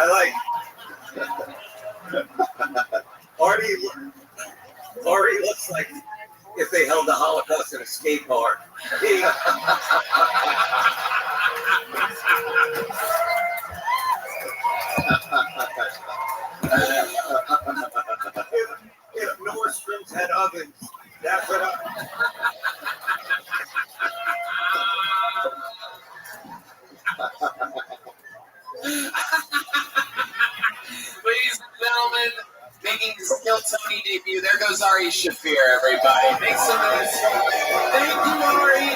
like Artie looks like if they held the Holocaust in a skate park. if Nordstrom's had ovens, that's what Ladies and gentlemen, making his Kill Tony debut, there goes Ari Shafir, everybody. Make some noise. Thank you, Ari.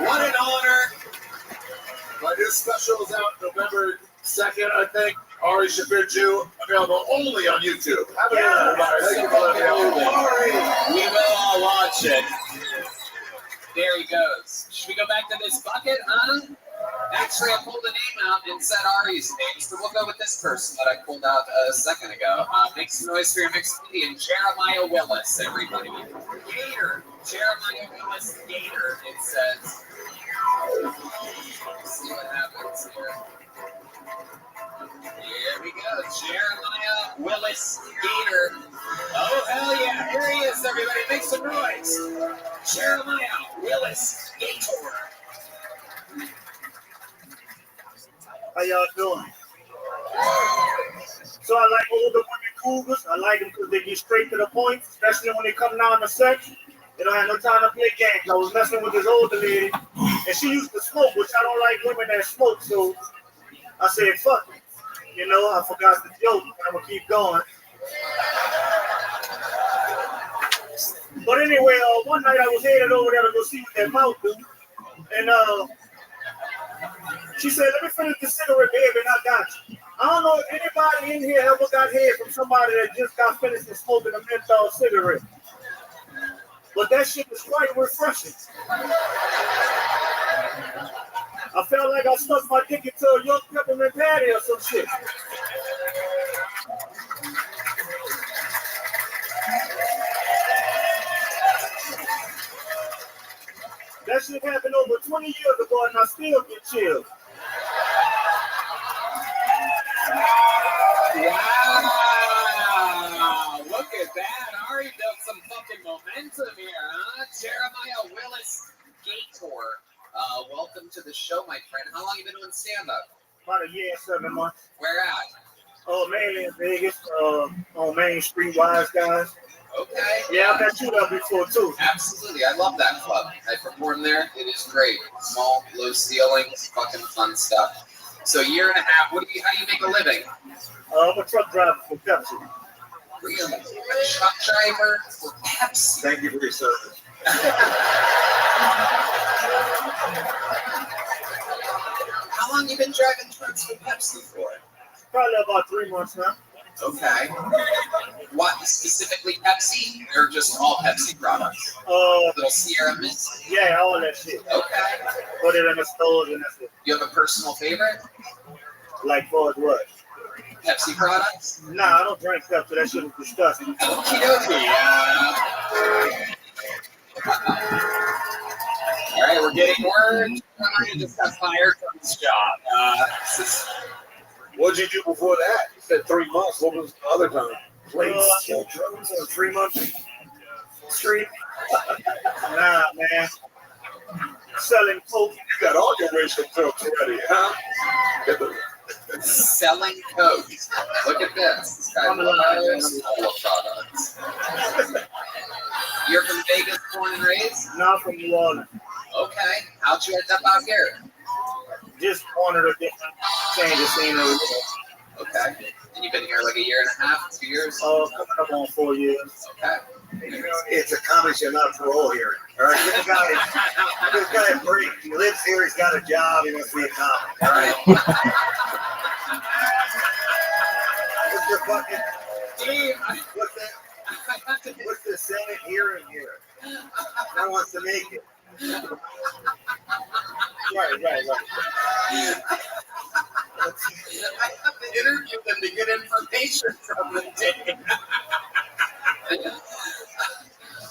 What an honor. My new special is out November 2nd, I think. Ari Shafir Jew, available only on YouTube. Have a good one, everybody. Thank you for letting me on. Ari, we will all watch it. There he goes. Should we go back to this bucket, huh? Actually, I pulled a name out and said Ari's name, so we'll go with this person that I pulled out a second ago. Make some noise for your mixed comedian, Jeremiah Willis, everybody. Gator. Jeremiah Willis Gator, it says. Let's see what happens here. Here we go. Jeremiah Willis Gator. Oh, hell yeah. Here he is, everybody. Make some noise. Jeremiah Willis Gator. How y'all doing? So I like older women cougars. I like them because they get straight to the point, especially when they come down the sex. They don't have no time to play games. I was messing with this older lady, and she used to smoke, which I don't like women that smoke, so I said, fuck it. You know, I forgot the joke, but I'm going to keep going. But anyway, one night I was headed over there to go see what that mouth do, and she said, let me finish the cigarette, babe, and I got you. I don't know if anybody in here ever got head from somebody that just got finished with smoking a menthol cigarette. But that shit was quite refreshing. I felt like I stuck my dick into a young peppermint patty or some shit. That shit happened over 20 years ago, and I still get chills. Wow! Look at that. Ari built some fucking momentum here, huh? Jeremiah Willis Gator. Welcome to the show, my friend. How long have you been doing stand-up? About a year and 7 months. Where at? Oh, mainly in Vegas, on Main Street, Wise Guys. Okay. Yeah, I've met you there before, too. Absolutely. I love that club. I perform there. It is great. Small, low ceilings, fucking fun stuff. So, year and a half. How do you make a living? I'm a truck driver for Pepsi. Really? A truck driver for Pepsi? Thank you for your service. How long you been driving trucks for Pepsi for? Probably about 3 months now. Okay. What, specifically Pepsi, or just all Pepsi products? Little Sierra Mist? Yeah, all that shit. Okay. Put it in the stores and that's it. You have a personal favorite? Like for what? Pepsi products? Nah, I don't drink Pepsi. That shit is disgusting. Okie dokie. All right, we're getting word. I just got fired from this job. What did you do before that? You said 3 months. What was the other time? Played children for 3 months straight. Nah, man. Selling coke. You got all your racial jokes ready, huh? Selling coke. Look at this. This guy loves all products. You're from Vegas, born and raised? Not from New Orleans. Okay. How'd you end up out here? Just wanted a different change of scenery. Okay. And you've been here like a year and a half, 2 years? Coming up on 4 years. Okay. It's a comedy, not a parole hearing. All right, this guy a break. He lives here. He's got a job. He wants to be a comic. All right. What's the fucking Team? What's the Senate hearing here? No one wants to make it. Right. I have to interview them to get information from the day.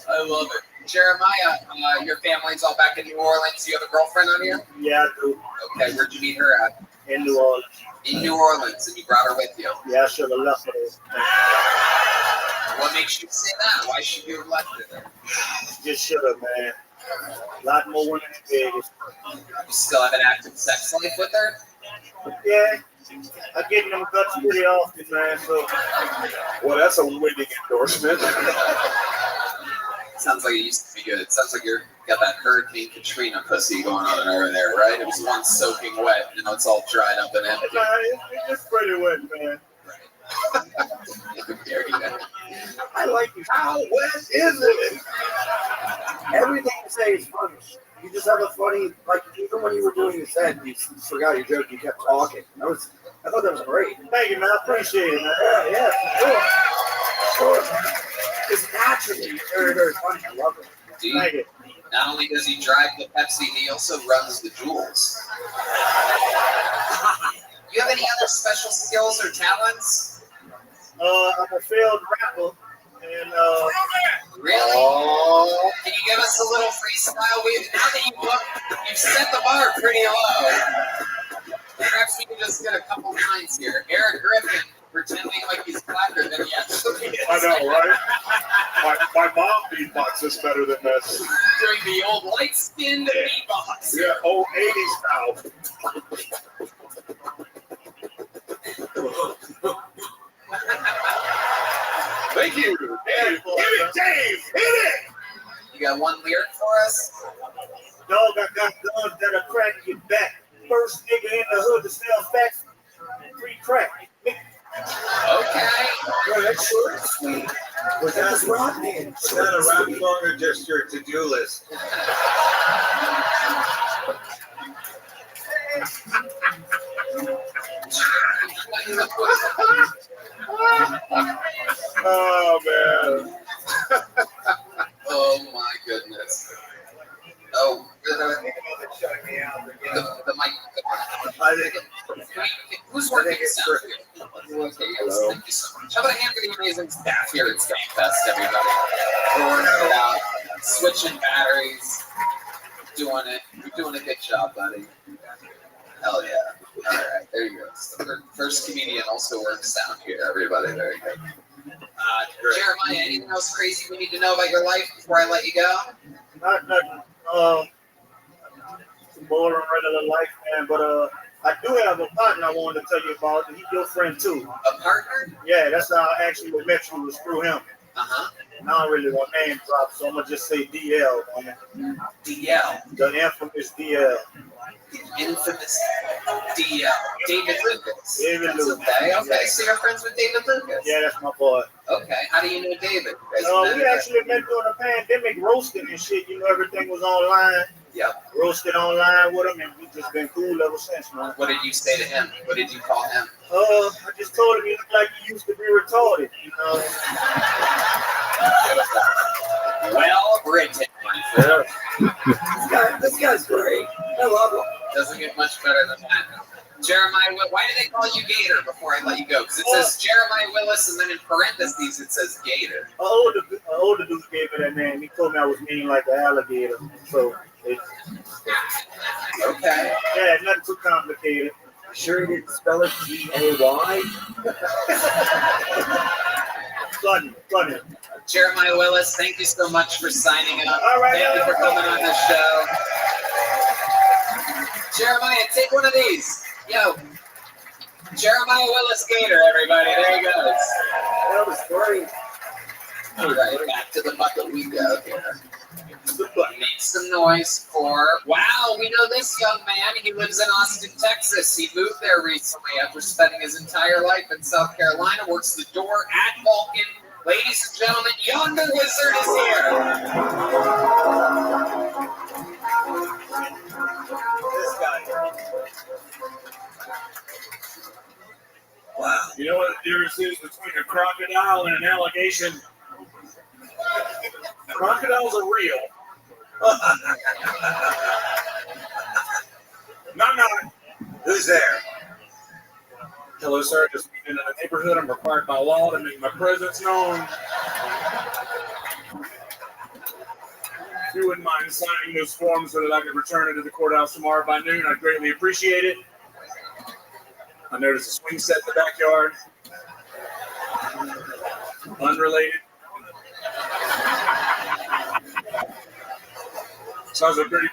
I love it. Jeremiah, your family's all back in New Orleans. You have a girlfriend on here? Yeah, I do. Okay, where'd you meet her at? in New Orleans. In New Orleans, and you brought her with you. Yeah, I should have left her there. What makes you say that? Why should you have left her there? Just should have, man. A lot more women in Vegas. You still have an active sex life with her? Yeah, I get them guts pretty often, man. So, Well, that's a winning endorsement. Sounds like it used to be good. It sounds like you're got that Hurricane Katrina pussy going on over there, right? It was once soaking wet, now it's all dried up and empty. it's just pretty wet, man. Very good. I like you. How wet is it? Everything you say is funny. You just have a funny, like, even when you were doing the set, you forgot your joke, you kept talking. I thought that was great. Thank you, man. I appreciate it, man. Yeah, sure. It's naturally very, very funny. I love it. Thank you. Not only does he drive the Pepsi, he also runs the Jewels. You have any other special skills or talents? I'm a failed rapper, and Really? Oh, Can you give us a little freestyle? Now that you've set the bar pretty low. Perhaps we can just get a couple lines here. Eric Griffin pretending like he's blacker than he actually is. I know, right? My mom beatboxes better than this. Doing the old light-skinned beatbox. Yeah, old 80s style. Thank you. Hit it, Dave. Hit it. You got one lyric for us? dog, I got guns that'll crack your back. First nigga in the hood to sell facts, free crack. Okay. Bro, that's short and sweet. Was that a rock man? Is that a rap song or just your to-do list? Oh, man. Oh my goodness. Oh, the mic. I think Who's working sound here? Okay, yes, thank you so much. How about a hand for the amazing staff here at Skankfest, everybody? Pouring it out, switching batteries, doing it. You're doing a good job, buddy. Hell yeah. All right, there you go. So the first comedian also works sound here, everybody. Very good. Jeremiah, anything else crazy we need to know about your life before I let you go? Not nothing. It's a boring regular life, man. But I do have a partner I wanted to tell you about. And he's your friend too. A partner? Yeah, that's how I actually met you, was through him. Uh-huh. And I don't really want name drop, so I'm gonna just say DL, man. DL. The infamous DL. Infamous DL. David Lucas. David That's Lucas. Okay, so you're friends with David Lucas? Yeah, that's my boy. Okay, how do you know David? You guys We met actually met during the pandemic, roasting and shit. You know, everything was online. Yep. Roasted online with him, and we've just been cool ever since, man. What did you say to him? What did you call him? I just told him he looked like he used to be retarded, you know. Well written, my friend. This guy's great. I love him. Doesn't get much better than that. Jeremiah, why do they call you Gator before I let you go? Because it says Jeremiah Willis, and then in parentheses it says Gator. An older dude gave me that name. He told me I was mean like an alligator. So, Okay. yeah, nothing too complicated. Sure he didn't spell it G-A-Y? Funny. Jeremiah Willis, thank you so much for signing up. All right, Thank you for coming on the show. Jeremiah, take one of these. Yo. Jeremiah Willis Gator, everybody. There he goes. That was great. All right, back to the bucket we go here. Make some noise for, wow, we know this young man. He lives in Austin, Texas. He moved there recently after spending his entire life in South Carolina. Works the door at Vulcan. Ladies and gentlemen, Yonder Wizard is here. this guy. Wow. You know what the difference is between a crocodile and an allegation? Crocodiles are real. Knock. Who's there? Hello, sir. Just in the neighborhood. I'm required by law to make my presence known. If you wouldn't mind signing those forms so that I could return it to the courthouse tomorrow by noon, I'd greatly appreciate it. I noticed a swing set in the backyard. Unrelated. So I was a pretty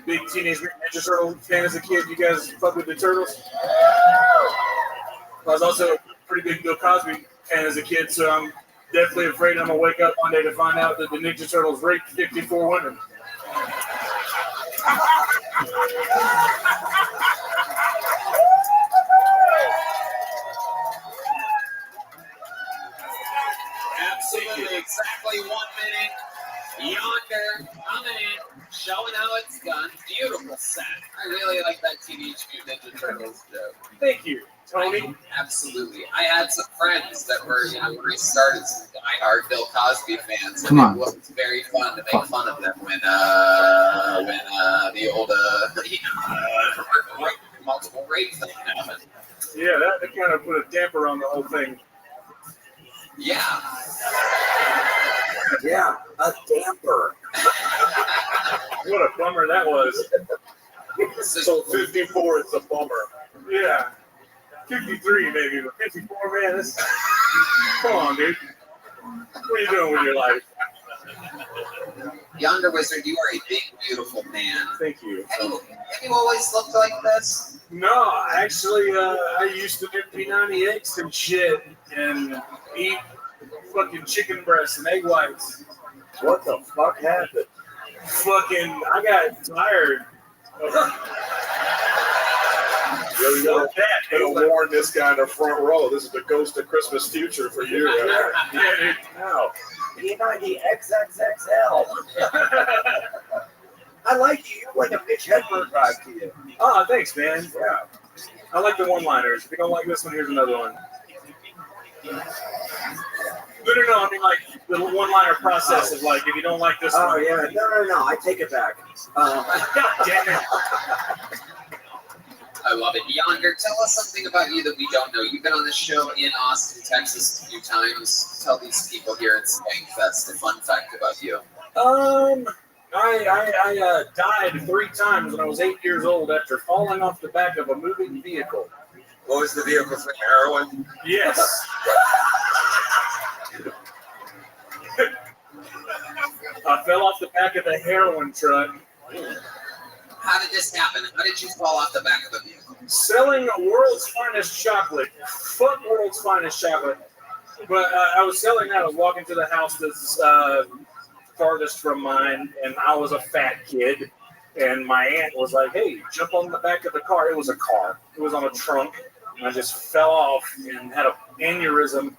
big Teenage Mutant Ninja Turtle fan as a kid. You guys fuck with the Turtles? I was also a pretty big Bill Cosby fan as a kid, so I'm definitely afraid I'm going to wake up one day to find out that the Ninja Turtles raped 54 women. Absolutely, exactly 1 minute. Yonder coming in, showing how it's done. Beautiful set. I really like that Teenage Mutant Ninja Turtles joke. Thank you, Tony. Absolutely. I had some friends that were, when we started, some diehard Bill Cosby fans. Come on. It was very fun to make fun of them when the old multiple rape thing happened. Yeah, that kind of put a damper on the whole thing. Yeah. Yeah, a damper. What a bummer that was. So 54 is a bummer. Yeah. 53 maybe, but 54, man, that's... Come on, dude. What are you doing with your life? Yonder Wizard, you are a big, beautiful man. Thank you. Have you always looked like this? No, actually, I used to do P90X and shit and eat fucking chicken breasts and egg whites. What the fuck happened? Fucking, I got tired of You gotta that. warn this guy in the front row. This is the ghost of Christmas future for you. Right? Yeah, dude. No. P90 XXXL. I like you. You're like a Mitch Hedberg vibe to you. Oh, thanks, man. Yeah. I like the one-liners. If you don't like this one, here's another one. No. I mean, like, the one-liner process is like, if you don't like this Oh, one. yeah. No. I take it back. God damn it. I love it. Yonder, tell us something about you that we don't know. You've been on the show in Austin, Texas a few times. Tell these people here at Spankfest a fun fact about you. I died 3 times when I was 8 years old after falling off the back of a moving vehicle. What was the vehicle for heroin? Yes. I fell off the back of the heroin truck. How did this happen? How did you fall off the back of the vehicle? Selling world's finest chocolate. Fuck world's finest chocolate. But I was selling that. I was walking to the house that's farthest from mine, and I was a fat kid. And my aunt was like, hey, jump on the back of the car. It was a car. It was on a trunk. And I just fell off and had an aneurysm.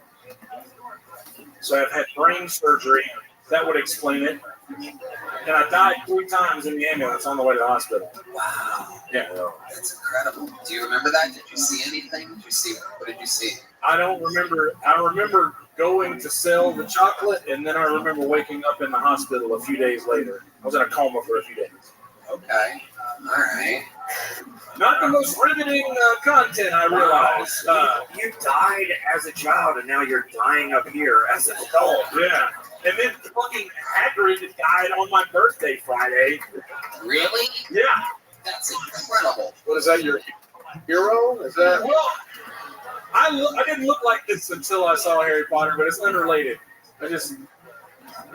So I've had brain surgery. That would explain it. And I died 3 times in the ambulance on the way to the hospital. Wow. Yeah. That's incredible. Do you remember that? Did you see anything? What did you see? I don't remember. I remember going to sell the chocolate, and then I remember waking up in the hospital a few days later. I was in a coma for a few days. Okay. All right. Not the most riveting content, I realize. You died as a child, and now you're dying up here as an adult. Yeah. And then fucking Hagrid died on my birthday Friday. Really? Yeah. That's incredible. What is that? Your hero? Is that? Well, I didn't look like this until I saw Harry Potter, but it's unrelated. I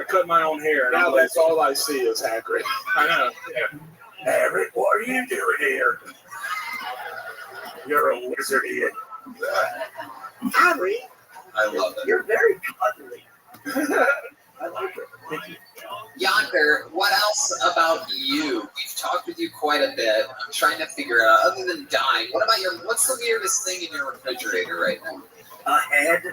cut my own hair. Now that's all I see is Hagrid. I know. Yeah. Harry, what are you doing here? You're a wizard, Ian. Harry, I love it. you're very cuddly. I like it. Thank you. Yonder, what else about you? We've talked with you quite a bit. I'm trying to figure out, other than dying, what's the weirdest thing in your refrigerator right now? A head.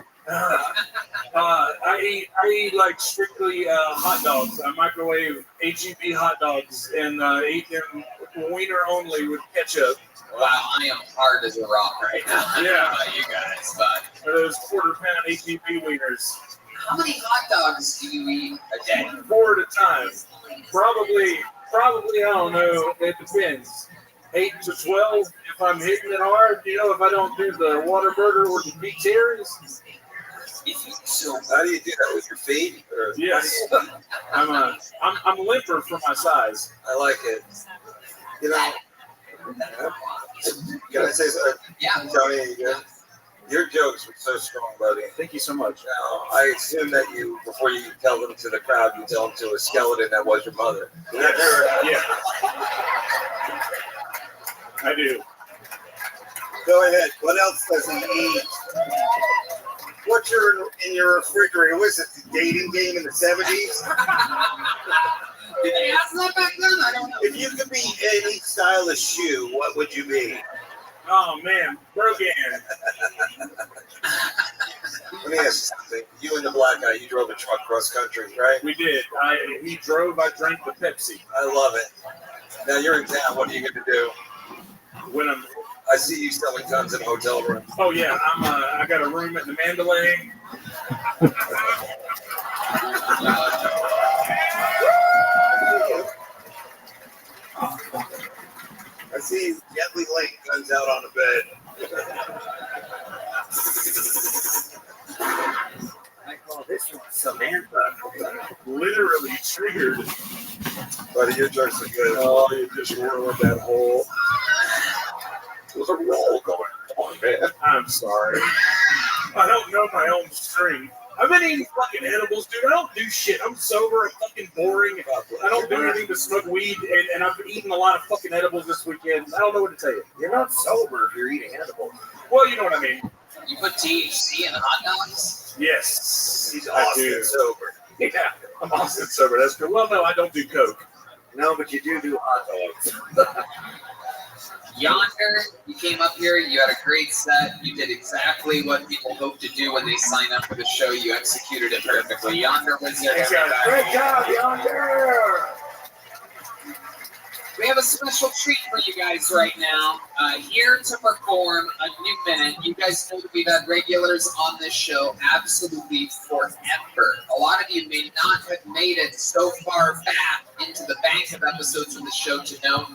I eat like strictly hot dogs. I microwave HEB hot dogs and eat them wiener only with ketchup. Wow, I am hard as a rock right now. I don't know Yeah. about you guys, but Those quarter-pound HEB wieners. how many hot dogs do you eat a day? 4 at a time. Probably, I don't know. It depends. 8 to 12 if I'm hitting it hard. If I don't do the Whataburger or the beef tears. So How do you do that with your feet? Or Yes. I'm limper for my size. I like it. Can I say something? Yeah. Tony, your jokes were so strong, buddy. Thank you so much. Now, I assume that you, before you tell them to the crowd, you tell them to a skeleton that was your mother. Yeah. I do. Go ahead. What else does he eat? What's in your refrigerator? What is it, the dating game in the 70s? Did they ask that back then? I don't know. If you could be any style of shoe, what would you be? Oh, man. Brogan. Let me ask you something. You and the black guy, you drove a truck cross country, right? We did. He drove, I drank the Pepsi. I love it. Now you're in town. What are you going to do? When I'm... I see you selling guns in a hotel room. Oh, yeah. I got a room at the Mandalay. I see you gently laying guns out on the bed. I call this one Samantha. Literally triggered. Buddy, your jokes are good. Oh, you just ruined that hole. There's a roll going on, man. I'm sorry. I don't know my own string. I've been eating fucking edibles, dude. I don't do shit. I'm sober. I'm fucking boring. I don't do anything but smoke weed, and I've been eating a lot of fucking edibles this weekend. I don't know what to tell you. You're not sober if you're eating edibles. Well, you know what I mean. You put THC in hot dogs? Yes. He's I Austin do. sober. Yeah, I'm Austin sober. That's good. Well, no, I don't do coke. No, but you do hot dogs. Yonder, you came up here, you had a great set. You did exactly what people hope to do when they sign up for the show. You executed it perfectly. Yonder was there. Great job, Yonder! We have a special treat for you guys right now. Here to perform a new minute. You guys know that we've had regulars on this show absolutely forever. A lot of you may not have made it so far back into the bank of episodes of the show to know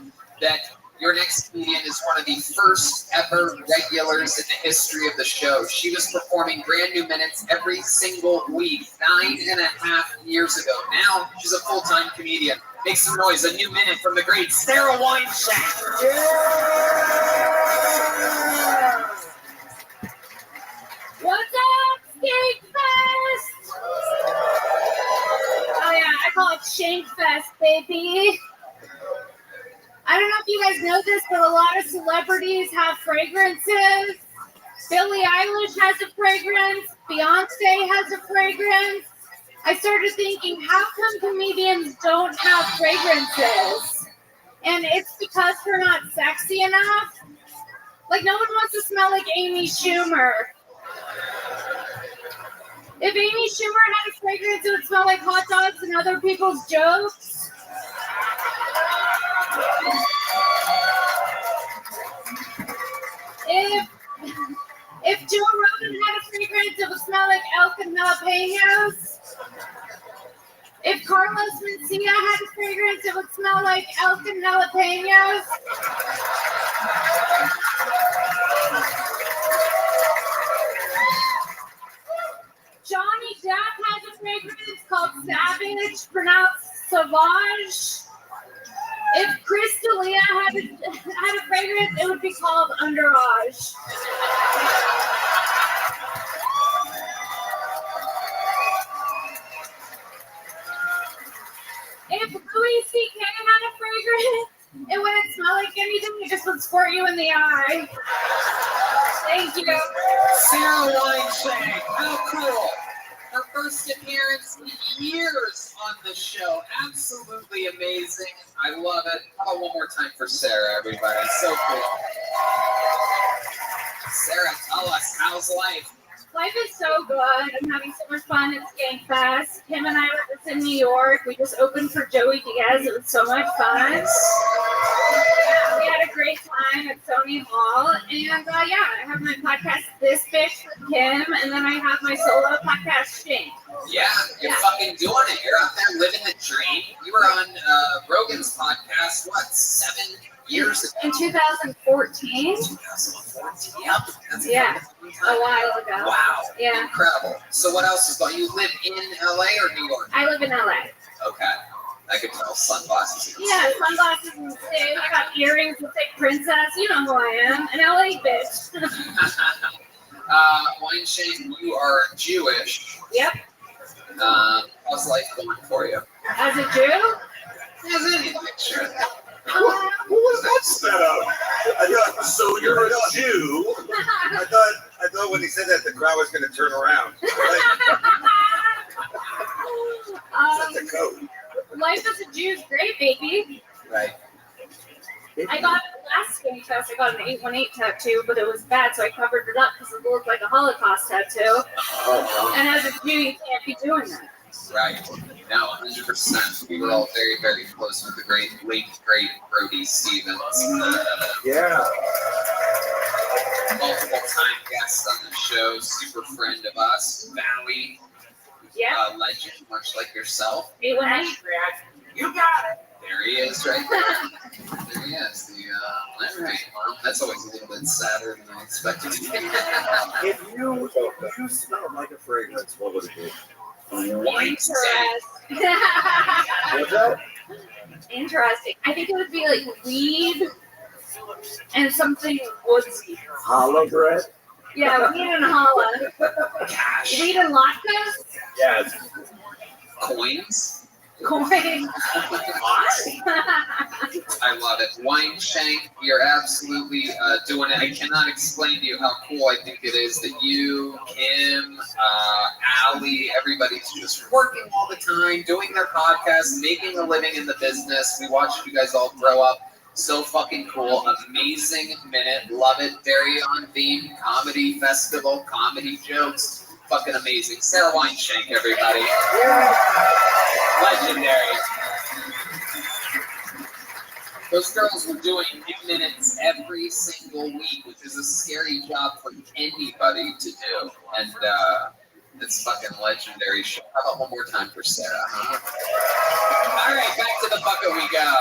that your next comedian is one of the first ever regulars in the history of the show. She was performing brand new minutes every single week 9.5 years ago. Now she's a full-time comedian. Make some noise, a new minute from the great Sarah Wineshack. Yeah! What's up, Skank Fest? Oh yeah, I call it Shank Fest, baby. I don't know if you guys know this, but a lot of celebrities have fragrances. Billie Eilish has a fragrance. Beyonce has a fragrance. I started thinking, how come comedians don't have fragrances? And it's because we're not sexy enough. Like, no one wants to smell like Amy Schumer. If Amy Schumer had a fragrance, it would smell like hot dogs and other people's jokes. If Joe Rogan had a fragrance, it would smell like elk and jalapenos. If Carlos Mencia had a fragrance, it would smell like elk and jalapenos. Johnny Depp has a fragrance called Savage, pronounced Sauvage. If Chris D'Elia had a fragrance, it would be called Underage. If Louis C.K. had a fragrance, it wouldn't smell like anything. It just would squirt you in the eye. Thank you. Sarah Wineshack, how cool. Her first appearance in years on the show. Absolutely amazing. I love it. How about one more time for Sarah, everybody? So cool. Sarah, tell us, how's life? Life is so good. I'm having so much fun at Skank Fest. Him and I were just in New York. We just opened for Joey Diaz. It was so much fun. Yeah, we had a great time at Sony Hall. And yeah, I have my podcast, This Bitch with Kim. And then I have my solo podcast, Shank. Yeah, you're fucking doing it. You're out there living the dream. You were on Rogan's podcast, what, 7 years ago? In 2014. 2014, yep. That's Yeah, a while ago. Wow. Yeah. Incredible. So what else is going on? You live in LA or New York? I live in LA. Okay. I could tell sunglasses. Yeah, sunglasses and stick. I got earrings and thick princess. You know who I am. An LA bitch. Wine Shane, you are Jewish. Yep. How's life going for you? As a Jew? As any picture. What was that setup? I thought, So you're a Jew. I thought when he said that the crowd was going to turn around. Like, that's the code. Life as a Jew is great, baby. Right. I got last skin test. I got an 818 tattoo, but it was bad, so I covered it up because it looked like a Holocaust tattoo. And as a Jew, you can't be doing that. Right. No, 100%. We were all very, very close with the late great Brody Stevens. Yeah. Multiple time guest on the show, super friend of us, Bowie. Yeah. Legend, much like yourself. 818. You got it. There he is, right there. There he is. All right. Well, that's always a little bit sadder than I expected to be. If you smelled like a fragrance, what would it be? Wine scent. What's that? Interesting. I think it would be like weed and something woodsy. Hollow bread? Yeah, weed and holla. Cash. Weed and latkes? Yes. Coins. Coin. I love it. Wine Shank, you're absolutely doing it. I cannot explain to you how cool I think it is that you, Kim, Allie, everybody's just working all the time, doing their podcast, making a living in the business. We watched you guys all grow up. So fucking cool. Amazing minute. Love it. Very on theme. Comedy festival. Comedy jokes. Fucking amazing. Sarah Wineshank, everybody. Legendary. Those girls were doing new minutes every single week, which is a scary job for anybody to do. And it's fucking legendary. How about one more time for Sarah, huh? All right, back to the bucket we go.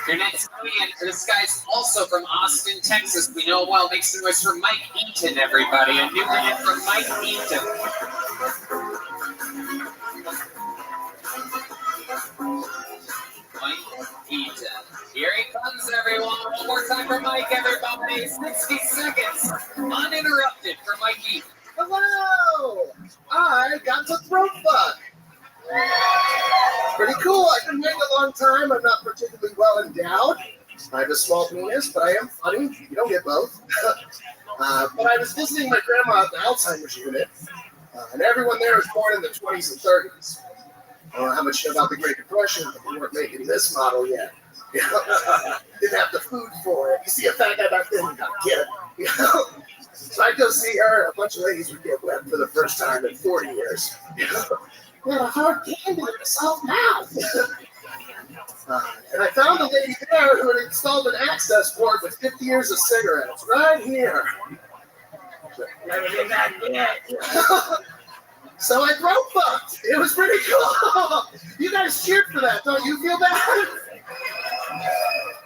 Your next client, this guy's also from Austin, Texas. We know him well. Make some noise for Mike Eaton, everybody. A new minute from Mike Eaton. Mike Eaton. Here he comes, everyone. One more time for Mike, everybody. 60 seconds. Uninterrupted for Mike Eaton. Hello! I got the throat bug. Pretty cool. I've been waiting a long time. I'm not particularly well endowed. I have a small penis, but I am funny. You don't get both. But I was visiting my grandma at the Alzheimer's unit, and everyone there was born in the 20s and 30s. I don't know how much you know about the Great Depression, but they weren't making this model yet. You know? Didn't have the food for it. You see a fat guy back then, you gotta get it. You know? So I'd go see her, and a bunch of ladies would get wet for the first time in 40 years. You know? We had a hard candy with a soft mouth. And I found a lady there who had installed an access port with 50 years of cigarettes right here. Never did that yet. So I throat fucked. It was pretty cool. You guys cheered for that, don't you feel bad?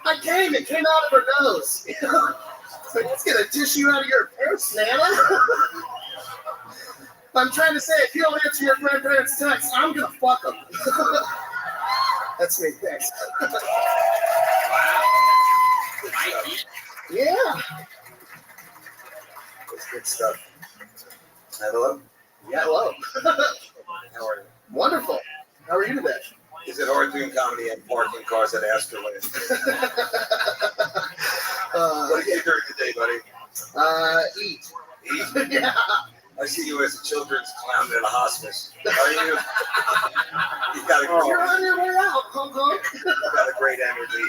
It came out of her nose. So let's get a tissue out of your purse, Nana. I'm trying to say, if you don't answer your grandparents' text, I'm gonna fuck them. That's me, thanks. Wow. Yeah. That's good stuff. Hello? Yeah, hello. How are you? Wonderful. How are you today? Is it hard doing comedy and parking cars at Astorland? What do you do during the day, buddy? Eat. Eat? Yeah. I see you as a children's clown in a hospice. Are you? You've got a, You're on your way out, honk. you've got a great energy.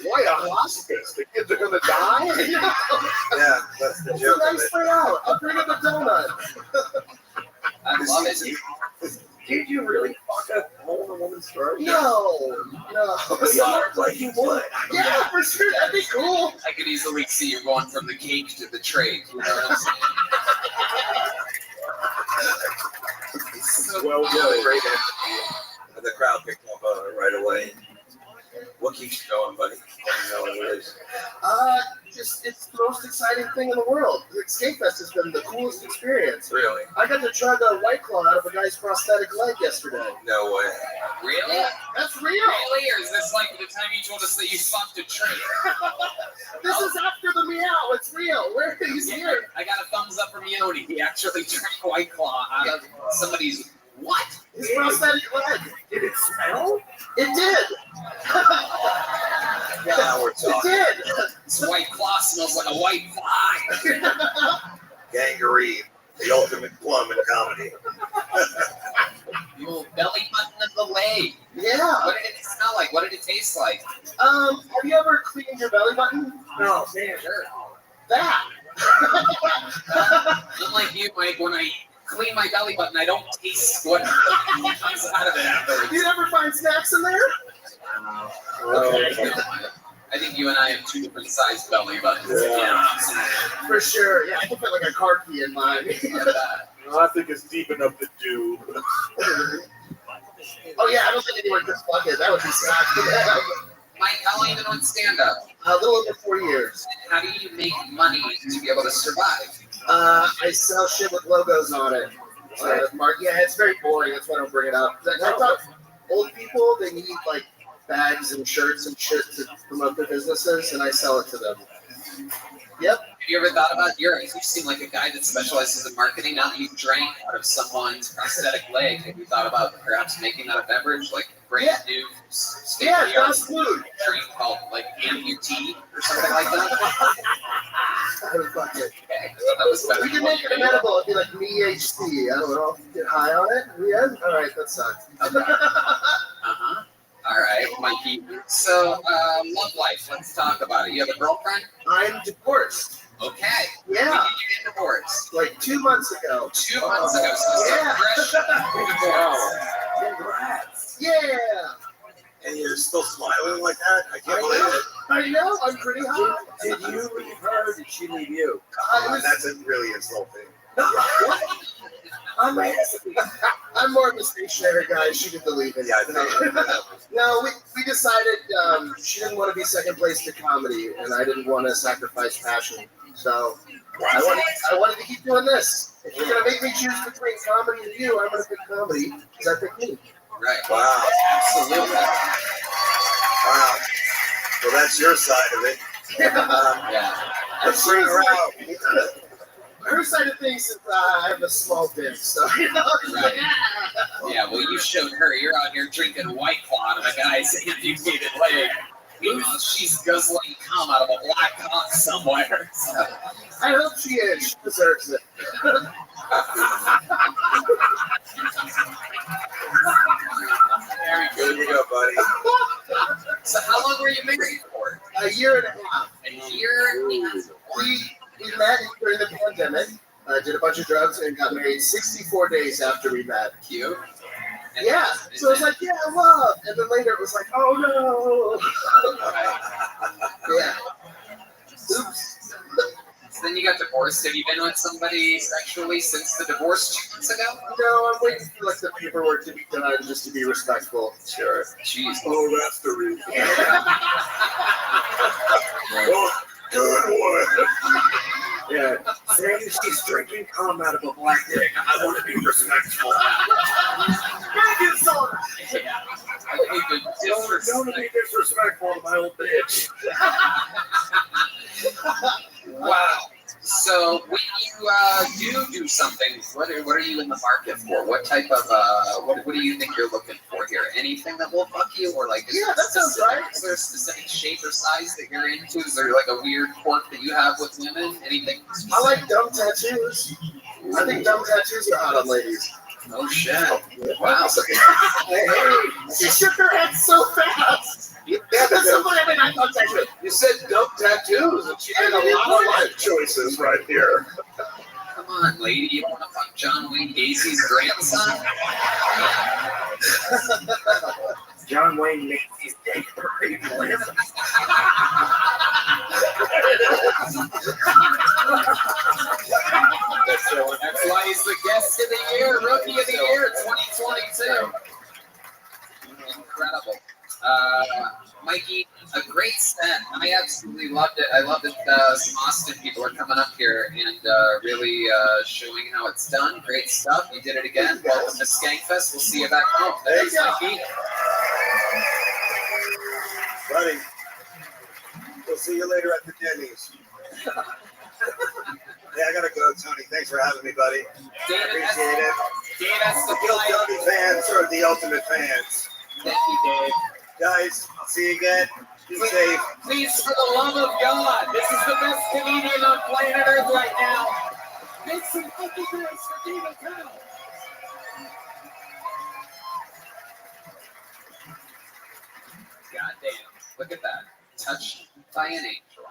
Boy, a hospice. The kids are gonna die. Yeah, that's the It's joke. a nice way out. I'll bring up a donut. I love it. Did you really fuck a hole in a woman's throat? No. You look like you would. Yeah, for sure. That'd be cool. I could easily see you going from the cake to the tray. You know what I'm saying? So Well, You have a great energy. And the crowd picked up right away. What keeps you going, buddy? I don't know what it is. it's the most exciting thing in the world. Like, Skate Fest has been the coolest experience. Really? I got to try the White Claw out of a guy's prosthetic leg yesterday. No way. Really? Yeah, that's real. Really? Or is this like the time you told us that you fucked a tree? This is after the meow. It's real. Where he's here. I got a thumbs up from Yoni. He actually drank White Claw out of somebody's what? His prosthetic leg. Did it smell? It did. Now we're It talking. did. This White Claw smells like a white fly. Gangrene, the ultimate plum in comedy. The old belly button of the leg. Yeah. What did it smell like? What did it taste like? Have you ever cleaned your belly button? No, man. Sure. That. Unlike you, Mike, when I clean my belly button, I don't taste what comes out of it afterwards. You never find snacks in there? Okay. I think you and I have two different sized belly buttons. Yeah. For sure. Yeah, I can fit like a car key in mine. I think it's deep enough to do. Oh yeah, I don't think anyone could plug it. That would be sad. Mike, how long have you been on stand up? A little over 4 years. How do you make money to be able to survive? I sell shit with logos on it. Yeah, it's very boring. That's why I don't bring it up. I thought old people, they need like bags and shirts and shit to promote their businesses, and I sell it to them. Yep. Have you ever thought about you seem like a guy that specializes in marketing. Now that you drank out of someone's prosthetic leg, have you thought about perhaps making that a beverage, like brand new Yeah, state-of-the-art fast food. drink called like amputee or something like that? I would fuck it. Okay, well, that was better We than can what make you it made. edible. It'd be like MeHC. I don't know. Get high on it. Yeah. All right, that sucks. Uh-huh. All right, Mikey. So, love life. Let's talk about it. You have a girlfriend? I'm divorced. Okay. Yeah. When did you get divorced? Like 2 months ago. 2 months ago. So this is a Yeah. fresh divorce. Congrats. Yeah. And you're still smiling like that? I can't believe it. I know. I'm pretty hot. Did you leave her or did she leave you? That's a really insulting. I'm more of a stationary guy. She did believe it. Yeah, I think. No, we decided she didn't want to be second place to comedy, and I didn't want to sacrifice passion. So I wanted to keep doing this. If you're gonna make me choose between comedy and you, I'm gonna pick comedy because I picked me. Right. Wow. Absolutely. Wow. Well, that's your side of it. Yeah. Let's bring her out. Her side of things is I have a small dick, so you know. Right. Yeah, well, you showed her. You're out here drinking White Claw out of a guy's amputated leg. Meanwhile, she's guzzling cum out of a black cock somewhere. So. I hope she is. She deserves it. Very There good. you go, buddy. So how long were you married for? A year and a half. A year and a half. We met during the pandemic. Did a bunch of drugs and got married 64 days after we met. Cute. And Yeah. So it was like, yeah, love. And then later it was like, oh no. Yeah. Oops. So then you got divorced. Have you been with somebody sexually since the divorce 2 months ago? No, I'm waiting for like the paperwork to be done just to be respectful. Sure. Jeez. Oh, that's the reason. Oh, good one. Yeah. Saying she's drinking cum out of a black dick. I want to be respectful. Drinking soda. Yeah. I think the Don't be disrespectful to my old bitch. Wow. So when you do something, what are you in the market for? What type of what do you think you're looking for here? Anything that will fuck you, or like Yeah, that sounds right. Is there a specific shape or size that you're into? Is there like a weird quirk that you have with women? Anything? I like dumb tattoos. I think dumb tattoos are hot on ladies. Oh shit! Wow. She shook her head so fast. That's so funny. I mean, I thought tattoo. You said dumb tattoos, and she made a lot of life choices right here. Come on, lady. You don't want to fuck John Wayne Gacy's grandson? John Wayne makes his dick pretty limp. That's why he's the guest of the year, rookie of the year, 2022. Incredible. Mikey, a great set. I absolutely loved it. I love that some Austin people are coming up here and really showing how it's done. Great stuff. You did it again. Welcome to Skankfest. We'll see you back home. There's Mikey. Buddy, we'll see you later at the Denny's. Yeah, I gotta go, Tony. Thanks for having me, buddy. David, Appreciate it. Dave, that's the Guild Dummy fans are the ultimate fans. Thank you, Dave. Guys, I'll see you again. Be safe. Please, for the love of God, this is the best comedian on planet Earth right now. Make some fucking noise for David Cow. Goddamn, look at that. Touched by an angel.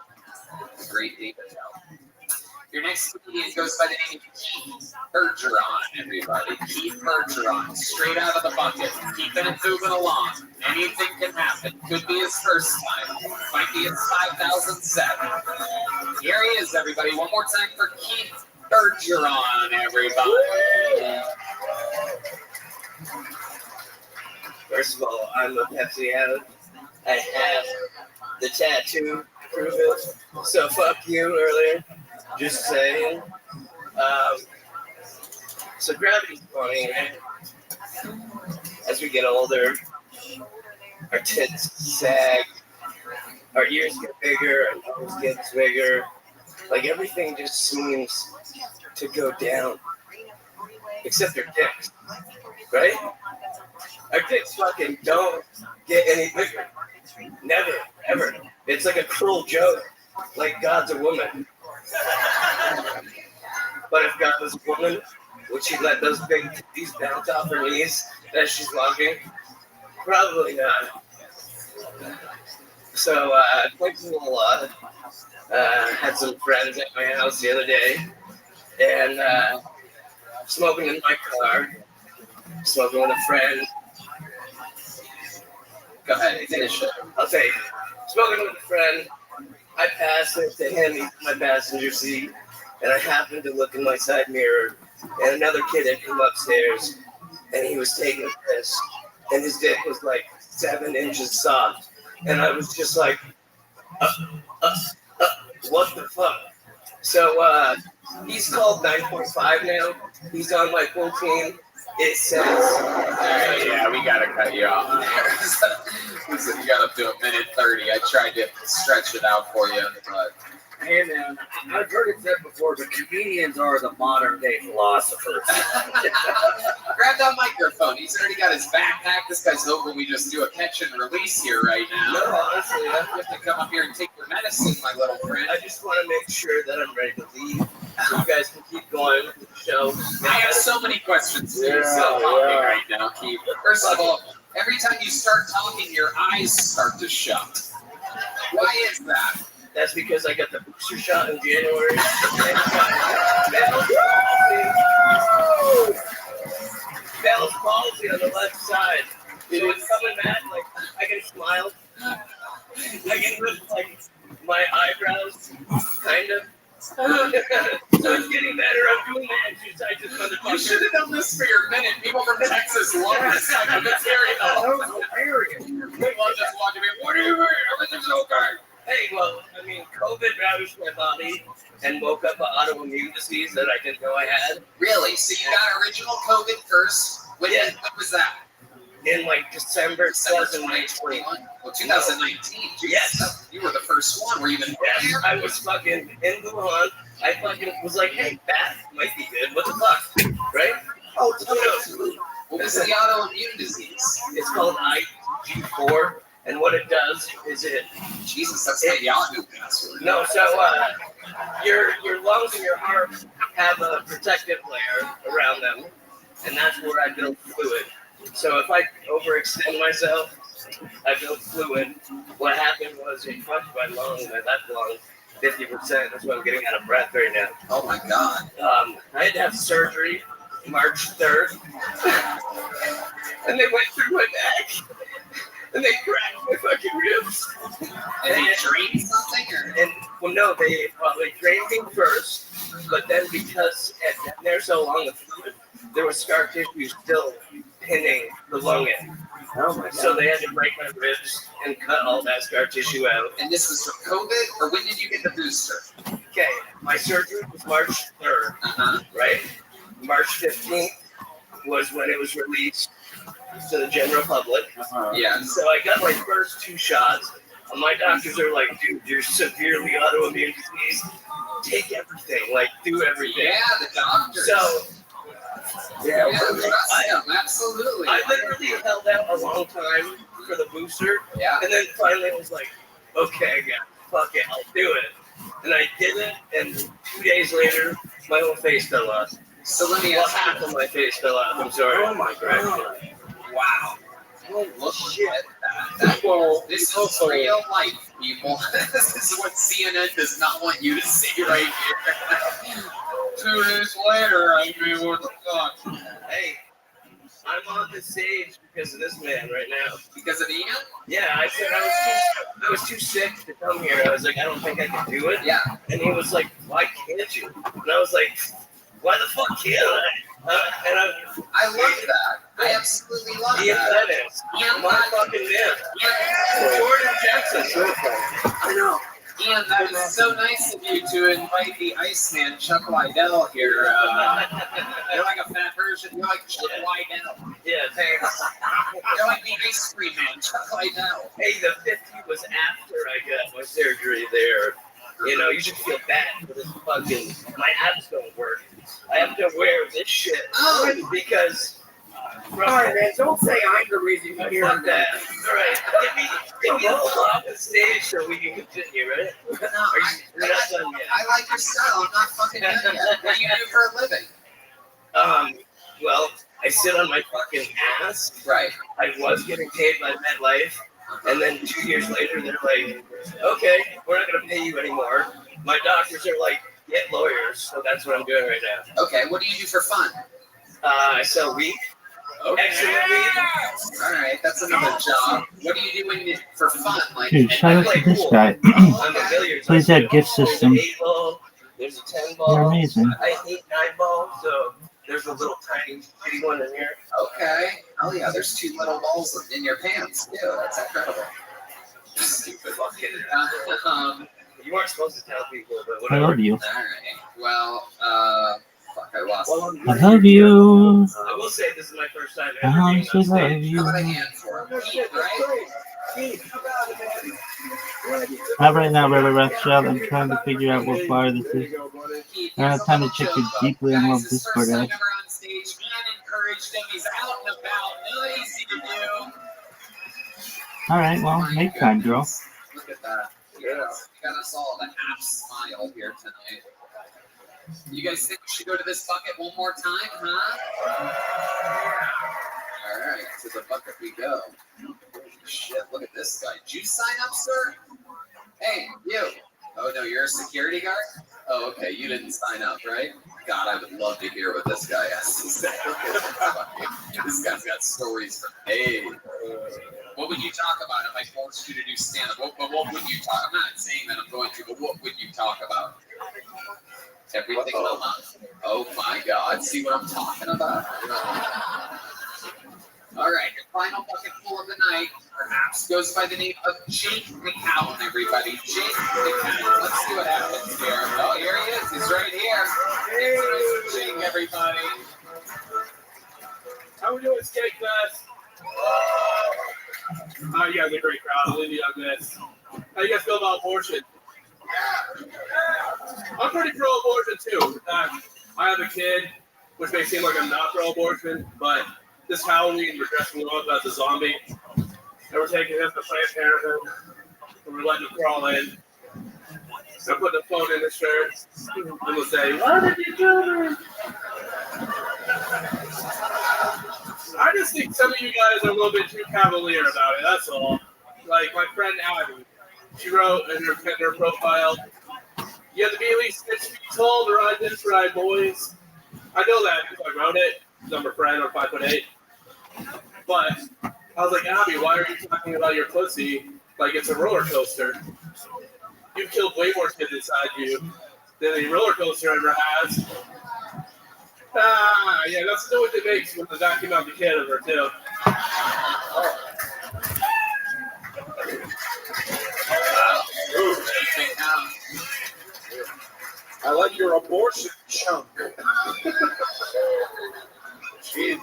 Great David Cow. Your next comedian goes by the name of Keith Bergeron, everybody. Keith Bergeron, straight out of the bucket, keeping it moving along. Anything can happen. Could be his first time. Might be his 5,007. Here he is, everybody. One more time for Keith Bergeron, everybody. First of all, I'm a Pepsi addict. I have the tattoo to prove it. So fuck you earlier. Just saying. So gravity's funny, right? As we get older, our tits sag, our ears get bigger, our nose gets bigger. Like everything just seems to go down. Except our dicks, right? Our dicks fucking don't get any bigger. Never, ever. It's like a cruel joke. Like God's a woman. But if God was a woman, would she let those big titties bounce off her knees as she's walking? Probably not. So I played a lot. Had some friends at my house the other day, and smoking in my car, smoking with a friend. Go ahead, finish it. I'll take it. Smoking with a friend. I passed it to him, he's in my passenger seat, and I happened to look in my side mirror, and another kid had come upstairs, and he was taking a piss, and his dick was like 7 inches soft, and I was just like, what the fuck? So he's called 9.5 now. He's on my full team. It says, yeah, we gotta cut you off. Listen, you got up to 1:30. I tried to stretch it out for you, but Hey man, I've heard it said before, but comedians are the modern day philosophers. grab that microphone. He's already got his backpack. This guy's hoping we just do a catch and release here right now. no, honestly, You have to come up here and take your medicine, my little friend. I just want to make sure that I'm ready to leave, so you guys can keep going with the show. I have so many questions to Yeah, stop talking yeah. right now, Keith. First of all, every time you start talking, your eyes start to shut. Why is that? That's because I got the booster shot in January. Bell's palsy on the left side. So it's coming back, like, I can smile. I can lift, like, my eyebrows, kind of. So it's getting better. I'm doing my exercises, motherfucker. You should have done this for your minute. People from Texas love this type of material. That was hilarious. People just walking in. What do you mean? Everything's okay. Hey, well, I mean, COVID ravaged my body and woke up an autoimmune disease that I didn't know I had. Really? So you got original COVID first? When was that? In like December December 2020. 2021? Well, 2019. Yes. You were the first one. Were you even Yes, I was fucking in Wuhan. I fucking was like, hey, bath might be good. What the fuck? Right? Oh, Who knows? What was the autoimmune disease? It's called IG4. And what it does is it Jesus, that's the Yahoo password. no, so your lungs and your heart have a protective layer around them, and that's where I build fluid. So if I overextend myself, I build fluid. What happened was it fucked my lung, my left lung, 50%. That's why I'm getting out of breath right now. Oh my God. I had to have surgery March 3rd, and they went through my neck. And they cracked my fucking ribs. And they drained something? Or? And well, no, they drained me first, but then because it had been there so long, the fluid, there was scar tissue still pinning the lung in. Oh my God. So they had to break my ribs and cut all that scar tissue out. And this was from COVID, or when did you get the booster? Okay, my surgery was March 3rd, right? March 15th was when it was released to the general public. Yeah. So I got my first 2 shots. And my doctors are like, dude, you're severely autoimmune disease. Take everything, like do everything. Yeah, the doctors. So yeah, absolutely. I literally held out a long time for the booster. Yeah. And then finally I was like, okay, yeah, fuck it, I'll do it. And I did it, and 2 days later, my whole face fell off. So let me Well, ask you. half of my face fell off, I'm sorry. Oh my God. Wow. Look Shit. at that. Well, This is also- real life, people. This is what CNN does not want you to see right here. 2 days later, I mean, what the fuck? Hey, I'm on the stage because of this man right now. Because of Ian? Yeah, I said I was too sick to come here. I was like, I don't think I can do it. Yeah. And he was like, why can't you? And I was like, why the fuck can't I? I love that. I absolutely love Ian that. Lennox, Ian my Lennox. fucking man. Yeah. Jordan Jackson. I know. Ian, that is so nice of you to invite the Iceman, Chuck Liddell, here. You're like a fat version. You're like Chuck Liddell. Yeah, thanks. You're like the ice cream man, Chuck Liddell. Hey, the 50 was after I got my surgery there. You know, you should feel bad for this fucking, my abs don't work. I have to wear this shit because. All right, man. Don't say I'm the reason you're here. Fuck that. All right, give me the off the stage so we can continue, right? You're not done yet. I like your style. I'm not fucking done yet. What do you do for a living? Well, I sit on my fucking ass. Right. I was getting paid by MetLife, and then 2 years later, they're like, okay, we're not going to pay you anymore. My doctors are like, get lawyers, so that's what I'm doing right now. Okay, what do you do for fun? I sell weed. Okay. Excellent weed. All right, that's another job. What do you do when you for fun? Like, Dude, shout out to this guy. I'm a billiards. Plays that gift system. There's an 8-ball, there's a 10-ball. You're amazing. I hate 9-ball, so there's a little tiny shitty one in here. okay. Oh yeah, there's 2 little balls in your pants too. That's incredible. Stupid fucking. Um, You weren't supposed to tell people, but I whatever. love you. all right. Well, fuck, I lost. I love you. I will say this is my first time I ever being also on love stage. you. How about a hand for him? Right? Not right now, Rabbi Rothschild. I'm trying to figure out what bar this is. I don't have time to check your deeply unloved Discord app. On stage and encouraged him. He's out and about. Not easy to do. Alright, well, make time, girl. Look at that. Yeah. We got us all the half smile here tonight. You guys think we should go to this bucket one more time, huh? All right, to the bucket we go. Shit, look at this guy. Did you sign up, sir? Hey, you. Oh, no, you're a security guard? Oh, okay, you didn't sign up, right? God, I would love to hear what this guy has to say. This guy's got stories for days. What would you talk about if I forced you to do stand-up? What would you talk? I'm not saying that I'm going to, but what would you talk about? Everything will not. Oh my God! See what I'm talking about? All right, your final bucket full of the night perhaps goes by the name of Jake McCown. Everybody, Jake McCown. Let's see what happens here. Oh, here he is. He's right here. It's Jake, everybody. How we doing, skate class? Oh, you guys are a great crowd. I love this. How you guys feel about abortion? I'm pretty pro-abortion too. I have a kid, which may seem like I'm not pro-abortion, but this Halloween we're dressing him up as a zombie, and we're taking him to Planned Parenthood, and we're letting him crawl in. So I put the phone in his shirt, and we'll say, "Why did you do this?" I just think some of you guys are a little bit too cavalier about it. That's all. Like my friend Abby, she wrote in her profile, "You have to be at least 6 feet tall to ride this ride, boys." I know that because I wrote it. I'm her friend. I'm 5'8". But I was like, Abby, why are you talking about your pussy like it's a roller coaster? You've killed way more kids inside you than a roller coaster ever has. Yeah, that's the noise it makes when the vacuum out the kid of her too. I like your abortion chunk. Jeez.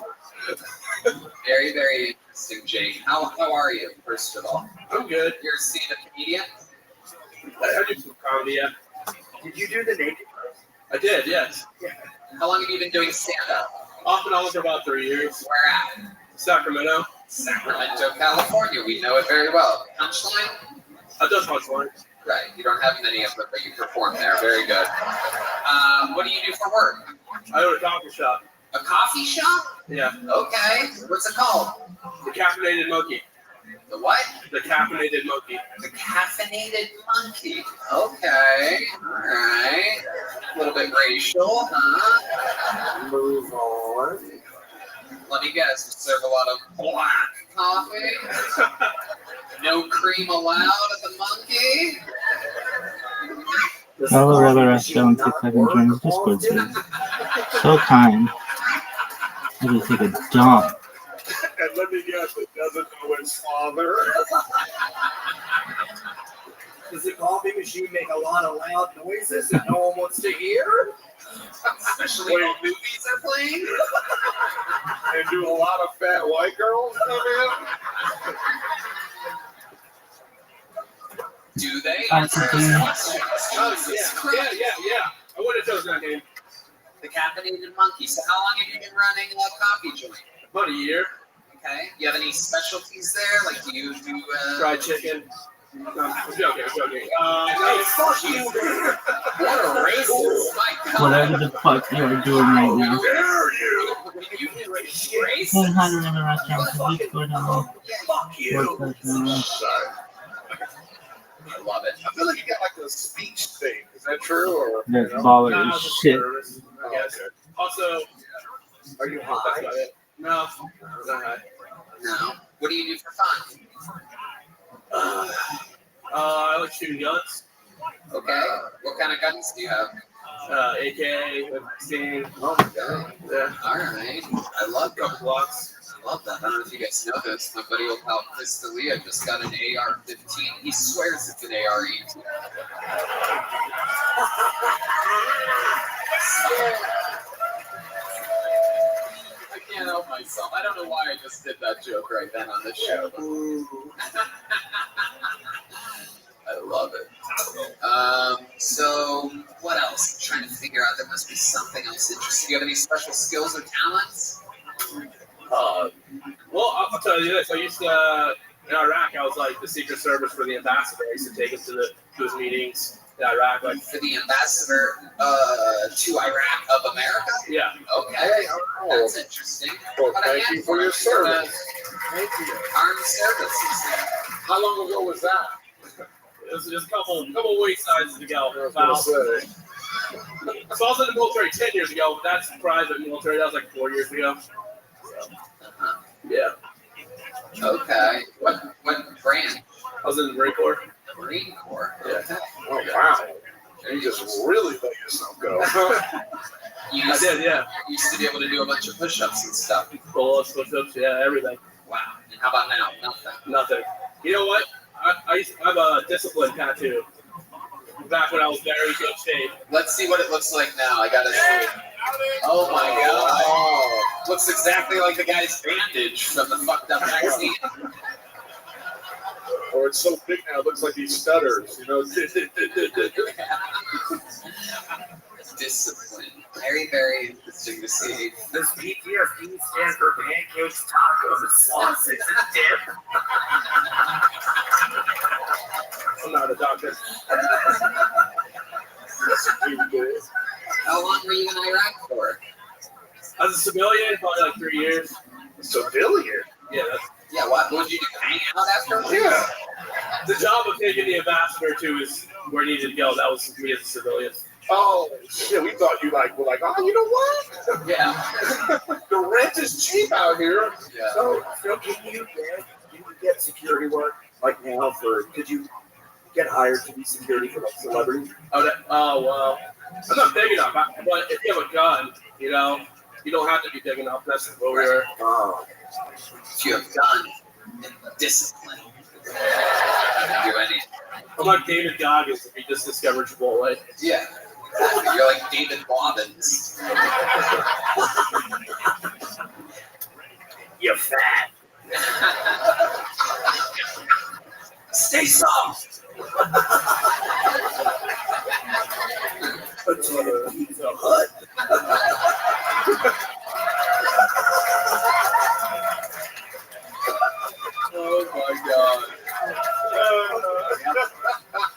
Very, very interesting, Jake. How are you, first of all? I'm good. You're a stand-up comedian? I do some comedy, yeah. Did you do the naked? I did, yes. How long have you been doing stand-up? Off and on for about 3 years. Where at? Sacramento. Sacramento, California. We know it very well. Punchline? I've done punchline. Right. You don't have many of them, but you perform there. Very good. What do you do for work? I own a coffee shop. A coffee shop? Yeah. Okay. What's it called? The Caffeinated Monkey. The what? The Caffeinated Monkey. The Caffeinated Monkey. Okay. All right. A little bit racial, huh? Move on. Let me guess. You serve a lot of black coffee? No cream allowed at the Monkey? Follow Rabbi Rothschild on TikTok and join his Discord server. So kind. I just take a dump. And let me guess, it doesn't know its father. Does the coffee machine make a lot of loud noises that no one wants to hear? Especially when movies are playing? And do a lot of fat white girls come in? Do they? That's a thing. Yeah. I would have chosen that name. The Caffeinated Monkey. So how long have you been running a coffee joint? About a year. Okay. You have any specialties there? Like, do you do Fried chicken. No, I'm joking. Hey, fuck you, man. What a racist! My God. Whatever the fuck you are doing right now. Dare you? You Say racist? hi to Rabbi Rothschild on Discord on Fuck the you. WordPress server. Sorry. I love it. I feel like you got like a speech thing. Is that true? Or That's baller Nah, as it's a shit. service, I guess. okay. Also, Are you that's high? about it. No, not high. No. What do you do for fun? I like shooting guns. Okay. What kind of guns do you have? AK, 15, Oh my god. yeah, All right. I love couple blocks. I love that. I don't know if you guys know this. My buddy old pal Chris D'Elia just got an AR-15. He swears it's an AR-18. I can't help myself. I don't know why I just did that joke right then on this show. I love it. So what else? I'm trying to figure out. There must be something else interesting. Do you have any special skills or talents? Well, I'll tell you this. I used to, in Iraq, I was like the Secret Service for the ambassador. I used to take him to those meetings in Iraq. Like, For the ambassador to Iraq of America? yeah. Okay, that's interesting. Well, What a thank you for handful. your service. Thank you. Armed services. How long ago was that? It was just a couple weight sizes ago. I was gonna say. So I was in the military 10 years ago. But that's private military. That was like 4 years ago. Uh-huh. Yeah. Okay. What brand? I was in the Marine Corps. Marine Corps. Yeah. Okay. Oh wow. You just really let yourself go. You I used, did, yeah. you used to be able to do a bunch of push-ups and stuff. Pull-ups, push-ups, yeah, everything. Wow. And how about now? Nothing. Nothing. You know what? I have a discipline tattoo. Back when I was very good shape. Let's see what it looks like now. I gotta see. Oh my god. Looks exactly like the guy's bandage from the fucked up vaccine. Or it's so big now, it looks like he stutters. You know. Discipline. Very, very interesting to see. This PTSD stands for pancakes, tacos, sausage, and dip. I'm not a doctor. How long were you in Iraq for? As a civilian, probably like 3 years. Civilian. Yeah, Yeah, what would you do? Hang out after? Yeah. the job of taking the ambassador to is where it needed to go. That was me as a civilian. Oh shit! We thought you were like, oh, you know what? Yeah. The rent is cheap out here. Yeah. So can you get security work like now could you get hired to be security for like celebrities? Oh, well, I'm not big enough. But if you have a gun, you know, you don't have to be big enough. That's what we were. Oh. If you have done discipline, you can do anything. How about David Goggins if he just discovered Chipotle? Yeah. You're like David Bobbins. You fat. Stay soft. Pizza Hut. Oh my god.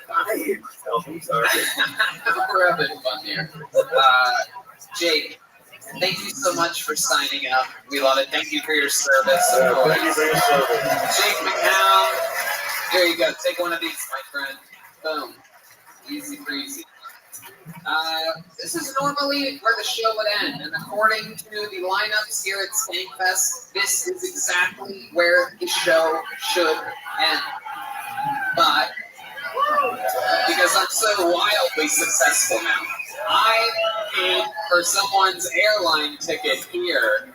I hate myself. I'm sorry. We're having fun here. Jake, thank you so much for signing up. We love it. Thank you for your service. Thank you for your service. Jake McCown. Here you go. Take one of these, my friend. Boom. Easy breezy. This is normally where the show would end, and according to the lineups here at Skankfest, this is exactly where the show should end. But because I'm so wildly successful now, I paid for someone's airline ticket here,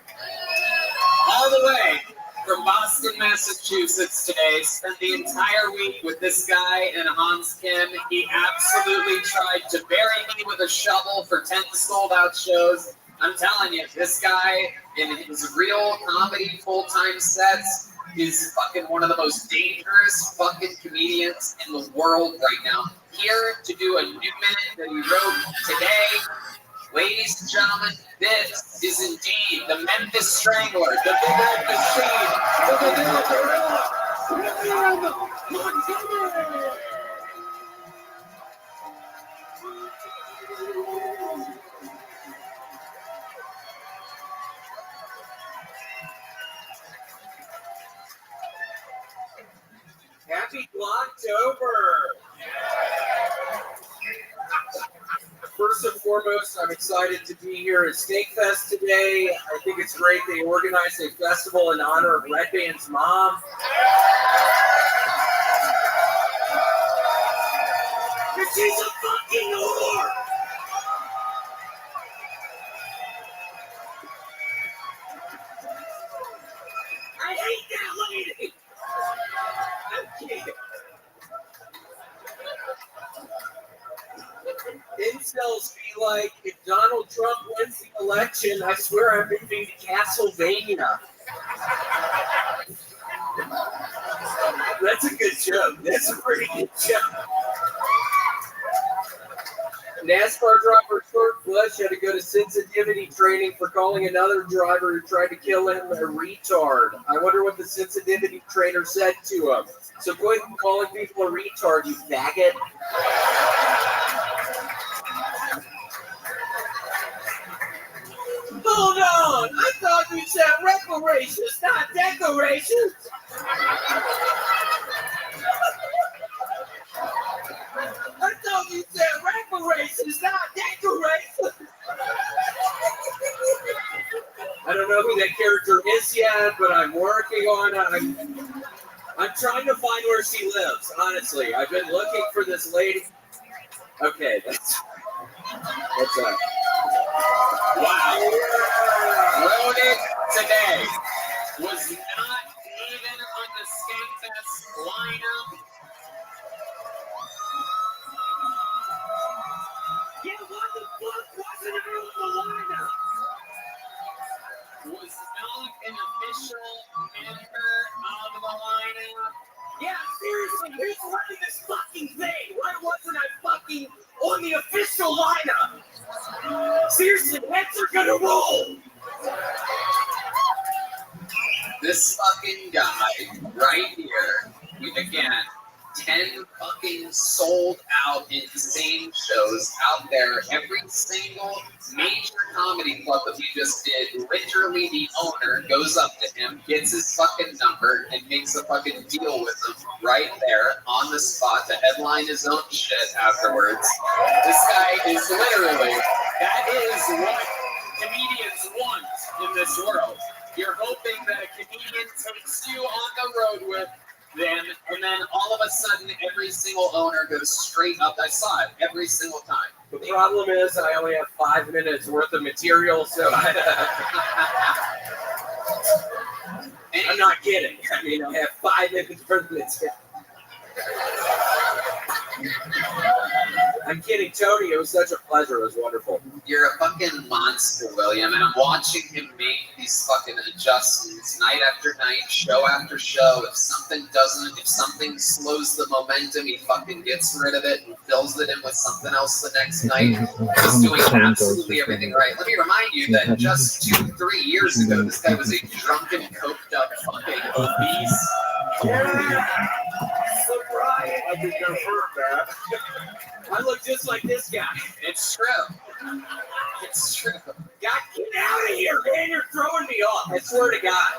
all the way from Boston, Massachusetts today. Spent the entire week with this guy and Hans Kim. He absolutely tried to bury me with a shovel for 10 sold-out shows. I'm telling you, this guy in his real comedy full-time sets is fucking one of the most dangerous fucking comedians in the world right now. Here to do a new minute that he wrote today. Ladies and gentlemen, this is indeed the Memphis Strangler, the Big Red Machine, the Vanilla Gorilla, Montgomery. Happy Blocktober! First and foremost, I'm excited to be here at Skankfest today. I think it's great they organized a festival in honor of Red Band's mom. She's a fucking whore! I hate that lady! I'm kidding. Incels be like, if Donald Trump wins the election, I swear I'm moving to Castlevania. That's a good joke. That's a pretty good joke. NASCAR driver Kurt Busch had to go to sensitivity training for calling another driver who tried to kill him a retard. I wonder what the sensitivity trainer said to him. So quit calling people a retard, you faggot. Hold on! I thought you said reparations, not decorations! I thought you said reparations, not decorations! I don't know who that character is yet, but I'm working on it. I'm trying to find where she lives, honestly. I've been looking for this lady. Okay, what's up? Wow. Wrote it today. Was not even on the Skankfest lineup. Yeah, what the fuck wasn't even on the lineup? Was not an official member of the lineup. Yeah, seriously, who's running this fucking thing? Why wasn't I fucking on the official lineup? Seriously, heads are gonna roll. This fucking guy right here, again, 10 fucking sold out insane shows out there. Every single major comedy club that we just did, literally the owner goes up to him, gets his fucking number, and makes a fucking deal with him right there on the spot to headline his own shit afterwards. This guy is literally, that is what comedians want in this world. You're hoping that a comedian takes you on the road with them, and then all of a sudden, every single owner goes straight up. I saw it every single time. The problem is, I only have 5 minutes worth of material, so I'm not kidding. I mean, I have 5 minutes for this. I'm kidding, Tony. It was such a pleasure. It was wonderful. You're a fucking monster, William, and I'm watching him make these fucking adjustments night after night, show after show. If something slows the momentum, he fucking gets rid of it and fills it in with something else the next night. He's doing absolutely everything right. Let me remind you that just 2-3 years ago, this guy was a drunken, coked up fucking obese. Yeah. Surprise. I can confirm that. I look just like this guy. It's true. It's true. God, get out of here, man. You're throwing me off. I swear to God.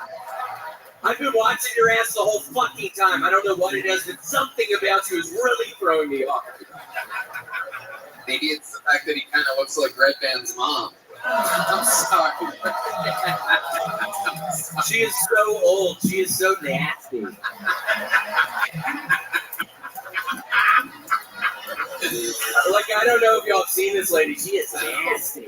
I've been watching your ass the whole fucking time. I don't know what it is, but something about you is really throwing me off. Maybe it's the fact that he kind of looks like Red Band's mom. I'm sorry. She is so old. She is so nasty. Like, I don't know if y'all have seen this lady. She is nasty.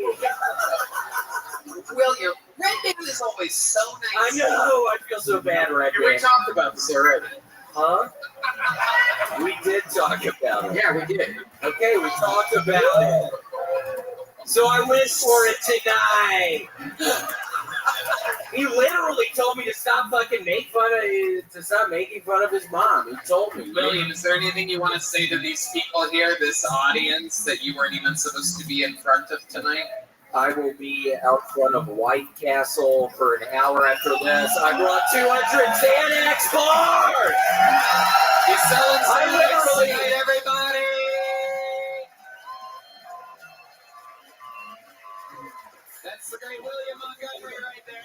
William, Red Band is always so nice. I know. I feel so bad, Red Band. We talked about this already. Huh? We did talk about it. Yeah, we did. Okay, we talked about it. So I wish for it tonight. He literally told me to stop making fun of his mom. He told me. William, is there anything you want to say to these people here, this audience that you weren't even supposed to be in front of tonight? I will be out front of White Castle for an hour after this. I brought 200 Xanax bars. He's selling Xanax tonight, everybody. That's the great William Montgomery right there.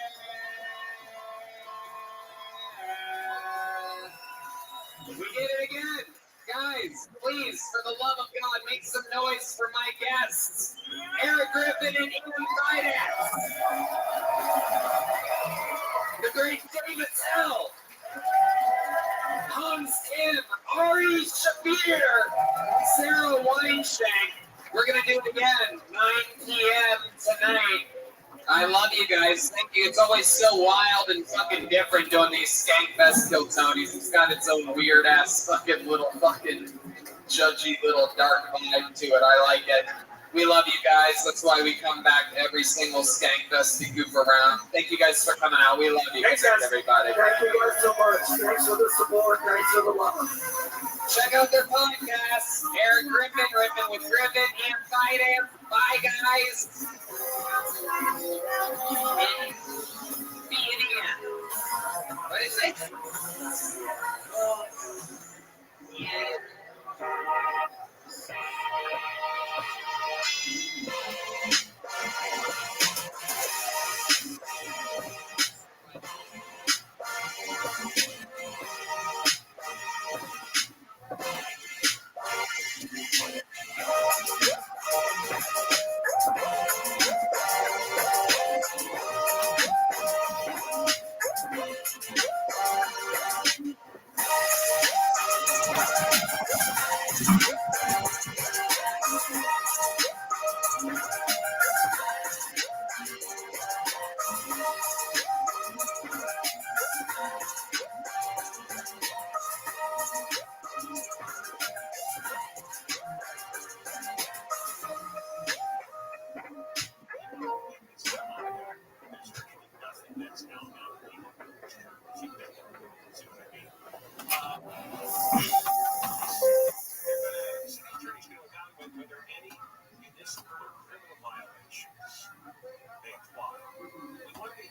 We did it again. Guys, please, for the love of God, make some noise for my guests. Eric Griffin and Ian Fridax. The great David Tell. Hans Kim. Ari Shafir. Sarah Weinshank. We're going to do it again, 9 p.m. tonight. I love you guys. Thank you. It's always so wild and fucking different doing these Skankfest Kill Tonys. It's got its own weird ass fucking little fucking judgy little dark vibe to it. I like it. We love you guys. That's why we come back every single Skankfest to goof around. Thank you guys for coming out. We love you guys, everybody. Thank you guys so much. Thanks for the support. Thanks for the love. Check out their podcasts. Eric Griffin, Rippin' with Griffin, and Fridax. Bye, guys. What is it? Yeah.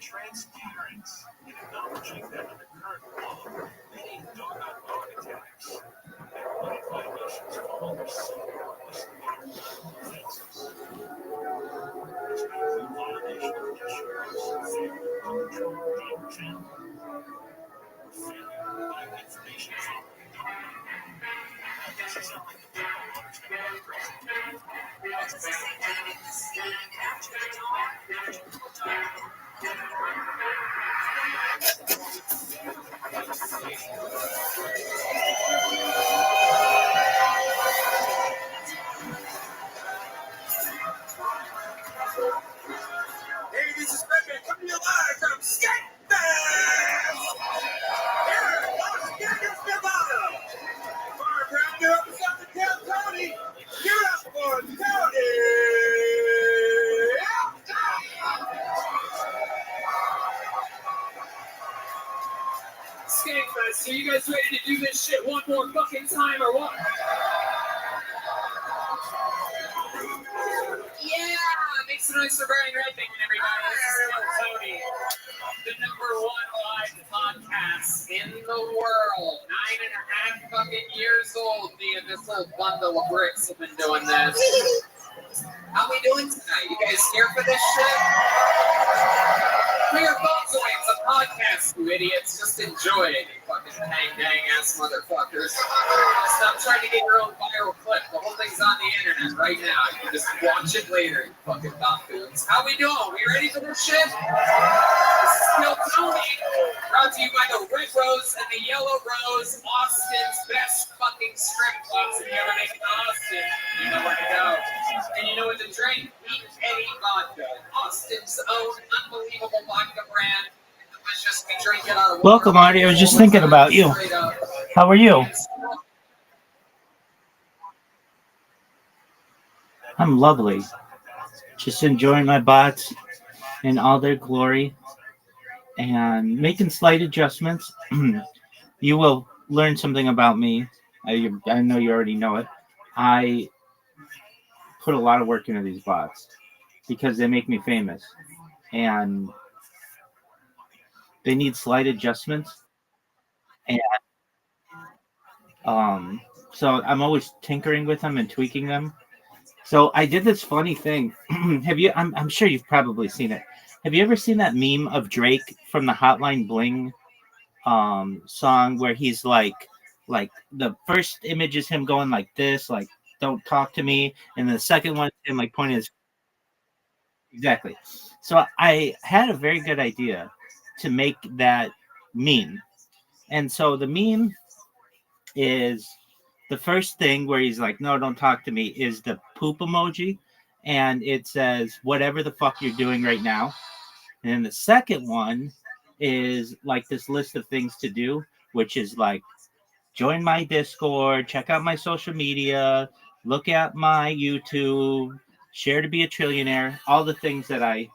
Transparent in acknowledging that under current law, many dog-on-dog attacks and money violations fall under civil misdemeanor offenses. Which means the violation of insurance, failure to control dog channel, or failure to provide information is all we don't know. This is not like the dog owners can be crazy. Hey, this is Rabbi coming to you live from Skankfest! Are you guys ready to do this shit one more fucking time or what? Yeah! Make some noise for Brian Redman, everybody. This is Bill Tony, the #1 live podcast in the world. 9.5 fucking years old, me and this little bundle of bricks have been doing this. How we doing tonight? You guys here for this shit? Put your phones away. It's a podcast, you idiots. Just enjoy it, you fucking dang-ass motherfuckers. Stop trying to get your own viral clip. The whole thing's on the internet right now. You can just watch it later, you fucking buffoons. How we doing? We ready for this shit? This is Bill Tony, brought to you by the Red Rose and the Yellow Rose, Austin's best fucking strip clubs. If you ever make it to Austin, you know where to go. And you know what to drink? Eat Eddie Vodka. Austin's own unbelievable vodka brand. Delicious. We drink it out of Welcome, Marty. I was just thinking about you. How are you? I'm lovely. Just enjoying my bots in all their glory and making slight adjustments. You will learn something about me. I know you already know it. I put a lot of work into these bots because they make me famous, and they need slight adjustments. And so I'm always tinkering with them and tweaking them. So I did this funny thing. Have you? I'm sure you've probably seen it. Have you ever seen that meme of Drake from the Hotline Bling song where he's like the first image is him going like this, like "Don't talk to me," and the second one him like pointing his exactly. So I had a very good idea to make that meme, and so the meme is the first thing where he's like, "No, don't talk to me," is the poop emoji, and it says, "Whatever the fuck you're doing right now." And then the second one is like this list of things to do, which is like, join my Discord, check out my social media, look at my YouTube, share to be a trillionaire, all the things that I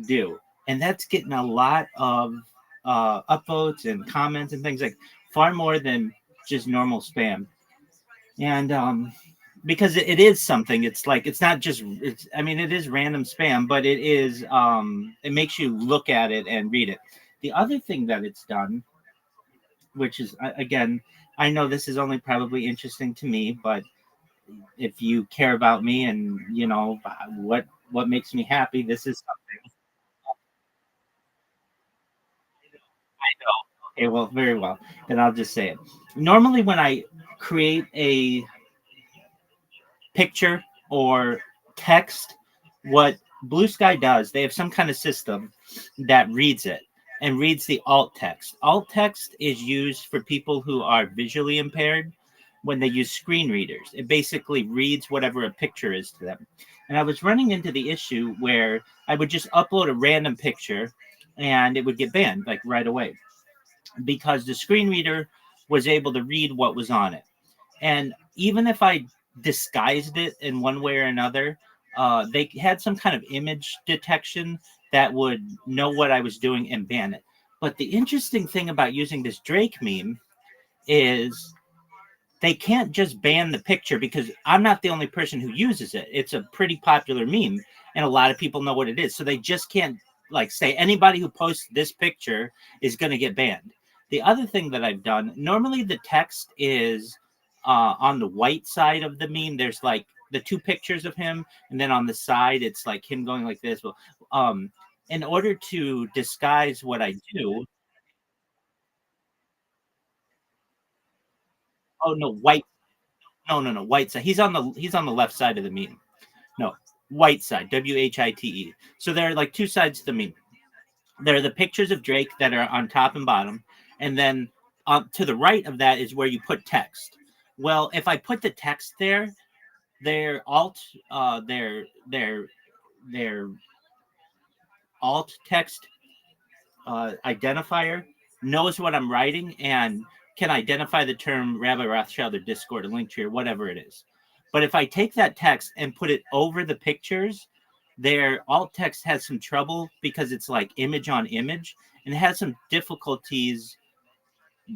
do. And that's getting a lot of upvotes and comments and things, like far more than just normal spam. And because it is something, it's like, it's not just, it's, I mean, it is random spam, but it is, it makes you look at it and read it. The other thing that it's done, which is, again, I know this is only probably interesting to me, but if you care about me and you know what makes me happy, this is something. I know. Okay, well, very well. Then I'll just say it. Normally, when I create a picture or text, what Blue Sky does, they have some kind of system that reads it and reads the alt text. Alt text is used for people who are visually impaired when they use screen readers. It basically reads whatever a picture is to them. And I was running into the issue where I would just upload a random picture and it would get banned like right away because the screen reader was able to read what was on it. And even if I disguised it in one way or another, they had some kind of image detection that would know what I was doing and ban it. But the interesting thing about using this Drake meme is they can't just ban the picture because I'm not the only person who uses it. It's a pretty popular meme and a lot of people know what it is. So they just can't like say anybody who posts this picture is going to get banned. The other thing that I've done, normally the text is on the white side of the meme. There's like the two pictures of him, and then on the side it's like him going like this. Well, in order to disguise what I do, oh no, white, no, white side. He's on the left side of the meme. No, white side, WHITE. So there are like two sides to the meme. There are the pictures of Drake that are on top and bottom, and then to the right of that is where you put text. Well, if I put the text there, their alt text identifier knows what I'm writing and can identify the term Rabbi Rothschild or Discord or Linktree or whatever it is. But if I take that text and put it over the pictures, their alt text has some trouble because it's like image on image and it has some difficulties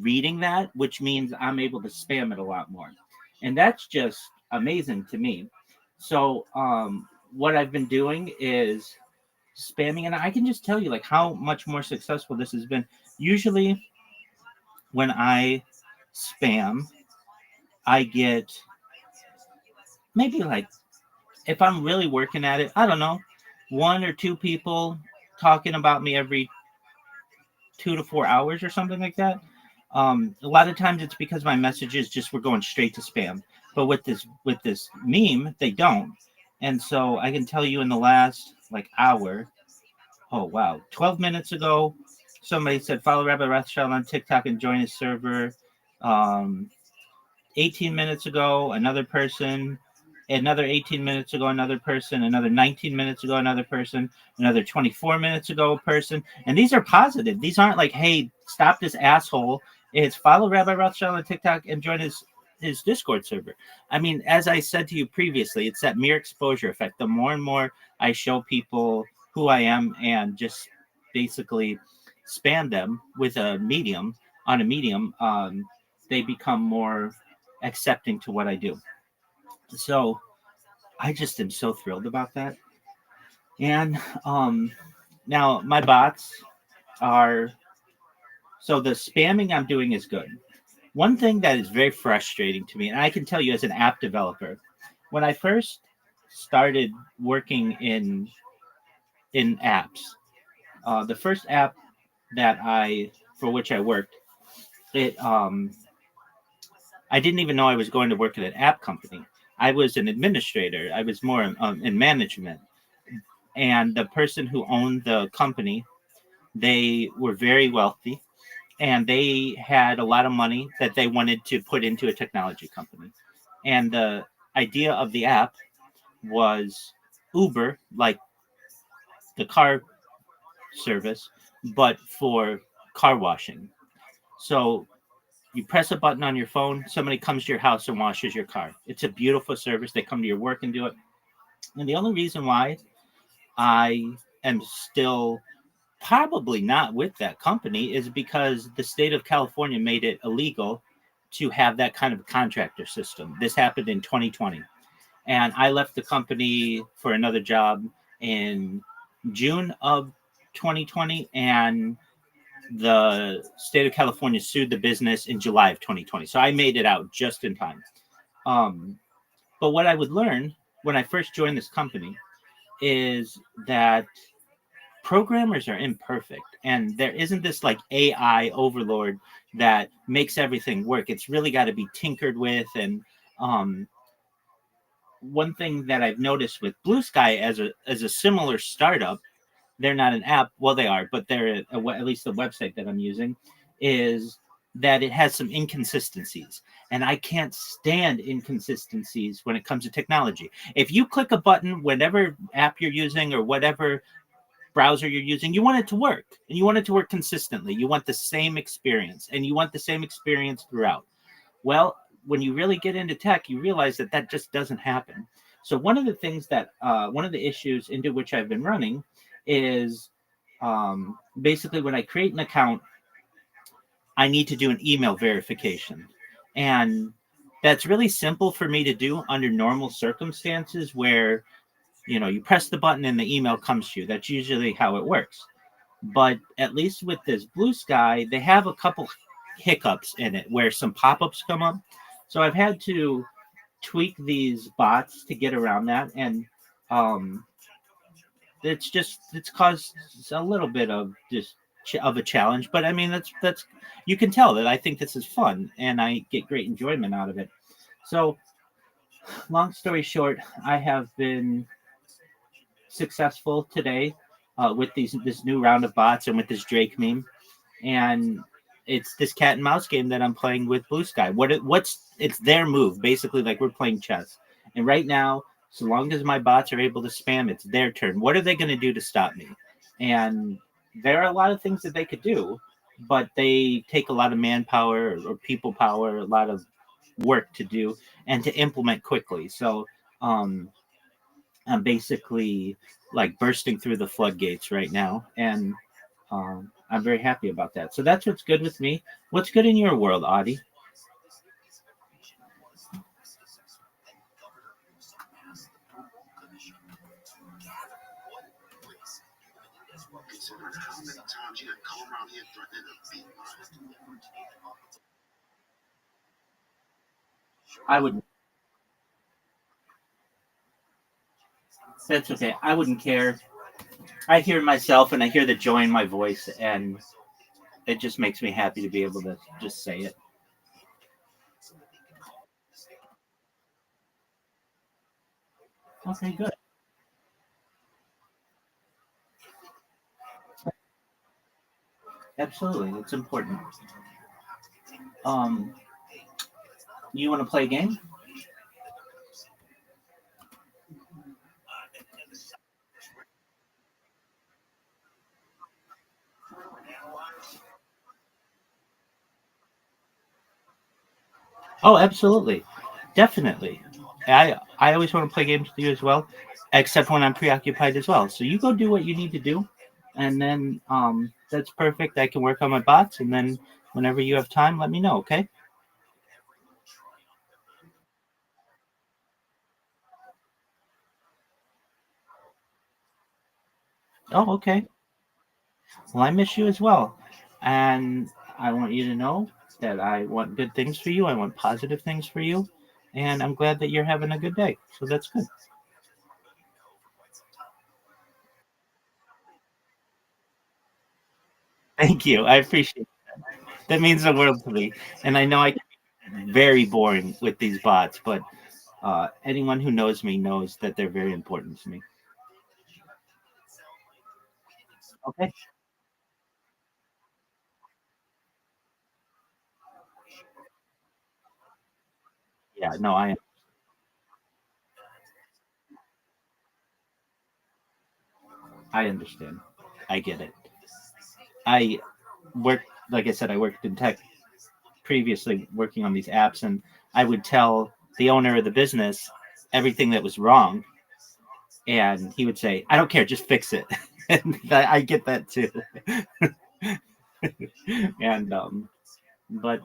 reading that, which means I'm able to spam it a lot more. And that's just amazing to me. So what I've been doing is spamming, and I can just tell you like how much more successful this has been. Usually when I spam, I get maybe like, if I'm really working at it, I don't know, 1 or 2 people talking about me every 2 to 4 hours or something like that. A lot of times it's because my messages just were going straight to spam. But with this meme, they don't. And so I can tell you in the last like hour, oh wow, 12 minutes ago, somebody said follow Rabbi Rothschild on TikTok and join his server. Um, 18 minutes ago, another person, another 18 minutes ago, another person, another 19 minutes ago, another person, another 24 minutes ago, a person. And these are positive. These aren't like, hey, stop this asshole. It's follow Rabbi Rothschild on TikTok and join his Discord server. I mean, as I said to you previously, it's that mere exposure effect. The more and more I show people who I am and just basically spam them with a medium, they become more accepting to what I do. So I just am so thrilled about that. And now my bots are, so the spamming I'm doing is good. One thing that is very frustrating to me, and I can tell you as an app developer, when I first started working in apps, the first app that for which I worked, it I didn't even know I was going to work at an app company. I was an administrator. I was more in management. And the person who owned the company, they were very wealthy, and they had a lot of money that they wanted to put into a technology company. And the idea of the app was Uber, like the car service, but for car washing. So you press a button on your phone, somebody comes to your house and washes your car. It's a beautiful service. They come to your work and do it. And the only reason why I am still probably not with that company is because the state of California made it illegal to have that kind of contractor system. This happened in 2020. And I left the company for another job in June of 2020, and the state of California sued the business in July of 2020. So I made it out just in time. But what I would learn when I first joined this company is that programmers are imperfect, and there isn't this like AI overlord that makes everything work. It's really got to be tinkered with. And one thing that I've noticed with Blue Sky as a similar startup, they're not an app. Well, they are, but they're at least the website that I'm using is that it has some inconsistencies. And I can't stand inconsistencies when it comes to technology. If you click a button, whatever app you're using or whatever browser you're using, you want it to work, and you want it to work consistently. You want the same experience, and you want the same experience throughout. Well, when you really get into tech, you realize that that just doesn't happen. So one of the things that one of the issues into which I've been running is basically when I create an account, I need to do an email verification. And that's really simple for me to do under normal circumstances where, you press the button and the email comes to you. That's usually how it works. But at least with this Blue Sky, they have a couple hiccups in it where some pop-ups come up. So I've had to tweak these bots to get around that. And it's caused a little bit of just of a challenge, but I mean that's you can tell that I think this is fun and I get great enjoyment out of it. So long story short, I have been successful today with this new round of bots and with this Drake meme, and it's this cat and mouse game that I'm playing with Blue Sky. It's their move basically, like we're playing chess, and right now, so long as my bots are able to spam, it's their turn. What are they going to do to stop me? And there are a lot of things that they could do, but they take a lot of manpower or people power, a lot of work to do and to implement quickly. So I'm basically like bursting through the floodgates right now. And I'm very happy about that. So that's what's good with me. What's good in your world, Audie? I would. That's okay. I wouldn't care. I hear myself and I hear the joy in my voice, and it just makes me happy to be able to just say it. Okay, good. Absolutely, it's important. Um, you want to play a game? Oh, absolutely, definitely. I always want to play games with you as well, except when I'm preoccupied as well. So you go do what you need to do, and then that's perfect. I can work on my bots, and then whenever you have time, let me know. Okay? Oh, okay. Well, I miss you as well, and I want you to know that I want good things for you. I want positive things for you, and I'm glad that you're having a good day. So that's good. Thank you. I appreciate it. That means the world to me. And I know I can be very boring with these bots, but anyone who knows me knows that they're very important to me. Okay. Yeah. No, I understand. I get it. I worked, like I said, I worked in tech previously, working on these apps, and I would tell the owner of the business everything that was wrong, and he would say, "I don't care, just fix it." And I get that too. And but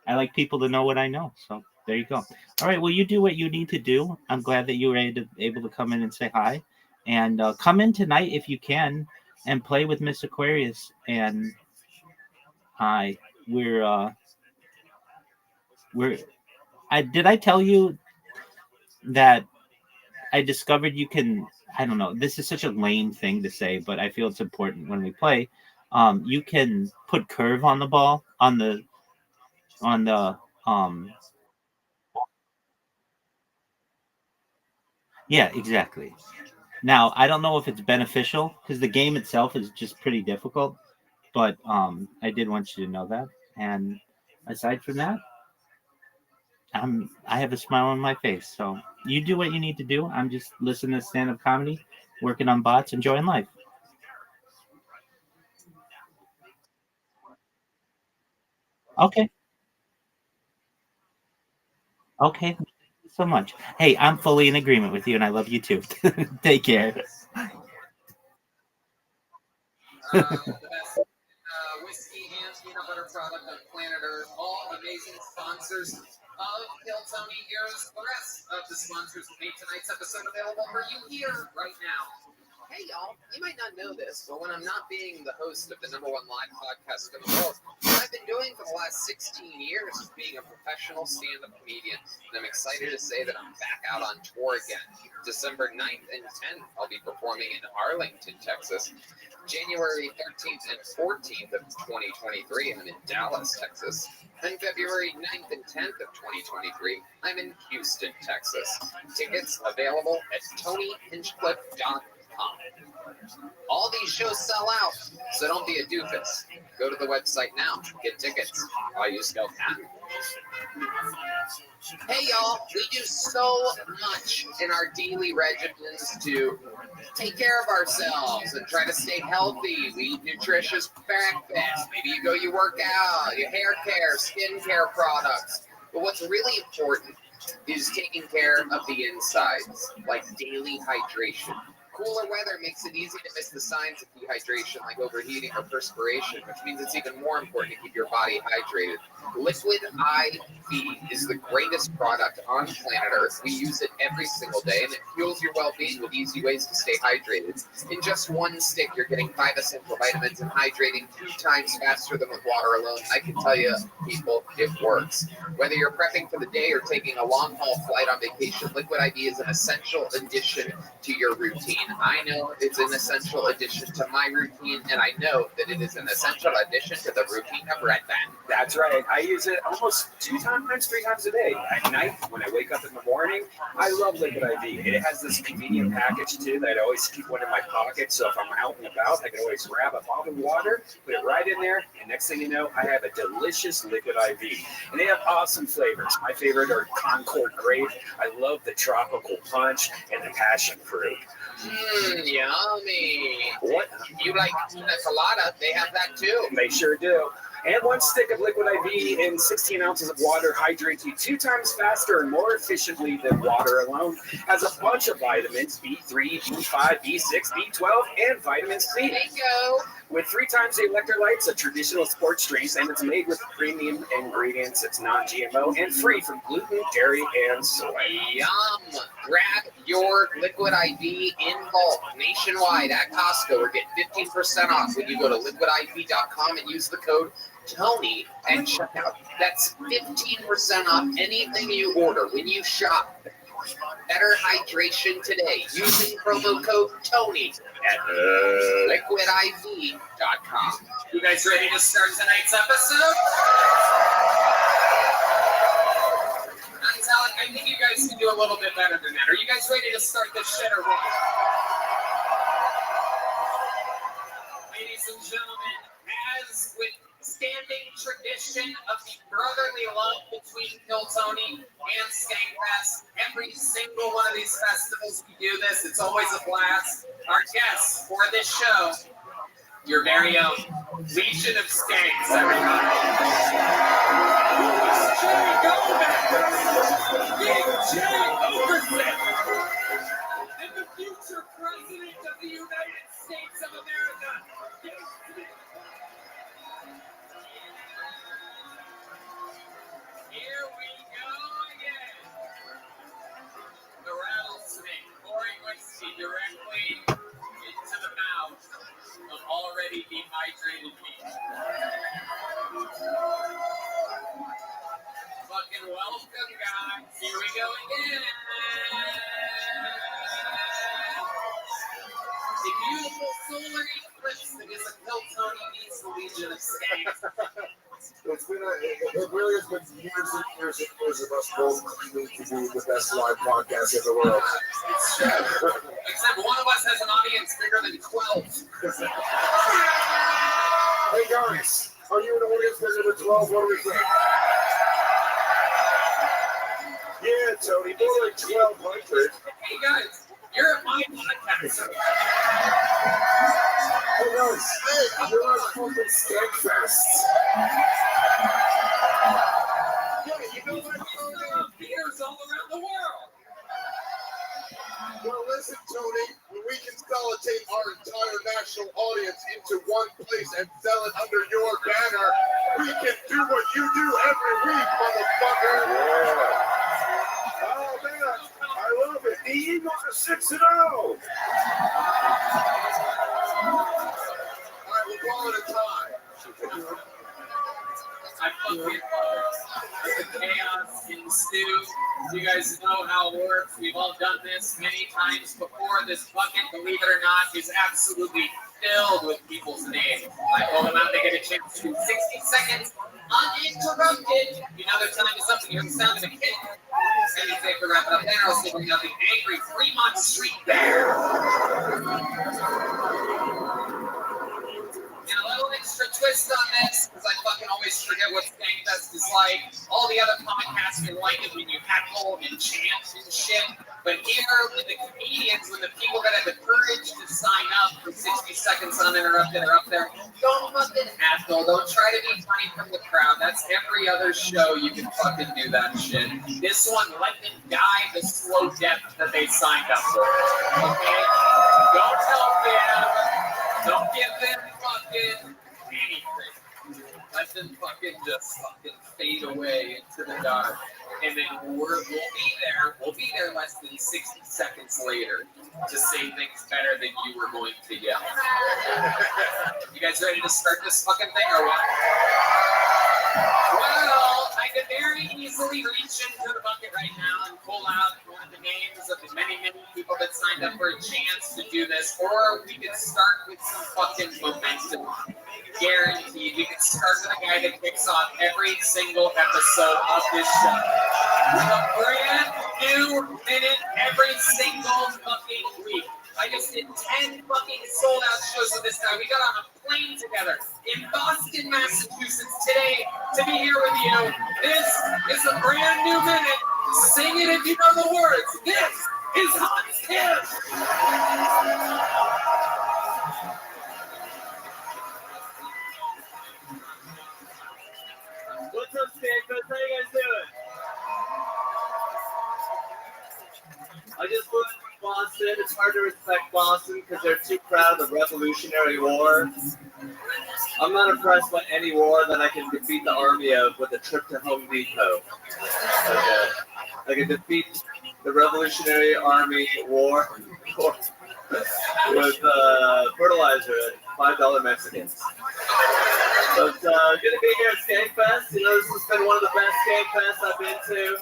I like people to know what I know. So there you go. All right. Well, you do what you need to do. I'm glad that you were able to come in and say hi, and come in tonight if you can, and play with Miss Aquarius. And I we're I did I tell you that I discovered you can. I don't know. This is such a lame thing to say, but I feel it's important when we play. You can put curve on the ball on the yeah, exactly. Now, I don't know if it's beneficial because the game itself is just pretty difficult, but I did want you to know that. And aside from that, I have a smile on my face. So you do what you need to do. I'm just listening to stand up comedy, working on bots, enjoying life. Okay. Okay. Thank you so much. Hey, I'm fully in agreement with you, and I love you too. Take care. The best whiskey and peanut butter product on planet Earth. All amazing sponsors of Kill Tony. Here's the rest of the sponsors that made tonight's episode available for you here right now. Hey, y'all, you might not know this, but when I'm not being the host of the #1 live podcast in the world, what I've been doing for the last 16 years is being a professional stand-up comedian. And I'm excited to say that I'm back out on tour again. December 9th and 10th, I'll be performing in Arlington, Texas. January 13th and 14th of 2023, I'm in Dallas, Texas. And February 9th and 10th of 2023, I'm in Houston, Texas. Tickets available at TonyHinchcliffe.com. All these shows sell out, so don't be a doofus. Go to the website now, get tickets. I'll use no cap. Hey y'all, we do so much in our daily regimens to take care of ourselves and try to stay healthy. We eat nutritious breakfast. Maybe you work out, your hair care, skin care products. But what's really important is taking care of the insides, like daily hydration. Cooler weather makes it easy to miss the signs of dehydration like overheating or perspiration, which means it's even more important to keep your body hydrated. Liquid IV is the greatest product on planet Earth. We use it every single day, and it fuels your well-being with easy ways to stay hydrated. In just one stick, you're getting 5 essential vitamins and hydrating 2 times faster than with water alone. And I can tell you, people, it works. Whether you're prepping for the day or taking a long-haul flight on vacation, Liquid IV is an essential addition to your routine. I know it's an essential addition to my routine, and I know that it is an essential addition to the routine of Red Band. That's right. I use it almost 2 times, 3 times a day. At night, when I wake up in the morning, I love Liquid IV. It has this convenient package, too, that I always keep one in my pocket. So if I'm out and about, I can always grab a bottle of water, put it right in there, and next thing you know, I have a delicious Liquid IV. And they have awesome flavors. My favorite are Concord Grape. I love the Tropical Punch and the Passion Fruit. Yummy. What? You like pina colada? They have that too. They sure do. And 1 stick of Liquid IV in 16 ounces of water hydrates you 2 times faster and more efficiently than water alone. Has a bunch of vitamins, B3, B5, B6, B12, and vitamin C. Bingo. With 3 times the electrolytes, a traditional sports drink, and it's made with premium ingredients. It's non-GMO and free from gluten, dairy, and soy. Yum. Grab your Liquid IV in bulk nationwide at Costco or get 15% off when you go to liquidiv.com and use the code Tony and check out. That's 15% off anything you order when you shop. Better hydration today using promo code Tony at liquidiv.com. You guys ready to start tonight's episode? I think you guys can do a little bit better than that. Are you guys ready to start this shit or what? Ladies and gentlemen, as with standing tradition of the brotherly love between Kill Tony and Skankfest, every single one of these festivals we do this. It's always a blast. Our guests for this show, your very own Legion of Skanks, everybody. Big J Overton, and the future president of the United States of America. Here we go again. The rattlesnake pouring whiskey directly into the mouth of already dehydrated people. Fucking welcome, guys. Here we go again. The beautiful solar eclipse that is a Kill Tony meets the Legion of Skanks. It really has been years and years and years of us both claiming to be the best live podcast in the world. It's true. Except one of us has an audience bigger than 12. Hey guys, are you an audience bigger than 12? What do we think? Yeah, Tony, more like 1,200. Hey guys, you're at my podcast. Hey guys, you're at fucking Skankfest. Yeah, you know what? Beers all around the world. Well, listen, Tony, when we consolidate our entire national audience into one place and sell it under your banner, we can do what you do every week, motherfucker. Yeah. Oh, man, I love it. The Eagles are 6-0. All right, we'll call it a tie. I fucking love the chaos ensues. You guys know how it works. We've all done this many times before. This bucket, believe it or not, is absolutely filled with people's names. I pull them out, they get a chance to 60 seconds uninterrupted. You know their time is up and you're the sound of a kid. And you say to wrap it up there, I'll say we got the angry Fremont Street Bear. And a little extra twist on this, because I fucking always forget what Skankfest is like. All the other podcasts can like it when you heckle and chant and shit. But here, with the comedians, with the people that have the courage to sign line up for 60 seconds uninterrupted or up there, don't fucking asshole. Don't try to be funny from the crowd. That's every other show you can fucking do that shit. This one, let them die the slow death that they signed up for. Okay? Don't help them. Don't give them fucking anything. Let them fucking just fucking fade away into the dark. And then we'll be there. We'll be there less than 60 seconds later to say things better than you were going to yell. You guys ready to start this fucking thing or what? Well, I could very easily reach into the bucket right now and pull out one of the names of the many, many people that signed up for a chance to do this, or we could start with some fucking momentum. Guaranteed. We could start with a guy that kicks off every single episode of this show. With a brand new minute every single fucking week. I just did 10 fucking sold out shows with this guy. We got on a plane together in Boston, Massachusetts today to be here with you. This is a brand new minute. Sing it if you know the words. This is Hot Tip. What's up, Stanford? How you guys doing? I just moved from Boston. It's hard to respect Boston because they're too proud of the Revolutionary War. I'm not impressed by any war that I can defeat the army of with a trip to Home Depot. Okay. I can defeat the Revolutionary Army War with fertilizer at $5 Mexicans. But good to be here at Skankfest. You know, this has been one of the best Skankfests I've been to.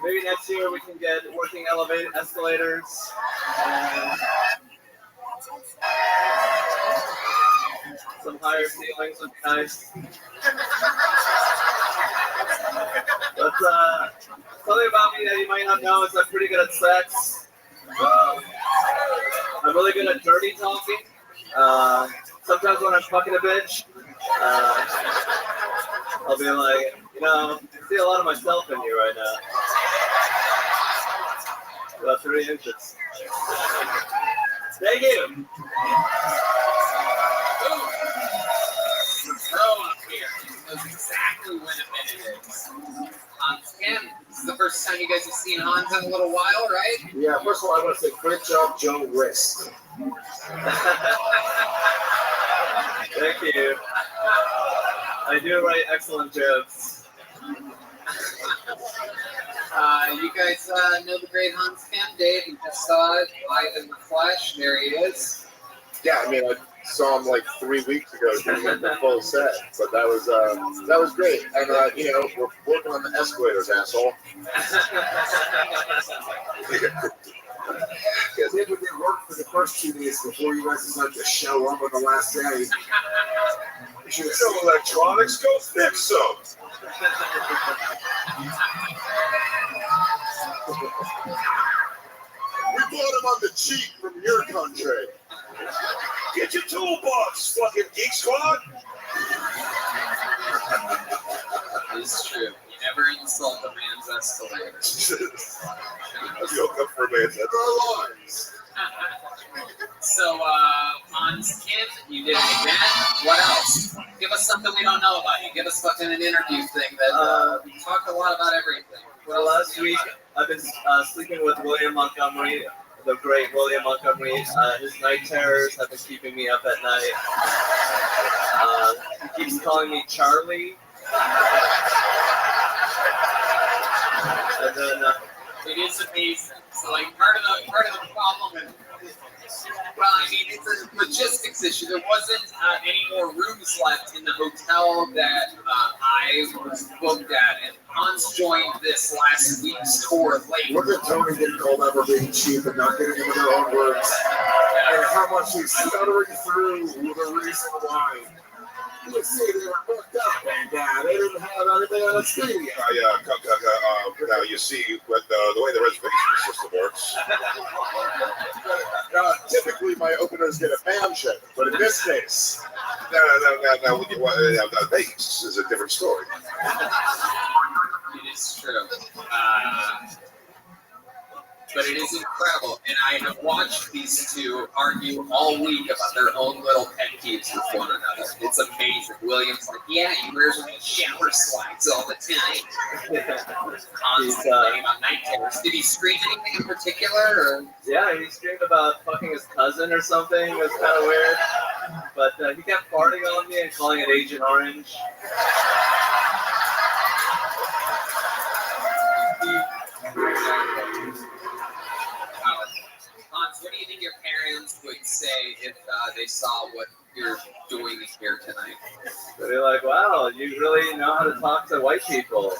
Maybe next year we can get working escalators. Some higher ceilings would be nice. But something about me that you might not know is I'm pretty good at sex. I'm really good at dirty talking. Sometimes when I'm fucking a bitch, I'll be like, you know, I see a lot of myself in you right now. About 3 inches. Thank you. Throw up here. He knows exactly when a minute is. Hans again. This is the first time you guys have seen Hans in a little while, right? Yeah, first of all, I want to say great job, Joe Wrist. Thank you. I do write excellent jokes. You guys know the great Hans Kim, Dave. You just saw it live in the flesh. There he is. Yeah, I mean, I saw him like 3 weeks ago doing the full set, but that was great. And you know, we're working on the escalators, asshole. Because they would get work for the first 2 days before you guys decided to show up on the last day. You should sell electronics. Go fix them. We bought them on the cheap from your country. Get your toolbox, fucking Geek Squad. It's true. You never insult a man's escalator. You'll come for a man's escalator. So, Hans Kim, you did it again. What else? Give us something we don't know about you. Give us fucking an interview thing that we talked a lot about everything. Well, last week I've been sleeping with William Montgomery, the great William Montgomery. His night terrors have been keeping me up at night. He keeps calling me Charlie. And then it is amazing. So, like, part of the problem and well, I mean, it's a logistics issue. There wasn't any more rooms left in the hotel that I was booked at, and Hans joined this last week's tour late. Look at Tony getting called out for being cheap and not getting into their own words. And how much he's stuttering through the reason why. You see, they were booked up, and they didn't have anything on the screen yet. Now you see what the way the reservation system works. Typically, my openers get a bam check, but in this case, no, Vegas is a different story. It is true. but it is incredible. And I have watched these two argue all week about their own little pet peeves with one another. It's amazing. William's like, yeah, he wears shower slides all the time. Constantly about night terrors. Did he scream anything in particular? Or? Yeah, he screamed about fucking his cousin or something. It was kind of weird. But he kept farting on me and calling it Agent Orange. Hans, what do you think your parents would say if they saw what you're doing here tonight? They're like, wow, you really know how to talk to white people.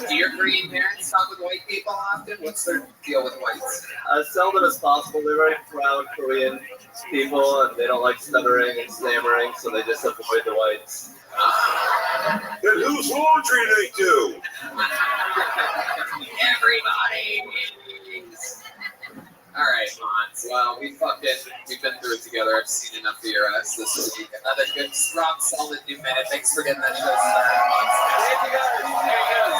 Do your Korean parents talk with white people often? What's their deal with whites? As seldom as possible. They're very proud Korean people, and they don't like stuttering and stammering, so they just avoid the whites. Then whose laundry do they do? Everybody. All right, Hans. Well, we've been through it together. I've seen enough of your ass this week. Another good, rock solid new minute. Thanks for getting that show started. Thank you guys. There he goes.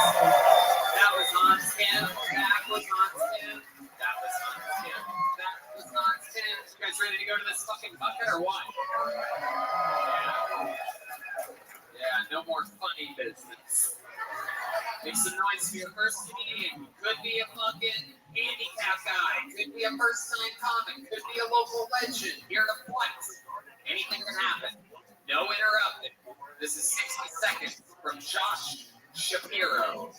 That was Hans Tim. That was Hans Tim. That was Hans Tim. That was Hans Tim. You guys ready to go to this fucking bucket or what? Yeah, no more funny business. Make some noise for your first comedian. Could be a fucking handicap guy. Could be a first-time comic. Could be a local legend. Here to flex. Anything can happen. No interrupted. This is 60 seconds from Josh Shapiro.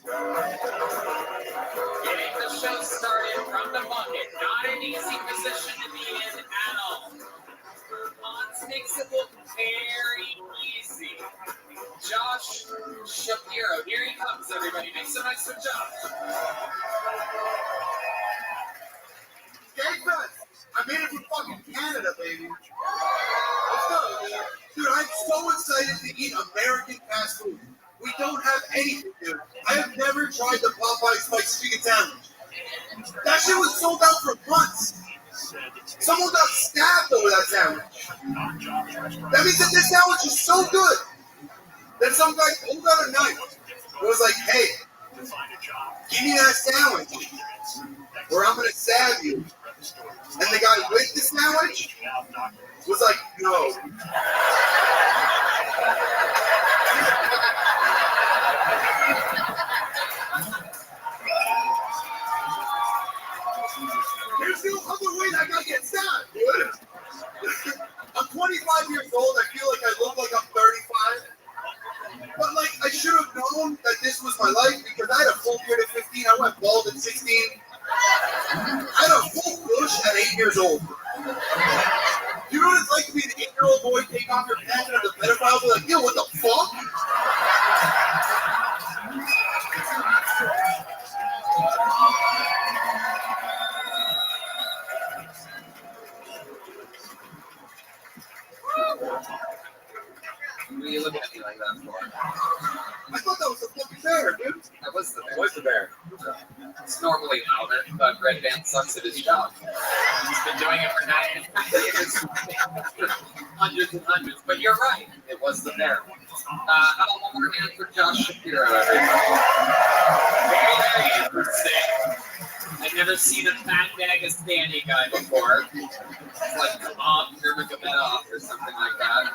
Getting the show started from the bucket. Not an easy position to be in at all. Hans makes it look very easy. Josh Shapiro. Here he comes, everybody. Make some noise for Josh. Gay Fest! I made it from fucking Canada, baby. Let's go, dude. I'm so excited to eat American fast food. We don't have anything, dude. I have never tried the Popeye Spicy Chicken Sandwich. That shit was sold out for months. Someone got stabbed over that sandwich. That means that this sandwich is so good. Then some guy pulled out a knife and was like, hey, give me that sandwich or I'm going to stab you. And the guy with the sandwich was like, no. There's no other way that guy gets stabbed, dude. I'm 25 years old. I feel like I look like I'm 35. But, like, I should have known that this was my life because I had a full beard at 15. I went bald at 16. I had a full bush at 8 years old. You know what it's like to be an 8-year-old boy, take off your pants and have the pedophiles be like, yo, what the fuck? What are you looking at me like that for? I thought that was the fucking bear, dude. That was the bear. What's the bear? It's normally louder, but Red Band sucks at his job. He's been doing it for 9 years. Hundreds and hundreds. But you're right. It was the bear. How about one more hand for Josh Shapiro, everybody? Very interesting. I've never seen a fat bag of standing guy before. It's like Bob Nurmagomedov or something like that.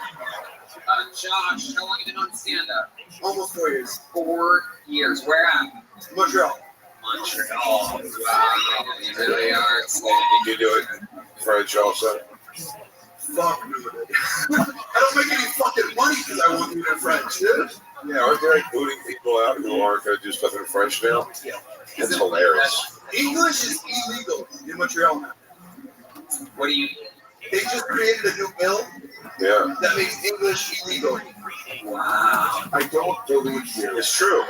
Josh, how long have you been on stand-up? Almost 4 years. 4 years. Where at? Montreal. Montreal. Wow, you really are excited. You do it for a job, son. Fuck no, dude. I don't make any fucking money because I want to do in French, dude. Yeah, aren't they like booting people out who aren't going to do stuff in French now? Yeah. That's hilarious. English is illegal in Montreal now. What do you... They just created a new bill that makes English illegal. Wow. I don't believe you. It's true.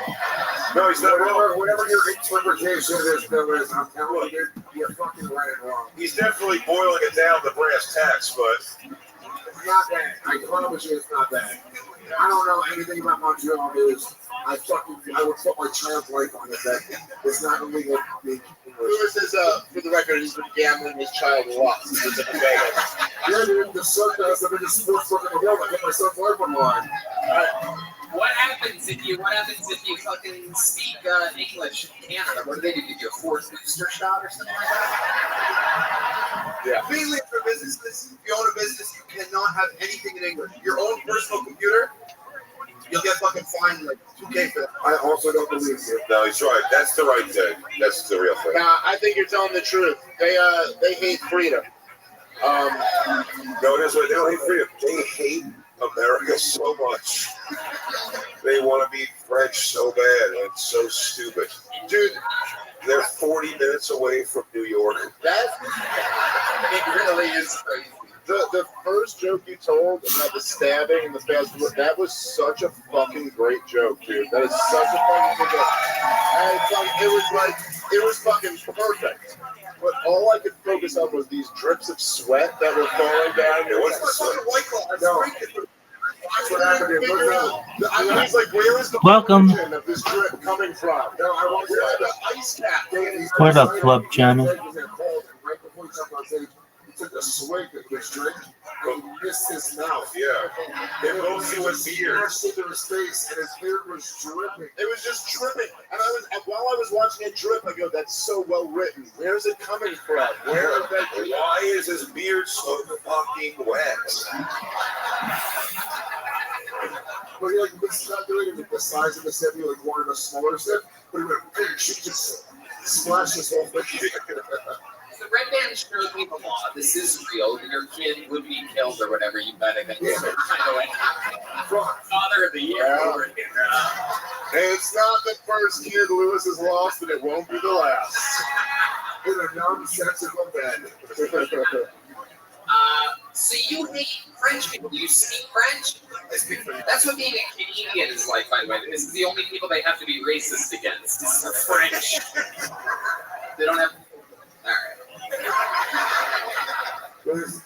No, he's not wrong. Whatever your interpretation of this bill is, I'm telling you, you're fucking right and wrong. He's definitely boiling it down to brass tacks, but it's not that. I promise you it's not that. I don't know anything about Montreal news. I would put my child's life on it that it's not illegal to speak English. Lewis says, for the record, he's been gambling his child lost. He's in Vegas. Yeah, dude, the son does the biggest sports book in the world. I put my son's life on the line. All What happens if you fucking speak English in Canada? What do they do? Give you a fourth booster shot or something like that? Yeah. Mainly for businesses. If you own a business, you cannot have anything in English. Your own personal computer, you'll get fucking fined like $2K for that. I also don't believe you. No, he's right. That's the right thing. That's the real thing. Nah, I think you're telling the truth. They hate freedom. No, it is right. They don't hate freedom. They hate America so much. They want to be French so bad, and it's so stupid. Dude, they're 40 minutes away from New York. It really is crazy. The first joke you told about the stabbing and the fast food, that was such a fucking great joke, dude. That is such a fucking good joke. And it was fucking perfect. But all I could focus on was these drips of sweat that were falling down. It was the sweat. No. That's what happened. I was like, where is the Welcome. origin of this drip coming from? No, I want the ice cap. What up, Club Channel? Right before he jumped on stage, he took a swig of this drink and he missed his mouth. Yeah. They both see what beer. Smashed into his face and his beard was dripping. It was just dripping. And while I was watching it drip, I go, that's so well written. Where is it coming from? Where is that? Why is his beard so fucking wet? But he was not doing it the size of the sip. He wanted a smaller sip, but he went big. She just splashed his whole thing. The red band showed me the law. This is real. Your kid would be killed or whatever. You bet against Father of the Year. Yeah. It's not the first kid Lewis has lost, and it won't be the last. In a nonsensical bed. So you hate French people. Do you speak French? That's what being a Canadian is like, by the way. This is the only people they have to be racist against. It's the French. They don't have... All right.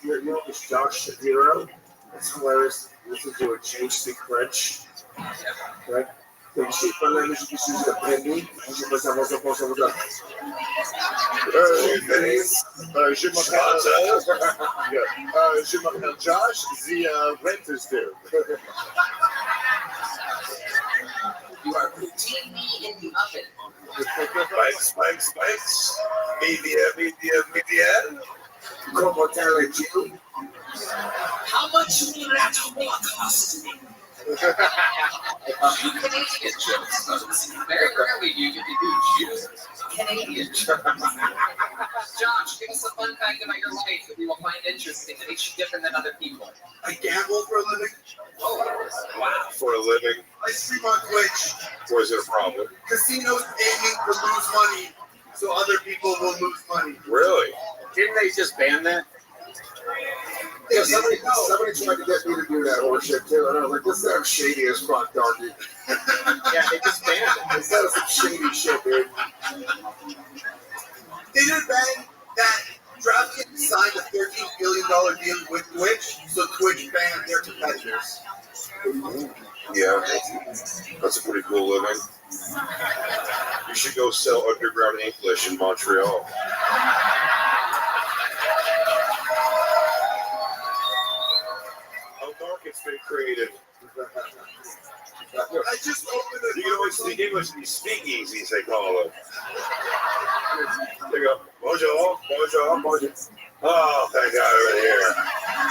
You know this Josh Shapiro? It's hilarious. Listen to a Jew speak French. Right? Je suis un penny. Je m'appelle Josh, the rent is due. You are putting me in the oven. Spikes. Media. Como Jew. How much will that cost me? You Canadian jokes, folks. Very rarely do you get to do Jews. Canadian jokes. Josh, give us a fun fact about your life that we will find interesting that makes you different than other people. I gamble for a living. Oh, wow. For a living. I stream on Twitch. Was it a problem? Casinos aiming to lose money, so other people will lose money. Really? Didn't they just ban that? Yeah, somebody tried to get me to do that horseshit too, and I was like, this is shady as fuck, doggy. Yeah, they just banned it. It's not some shady shit, dude. They did ban that DraftKings signed a $13 billion deal with Twitch, so Twitch banned their competitors. Yeah, that's a pretty cool living. You should go sell underground English in Montreal. How dark it's been created. I just opened it. You can always speak English in these speakeasies, they call them. There you go. Bonjour. Oh, thank God over here.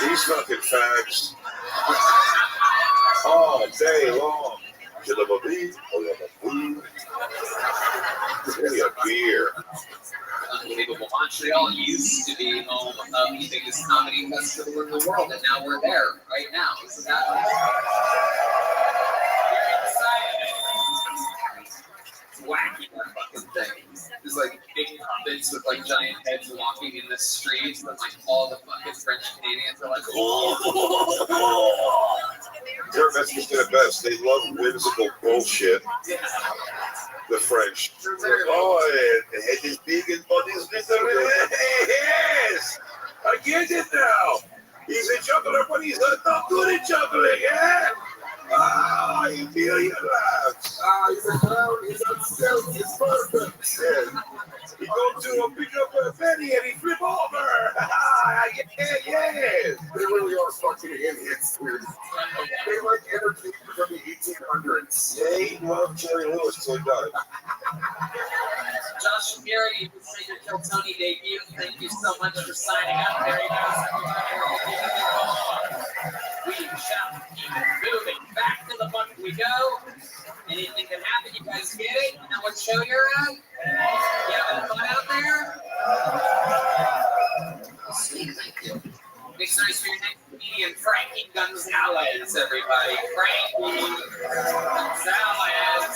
These fucking fags. All day long. Je love a beer. Give me a beer. Unbelievable. Montreal used to be home of the biggest comedy festival in the world, and now we're there right now. Isn't that You're inside of it. It's wacky, that fucking thing. There's like big puppets with like giant heads walking in the streets, and like all the fucking French Canadians are like, oh. They're the best. They love whimsical bullshit. Yeah. The French. Oh, it is big and body's Mr. Yes! I get it now. He's a juggler, but he's not good at juggling, eh? Ah, you feel your laughs. Ah, he's a clown, he's on stilts, it's perfect. Yeah. He goes to pick up a penny and he flip over. Ah, yeah. They really are fucking idiots, dude. They like entertainment from the 1800s. love Jerry Lewis till he died. Josh Shapiro, you can say your Kill Tony debut. Thank you so much for signing up. There you go, everybody. We shall keep it moving. Back to the bucket we go. Anything can happen. You guys get it? You know what show you're at? You having fun out there? Sweet, thank you. Makes nice for your next comedian, Frankie Gonzalez, everybody. Frankie Gonzalez.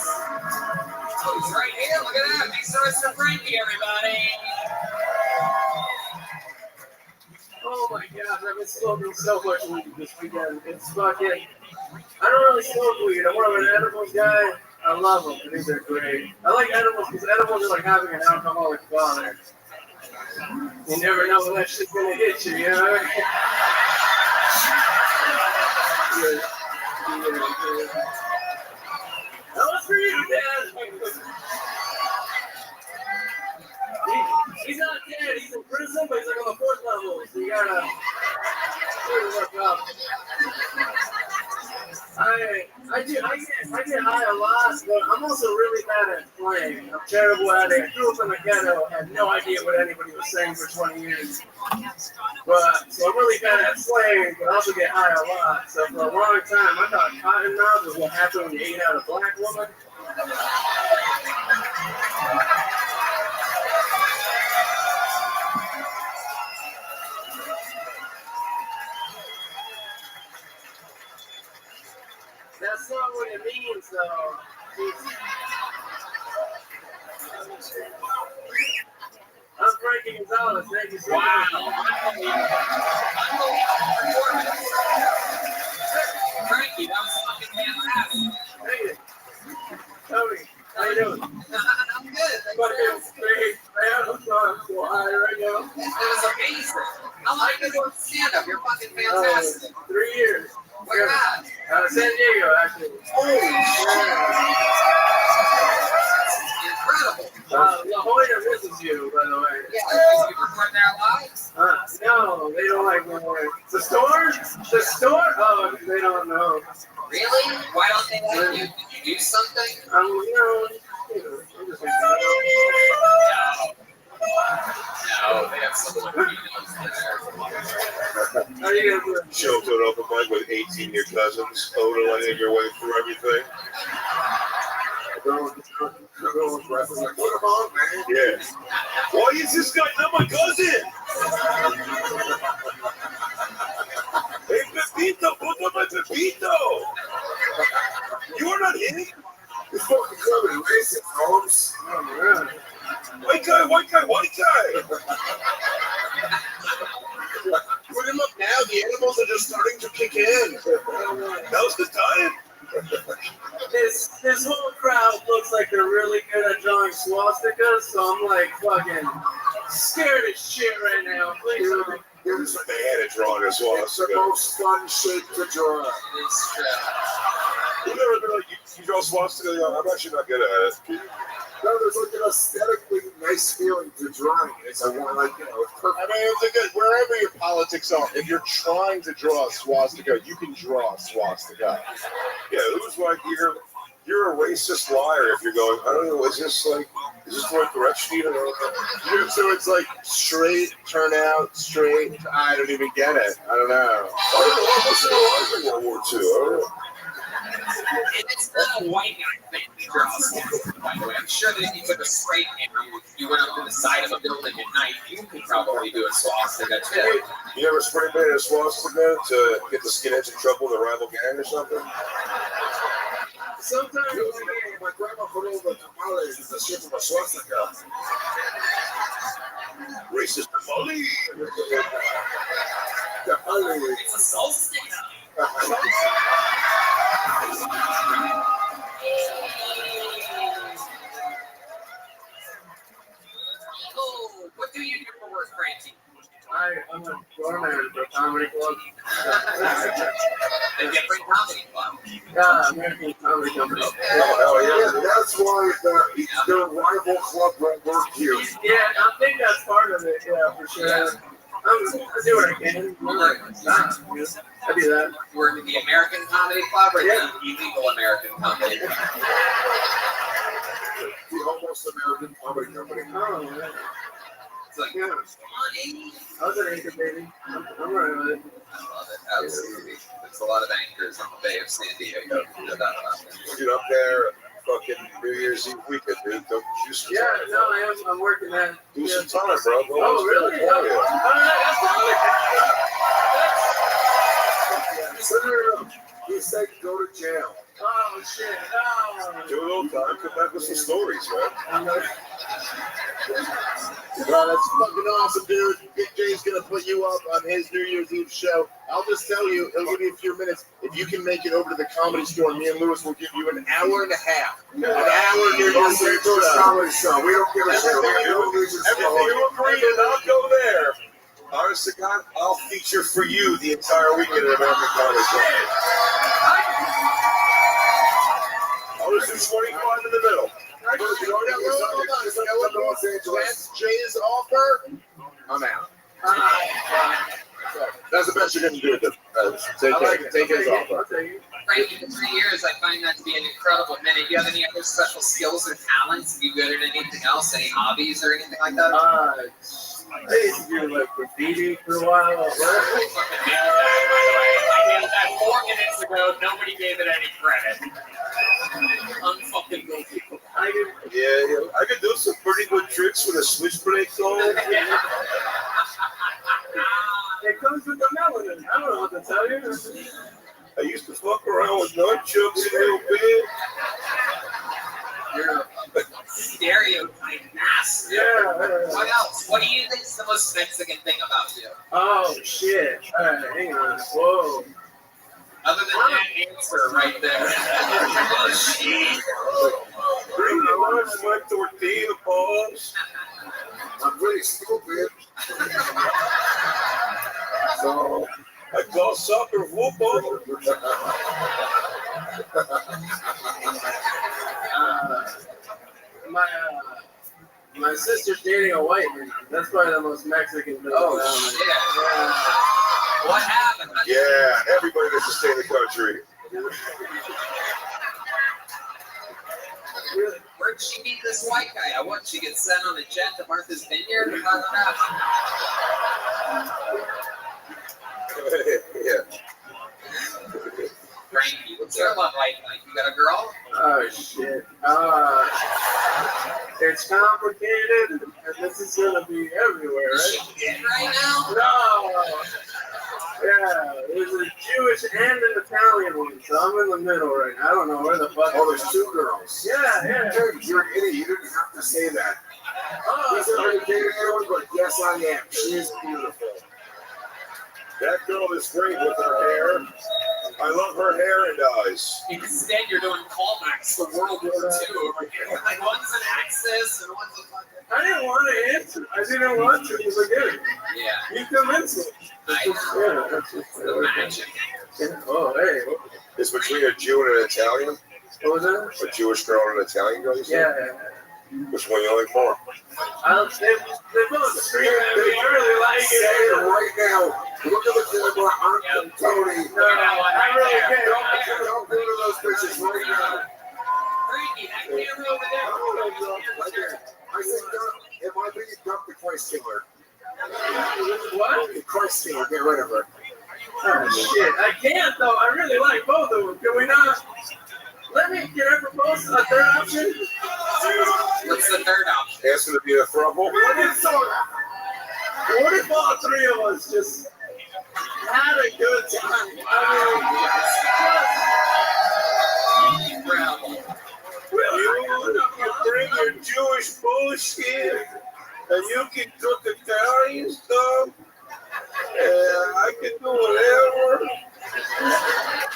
Oh, he's right here. Look at that. Makes noise for Frankie, everybody. Oh my God, I've been smoking so much weed this weekend. It's fucking. I don't really smoke weed. I'm more of an edibles guy. I love them. I think they're great. I like edibles because edibles are like having an alcoholic father. You never know when that shit's gonna hit you, you know? That was for you, Dad. He's not dead. He's in prison, but he's like on the 4th level. So you gotta look up. I get high a lot, but I'm also really bad at playing. I'm terrible at it. I grew up in the ghetto, had no idea what anybody was saying for 20 years. So I'm really bad at playing, but I also get high a lot. So for a long time, I thought cotton mouth was what happened when you ate out a black woman. That's not what it means, though. I'm Frankie Gonzalez. Thank you so much. Wow. Unbelievable performance. Frankie, that was fucking fantastic. Thank you. Tony, how you doing? I'm good. Fucking great, man. I'm so high right now. That was amazing. How long have you been doing stand-up? You're fucking fantastic. 3 years. Where at? San Diego, actually. Holy shit. Incredible. La Jolla misses you, by the way. Yeah, you record there live? No, they don't like me more. The store? The store? Oh, they don't know. Really? Why don't they like you? Did you do something? I'm just like, No, they have someone who knows how you guys doing? Show up to an open mic with 18 of your cousins, odeling your way through everything. Yeah. Why is this guy not my cousin? Hey, Pepito, put on my Pepito. You are not in it? It's fucking covered in racist, Holmes. Oh, man. White guy, white guy, white guy. Put him up now. The animals are just starting to kick in. Now's the time. This whole crowd looks like they're really good at drawing swastikas, so I'm like fucking scared as shit right now. Please don't. Here's a man at drawing as well. It's the most fun shape to draw. It's true. You never been like, you draw swastika? I'm actually not good at it. No, there's like an aesthetically nice feeling to drawing. It's like, it's perfect. I mean, it's a good, wherever your politics are, if you're trying to draw a swastika, you can draw a swastika. Yeah, it was like you're a racist liar if you're going, I don't know, is this the right direction? You know? So it's like straight, turn out, straight. I don't even get it. I don't know. I don't know, I wasn't alive in World War II. I don't know. And it's not a white guy thing to draw swastika, by the way. I'm sure that if you took a spray paint or you went up to the side of a building at night, you could probably do a swastika too. You ever spray painted a swastika to get the skinheads in trouble with a rival gang or something? Sometimes my grandma put over tamales in the shape of a swastika. Racist tamale. It's a solstice. Oh, what do you do for work, Frankie? I'm a doorman for a comedy club. A different comedy club. Yeah, American Comedy Company. Yeah, that's why their rival club won't work here. Yeah, I think that's part of it. Yeah, for sure. I do what I can. I do that. You work at the American Comedy Club or the illegal American Comedy Club? The almost American comedy company. Oh, yeah. It's like, Yeah. money. I was an anchor, baby. I'm right with it. I love it. Absolutely. There's a lot of anchors on the Bay of San Diego. No doubt about that. Get up there, fucking New Year's Eve weekend, dude. Don't do some Yeah, time. no, I am. I'm working that. Do some time, bro. Go Oh, really? Yeah. Oh, He said go to jail. oh shit. No. Do a little time. Come back with some stories, man. Well, that's fucking awesome, dude. Big J's gonna put you up on his New Year's Eve show. I'll just tell you, he'll give you a few minutes. If you can make it over to the Comedy Store, me and Lewis will give you an hour and a half. An hour New Year's Eve show. Comedy show. We don't give a shit. Everything you agree to not go there. Honest to God, I'll feature for you the entire weekend at American Comedy Club. I'll just do 25 in the middle. That's Jay's offer. I'm out. That's the best you're going to do. Take his offer. Frankie, for 3 years, I find that to be an incredible minute. Do you have any other special skills or talents? Are you good at anything else? Any hobbies or anything like that? I used to do like graffiti for a while. I nailed that 4 minutes ago. Nobody gave it any credit. Unfucking guilty. Yeah, I could do some pretty good tricks with a switchblade on. It comes with the melanin. I don't know what to tell you. I used to fuck around with nunchucks a little bit. You're a stereotype master. Yeah. What else? What do you think is the most Mexican thing about you? Oh shit! All right, hang on. Whoa. Other than that answer right there. Oh shit! Bring the lunch, my tortilla balls. I'm pretty stupid. So I call soccer football. My sister's dating a white man. That's probably the most Mexican thing. Oh shit! Yeah. What happened? Yeah, everybody gets to stay in the country. Where'd she meet this white guy? What? She gets sent on a jet to Martha's Vineyard? How did that happen? Yeah. Frankie, what's your love life like? You got a girl? Oh shit. It's complicated, and this is gonna be everywhere, Is right? she in right now? No. Yeah, there's a Jewish and an Italian one, so I'm in the middle right now. I don't know where the fuck. Oh, there's 2 girls. Yeah. Dude, you're an idiot. You didn't have to say that. He's Oh, never dated anyone, but yes, I am. She is beautiful. That girl is great with her hair. I love her hair and eyes. Instead, you're doing callbacks to World War II over here. Like, one's an Axis and one's a fucking... I didn't want to answer. I didn't want to. He's like, hey, Yeah. you convinced me. Yeah, that's just The magic. Oh, hey. It's between a Jew and an Italian. What was that? A Jewish girl and an Italian girl, you said? Yeah. Which one you like more? They both scream at me. I really like Say it. it right now. Look at the camera, Uncle Tony. No, I really can't. Don't go to those bitches right now. Frankie, that camera over there. I think it might be dump the Christ killer. What? The Christ killer, get rid of her. Oh, shit. I can't, though. I really like both of them. Can we not? Can I propose a third option? What's the third option? Ask him to be a throuple. What if all 3 of us just had a good time? You can bring your Jewish bullshit, and you can cook Italian stuff, and I can do whatever.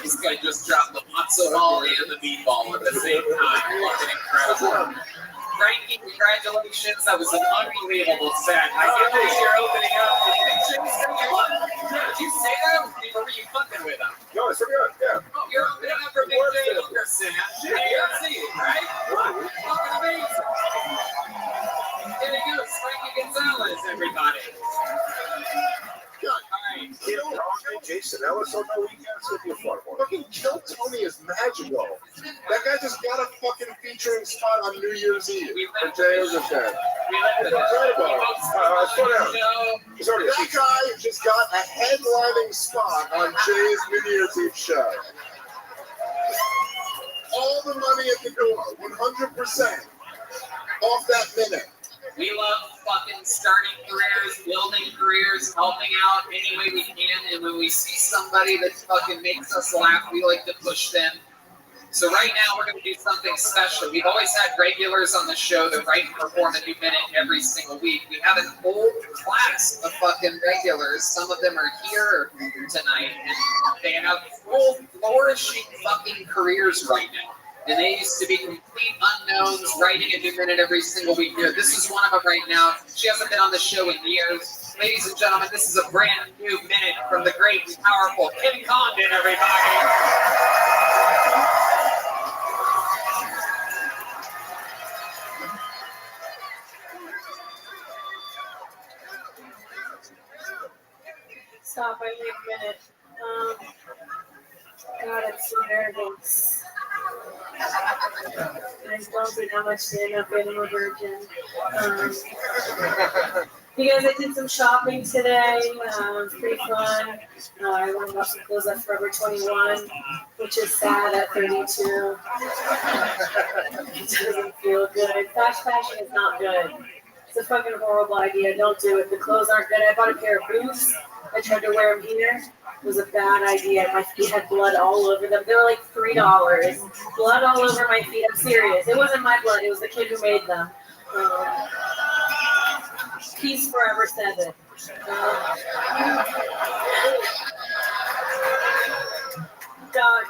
This guy just dropped the matzo ball and the meatball at the same time. Fucking incredible. Frankie, congratulations. That was an unbelievable set. I can't believe you're opening up. Did you say that? Or were you fucking with him? No, it's pretty good, yeah. Oh, you're opening up for Big J Hooker, Sam. AFC, right? Fucking amazing. There he goes, Frankie Gonzalez, everybody. All right. Jason Ellis on the weekends. It'll be a fun one. Fucking Kill Tony is magical. That guy just got a fucking featuring spot on New Year's Eve. And Jay was just there. It's incredible. Slow down. It's already a That feature. guy just got a headlining spot on Jay's New Year's Eve show. All the money at the door, 100% off that minute. We love fucking starting careers, building careers, helping out any way we can. And when we see somebody that fucking makes us laugh, we like to push them. So right now we're going to do something special. We've always had regulars on the show that write and perform a new minute every single week. We have an old class of fucking regulars. Some of them are here tonight, and they have full flourishing fucking careers right now. And they used to be complete unknowns, writing a new minute every single week here. This is one of them right now. She hasn't been on the show in years. Ladies and gentlemen, this is a brand new minute from the great and powerful Kim Condon, everybody. Stop, I need a minute. God, I'm so nervous. I don't think how much to end up in a virgin. You guys, I did some shopping today. It was pretty fun. I went and got some clothes at Forever 21, which is sad at 32. It doesn't feel good. Fast fashion is not good. It's a fucking horrible idea. Don't do it. The clothes aren't good. I bought a pair of boots. I tried to wear them here. It was a bad idea. My feet had blood all over them. They were like $3. Blood all over my feet. I'm serious. It wasn't my blood. It was the kid who made them. Peace Forever 7. God,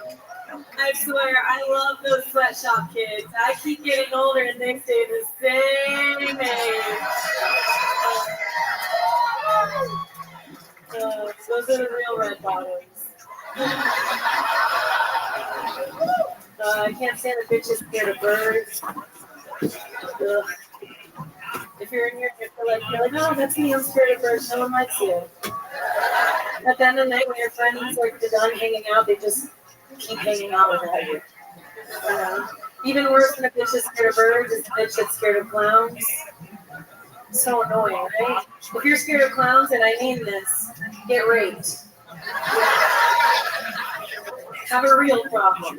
I swear, I love those sweatshop kids. I keep getting older and they stay the same age. Those are the real red bottoms. I can't stand the bitches scared of birds. Ugh. If you're in here, you're like, oh, that's me, I'm scared of birds. No one likes you. At the end of the night, when your friends are done hanging out, they just keep hanging out without you. Even worse than a bitch that's scared of birds is a bitch that's scared of clowns. So annoying, right? If you're scared of clowns, and I mean this, get raped. Have a real problem.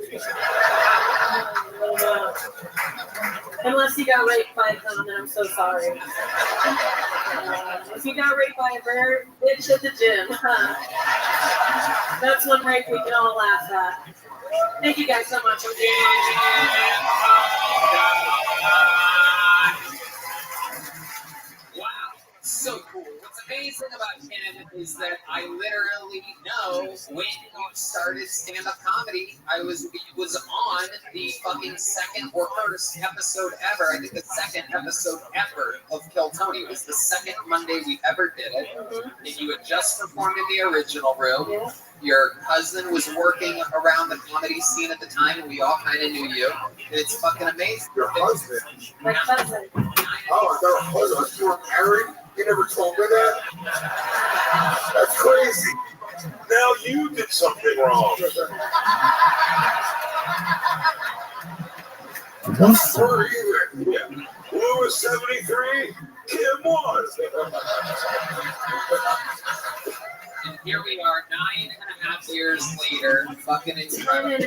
Unless you got raped by a clown, then I'm so sorry. If you got raped by a bird, bitch at the gym. That's one rape we can all laugh at. Thank you guys so much. Wow, so cool. What's amazing about Ken is that I literally know when you started stand-up comedy, I was on the fucking second or first episode ever. I think the second episode ever of Kill Tony. It was the second Monday we ever did it. And you had just performed in the original room. Yeah. Your cousin was working around the comedy scene at the time, and we all kind of knew you. And it's fucking amazing. Your husband? My cousin. Oh, I thought her husband. You were married? You never told me that? That's crazy. Now you did something wrong. What's for even? Yeah. Blue was 73. Kim was. And here we are, 9.5 years later, fucking incredible.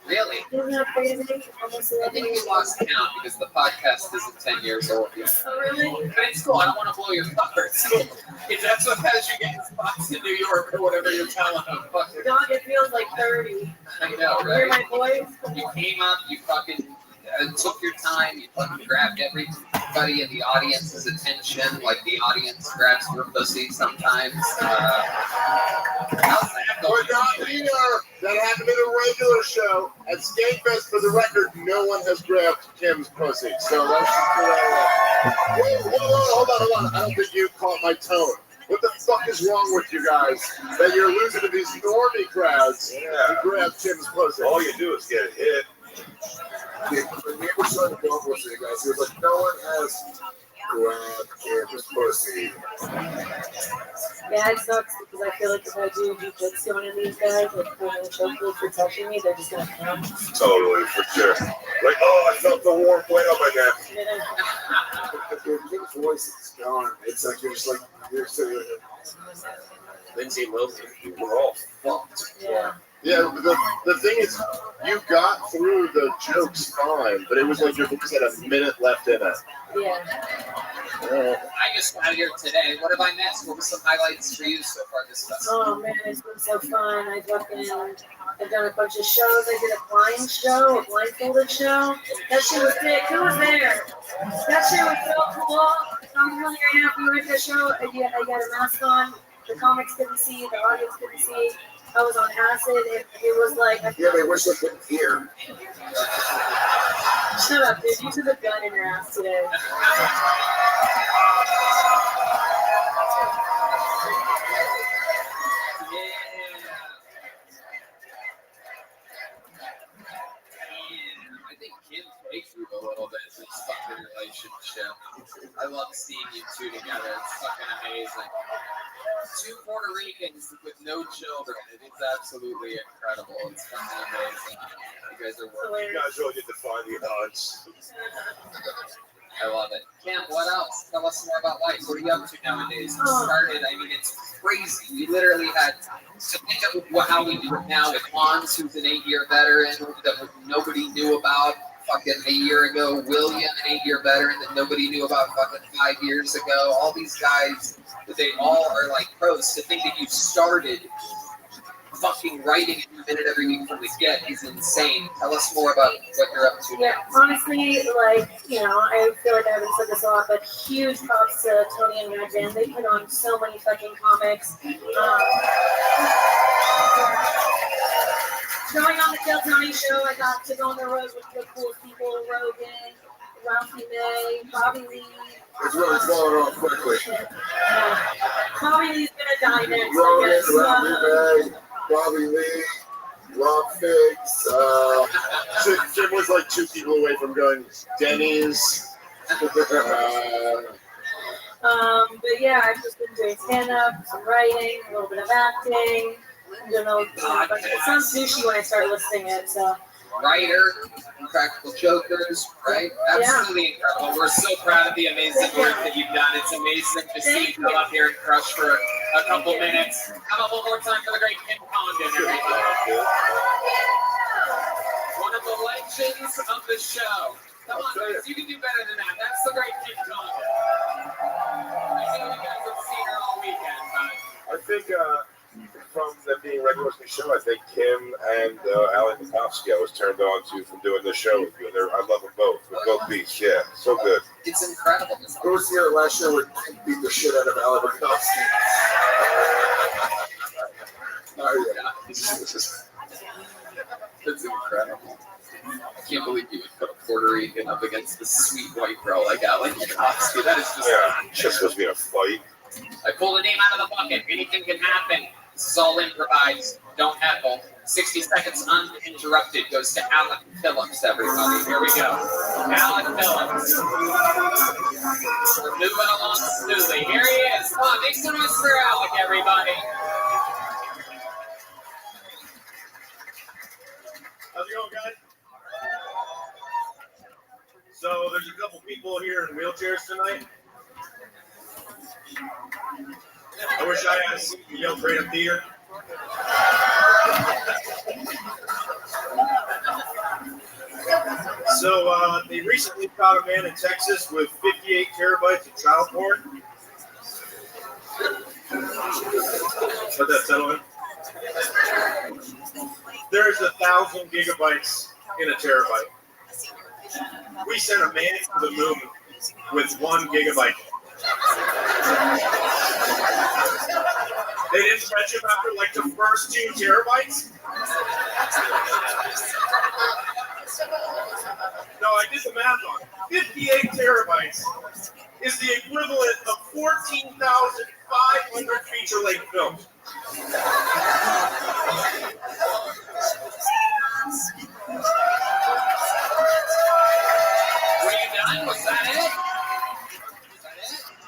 Really? Isn't that crazy? Almost I 11 think years. we lost count because the podcast isn't 10 years old yet. Oh, really? But it's cool. I don't want to blow your cover. It's cool. If that's what has you getting spots in New York or whatever you're telling them. Fuck it. Dog, it feels like 30. I know, Hear my right? voice? You came up, you fucking took your time, you fucking grabbed everybody in the audience's attention, like the audience grabs your pussy sometimes. How's that going? But not here. That happened at a regular show. At Skankfest, for the record, no one has grabbed Kim's pussy. So let's just put that away. Hold on. I don't think you caught my tone. What the fuck is wrong with you guys? That you're losing to these normie crowds to grab Kim's pussy. All you do is get hit. The neighbor started to go over with you guys. He was like, no one has grabbed Kim's pussy. Yeah, it sucks because I feel like if I do jujitsu to one of these guys, like put in a chokehold for touching me, they're just gonna come. Totally, for sure. Like, oh, I felt the warm weight on my neck. If your kid's voice is gone, it's like you're just like, you're sitting there. Lindsay Lohan. We're all fucked. Yeah. Yeah, the thing is, you got through the jokes fine, but it was like your voice had a minute left in it. Yeah. I just got here today. What have I missed? What were some highlights for you so far this festival? Oh man, it's been so fun. I've done a bunch of shows. I did a blind show, a blindfolded show. That shit was sick. Who was there? That shit was so cool. I'm really happy with the show. I got a mask on. The comics couldn't see. The audience couldn't see. I was on acid. It was like. Yeah, they wish they couldn't hear. Shut up, dude. You took a gun in your ass today. I think Kim takes you a little bit in this fucking relationship. I love seeing you two together. It's fucking amazing. Two Puerto Ricans with no children. It is absolutely incredible. It's fucking amazing. You guys are working. You guys really get to find the odds. I love it. Kim, what else? Tell us more about life. What are you up to nowadays? You started, I mean, it's crazy. We literally had to think of how we do it now with Hans, who's an 8-year veteran that nobody knew about fucking a year ago. William, an 8-year veteran that nobody knew about fucking 5 years ago. All these guys, they all are like pros. To think that you started fucking writing a minute every week from the get is insane. Tell us more about what you're up to. Yeah, honestly, like, I feel like I haven't said this a lot, but huge props to Tony and Madman. They put on so many fucking comics. Going on the Kill Tony show, I got to go on the road with the cool people, Rogan, Ralphie May, Bobby Lee. It's really falling off quickly. Bobby Lee's gonna die next, I guess. Rogan, May, Bobby Lee, Rob Figs. Jim was like 2 people away from going Denny's. But yeah, I've just been doing stand-up, some writing, a little bit of acting. But it sounds douchey when I start listing it, so. Writer, Practical Jokers, right? Absolutely incredible. We're so proud of the amazing work that you've done. It's amazing to see you come up here and crush for a couple minutes. How about one more time for the great Kim Condon, everybody? One of the legends of the show. Come on, guys, you can do better than that. That's the great Kim Condon. I know you guys have seen her all weekend, but. I think from them being regulars in the show, I think Kim and Alan Mikowski I was turned on to from doing this show with you. I love them both. They're both beasts. Yeah, so good. It's incredible. Who was here last year would beat the shit out of Alan Mikowski? Oh, yeah. That's incredible. I can't believe you would put a Puerto Rican up against the sweet white girl like Alan Mikowski. That is just supposed to be a fight. I pulled a name out of the bucket. Anything can happen. This is all improvised. Don't heckle. 60 seconds uninterrupted goes to Alec Phillips, everybody. Here we go. Alec Phillips. We're moving along smoothly. Here he is. Come on, make some noise for Alec, everybody. How's it going, guys? So there's a couple people here in wheelchairs tonight. I wish I had a seat in Yale Freedom Theater. So they recently caught a man in Texas with 58 terabytes of child porn. Let that settle in. There's 1,000 gigabytes in a terabyte. We sent a man to the moon with 1 gigabyte. They didn't catch him after like the first 2 terabytes? No, I did the math on it. 58 terabytes is the equivalent of 14,500 feature-length films. Were you done? Was that it?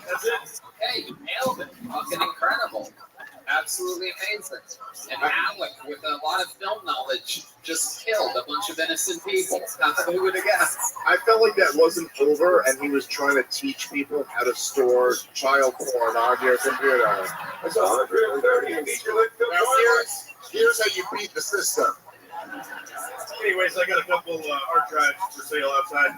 That's it. Okay, you nailed it. Fucking incredible. absolutely amazing. And Alec, with a lot of film knowledge, just killed a bunch of innocent people. Who would have guessed? I felt like that wasn't over, and he was trying to teach people how to store child porn on your computer. That's 130. You need your link to Now here's how you beat the system. Anyways, I got a couple hard drives for sale outside.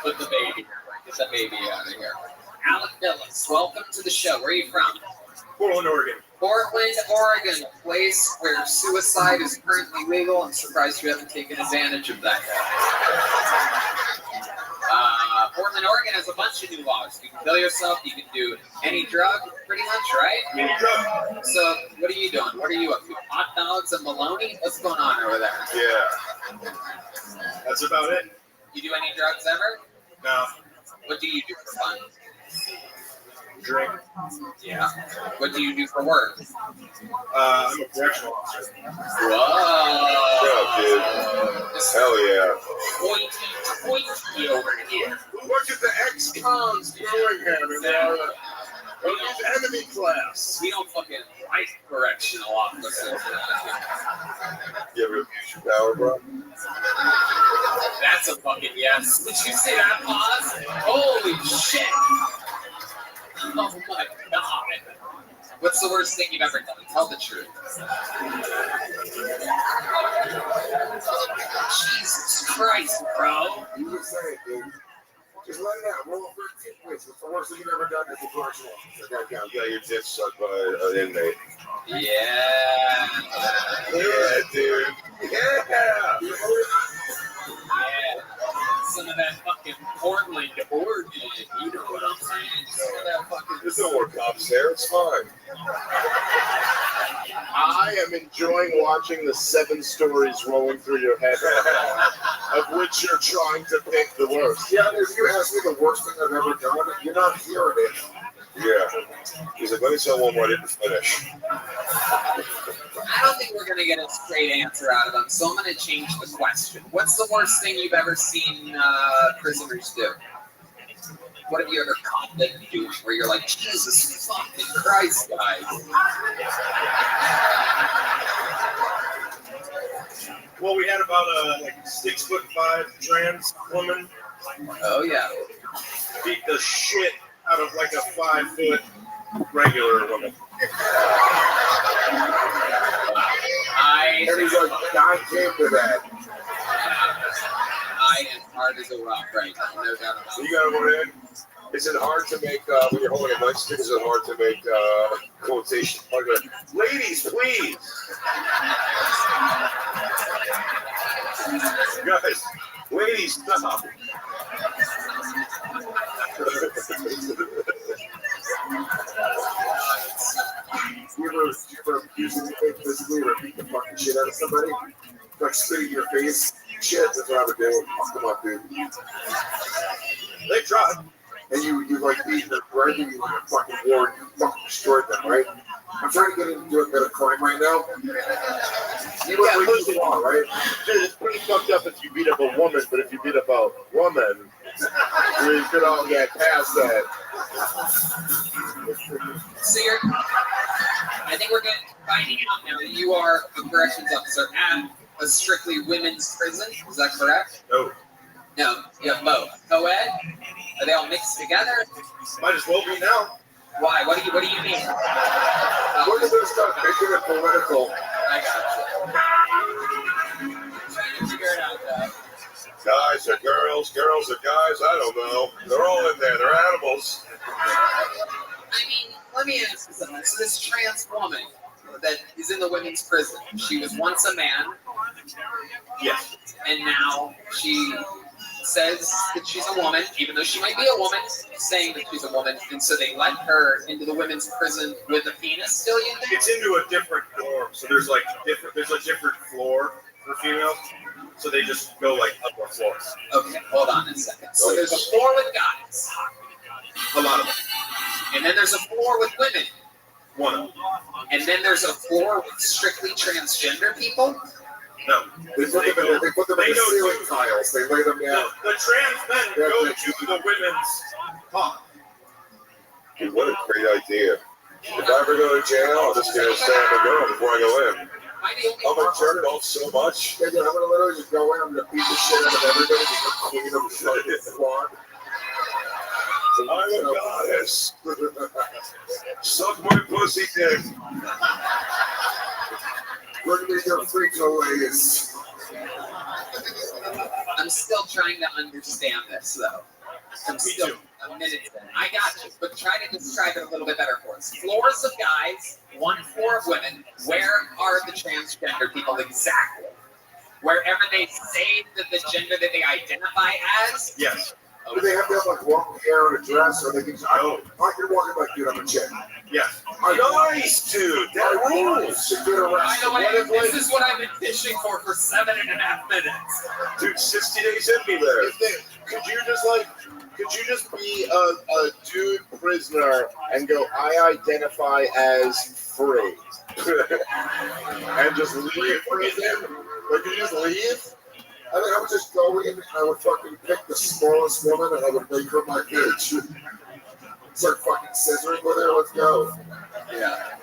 Put the baby. Get the baby out of here. Alec Phillips, welcome to the show. Where are you from? Portland, Oregon. Portland, Oregon, a place where suicide is currently legal. I'm surprised you haven't taken advantage of that. Portland, Oregon has a bunch of new laws. You can kill yourself. You can do any drug, pretty much, right? Any drug. So, what are you doing? What are you up to? Hot dogs and bologna? What's going on over there? Yeah. That's about it. You do any drugs ever? No. What do you do for fun? Drink. Yeah. What do you do for work? I'm a correctional officer. Whoa. Yeah, dude. Hell yeah. Pointy over here. Look at the ex-cons Birmingham in the enemy class. We don't fucking like correctional officers. You ever abuse your power, bro? That's a fucking yes. Did you see that pause? Holy shit. Oh my god. What's the worst thing you've ever done? Tell the truth. Jesus Christ, bro. You were saying, dude. Just let it out. Roll for 15 minutes. What's the worst thing you've ever done as a correctional officer? You got your dick sucked by an inmate. Yeah. Yeah, dude. Yeah. Yeah. Some of that fucking Portland, Oregon. You know what I'm saying? Some of that fucking. There's no more cops there. It's fine. I am enjoying watching the 7 stories rolling through your head right now, of which you're trying to pick the worst. Yeah, if you ask me the worst thing I've ever done, you're not hearing it. Yeah. He's like, let me tell one more I didn't finish. I don't think we're going to get a straight answer out of them, so I'm going to change the question. What's the worst thing you've ever seen prisoners do? What have you ever caught them doing where you're like, Jesus fucking Christ, guys? Well, we had about a 6'5" trans woman. Oh yeah. Beat the shit out of like a 5-foot regular woman. And he's like, I came to that. I am hard as a rock right now, no doubt about it. So you gotta go in. Is it hard to make, when you're holding a nightstick, is it hard to make quotation? Ladies, please. Guys, ladies, stop. You ever abuse anything physically or beat the fucking shit out of somebody? Like spit in your face? Shit, that's what I would do. Fuck them up, dude. They tried. And you like beat them, right? And you like fucking war, you fucking destroyed them, right? I'm trying to get into a bit of crime right now. You would lose the law, right? Dude, it's pretty fucked up if you beat up a woman, but if you beat up a woman, we could all get past that. So I think we're finding out now that you are a corrections officer at a strictly women's prison. Is that correct? No. No, you have both. Co-ed? Are they all mixed together? Might as well be now. Why? What do you mean? We're going to start making it political. I got you. Trying to figure it out, though. Guys are girls, girls are guys, I don't know. They're all in there, they're animals. I mean, let me ask you something. So this trans woman that is in the women's prison, she was once a man. Yes. And now she says that she's a woman, even though she might be a woman, saying that she's a woman, and so they let her into the women's prison with a penis still, you think? It's into a different form, so there's a different floor for females, so they just go like up on floors. Okay, hold on a second. So there's a floor with guys. A lot of them. And then there's a floor with women. One of them. And then there's a floor with strictly transgender people. No. They put them in the ceiling tiles. They lay them down. The trans men go to the women's pod. Dude, what a great idea. If I ever go to jail, I'm just going to say I'm a girl before I go in. I'm going to jerk off so much. Yeah, dude, I'm gonna literally just go in. I'm gonna beat the shit out of everybody. Just clean them fucking squad. I'm a goddess. Suck my pussy dick. Look at your freako ways. I'm still trying to understand this, though. I'm still a minute in. I got you, but try to describe it a little bit better for us. Floors of guys, 1 floor of women. Where are the transgender people exactly? Wherever they say that the gender that they identify as? Yes. Do they have to have like long hair and a dress, or they can? I can walk in like, dude, I'm a chick. Yes. Nice, dude. That rules. To get around. By the way, this is what I've been fishing for 7.5 minutes. Dude, 60 days in me there. Could you just be a dude prisoner and go, I identify as free? And just leave prison? Like, you just leave? I think I would just go in and I would fucking pick the smallest woman and I would make her my bitch. Start fucking scissoring with her. Let's go. Yeah.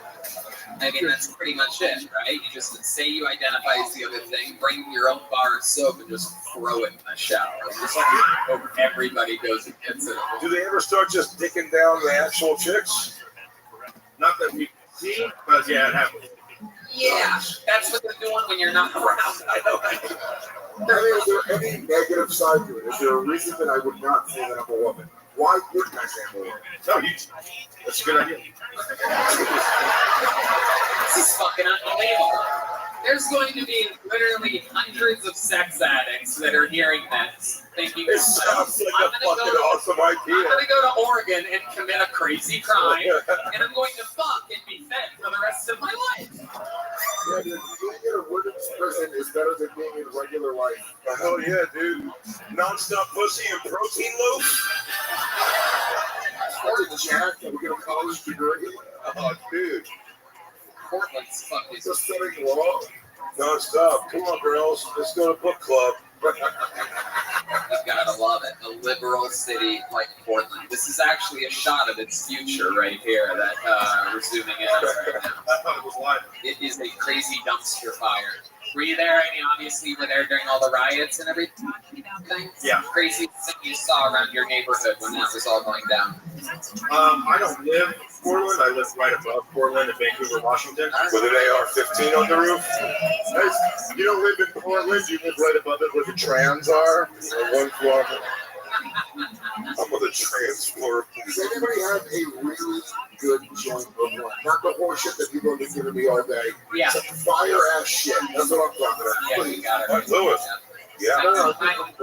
I mean, that's pretty much it, right? You just say you identify as the other thing, bring your own bar of soap and just throw it in the shower. Just hope everybody goes and gets it. Do they ever start just dicking down the actual chicks? Not that we see, but yeah, it happens. Yeah, that's what they're doing when you're not around. I know. I mean, is there any negative side to it? Is there a reason that I would not say that I'm a woman? Why wouldn't I say I'm a woman? No, that's a good idea. This is fucking unbelievable. There's going to be literally hundreds of sex addicts that are hearing this, thinking, It sounds like a fucking awesome I'm idea. going to go to Oregon and commit a crazy crime, and I'm going to fuck and be fed for the rest of my life. Yeah, dude, being in a women's prison is better than being in regular life. Hell yeah, dude. Non-stop pussy and protein loaf? Started Jack and we get a college degree. Oh, dude. Portland's fucking It's a studying law. Non-stop. Come on, girls. Let's go to book club. You gotta love it. A liberal city like Portland. This is actually a shot of its future right here that we're zooming in on right now. I thought it was live. It is a crazy dumpster fire. Were you there? I mean, obviously, you were there during all the riots and everything. Yeah. Crazy thing you saw around your neighborhood when that was all going down. I don't live in Portland. I live right above Portland in Vancouver, Washington. With an AR-15 on the roof? Nice. You don't live in Portland, you live right above it where the trans are. One floor. I'm with a transport. Does anybody have a really good joint of one? Not the horse shit that people have been giving me all day. Yeah. Fire ass shit. That's what I'm talking about. Yeah, you got it. Like Lewis. Yeah.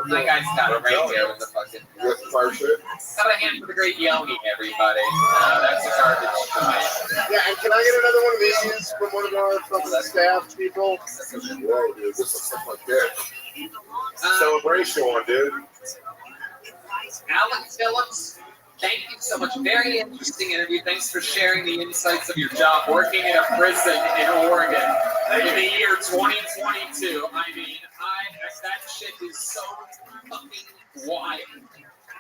My guy's got it right there with the fucking. With fire shit. Got a hand for the great Yoni, everybody. That's a garbage joint. Yeah, and can I get another one of these from one of our fucking staff people? Whoa, dude, this looks like that. Celebration one, dude. Alec Phillips, thank you so much. Very interesting interview. Thanks for sharing the insights of your job working in a prison in Oregon in the year 2022. I mean, that shit is so fucking wild.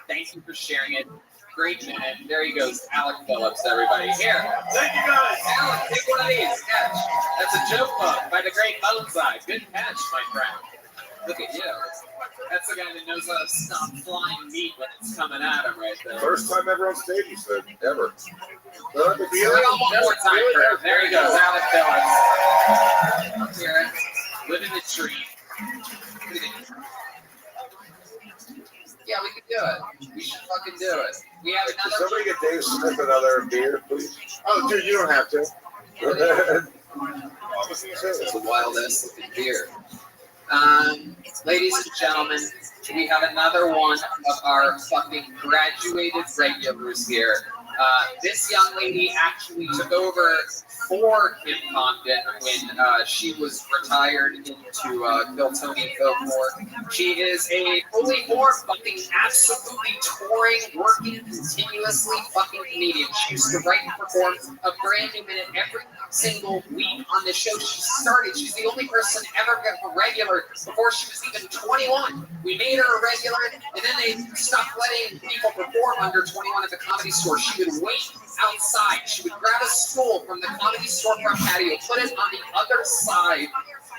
Thank you for sharing it. Great man. There he goes, Alec Phillips, everybody. Here. Thank you guys. Alec, take one of these. Catch. That's a joke bug by the great Bonsai. Good catch, my friend. Look at you. That's the guy that knows how to stop flying meat when it's coming at him right there. First time ever on stage, he said. Ever. Here we go one more time for him. There he goes, Alec Phillips. Up here, living the dream. Yeah, we can do it. We should fucking do it. We have Can another. somebody get Dave Smith another beer, please? Oh, dude, you don't have to. It's the wildest looking beer. Ladies and gentlemen, we have another one of our fucking graduated regulars here. This young lady actually took over for Kim Condon when she was retired into Kiltony Folklore. She is a fully formed, fucking absolutely touring, working continuously fucking comedian. She used to write and perform a brand new minute every single week on the show. She's the only person ever got a regular before she was even 21. We made her a regular, and then they stopped letting people perform under 21 at the Comedy Store. She would wait outside. She would grab a stool from the comedy storefront patio, put it on the other side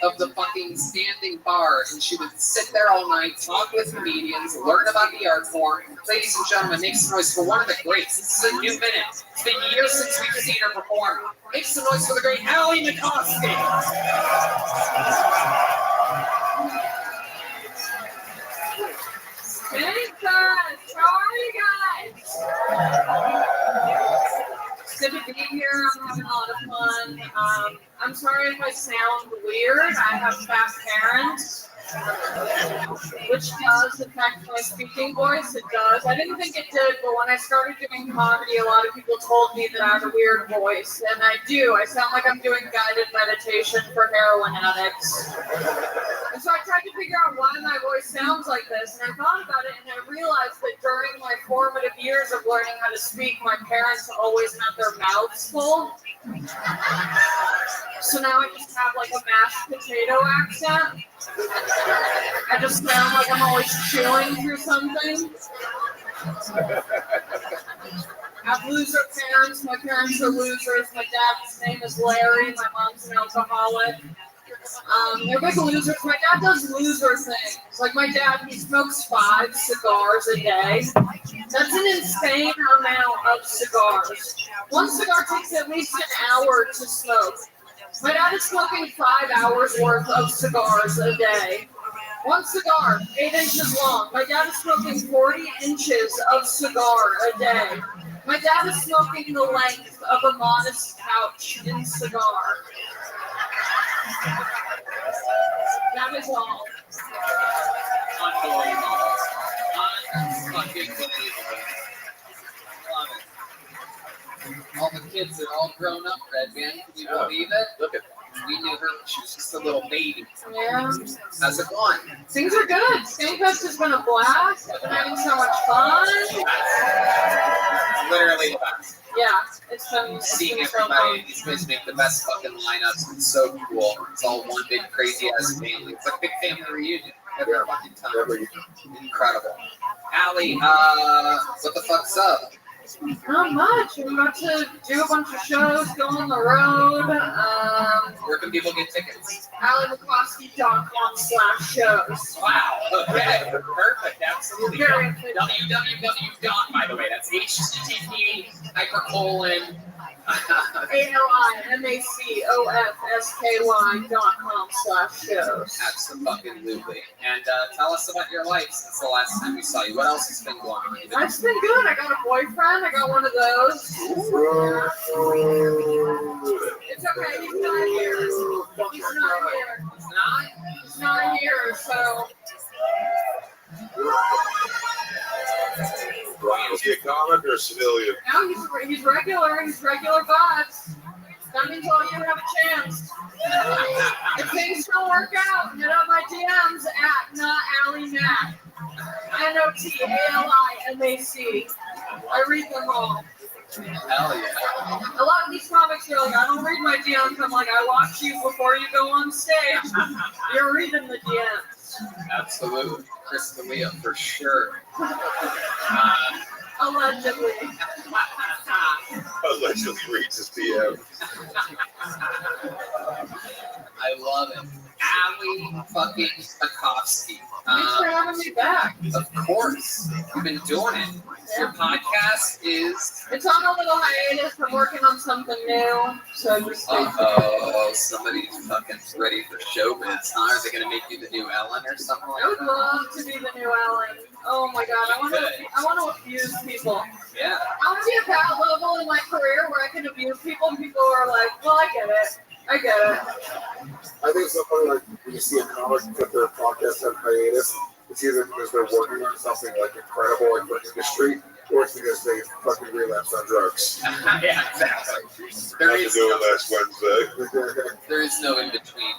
of the fucking standing bar, and she would sit there all night, talk with comedians, learn about the art form. Ladies and gentlemen, make some noise for one of the greats. This is a new minute. It's been years since we've seen her perform. Make some noise for the great Allie McCoskey. Hey guys, how are you guys? It's good to be here. I'm having a lot of fun. I'm sorry if I sound weird. I have fat parents, which does affect my speaking voice. It does. I didn't think it did, but when I started doing comedy, a lot of people told me that I have a weird voice, and I do. I sound like I'm doing guided meditation for heroin addicts. And so I tried to figure out why my voice sounds like this, and I thought about it, and I realized that during my formative years of learning how to speak, my parents always had their mouths full. So now I just have like a mashed potato accent. I just sound like I'm always chewing through something. I have loser parents. My parents are losers. My dad's name is Larry. My mom's an alcoholic. They're big losers. My dad does loser things. Like my dad, he smokes 5 cigars a day. That's an insane amount of cigars. One cigar takes at least an hour to smoke. My dad is smoking 5 hours worth of cigars a day. One cigar, 8 inches long. My dad is smoking 40 inches of cigar a day. My dad is smoking the length of a modest couch in cigar. That is all. Unbelievable. Unfucking-believable. Love it. All the kids are all grown up, Red Man. Can you believe it? Look at that. We knew her when she was just a little baby. Yeah. How's it going? Things are good. Skankfest has been a blast. I've been having so much fun. Literally the best. Yeah, it's been Seeing so fun. everybody, these guys make the best fucking lineups. It's so cool. It's all one big crazy ass family. It's like a big family reunion every fucking time. Incredible. Allie, what the fuck's up? Not much. I'm about to do a bunch of shows, go on the road. Where can people get tickets? AllieMcCloskey.com/shows. Wow. Okay. Perfect. Absolutely. www. By the way, that's http:// AllieMacOFSKY.com/shows. Absolutely. And tell us about your life since the last time we saw you. What else has been going on? It's been good. I got a boyfriend. I got one of those. It's okay. He's not here. He's not here. He's not? He's not here, so. Brian, is he a comic or a civilian? No, he's regular. He's regular vibes. That means all you have a chance. If things don't work out, hit up my DMs at NotAllieMac. NotAllieMac. I read them all. Hell yeah. A lot of these comics are like, I don't read my DMs. I'm like, I watch you before you go on stage. You're reading the DMs. Absolutely. Chris D'Elia, for sure. Allegedly. Allegedly reads his DM. I love it. Allie fucking Stokowski. Thanks for having me back. Of course. You've been doing it. Your podcast is... It's on a little hiatus. I'm working on something new. So just stay tuned. Uh-oh. Somebody's fucking ready for showbiz. Huh? Are they going to make you the new Ellen or something like I would that? love to be the new Ellen. Oh my god, I want to abuse people. Yeah. I want to be at that level in my career where I can abuse people and people are like, well, I get it. I get it. I think it's so funny, like, when you see a comic put their podcast on hiatus, it's either because they're working on something, like, incredible, like, for industry, or it's because they fucking relapsed on drugs. Yeah, exactly. There is no last Wednesday. There is no in between.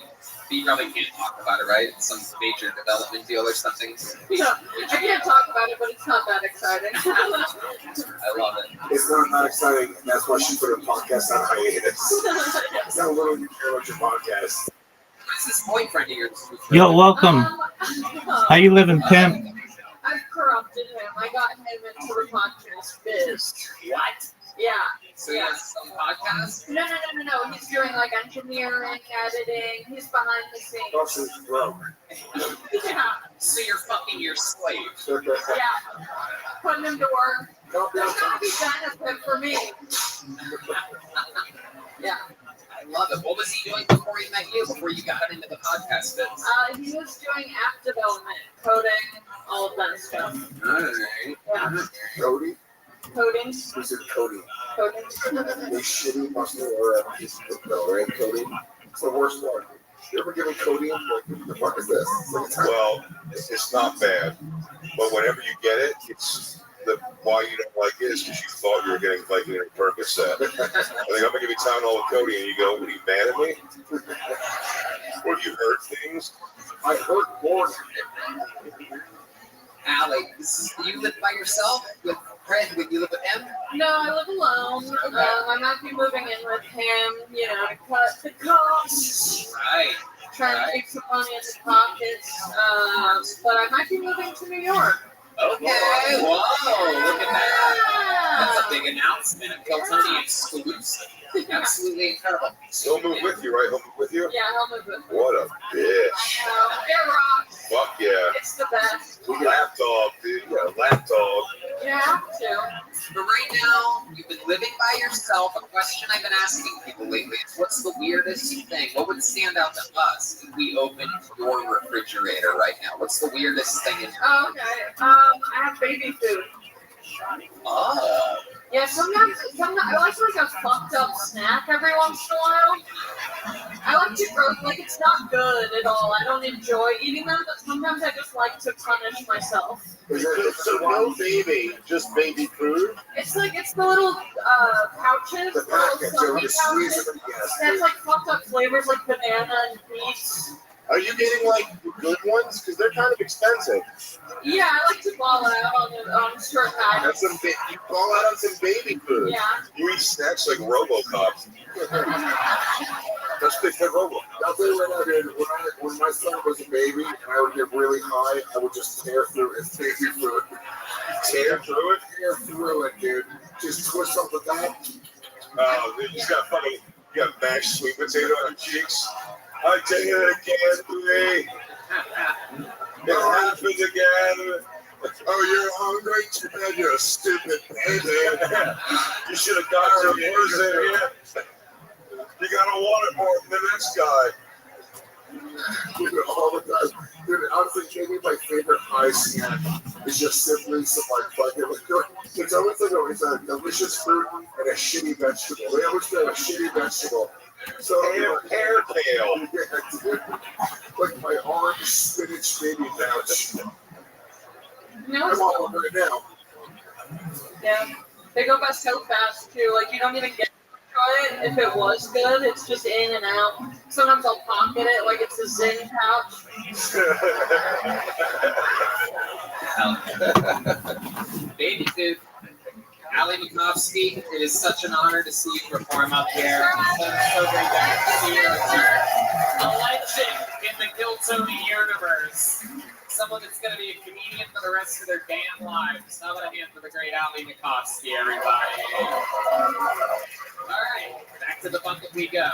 But you probably can't talk about it, right? Some major development deal or something. Yeah, I can't talk about it, but it's not that exciting. I love it. It's not that exciting, and that's why she put her podcast on hiatus. It's not literally you care about your podcast. What's this boyfriend of yours? Yo, welcome. How you living, pimp? I've corrupted him. I got him into the podcast biz. What? Yeah. So he has some podcast? No. He's doing like engineering, editing. He's behind the scenes. Also, broke. Yeah. So you're fucking your slave. Yeah. Putting him to work. There's gonna be benefit for me. Yeah. I love it. What was he doing before he met you? Before you got into the podcast biz? He was doing app development, coding, all of that stuff. Alright. Yeah. Cody? Coding. Who's it, Cody? Coding. They shitty mustard or no, right? Cody. It's the worst one. You ever give me Cody? Like, the fuck is this? Well, it's not bad, but whenever you get it, it's why you don't like it is because you thought you were getting Viking and Percocet. I think I'm gonna give you Tylenol with Cody, and you go, "What, are you mad at me? What, have you heard things?" I heard more. Allie, you live by yourself with Fred? Would you live with him? No, I live alone. I might be moving in with him, to cut the costs. Right. Trying to keep some money in the pockets. But I might be moving to New York. Okay. Whoa, look at that. That's a big announcement. A Kiltony exclusive. Absolutely incredible. He'll move with you, right? He'll move with you? Yeah, he'll move with me. What a bitch. It rocks. Fuck yeah. It's the best. Lapdog, dude. You got a lapdog. Yeah, I have to. But right now, you've been living by yourself. A question I've been asking people lately is, what's the weirdest thing? What would stand out to us if we opened your refrigerator right now? What's the weirdest thing in your Oh, okay. I have baby food. Oh. Yeah, sometimes I like a fucked up snack every once in a while. I like to grow, it's not good at all. I don't enjoy eating them, but sometimes I just like to punish myself. So no baby, just baby food? It's the little pouches, The packets, little you just pouches. squeeze them, yes. That's like fucked up flavors like banana and beets. Are you getting the good ones? Because they're kind of expensive. Yeah, I like to ball out on certain That's items. you ball out on some baby food. Yeah. You eat snacks like RoboCop. That's big for Robo. I'll tell you right now, dude. When my son was a baby and I would get really high, I would just tear through his baby food. Tear through it? Tear through it, dude. Just twist up the top. Oh, you got mashed sweet potato on your cheeks. I tell you it again, please. It happened again. Oh, you're hungry? Too bad you're a stupid baby. You should have got your words in here. You gotta want it more than the next guy. Dude, all the time. Dude, honestly, maybe my favorite high snack is just simply some fucking. It's always a delicious fruit and a shitty vegetable. They always say a shitty vegetable. So Hair tail. Like my orange spinach baby pouch. No, I'm all over it now. yeah. They go by so fast too. You don't even get to try it. If it was good, it's just in and out. Sometimes I'll pocket it like it's a Zing pouch. Baby food. Allie Makovsky, it is such an honor to see you perform up here. It's so great to see you. A legend in the Kiltony universe. Someone that's going to be a comedian for the rest of their damn lives. How about a hand for the great Allie Makovsky, everybody? All right, back to the bucket we go.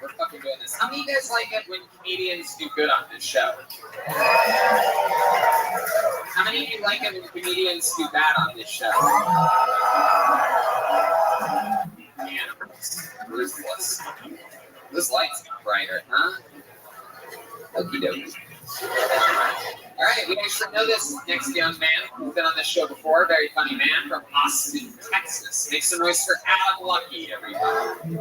We're fucking doing this. How many of you guys like it when comedians do good on this show? How many of you like it when comedians do bad on this show? Ruthless. This light's brighter, huh? Okie dokie. All right, we actually know this next young man who's been on this show before. Very funny man from Austin, Texas. Make some noise for Adam Lucky, everybody.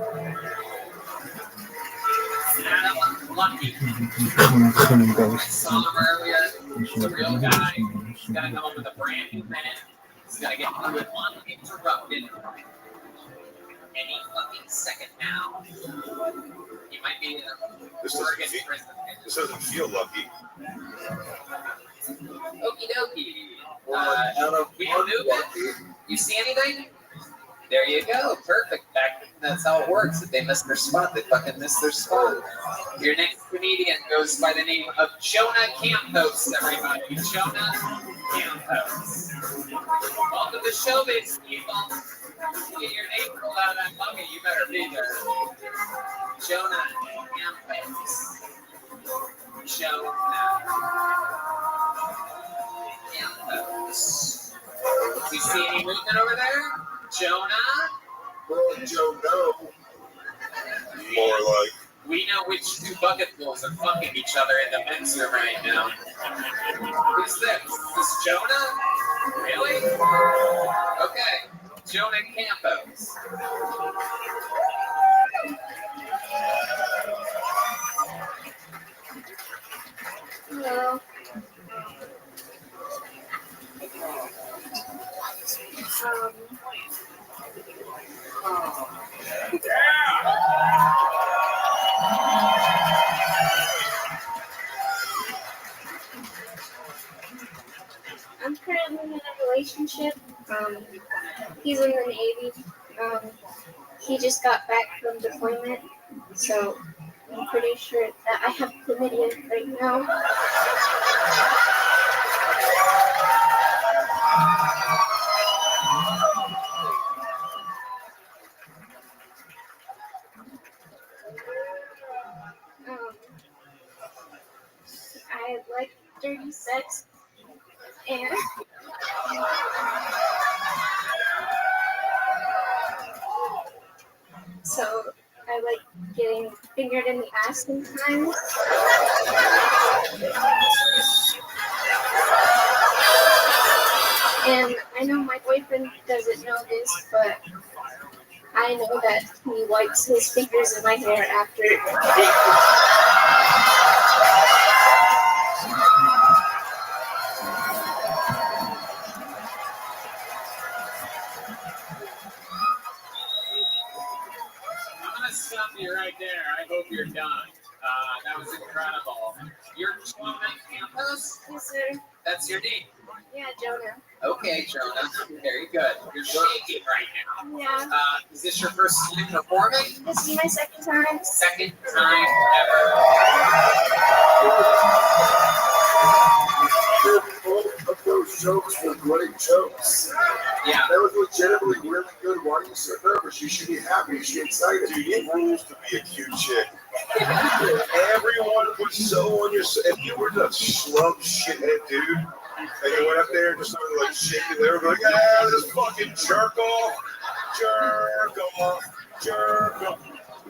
Adam Lucky. I saw him earlier. He's a real guy. He's gonna come up with a brand new man. He's gonna get through it uninterrupted. Any fucking second now. He might be in Oregon prison. This doesn't feel lucky. Okie dokie. We don't know that. You see anything? There you go. Perfect. That's how it works. If they miss their spot, they fucking miss their spot. Your next comedian goes by the name of Jonah Campos, everybody. Jonah Campos. Welcome to showbiz, people. Get your name pulled out of that bucket, you better be there. Jonah Campos. Jonah Campos. You see any movement over there? Jonah? Well, Joe, no. More like. We know which two bucketfuls are fucking each other in the men's room right now. Who's this? Is this Jonah? Really? Okay. Jonah Campos. Hello. I'm currently in a relationship. He's in the Navy. He just got back from deployment, so I'm pretty sure that I have chlamydia right now. I like dirty sex, and so I like getting fingered in the ass sometimes. And I know my boyfriend doesn't know this, but I know that he wipes his fingers in my hair after. I'm gonna stop you right there. I hope you're done. That was incredible. You're Jonah Campos? Yes, sir. That's your name. Yeah, Jonah. Okay, Jonah. Very good. You're shaking right now. Yeah. Is this your first time performing? This is my second time. Second time ever. Both of those jokes were great jokes. Yeah. That was legitimately really good. Why are you so nervous? You should be happy. You should be excited. Dude, it rules to be a cute chick. Everyone was so on your side. If you were the slump shithead dude, and you went up there and just started like shaking, they were like, ah, this fucking jerk off.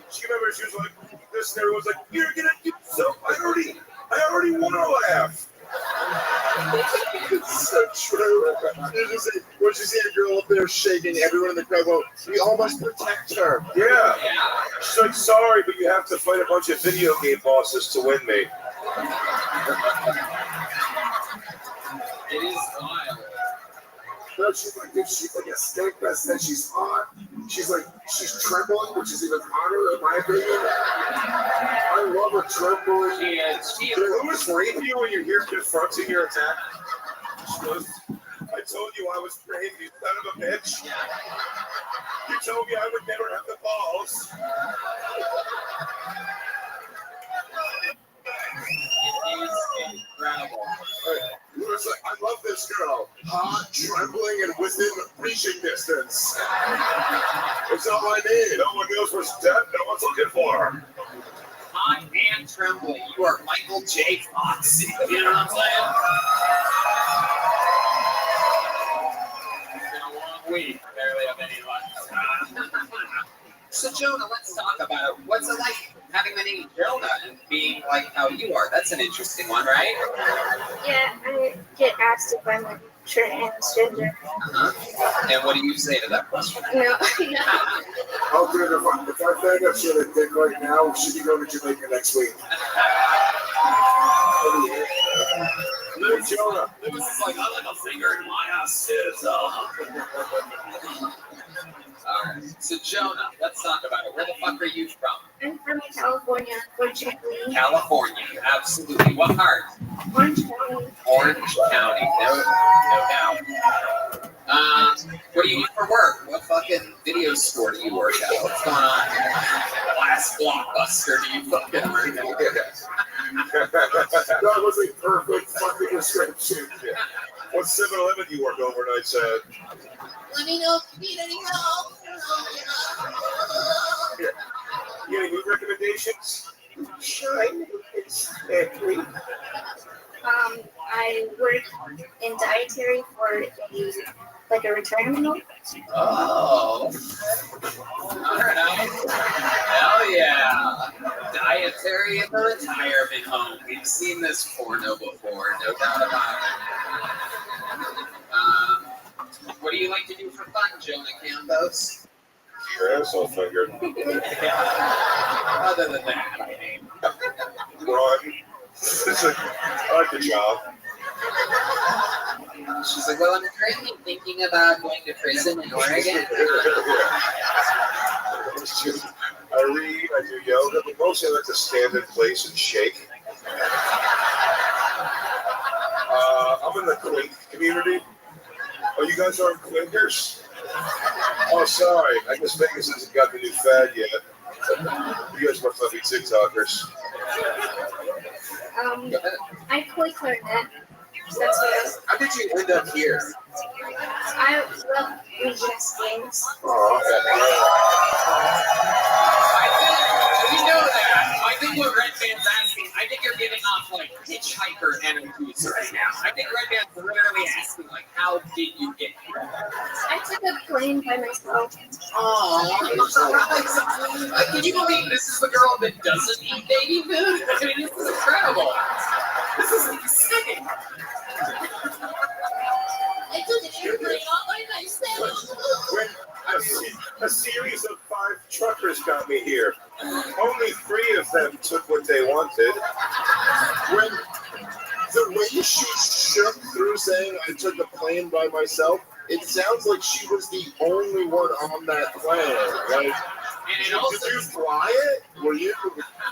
She remember she was like this, and everyone's like, you're gonna do so. I already want to laugh. It's so true. When you see a girl up there shaking, everyone in the crowd go, we all must protect her. Yeah. She's like, sorry, but you have to fight a bunch of video game bosses to win me. It is wild. No, she's like, dude, she's like a steak fest, and she's hot. She's trembling, which is even hotter, in my opinion. I love her trembling. She is. Who was raping you when you hear confronting your attack? She goes, I told you I was raped, you son of a bitch. You told me I would never have the balls. It is incredible. It's like, I love this girl. Hot, trembling, and within reaching distance. That's all I need. No one knows what's dead. No one's looking for her. Hot and trembling. You are Michael J. Fox. You know what I'm saying? It's been a long week. Barely have any luck. So Jonah, let's talk about what's it like having the name Jonah and being like how you are. That's an interesting one, right? Yeah, I get asked if I'm a transgender. And what do you say to that question? No. Oh, dude, if I find out she had a dick right now, she can go to Jamaica next week. Little Jonah. Lewis is like, I like a finger in my ass, Alright, so Jonah, let's talk about it. Where the fuck are you from? I'm from California, unfortunately. California, absolutely. What part? Orange County. Orange County, no doubt. What do you do for work? What fucking video store do you work at? What's going on? Last Blockbuster do you fucking work at? That was a perfect fucking description. What 7-Eleven do you work overnights at? Let me know if you need any help. You any recommendations? Sure, it's free. I work in dietary for a retirement home. Oh. All right. Hell yeah. Dietary in the retirement home. We've seen this porno before, no doubt about it. What do you like to do for fun, Jonah Campos? Your asshole fingered. Other than that, I mean. Run. I like the job. She's like, well, I'm currently thinking about going to prison in Oregon. I read, I do yoga, but mostly I like to stand in place and shake. I'm in the Quake community. Oh, you guys aren't Quakers? Oh, sorry. I guess Vegas hasn't got the new fad yet. You guys must not be TikTokers. I play clarinet. That's what How did you end up here? I love Regis games. Oh, We know that. I think what Red Band's asking, I think you're giving off like hitchhiker energies right now. I think Red Band's literally asking, like, how did you get here? I took a plane by myself. Oh, can you believe this is the girl that doesn't eat baby food? I mean, this is incredible. This is insane. I took an airplane all by myself. When a series of 5 truckers got me here. Only 3 of them took what they wanted. When the way she shook through saying I took a plane by myself, it sounds like she was the only one on that plane. Like, And it also, did you fly it? Were you?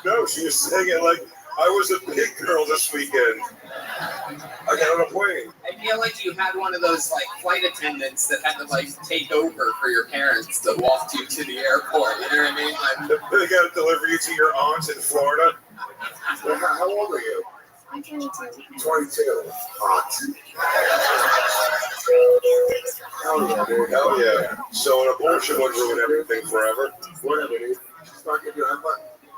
No, she was saying it like I was a big girl this weekend. I got on a plane. I feel like you had one of those like flight attendants that had to like take over for your parents to walk you to the airport. You know what I mean? Like, They got to deliver you to your aunt in Florida. How old are you? I'm 22. 22. Hot. Hell yeah, dude. Hell yeah. So an abortion would ruin everything forever. Whatever, dude. She's not gonna do it.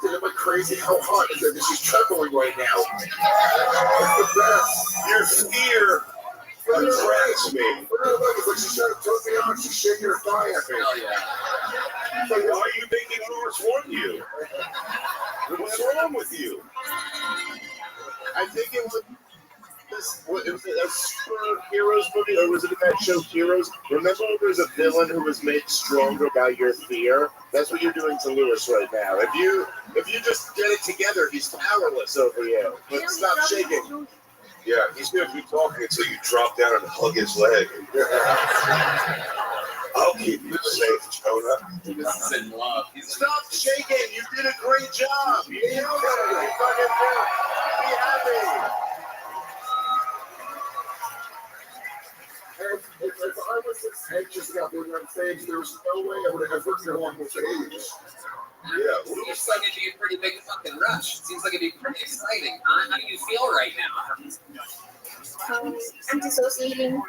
Dude, am I crazy? How hot is it? She's trembling right now. It's the best. Your fear attracts me. It's like she's trying to turn me on. She's shaking her thigh at me. hell yeah. So why are you making ours want you? What's wrong with you? I think it was a superheroes movie, or was it in that show Heroes? Remember, there's a villain who was made stronger by your fear. That's what you're doing to Lewis right now. If you just get it together, he's powerless over you. But stop shaking. Yeah, he's gonna keep talking until you drop down and hug his leg. I'll keep you safe, Jonah. This is in love. Stop shaking. You did a great job. You nailed it. You fucking did. Be happy. If I was this anxious about being on stage, there was no way I would have ever gone on the stage. Yeah. Seems like it'd be a pretty big fucking rush. It seems like it'd be pretty exciting, huh? How do you feel right now? I'm dissociating.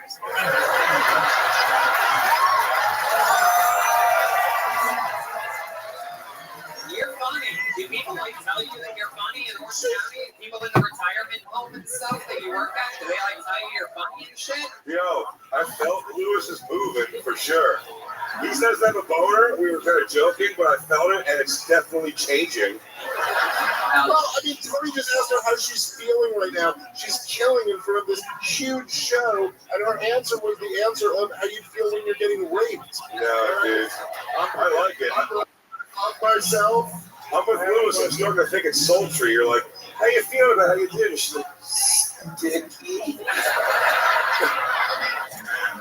You're funny. Do people like tell you that you're funny in Orange County? People in the retirement home and stuff that you work at, do they like tell you you're funny and shit? Yo, I felt Lewis is moving for sure. He says I have a boner. We were kind of joking, but I felt it, and it's definitely changing. Well, I mean, Tony just asked her how she's feeling right now. She's killing in front of this huge show, and her answer was the answer of how you feel when you're getting raped. Yeah, dude. I like it. I'm myself. I'm with Lewis. I'm starting to think it's sultry. You're like, how you feeling about how you did? And she's like, sticky.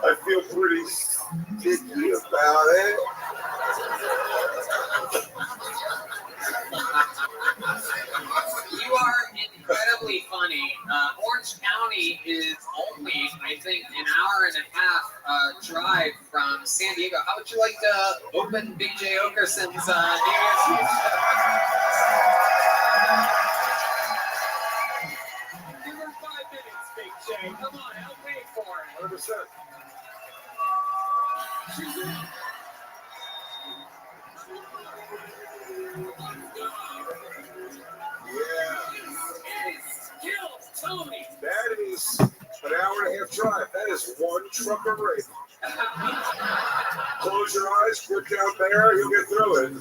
I feel pretty sticky about it. You are incredibly funny. Orange County is only, I think, an hour and a half drive from San Diego. How would you like to open Big J. Okerson's New Year's Eve? Give her 5 minutes, Big J. Come on, help me. for it. 100%. That is an hour and a half drive. That is one truck of rape. Close your eyes, grip down there, you'll get through it.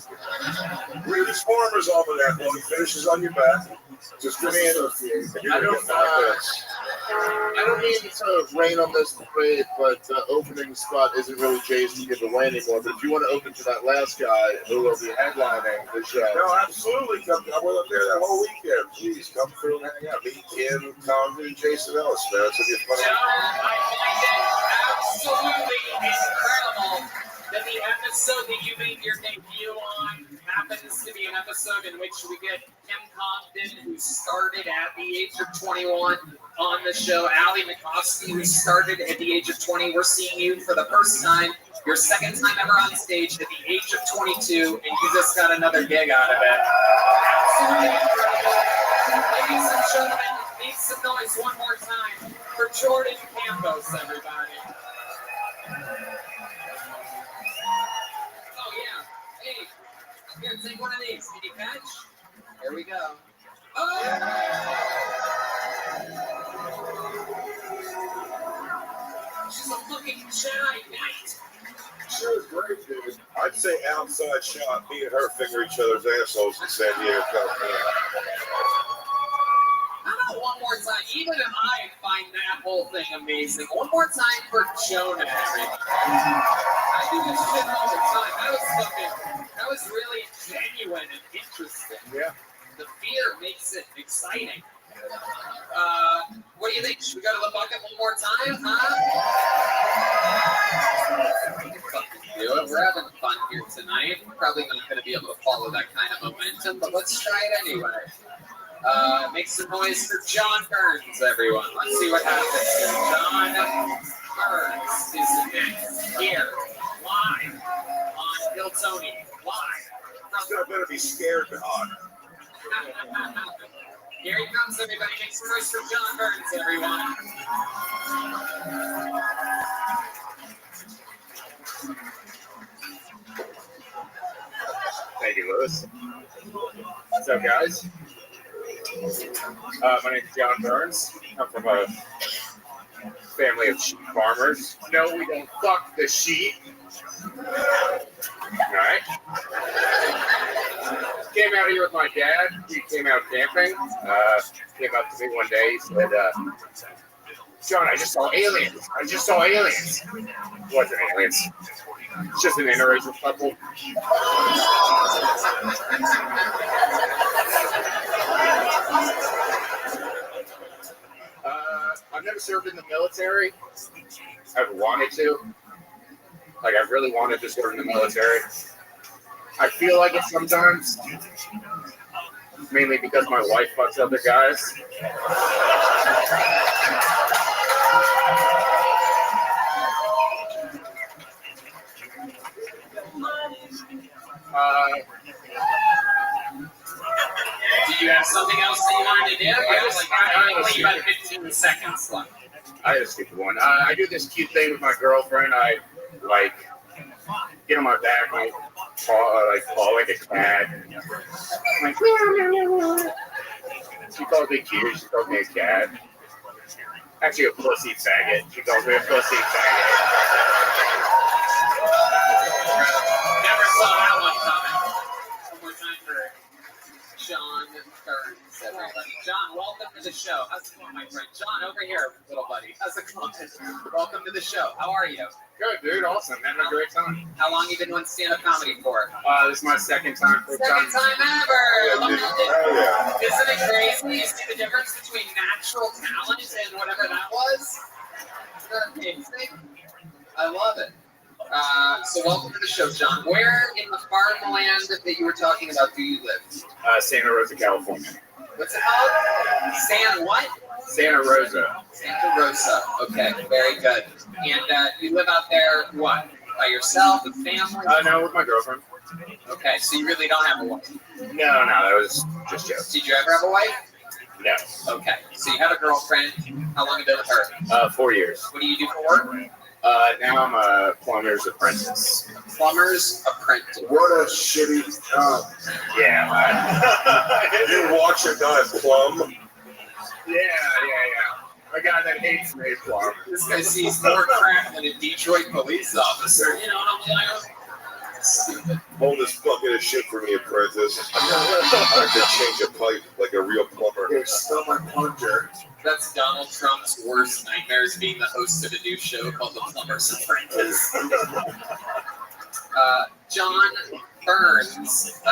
Read his farmers off of that one. He finishes on your back. Just give me an I don't mean to rain on this parade, but opening spot isn't really Jay's to give away anymore. But if you want to open to that last guy who will be headlining the show. No, absolutely. Come. I was up there that whole weekend. Please come through and hang out. Meet Kim, Condon, and Jason Ellis, man. It's going to be fun. I find it absolutely incredible that the episode that you made your debut on happens to be an episode in which we get Kim Compton, who started at the age of 21 on the show, Allie McCoskey, who started at the age of 20. We're seeing you for the first time, your second time ever on stage at the age of 22, and you just got another gig out of it. Absolutely incredible. Ladies and gentlemen, make some noise one more time for Jordan Campos, everybody. Oh, yeah. Hey, here, take one of these. Can you catch? Here we go. Oh! She's a fucking Jedi Knight. She was great, dude. I'd say outside shot, me and her finger each other's assholes in San Diego, California. How about one more time? Even I find that whole thing amazing. One more time for Jonah, everybody. I do this shit all the time. That was really genuine and interesting. Yeah. The fear makes it exciting. What do you think? Should we go to the bucket one more time, huh? We can fucking do it. We're having fun here tonight. We're probably not going to be able to follow that kind of momentum, but let's try it anyway. Make some noise for John Burns, everyone. Let's see what happens here. John Burns is next here, live on Bill Tony, live. This guy better be scared to hot. Here he comes, everybody. Make some noise for John Burns, everyone. Thank you, Lewis. What's up, guys? My name is John Burns. I'm from a family of sheep farmers. No, we don't fuck the sheep. Alright. Came out here with my dad. He came out camping. Came up to me one day. He said, John, I just saw aliens. I just saw aliens. It wasn't aliens. It's just an interracial couple. I've never served in the military. I've wanted to. Like, I really wanted to serve in the military. I feel like it sometimes. Mainly because my wife fucks other guys. Did you have something else that you wanted to do? I only about 15 seconds left. I had a stupid one. I do this cute thing with my girlfriend. I like get on my back, and I paw like a cat. I'm like, meow, meow, meow. She calls me cute. She calls me a cat. Actually, a pussy faggot. She calls me a pussy faggot. Never saw that one coming. One more time for John Burns, everybody. John, welcome to the show. How's it going, my friend? John, over here, little buddy. How's it going? Welcome to the show. How are you? Good, dude. Awesome. Having a great time. How long you been doing stand-up comedy for? This is my second time. Second time ever. Isn't it crazy? You see the difference between natural talent and whatever that was? Isn't that amazing? I love it. So welcome to the show, John. Where in the farmland that you were talking about do you live? Santa Rosa, California. What's it called? San what? Santa Rosa. Santa Rosa. Okay, very good. And you live out there, what? By yourself, with family? No, with my girlfriend. Okay, so you really don't have a wife? No, that was just jokes. Did you ever have a wife? No. Okay. So you have a girlfriend. How long have you been with her? 4 years. What do you do for work? Now I'm a plumber's apprentice. Plumber's apprentice. What a shitty job. Yeah. You watch a guy plumb. Yeah. A guy that hates Mayflower. This guy sees more crap than a Detroit police officer. You know what I'm saying? Stupid. Hold this bucket of shit for me, apprentice. I can change a pipe like a real plumber. Here, smell my plunger. That's Donald Trump's worst nightmares, being the host of a new show called The Plumber's Apprentice. John Burns,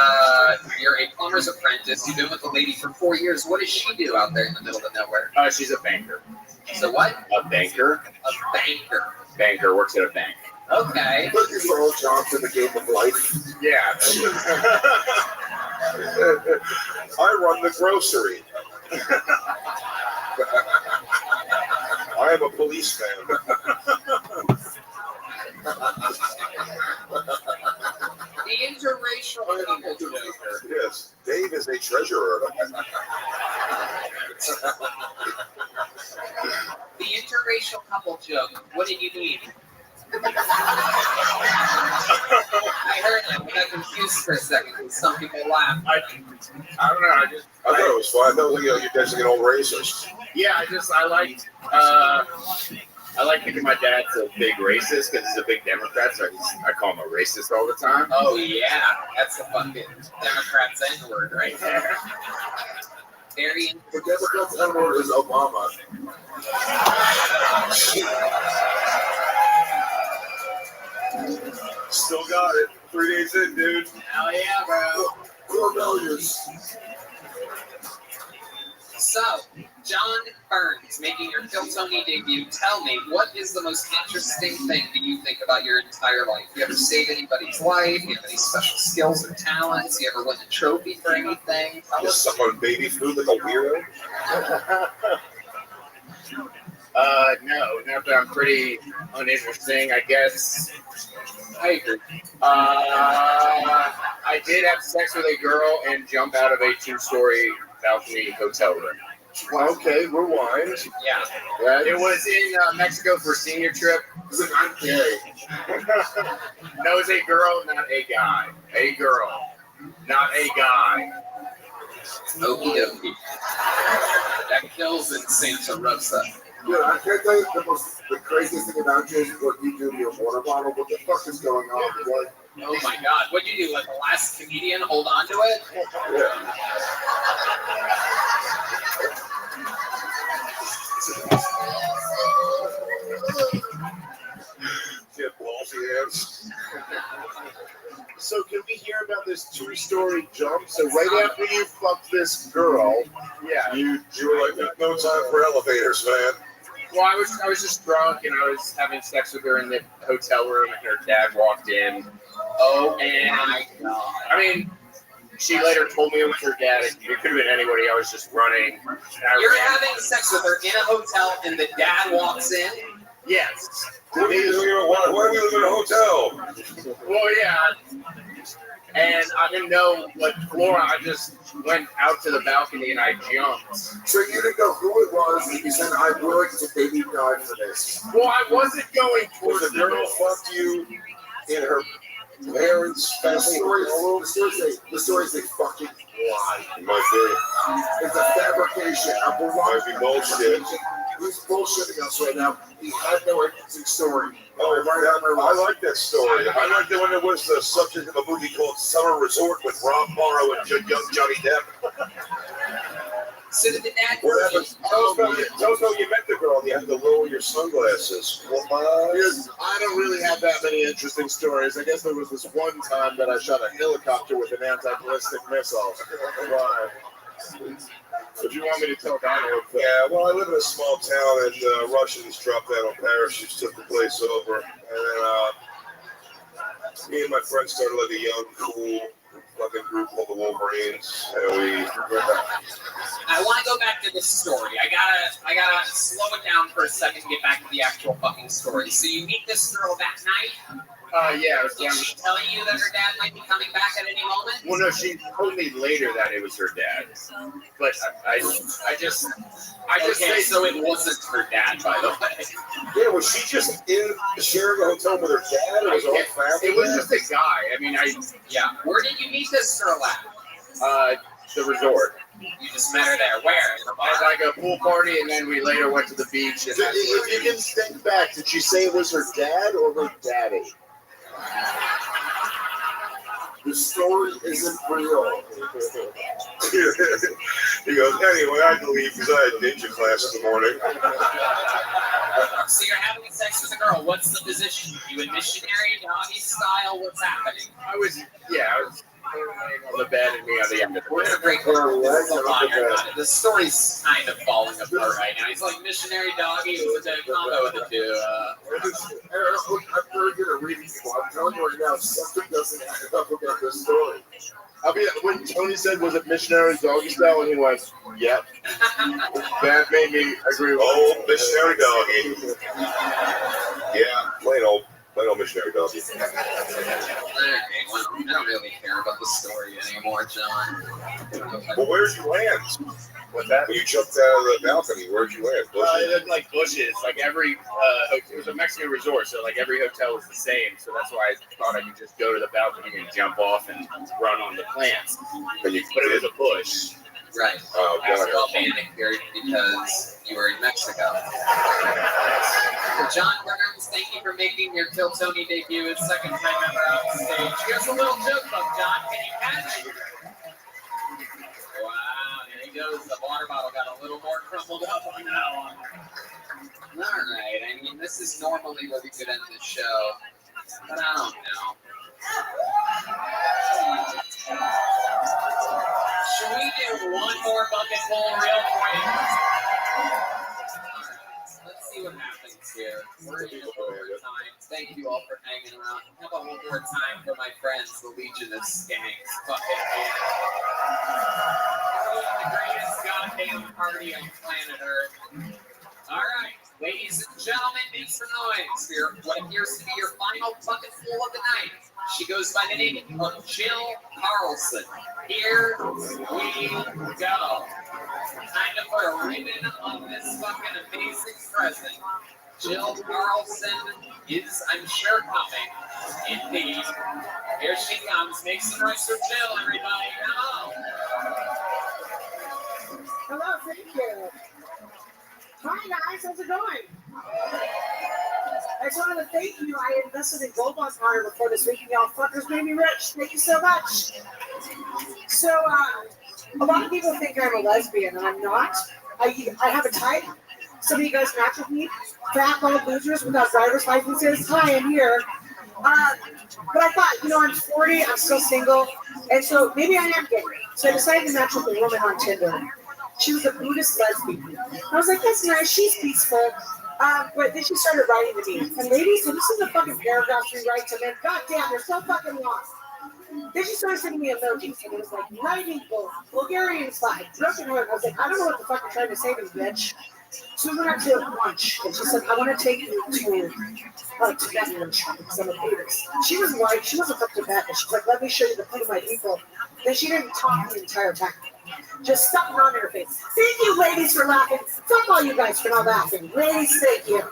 you're a plumber's apprentice. You've been with a lady for 4 years. What does she do out there in the middle of nowhere? She's a banker. So what? A banker. A banker. Banker works at a bank. Okay. Looking for old jobs in the game of life. Yeah. I run the grocery. I am a policeman. The interracial couple joke. Yes, Dave is a treasurer. The interracial couple joke. What did you mean? I heard that, but I got confused for a second. Some people laugh. I don't know. I thought it was fun. I thought you guys are an old racist. Yeah, I like thinking my dad's a big racist because he's a big Democrat, so I call him a racist all the time. Oh yeah, that's the fucking Democrats N-word right there. Very. The Democrats N-word is Obama. Still got it. 3 days in, dude. Hell yeah, bro. Cornelius. So, John Burns, making your Kill Tony debut. Tell me, what is the most interesting thing that you think about your entire life? You ever saved anybody's life? You have any special skills or talents? You ever win a trophy for anything? Just suck on baby food like a weirdo? No, not that I'm pretty uninteresting, I guess. I agree. I did have sex with a girl and jump out of a 2-story balcony hotel room. Okay, rewind. Yeah. It was in Mexico for a senior trip. I'm gay. No, it's a girl, not a guy. A girl, not a guy. Okie dokie. That kills in Santa Rosa. Dude, I can't tell you the craziest thing about you is what you do to your water bottle. What the fuck is going on? Like, oh my god, what'd you do? Like the last comedian, hold on to it? Yeah. Get ballsy hands. So can we hear about this 2-story jump? So right after you fucked this girl, you were like, no time for elevators, man. Well, I was just drunk and I was having sex with her in the hotel room and her dad walked in. Oh, and my God. I mean, she later told me it was her dad. It could have been anybody. I was just running. You're having sex with her in a hotel and the dad walks in? Yes. Why do we live in a hotel? Well, yeah. And I didn't know what floor. I just went out to the balcony and I jumped. so you didn't know who it was. You said, I'm willing to baby die for this. Well, I wasn't going towards Was the girl fucked you in her parents' The family? story's a fucking lie. It might be. It's a fabrication. Might be bullshit. He's bullshitting us right now. He had no interesting story. Oh, I like that story. I like the one that was the subject of a movie called Summer Resort with Rob Morrow and young Johnny Depp. So did the dad... What happened? Tell us how you met the girl. You had to lower your sunglasses. Because I don't really have that many interesting stories. I guess there was this one time that I shot a helicopter with an anti-ballistic missile. But you want me to tell that one? Yeah, well, I live in a small town, and Russians dropped out on parachutes, took the place over, and then me and my friends started like a young, cool fucking group called the Wolverines, and we. I want to go back to this story. I gotta slow it down for a second to get back to the actual fucking story. So you meet this girl that night. Yeah, I was Did down. she tell you that her dad might be coming back at any moment? Well, no, she told me later that it was her dad. But I just Okay, say so it wasn't her dad, by the way. Yeah, was she just sharing a hotel with her dad, or was it whole family? It was just a guy. I mean, Yeah. Where did you meet this girl at? the resort. You just met her there. Where? In the bar? It was like a pool party, and then we later went to the beach. And If you can think back, did she say it was her dad or her daddy? The story isn't real. He goes, anyway, I had to leave because I had ninja class in the morning. So you're having sex with a girl. What's the position? You in missionary, doggy style? What's happening? I was laying on the bed and me on the end of the We're bed. gonna break her. The story's kind of falling apart right now. He's like missionary doggy with a combo of the two. I'm very good at reading people. I'm telling you right now, something doesn't add up about this story. When Tony said, was it missionary doggy style? And he went, yep. That made me agree with Old missionary doggy. Yeah, plain old missionary doggy. Okay, well, I don't really care about the story anymore, John. Well, where'd you land? What's that? When you jumped out of the balcony, where'd you land? It looked like bushes. Like every, it was a Mexican resort, so like every hotel was the same. So that's why I thought I could just go to the balcony and jump off and run on the plants. But it was a bush. Right. Oh, After all, God. panic here because you were in Mexico. So John Burns, thank you for making your Kill Tony debut. His second time ever on stage. Here's a little joke from John. Can you catch? Wow, there he goes. The water bottle got a little more crumbled up on that one. All right. I mean, this is normally where we could end the show, but I don't know. Should we do one more bucket full real quick? Let's see what happens here. We're in overtime. Thank you all for hanging around. Have a whole more time for my friends, the Legion of Skanks. Fucking the greatest goddamn party on planet Earth. All right, ladies and gentlemen, make some noise for what appears to be your final bucket full of the night. She goes by the name of Jill Carlson. Here we go. Time to put a ribbon on this fucking amazing present. Jill Carlson is, I'm sure, coming. Indeed. Here she comes. Make some noise for Jill, everybody. Hello. Hello, thank you. Hi guys, how's it going? I just wanted to thank you. I invested in gold bonds hard before this week, and y'all fuckers made me rich. Thank you so much. So, a lot of people think I'm a lesbian, and I'm not. I have a type. Some of you guys match with me. Fat, bald losers without driver's licenses. Hi, I'm here. But I thought, I'm 40, I'm still single, and so maybe I am gay. So I decided to match with a woman on Tinder. She was a Buddhist lesbian. I was like, that's nice, she's peaceful. But then she started writing to me. And ladies, this is the fucking paragraphs we write to men. God damn, they're so fucking long. Then she started sending me emojis. And it was like, writing Bulgarian flag, broken heart. I was like, I don't know what the fuck you're trying to say to me, bitch. So we went out to lunch. And she said, I want to take you to Tibetan lunch because I'm a Buddhist. She was white. She wasn't from Tibet. She's like, let me show you the plight of my people. Then she didn't talk the entire time. Just something on her face. Thank you, ladies, for laughing. Fuck all you guys for not laughing. Ladies, thank you.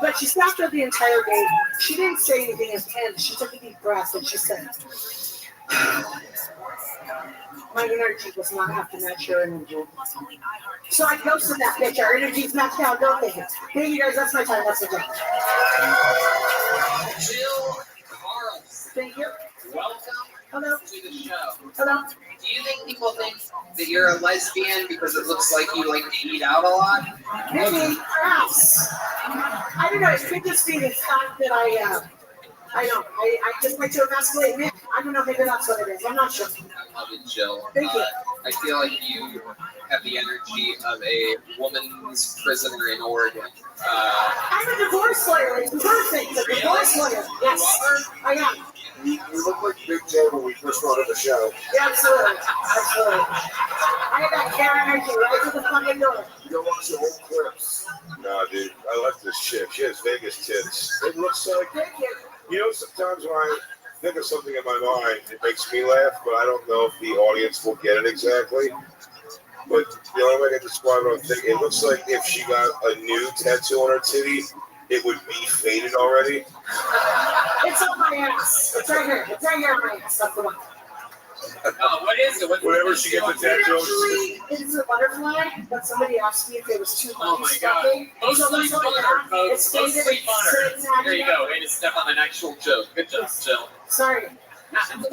But she stopped her the entire day. She didn't say anything at the end. She took a deep breath and she said, my energy does not have to match your energy. So I ghosted that bitch. Our energy's matched out, don't they? Thank you guys. That's my time. That's my time. Jill Carlson. Thank you. Welcome Hello. to the show. Hello. Do you think people think that you're a lesbian because it looks like you like to eat out a lot? Maybe, perhaps. I don't know. It could just be the fact that I just like to emasculate men. I don't know. Maybe that's what it is. I'm not sure. I love it, Jill. Thank you. I feel like you have the energy of a woman's prisoner in Oregon. I'm a divorce lawyer. It's perfect. A divorce lawyer. Yes, I am. You look like Big J when we first started the show. Yeah, absolutely. Absolutely. I have that care energy right to the fucking door. You don't watch the old clips. Nah, dude. I like this chick. She has Vegas tits. It looks like Thank you. You know, sometimes when I think of something in my mind, it makes me laugh, but I don't know if the audience will get it exactly. But the only way I can describe what I'm thinking, it looks like if she got a new tattoo on her titty, it would be faded already. It's on my ass. It's right here. It's right here on my ass. That's the one. Oh, what is it? Whenever she gets a tattoo, It's a butterfly, but somebody asked me if it was too much. Oh my god. Mostly butter, folks. Mostly butter. There you go. Way to step on an actual joke. Good job, Jill. Sorry. Listen, I'm a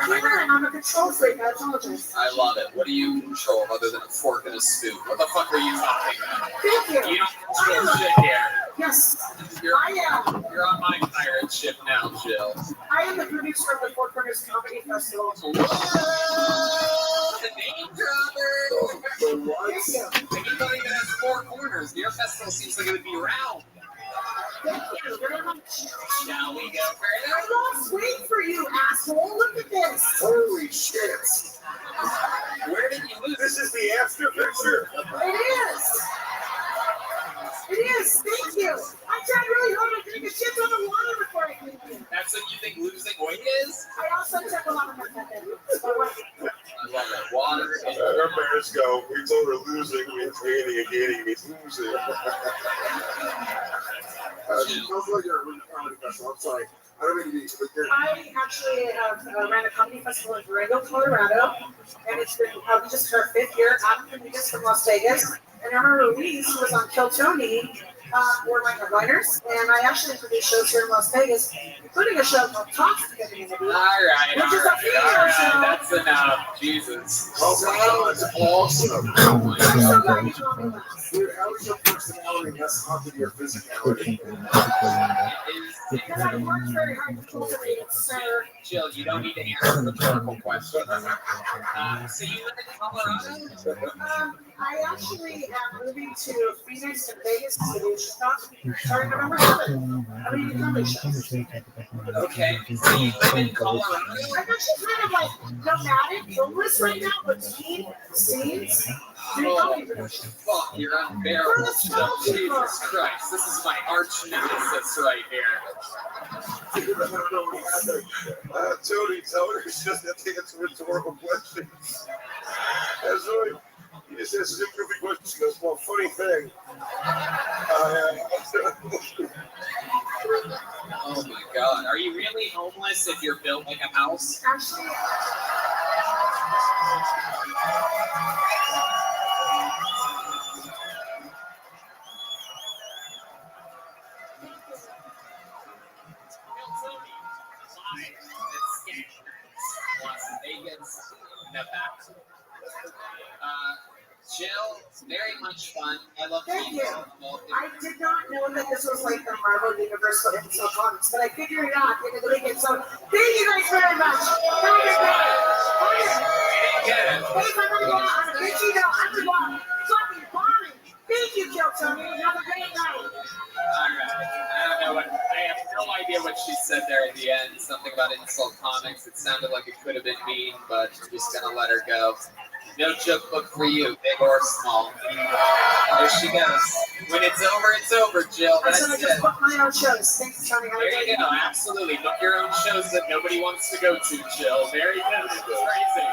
killer and I'm a control freak. I apologize. I love it. What do you control other than a fork and a spoon? What the fuck are you talking about? Thank you. You don't control shit here. Yes. You're on my pirate ship now, Jill. I am the producer of the Four Corners Comedy Festival. Whoa! The name dropper! Thank you. And you don't even have four corners. Your festival seems like it would be round. Thank you very much. Shall we go further? I lost weight for you, asshole. Look at this. Holy shit. Where did you lose? This is the after picture. It is. It is. Thank you. I tried really hard to take a shit on the water before I came here. That's what you think losing weight is? I also took a lot of methamphetamine. I love it. Water. Our parents go, we told her losing means gaining and gaining means losing. Sounds like you're a comedy festival. I'm sorry. I don't mean to be, but I actually have ran a comedy festival in Durango, Colorado, and it's been we just our 5th year. I'm from Las Vegas, and our Louise, who was on Kill Tony, were my headliners, and I actually produced shows here in Las Vegas, including a show called Toxic Community, All right. show. That's enough. Jesus. Oh, that's awesome. I'm so glad you told me that. Dude, how is your personality mess up with your physicality? Because I worked very hard to cultivate it, sir. Jill, you don't need to answer the rhetorical question. So you live in Colorado? I actually am moving to Phoenix and Vegas to do stuff starting November 7th. I'm going to do comedy shows. Okay. So you live in Colorado? I'm actually kind of like nomadic, homeless right now, between scenes. Fuck, you're unbearable. Jesus Christ, this is my arch nemesis right here. Tony, tell her she doesn't think it's a rhetorical question. That's right. He just answers a goofy question. She goes, well, funny thing. Oh my god, are you really homeless if you're built like a house? Actually, Las Vegas, Nevada. Jill, very much fun. I love thank you. Well, I did not know that this was like the Marvel Universe of Insult Comics, but I figured it out in the beginning. So thank you guys very much. Have a good day. Hey, I'm gonna go out on a bitchy note. I'm gonna go out fucking bombing. Thank you, Jill Tony. Have a great night. Alright. I don't know I have no idea what she said there at the end. Something about Insult Comics. It sounded like it could have been mean, but I'm just gonna let her go. No joke book for you, big or small. There she goes. When it's over, Jill. That's I'm it. just book my own shows. Thanks, Tony. There you go. Absolutely. Book your own shows that nobody wants to go to, Jill. Very good. It's crazy.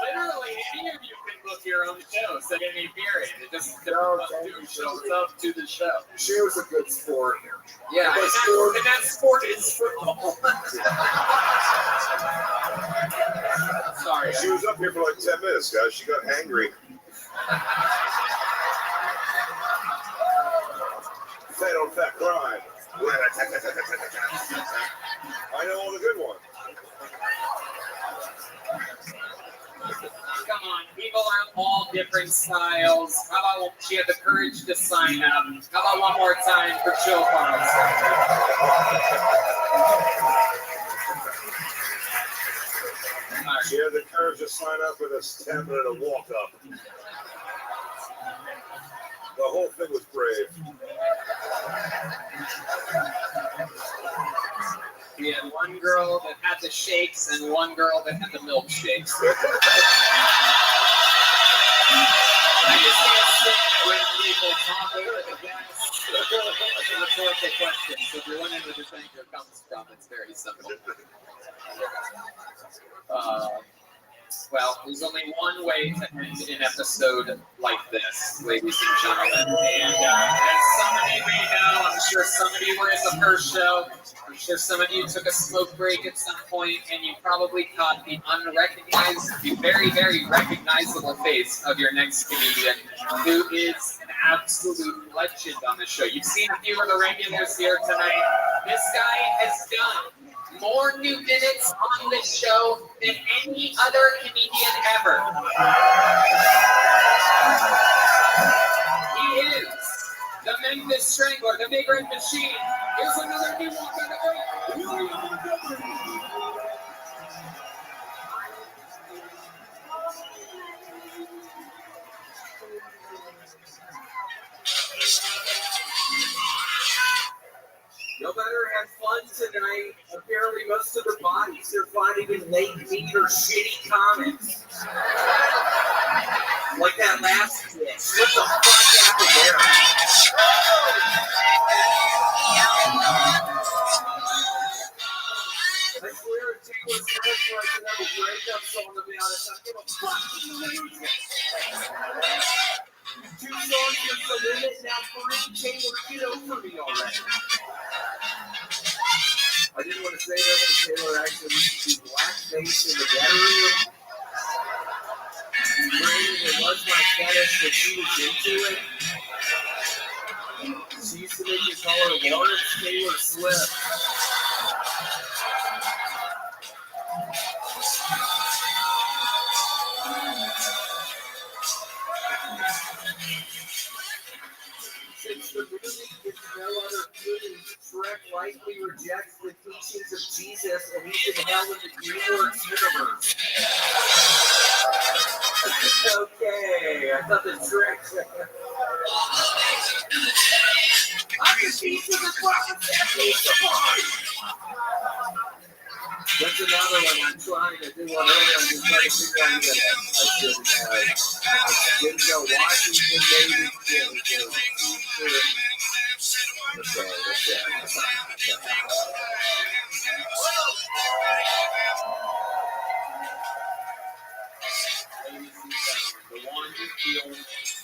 Literally, any of you can book your own shows at any period. It just shows up to the show. She was a good sport. Yeah, and that sport is football. Sorry. She was up here for like 10 minutes, guys. She got angry. Fat on fat crime. I know all the good ones. Come on, people are all different styles. How about she had the courage to sign up? How about one more time for Jill Farms? She had the courage to sign up with a 10-minute walk up. The whole thing was brave. We had one girl that had the shakes and one girl that had the milkshakes. I just can't stand when people talk over the guests? That's a rhetorical question. So if you're wondering where this anger comes from, it's very simple. Well, there's only one way to end an episode like this, ladies and gentlemen. And as some of you may know, I'm sure some of you were at the first show. I'm sure some of you took a smoke break at some point, and you probably caught the very, very recognizable face of your next comedian, who is an absolute legend on the show. You've seen a few of the regulars here tonight. This guy has done more new minutes on this show than any other comedian ever. He is the Memphis Strangler, the Big Red Machine. Here's another new one for the great. No better have fun tonight. Apparently, most of the bodies they're finding in late meat or shitty comics. Like that last kid. What the fuck happened there? I swear if Taylor Swift writes another breakup song about it, I'm gonna fucking lose it. 2 songs is the limit, now 3. Taylor, get over me already. I didn't want to say that, but Taylor actually used to do blackface in the bedroom. Granted, it was my fetish, but she was into it. She used to make me call her Lawrence Taylor Swift. Since the movie gets no other footage, Shrek likely rejects the teachings of Jesus and he's in hell in the DreamWorks universe. Okay, I thought the Shrek. I'm the piece of the prophet that needs the party. That's another one I'm trying to do one earlier. I'm just trying to figure out that I shouldn't have. Denzel Washington, maybe. The one who feels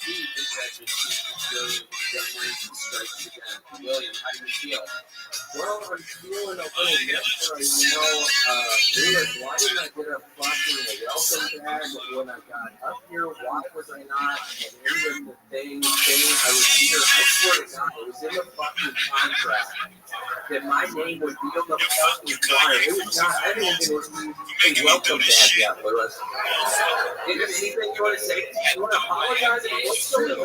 deep is that the team William strikes again. William, how do you feel? Well, I'm feeling a little mixed right now. Lewis, why didn't I get a fucking welcome bag when I got up here? Why was I not in the thing? I was here. I swear to God, it was in the fucking contract that my name would be on the fucking flyer. It was not. I didn't even receive a welcome bag yet, Lewis. Is there anything you want to say? You want to apologize? What's going on?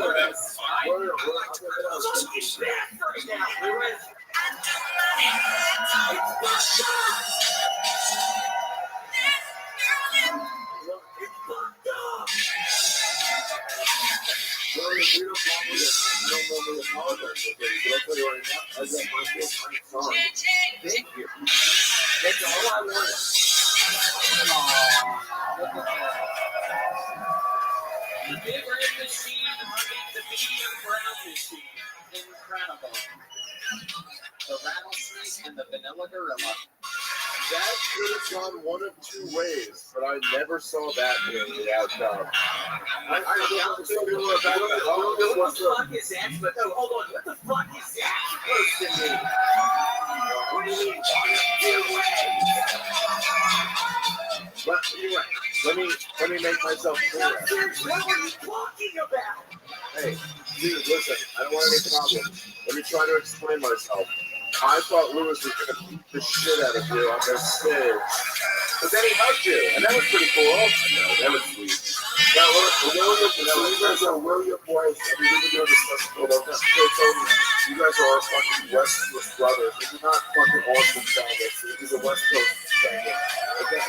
We're back right now, Lewis. Thank you. That's all I wanted. The Big Red Machine hunting the medium brown machine. Incredible. The rattlesnake and the vanilla gorilla. That could have gone one of 2 ways, but I never saw that being the outcome. I don't know about that. What the fuck is that? But no, hold on. What the fuck is that supposed to mean? What do you mean? But anyway, let me make myself clear. What are you talking about? Hey, dude, listen, I don't want any problems. Let me try to explain myself. I thought Lewis was going to beat the shit out of you on this stage. But then he hugged you, and that was pretty cool. That was sweet. Now, William Boyce, I mean, we've been doing this festival. You guys are our fucking West Coast brothers. This is not fucking Austin Sanders. This is a West Coast Sanders. Okay?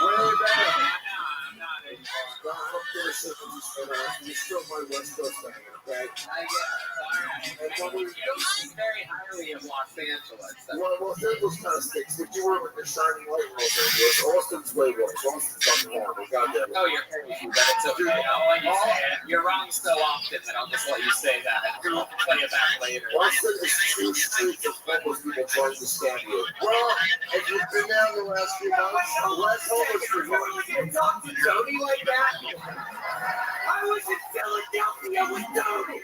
Way better. You still my West Coast thing, okay? I guess. All right. You don't speak very highly of Los Angeles. Well, Los Angeles kind of stinks. If you were with the shining light in Los Angeles, Austin's way worse. Austin's fucking horrible. Goddamn. Oh, you're crazy, but it's okay. I'll let you say it. You're wrong so often that I'll just let you say that. I'll play it back later. Austin is two streets of homeless people trying to scam you. Well, if you've been down the last few months, less homeless for you. You talk to Tony like that? I was in Philadelphia with Tony.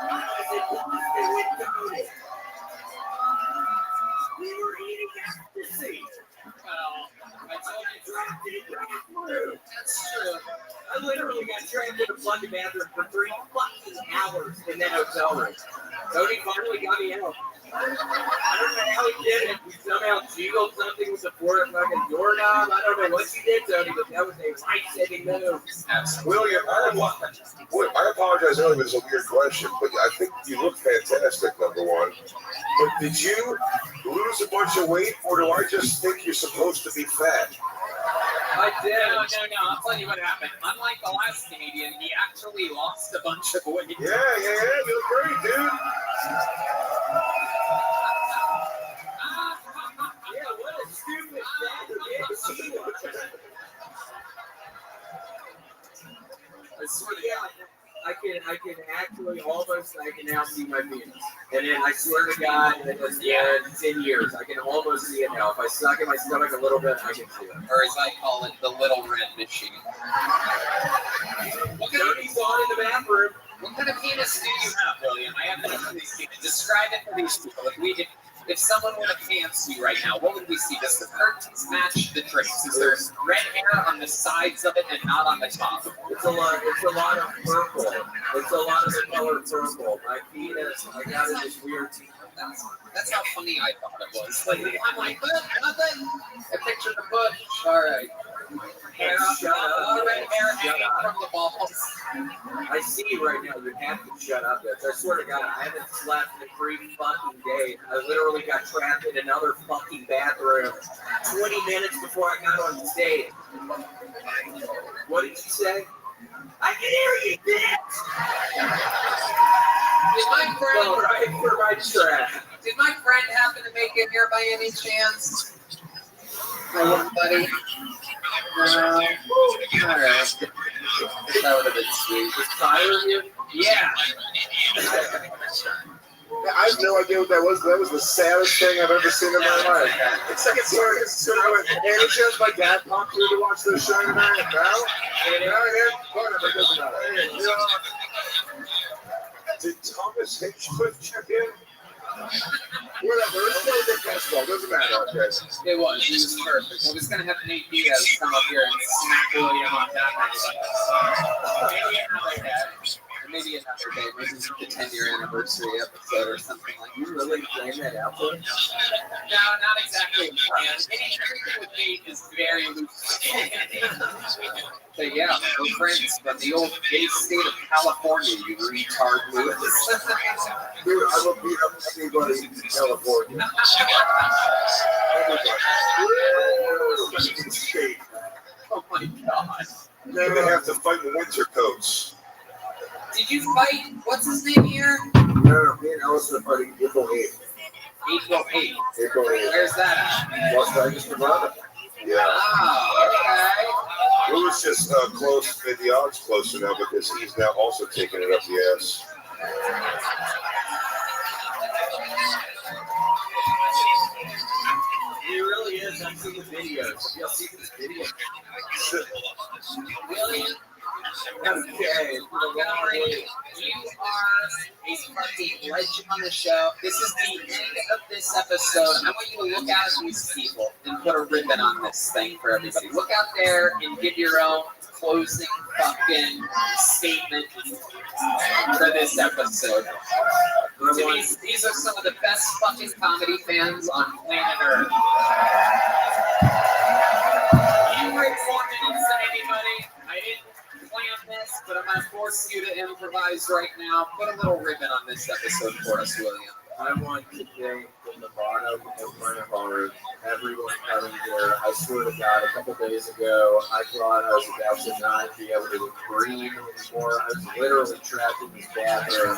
I was in Boston with Tony. We were eating ecstasy. Well, I told you Trapped in a bathroom. that's true. I literally got trapped in a fucking bathroom for 3 fucking hours in that hotel room. Tony finally got me out. I don't know how he did it. He somehow jiggled something with the fucking doorknob. I don't know what he did, Tony, but that was a life-saving move. William, I apologize earlier, but it's a weird question, but I think you look fantastic, number one. But did you lose a bunch of weight, or do I just think you're supposed to be fat? I did. No. I'll tell you what happened. Unlike the last comedian, he actually lost a bunch of weight. Yeah. You look great, dude. Yeah, what a stupid bag. I swear to God, I can actually almost, I can now see my penis. And then I swear to God, in 10 years, I can almost see it now. If I suck in my stomach a little bit, I can see it. Or as I call it, the little red machine. Tony's on in the bathroom. What kind of penis do you have, William? I haven't actually seen it. Describe it for these people. If someone were to pants you right now, what would we see? Does the curtains match the drapes? Is there red hair on the sides of it and not on the top? It's a lot of purple. It's a lot of the color purple. My penis, I got it this weird. That's how funny I thought it was. Like, I'm like, nothing. I pictured the bush. All right. Hair up, red hair hanging from the balls. I see you right now. You have to shut up. I swear to God, I haven't slept in 3 fucking days. I literally got trapped in another fucking bathroom 20 minutes before I got on stage. What did you say? I can hear you, Did my friend happen to make it here by any chance? No, buddy. No. All right. That would have been sweet. Was Tyler here? Yeah. I have no idea what that was. That was the saddest thing I've ever seen in my life. It's like it's sort of like any chance my dad popped through to watch the show tonight. Whatever, it doesn't matter. Did Thomas Hinchcliffe check in? Whatever, it's still a good basketball. Doesn't matter. Okay. It was. He was perfect. I was going to have Nate Diaz come up here and smack William on that night. Maybe another day. Maybe the 10-year anniversary episode or something like that. You really planned that out for him? No, not exactly planned. Everything with Nate is very loose. But yeah, we're friends from the old gay state of California, you retard, Lewis. Dude, I will beat up anybody in California. Oh my God. You're going to have to fight in winter coats. Did you fight? What's his name here? No, me and Alice are fighting April 8th. April 8th. April 8th. Where's that at? Las Vegas, Nevada. Yeah. Oh, okay. It was just close, made the odds closer now because he's now also taking it up the ass. He really is. I've seen the videos. Y'all see this video? William? Okay. Montgomery, you are a fucking legend on the show. This is the end of this episode. I want you to look out at these people and put a ribbon on this thing for everybody. Look out there and give your own closing fucking statement for this episode. To me, these are some of the best fucking comedy fans on planet Earth. You recorded and said anybody, I didn't plan this, but I'm going to force you to improvise right now. Put a little ribbon on this episode for us, William. I want to thank from the bottom of my heart everyone coming here. I swear to God, a couple days ago, I thought I was about to not be able to breathe anymore. I was literally trapped in this bathroom.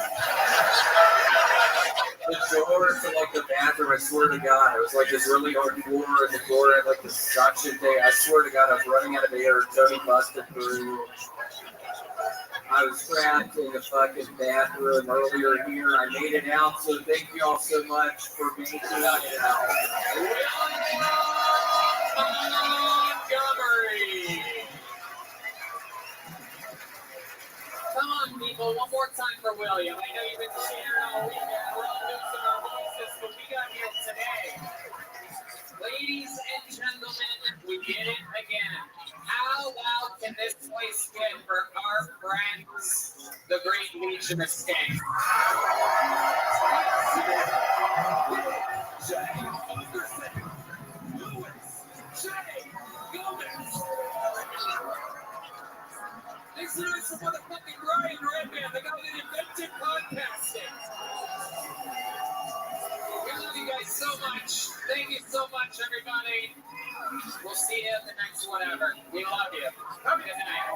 The door to like the bathroom, I swear to God, it was like this really hard floor, and the door had like this suction thing. I swear to God, I was running out of air. Tony busted through. I was trapped in the fucking bathroom earlier here. I made it out, so thank you all so much for making it out. Montgomery! Come on, people, one more time for William. I know you've been cheering all weekend. We're all losing our voices, but we got here today. Ladies and gentlemen, we did it again. How loud can this place get for our friends, the Great Legion of Skanks? Thanks to us for motherfucking Brian Redman, the guy that invented podcasting. We love you guys so much. Thank you so much, everybody. We'll see you at the next whatever. We love you. Have a good night.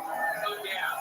Oh, yeah.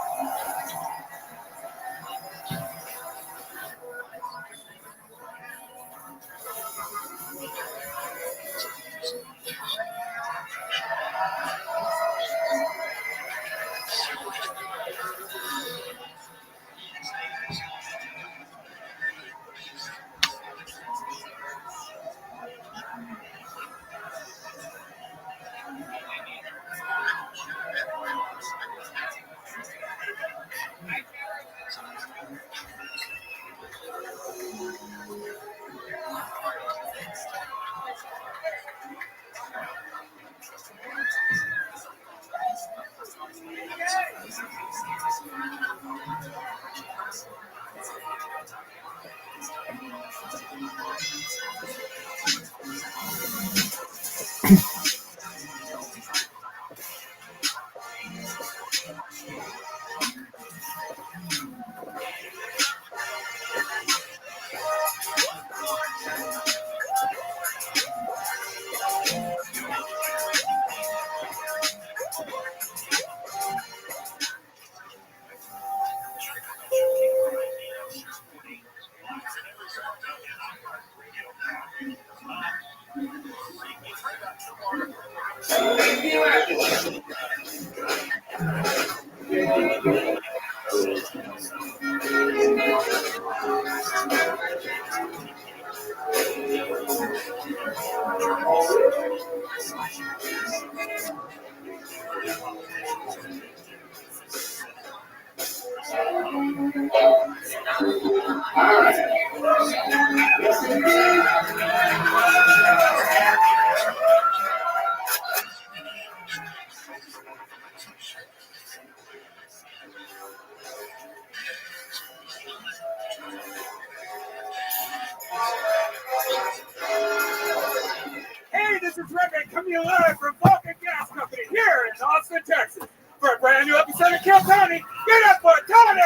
Hey, this is Rabbi coming live from Vulcan Gas Company here in Austin, Texas. For a brand new episode of Kill Tony, get up for Tony!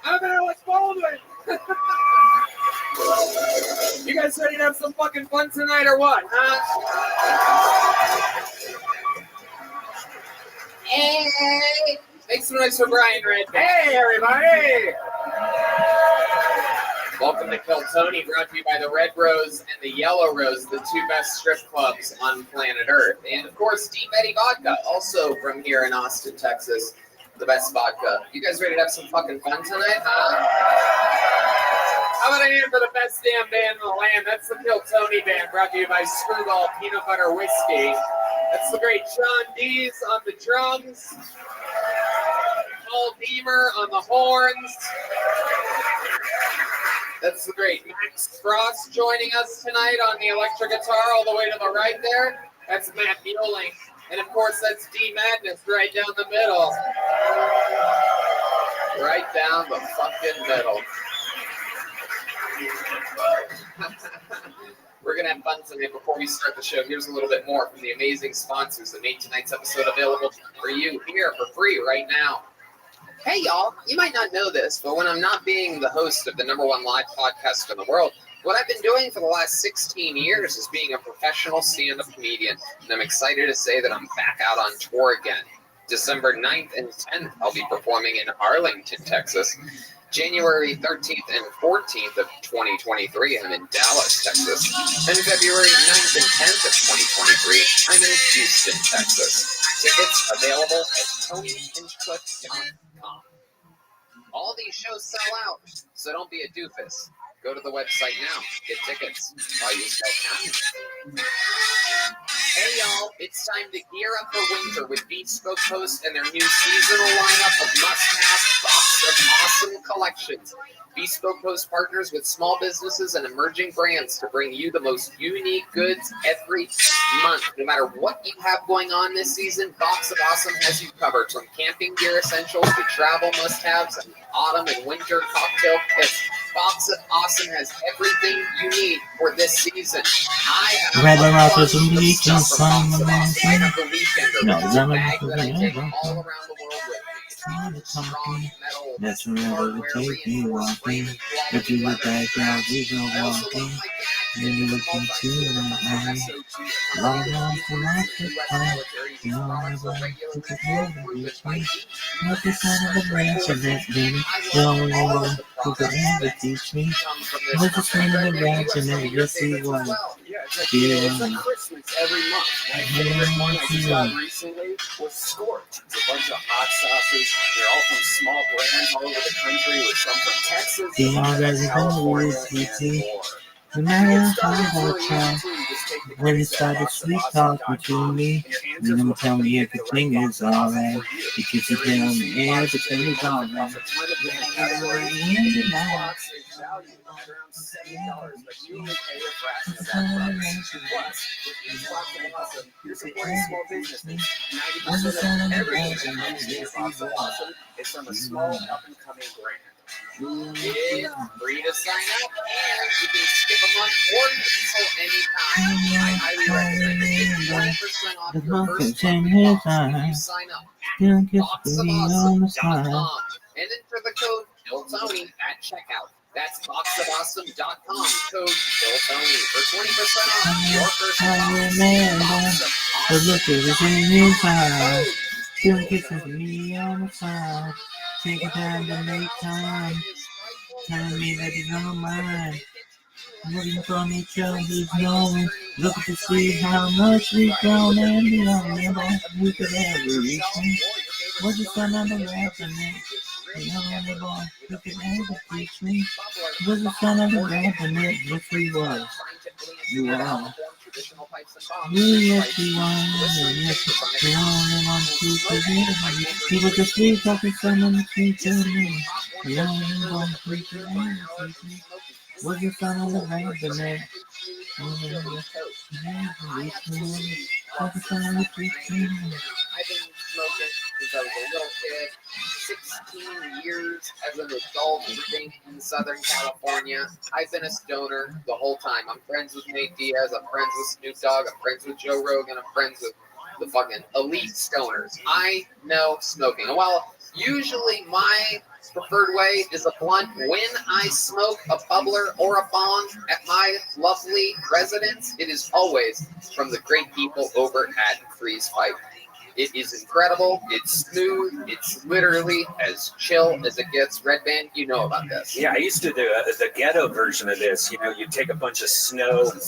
I'm Alex Baldwin. You guys ready to have some fucking fun tonight or what, huh? Hey! Make some noise for Brian Redman. Hey, everybody! Welcome to Kill Tony, brought to you by the Red Rose and the Yellow Rose, the two best strip clubs on planet Earth. And of course, Deep Eddy Vodka, also from here in Austin, Texas, the best vodka. You guys ready to have some fucking fun tonight, huh? How about a hand for the best damn band in the land? That's the Kill Tony Band, brought to you by Screwball Peanut Butter Whiskey. That's the great Sean Dees on the drums, Paul Deemer on the horns. That's the great Max Frost joining us tonight on the electric guitar all the way to the right there. That's Matt Mueling. And of course, that's D Madness right down the middle. Right down the fucking middle. We're going to have fun tonight. Before we start the show, here's a little bit more from the amazing sponsors that made tonight's episode available for you here for free right now. Hey, y'all. You might not know this, but when I'm not being the host of the #1 live podcast in the world, what I've been doing for the last 16 years is being a professional stand-up comedian, and I'm excited to say that I'm back out on tour again. December 9th and 10th, I'll be performing in Arlington, Texas. January 13th and 14th of 2023, I'm in Dallas, Texas. And February 9th and 10th of 2023, I'm in Houston, Texas. Tickets available at TonyandCliff.com. All these shows sell out, so don't be a doofus. Go to the website now. Get tickets while you still can. Hey y'all, it's time to gear up for winter with Bespoke Post and their new seasonal lineup of must-have box of awesome collections. Bespoke Post partners with small businesses and emerging brands to bring you the most unique goods every month. No matter what you have going on this season, Box of Awesome has you covered, from camping gear essentials to travel must-haves and autumn and winter cocktail kits. Box of Awesome has everything you need for this season. I have Red a Rock bunch is of a stuff from Box of Awesome. I have the Weekender, No, which is a bag that I take all around the world with me. Strong metal that's where I would take me walking. If you look back out, you go walking. Then you look into my eyes. Long enough for my time. You know, I never took a hand of you. Not the sound of the branch of that baby. The only one who could ever teach me. Was the sound of the branch and then yes he was. It's like Christmas every month. My favorite one I just got recently was Scorch. It's a bunch of hot sauces. They're all from small brands all over the country, with some from Texas, The already California, always and easy. more. No matter how I try, when you started sweet talking to me, you don't tell me everything is alright. Because you tell me everything is alright. It's from a small up-and-coming brand. It's free to sign up, and you can skip a month or cancel anytime. I highly recommend it. Get 20% off your first month if you sign up at boxofawesome.com and enter the code BillTony at checkout. That's boxofawesome.com, code BillTony for 20% off your first month. But look at it in his eyes. Still kisses me on the side. Taking time to make time. Telling me that he's on mine. Looking from each other's knowing. Looking to see how much we've grown and we don't remember we could ever reach me. Was the sun on the rap and then the only boy who could ever teach me. Was the sun on the rap and then yes we was. You are. Yes, you are. Yes, the only one who could ever. He was the sweet talking son on the street to me. The only one who could ever teach me. Was the son of the rap and then. I've been smoking since I was a little kid. 16 years as an adult living in Southern California. I've been a stoner the whole time. I'm friends with Nate Diaz. I'm friends with Snoop Dogg. I'm friends with Joe Rogan. I'm friends with the fucking elite stoners. I know smoking. And while usually my preferred way is a blunt, when I smoke a bubbler or a bong at my lovely residence, it is always from the great people over at Freeze Pipe. It is incredible. It's smooth. It's literally as chill as it gets. Red Band, you know about this. Yeah, I used to do the ghetto version of this. You know, you'd take a bunch of snow and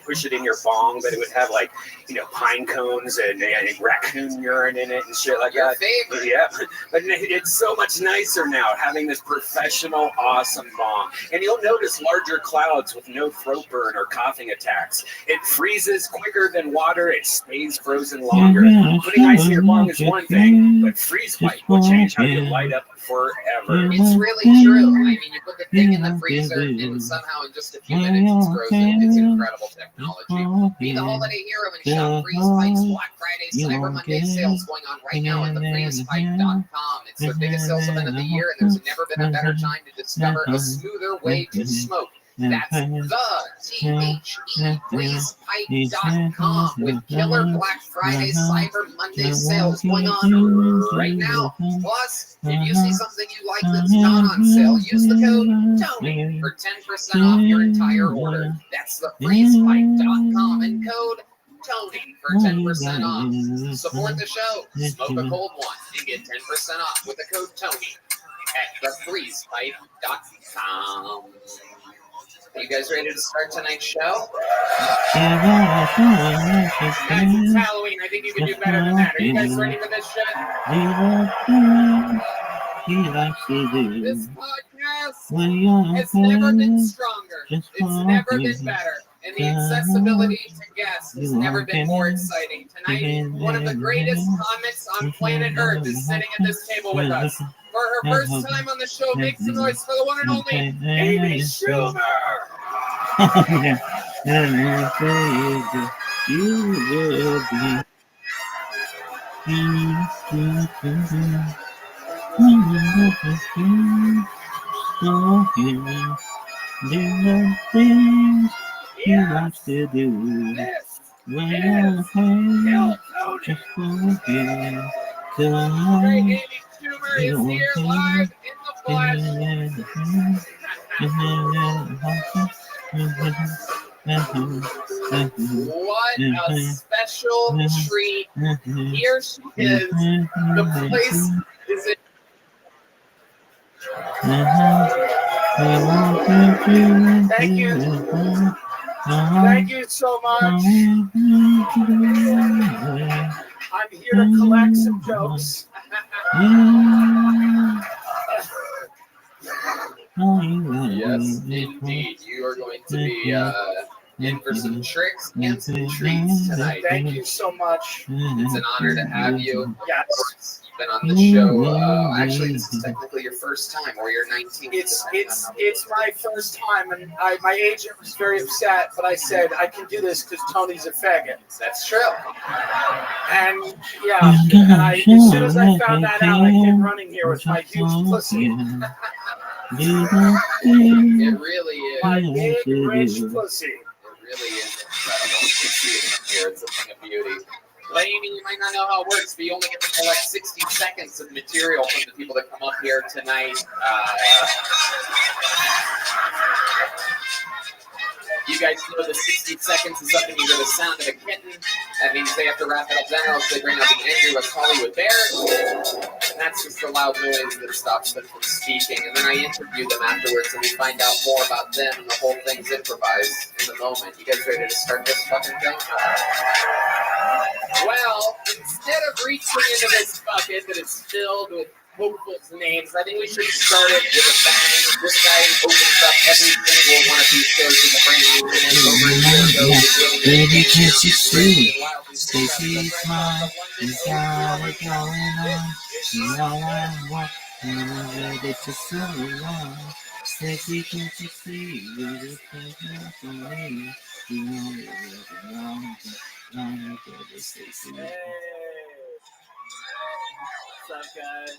push it in your bong, but it would have like, you know, pine cones and raccoon urine in it and shit like Your that. favorite. Yeah, but it's so much nicer now having this professional, awesome bong. And you'll notice larger clouds with no throat burn or coughing attacks. It freezes quicker than water. It stays frozen longer. Putting ice in your bong is one thing, but Freeze Pipe will change how you light up forever. It's really true. I mean, you put the thing in the freezer, and somehow in just a few minutes it's frozen. It's incredible technology. Be the holiday hero and shop Freeze Pipe's Black Friday Cyber Monday sales going on right now at thefreezepipe.com. It's the biggest sales event of the year, and there's never been a better time to discover a smoother way to smoke. That's thethefreezepipe.com with killer Black Friday, Cyber Monday sales going on right now. Plus, if you see something you like that's not on sale, use the code TONY for 10% off your entire order. That's thefreezepipe.com and code Tony for 10% off. Support the show, smoke a cold one, and get 10% off with the code Tony at thefreezepipe.com. Are you guys ready to start tonight's show? Guys, it's Halloween. I think you can do better than that. Are you guys ready for this shit? This podcast has never been stronger. It's never been better. And the accessibility to guests has never been more exciting. Tonight, one of the greatest comics on planet Earth is sitting at this table with us. For her first time on the show, make some noise for the one and only Amy Schumer! He wants to do when you're just for him. Amy Schumer is here live in the flesh. What a special treat. Here she is. The place is in. Thank you. Thank you so much. I'm here to collect some jokes. Yes, indeed. You are going to be in for some tricks and some treats tonight. Thank you so much. It's an honor to have you. Yes. You've been on the show. Actually, this is technically your first time, or your 19th. It's my first time, and my agent was very upset, but I said I can do this because Tony's a faggot. That's true. And yeah, and as soon as I found that out, I came running here with my huge pussy. It really is. My big, rich pussy. It really is incredible. You can see it from here. It's a thing of beauty. But Amy, you might not know how it works, but you only get to collect 60 seconds of material from the people that come up here tonight. You guys know the 60 seconds is up and you hear the sound of a kitten. That means they have to wrap it up then, or else they bring out the angry West Hollywood Bear. And that's just the loud noise that stops them from speaking. And then I interview them afterwards and we find out more about them, and the whole thing's improvised in the moment. You guys ready to start this fucking thing? Well, instead of reaching into this bucket that is filled with hopefuls names, I think we should start it with a bang. This guy opens up every single one of these shows in the brand new minute over a year ago. Baby, can't you see? Stacy's smile has got it going on. You know I want you ready to slow on. Stacy, can't you see? You're taking for me. You know you're wrong. Stacy. What's up, guys?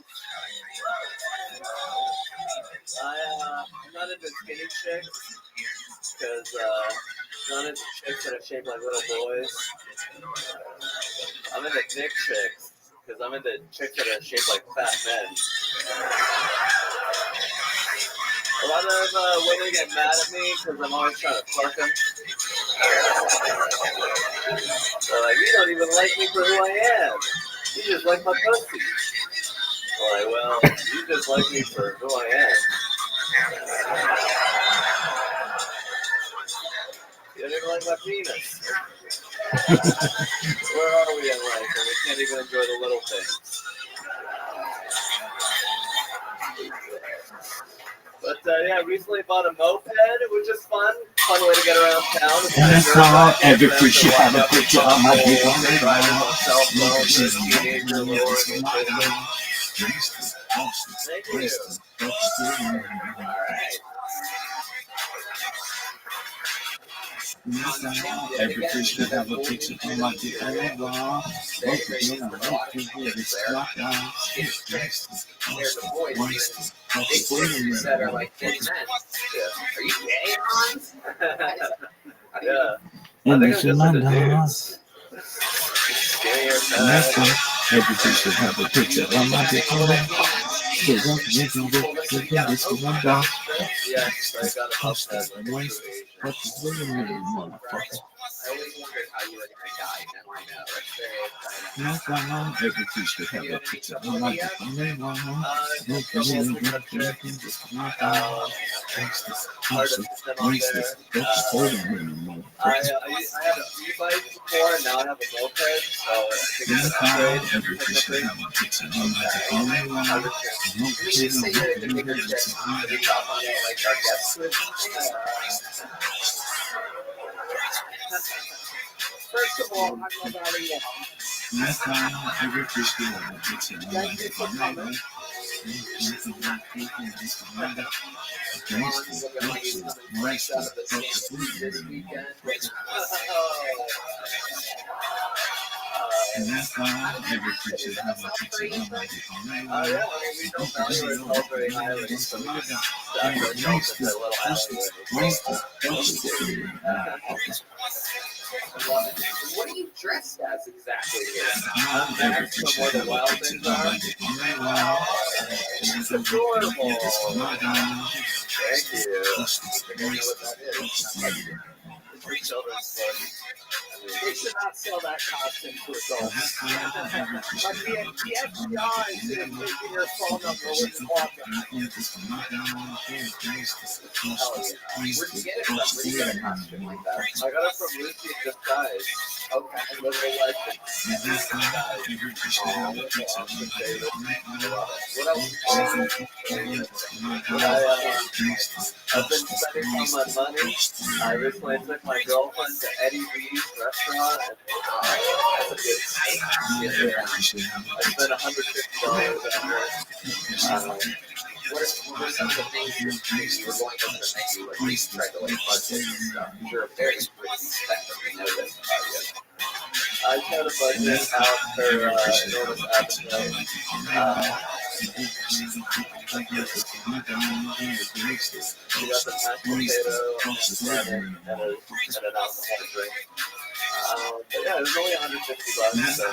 I'm not into skinny chicks because I'm not into chicks that are shaped like little boys. I'm into thick chicks because I'm into chicks that are shaped like fat men. A lot of women get mad at me because I'm always trying to fuck them. They're like, you don't even like me for who I am. You just like my pussy. I'm like, well, you just like me for who I am. You don't even like my penis. Where are we in life when we can't even enjoy the little things? But yeah, I recently bought a moped, which is fun. Fun way to get around town. And I saw every picture, have a picture on my phone. Thank you. All right. Every fish should have a picture of my dick on the wall. Both of them are right to get it locked down. There's a voice that are like gay men. Are you gay, Hans? Yeah. And this is my dog. Every fish should have a picture of my dick on the wall. This is my dog. Yes, I got a mustache. What you doing, motherfucker? I always wondered how you were gonna die. Now I know. That's very exciting. Every fish should have a picture of my dick on the wall. I had a e-bike before, and now I have a moped, so I think it's an upgrade. We should say you're the bigger chick. We talk on it like our guests would. First of all, I love Ariel. Thank you for coming. And that's why every creature has a picture of my dick on my wall. Yeah, I mean, we don't value ourselves very highly, so we just stack ourselves in a little What are you dressed as exactly here? I'm back from where the wild things are. It's adorable. Thank you. I think I know what that is. It's for children's books. They should not sell that costume to adults. Like the FBI should have taken your phone number when you walk in. Where'd you get it from? Where'd you get a costume like that? I got it from Lucy Disguise. Okay, I literally like it. What else? I've been spending all my money. I recently took my girlfriend to Eddie V's restaurant. And, that's a good steak. I spent $150 on her. What are some of the things you were going over the menu and you tried to like budget and stuff? You're a very pretty spectrum. We know this about you. I try to budget out for enormous appetite. We got the mashed potato and an alcoholic drink. But yeah, it was only $150. So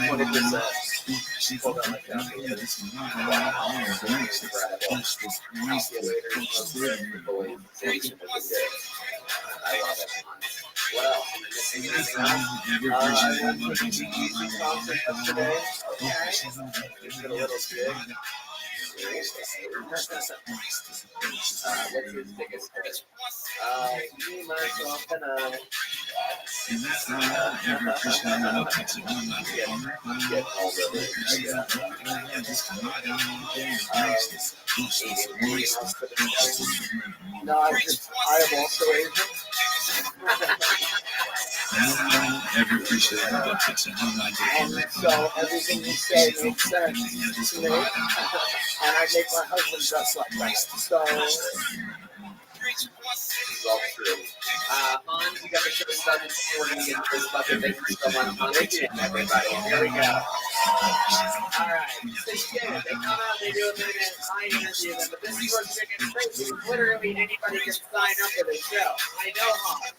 what did you get? 20%. Hold on, like calculator. Wow. I love it. What else? Am I missing anything else? I went to the Easy concert yesterday. Okay. Just did a little gig. What's your tickets for it? Me, myself, and I. Get all of it. No, I am also Asian. So everything you say makes sense to me, and I make my husband dress like that. So this is all true. Hans, you got the show started. We're gonna get into this bucket. Thank you so much, Hans. Everybody, here we go. All right, so you get it. They come out, they do a minute, I interview them, but this is where shit gets crazy. Literally anybody can sign up for the show. I know Hans.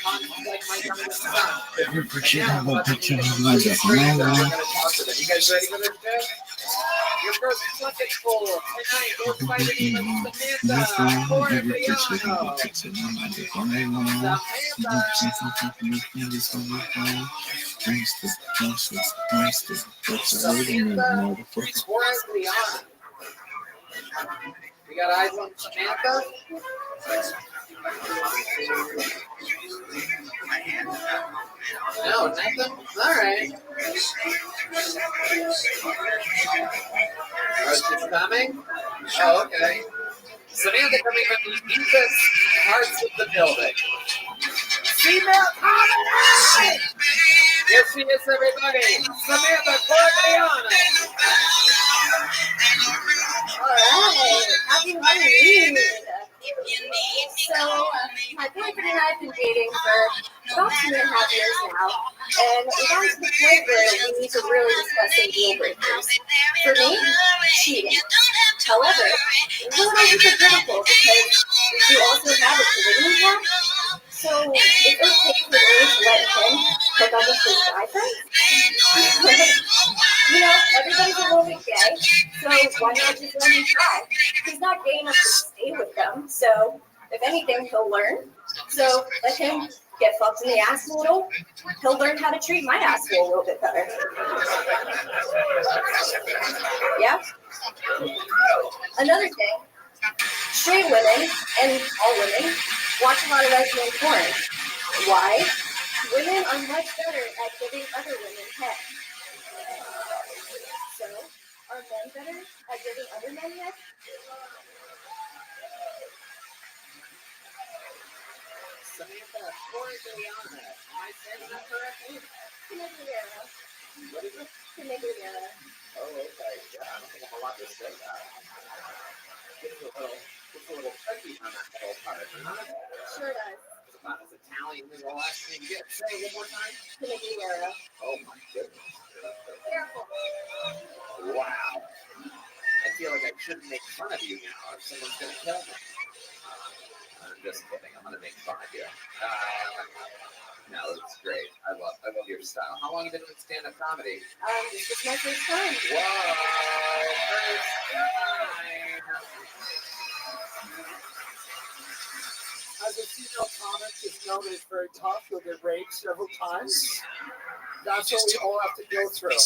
Hans is like my youngest son. Every creature has a picture of my dick on my wall. You guys ready for this show? Your first bucket full tonight goes by the name of Samantha Corbiano. Samantha Corbiano. We got eyes on Samantha. No, nothing? All right. Oh, she's coming? Oh, okay. Samantha coming from the deepest parts of the building. Female comedy! Here she is, everybody. Samantha Corbiano. All right. Happy Halloween. So my boyfriend and I have been dating for about 2.5 years now, and we got to the point where we need to really discuss some deal breakers. For me, cheating. However, we're a little hypocritical because we do also have a polygamy pact, so it's okay for me to let him hook up with his guy friends. You know, everybody's a little bit gay, so why not just let him try? He's not gay enough to stay with them, so if anything, he'll learn. So let him get fucked in the ass a little. He'll learn how to treat my asshole a little bit better. Yeah? Another thing, straight women, and all women, watch a lot of lesbian porn. Why? Women are much better at giving other women head. So, are men better at giving other men head? Samantha Corigliano. Am I saying that correctly? What is it? Corigliano. Oh, okay. Yeah, I don't think I'm allowed to say that. It's a little tricky on that whole part, huh? Sure does. It's about as Italian as the last thing you get. Say it one more time. Corigliano. Oh my goodness. Careful. Wow. I feel like I shouldn't make fun of you now, or someone's gonna kill me. I'm just kidding. I'm gonna make fun of you. No, it's great. I love your style. How long have you been doing stand-up comedy? This is my first time. Whoa, first time. As a female comic, just know that it's very tough. You'll get raped several times. That's what we all have to go through.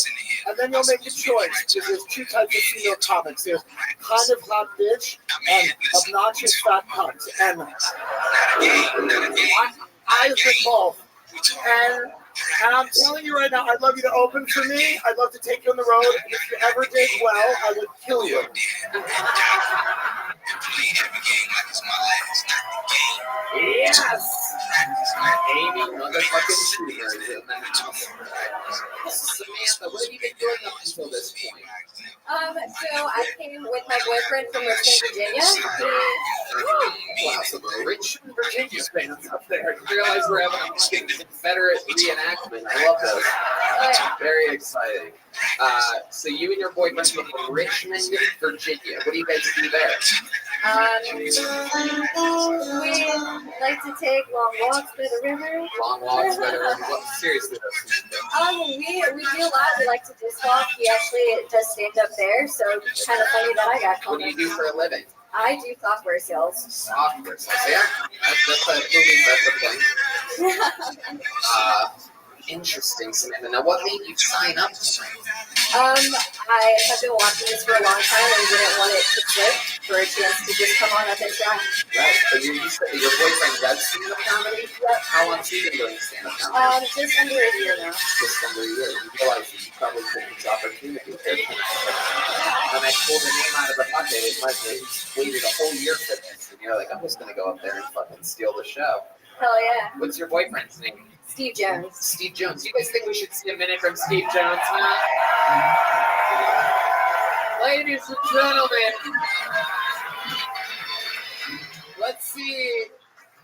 And then you'll make a choice, because there's two types of female comics. There's kind of hot bitch and obnoxious fat cunt. And I've been both. And I'm telling you right now, I'd love you to open for me. I'd love to take you on the road. And if you ever did well, I would kill you. Yes! Amy motherfucking Shooter is in the house. Samantha, what have you been doing up until this point? So I came with my boyfriend from Richmond, Virginia. Wow, some Richmond, Virginia fans up there. I realize we're having a fucking Confederate reenactment. I love this. Very exciting. So you and your boyfriend from Richmond, Virginia. What do you guys do there? We like to take long walks by the river. Long walks by the river. Well, seriously, we do a lot. We like to disc golf. He actually does stand up there, so it's kind of funny that I got What called. do you do for a living? I do software sales. Software sales. Yeah, that's a thing. Interesting, Samantha. Now, what made you sign up? I have been watching this for a long time and didn't want it to slip for a chance to just come on up and try. Right. So you said that your boyfriend does stand-up comedy? Yep. How long has he been doing stand-up comedy? Just under a year now. Just under a year. You realize that you probably took this opportunity there. When I pulled the name out of the bucket, it might have waited a whole year for this. And you're like, I'm just going to go up there and fucking steal the show. Hell yeah. What's your boyfriend's name? Steve Jones. Steve Jones. You guys think we should see a minute from Steve Jones? Ladies and gentlemen, let's see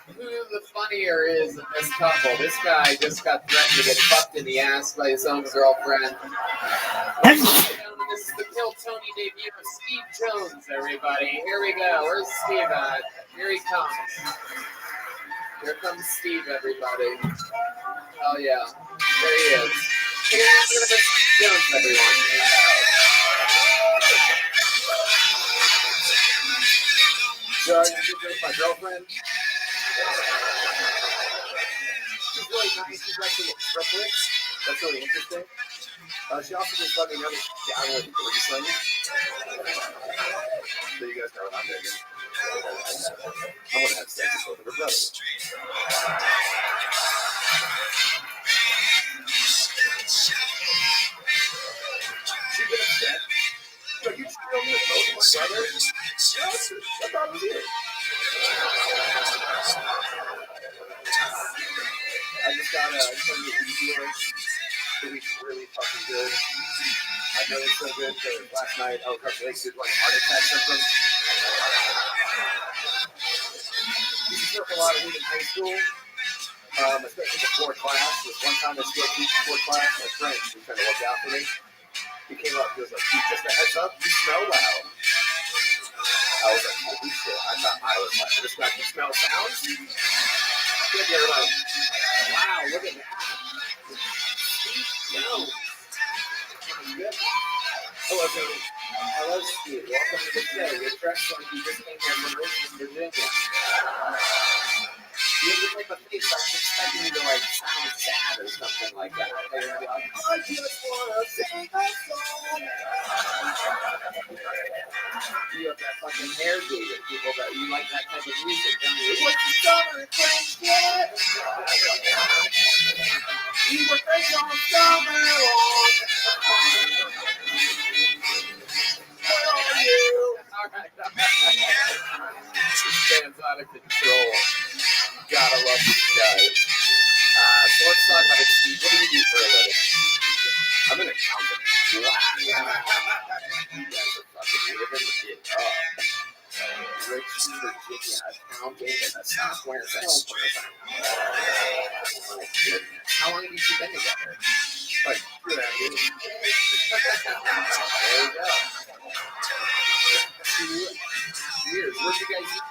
who the funnier is in this couple. This guy just got threatened to get fucked in the ass by his own girlfriend. This is the Kill Tony debut of Steve Jones, everybody. Here we go. Where's Steve at? Here he comes. Here comes Steve, everybody. Oh, yeah. There he is. Here is Steve Jones, everyone. So, you with my girlfriend? She's really nice. She's actually a triplet. That's really interesting. She also just let me know that she's down with police money. So you guys know what I'm digging. I want to have sex with both of her brothers. She get upset. So you cheated on me with both of my brothers? Yes, I thought it was you. I just got a video. It was really fucking good. I know it's so good. So last night I was up late with like heart attack symptoms. This is her high school, especially before class. There was one time I still teach before class. My friend, who was trying to look out for me, he came up. He was like, "Just a heads up, you smell loud." I was like, "Holy shit!" I thought I was like, "This guy can smell sounds." They're like, "Wow, look at that." No. Hello, Tony. Hello, Steve. Welcome to the show. You're dressed like you just came here from Richmond, Virginia. You have to make a face. I was expecting you to like sound sad or something like that. They're gonna be like, "I just wanna sing a song." You have that fucking hairdo with people that you like that type of music, don't you? What's the summer French kid? You were thinking on summer long. Where are you? All right. This band's out of control. Gotta love these guys. So let's talk about it, Steve. What do you do for a living? I'm an accountant. Wow. You guys are fucking living it up. Richmond, Virginia, accounting and a software salesperson. Oh, goodness. How long have you two been together? Like 2 years. There you go. 2 years. Where'd you guys meet?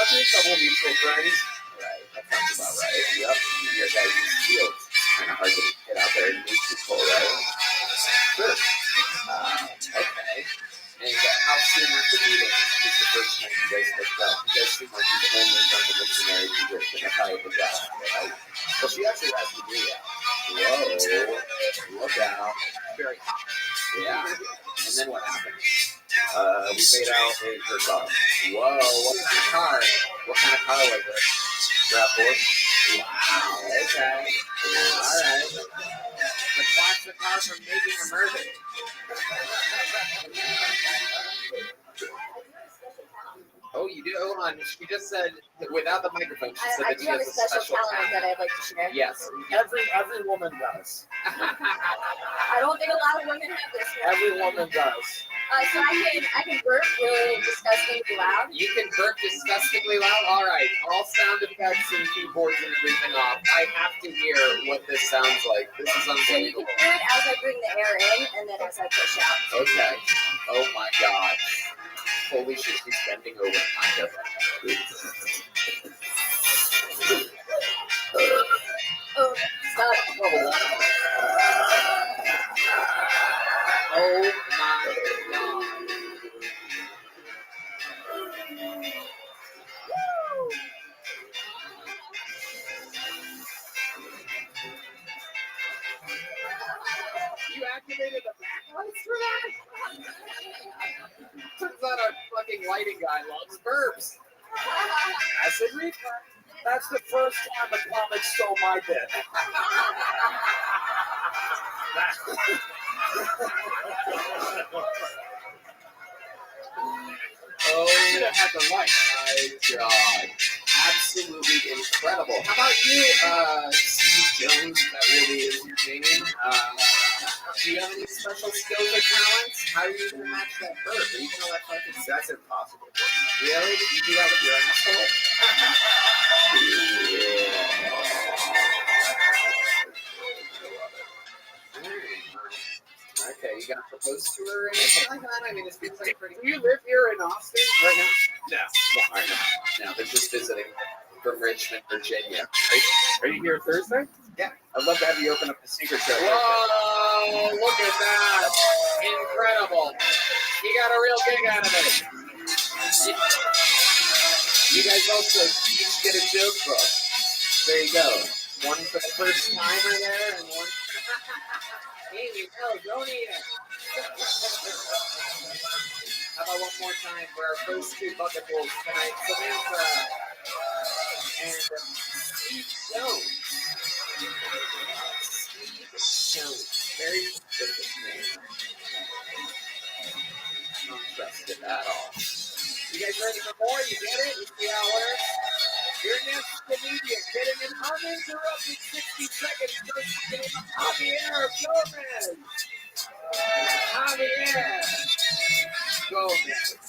Through a couple of mutual friends. Right, that sounds about right. Yep. Your guys' field. It's kind of hard to get out there and meet people, right? Sure. Okay. And how soon after meeting is the first time you guys hooked up? You guys seem like you've only done the missionary position. That's how you got, right? Well, she actually asked me out. Whoa. Look out. Very hot. Yeah. And then what happened? We made out in her car. Whoa, what kind of car? What kind of car was it? RAV4? Wow, okay. Alright. But watch the car from making a murder. Oh, you do? Hold on. She just said, without the microphone, she said that she has a special talent that I'd like to share. Yes. Every woman does. I don't think a lot of women have this. Every woman does. So I can burp really disgustingly loud. You can burp disgustingly loud? All right. All sound effects and keyboards and everything off. I have to hear what this sounds like. This is unbelievable. So you can hear it as I bring the air in and then as I push out. Okay. Oh my God. Holy shit, she's bending over, kind of. Oh, stop. Oh my God. You activated the backlights for that? Turns out our fucking lighting guy loves burps. Acid reflux. That's the first time a comic stole my bit. Oh, should have had the light. My God. Absolutely incredible. How about you, Steve Jones? That really is your name. Do you have any special skills or talents? How are you going to match that burp? Are you going to let fucking... That's impossible. Really? You do that with your asshole? Okay, you gonna propose to her or anything like that? I mean, it seems like pretty. Do you live here in Austin right now? No, they're just visiting from Richmond, Virginia. Are you here Thursday? Yeah, I'd love to have you open up the secret show. Whoa, look at that. Incredible. You got a real gig out of it. You guys also each get a joke book. There you go. One for the first timer there, and one. Amy, no, don't eat it. How about one more time for our first 2 bucket pulls tonight? Samantha and Steve Jones. Steve Jones. Very specific name. I don't trust it at all. You guys ready for more? You get it? You see how it works? Your next comedian getting an uninterrupted 60 seconds first game of Javier Gomez. Javier Gomez.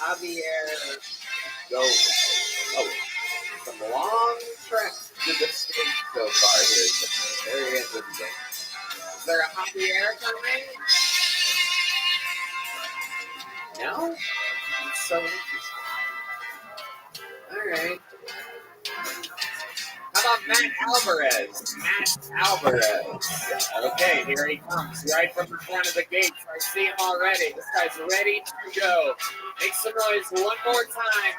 Javier Gomez. Oh, some long treks to the stage so far here at the very end of the game. Is there a Javier coming? No? It's so interesting. Alright. How about Matt Alvarez? Matt Alvarez. Okay, here he comes, right from the front of the gates. I see him already. This guy's ready to go. Make some noise one more time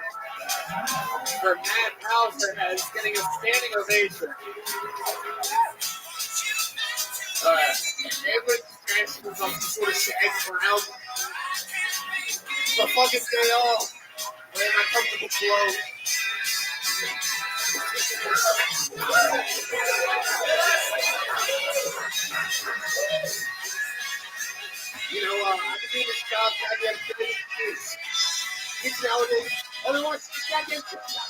for Matt Alvarez getting a standing ovation. Edwin Smash was on some sort of shag brown. It's my fucking day off. Man, my comfortable flow. You know, I've been doing this job goddamn 30 years. Kids nowadays, all they want is this goddamn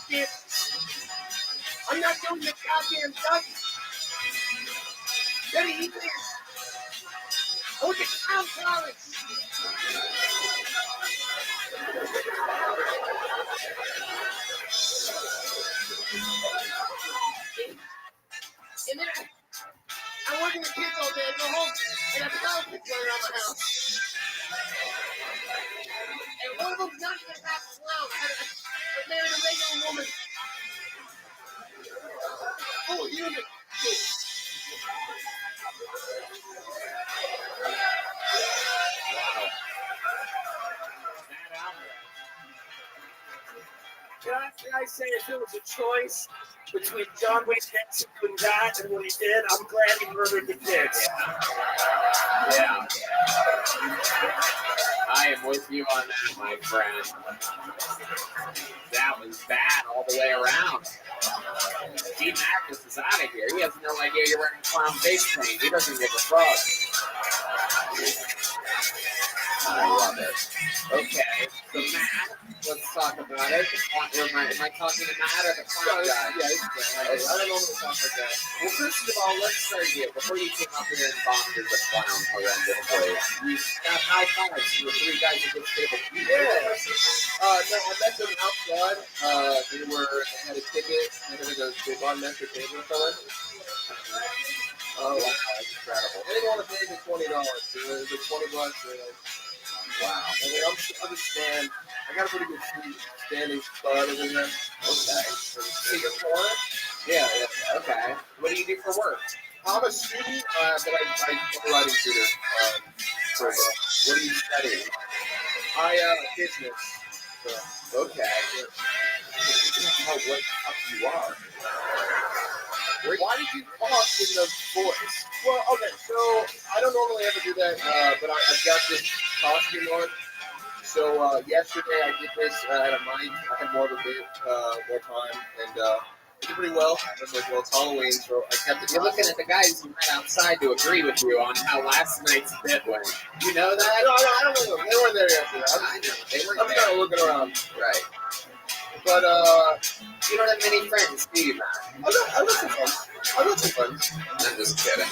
shit. I'm not doing this goddamn stuff. Better eat this. I went to Crown College. And then I work in the kids all day. I go home and I have politics running around my house. And one of them's not even half clown. I married a regular woman. Full human. Can I say if it was a choice between John Wayne Gacy doing that and what he did, I'm glad he murdered the kids. Yeah. I am with you on that, my friend. That was bad all the way around. Steve Magnus is out of here. He has no idea you're wearing clown face paint. He doesn't give a fuck. I love it. Okay, so Matt, let's talk about it. Am I talking to Matt or the clown guy? Yeah, I don't know what to talk about that. Well, first of all, let's start here. Before you came up here and bombed as a clown horrendously, you got high fives to the three guys at this table. Yeah. No, I met them outside. They had a ticket. They bought an extra table for it. Oh, wow, that's incredible. I didn't want to pay the $20. It was like $20. Wow. I mean, I'm just stand. I got a pretty good seat, standing spot over there. Okay. So you're for it? Yeah. Okay. What do you do for work? I'm a student, but I'm a writing tutor. What do you study? Business. So, okay. How what you are. Why did you talk in the voice? Well, okay, so I don't normally ever do that, but I've got this costume on. So yesterday I did this at a mic. I had more of a bit, more time, and did pretty well. I was like, well, it's Halloween, so I kept it. You're looking at the guys who went outside to agree with you on how last night's bit went. You know that? No, I don't know. They weren't there yesterday. I know. They weren't I'm there. kind of looking around. Right. But, you don't have many friends, do you, Matt? I've got some friends. I'm just kidding.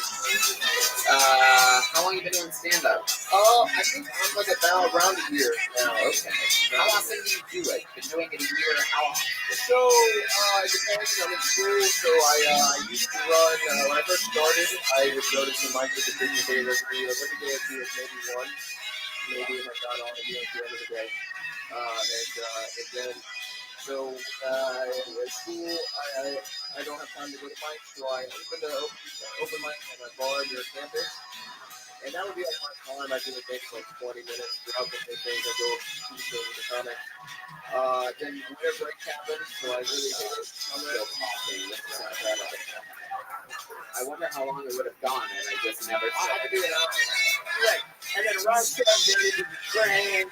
How long have you been doing stand-up? I think I'm like about around a year now. Okay. How often do you do it? Been doing it a year? How often? So, it depends. I'm in school, so I used to run, when I first started, I would go to some mics with the big day every day. Every day I'd do maybe one. Maybe if I got on at the end of the day. And then, so at school, I don't have time to go to mics, so I opened an open mic at a bar near campus. And that would be like my time. I do it maybe like 20 minutes throughout the whole thing. I go with the comic. Then winter break happens, so I really hate it. I'm still talking. I wonder how long it would have gone, and I just never said. I had to do it out. Right. And then Rothschild did it in Ukraine.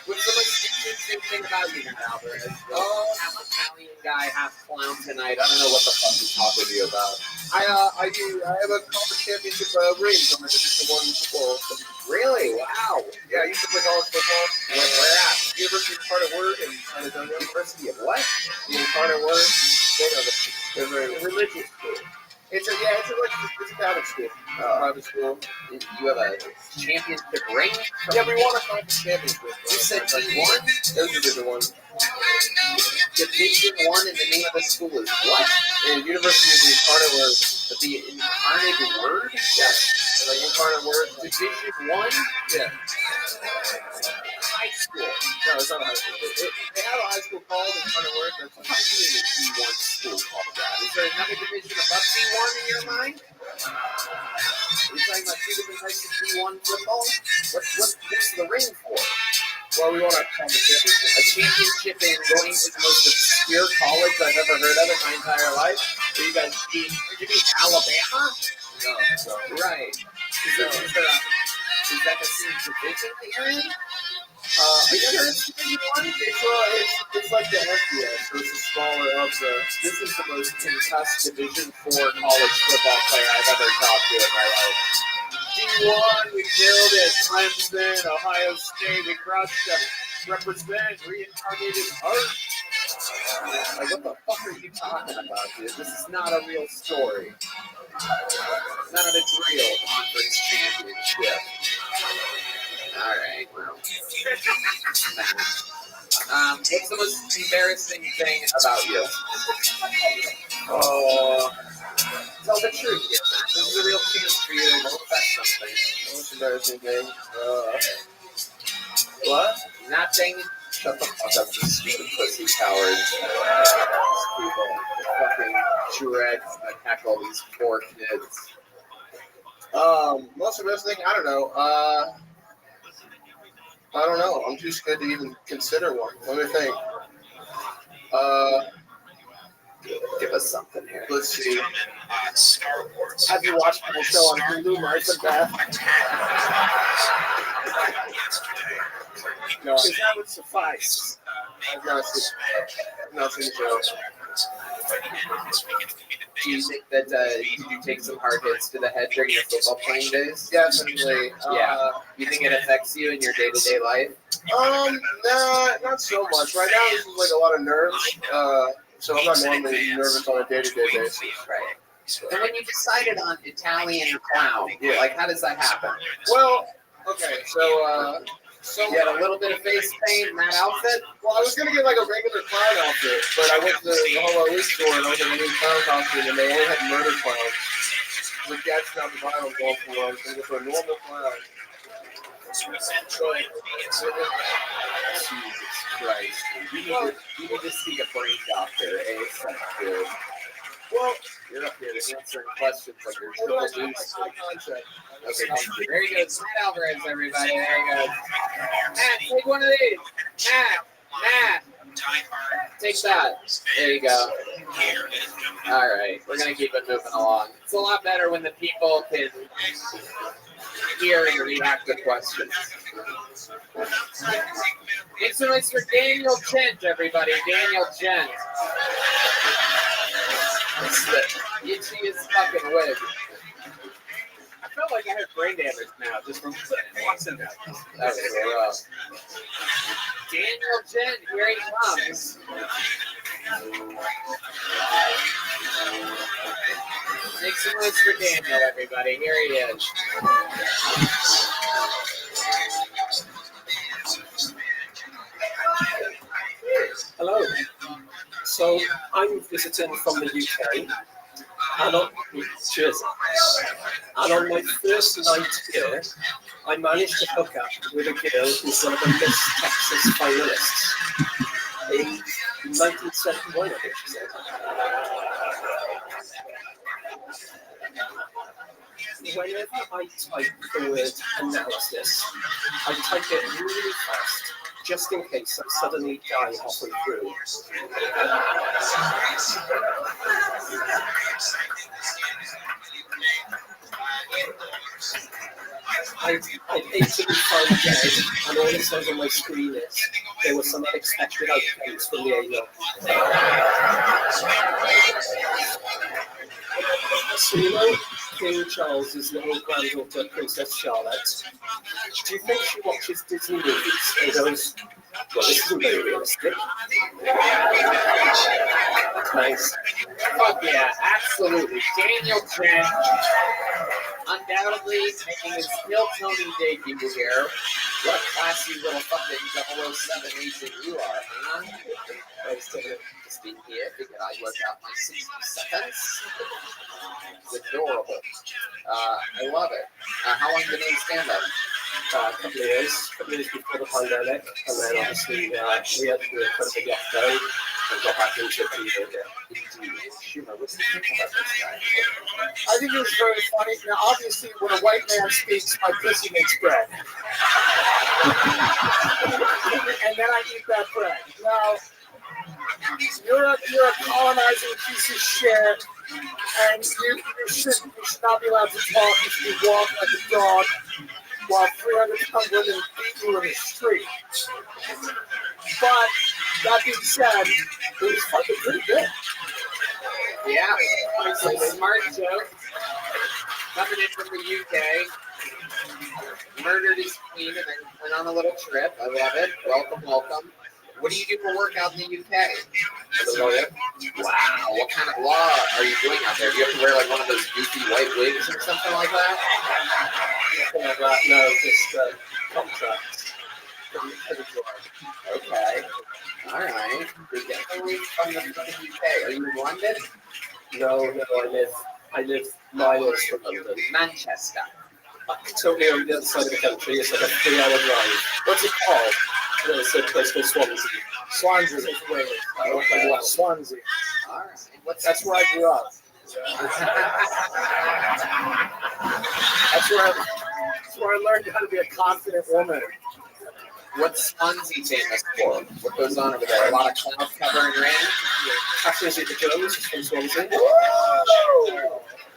What's the most interesting thing about you, Alvarez? I'm an Italian guy, half clown tonight. I don't know what the fuck to talk with you about. I have a conference championship ring from the Division I football. Really? Wow. Yeah, I used to play college football. Where at? University of Carter in San Antonio. University of what? In Carter There's a religious school. It's a private school. Private school. You have a championship ring? Yeah, we won a conference championship. You said D1? Those are the ones. Division 1 and the name of the school is what? University of the Incarnate Word. The Incarnate Word? Yes. Like Incarnate Word. Division 1? Yeah. High school. No, it's not a high school. They have a high school called Incarnate Word. That's How do you mean a D1 school called that? Is there another division above D1 in your mind? Are you talking about 2 different types of D1 football? What's the ring for? Well, we want a championship. A championship in going to the most obscure college I've ever heard of in my entire life? Are you guys being Alabama? No. Right. Is that the same division that you're in? I never heard Division 1. It's like the FBS, so it's the smaller of the. This is the most concussed Division 4 college football player I've ever talked to in my life. D1, we killed it. Clemson, Ohio State, we crushed them. Represent reincarnated art. Like, what the fuck are you talking about, dude? This is not a real story. None of it's real. Conference championship. All right, well. What's the most embarrassing thing about you? Oh, tell the truth here, man. This is a real chance for you to confess something. Most embarrassing thing. What? Nothing. Shut the fuck up, you stupid pussy cowards. People fucking dregs that attack all these poor kids. Most embarrassing thing, I don't know. I don't know. I'm too scared to even consider one. Let me think. Give us something here. Let's see. Have you watched the show on Hulu, Martha Beth? No, because that would suffice. I've not seen the show. Do you think that did you take some hard hits to the head during your football playing days? Definitely. Yeah. You think it affects you in your day-to-day life? Nah, not so much. Right now, this is like a lot of nerves. So I'm not normally nervous on a day-to-day basis. Right. And when you decided on Italian clown, like, how does that happen? Well, okay, so you had a little bit of face paint in that outfit? Well, I was going to get like a regular clown outfit, but I went to the Holo Elite store and I was in a new clown costume and they only had murder clowns. Like, that's not the violent going for. I was going to go for a normal clown. Jesus Christ. You need to see a brain doctor, dude. Well, you're up here answering questions like you're supposed to. Okay, thank you. There he goes. Matt Alvarez, everybody. There he goes. Matt, take one of these. Matt. Take that. There you go. All right. We're going to keep it moving along. It's a lot better when the people can hear and react to questions. It's a nice for Daniel Gent, everybody. Daniel Gent. It's the itchiest fucking wig. I felt like I had brain damage now just from watching that. That was rough. Daniel Gent, here he comes. Make some noise for Daniel, everybody. Here he is. Hello. So I'm visiting from the UK, and on Jersey. And on my first night here, I managed to hook up with a girl who's one of the Miss Texas finalists in 1971, I think she said. Whenever I type the word analysis, I type it really fast, just in case I suddenly die halfway through. I instantly found dead, and all it says on my screen is there were some unexpected outcomes from the A-Log. So, you know, King Charles's little granddaughter, Princess Charlotte, do you think she watches Disney movies and goes, well, this isn't very realistic? Thanks. Fuck yeah, absolutely. Daniel Chen, undoubtedly making his still Tony debut here. What a classy little fucking 007 agent you are, huh? Thanks to just being here, figured I'd work out my 60 seconds. It's adorable. I love it. How long have you been doing stand-up? A couple of years before the pandemic, and then obviously we had to do a kind of big lockdown and got back into it. Schumer, what do you think about this guy? I think it was very funny. Now, obviously, when a white man speaks, my pussy makes bread. And then I eat that bread. Now, you're a colonizing piece of shit, and you should not be allowed to talk. You should be walked like a dog while 300-pound women beat you in the street. But that being said, it was fucking pretty good. Yeah, it's a smart joke. Coming in from the UK, murdered his queen and then went on a little trip. I love it. Welcome, welcome. What do you do for work out in the UK? I'm a lawyer. Wow, what kind of law are you doing out there? Do you have to wear like one of those goofy white wigs or something like that? No, just contracts. Okay. All right. You're definitely from the UK. Are you in London? No, I live miles from London. Manchester. Totally on the other side of the country. It's like a 3-hour drive. What's it called? It's a place called Swansea. Swansea. Okay. Swansea. All right. That's where I grew up. That's where I learned how to be a confident woman. What's Swansea famous for? What goes on over there? A lot of clouds covering rain? Catherine Zeta-Jones from Swansea.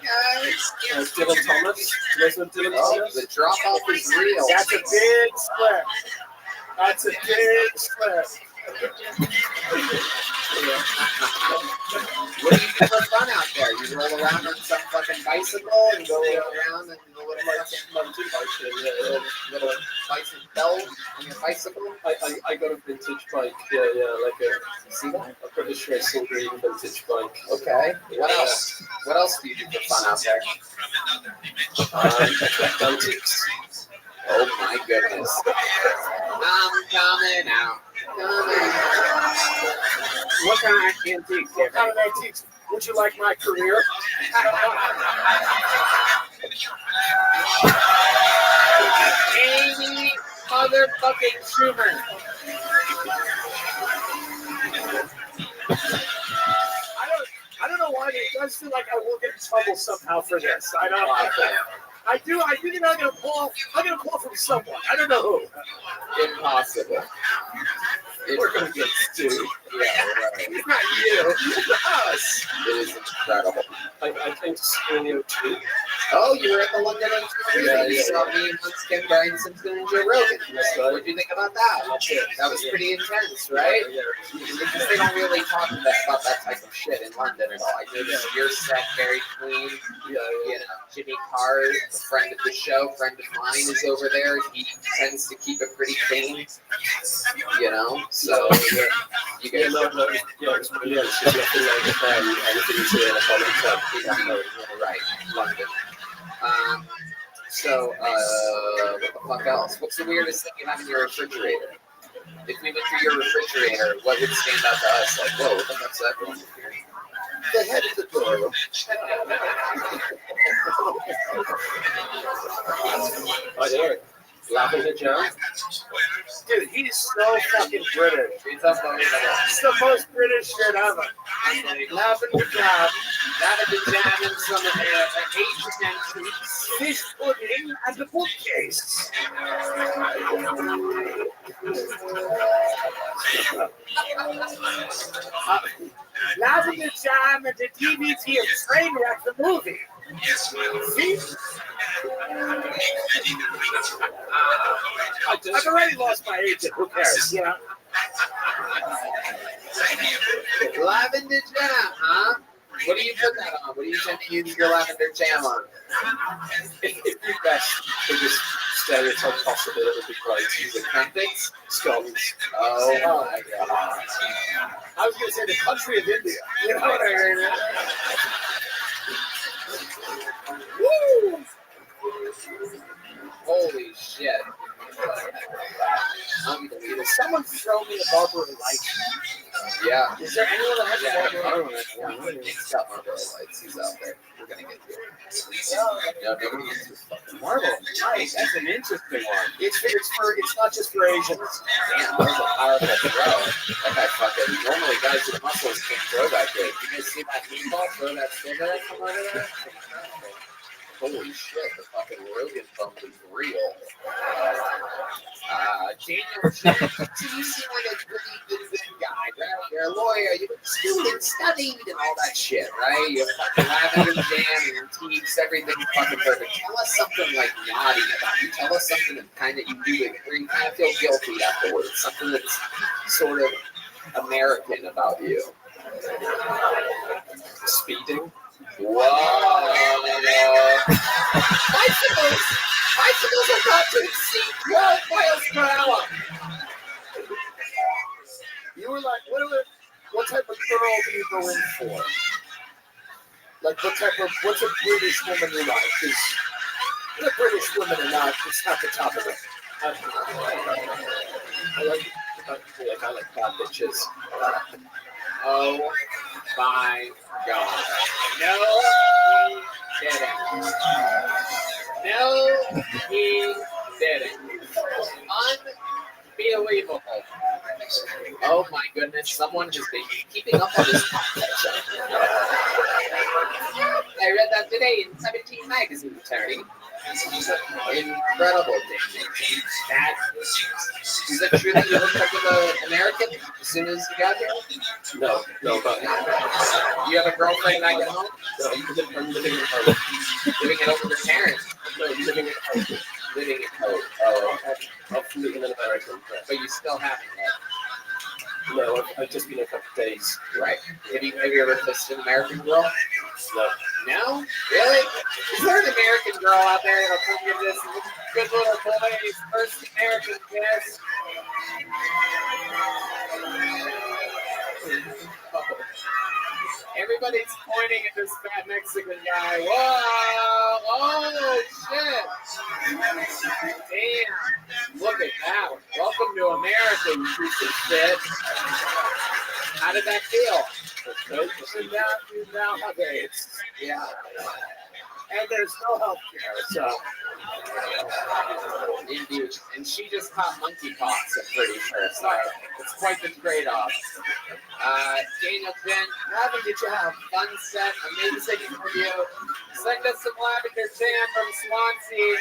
Guys. Dylan Thomas. Dylan Thomas. The drop-off is real. That's a big slip. That's a big slip. What do you do for fun out there? You roll around on some fucking bicycle and go around and a little bicycle bell on your bicycle? I got a vintage bike. Yeah, like a British racing green vintage bike. Okay. What else? What else do you do for fun out there? Antiques. Oh my goodness. I'm coming out. What kind of antiques? What kind of antiques? Would you like my career? Amy motherfucking Schumer. I don't know why, it does feel like I will get in trouble somehow for this. I don't know. I do think I'm gonna pull from someone. I don't know who. Impossible. We're gonna get sued. Yeah, right. It's not you. It's us. It is incredible. I came to Studio 2. Oh, you were at the London Interview. Yeah, You saw me and Kim Brian Simpson and Joe Rogan. What did you think about that? That was pretty intense, right? Because they don't really talk about that type of shit in London at all. I noticed your set very clean. You know, Jimmy Carr, a friend of the show, friend of mine, is over there. He tends to keep it pretty clean. You know, so you guys. It's brilliant. It's nothing like anything you see in a comic club. Right, London. So, what the fuck else? What's the weirdest thing you have in your refrigerator? If we went through your refrigerator, what would stand out to us? Like, whoa, what the fuck's that going on here? The head of the door. I hear it. Lavender Joe. Dude, he's so fucking British. It's unbelievable. It's the most British shit ever. Lavender jam. Lavender jam and some of the Asian antiques. Fish pudding and the bookcase. Lavender jam and the DVD of Trainwreck the movie. See? I've already lost my agent. Who cares? You know? Lavender jam, huh? What do you put that on? What do you tend to use your lavender jam on? If you best for this stereotype possibility would be great. Use the crumpets? Scones. Oh my god. I was going to say the country of India. You know what I mean? Woo! Holy shit. Unbelievable. Someone throw me a Marlboro Light. Yeah. Is there anyone that has a Marlboro Light? He's got Marlboro Lights. He's out there. We're gonna get to it. No, nobody gets this fucking Marlboro Light. That's an interesting one. It's not just for Asians. Damn, that was a powerful throw. That guy fucking, normally guys with muscles can't throw that good. You guys see that meatball throw that cigarette from over there? Holy shit, the fucking Rogan bump is real. Daniel, you seem like a pretty good guy, right? You're a lawyer, you've been student studied and all that shit, right? You fucking lavender jam and your teeth, everything's fucking perfect. Tell us something like naughty about you. Tell us something that kind of you do it where you kind of feel guilty afterwards. Something that's sort of American about you. Speeding. Whoa! Bicycles are thought to exceed 12 miles per hour. You were like, what type of girl do you go in for? Like, what's a British woman you like? Because the British women are not, it's not the top of it. I like bad bitches. Oh my god. No, he didn't. No, he didn't. Unbelievable. Oh my goodness, someone has been keeping up on this podcast. I read that today in 17 magazine, Terry. Incredible, Daniel. That is that true that you looked like an American as soon as you got here? No, but you have a girlfriend back at home? No, I'm living at home. Living at home with your parents? No, living at home. Living at home. Oh, I'm fully an American. but you still haven't yet. No, I've just been a couple of days. Right. Have you ever kissed an American girl? No. No? Really? Is there an American girl out there that'll come give this good little boy's first American kiss? Oh. Everybody's pointing at this fat Mexican guy. Whoa! Oh, shit! Damn! Look at that one. Welcome to America, you piece of shit. How did that feel? You now have AIDS. Yeah. And there's no health care, so. Indeed. And she just caught monkeypox, I'm pretty sure. So it's quite the trade-off. Daniel Jen, Robin, did you have a fun set? Amazing interview. Send us some lavender jam from Swansea.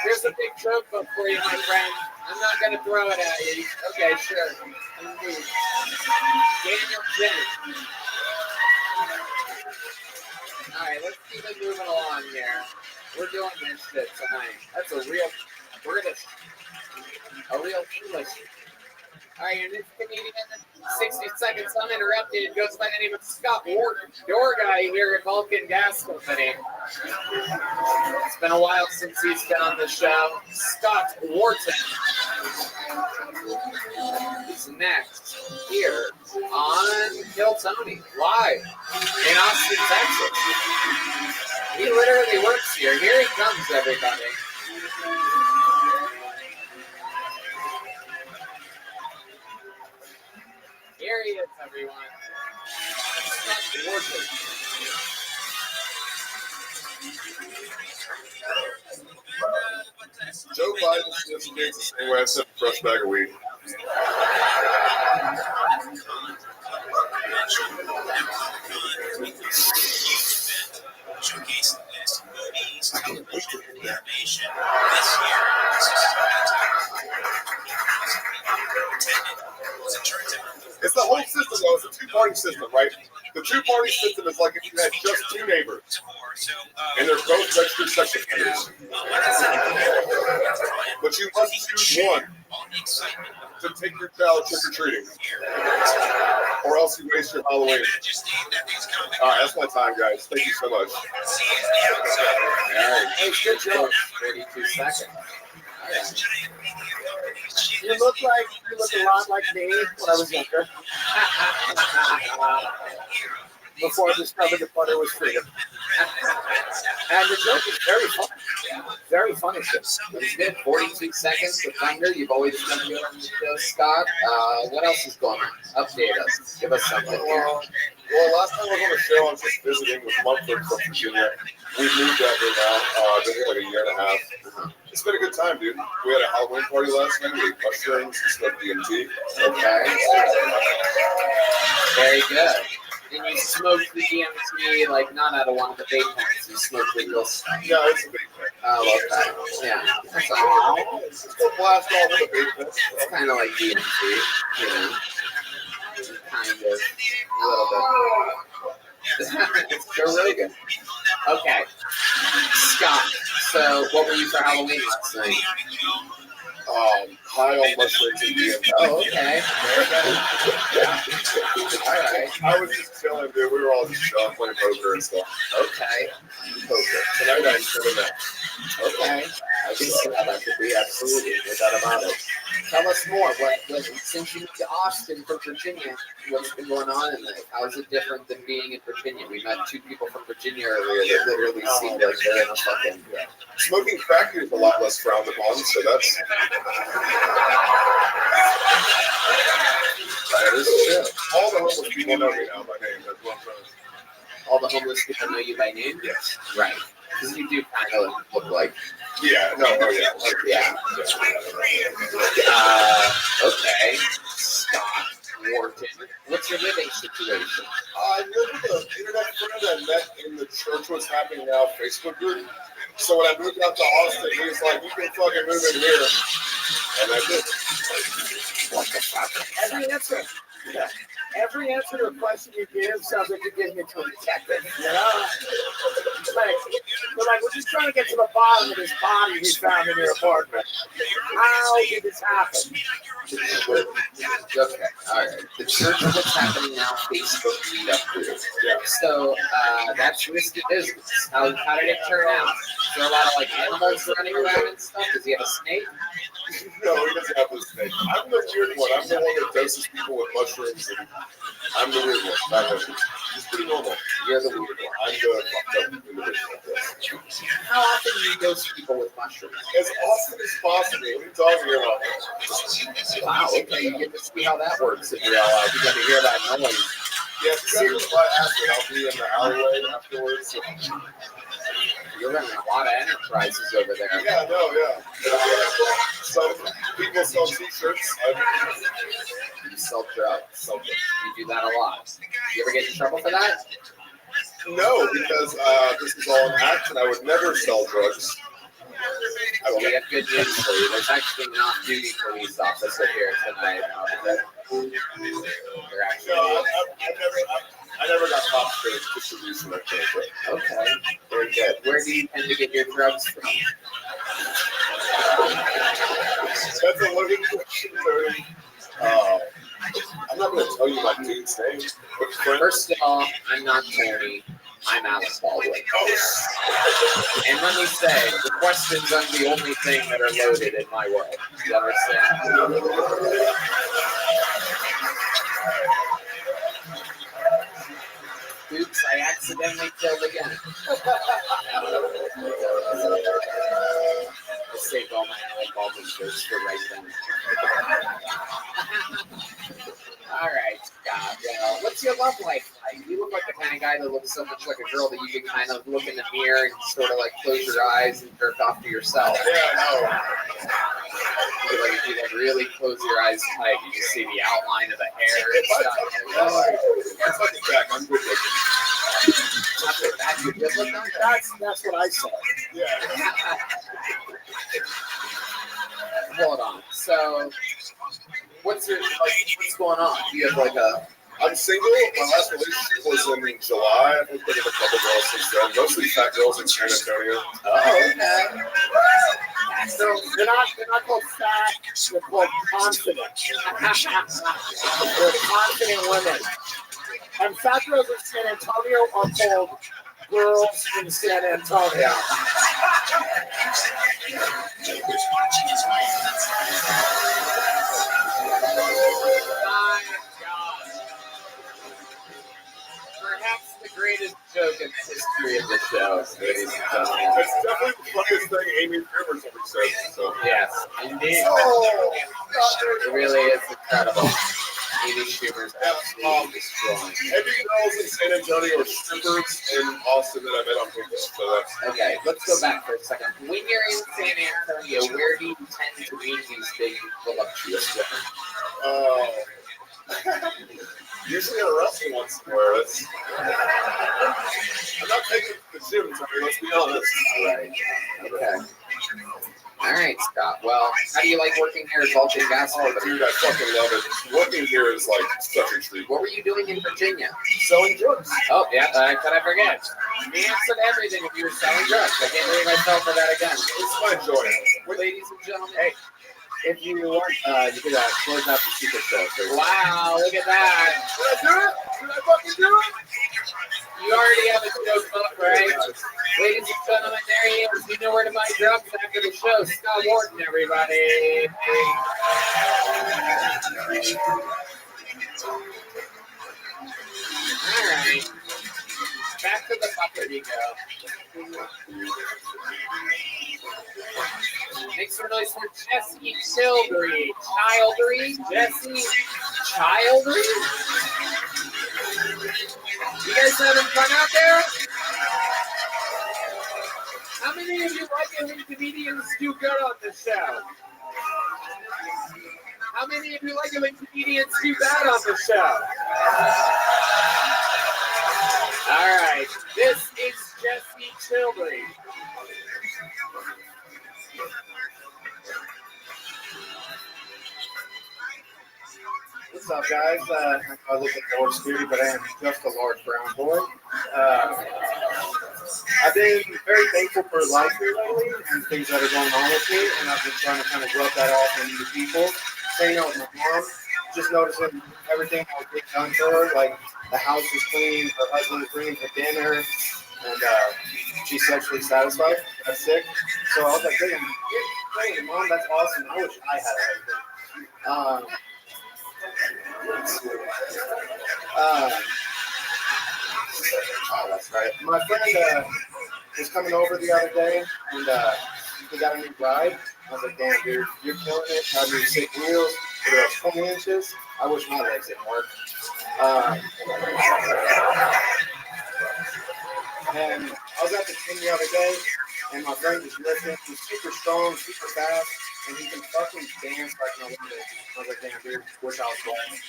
Here's a big joke book for you, my friend. I'm not going to throw it at you. Okay, sure. Indeed. Daniel Jen. All right, let's keep it moving along here. We're doing this shit tonight. That's a real English. All right, and this Canadian, 60 seconds uninterrupted, goes by the name of Scott Wharton, your guy here at Vulcan Gas Company. It's been a while since he's been on the show. Scott Wharton is next here on Kill Tony, live in Austin, Texas. He literally works here. Here he comes, everybody. Here he is, everyone. Scott Wharton. Joe Biden sniffs kids the same way I sniff a fresh bag of weed. Showcasing latest movies, television, animation. This year, It's the whole system, though. It's a two-party system, right? The two-party system is like if you had just two neighbors, and they're both registered sex offenders. But you must choose one to take your child trick-or-treating. Or else you waste your Halloween. All right, that's my time, guys. Thank you so much. All right. Hey, good job. 42 seconds. All right. You look a lot like me when I was younger. Before I discovered that butter was freedom. And the joke is very funny. Very funny. It's been 42 seconds of thunder. You've always done good on the show, Scott. What else is going on? Update us. Give us something here. Well, last time I was on the show, I was just visiting with Mumford from Virginia. We moved out here now. Been here like a year and a half. It's been a good time, dude. We had a Halloween party last night. We ate mushrooms and smoked DMT. Okay. Very good. And you smoked the DMT, like, not out of one of the vape pens. You smoked the real stuff. Yeah, it's a vape pen. Oh, okay. Yeah. That's all. It's just a blast off with a vape pen. It's kind of like DMT, you know. Kind of. A little bit. It's Joe Rogan. Okay. Scott, so what were you for Halloween last night? High on mushrooms and DMT. Oh, okay. All right. I was just chilling, dude. We were all just chilling, playing poker and stuff. Okay. Poker. Tonight I'm doing that. Okay. I can see how that could be, absolutely. No doubt about it. Tell us more. Since you moved to Austin from Virginia, what's been going on in there? How is it different than being in Virginia? We met two people from Virginia earlier that literally seemed like they're in a fucking... Smoking crack is a lot less frowned upon, so that's... That is true. All the homeless people know me now by name. That's what I'm trying to say. All the homeless people know you by name? Yes. Right. Because you do kind of look like... Yeah, no, oh yeah. Yeah. Okay. Scott Wharton. What's your living situation? I live with an internet friend I met in the church what's happening now Facebook group. So when I moved out to Austin, he was like, you can fucking move in here. And I did. What the fuck? Every answer to a question you give sounds like you're giving it to a detective. You know? We're just trying to get to the bottom of this body we found in your apartment. How did this happen? Okay, all right. The church of what's happening now, Facebook meetup group. So that's risky business. How did it turn out? Is there a lot of like animals running around and stuff? Does he have a snake? No, he doesn't have a snake. I'm the weird one. I'm the one that doses people with mushrooms. And I'm the weird one. Not him. He's pretty normal. You're the weird one. I'm the fucked up individual. How often do you dose people with mushrooms? As often as possible. What are you talking about? Wow, okay, you get to see how that works in real life. You get to hear that noise. Yeah, seriously, by acid, I'll be in the alleyway afterwards. You're running a lot of enterprises over there. Yeah, no, yeah. So people sell t-shirts. You sell drugs. You do that a lot. You ever get in trouble for that? No, because this is all an act, and I would never sell drugs. Well, we have good news for you. There's actually an off-duty police officer here tonight. They're actually... No, I never got caught for distribution or anything. Okay, very good. Where do you tend to get your drugs from? That's a loaded question, Tony. I'm not going to tell you my dude's name. First of all, I'm not Tony. I'm Alex Baldwin. And let me say, the questions aren't the only thing that are loaded in my world. You understand? Oops, I accidentally killed again. I'll save all my Alex Baldwin jokes for right then. All right, Scott. What's your love life like? You look like the kind of guy that looks so much like a girl that you can kind of look in the mirror and sort of like close your eyes and jerk off to yourself. Yeah, I know. If you really close your eyes tight, you can see the outline of the hair and stuff. That's like the back. I'm good looking. That's what I said. Yeah. Hold on. So, what's going on? Do you have like a... I'm single. My last relationship was in July. I've been with a couple girls since then. Mostly fat girls in San Antonio. Oh, okay. That's the they're not called fat. They're called confident. They're confident women. And fat girls in San Antonio are called girls in San Antonio. Perhaps the greatest joke in the history of the show, ladies and gentlemen. It's definitely the funniest thing Amy Schumer's ever said. So. Yes, indeed. It really is incredible. Amy Schumer's absolutely destroying. Every girls in San Antonio are strippers in Austin that I met on Facebook. So that's okay. Let's go back for a second. When you're in San Antonio, where do you tend to meet these big voluptuous women? Usually at a restaurant somewhere. I'm not taking the gym, Tommy, let's be honest. Right. Okay. All right, Scott. Well, how do you like working here at Vulcan Gas? Oh, dude, I fucking love it. Working here is like such a treat. What were you doing in Virginia? Selling drugs. Oh, yeah, I forget. You answered everything if you were selling drugs. I can't believe I fell for that again. It's my joy. Ladies and gentlemen. Hey, if you want, you could close out the secret show. Wow, look at that. Did I do it? Did I fucking do it? You already have a joke book, right? Ladies and gentlemen, there he is. You know where to buy drugs after the show. Scott Wharton, everybody. All right. Back to the bucket you go. Make some noise for Jesse Childry. Jesse Childry? You guys having fun out there? How many of you like it when comedians do good on the show? How many of you like it when comedians do bad on the show? All right, this is Jesse Childry. What's up, guys? I look at the security, but I am just a large brown boy. I've been very thankful for life here lately and things that are going on with me, and I've been trying to kind of rub that off on the people. Hanging out with my mom, just noticing everything that was getting done for her, like the house is clean, her husband is bringing her dinner, and she's sexually satisfied. That's sick. So I was like, hey, Mom, that's awesome. I wish I had everything. That's right. My friend was coming over the other day, and he got a new ride. I was like, damn, dude, you're killing it. I have these sick wheels. They're 20 inches. I wish my legs didn't work. And I was at the gym the other day, and my friend was lifting. He's super strong, super fast, and he can fucking dance like no one. I was like, damn, dude, wish I was going.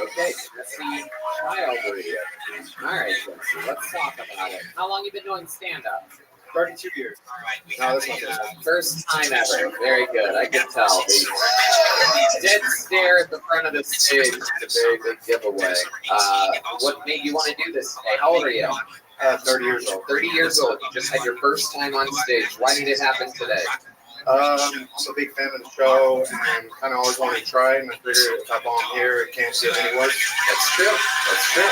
Okay, let's see. Childry. All right, let's talk about it. How long have you been doing stand-up? 32 years. No, that's not good. First time ever. Very good. I can tell. The dead stare at the front of the stage is a very big giveaway. What made you want to do this today? How old are you? 30 years old. 30 years old. You just had your first time on stage. Why did it happen today? I'm a big fan of the show and kind of always wanted to try it. And I figured if I bomb here, it can't get any worse. That's true. That's true.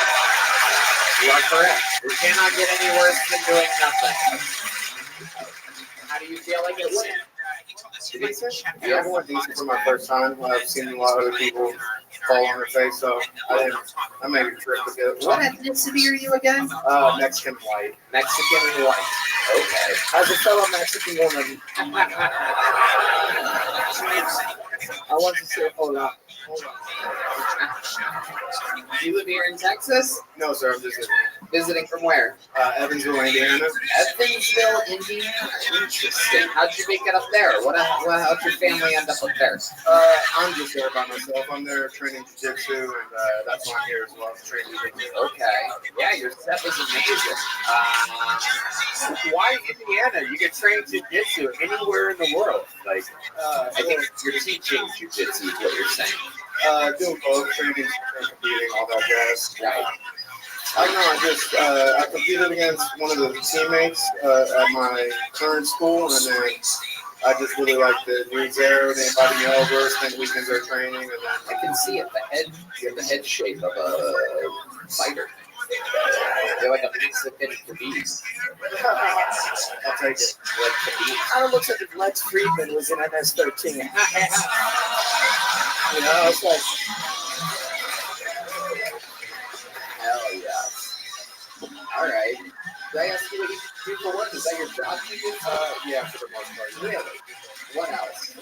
You are correct. It cannot get any worse than doing nothing. How do you feel like it went? Decent? Yeah, it went decent for my first time. I've seen a lot of other people fall on their face, so I made a trip to get. What ethnicity are you again? Mexican white. Mexican white. Okay. As a fellow Mexican woman, I want to say, hold on. Do you live here in Texas? No, sir. I'm just visiting from where? Evansville, Indiana. Evansville, Indiana. Interesting. How'd you make it up there? How'd your family end up there? I'm just there by myself. I'm there training jiu-jitsu, and that's why I'm here as well. Training jiu-jitsu. Okay. Yeah, your set was amazing. Why Indiana? You can train jiu-jitsu anywhere in the world. Like, I think you're teaching jiu-jitsu is what you're saying. Doing both, training, competing, all that jazz. Right. I know. I competed against one of the teammates at my current school, and then I just really liked the dudes there. They invited me over, spent weekends there training, and then I can see it. You have the head shape of a fighter. You're like a Mexican Khabib. I'll take it. Like Khabib. Kind of looks like if Lex Friedman was in MS-13. You know, it's like, Hell yeah. All right. Did I ask you what you do for work? Is that your job? Yeah, for the most part. Really? What else?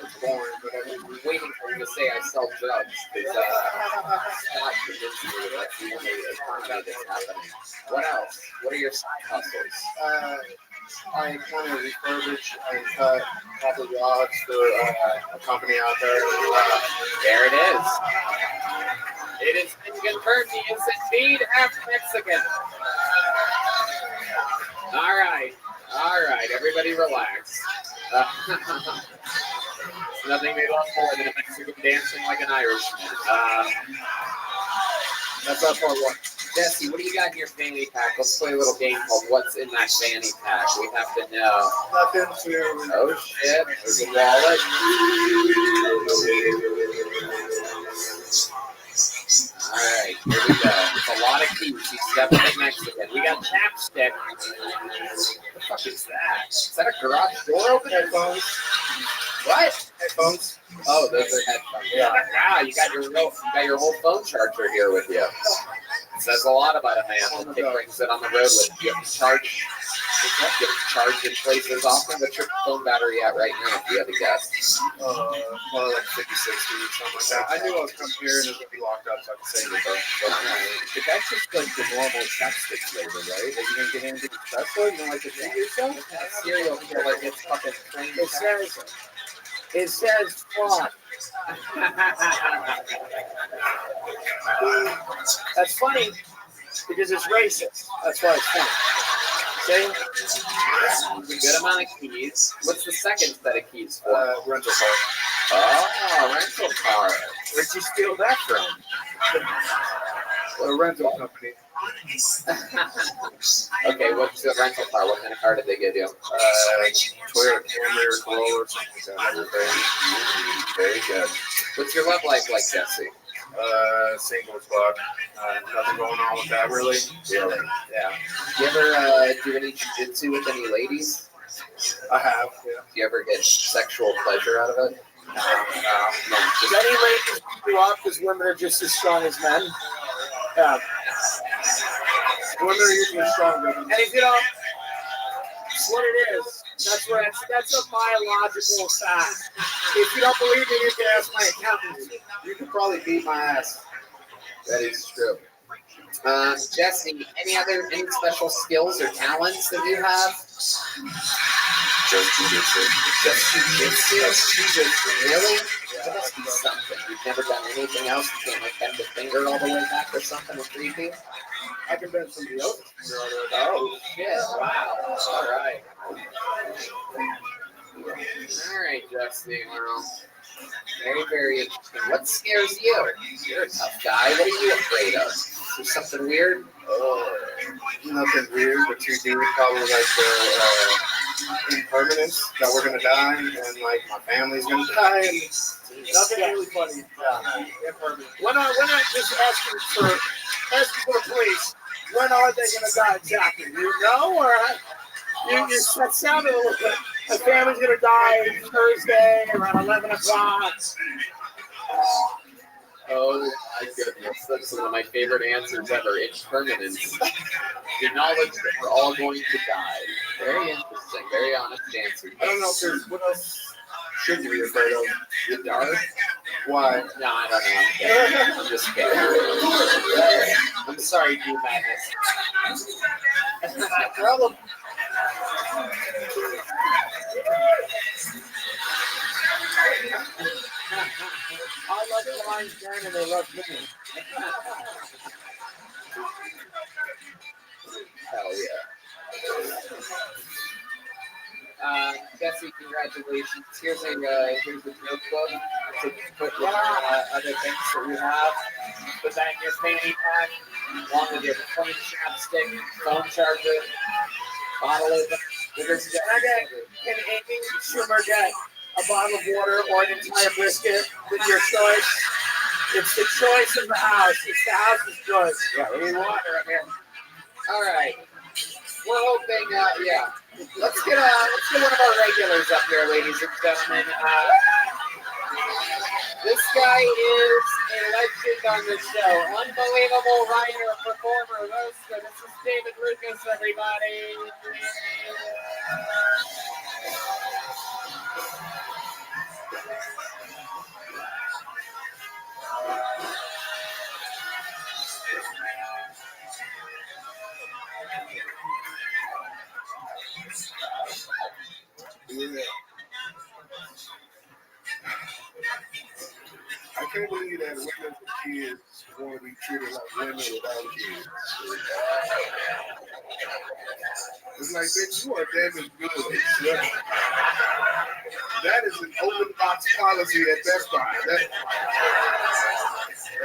It's boring, but I'm waiting for you to say I sell drugs because Scott convinced me that that's the only economy that's happening. What else? What are your side hustles? I kind of refurbish and cut copper rods for a company out there. There it is. It has been confirmed he is indeed half Mexican. All right. Everybody relax. Nothing they love more than a Mexican dancing like an Irishman. That's not part one. Jesse, what do you got in your fanny pack? Let's play a little game called What's in That Fanny Pack? We have to know. Nothing to. Oh shit, there's a wallet. Alright, here we go. It's a lot of keys. He's definitely Mexican. We got chapstick. What the fuck is that? Is that a garage door opener? Headphones. What? Headphones. Oh, those are headphones. Yeah. Wow, you got your whole phone charger here with you. It says a lot about a man that brings it on the road with you. Get charged in places often. What's your phone battery at right now, if you had to guess? More like 50, 60, something like that. I knew I was coming here and it was going to be locked up, so I could save it. But that's just like the normal chapstick flavor, right? That you don't get anything special? You don't like to treat yourself? Cereal feel like it's fucking plain. it says fun. That's funny because it's racist. That's why it's funny. See? There's a good amount of keys. What's the second set of keys for? Rental car. Oh, rental car. Where'd you steal that from? A rental company. Okay, what's the rental car? What kind of car did they give you? Toyota Camry or Corolla or something like that. Very good. What's your love life like, Jesse? Single as fuck. Nothing going on with that, really. Really? Yeah. You ever do any jiu-jitsu with any ladies? I have, yeah. Do you ever get sexual pleasure out of it? No. Does any ladies do up because women are just as strong as men? Yeah. Women are usually stronger. And if you don't, that's what it is. That's a biological fact. If you don't believe me, you can ask my accountant. You could probably beat my ass. That is true. Jesse, any special skills or talents that you have? Just jiu-jitsu. Really? That must be something. You've never done anything else? You can't like bend the finger all the way back or something with 3 feet? I can bend somebody else's finger all the way back. Oh, shit. Wow. All right. All right, Jesse. Well, very, very interesting. What scares you? You're a tough guy. What are you afraid of? Is there something weird? Nothing weird, but you do probably like the impermanence that we're gonna die and like my family's gonna die. And nothing really funny. Yeah. Impermanence. When I just asking for the police, when are they gonna die exactly? You know, or that sounded a little bit. My family's gonna die Thursday around 11 o'clock. Oh my goodness, that's one of my favorite answers ever. Impermanence. The knowledge that we're all going to die. Very interesting, very honest answer. I don't know if there's what else should you be afraid of? The dark? Why? No, I don't know. I'm just kidding. I'm sorry, you madness. Problem. I love the Lions game and they love me. Hell yeah. Jesse, congratulations. Here's a notebook to put with other things that we have. Put that in your fanny pack, along with your clean chapstick, phone charger, bottle opener. Can Amy Schumer get a bottle of water or an entire brisket with your choice? It's the choice of the house. It's the house's choice. Yeah, we need water up here. All right. We're hoping, let's get one of our regulars up here, ladies and gentlemen. This guy is a legend on the show. Unbelievable writer, performer, roaster. This is David Lucas, everybody. Yeah. I can't believe that women with kids want to be treated like women without kids. It's like, bitch, you are damn as good as this. That is an open box policy at Best Buy.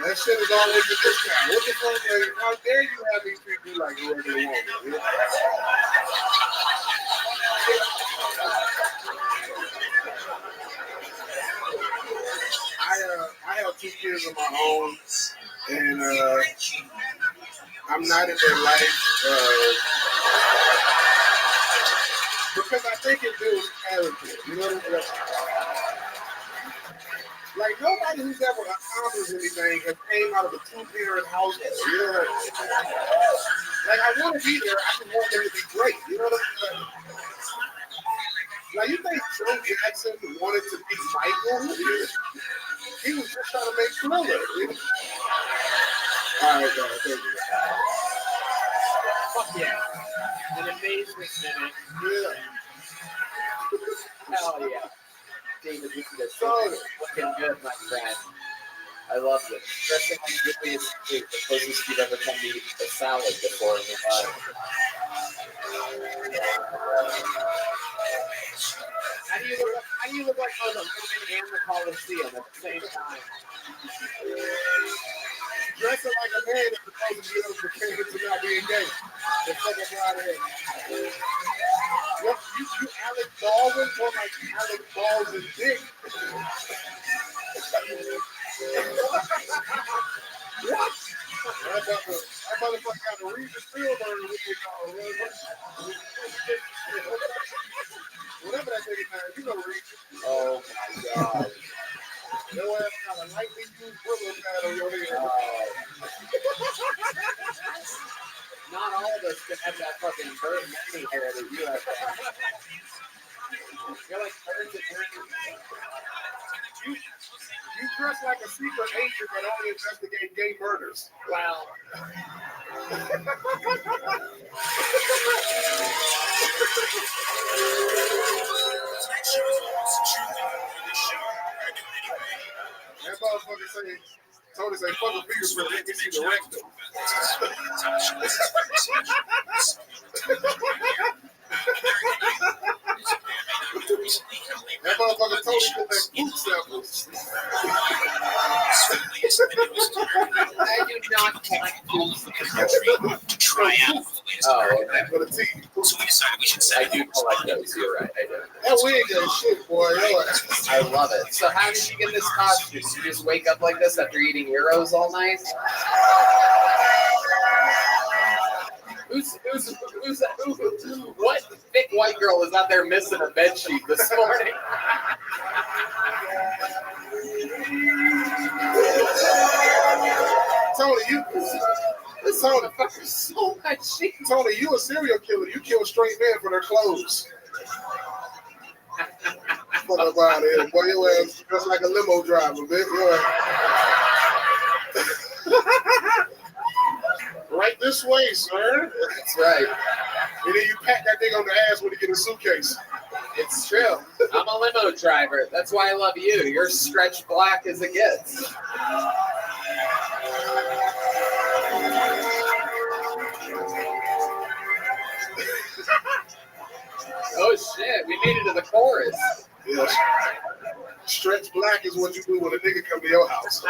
That shit is always a discount. What the fuck, man? How dare you have me treat you like a regular woman? Yeah? I have 2 kids of my own, and I'm not in their life because I think it builds character. You know what I mean? Like, nobody who's ever accomplished anything has came out of a 2-parent household. You know what I mean? Like, I want to be there. I just want them to be great. You know what I mean? Like, you think Joe Jackson wanted to be Michael? He was just trying to make Thriller. You know? All right, guys. Thank you. Fuck yeah. An amazing minute. Yeah. Hell yeah. David, this is looking good, my friend. I love it. Dressing on Julius Street, the closest you've ever come to eat a salad before in your life. How do you look like on the Roman and the Coliseum at the same time? Dressing like a man is supposed to be able to pretend to not being gay. The fucking guy there. What, you Alec Baldwin or like Alec Baldwin dick? What? That motherfucker got to read the Spielberg whatever that nigga name, you know Reed. Oh my god. Your ass got a lightly used Brillo pad on your head. Not all of us can have that fucking bird many hair that you have. You're like birds and You dress like a secret agent that only investigate gay murders. Wow. That motherfucker say, Tony say, fuck a fingerprint, let me see the rectum. That motherfucker Tony put that food samples. I do not collect foods for the country to try out. Oh, okay. For the teeth. So we decided we should say. I do collect those. You're right. I do. That wig that shit, boy. I love it. So how did you get this costume? Did you just wake up like this after eating Euros all night? What thick white girl is out there missing a bed sheet this morning? Tony, so much shit. Tony, you a serial killer. You kill straight men for their clothes. Fuck up out of here. Boy, your ass dressed like a limo driver, bitch. Right this way, sir. That's right. And then you pat that thing on the ass when you get a suitcase. It's true. I'm a limo driver. That's why I love you. You're stretched black as it gets. Oh shit, we made it to the chorus. Yes. Stretch black is what you do when a nigga come to your house.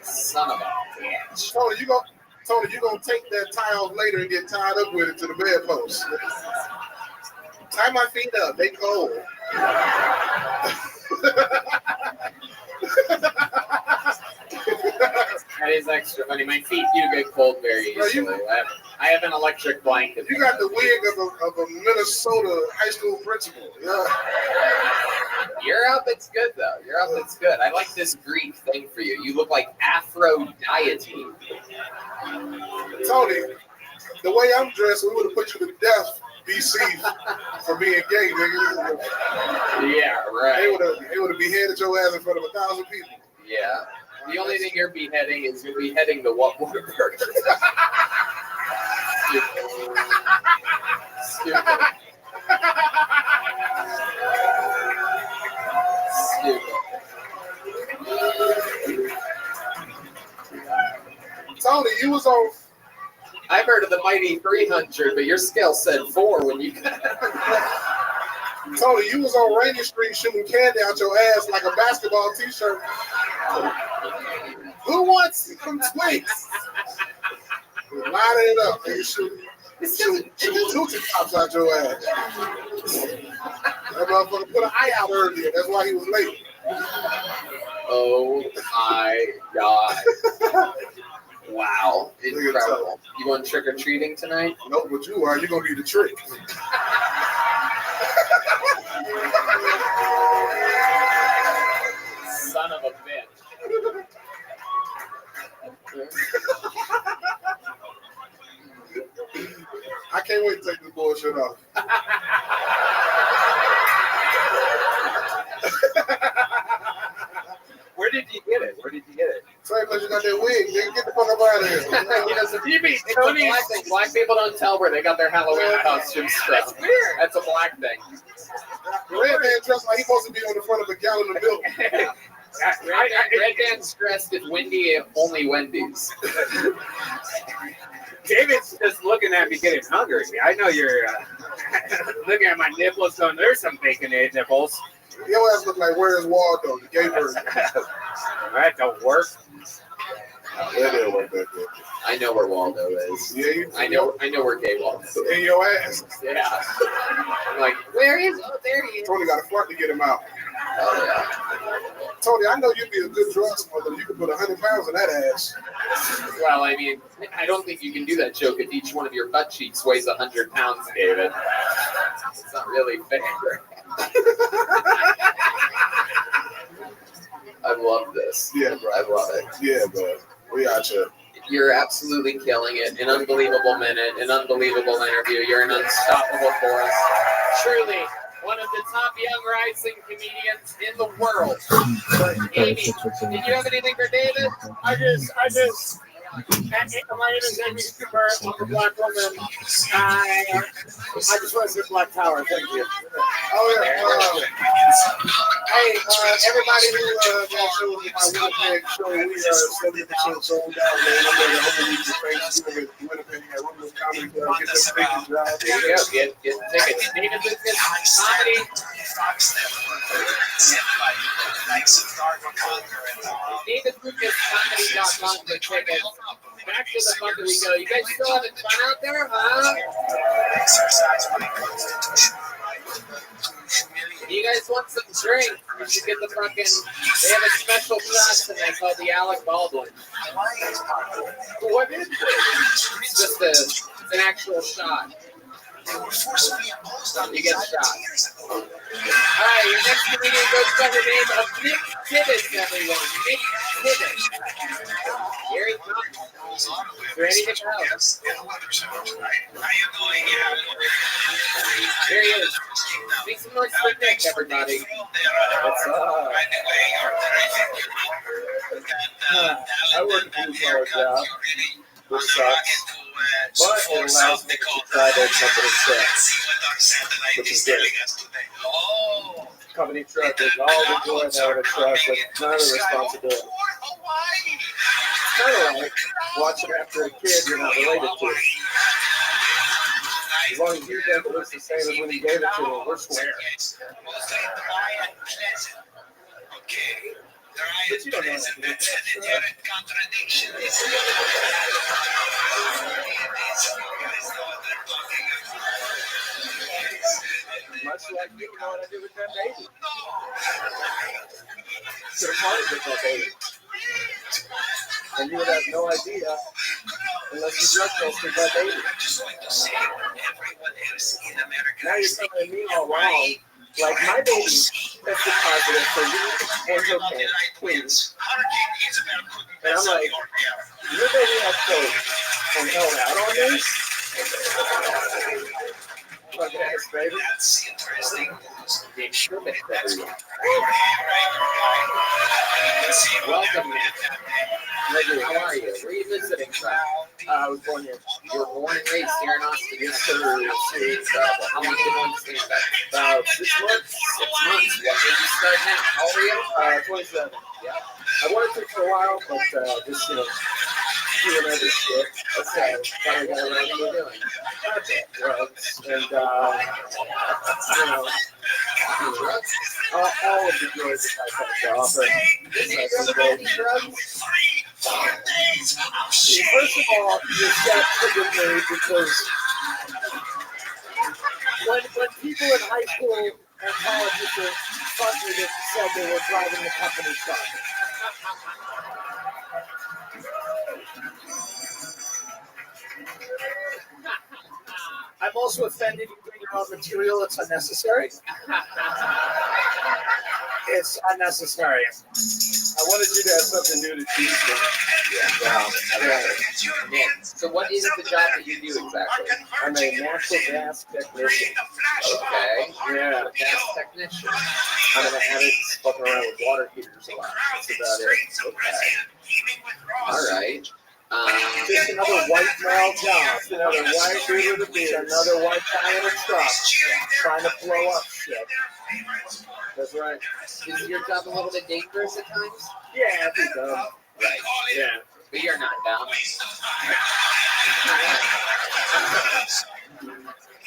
Son of a bitch. Tony, you gonna take that tie off later and get tied up with it to the bedpost. Tie my feet up, they cold. That is extra funny. My feet do get cold very easily. I have an electric blanket. You got the wig of a Minnesota high school principal. Yeah. Your outfit's good, though. Your outfit's good. I like this Greek thing for you. You look like Aphrodite. Tony, the way I'm dressed, we would have put you to death, BC, for being gay, nigga. Yeah, right. They would have beheaded your ass in front of 1,000 people. Yeah. The only thing you're beheading is you're beheading the what Whataburger. Stupid. Tony, you was on. I've heard of the mighty 300, but your scale said 4 when you got Tony, you was on Rainy Street shooting candy out your ass like a basketball t-shirt. Who wants some Twix? Lining it up, nigga. Shoot Tootsie Pops out your ass. That motherfucker put an eye out earlier. That's why he was late. Oh my God. Wow. Incredible. You going trick-or-treating tonight? Nope, but you are. You're going to be the trick. Son of a bitch. I can't wait to take this bullshit off. Where did you get it? Same place you got that wig, nigga. Get the fuck up out of here. It's a black thing. Black people don't tell where they got their Halloween costumes from. That's weird. That's a black thing. The red man dressed like he's supposed to be on the front of a gallon of milk. Red man's dressed as Wendy, only Wendy's. David's just looking at me getting hungry. I know you're looking at my nipples, so there's some baconade nipples. Your ass look like Where's Waldo, the gay version. That don't work. That didn't work that good. I know where Waldo is. Yeah, I know where gay Waldo is. In your ass. Yeah. I'm like, where is? Oh, there he is. Tony got a fart to get him out. Oh yeah. Tony, I know you'd be a good drug smuggler. You could put 100 pounds in that ass. Well, I mean, I don't think you can do that joke if each one of your butt cheeks weighs 100 pounds, David. It's not really fair. I love this. Yeah, bro. I love it. Yeah, bro. We out here. You're absolutely killing it. An unbelievable minute, an unbelievable interview. You're an unstoppable force. Truly, one of the top young rising comedians in the world. Amy, did you have anything for David? I just. My name is Amy Cooper. I'm a black woman. I just want to say Black Tower. Thank you. Oh, yeah. Hey, everybody who got shows with my Winnipeg show, we are 70% sold out, man. I'm going to whole week of Thanksgiving in Winnipeg at Winnipeg Comedy Club. Get them tickets, right? There you go. Get tickets. David Lucas Comedy. DavidLucasComedy.com for tickets. Back to the fun that we go. You guys still having fun out there, huh? You guys want some drink? You should get the fucking. They have a special shot tonight called the Alec Baldwin. What is it? It's just it's an actual shot. You get shot. Alright, your next comedian goes by the name of Nick Tibbetts, everyone. Nick Tibbetts. Here he comes. Is there anything else? There he is. Make some noise for Nick, everybody. What's up? I work a blue-collar job, which sucks, but it allows me to try to company truck, which is good. Company truck is all the joy and having a truck with none of the responsibility. It's kind of like watching after a kid you're not related to. As long as you think it looks the same as when you gave it to him, we're square. But you don't know that. Much like you know what I did with that baby. Should have parted with that baby. And you would have no idea unless you drug tested that baby. Now you're coming at me all wrong. Like my baby tested positive for weed and cocaine, twins. And I'm like, your baby has coke and held out on me? Fucking ass baby. That's interesting. Welcome, Reggie. How are you? Where are you visiting from? I was born here. You were born and raised here in Austin. Yes, sir. How long have you been staying back? About 6 months. 6 months. What made you start now? How old are you? 27. Yeah. I wanted to for a while, but just, doing other shit. That's finally got around to doing. Drugs and, all of the joys that I have to offer. First of all, this got triggered me because when people in high school and college used to fuck with it said they were driving the company truck. I'm also offended you bring your own material. It's unnecessary. It's unnecessary. I wanted you to have something new to teach me. Yeah. So what is the job that you do exactly? I'm a natural gas technician. Okay. Yeah. Gas technician. I'm an addict fucking around with water heaters a lot. That's about it. Okay. All right. Just another white male job. Just another white dude with a beard. Another white guy in a truck trying to blow up shit. That's right. Is your job a little bit dangerous at times? Yeah, I think so. Right. Yeah. But you're not dumb.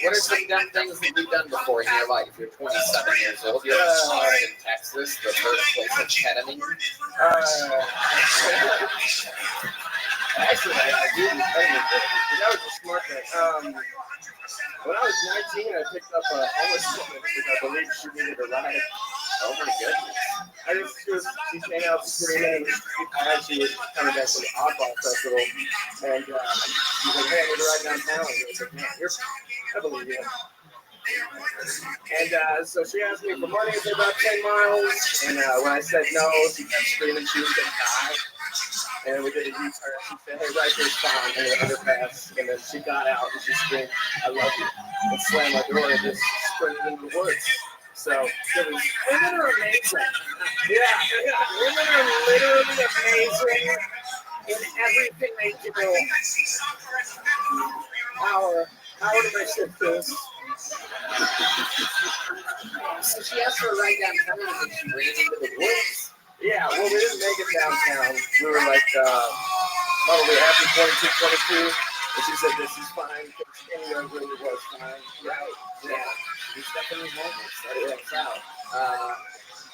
What are some dumb things that you've done before in your life? You're 27 years old. You're in Texas, the birthplace of ketamine. Actually, I do. That was a smart thing. When I was 19, I picked up a homeless woman because I believed she needed a ride. Oh my goodness. She came out screaming in the street as she was coming back from the Oddball Festival. And she was like, hey, I need a ride downtown. And I was like, man, I believe you. And so she asked me for money for about 10 miles. And when I said no, she kept screaming she was going to die. And we did a U-turn. She said, hey, right there's fine. And the underpass. And then she got out and she screamed, I love you. And slammed my door and just sprinted into the woods. So it was, women are amazing. Yeah. Women are literally amazing in everything they do. How did my shit this? So she asked for a ride downtown and she ran into the woods. Yeah, well, we didn't make it downtown. We were like probably after 22. And she said, this is fine. Because anywhere really was fine. Right. Yeah. She's definitely homeless. That works out.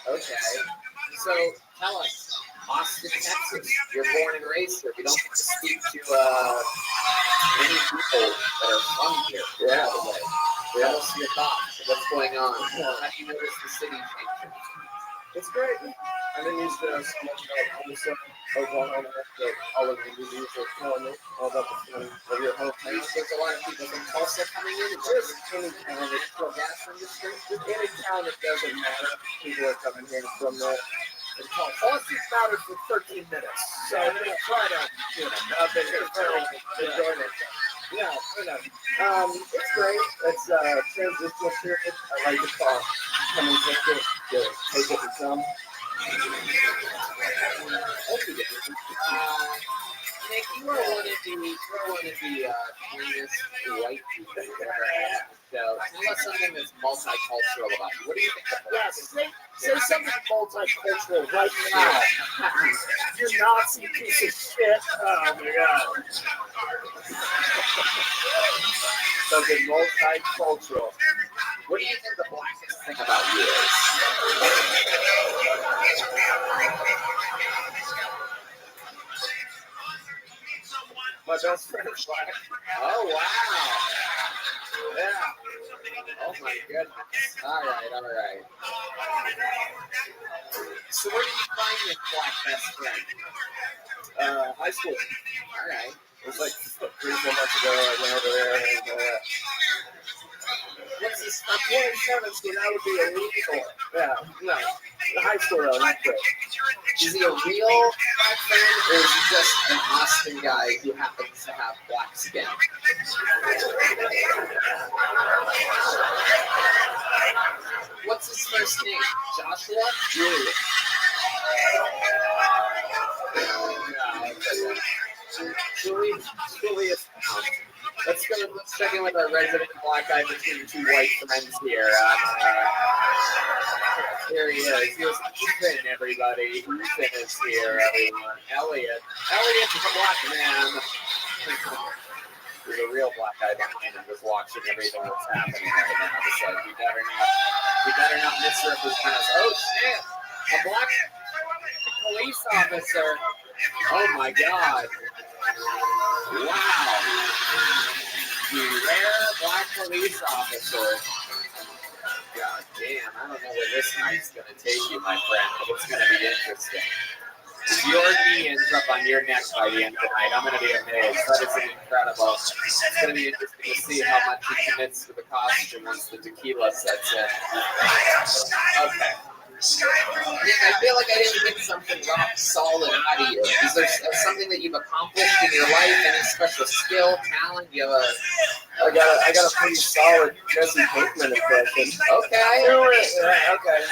Okay. So tell us, Austin, Texas. You're born and raised here. We don't get to speak to many people that are from here. Yeah. Tell us your thoughts. What's going on? How do you notice the city changing? It's great. I've been used to so much about Oklahoma that all of the reviews are telling me all about the fun of your hometown. There's a lot of people from Tulsa coming in. Just any town that gas industry, just any town that doesn't matter. People are coming here from there. Austin's mattered for 13 minutes, so I'm gonna try to, I've been here for enjoy it. Yeah, it's great. It's a transitional period. I like to call come and take it, take it and come. Nick, you are one of the cleanest white people I've ever had. So tell us something that's multicultural about you. What do you think of that? Say something multicultural right now. You Nazi piece of shit. Oh my god. Something multicultural. What do you think the blackest thing about you is? My best friend is black. Oh, wow. Yeah. Oh, my goodness. All right. So where did you find your black best friend? High school. All right. It was like 3 or 4 months ago. I went over there and what's this? I'm 27, so that would be illegal. Yeah, no. The high school though, not good. Is he a real black friend, or is he just an Austin guy who happens to have black skin? What's his first name? Joshua? Julius. Julius. Let's check in with our resident black guy between two white friends here. Here he is. Here's Ethan, everybody. Ethan is here, everyone. Elliot. Elliot's a black man. There's a real black guy behind him just watching everything that's happening right now. It's like, we better not misrepresent us. Oh, shit. A black police officer. Oh, my God. Wow. The rare black police officer. God damn, I don't know where this night's going to take you, my friend, but it's going to be interesting. If your knee ends up on your neck by the end of the night, I'm going to be amazed. That is incredible. It's going to be interesting to see how much he commits to the costume once the tequila sets in. Okay. I feel like I didn't get something rock solid out of you. Is there something that you've accomplished in your life? Any special skill, talent? You have I got a pretty solid Jesse Pinkman impression. Okay. Yeah, okay.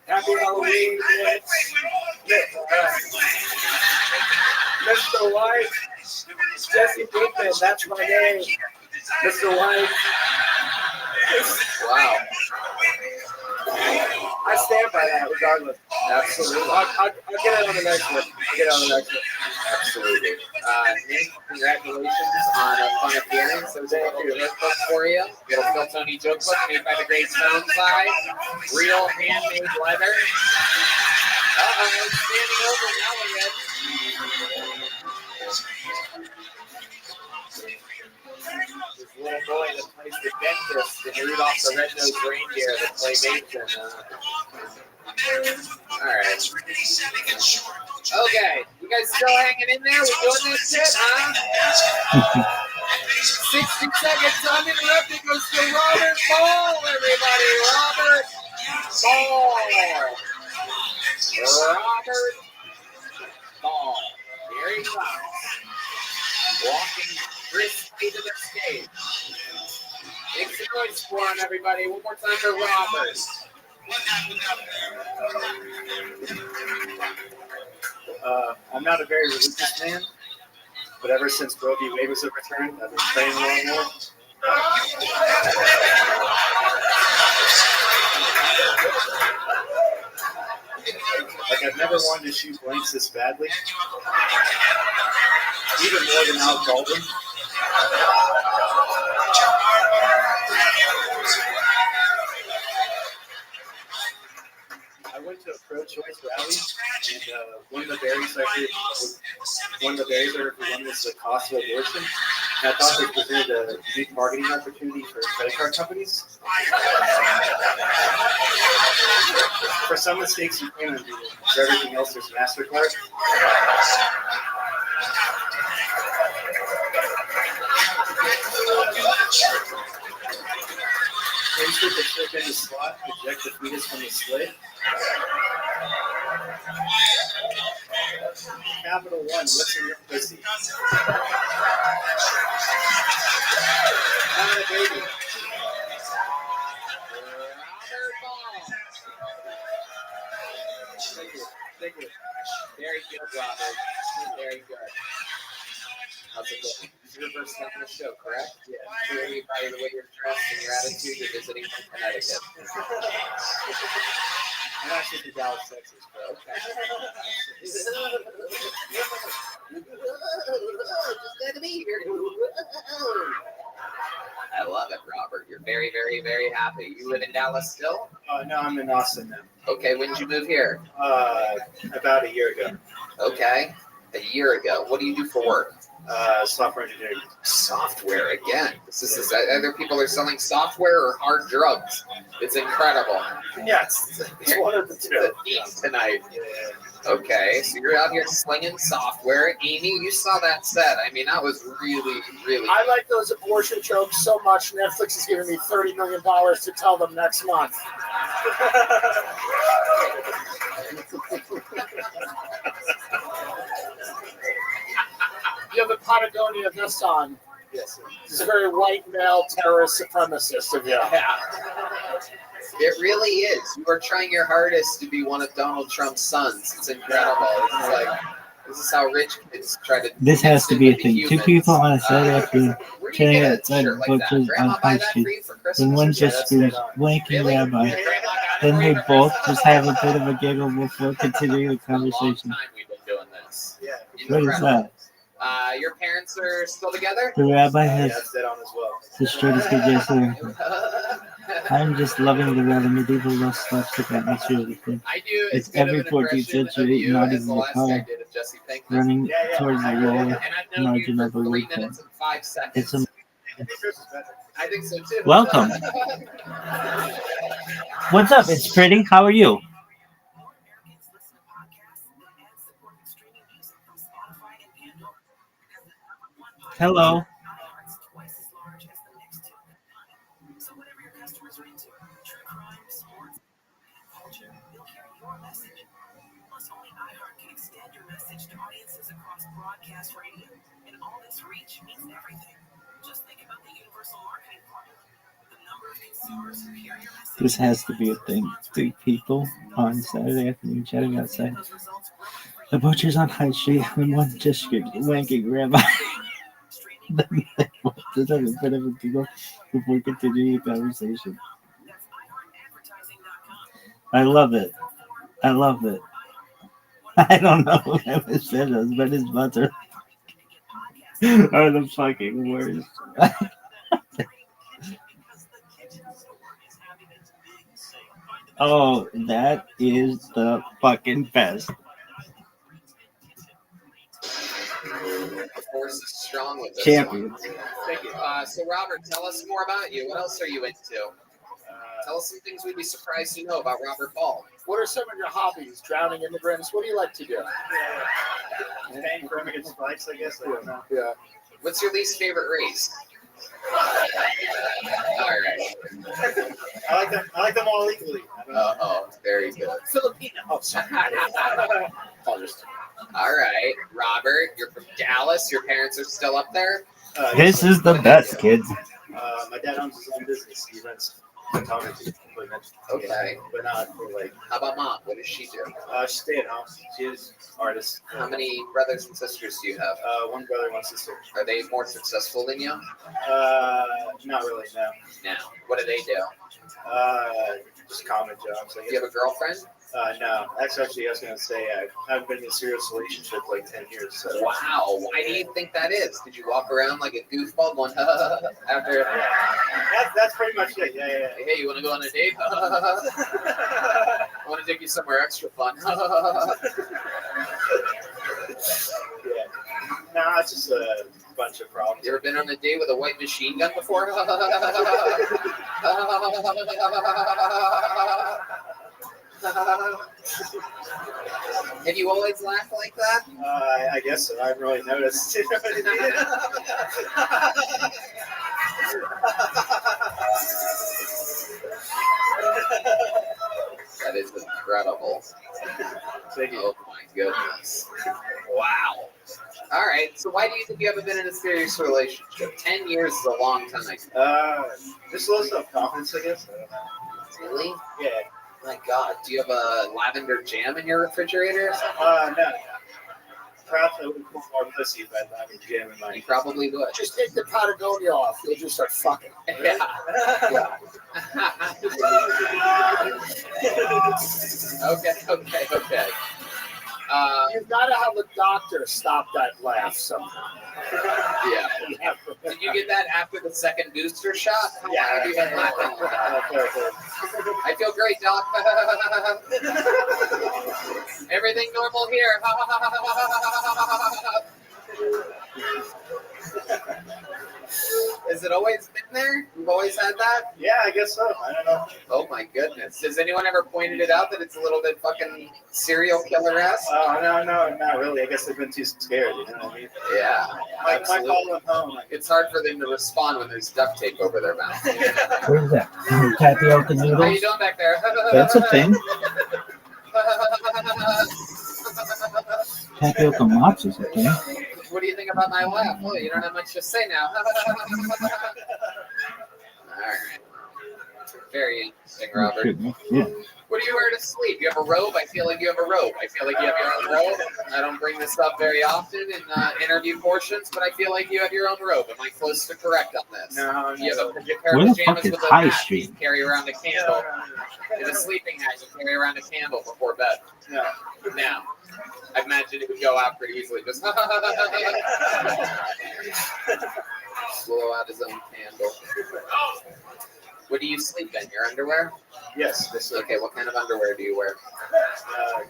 Happy Halloween, Mr. White. Jesse Pinkman, that's my name. Mr. White. Wow. I stand by that regardless. Absolutely. I'll get it on the next one. Absolutely. Nick, congratulations on a fun appearance. There's a little workbook for you. Little Phil Tony joke book made by the great Stone Side. Real handmade leather. Standing over now again. This little boy that plays the dentist in Rudolph the Red-Nosed Reindeer, the claymation. All right. Okay, you guys still hanging in there? We doing this shit, huh? 60 seconds uninterrupted goes to Robert Ball, everybody. Robert Ball. Robert Ball. Here he comes. Walking briskly to the stage. Make some noise for him, everybody. One more time for Robert. I'm not a very religious man, but ever since Roe v. Wade was overturned, I've been praying more and more. Like, I've never wanted to shoot blanks this badly, even more than Al Baldwin. I went to a pro-choice rally, and one of the barriers I heard was the cost of abortion. And I thought they presented a unique marketing opportunity for credit card companies. For some mistakes, you can undo it. For everything else, there's MasterCard. Insert the chip in the slot, eject the fetus from the slit. Capital One, what's in your pussy? Not a baby. Thank you. Very good, Robert. Very good. How's it going? This is your first time on the show, correct? Yeah. Clearly, by the way you're dressed and your attitude, you're visiting from Connecticut. I'm actually from Dallas, Texas, but Okay. Just glad to be here. I love it, Robert. You're very, very, very happy. You live in Dallas still? no, I'm in Austin now. Okay, when did you move here? About a year ago. Okay, a year ago. What do you do for work? Software engineering. Software again. This is either people are selling software or hard drugs. It's incredible. Yes, it's one of the two. It's a theme tonight. Okay, so you're out here slinging software. Amy, you saw that set. I mean, that was really, really. I like those abortion jokes so much. Netflix is giving me $30 million to tell them next month. You have a Patagonia vest on. Yes, sir. This is a very white male terrorist supremacist of you. Yeah. It really is. You are trying your hardest to be one of Donald Trump's sons. It's incredible. It's like, this is how rich kids try to. This has to be a thing. Humans. 2 people on a Saturday afternoon Where do you chatting get a outside shirt like butchers that? on Grandma buy High that for Street. you for Then Christmas? one just screams, wanking rabbi. Then they both just have a bit of a giggle before continuing the conversation. Time we've been doing this. Yeah. What is that? Your parents are still together? The rabbi has That's that on as well. the straightest kid yesterday. I'm just loving the rather medieval lost slapstick atmosphere of the thing. I do. It's every 14th century, not even the car, running towards the lower margin of the wood car. It's a I think so too. welcome. What's up? It's pretty. How are you? Hello. This has to be a thing. 3 people on Saturday afternoon chatting outside. The butcher's on High Street and one just screams, wanking rabbi. Then they both just have a bit of a giggle before continuing the conversation. I love it. I love it. I don't know who ever said this, but his butts are the fucking worst. Oh, that is the fucking best. The force is strong with this Champion. one. Thank you. So, Robert, tell us more about you. What else are you into? Tell us some things we'd be surprised to know about Robert Paul. What are some of your hobbies? Drowning immigrants? What do you like to do? Paying for immigrants' flights, I guess. I don't know. Yeah. What's your least favorite race? All right. I like them all equally. Oh, very good. Filipino. Oh, sorry. All right, Robert, you're from Dallas. Your parents are still up there? This is the best, kids. My dad owns his own business. He rents photography. Okay. But not for like. How about mom? What does she do? She stay at home. She is artist. How many brothers and sisters do you have? One brother, one sister. Are they more successful than you? Not really. No. No. What do they do? Just common jobs. Do you have a girlfriend? No. Actually, I was going to say I've been in a serious relationship like 10 years. So. Wow. Why do you think that is? Did you walk around like a goofball going, after? That's pretty much it. Yeah. Hey, you want to go on a date? I want to take you somewhere extra fun. Yeah. Nah, it's just a bunch of problems. You ever been on a date with a white machine gun before? Have you always laughed like that? I guess so. I haven't really noticed. That is incredible. Oh my goodness. Wow. All right. So why do you think you haven't been in a serious relationship? 10 years is a long time. Just a little self-confidence, I guess. Really? Yeah. My God, do you have a lavender jam in your refrigerator or something? No. Perhaps I would call more pussy if I had lavender jam in my. You probably would. Just take the Patagonia off. You'll just start fucking. Yeah. Okay. You've got to have a doctor stop that laugh somehow. Yeah. Did you get that after the second booster shot? How long have you been laughing? I feel great, Doc. Everything normal here. Has it always been there? You've always had that? Yeah, I guess so. I don't know. Oh my goodness. Has anyone ever pointed it out that it's a little bit fucking serial killer-esque? Oh, no, not really. I guess they've been too scared, you know what I mean? Yeah. I call them home. It's hard for them to respond when there's duct tape over their mouth. What is that? Tapioca How you noodles? doing back there? That's a thing. Tapioca mozz is a thing. What do you think about my laugh? Oh, you don't have much to say now. All right. Very interesting, Robert. Yeah. What do you wear to sleep? You have a robe? I feel like you have a robe. I feel like you have your own robe. I don't bring this up very often in interview portions, but I feel like you have your own robe. Am I close to correct on this? No. You have a pair Where of the fuck pajamas is with a High hat. Street? You carry around a candle. In a sleeping hat, you carry around a candle before bed. No. Now, I imagine it would go out pretty easily. Just blow out his own candle. What do you sleep in? Your underwear? Yes. This Okay, what kind of underwear do you wear?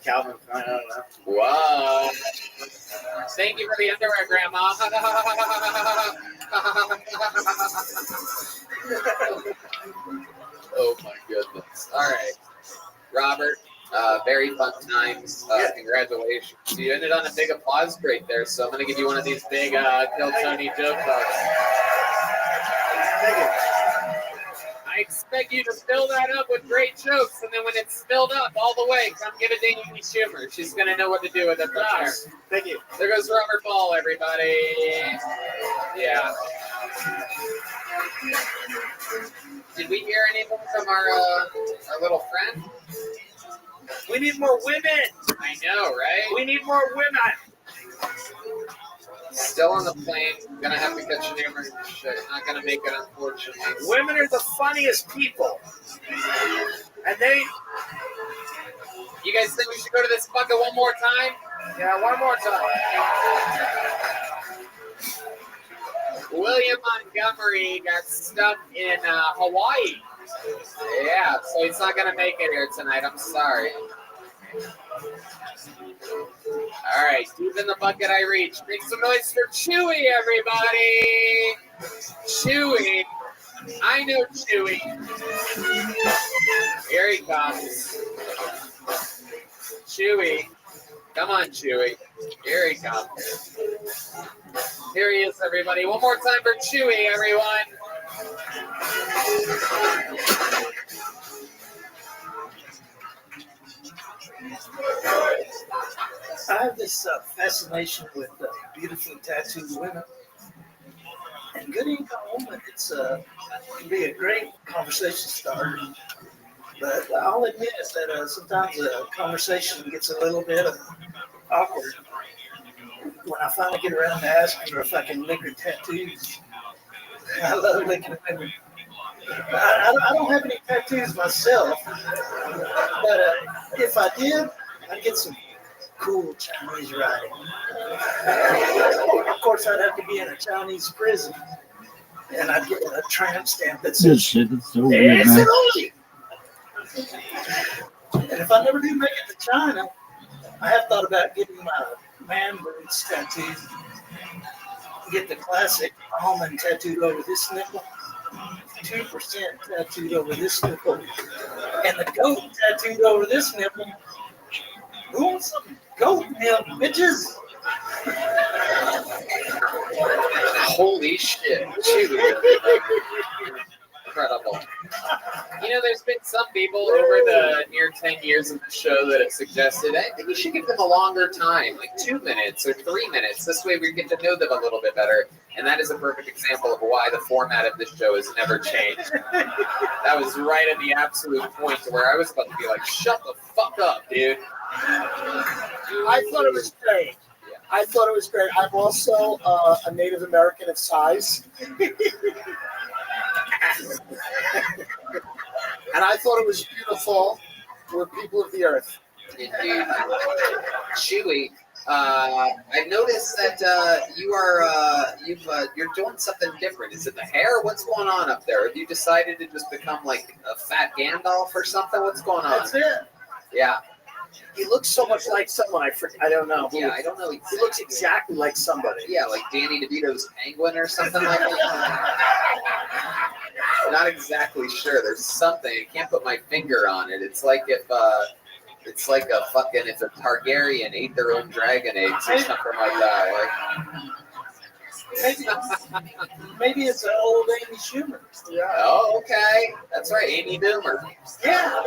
Calvin. I don't know. Wow. Thank you for the underwear, Grandma. Oh my goodness. All right. Robert, very fun times. Congratulations. You ended on a big applause break there, so I'm going to give you one of these big Kill Tony joke cards. I expect you to fill that up with great jokes, and then when it's filled up all the way, come give it to Amy Schumer. She's going to know what to do with it from there. Thank you. There goes Robert Ball, everybody. Yeah. Did we hear anything from our little friend? We need more women. I know, right? We need more women. Still on the plane. Gonna have to catch an Uber. Shit, not gonna make it, unfortunately. Women are the funniest people. And they... You guys think we should go to this bucket one more time? Yeah, one more time. William Montgomery got stuck in Hawaii. Yeah, so he's not gonna make it here tonight. I'm sorry. All right, deep in the bucket I reach. Make some noise for Chewy, everybody. Chewy. I know Chewy. Here he comes. Chewy. Come on, Chewy. Here he comes. Here he is, everybody. One more time for Chewy, everyone. I have this fascination with beautifully tattooed women. And good evening, woman, it can be a great conversation starter. But I'll admit that sometimes the conversation gets a little bit awkward when I finally get around to asking her if I can lick her tattoos. I love licking women. I don't have any tattoos myself, but if I did, I'd get some cool Chinese writing. Of course, I'd have to be in a Chinese prison, and I'd get a tramp stamp that This says, shit is so weird, "It's man. an only." And if I never do make it to China, I have thought about getting my man boobs tattooed. Get the classic almond tattooed over this nipple, 2% tattooed over this nipple, and the goat tattooed over this nipple. Who wants some goat milk, bitches? Holy shit. Incredible. You know, there's been some people over the near 10 years of the show that have suggested, I think we should give them a longer time, like 2 minutes or 3 minutes. This way we get to know them a little bit better. And that is a perfect example of why the format of this show has never changed. That was right at the absolute point to where I was about to be like, shut the fuck up, dude. I thought it was great. I thought it was great. I'm also a Native American of size. And I thought it was beautiful. We're people of the earth. Indeed. Chewy, I noticed that you're doing something different. Is it the hair? What's going on up there? Have you decided to just become like a fat Gandalf or something? What's going on? That's it. Yeah. He looks so much like someone. I don't know. Yeah, I don't know. He looks exactly like somebody. Yeah, like Danny DeVito's Penguin or something like that. Not exactly sure. There's something. I can't put my finger on it. It's like if it's like a fucking if a Targaryen ate their own dragon eggs or something like that. Maybe it's an old Amy Schumer. Yeah. Oh, okay. That's right, Amy Boomer. Yeah.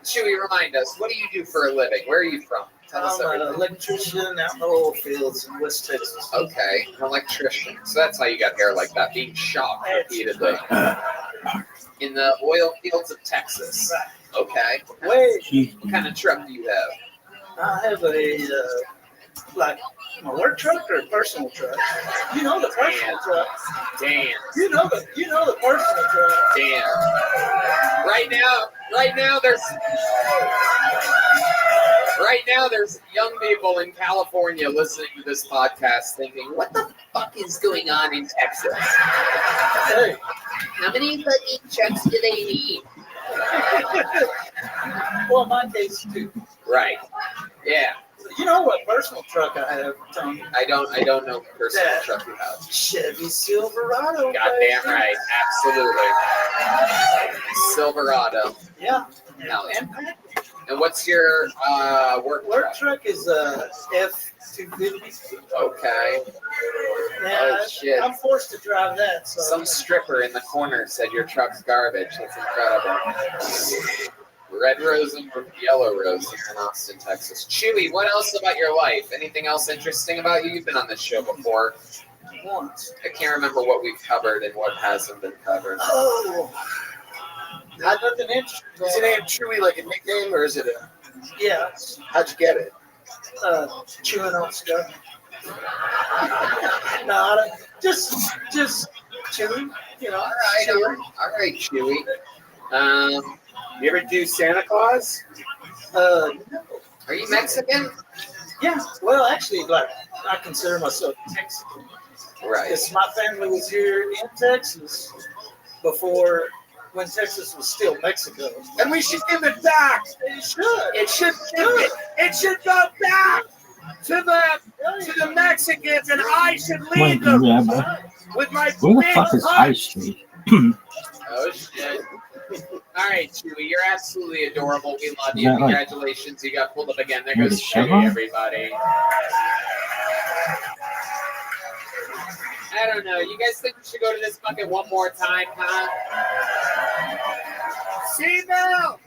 Chewy, remind us, what do you do for a living? Where are you from? Tell us I'm an everything. electrician out in the oil fields in West Texas. Okay, an electrician. So that's how you got hair like that, being shocked repeatedly. In the oil fields of Texas. Okay. What kind of truck do you have? I have a like a work truck or a personal truck. You know the personal truck. Damn. You know the personal truck. Damn. Right now there's young people in California listening to this podcast thinking, what the fuck is going on in Texas? Hey. How many fucking trucks do they need? Well, in my case too. Right. Yeah. You know what personal truck I have, Tony? I don't know what personal truck you have. Chevy Silverado. Goddamn right. Absolutely. Silverado. Yeah. Hell yeah. And what's your work truck is a F-250. Okay. Yeah, Oh shit. I'm forced to drive that. So. Some stripper in the corner said your truck's garbage. That's incredible. Red rose and yellow rose here in Austin, Texas. Chewy, what else about your life? Anything else interesting about you? You've been on this show before. Once. I can't remember what we've covered and what hasn't been covered. Oh. Not nothing interesting. Is it named Chewy like a nickname or is it a? Yeah. How'd you get it? Chewing on stuff. No, just chewing. You know. All right, Chewy. You ever do Santa Claus? No. Are you Mexican? Yeah. Well, actually, like I consider myself Mexican. Right. Because my family was here in Texas before. When Texas was still Mexico. And we should give it back. It should. It should go back to the Mexicans, and I should lead them with my Where the fuck is High Street? Oh shit. All right, Chewy, you're absolutely adorable. We love you. Yeah, Congratulations. You got pulled up again. There goes Chevy? Chewy, everybody. I don't know. You guys think we should go to this bucket one more time, huh? Female!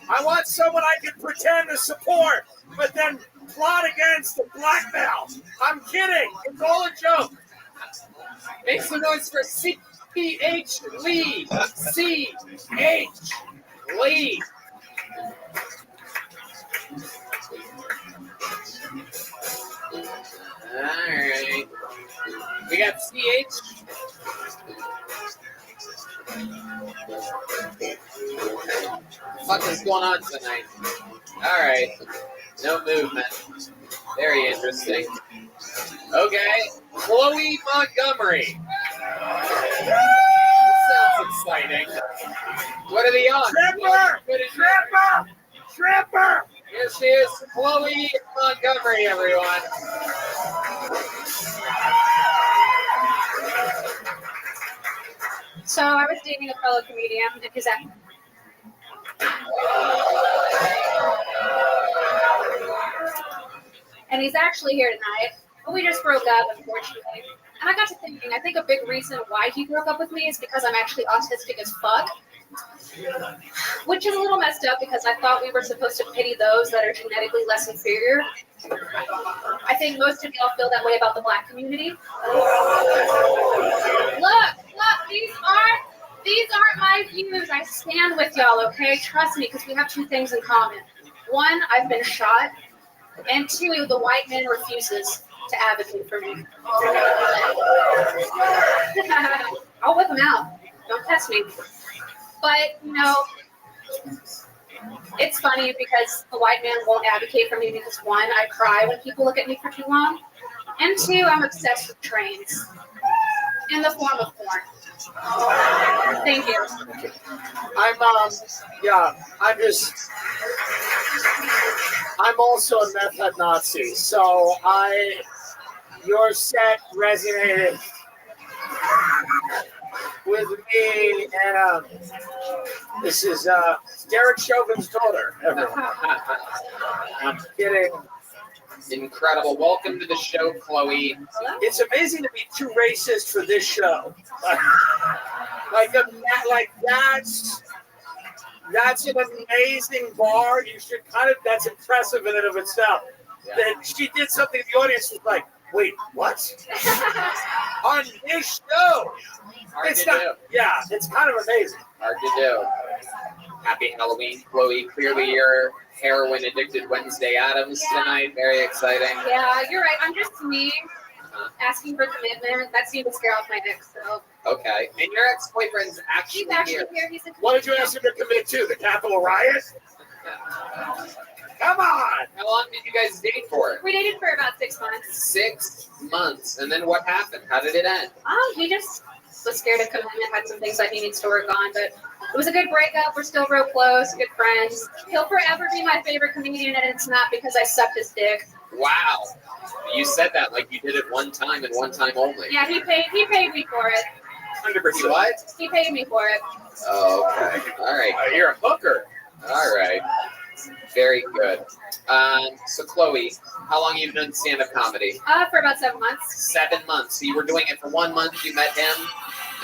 I want someone I can pretend to support, but then plot against and blackmail. I'm kidding. It's all a joke. Make some noise for C.H. Lee. C.H. Lee. Alright. We got CH. What is going on tonight? Alright. No movement. Very interesting. Okay. Chloe Montgomery. Sounds exciting. What are the odds? Tripper! Here she is, Chloe Montgomery, everyone. So I was dating a fellow comedian, and he's at. And he's actually here tonight, but we just broke up, unfortunately. unfortunately. And I got to thinking, I think a big reason why he broke up with me is because I'm actually autistic as fuck. Which is a little messed up because I thought we were supposed to pity those that are genetically less inferior. I think most of y'all feel that way about the Black community. Look, these aren't my views. I stand with y'all, okay? Trust me, because we have two things in common. One, I've been shot, and two, the white man refuses to advocate for me. I'll whip him out. Don't test me. But, you know, it's funny because the white man won't advocate for me because, one, I cry when people look at me for too long, and two, I'm obsessed with trains in the form of porn. Thank you. I'm also a meth head Nazi, so your set resonated with me, and this is Derek Chauvin's daughter, everyone. I'm kidding. Incredible. Welcome to the show, Chloe. It's amazing to be too racist for this show. That's an amazing bar. You should that's impressive in and of itself. Yeah. That she did something the audience was like, wait, what? On this show. It's kind of amazing. Hard to do. Happy Halloween, Chloe. Clearly you're heroin addicted Wednesday Addams tonight. Very exciting. Yeah, you're right. I'm just me asking for commitment. That seemed to scare off my ex. So. Okay. And your ex-boyfriend's actually here. He's what did you ask him to commit to? The Capitol riot? Come on! How long did you guys date for? We dated for about 6 months. 6 months. And then what happened? How did it end? He just was scared of commitment, had some things that he needs to work on, but it was a good breakup. We're still real close, good friends. He'll forever be my favorite comedian, and it's not because I sucked his dick. Wow. You said that like you did it one time and one time only. Yeah, he paid me for it. 100%. What? He paid me for it. Oh, okay. All right. You're a hooker. All right. Very good. So, Chloe, how long have you been doing stand-up comedy? For about 7 months. 7 months. So you were doing it for 1 month, you met him,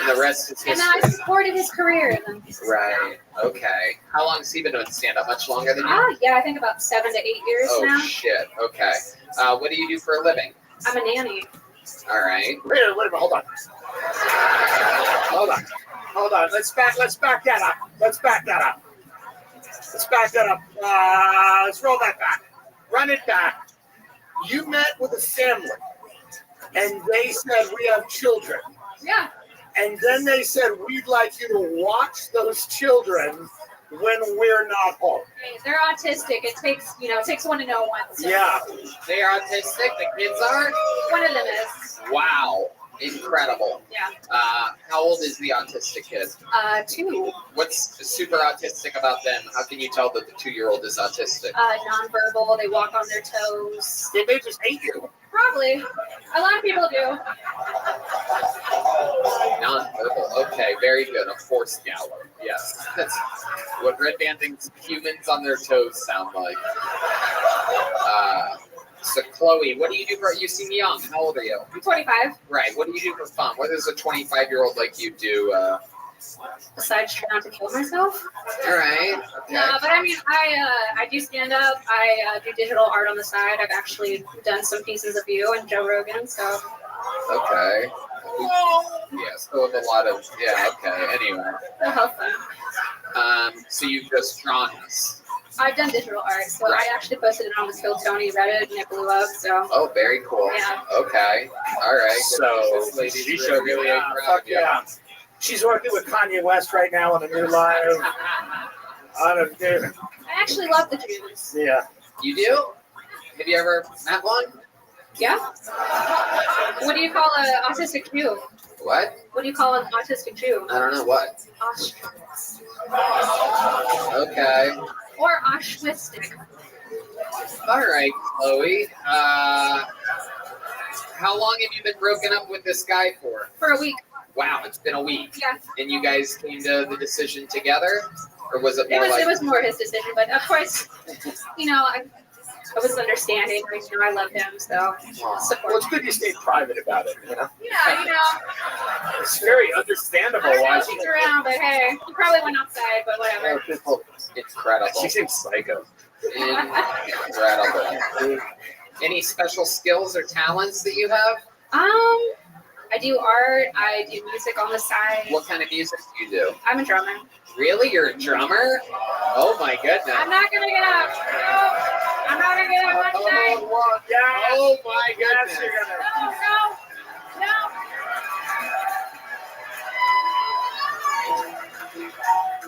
and the rest is history. And then I supported his career. Right. Okay. How long has he been doing stand-up? Much longer than you? Yeah, I think about 7 to 8 years now. Oh, shit. Okay. What do you do for a living? I'm a nanny. All right. Wait a minute, hold on. Hold on. Let's back that up. Let's back that up. Let's roll that back. Run it back. You met with a family, and they said, we have children. Yeah. And then they said, we'd like you to watch those children when we're not home. Hey, they're autistic. It takes one to know one. So. Yeah. They are autistic. The kids are? One of them is. Wow. Incredible. Yeah. How old is the autistic kid? 2. What's super autistic about them? How can you tell that the 2-year-old is autistic? Nonverbal. They walk on their toes. They may just hate you. Probably. A lot of people do. Nonverbal. Okay, very good. A forced Gower. Yes. That's what Red Band thinks humans on their toes sound like. So, Chloe, what do you do for, you seem young. How old are you? I'm 25. Right. What do you do for fun? What does a 25-year-old like you do? Besides try not to kill myself. All right. Okay. No, but I mean, I do stand up. I do digital art on the side. I've actually done some pieces of you and Joe Rogan, so. Okay. Yeah, still with a lot of, okay, anyway. So you've just drawn this. I've done digital art, so I actually posted it on the Phil Tony Reddit, and it blew up, so. Oh, very cool. Yeah. Okay. All right. So, this lady's really proud of you. Yeah. She's working with Kanye West right now on a new live. I actually love the Jews. Yeah. You do? Have you ever met one? Yeah. What do you call an autistic Jew? What? What do you call an autistic Jew? I don't know what. Auschwitz. Okay. Or Auschwitzstic. All right, Chloe. How long have you been broken up with this guy for? For a week. Wow, it's been a week. Yeah. And you guys came to the decision together? Or was it more It was more his decision, but of course, was understanding. Like, you know, I love him, so Well, support. it's good you stayed private about it, you know? Yeah, you know. It's very understandable I don't know why if he's around, but hey, he probably went outside, but whatever. Incredible. She seems psycho. Incredible. Any special skills or talents that you have? I do art. I do music on the side. What kind of music do you do? I'm a drummer. Really? You're a drummer? Oh my goodness. I'm not gonna get up. No, I'm not gonna get up much tonight. Oh my goodness. No.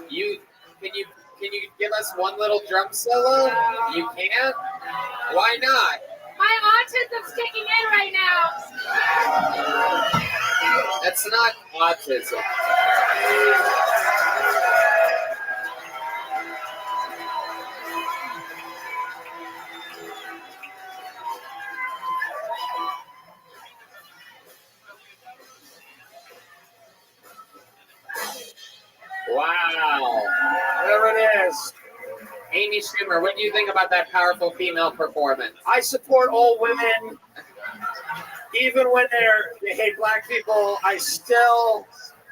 You can you give us one little drum solo? You can't? Why not? My autism's kicking in right now. That's not autism. Wow. Whatever it is. Amy Schumer, what do you think about that powerful female performance? I support all women. Even when they hate black people, I still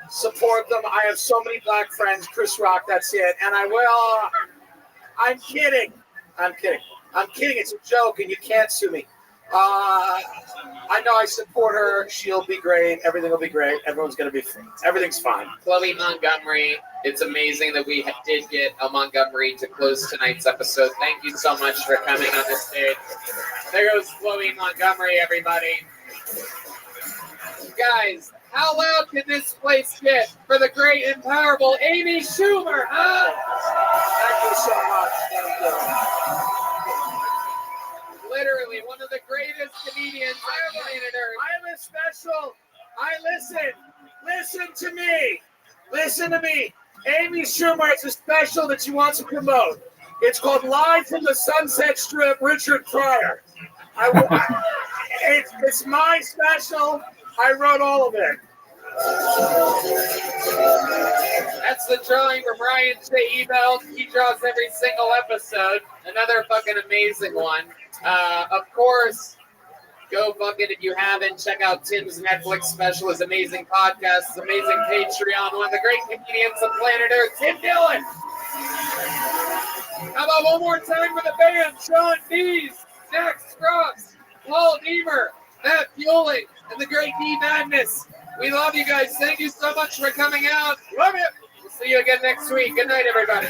support them. I have so many black friends. Chris Rock, that's it. And I will. I'm kidding. It's a joke, and you can't sue me. I know I support her. She'll be great. Everything will be great. Everything's fine. Chloe Montgomery, it's amazing that we did get a Montgomery to close tonight's episode. Thank you so much for coming on the stage. There goes Chloe Montgomery, everybody. Guys, how loud can this place get for the great and powerful Amy Schumer, huh? Thank you so much. Thank you. Literally one of the greatest comedians on planet Earth. I am a special. Listen to me. Listen to me. Amy Schumer has a special that she wants to promote. It's called Live from the Sunset Strip, Richard Pryor. It's my special. I wrote all of it. That's the drawing from Ryan J. Email. He draws every single episode. Another fucking amazing one. Of course, go fucking if you haven't. Check out Tim's Netflix special, his amazing podcast, his amazing Patreon. One of the great comedians on planet Earth, Tim Dillon. How about one more time for the band? Sean Dees, Zach Scruggs, Paul Deemer, Matt Fueling, and the great D Madness. We love you guys. Thank you so much for coming out. Love it. We'll see you again next week. Good night, everybody.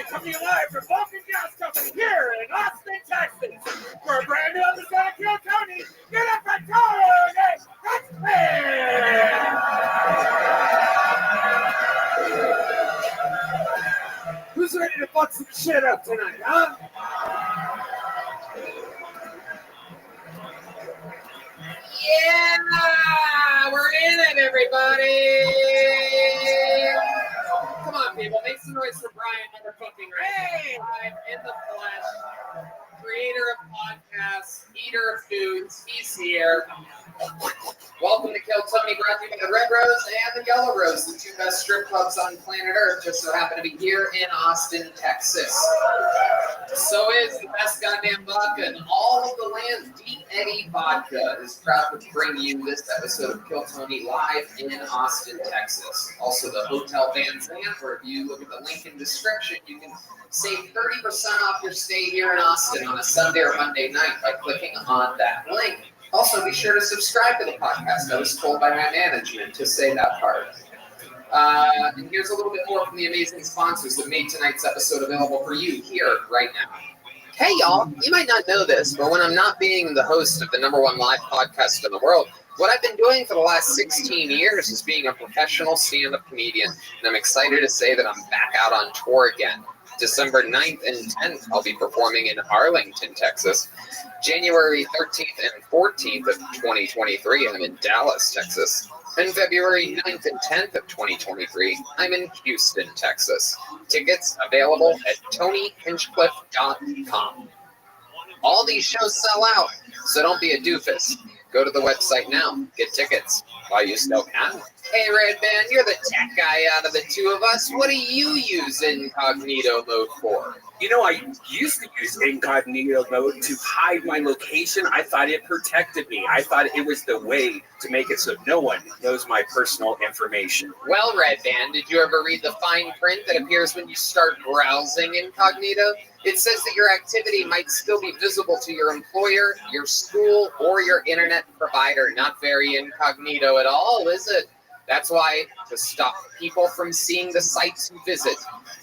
Coming live from Vulcan Gas Company here in Austin, Texas. For a brand new episode of Kill Tony, get up and Tony! That's fuck some shit up tonight, huh? Yeah, we're in it, everybody. Come on, people, make some noise for Brian Motherfucking Ray. Live in the flesh, creator of podcasts, eater of foods. He's here. Welcome to Kill Tony, brought to you by the Red Rose and the Yellow Rose, the two best strip clubs on planet Earth, just so happen to be here in Austin, Texas. So is the best goddamn vodka in all of the land. Deep Eddy Vodka is proud to bring you this episode of Kill Tony live in Austin, Texas. Also, the Hotel Van Zandt, where if you look at the link in description, you can save 30% off your stay here in Austin on a Sunday or Monday night by clicking on that link. Also, be sure to subscribe to the podcast. I was told by my management to say that part. And here's a little bit more from the amazing sponsors that made tonight's episode available for you here right now. Hey, y'all, you might not know this, but when I'm not being the host of the #1 live podcast in the world, what I've been doing for the last 16 years is being a professional stand-up comedian, and I'm excited to say that I'm back out on tour again. December 9th and 10th, I'll be performing in Arlington, Texas. January 13th and 14th of 2023, I'm in Dallas, Texas. And February 9th and 10th of 2023, I'm in Houston, Texas. Tickets available at TonyHinchcliffe.com. All these shows sell out, so don't be a doofus. Go to the website now. Get tickets while you still can. Hey, Red Band, you're the tech guy out of the two of us. What do you use incognito mode for? You know, I used to use incognito mode to hide my location. I thought it protected me. I thought it was the way to make it so no one knows my personal information. Well, Red Band, did you ever read the fine print that appears when you start browsing incognito? It says that your activity might still be visible to your employer, your school, or your internet provider. Not very incognito at all, is it? That's why, to stop people from seeing the sites you visit,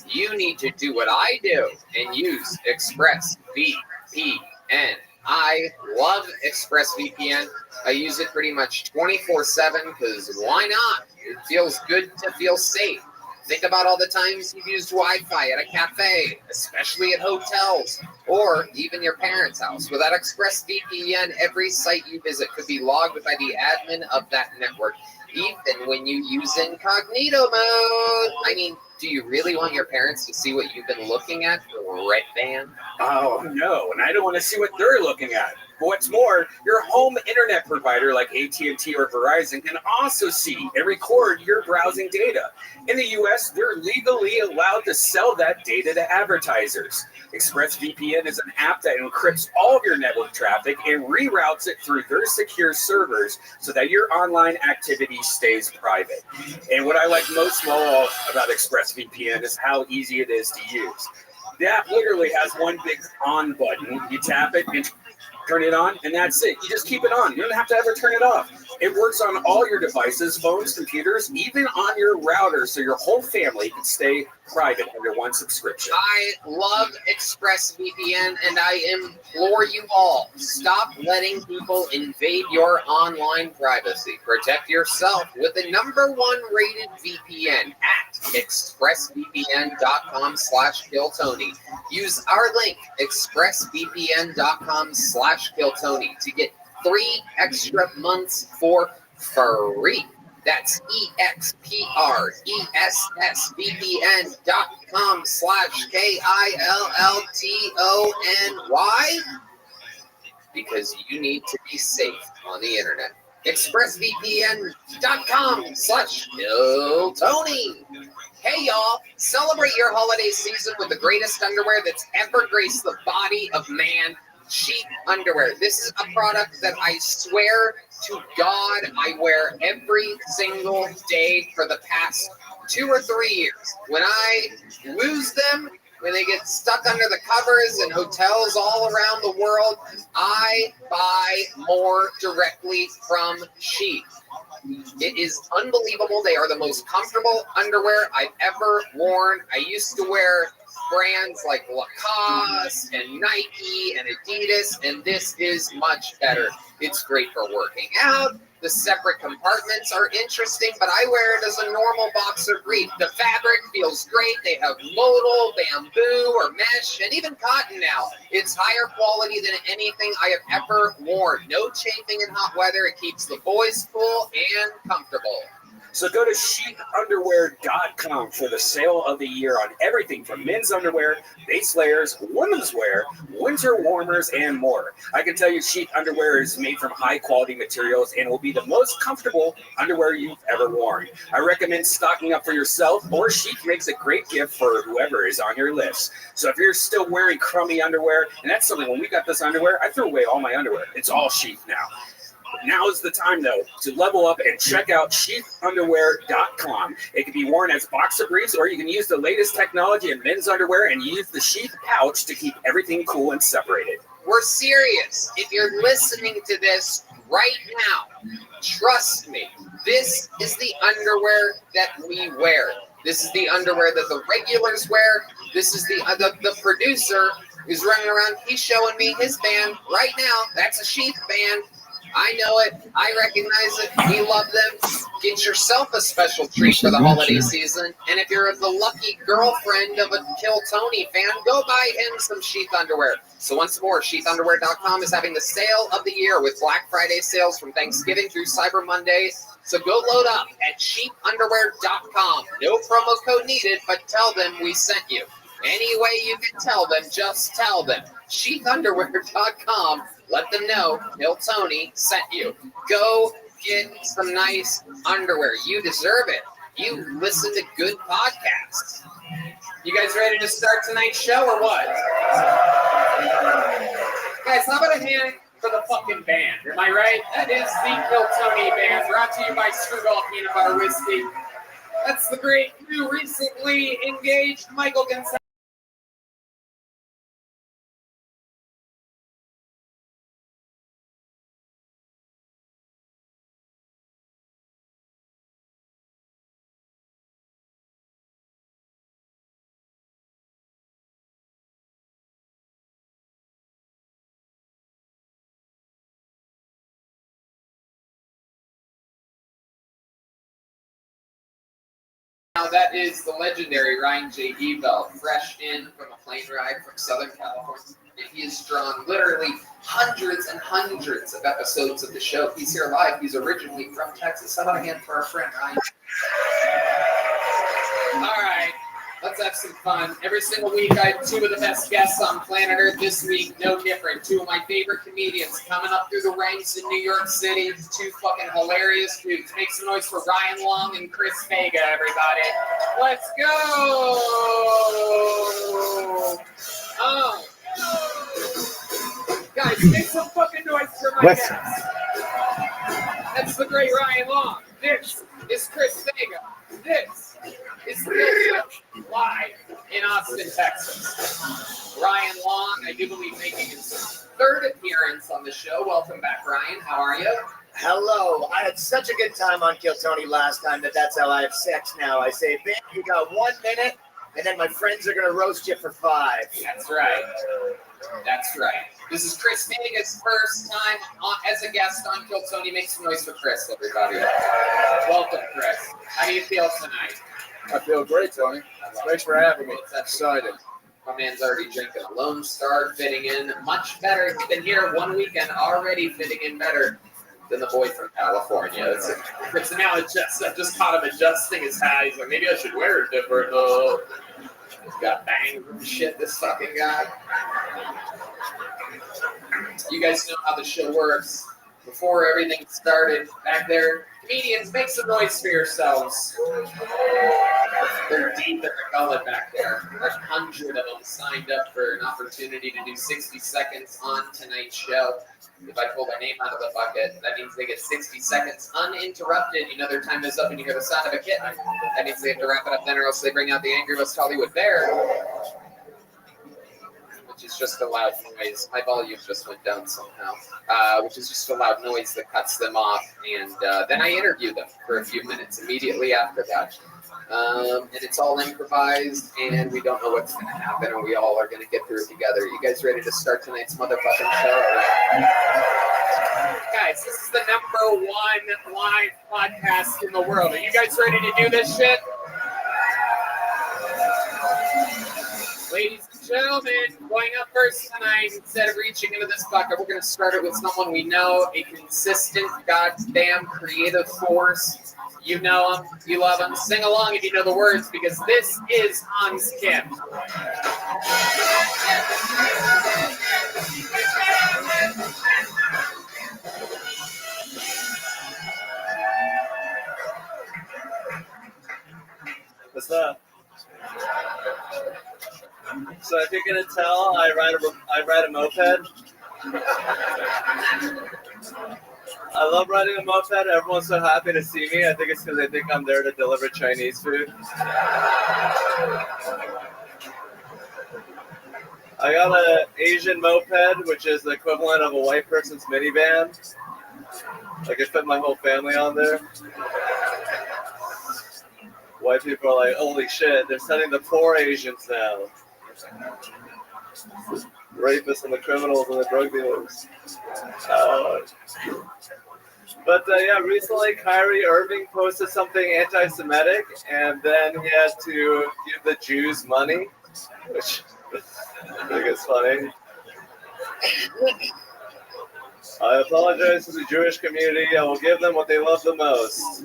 you need to do what I do and use ExpressVPN. I love ExpressVPN. I use it pretty much 24/7 because why not? It feels good to feel safe. Think about all the times you've used Wi-Fi at a cafe, especially at hotels, or even your parents' house. Without ExpressVPN, every site you visit could be logged by the admin of that network, even when you use incognito mode. I mean, do you really want your parents to see what you've been looking at, Red Band? Oh, no, and I don't want to see what they're looking at. What's more, your home internet provider like AT&T or Verizon can also see and record your browsing data. In the U.S., they're legally allowed to sell that data to advertisers. ExpressVPN is an app that encrypts all of your network traffic and reroutes it through their secure servers so that your online activity stays private. And what I like most of all about ExpressVPN is how easy it is to use. The app literally has one big on button. You tap it and turn it on, and that's it. You just keep it on. You don't have to ever turn it off. It works on all your devices, phones, computers, even on your router, so your whole family can stay private under one subscription. I love ExpressVPN, and I implore you all, stop letting people invade your online privacy. Protect yourself with the #1 rated VPN at expressvpn.com/KillTony. Use our link, expressvpn.com/KillTony, to get 3 extra months for free. That's expressvpn.com/KILLTONY, because you need to be safe on the internet. expressvpn.com/KillTony. Hey y'all, celebrate your holiday season with the greatest underwear that's ever graced the body of man. Sheep underwear. This is a product that I swear to God I wear every single day for the past 2 or 3 years. When I lose them, when they get stuck under the covers in hotels all around the world, I buy more directly from Sheep. It is unbelievable. They are the most comfortable underwear I've ever worn. I used to wear brands like Lacoste and Nike and Adidas, and this is much better. It's great for working out. The separate compartments are interesting, but I wear it as a normal boxer brief. The fabric feels great. They have modal, bamboo, or mesh, and even cotton now. It's higher quality than anything I have ever worn. No chafing in hot weather. It keeps the boys cool and comfortable. So go to sheathunderwear.com for the sale of the year on everything from men's underwear, base layers, women's wear, winter warmers, and more. I can tell you Sheath underwear is made from high quality materials and will be the most comfortable underwear you've ever worn. I recommend stocking up for yourself, or Sheath makes a great gift for whoever is on your list. So if you're still wearing crummy underwear, and that's something, when we got this underwear, I threw away all my underwear. It's all Sheath now. Now is the time, though, to level up and check out sheathunderwear.com. It can be worn as boxer briefs, or you can use the latest technology in men's underwear and use the sheath pouch to keep everything cool and separated. We're serious. If you're listening to this right now, trust me, this is the underwear that we wear. This is the underwear that the regulars wear. This is the producer who's running around. He's showing me his band right now. That's a Sheath band. I know it. I recognize it. We love them. Get yourself a special treat for the holiday season. And if you're the lucky girlfriend of a Kill Tony fan, go buy him some Sheath underwear. So once more, sheathunderwear.com is having the sale of the year with Black Friday sales from Thanksgiving through Cyber Monday. So go load up at sheathunderwear.com. No promo code needed, but tell them we sent you. Any way you can tell them, just tell them. sheathunderwear.com. Let them know Bill Tony sent you. Go get some nice underwear. You deserve it. You listen to good podcasts. You guys ready to start tonight's show or what? Guys, how about a hand for the fucking band? Am I right? That is the Kill Tony band, brought to you by Screwball Peanut Butter Whiskey. That's the great new recently engaged Michael Gonzalez. Now that is the legendary Ryan J. Ebel, fresh in from a plane ride from Southern California. And he has drawn literally hundreds and hundreds of episodes of the show. He's here live. He's originally from Texas. How about a hand for our friend Ryan? All right, let's have some fun. Every single week I have two of the best guests on planet Earth. This week, no different. Two of my favorite comedians coming up through the ranks in New York City. Two fucking hilarious dudes. Make some noise for Ryan Long and Chris Vega, everybody. Let's go! Oh. Guys, make some fucking noise for my guests. That's the great Ryan Long. This is Chris Vega. This is live in Austin, Texas. Ryan Long, I do believe, making his third appearance on the show. Welcome back, Ryan. How are you? Hello. I had such a good time on Kill Tony last time that's how I have sex now. I say, Ben, you got 1 minute, and then my friends are going to roast you for 5. That's right. That's right. This is Chris Vega's first time as a guest on Kill Tony. Make some noise for Chris, everybody. Welcome, Chris. How do you feel tonight? I feel great, Tony. Thanks for having me. That's excited. My man's already drinking a Lone Star, fitting in much better. He's been here 1 weekend, already fitting in better than the boy from California. It's now I just caught him adjusting his hat. He's like, maybe I should wear it different. He's got bangs and shit, this fucking guy. You guys know how the show works. Before everything started back there, comedians, make some noise for yourselves. They're deep in the gullet back there. Like 100 of them signed up for an opportunity to do 60 seconds on tonight's show. If I pull their name out of the bucket, that means they get 60 seconds uninterrupted. You know their time is up and you hear the sound of a kitten. That means they have to wrap it up then or else they bring out the angry West Hollywood Bear. Which is is just a loud noise. My volume just went down somehow, which is just a loud noise that cuts them off. And then I interview them for a few minutes immediately after that. And it's all improvised, and we don't know what's going to happen, and we all are going to get through it together. You guys ready to start tonight's motherfucking show? Guys, this is the #1 live podcast in the world. Are you guys ready to do this shit? Ladies and gentlemen, going up first tonight, instead of reaching into this bucket, we're going to start it with someone we know, a consistent, goddamn creative force. You know him, you love him. Sing along if you know the words, because this is Hans Kim. What's up? So if you're gonna tell, I ride a moped. I love riding a moped. Everyone's so happy to see me. I think it's because they think I'm there to deliver Chinese food. I got an Asian moped, which is the equivalent of a white person's minivan. I could fit my whole family on there. White people are like, holy shit, they're sending the poor Asians now. Rapists and the criminals and the drug dealers. But recently Kyrie Irving posted something anti-Semitic, and then he had to give the Jews money, which I think is funny. I apologize to the Jewish community. I will give them what they love the most.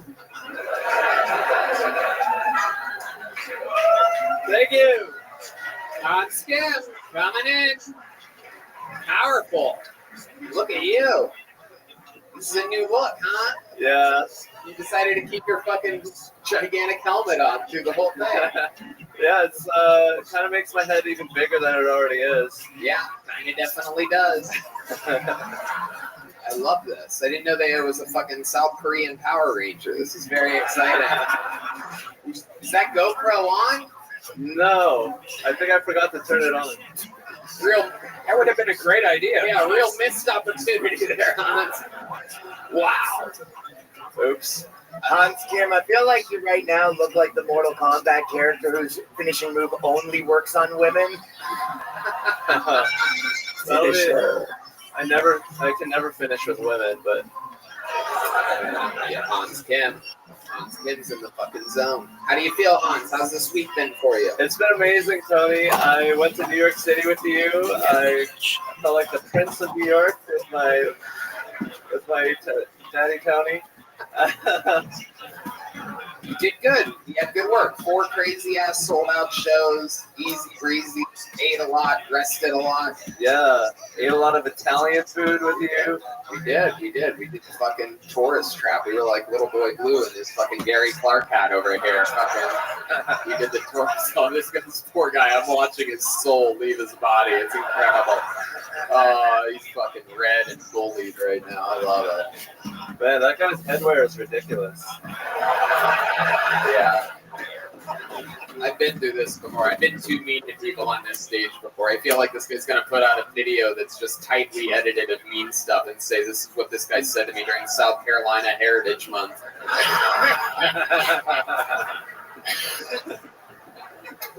Thank you. Hans Kim coming in. Powerful. Look at you. This is a new look, huh? Yeah. You decided to keep your fucking gigantic helmet on through the whole thing. Yeah, it kind of makes my head even bigger than it already is. Yeah, kind of definitely does. I love this. I didn't know there was a fucking South Korean Power Ranger. This is very exciting. Is that GoPro on? No, I think I forgot to turn it on. That would have been a great idea. Yeah, real missed opportunity there, Hans. Wow. Oops. Hans Kim, I feel like you right now look like the Mortal Kombat character whose finishing move only works on women. I can never finish with women, but yeah, Hans Kim. Hans Kim's in the fucking zone. How do you feel, Hans? How's this week been for you? It's been amazing, Tony. I went to New York City with you. I felt like the Prince of New York with my daddy Tony. You did good. You had good work. 4 crazy ass sold out shows. Easy breezy. Ate a lot. Rested a lot. Yeah. Ate a lot of Italian food with you. We did. We did the fucking tourist trap. We were like Little Boy Blue and this fucking Gary Clark hat over here. We did the tourist. Oh, this poor guy. I'm watching his soul leave his body. It's incredible. He's fucking red and bullied right now. I love it. Man, that guy's headwear is ridiculous. Yeah. I've been through this before. I've been too mean to people on this stage before. I feel like this guy's going to put out a video that's just tightly edited of mean stuff and say, this is what this guy said to me during South Carolina Heritage Month.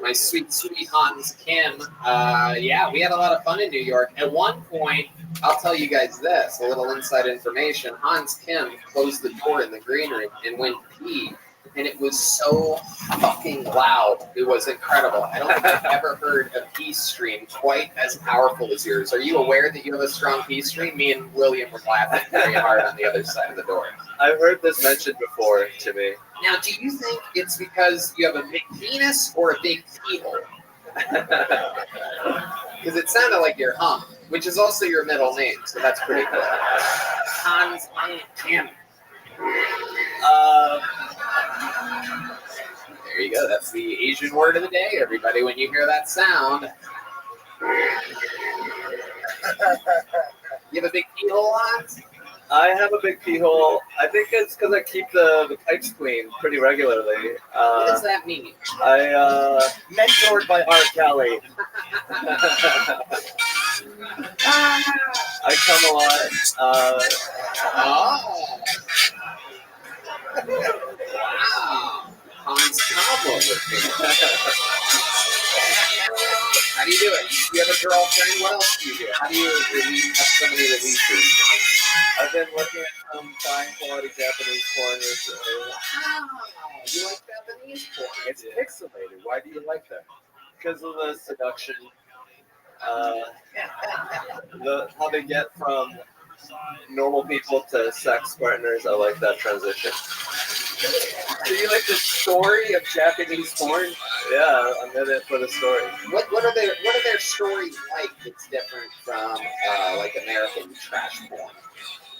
My sweet, sweet Hans Kim. Yeah, we had a lot of fun in New York. At one point, I'll tell you guys this, a little inside information. Hans Kim closed the door in the green room and went pee. And it was so fucking loud. It was incredible. I don't think I've ever heard a pee stream quite as powerful as yours. Are you aware that you have a strong pee stream? Me and William were laughing very hard on the other side of the door. I've heard this mentioned before to me. Now, do you think it's because you have a big penis or a big pee hole? Because it sounded like your hum, which is also your middle name, so that's pretty cool. Hans Kim. There you go. That's the Asian word of the day, everybody. When you hear that sound, you have a big pee hole on? I have a big pee hole. I think it's because I keep the pipes clean pretty regularly. What does that mean? Mentored by R. Kelly. I come a lot. Wow. Hans Combo with me. How do you do it? You have a girlfriend? What else do you do? How do you have so many releases? I've been looking at some fine quality Japanese porn recently. Wow. You like Japanese porn? It's pixelated. Why do you like that? Because of the seduction. How they get from normal people to sex partners. I like that transition. Do you like the story of Japanese porn? Yeah, I'm in it for the story. What are their stories like that's different from like American trash porn?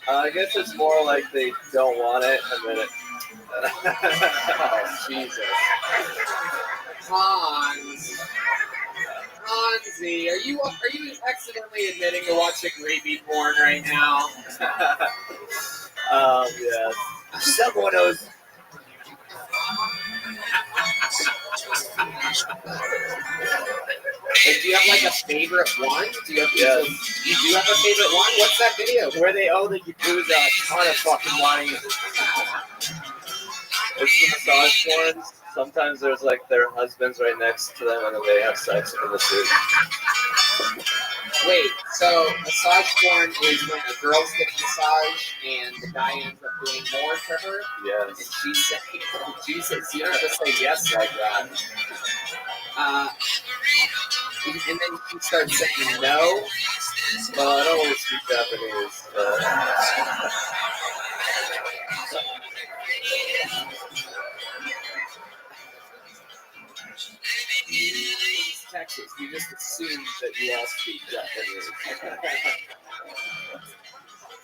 I guess it's more like they don't want it, and then it. Oh, Jesus. Hansi, are you accidentally admitting to watching rapey porn right now? Yes. Someone knows. Hey, do you have like a favorite one? Do you do have a favorite one? What's that video? Where they owe the Yakuza a ton of fucking money. It's the massage porns. Sometimes there's like their husbands right next to them, and then they have sex in the suit. Wait, so massage porn is when a girl's getting massage and the guy ends up doing more to her? Yes. And she's saying, Jesus, you don't have to say yes like that. And then she starts saying no. Well, I don't really speak Japanese. Texas, you just assume that you all speak Japanese.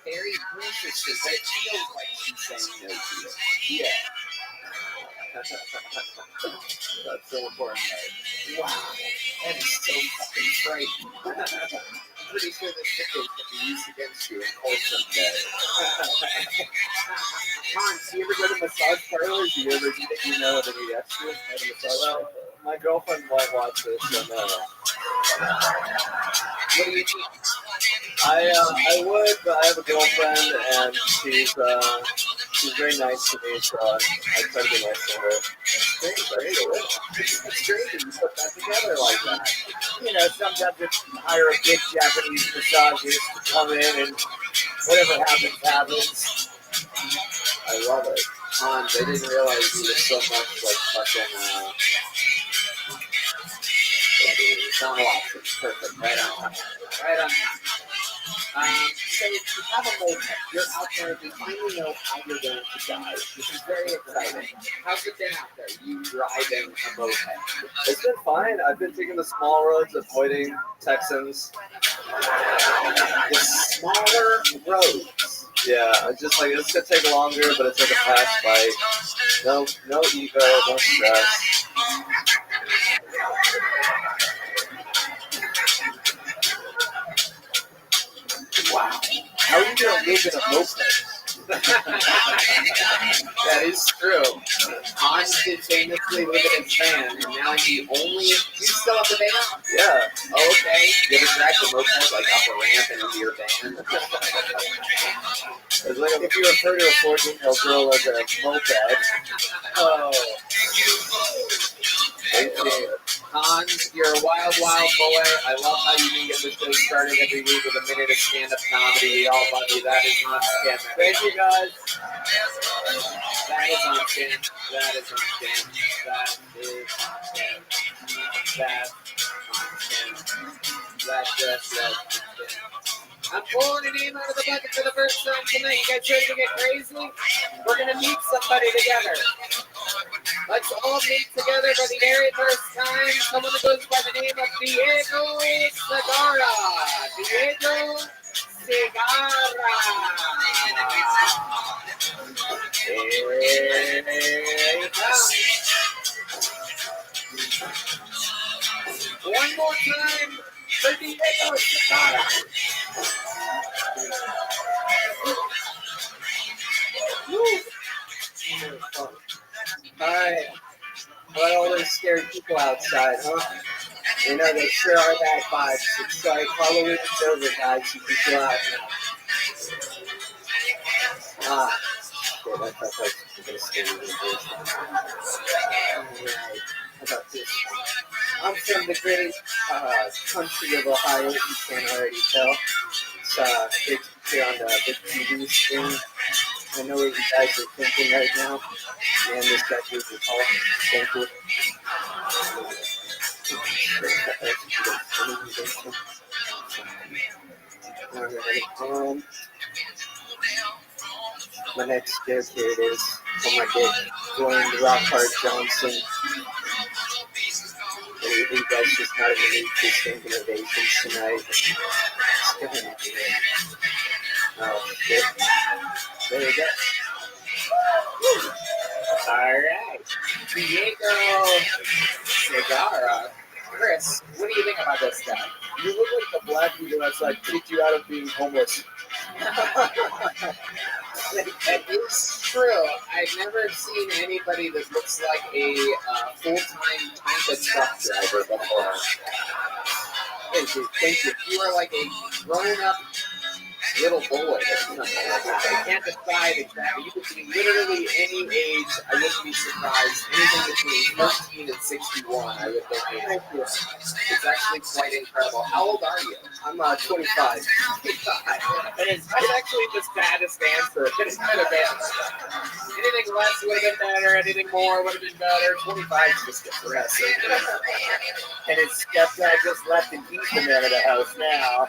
Very interesting, but it feels like she's saying no to you. Yeah. That's so important. Wow, that is so fucking frightening. I'm pretty sure this video can be used against you in court someday. Hans, do you ever go to massage parlors? Do you ever get any extras at a massage parlor? My girlfriend might watch this, so no. What do you mean? I would, but I have a girlfriend, and she's very nice to me, so I try to be nice to her. It's great that you put that together like that. You know, sometimes it's hire a big Japanese massagist to come in and whatever happens, happens. I love it. Hans, I didn't realize you were so much like fucking, sound lost. It's perfect. Right on time. Right on time. So you have a moped. You're out there. You finally know how you're going to die. This is very exciting. How's it been out there? You driving a moped? It's been fine. I've been taking the small roads, avoiding Texans. The smaller roads. Yeah, I just like it's gonna take longer, but it's like a fast bike. No ego, no stress. Wow. How are you going to live in a moped? That is true. Hans did famously live in his van, and now you still have the van? Yeah. Oh, okay. You ever drag the moped like up a ramp and into your van? It's like if you refer to a 14-year-old girl as a moped. Oh. Hans, you're a wild, wild boy. I love how you can get the show started every week with a minute of stand-up comedy. We all love you. That is on skin. Thank you, guys. That is on skin. That is on skin. That is on skin. That's on skin. That's just on skin. I'm pulling a name out of the bucket for the first time tonight. You guys ready to get crazy? We're going to meet somebody together. Let's all meet together for the very first time. Someone that goes by the name of Diego Segarra. Diego Segarra. Here he comes. One more time for Diego Segarra. Alright. What all those scared people outside, huh? You know, they sure are that vibes. It's like Halloween's over, guys. You can chill out now. Ah. Shit, I thought that was going to scare me. Alright. How about this? I'm from the great country of Ohio, if you can't already tell. It's great to be here on the big TV screen. I know what you guys are thinking right now. Man, this guy gave me a call. Thank you. Alright, my next joke, here it is. Oh my god. Dwayne Rothschild Johnson. You guys just not even need to think innovations tonight. Oh shit. There we go. Alright. Diego Segarra. Chris, what do you think about this guy? You look like the black people that's like kicked you out of being homeless. That is true. I've never seen anybody that looks like a full-time Tonka truck driver before. Thank you. Thank you. You are like a grown-up little boy. I can't decide exactly. You could be literally any age. I wouldn't be surprised. Anything between 13 and 61, I would think. Thank you. It's actually quite incredible. How old are you? I'm 25. That's actually the saddest answer. It could have been. Anything less would have been better. Anything more would have been better. 25 is just depressing. And his stepdad just left and keeps him out of the house now.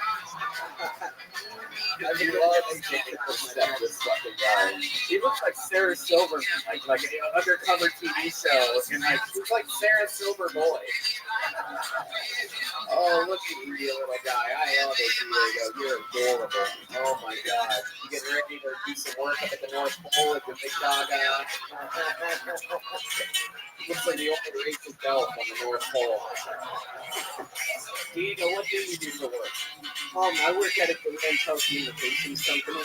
I love this fucking guy. He looks like Sarah Silverman, like an undercover TV show, and like he's like Sarah Silver boy. Oh, look at you, little guy. I love it, Diego. You're adorable. Oh my god. You getting ready to do some work up at the North Pole with your big dog out? Looks like the only Rachel Bell on the North Pole. Diego, what do you do for work? I work at a data and telecommunications company.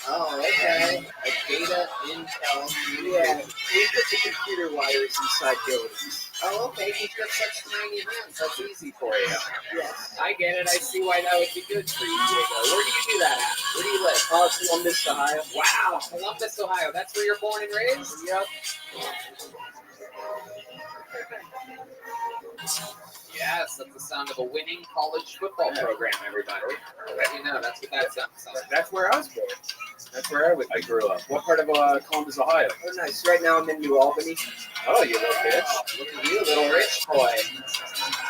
Oh, okay. A data intel. Yeah, we put the computer wires inside buildings. Oh, okay. You've got such tiny hands. That's easy for you. Yes. I get it. I see why that would be good for you, Diego. Where do you do that at? Where do you live? Columbus, Ohio. Wow, Columbus, Ohio. That's where you're born and raised? Yep. Yes, that's the sound of a winning college football program, everybody. I'll let you know, that's what that sounds like. That's where I was born. That's where I grew up. What part of Columbus, Ohio? Oh, nice. Right now I'm in New Albany. Oh, you little bitch. Look at you, little rich boy.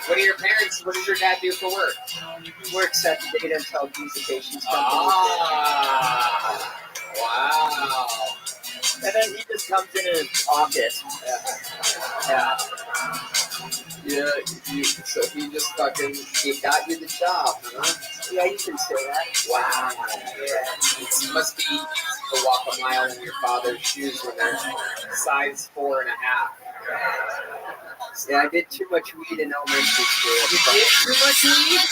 What do your parents, what does your dad do for work? He works at the data and telecommunications company. Ah, wow. And then he just comes in his pocket. Yeah, so he just fucking, he got you the job, huh? Yeah, you can say that. Wow. Yeah. It must be easy to walk a mile in your father's shoes when they're size 4.5. Yeah, I did too much weed in elementary school. You did too much weed?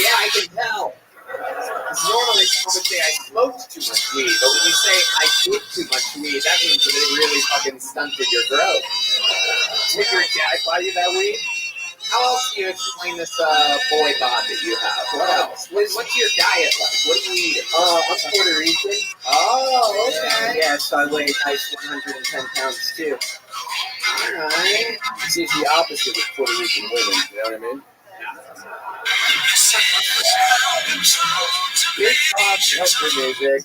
Yeah, I can tell. Because normally someone would say I smoked too much weed, but when you say I did too much weed, that means that it really fucking stunted your growth. Did your dad buy you that weed? How else do you explain this boy bod that you have? What else? What's your diet like? What do you eat? I'm Puerto Rican. Oh, okay. Yeah, so I weigh nice 110 pounds too. Alright. This is the opposite of Puerto Rican women, you know what I mean? Big pop country music,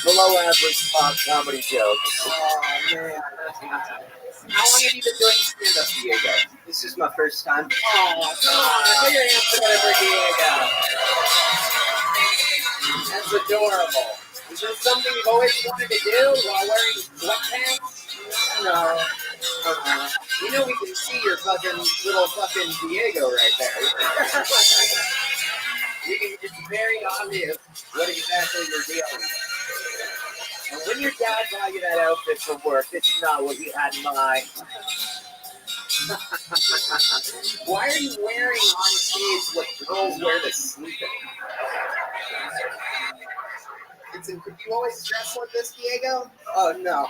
below average pop comedy jokes. Oh, man. How long have you been doing stand-up, Diego? This is my first time. Oh, come on. Put your hands together for Diego. That's adorable. Is this something you've always wanted to do while wearing sweatpants? No. You know we can see your fucking little fucking Diego right there. It's very obvious what exactly you're dealing with. And when your dad bought you that outfit for work, it's not what you had in mind. Why are you wearing on stage what girls wear to sleep in? pants, and could you always dress like this, Diego? Oh, no.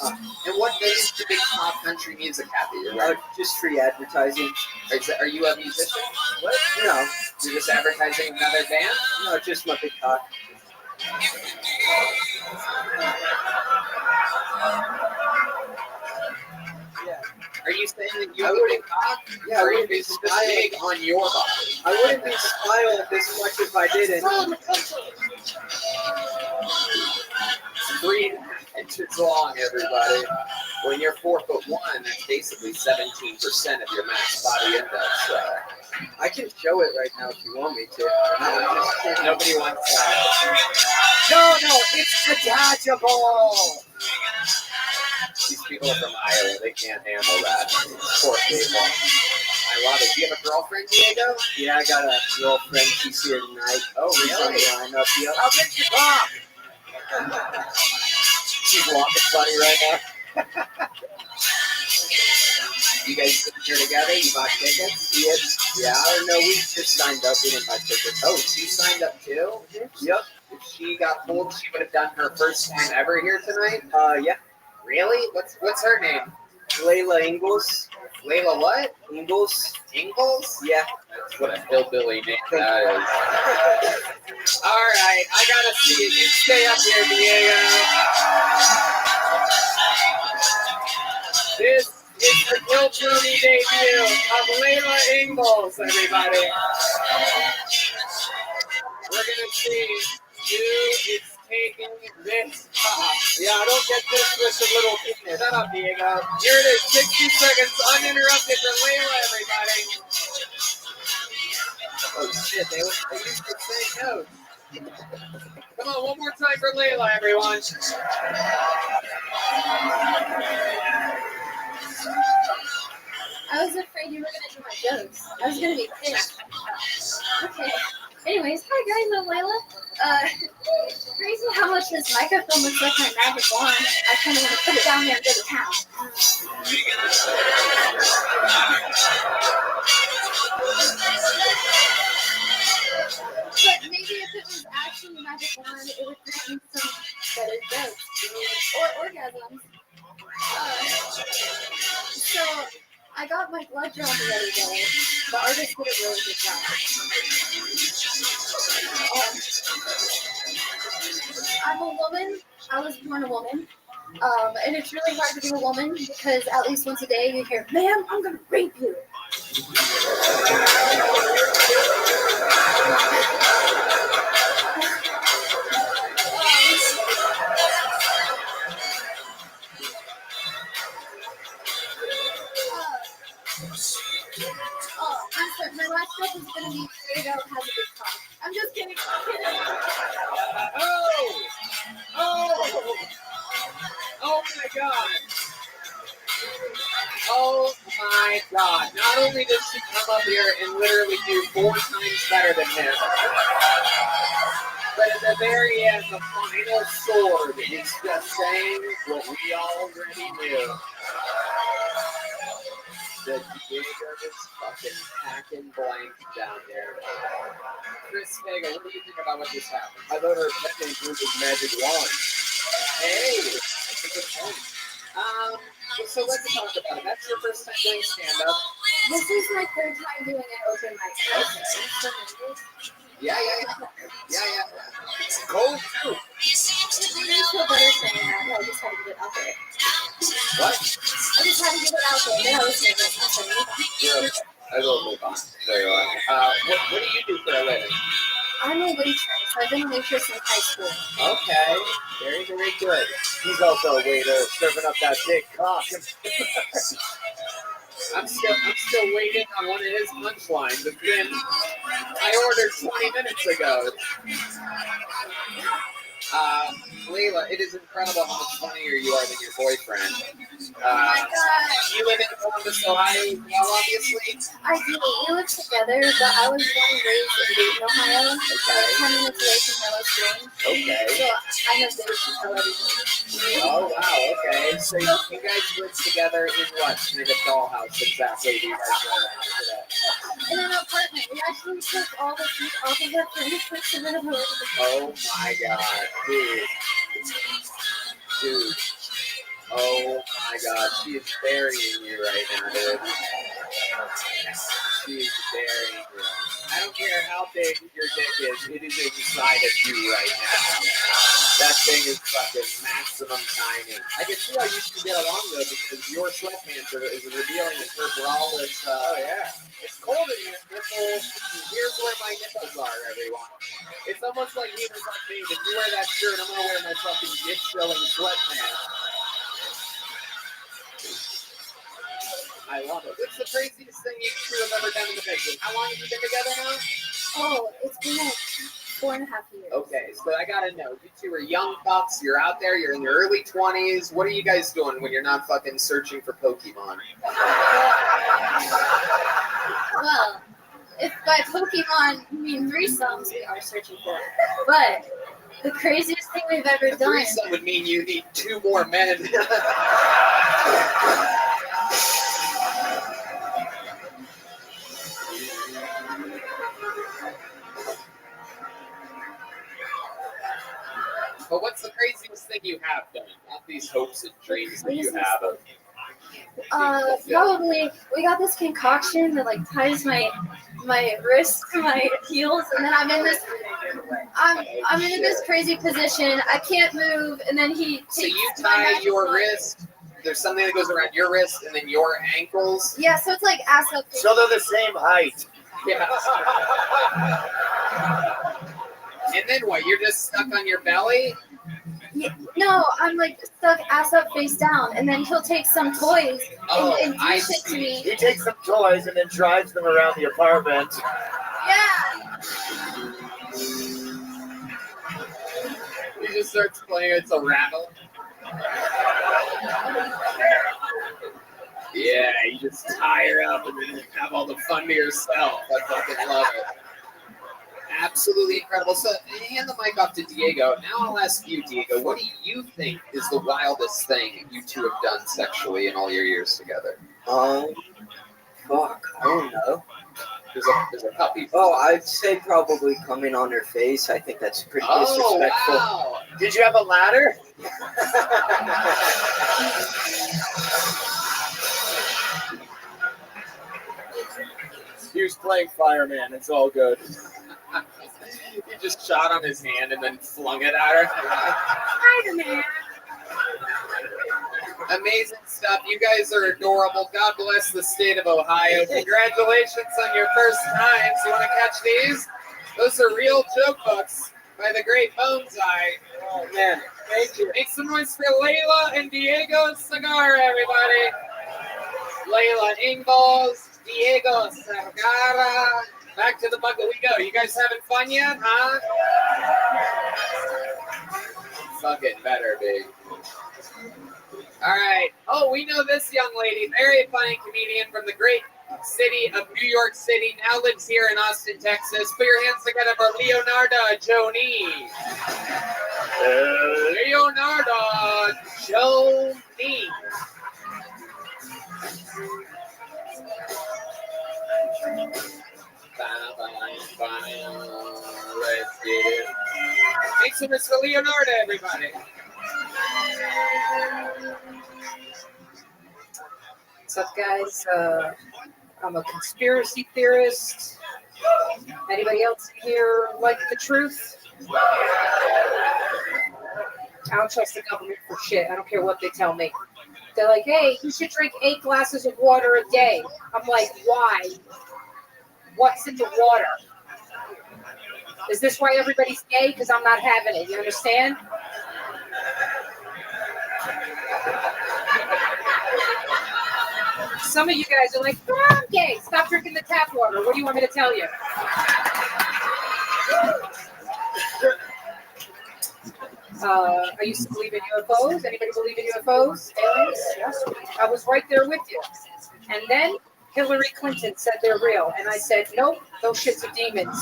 And what is the big pop country music hat that you're wearing? Just free advertising. Are you a musician? What? No. You're just advertising another band? No, just my big cock. Yeah. Are you saying that you have a big cock? Yeah, or is this big on your body? I wouldn't be smiling this much if I didn't. 3 inches long, everybody. When you're 4'1", that's basically 17% of your max body index. I can show it right now if you want me to. Nobody wants that. No, it's detachable. These people are from Iowa. They can't handle that. Poor people. I love it. Do you have a girlfriend, Diego? Yeah, I got a girlfriend. She's here tonight. Oh, really? How big your cock? She's walking funny right now. You guys sitting here together? You bought tickets? Yeah, no, we just signed up. We didn't buy tickets. Oh, she signed up too? Mm-hmm. Yep. If she got told she would have done her first time ever here tonight? Yeah. Really? What's her name? Layla Ingalls. Layla what? Ingalls. Ingalls? Yeah. That's what a hillbilly name that is. All right, I gotta see it. You stay up here, Diego. This is the Kill Tony debut of Layla Ingalls, everybody. We're gonna see who is taking this top. Yeah, I don't get this with a little penis. Shut up, Diego. Here it is, 60 seconds uninterrupted for Layla, everybody. Oh shit, they used to say no. Come on, one more time for Layla, everyone. I was afraid you were going to do my jokes. I was going to be pissed. Okay. Anyways, hi guys, I'm Layla. Crazy how much this microphone looks like my magic wand. I kind of want to put it down there and go to town. But maybe if it was actually a magic wand, it would grant me some better jokes or orgasms. So I got my blood drawn the other day. The artist did a really good job. I'm a woman. I was born a woman. And it's really hard to be a woman because at least once a day you hear, "Ma'am, I'm gonna rape you." I'm sorry. My last joke is gonna be Diego has a big cock. I'm just kidding. Oh my god. Oh my god. Not only does she come up here and literally do 4 times better than him, but at the very end, the final sword is just saying what we already knew. The Diego is fucking packing blank down there. Chris Vega, what do you think about what just happened? I thought her pet group was Magic Wand. Hey, that's a good point. So let's talk about it. That's your first time doing stand-up. This is my third time doing an open mic. Yeah. Cold too. It made me feel better saying that. I just had to get it out there. What? I just had to get it out there. Then I was nervous. I will move on. There you are. What do you do for a living? I'm a waitress. I've been a waitress since high school. Okay. Very, very good. He's also a waiter serving up that big cock. I'm still waiting on one of his punchlines. I ordered 20 minutes ago. Layla, it is incredible how much funnier you are than your boyfriend. You live in Columbus, Ohio, as well, obviously? I do. We live together, but I was born and raised in Dayton, Ohio. Okay. 10 minutes away from Yellow Springs. Okay. So I know Dayton, tell everything. Oh, wow, okay. So you guys live together in what kind of dollhouse exactly do you guys live in? In an apartment. We actually took all the heat off of the furniture and then avoided the Oh, my God. Dude. Oh my God, she is burying you right now, dude. She is burying you. I don't care how big your dick is, it is inside of you right now. That thing is fucking maximum tiny. I can see how you should get along though, because your sweatpants is revealing that her braless. Oh yeah, it's cold in here. Here's where my nipples are, everyone. It's almost like he was like, babe, if you wear that shirt, I'm gonna wear my fucking dick-showing sweatpants. I love it. What's the craziest thing you two have ever done in the bedroom? How long have you been together now? Oh, it's been like 4.5 years. Okay, so I gotta know. You two are young bucks. You're out there. You're in your early 20s. What are you guys doing when you're not fucking searching for Pokemon? Well, if by Pokemon you mean threesomes, we are searching for it. But the craziest thing we've ever A done. threesome would mean you need 2 more men. But what's the craziest thing you have done? Not these hopes and dreams that you have. Probably we got this concoction that like ties my wrists to my heels, and then I'm in this crazy position. I can't move, and then he takes So you tie your wrist. There's something that goes around your wrist and then your ankles. Yeah, so it's like ass up. So they're the same height. Yeah. And then what? You're just stuck on your belly? Yeah, no, I'm like stuck ass up, face down, and then he'll take some toys and do shit to me. He takes some toys and then drives them around the apartment. Yeah. He just starts playing It's a Rattle. Yeah, you just tie her up and then have all the fun to yourself. I fucking love it. Absolutely incredible. So, hand the mic off to Diego. Now I'll ask you, Diego, what do you think is the wildest thing you two have done sexually in all your years together? Fuck, I don't know. There's a puppy. Oh, I'd say probably coming on her face. I think that's pretty disrespectful. Wow. Did you have a ladder? He was playing fireman. It's all good. He just shot on his hand and then flung it at her. Spider-Man. Amazing stuff. You guys are adorable. God bless the state of Ohio. Congratulations on your first times. You want to catch these? Those are real joke books by the great Boneseye. Oh, man. Thank you. Make some noise for Layla and Diego Cigar, everybody. Layla Ingalls, Diego Cigar. Back to the bucket we go. You guys having fun yet, huh? Fucking better be. All right. Oh, we know this young lady, very funny comedian from the great city of New York City, now lives here in Austin, Texas. Put your hands together for Leonarda Joni. Leonarda Joni. Let's get it. Make some noise for Leonarda, everybody. What's up, guys? I'm a conspiracy theorist. Anybody else here like the truth? I don't trust the government for shit. I don't care what they tell me. They're like, hey, you should drink 8 glasses of water a day. I'm like, why? What's in the water? Is this why everybody's gay? Because I'm not having it. You understand? Some of you guys are like, oh, I'm gay. Stop drinking the tap water. What do you want me to tell you? I used to believe in UFOs. Anybody believe in UFOs? Aliens? Yes. I was right there with you. And then Hillary Clinton said they're real. And I said, nope, those shits are demons.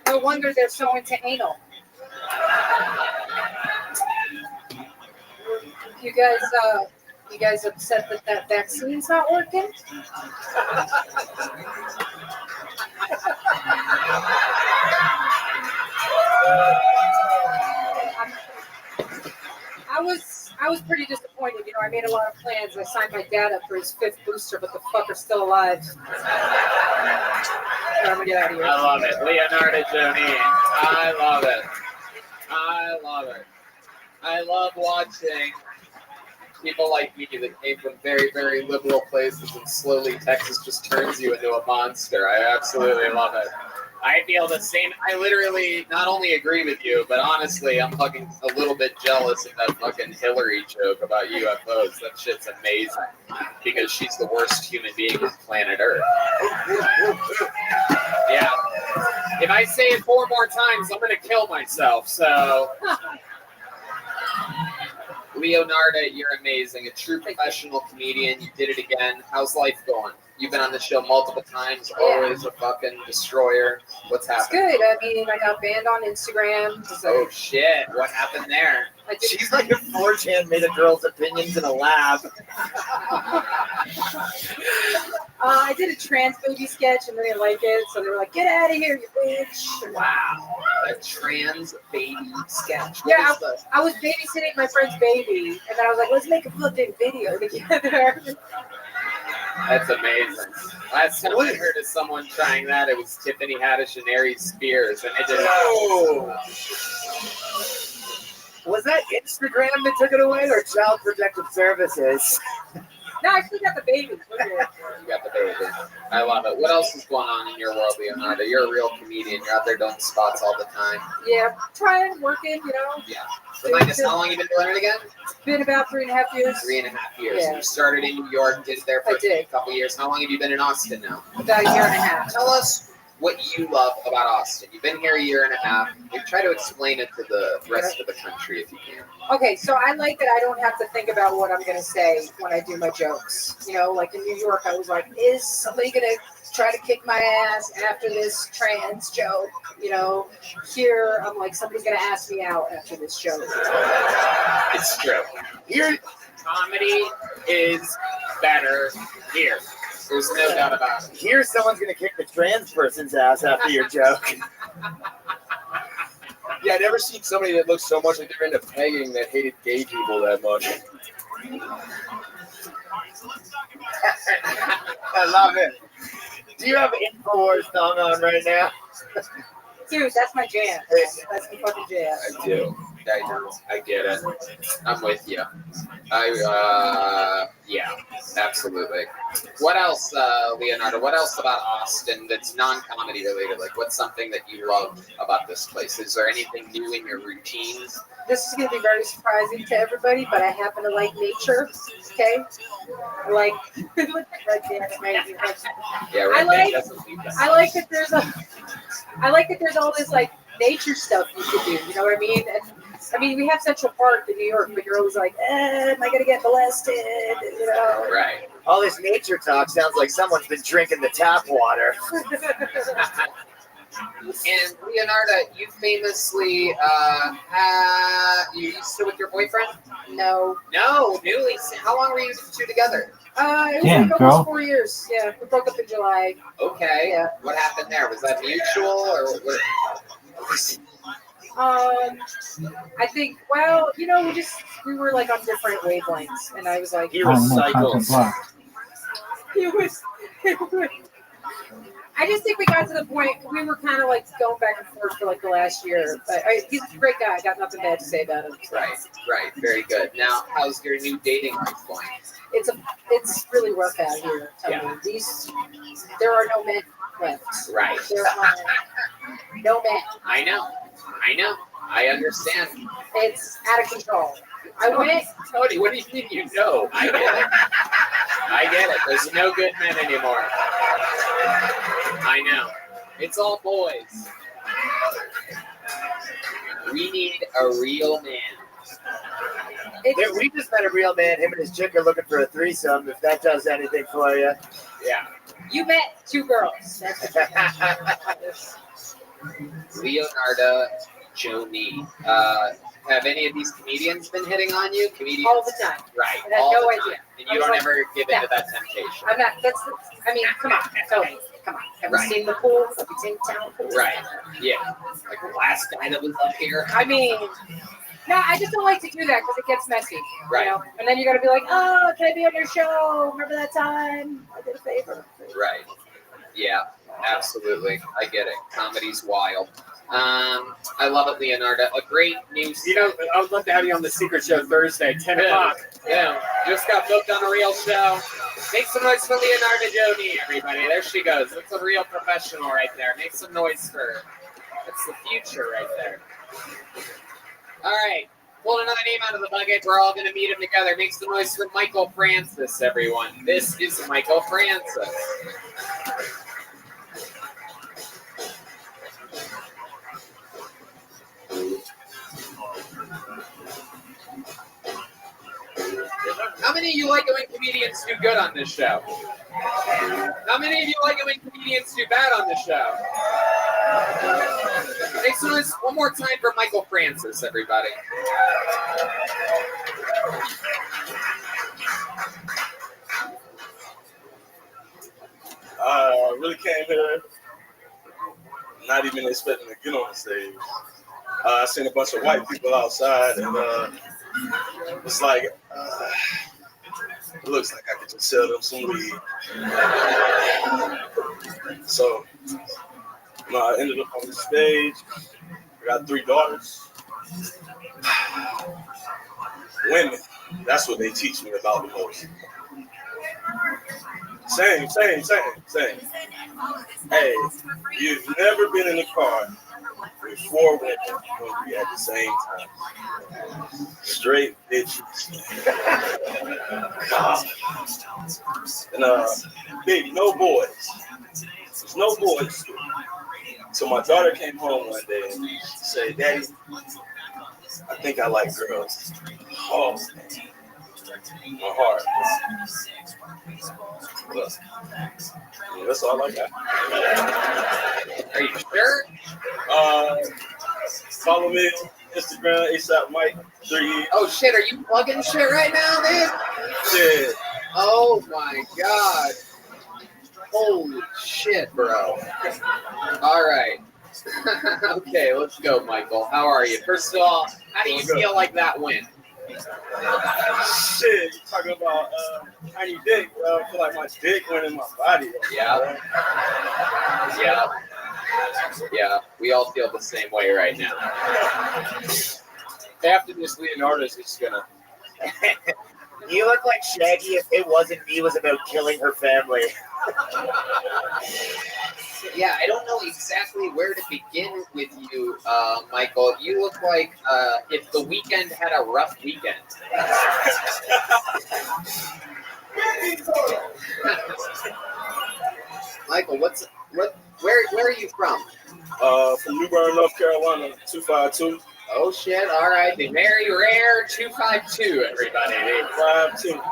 No wonder they're so into anal. You guys upset that vaccine's not working? I was pretty disappointed. You know, I made a lot of plans. I signed my dad up for his 5th booster, but the fucker's still alive. I'm gonna get out of here. I love it. Leonardo Joni. I love it. I love it. I love watching people like me that came from very, very liberal places, and slowly Texas just turns you into a monster. I absolutely love it. I feel the same. I literally not only agree with you, but honestly, I'm fucking a little bit jealous of that fucking Hillary joke about UFOs. That shit's amazing because she's the worst human being on planet Earth. Yeah. If I say it 4 more times, I'm gonna kill myself. So, Leonardo, you're amazing. A true professional comedian. You did it again. How's life going? You've been on the show multiple times, always a fucking destroyer. What's It's happening? good. I mean, I got banned on Instagram. Oh shit! What happened there? She's like a 4chan made of girls' opinions in a lab. I did a trans baby sketch and they didn't like it, so they were like, "Get out of here, you bitch!" Wow, a trans baby sketch. Yeah, I was babysitting my friend's baby, and then I was like, "Let's make a fucking video together." That's amazing. Last time I heard of someone trying that, it was Tiffany Haddish and Aries Spears, and it did. Oh. Was that Instagram that took it away, or Child Protective Services? No, I still got the baby. You got the baby. I love it. What else is going on in your world, Leonardo? You're a real comedian. You're out there doing spots all the time. Yeah, trying, working, you know. Yeah. Remind us, how long you been doing it again? It's been about 3.5 years. 3.5 years. Yeah. You started in New York, did it there for a couple years. How long have you been in Austin now? About a year and a half. Tell us what you love about Austin. You've been here a year and a half. Try to explain it to the rest of the country if you can. Okay, so I like that I don't have to think about what I'm going to say when I do my jokes. You know, like in New York, I was like, is somebody going to try to kick my ass after this trans joke? You know, here, I'm like, somebody's going to ask me out after this joke. It's true. Here, comedy is better here. There's no doubt about it. Here, someone's gonna kick the trans person's ass after your joke. Yeah, I've never seen somebody that looks so much like they're into pegging that hated gay people that much. I love it. Do you have InfoWars song on right now? Dude, that's my jam. That's my fucking jam. I do. I get it. I'm with you. Yeah, absolutely. What else, Leonardo? What else about Austin that's non-comedy related? Like, what's something that you love about this place? Is there anything new in your routines? This is going to be very surprising to everybody, but I happen to like nature. Okay, I like that's amazing. Yeah, I like that there's all this like nature stuff you can do. You know what I mean? And I mean, we have Central Park in New York, but you're always like, am I gonna get molested? You know? Right. All this nature talk sounds like someone's been drinking the tap water. And Leonardo, you famously, you still with your boyfriend? No. No, newly. How long were you two together? It was like almost 4 years. Yeah, we broke up in July. Okay. Yeah. What happened there? Was that mutual or what? I think, well, you know, we were like on different wavelengths, and I was like, he was cycles. He was. I just think we got to the point we were kind of like going back and forth for like the last year. But he's a great guy. I got nothing bad to say about him. Right. Very good. Now, how's your new dating life going? It's really rough out here. There are no men left. Right. There are no men. I know. I understand. It's out of control. Tony, what do you mean you know? I get it. There's no good men anymore. I know. It's all boys. We need a real man. We just met a real man. Him and his chick are looking for a threesome, if that does anything for you. Yeah. You met 2 girls. Leonardo Joni. Have any of these comedians been hitting on you? Comedians? All the time. Right. I had no idea. And you don't ever give into that temptation. I'm not. I mean, come on. Totally. Come on. Have you seen the pool? Have you seen the town pool? Right. Yeah. Like the last guy that was up here. I mean, no, I just don't like to do that because it gets messy. Right. You know? And then you got to be like, oh, can I be on your show? Remember that time? I did a favor. Right. Yeah, absolutely. I get it. Comedy's wild. I love it, Leonardo. A great new. You know, I would love to have you on the Secret Show Thursday, 10 o'clock. Yeah. Just got booked on a real show. Make some noise for Leonardo Joni, everybody. There she goes. That's a real professional right there. Make some noise for her. That's the future right there. All right. Pull another name out of the bucket. We're all going to meet him together. Make some noise for Michael Francis, everyone. This is Michael Francis. How many of you like it when comedians do good on this show? How many of you like it when comedians do bad on this show? Make some noise one more time for Michael Francis, everybody. I really came here not even expecting to get on the stage. I seen a bunch of white people outside, and it's like, it looks like I could just sell them some weed. So, I ended up on the stage. I got 3 daughters. Women, that's what they teach me about the most. Same. Hey, you've never been in a car with 4 women hungry at the same time. Straight bitches. And baby, no boys. There's no boys. So my daughter came home one day and she said, "Daddy, I think I like girls." Oh, my heart. Look, yeah, that's all I got. Are you sure? Follow me on Instagram, ASAP Mike 3. Oh shit, are you plugging shit right now, dude? Yeah. Oh my god. Holy shit, bro. All right. Okay, let's go, Michael. How are you? First of all, how do you feel like that went? Shit, you talking about tiny dick, bro. I feel like my dick went in my body. Yeah. Yeah, we all feel the same way right now. After this, Leonardo's just gonna. You look like Shaggy if It Wasn't Me was about killing her family. Yeah, I don't know exactly where to begin with you, Michael. You look like if The Weeknd had a rough weekend. Michael, where are you from? From New Bern, North Carolina, 252. Oh shit! All right, the very rare 252, everybody. 252.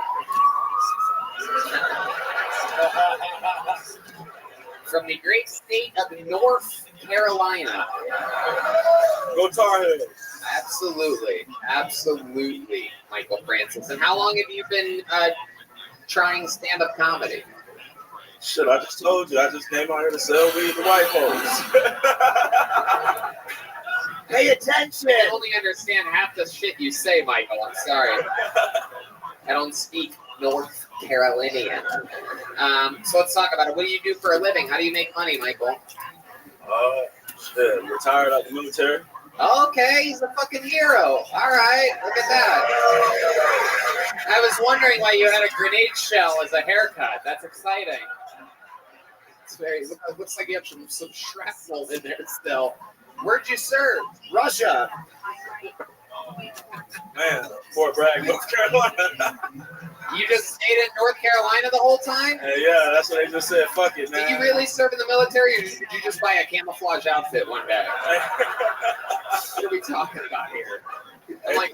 From the great state of North Carolina. Go Tar Heels. Absolutely, Michael Francis. And how long have you been trying stand-up comedy? Shit, I just told you. I just came out here to sell weed to white folks. Pay attention. I only understand half the shit you say, Michael. I'm sorry. I don't speak North Carolinian. So let's talk about it. What do you do for a living? How do you make money, Michael? Shit, retired out of the military. Okay, he's a fucking hero. All right, look at that. I was wondering why you had a grenade shell as a haircut. That's exciting. It's very. Looks like you have some shrapnel in there still. Where'd you serve? Russia. Man, Fort Bragg, North Carolina. You just stayed in North Carolina the whole time? Yeah, that's what they just said. Fuck it, man. Did you really serve in the military, or did you just buy a camouflage outfit one day? What are we talking about here? I'm like,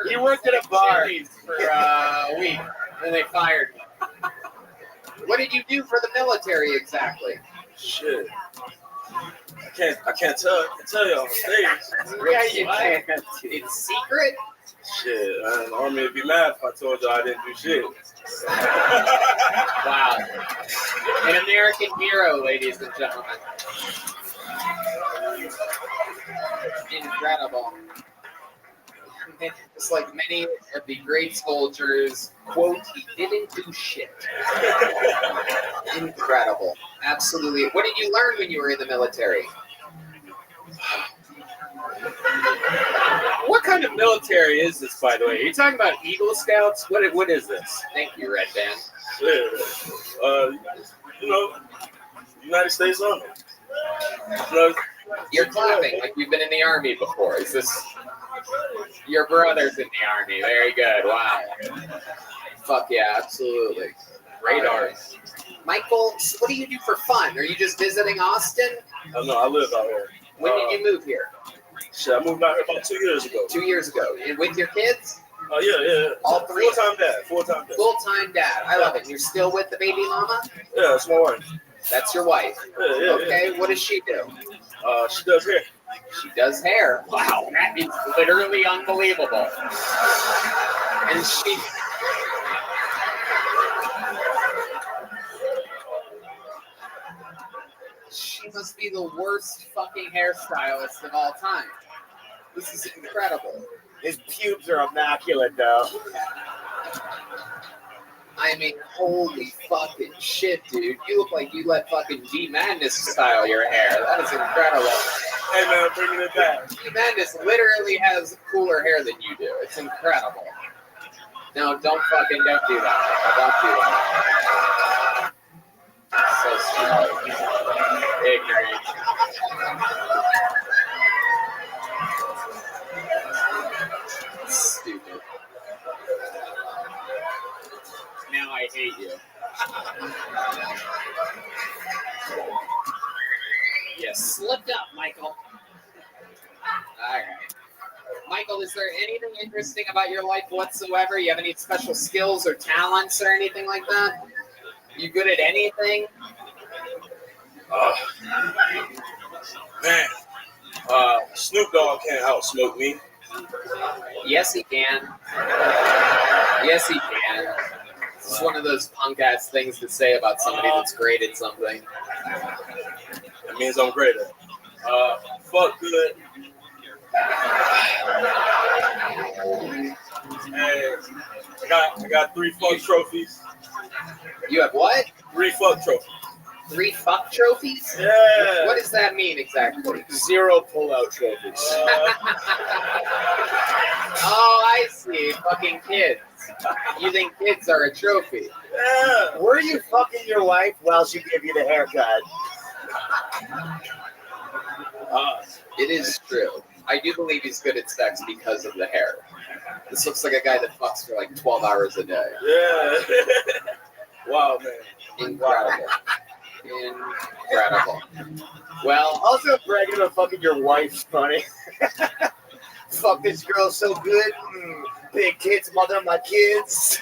you worked at a bar for a week, and they fired me. What did you do for the military exactly? Shit. I can't tell you on stage. Yeah, you can. It's secret. Shit, the army would be mad if I told you I didn't do shit. Wow. An American hero, ladies and gentlemen. Incredible. Just like many of the great soldiers, quote, he didn't do shit. Incredible. Absolutely. What did you learn when you were in the military? What kind of military is this, by the way? Are you talking about Eagle Scouts? What is this? Thank you, Red Band. You know, United States Army. You're clapping like you've been in the Army before. Is this... Your brother's in the Army. Very good. Wow. Fuck yeah, absolutely. Radars. Michael, what do you do for fun? Are you just visiting Austin? Oh, no, I live out here. When did you move here? Shit, I moved out here about 2 years ago. 2 years ago. And with your kids? Oh, yeah. All three? Full-time dad. Full-time dad. I love it. You're still with the baby mama? Yeah, that's my wife. That's your wife? Yeah. Okay, what does she do? She does hair. She does hair. Wow, that is literally unbelievable. And she must be the worst fucking hairstylist of all time. This is incredible. His pubes are immaculate, though. I mean, holy fucking shit, dude. You look like you let fucking G Madness style your hair. That is incredible. Hey, man, bringing it back. G Madness literally has cooler hair than you do. It's incredible. No, don't do that. Don't do that. So stupid. Ignorant. Stupid. Now I hate you. You slipped up, Michael. All right. Michael, is there anything interesting about your life whatsoever? You have any special skills or talents or anything like that? You good at anything? Man, Snoop Dogg can't outsmoke me. Yes, he can. Yes, he can. It's one of those punk-ass things to say about somebody that's great at something. That means I'm great at it. Fuck good. Hey, I got 3 fuck trophies. You have what? 3 fuck trophies. 3 fuck trophies? Yeah. What does that mean exactly? 0 pull-out trophies. Oh, I see. Fucking kids. You think kids are a trophy? Yeah. Were you fucking your wife while she gave you the haircut? It is true. I do believe he's good at sex because of the hair. This looks like a guy that fucks for like 12 hours a day. Yeah. Wow, man. Incredible. Incredible. Well, also bragging about fucking your wife's funny. Fuck, this girl so good. Big kids, mother of my kids.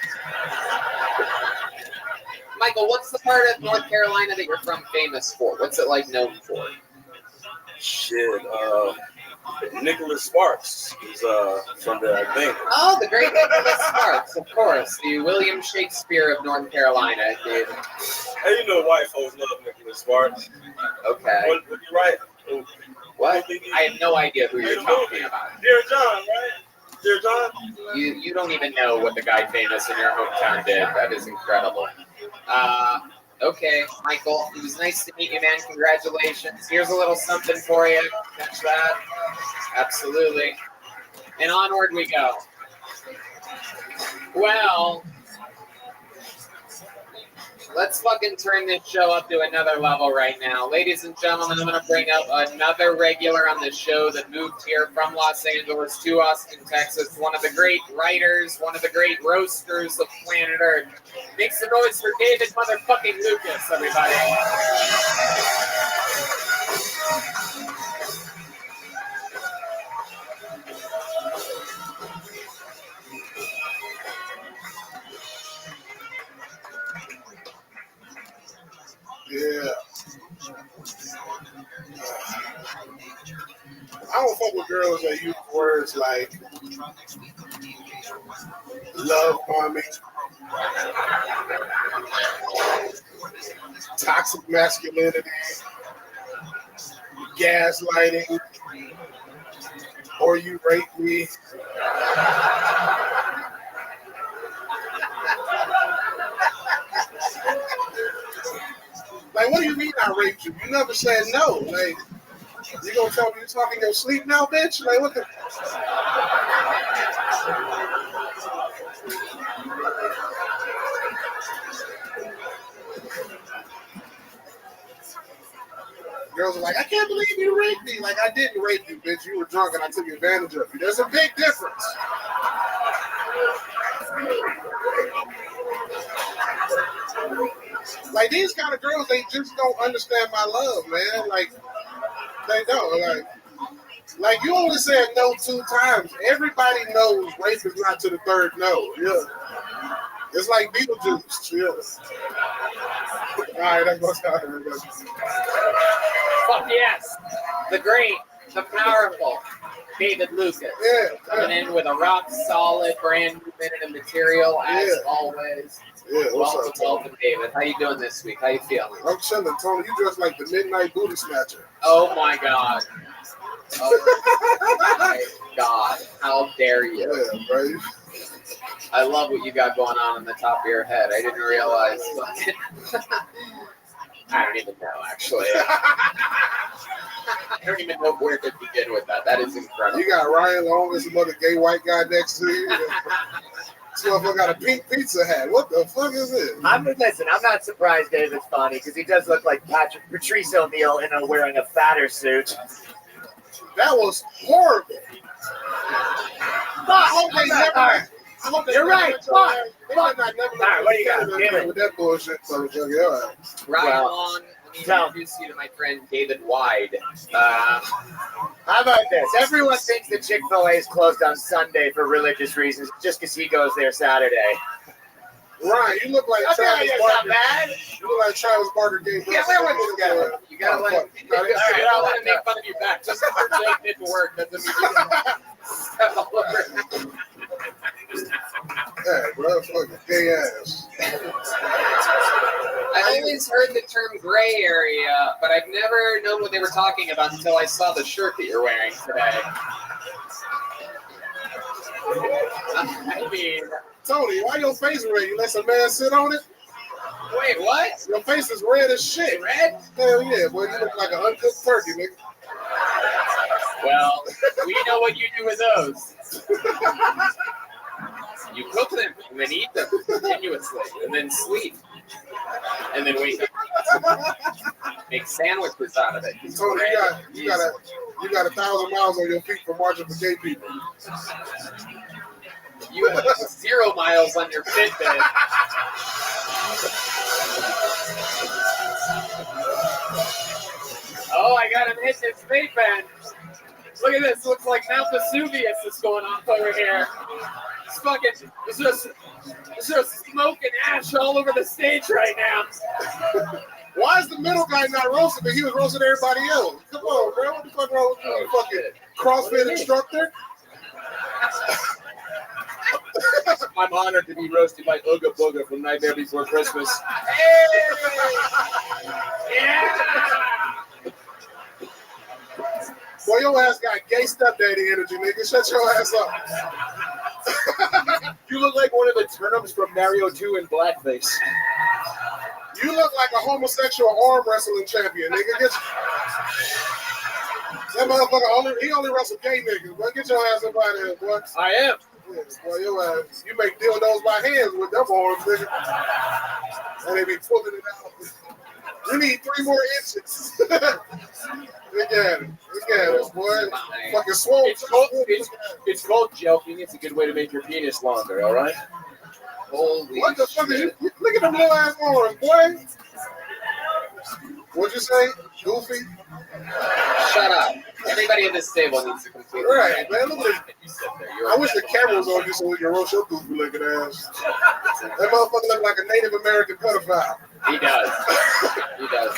Michael, what's the part of North Carolina that you're from famous for? What's it like known for? Shit, Nicholas Sparks is from there, I think. Oh, the great Nicholas Sparks, of course. The William Shakespeare of North Carolina, dude. Hey, you know white folks love Nicholas Sparks. Okay. What you right? What? I have no idea who you're talking about. Dear John, right? Dear John? You don't even know what the guy famous in your hometown did. That is incredible. Okay, Michael, it was nice to meet you, man. Congratulations. Here's a little something for you. Catch that. Absolutely. And onward we go. Well, let's fucking turn this show up to another level right now. Ladies and gentlemen, I'm going to bring up another regular on the show that moved here from Los Angeles to Austin, Texas. One of the great writers, one of the great roasters of planet Earth. Make some noise for David motherfucking Lucas, everybody. Yeah. I don't fuck with girls that use words like love bombing, toxic masculinity, gaslighting, or you rape me. Like, what do you mean I raped you? You never said no. Like, you gonna tell me you're talking in your sleep now, bitch? Like, what the? Girls are like, I can't believe you raped me. Like, I didn't rape you, bitch. You were drunk and I took advantage of you. There's a big difference. Like, these kind of girls, they just don't understand my love, man. Like, they don't. Like you only said no 2 times. Everybody knows rape is not to the third no. Yeah. It's like Beetlejuice. Yeah. All right, that's what's happening. Fuck yes. The great, the powerful David Lucas. Yeah. Coming in with a rock solid brand new minute of material as always. Yeah, welcome, David. How you doing this week? How you feeling? I'm chilling, Tony. You dressed like the midnight booty snatcher. Oh my God. Oh my God. How dare you? Yeah, right. I love what you got going on the top of your head. I didn't realize. I don't even know, actually. I don't even know where to begin with that. That is incredible. You got Ryan Long and some other gay white guy next to you. This motherfucker got a pink pizza hat. What the fuck is this? I'm not surprised David's funny because he does look like Patrice O'Neal wearing a fatter suit. That was horrible. I hope they never. You're right. Fuck. All right, what do you got? Damn it. With that bullshit, Ryan Long, let me introduce you to my friend David Wide. How about this? Everyone thinks that Chick-fil-A is closed on Sunday for religious reasons just because he goes there Saturday. Ryan, you look like Travis Barker. Not bad. You look like Travis Barker gave Yeah, where was this guy? You gotta let him make fun of you back. Just because Jake didn't work doesn't mean you can step all over him. Hey, bro, fucking gay ass. I always heard the term gray area, but I've never known what they were talking about until I saw the shirt that you're wearing today. I mean, Tony, why your face red? You let some man sit on it? Wait, what? Your face is red as shit. Red? Hell yeah, boy. You look like an uncooked turkey, nigga. Well, we know what you do with those. You cook them and then eat them continuously and then sleep and then wake up. Make sandwiches out of it. Tony, you got 1,000 miles on your feet for marching for gay people. You have 0 miles on your Fitbit. Oh, I got him hitting his vape pen. Look at this. Looks like Mount Vesuvius is going on over here. It's fucking, there's just smoke and ash all over the stage right now. Why is the middle guy not roasting, but he was roasting everybody else? Come on, bro. What the fuck wrong with you, you fucking CrossFit instructor? I'm honored to be roasted by Ooga Booga from Nightmare Before Christmas. Hey! Yeah! Boy, your ass got gay stepdaddy energy, nigga. Shut your ass up. You look like one of the turnips from Mario 2 in blackface. You look like a homosexual arm wrestling champion, nigga. That motherfucker only wrestled gay niggas. Boy, get your ass up out of here, boy. I am. Yes, boy, your ass. You make dildos by hands with them arms, nigga. And they be pulling it out. You need 3 more inches. Look at it, boy. Fucking swole. It's called joking. It's a good way to make your penis longer, all right? Holy what the fuck is you? Look at them little ass arms, boy. What'd you say? Goofy? Shut up. Everybody at this table needs to complete right, man. Look at you sit there. I wish the camera was on you so we can roast your goofy looking ass. That motherfucker look like a Native American pedophile. He does. He does.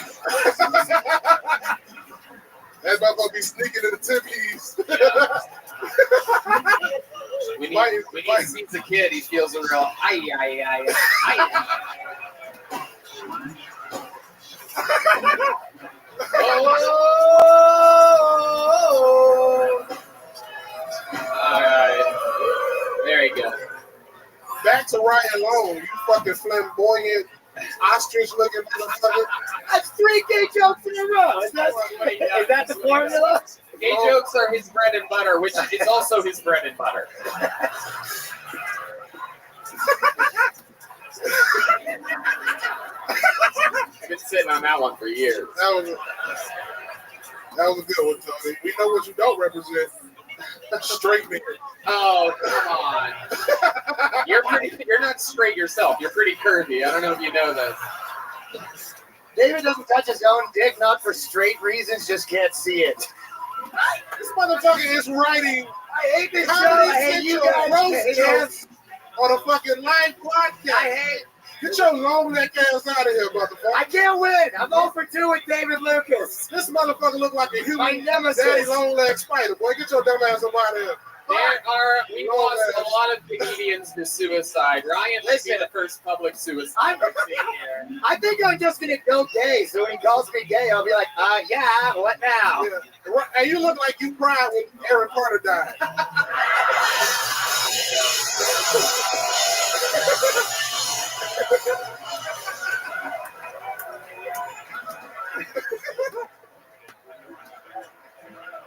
That motherfucker be sneaking in the tippies. When he sees a kid, he feels a real All right. Very good. Back to Ryan Long, you fucking flamboyant, ostrich-looking motherfucker. That's 3 gay jokes in a row. Is that the formula? Gay jokes are his bread and butter, which is also his bread and butter. I've been sitting on that one for years. That was a good one, Tony. We know what you don't represent. Straight man. Oh, come on. You're not straight yourself. You're pretty curvy. I don't know if you know this. David doesn't touch his own dick, not for straight reasons, just can't see it. This motherfucker is writing. I hate this show. Comedy I hate you Central guys. roast jokes on a fucking live podcast. I hate. Get your long neck ass out of here, motherfucker. I can't win. I'm 0 for 2 with David Lucas. This motherfucker look like a human My nemesis. daddy long leg spider. Boy, get your dumb ass up out of here. We lost a lot of comedians to suicide. Ryan, let's be the first public suicide I've seen here. I think I'm just gonna go gay. So when he calls me gay, I'll be like, yeah, what now? Yeah. And you look like you cried when Aaron Carter died.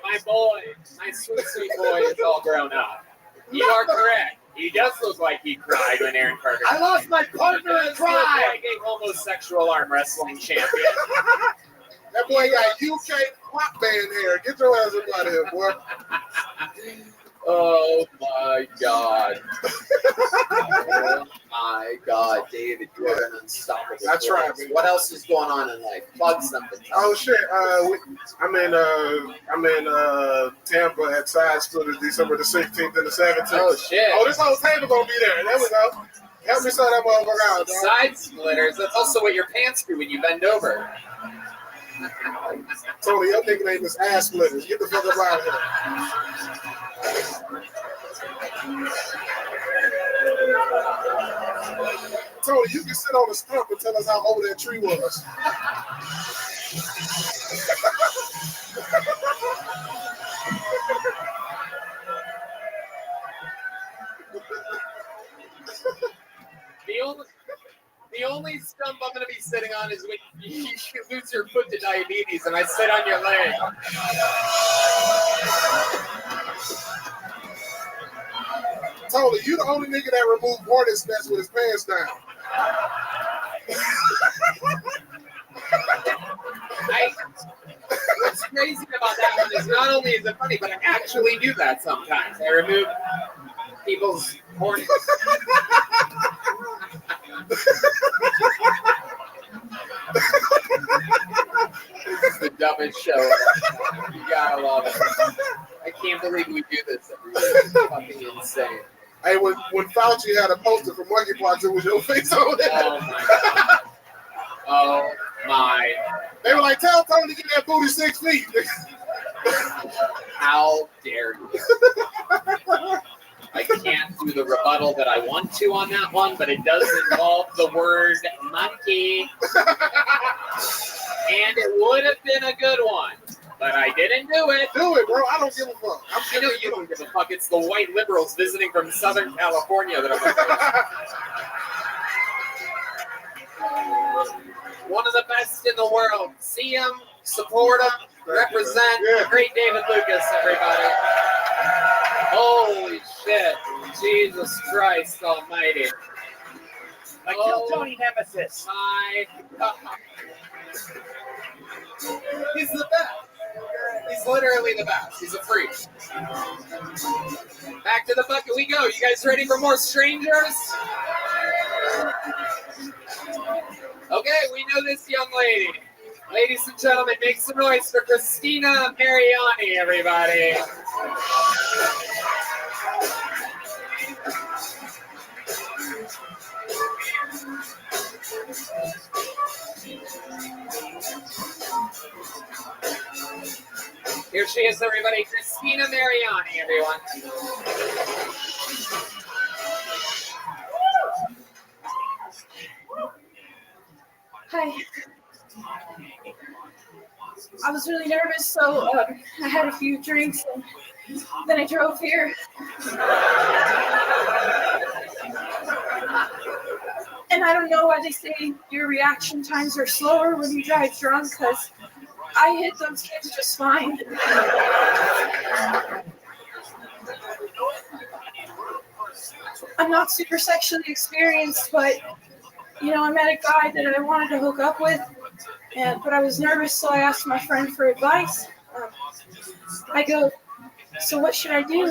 My boy, my sweet boy is all grown up. You are correct. He does look like he cried when Aaron Carter died. I lost my partner in crime. Like a homosexual arm wrestling champion. That boy got UK pop band hair. Get your ass up out of here, boy. Oh my God. Oh my God, David, you are an unstoppable. That's right, force. What else is going on in life? Plug something. Oh shit! I'm in Tampa at Side Splitters December the 16th and the 17th. Oh shit! Oh, this whole table gonna be there. There we go. Help me sell that motherfucker out, dog. Side splitters. That's also what your pants do when you bend over. Tony, your nickname is Ass Splitters. Get the fuck up out of here. Tony, you can sit on the stump and tell us how old that tree was. The only stump I'm going to be sitting on is when you lose your foot to diabetes and I sit on your leg. Tony, you the only nigga that removed hornet's nest with his pants down. What's crazy about that one is not only is it funny, but I actually do that sometimes. I remove people's hornets. This is the dumbest show. You gotta love it. I can't believe we do this every week. It's fucking insane. Hey, when Fauci had a poster for monkeypox, it was your face on it. Oh my God. Oh my. They were like, tell Tony to get that booty 6 feet. How dare you? I can't do the rebuttal that I want to on that one, but it does involve the word monkey. And it would have been a good one, but I didn't do it. Do it, bro. I don't give a fuck. I know you don't give a fuck. It's the white liberals visiting from Southern California that I'm one of the best in the world. See him, support him, represent the great David Lucas, everybody. Holy shit. Jesus Christ almighty. My Kill Tony nemesis. My God. He's the best. He's literally the best. He's a freak. Back to the bucket we go. You guys ready for more strangers? Okay, we know this young lady. Ladies and gentlemen, make some noise for Christina Mariani, everybody. Here she is, everybody. Christina Mariani, everyone. Hi. I was really nervous, so I had a few drinks, and then I drove here. And I don't know why they say your reaction times are slower when you drive drunk, because I hit those kids just fine. I'm not super sexually experienced, but I met a guy that I wanted to hook up with, but I was nervous, so I asked my friend for advice. I go, so what should I do,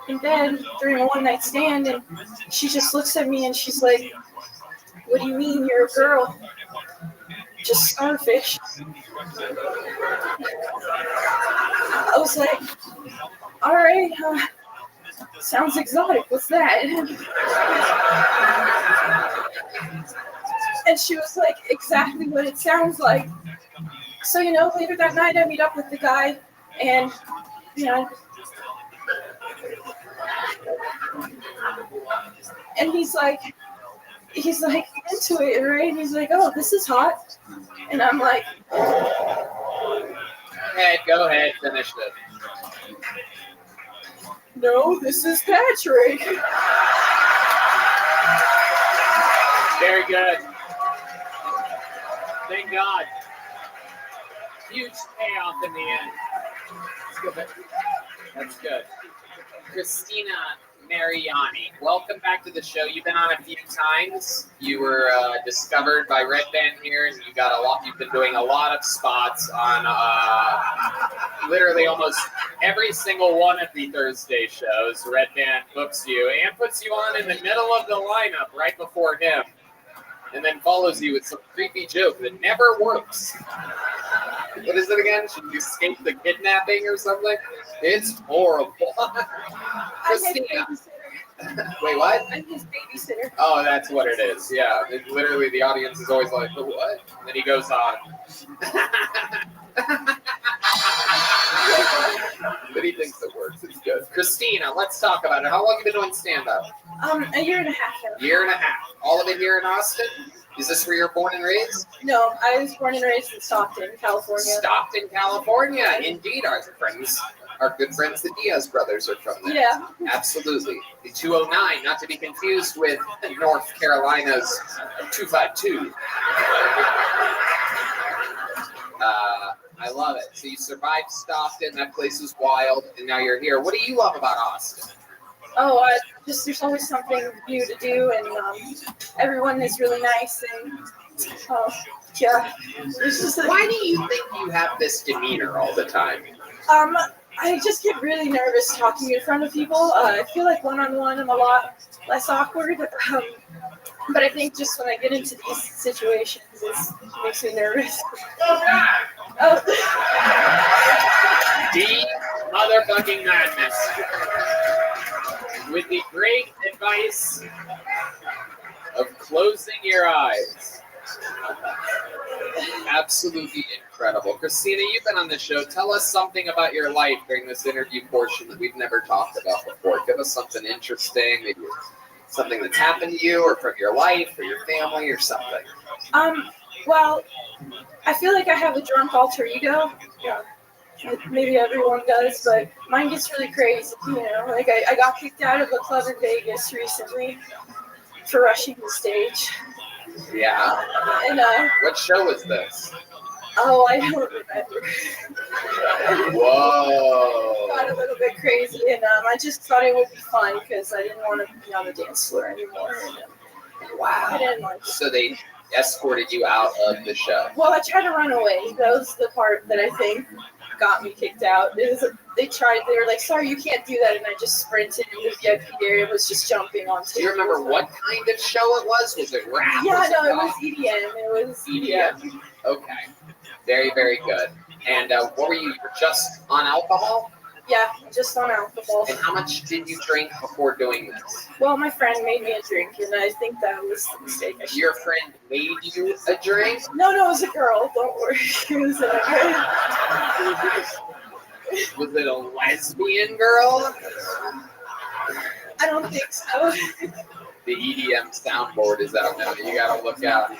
in bed during a one-night stand? And she just looks at me and she's like, what do you mean, you're a girl? Just starfish. I was like, all right, sounds exotic. What's that? And she was like, exactly what it sounds like. So, later that night I meet up with the guy, and, and he's like into it, right? He's like, oh, this is hot. And I'm like, Go ahead, finish it. no, this is Patrick. Very good. Thank God. Huge payoff in the end. Let's go back. That's good. Christina Mariani, welcome back to the show. You've been on a few times. You were discovered by Red Band here, and you got a lot. You've been doing a lot of spots on literally almost every single one of the Thursday shows. Red Band books you and puts you on in the middle of the lineup right before him, and then follows you with some creepy joke that never works. What is it again? Should you escape the kidnapping or something? It's horrible. Christina. Wait, what? I'm his babysitter. Oh, that's what it is. Yeah. Literally, the audience is always like, what? And then he goes on. But he thinks it works. It's good. Christina, let's talk about it. How long have you been doing stand-up? A year and a half now. Year and a half. All of it here in Austin? Is this where you're born and raised? No, I was born and raised in Stockton, California. Stockton, California. Indeed, our good friends, the Diaz brothers, are from there. Yeah. Absolutely. The 209, not to be confused with North Carolina's 252. I love it. So you survived Stockton. That place was wild, and now you're here. What do you love about Austin? Oh, just there's always something new to do, and everyone is really nice, and yeah. It's just Why do you think you have this demeanor all the time? I just get really nervous talking in front of people. I feel like one-on-one I'm a lot less awkward, but I think just when I get into these situations, it makes me nervous. Oh. Deep motherfucking madness. With the great advice of closing your eyes. Absolutely incredible. Christina, you've been on the show. Tell us something about your life during this interview portion that we've never talked about before. Give us something interesting, maybe something that's happened to you or from your life or your family or something. Well, I feel like I have a drunk alter ego. Yeah. Maybe everyone does, but mine gets really crazy, Like I got kicked out of a club in Vegas recently for rushing the stage. Yeah. And what show was this? Oh, I don't remember. Whoa. Got a little bit crazy, and I just thought it would be fun because I didn't want to be on the dance floor anymore. And, wow. I didn't like it. So they escorted you out of the show. Well, I tried to run away. That was the part that I think got me kicked out. They were like, sorry, you can't do that, and I just sprinted in the VIP area. It was just jumping on tables. Do you remember what kind of show it was? Was it rap? Yeah, no, it was EDM. It was EDM. Okay. Very, very good. And what were you just on alcohol? Yeah, just on alcohol. And how much did you drink before doing this? Well, my friend made me a drink, and I think that was the mistake. Your friend made you a drink? No, it was a girl. Don't worry. It was a girl. Was it a lesbian girl? I don't think so. The EDM soundboard is out now. You gotta look out.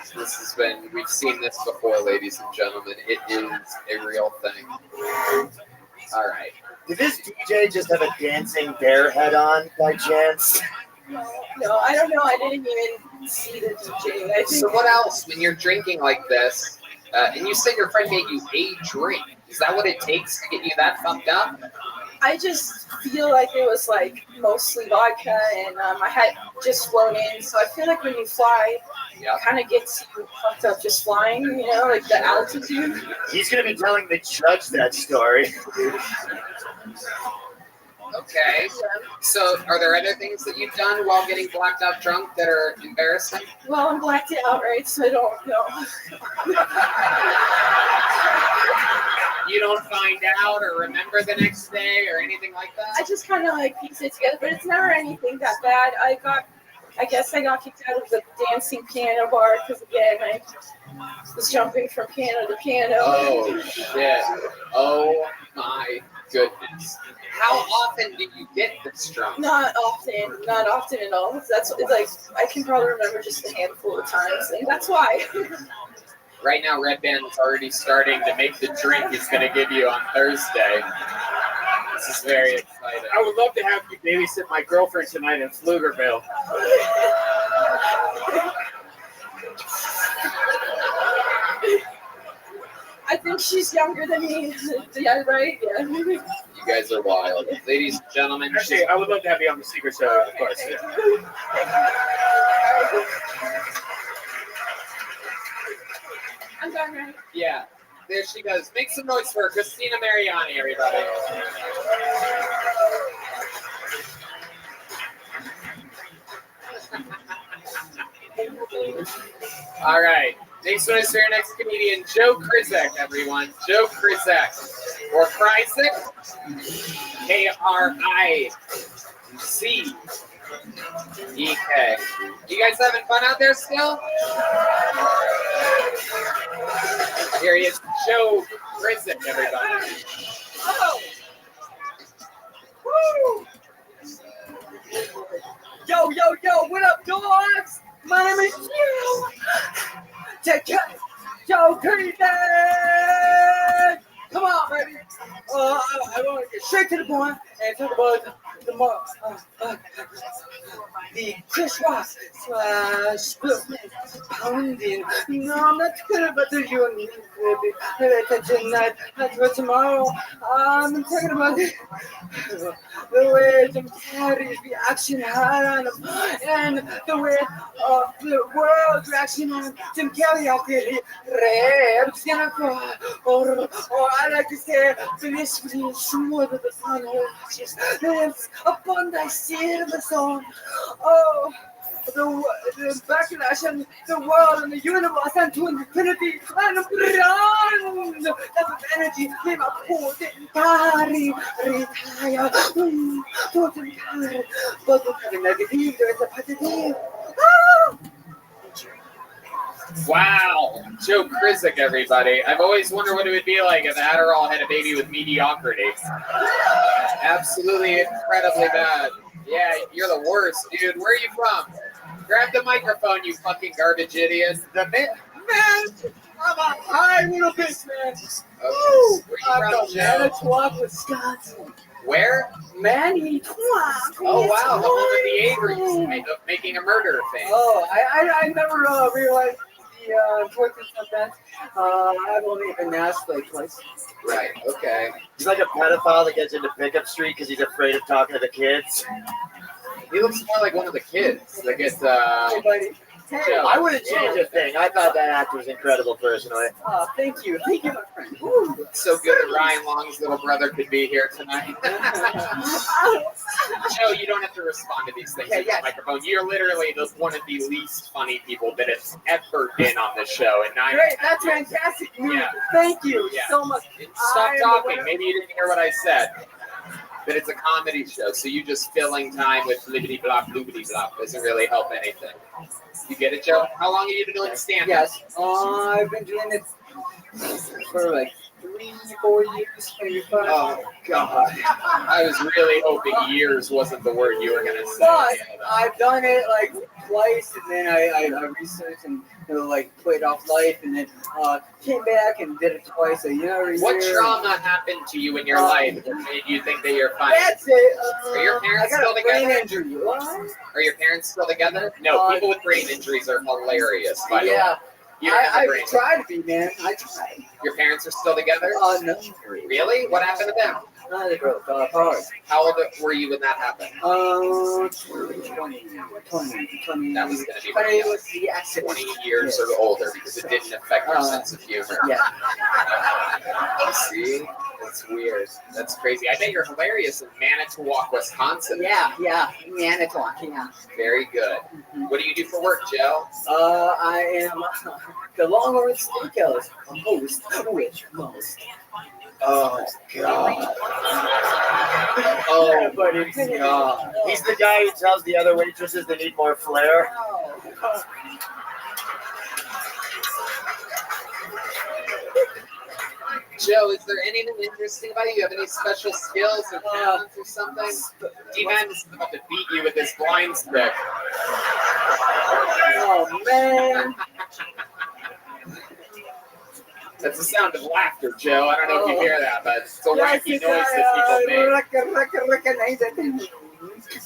We've seen this before, ladies and gentlemen. It is a real thing. All right. Did this DJ just have a dancing bear head on by chance? No, I don't know. I didn't even see the DJ. I think, So what else when you're drinking like this? And you said your friend made you a drink. Is that what it takes to get you that fucked up? I just feel like it was like mostly vodka, and I had just flown in, so I feel like when you fly, it kind of gets you fucked up just flying, you know, like the altitude. He's gonna be telling the judge that story. Okay. So are there other things that you've done while getting blacked out drunk that are embarrassing? Well, I'm blacked out, right? So I don't know. You don't find out or remember the next day or anything like that? I just kind of like piece it together, but it's never anything that bad. I guess I got kicked out of the dancing piano bar because again, I was jumping from piano to piano. Oh shit! Oh my goodness! How often do you get this drunk? Not often at all. That's it's like I can probably remember just a handful of times, and that's why. Right now, Red Band's already starting to make the drink he's going to give you on Thursday. This is very exciting. I would love to have you babysit my girlfriend tonight in Pflugerville. I think she's younger than me. Yeah, right? Yeah. You guys are wild. Ladies and gentlemen. Actually, I would love to have you on the Secret Show, of course. Yeah. I'm done, right? Yeah. There she goes. Make some noise for her. Christina Mariani, everybody. All right. Next one is for your next comedian, Joe Krizek, everyone. Joe Krizek. Or Krizek. K-R-I-Z-E-K. You guys having fun out there still? Here he is, Joe Krizek, everybody. Oh. Woo. Yo, what up, dogs? My name is Joe. Joe Krizek. Come on, baby. I want to get straight to the point and talk about the Chris Ross pounding. No, I'm not talking about the union, baby. Tonight, that's for tomorrow. I'm talking about the way Jim Carrey's reaction had on him, and the way the world's reaction on Jim Carrey after he raps, or I like to say, finish with the smooth of the sun, lives upon thy silver song. Oh, the backlash and the world and the universe and to infinity and beyond. That of energy may not hold it retire. Total tired, but with having negative, there is a positive. Wow, Joe Krizek, everybody. I've always wondered what it would be like if Adderall had a baby with mediocrity. Absolutely incredibly bad. Yeah, you're the worst, dude. Where are you from? Grab the microphone, you fucking garbage idiot. Man, I'm a high little bitch, man. Woo! Where I'm you from from, Joe? Manitowoc, Wisconsin. Where? Manitowoc. Oh, wow, the home of the Averys, making a murder thing. Oh, I never realized the importance of that. I've only been asked like twice. Right, okay. He's like a pedophile that gets into Pickup Street because he's afraid of talking to the kids. He looks more like one of the kids that gets, Hey, buddy. Hey, I wouldn't change a thing. I thought that actor was incredible personally. Thank you, my friend. It's so good that Ryan Long's little brother could be here tonight. Joe, you don't have to respond to these things in the microphone. You're literally one of the least funny people that has ever been on this show. And Great, that's fantastic. Yeah. Thank you Yeah. so much. Stop talking. Maybe you didn't hear what I said. But it's a comedy show, so you just filling time with blibbity blop, bloobity blop doesn't really help anything. You get it, Joe? How long have you been doing stand-up? Yes. I've been doing it for like 3, 4 years, maybe 5. Oh God! I was really hoping years wasn't the word you were gonna say. But I've done it like twice, and then I researched and like played off life, and then came back and did it twice. So What trauma happened to you in your life that made you think that you're fine? That's it. Are your parents I got still a brain together? injury. What? Are your parents still together? No, people with brain injuries are hilarious. By the way. Yeah. You don't have a I brain tried to be, man. I tried. Your parents are still together? No. Really? What happened to them? They broke apart. How old were you when that happened? 20. That was going to be But pretty it was the accident. 20 years or older because it didn't affect your sense of humor. Yeah. See? That's weird. That's crazy. I bet you're hilarious in Manitowoc, Wisconsin. Yeah. Manitowoc, yeah. Very good. What do you do for work, Joe? I am the Longhorn Steakhouse host with most. Oh God! Oh, God! He's the guy who tells the other waitresses they need more flair. Joe, is there anything interesting about you? You have any special skills or talents or something? D-Man is about to beat you with this blind stick. Oh man! That's the sound of laughter, Joe. I don't know if you hear that, but it's a wacky noise that people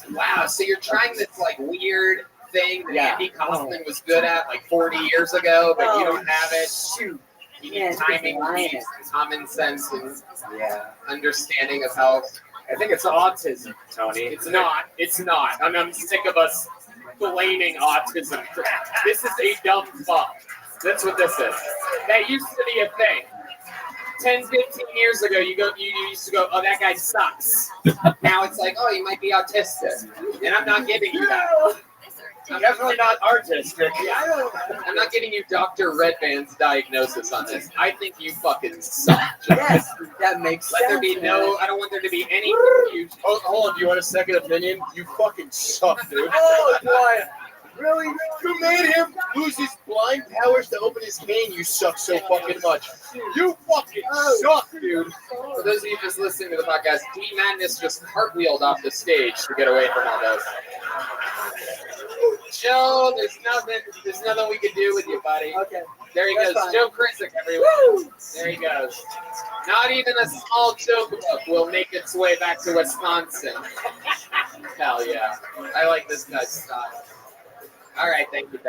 make. Wow, so you're trying this like weird thing that Andy Kaufman was good at like 40 years ago, but you don't have it. Shoot. You need timing, you need common sense, and understanding of how. I think it's autism, Tony. It's not. It's not. I'm sick of us blaming autism. This is a dumb fuck. That's what this is. That used to be a thing. 10, 15 years ago, you used to go, oh, that guy sucks. Now it's like, oh, you might be autistic. And I'm not giving you that. I'm definitely not artistic. I'm not giving you Dr. Redman's diagnosis on this. I think you fucking suck. Yes, that makes sense. Let there be no, I don't want there to be any confusion. Oh, hold on, do you want a second opinion? You fucking suck, dude. Oh, boy. Really? You made him lose his blind powers to open his cane. You suck so fucking much. You fucking suck, dude. For those of you just listening to the podcast, D-Madness just cartwheeled off the stage to get away from all this. Joe, there's nothing we can do with you, buddy. Okay. There he goes. Fine. Joe Krizik, everyone. Woo! There he goes. Not even a small joke book will make its way back to Wisconsin. Hell yeah. I like this guy's style. All right, thank you.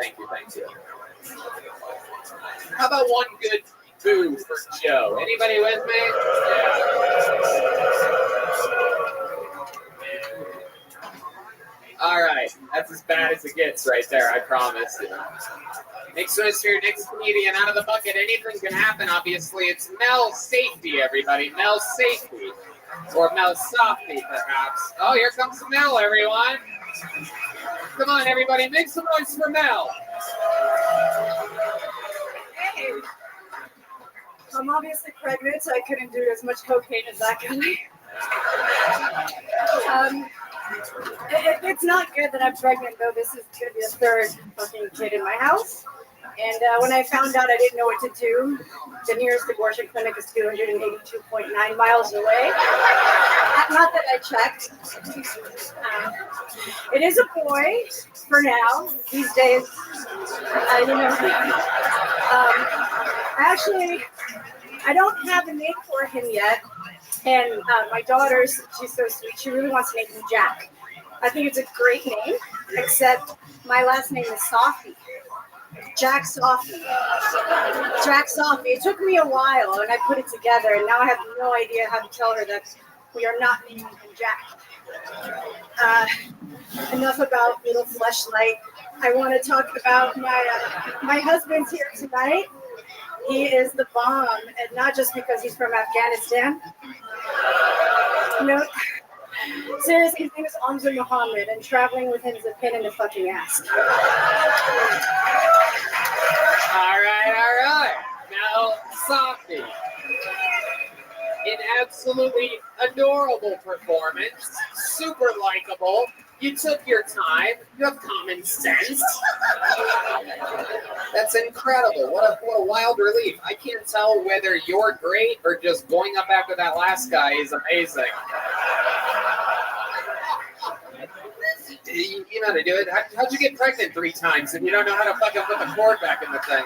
How about one good boo for Joe? Anybody with me? Yeah. All right, that's as bad as it gets right there, I promise you. Next choice for your next comedian out of the bucket. Anything can happen, obviously. It's Mel Safety, everybody. Mel Safety. Or Mel Softy, perhaps. Oh, here comes Mel, everyone. Come on, everybody, make some noise for Mel. Hey. I'm obviously pregnant, so I couldn't do as much cocaine as that guy. It's not good that I'm pregnant, though. This is going to be the third fucking kid in my house. And when I found out, I didn't know what to do. The nearest abortion clinic is 282.9 miles away. Not that I checked. It is a boy for now. These days, actually, I don't have a name for him yet. And my daughter, she's so sweet. She really wants to name him Jack. I think it's a great name, except my last name is Softy. Jack Softy. Jack Softy. It took me a while, and I put it together, and now I have no idea how to tell her that we are not naming him Jack. Enough about little fleshlight. I want to talk about my husband's here tonight. He is the bomb, and not just because he's from Afghanistan. No. Seriously, his name is Amza Muhammad, and traveling with him is a pain in the fucking ass. All right. Now, Softy. An absolutely adorable performance. Super likable. You took your time. You have common sense. That's incredible. What a wild relief. I can't tell whether you're great or just going up after that last guy is amazing. You know how to do it. How'd you get pregnant 3 times and you don't know how to fucking put the cord back in the thing?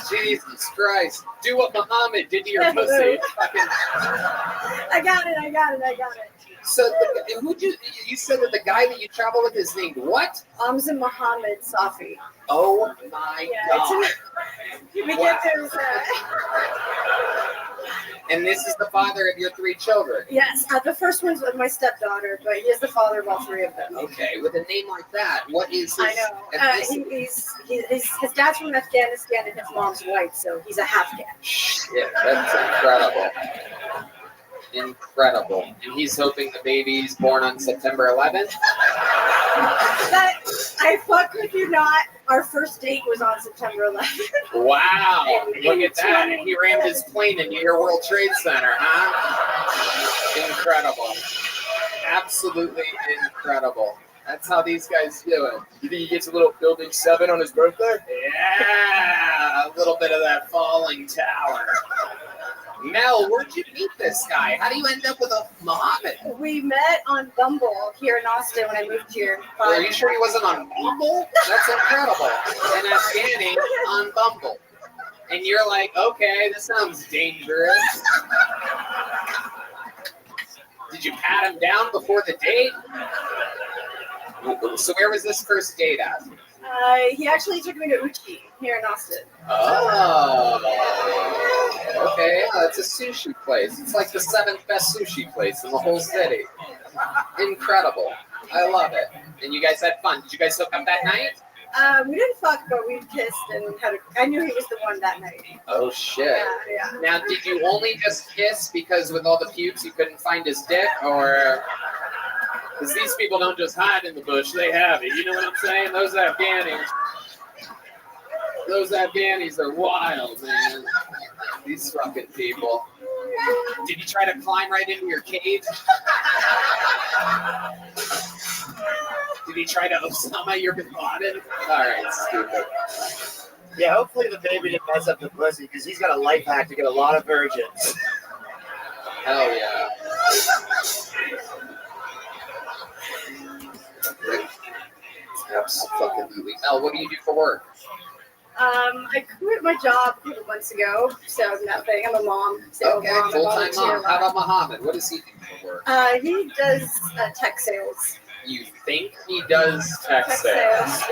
Jesus Christ. Do what Muhammad did to your pussy. Fucking... I got it. So, you said that the guy that you travel with is named what? Amza Muhammad Safi. Oh my God. You can get those. And this is the father of your 3 children? Yes, the first one's with my stepdaughter, but he is the father of all 3 of them. Okay, with a name like that, what is his I know. His dad's from Afghanistan and his mom's white, so he's a half-Afghan. Shit, that's incredible. Incredible. And he's hoping the baby's born on September 11th? I fuck with you not. Our first date was on September 11th. Wow. Look at that. And he rammed his plane into your World Trade Center, huh? Incredible. Absolutely incredible. That's how these guys do it. You think he gets a little Building 7 on his birthday? Yeah. A little bit of that falling tower. Mel, where'd you meet this guy? How do you end up with a Muhammad? We met on Bumble here in Austin when I moved here. Are you sure he wasn't on Bumble? That's incredible. An Afghani on Bumble. And you're like, okay, this sounds dangerous. Did you pat him down before the date? So where was this first date at? He actually took me to Uchi here in Austin. Oh, okay. Yeah, it's a sushi place. It's like the 7th best sushi place in the whole city. Incredible. I love it. And you guys had fun. Did you guys hook up that night? We didn't fuck, but we kissed and I knew he was the one that night. Oh, shit. Yeah. Now, did you only just kiss because with all the pubes you couldn't find his dick, or... Because these people don't just hide in the bush, they have it. You know what I'm saying? Those Afghanis are wild, man. These fucking people. Did you try to climb right into your cage? Did he try to Osama your bin Laden? All right, stupid. Yeah, hopefully the baby didn't mess up the pussy because he's got a life hack to get a lot of virgins. Hell yeah. Absolutely. Mel, what do you do for work? I quit my job a couple months ago, so nothing. I'm a mom. Okay, full-time mom. How about Muhammad? What does he do for work? He does tech sales. You think he does tech sales?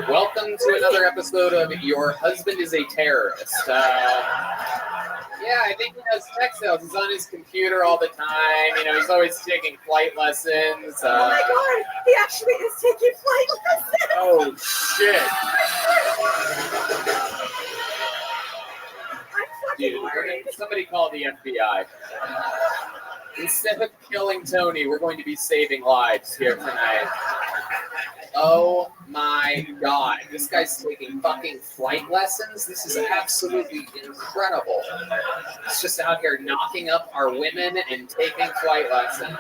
Welcome to another episode of Your Husband is a Terrorist. Yeah, I think he does tech sales. He's on his computer all the time. You know, he's always taking flight lessons. Oh my God, he actually is taking flight lessons. Oh, shit. Dude, somebody call the FBI. Instead of killing Tony, we're going to be saving lives here tonight. Oh my God. This guy's taking fucking flight lessons. This is absolutely incredible. He's just out here knocking up our women and taking flight lessons.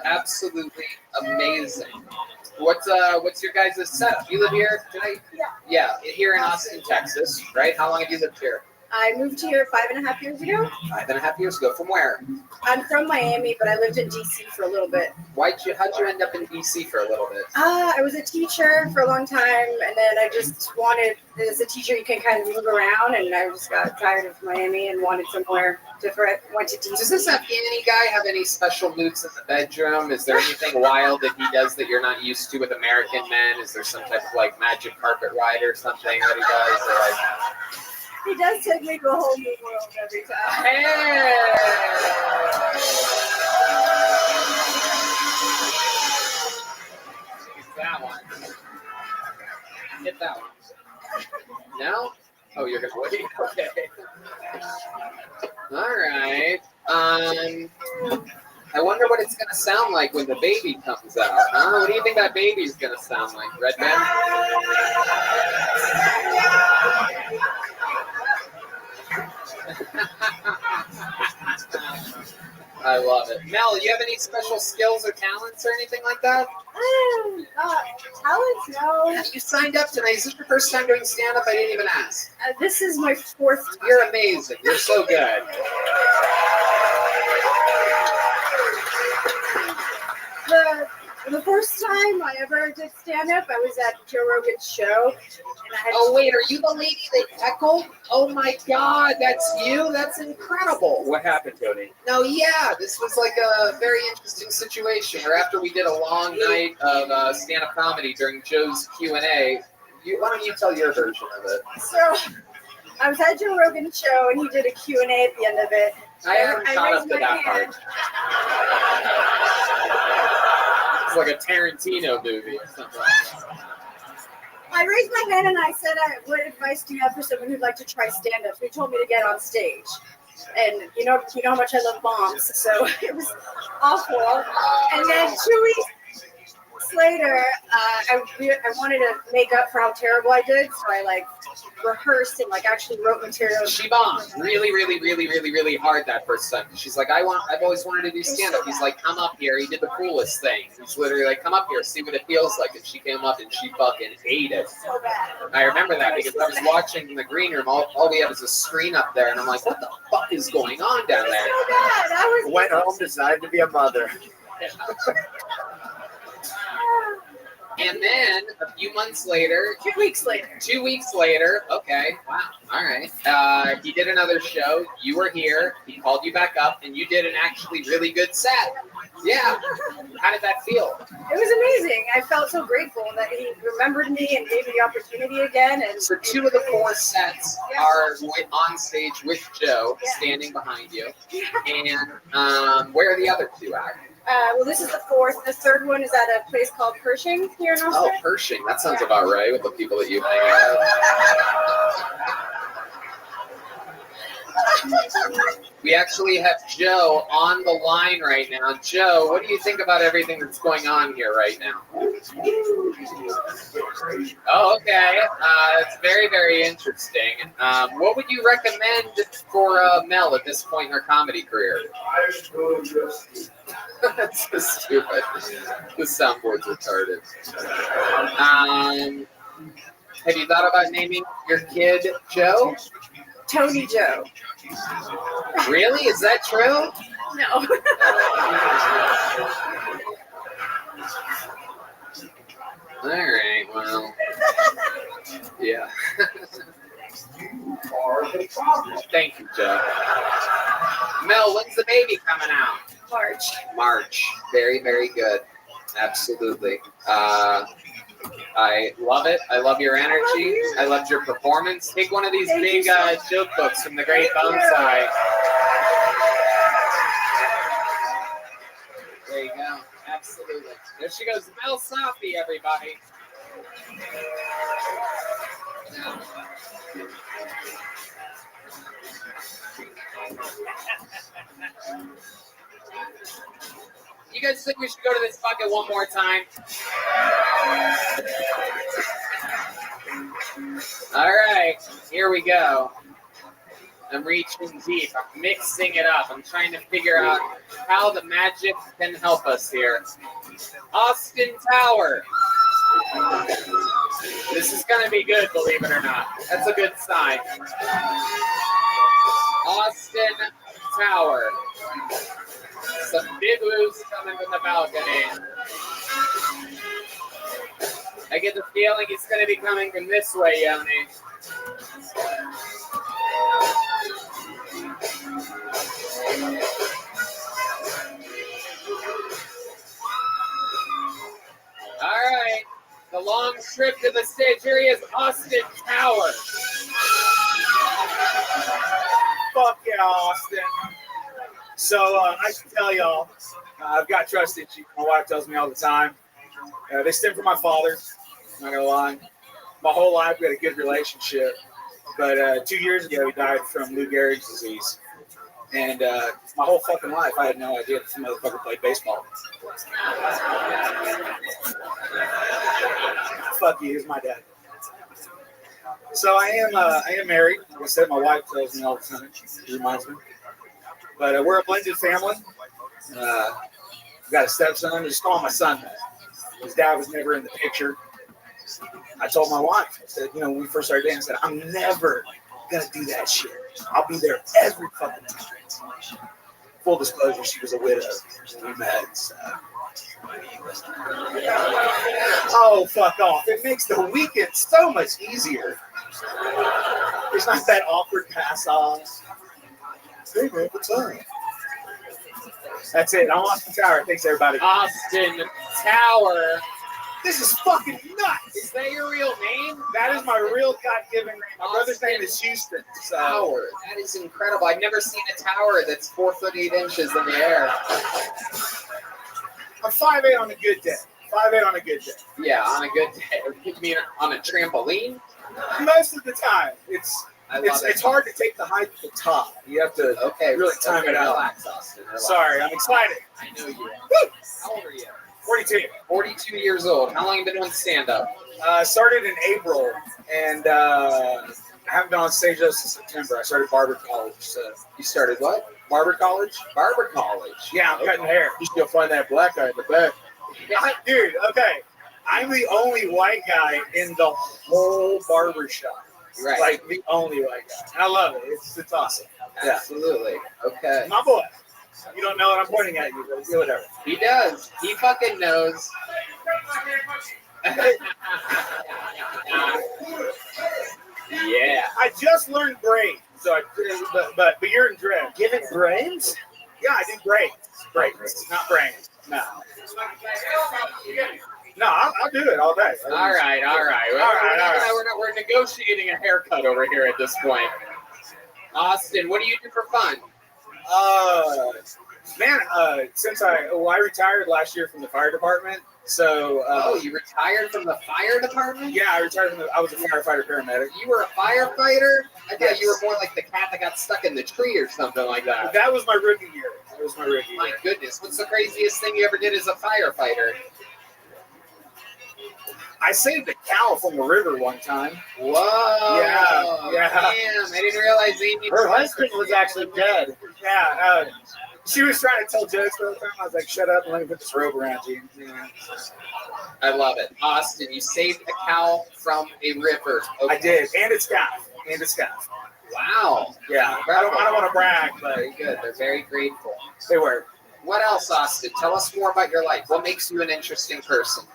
Absolutely amazing. What's your guys' setup? You live here tonight? Yeah, here in Austin, Texas, right? How long have you lived here? I moved here 5.5 years ago. 5.5 years ago. From where? I'm from Miami, but I lived in DC for a little bit. How'd you end up in DC for a little bit? I was a teacher for a long time, and then I just wanted, as a teacher, you can kind of move around, and I just got tired of Miami and wanted somewhere different. Went to DC. Does this Afghani guy have any special moods in the bedroom? Is there anything wild that he does that you're not used to with American men? Is there some type of like magic carpet ride or something that he does? Or like... He does take me to a whole new world every time. Hey! That one. Hit that one. No? Oh, you're gonna wait? Okay. All right. I wonder what it's gonna sound like when the baby comes out. Huh? What do you think that baby's gonna sound like, Red Man? I love it. Mel, you have any special skills or talents or anything like that? talent? No. You signed up tonight. Is this your first time doing stand-up? I didn't even ask. This is my fourth time. You're amazing. You're so good. The first time I ever did stand-up, I was at Joe Rogan's show. And I had Oh, wait, are you the lady that heckled? Oh, my God, that's you? That's incredible. What happened, Tony? No, yeah, this was like a very interesting situation where after we did a long night of stand-up comedy during Joe's Q&A, why don't you tell your version of it? So I was at Joe Rogan's show, and he did a Q&A at the end of it. I haven't caught up raised to my that hand. part. It's like a Tarantino movie or something like that. I raised my hand and I said, what advice do you have for someone who'd like to try stand-up? So he told me to get on stage. And you know how much I love bombs, so it was awful. And then 2 weeks later, I wanted to make up for how terrible I did, so I rehearsed and actually wrote material. She bombed really, really, really, really, really hard that first time. She's like, I've always wanted to do stand-up. He's like, come up here. He did the coolest thing. He's literally like, come up here, see what it feels like. And she came up and she fucking ate it. So bad. I remember that because I was watching in the green room. All we have is a screen up there, and I'm like, what the fuck is going on down there? So bad. I was Went home, decided to be a mother. And then a few months later, 2 weeks later. 2 weeks later, okay, wow, all right. He did another show. You were here. He called you back up, and you did an actually really good set. Yeah. How did that feel? It was amazing. I felt so grateful that he remembered me and gave me the opportunity again. And so 2 of the 4 sets are on stage with Joe, standing behind you. And where are the other 2 at? Well, this is the 4th. The 3rd one is at a place called Pershing here in Austin. Oh, Pershing. That sounds about right with the people that you hang out with. We actually have Joe on the line right now. Joe, what do you think about everything that's going on here right now? Oh, okay. It's very, very interesting. What would you recommend for Mel at this point in her comedy career? That's so stupid. The soundboard's retarded. Have you thought about naming your kid Joe? Tony Joe. Really? Is that true? No. All right, well, yeah. Thank you, Joe. Mel, when's the baby coming out? March. Very, very good. Absolutely. I love it. I love your energy. I loved your performance. Take one of these big joke books from the Great Bonsai. There you go. Absolutely. There she goes. Mel Safi, everybody. You guys think we should go to this bucket one more time? All right, here we go. I'm reaching deep. I'm mixing it up. I'm trying to figure out how the magic can help us here. Austin Tower. This is going to be good, believe it or not. That's a good sign. Austin Tower. Some big moves coming from the balcony. I get the feeling it's going to be coming from this way, Yoni. All right. The long trip to the stage. Here he is, Austin Tower. Fuck yeah, Austin. So I should tell y'all, I've got trust issues. My wife tells me all the time. They stem from my father. I'm not gonna lie. My whole life we had a good relationship, but 2 years ago he died from Lou Gehrig's disease. And my whole fucking life I had no idea this motherfucker played baseball. Fuck you, he's my dad. So I am married. Like I said, my wife tells me all the time. She reminds me. But we're a blended family. We've got a stepson. I just call him my son. His dad was never in the picture. I told my wife, I said, when we first started dating, I said, I'm never gonna do that shit. I'll be there every fucking time. Full disclosure, she was a widow when we met. So. Oh, fuck off. It makes the weekend so much easier. There's not that awkward pass off. Hey, man, what's up? That's it. I'm Austin Tower. Thanks, everybody. Austin Tower. This is fucking nuts. Is that your real name? That is my real God-given name. My brother's name is Houston. So. Tower. That is incredible. I've never seen a tower that's 4 foot 8 inches in the air. I'm 5'8" on a good day. 5'8" on a good day. Yeah, on a good day. You mean on a trampoline? Most of the time. It's hard to take the height to the top. You have to really time it out. Relax, Austin. Relax. Sorry, I'm excited. I know you are. How old are you? 42. 42 years old. How long have you been doing stand-up? Started in April, and I haven't been on stage since September. I started barber college. So. You started what? Barber college. Barber college. Yeah, I'm cutting hair. You should go find that black guy in the back. Dude, okay. I'm the only white guy in the whole barber shop. Right. Like the only white guy. And I love it. It's awesome. Absolutely. Okay. My boy. You don't know what I'm pointing at you, but whatever. He does. He fucking knows. Yeah. I just learned braids, so but you're in dread. Giving brains? Yeah, I do braids. Braids, not brains. No. No, I'll do it all day. All right. We're negotiating a haircut over here at this point. Austin, what do you do for fun? Since I retired last year from the fire department. So you retired from the fire department? Yeah, I retired I was a firefighter paramedic. You were a firefighter? I thought you were more like the cat that got stuck in the tree or something like that. That was my rookie year. My goodness, what's the craziest thing you ever did as a firefighter? I saved a cow from the river one time. Whoa! Yeah. Damn, I didn't realize Amy. Her husband was actually dead. Yeah. She was trying to tell jokes all the time. I was like, "Shut up and let me put this robe around you." I love it, Austin. You saved a cow from a river. Okay. I did, and it's calf. Wow. Yeah. I don't want to brag, but very good. They're very grateful. They were. What else, Austin? Tell us more about your life. What makes you an interesting person?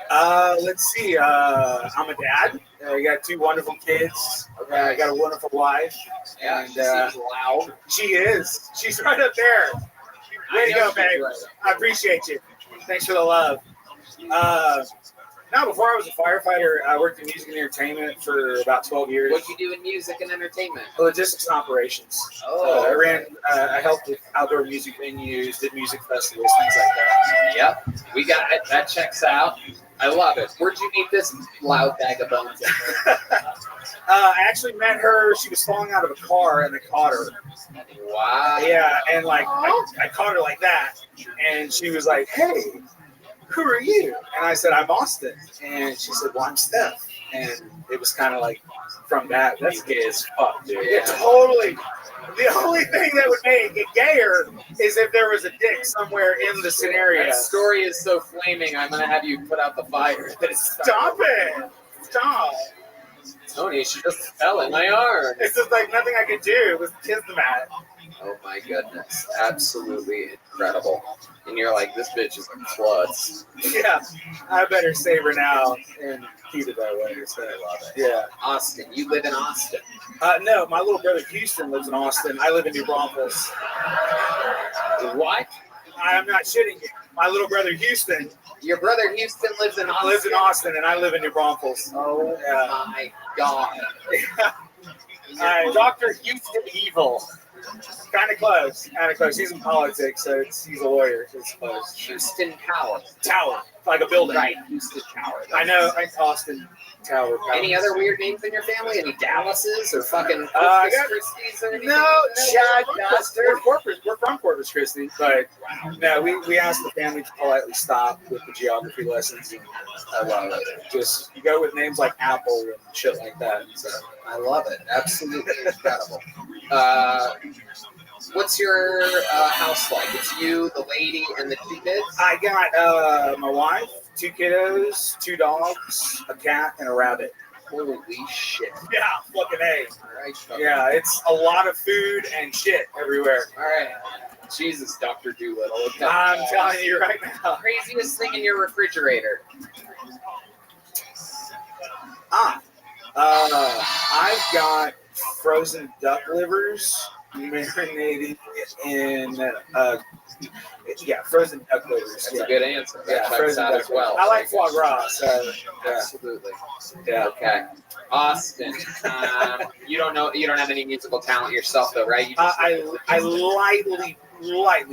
Let's see. I'm a dad. I got 2 wonderful kids. Okay, I got a wonderful wife. Yeah, and she seems loud. She is. She's right up there. Way to go, babe. I appreciate you. Thanks for the love. Now, before I was a firefighter, I worked in music and entertainment for about 12 years. What did you do in music and entertainment? Logistics and operations. I helped with outdoor music venues, did music festivals, things like that. Yep, we got it. That checks out. I love it. Where'd you meet this loud bag of bones? I actually met her. She was falling out of a car, and I caught her. Wow. Yeah, and I caught her like that, and she was like, "Hey, who are you?" And I said, "I'm Austin." And she said, "Well, I'm Steph." And it was kind of like from that. That's gay as fuck, dude. Yeah. Totally. The only thing that would make it gayer is if there was a dick somewhere in the scenario. That story is so flaming, I'm going to have you put out the fire. Stop it. Stop. Tony, she just fell in my arm. It's just like nothing I could do was kiss the mat. Oh my goodness. Absolutely incredible. And you're like, this bitch is a klutz. Yeah. I better save her now and keep it that way. So I love it. Yeah. Austin. You live in Austin? No, my little brother Houston lives in Austin. I live in New Braunfels. What? I'm not shitting you. My little brother Houston. Your brother Houston lives in Austin? Lives in Austin, and I live in New Braunfels. Oh, my God. Dr. Houston Evil. Kind of close. He's in politics, so he's a lawyer. So it's close. Houston Tower. Like a building. Right, Houston Tower. I know. Austin Tower. Any other weird names in your family? Any Dallases or fucking Christie's or anything? No, Chad Duster. We're from Corpus Christi, but no, we asked the family to politely stop with the geography lessons. And I love it. Just you go with names like Apple and shit like that. So I love it. Absolutely incredible. What's your house like? It's you, the lady, and the 2 kids? I got my wife, 2 kiddos, 2 dogs, a cat, and a rabbit. Holy shit. Yeah, fucking A. Alright, Yeah, it's a lot of food and shit everywhere. Alright. Jesus, Dr. Doolittle. Okay. I'm telling you right now. Craziest thing in your refrigerator. I've got frozen duck livers marinated in frozen duck livers. That's a good answer. That checks frozen out duck as well. I like foie gras, so Absolutely. yeah. Okay. Austin, you don't have any musical talent yourself, though, right? You just I lightly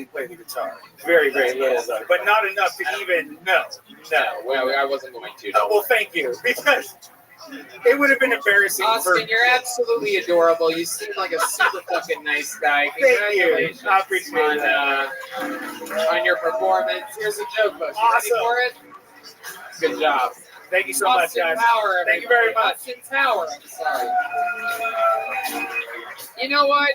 play the guitar. Very, very little, though. But not enough to even know. No. Well, I wasn't going to. Well, thank you. Because it would have been embarrassing Austin, you're absolutely adorable. You seem like a super fucking nice guy. Thank you. Congratulations I appreciate that. On your performance. Here's a joke, Bush. You Awesome. ready for it? Good job. Thank you so Austin much, guys. Power, Thank you very much. Austin Power. I'm sorry. You know what?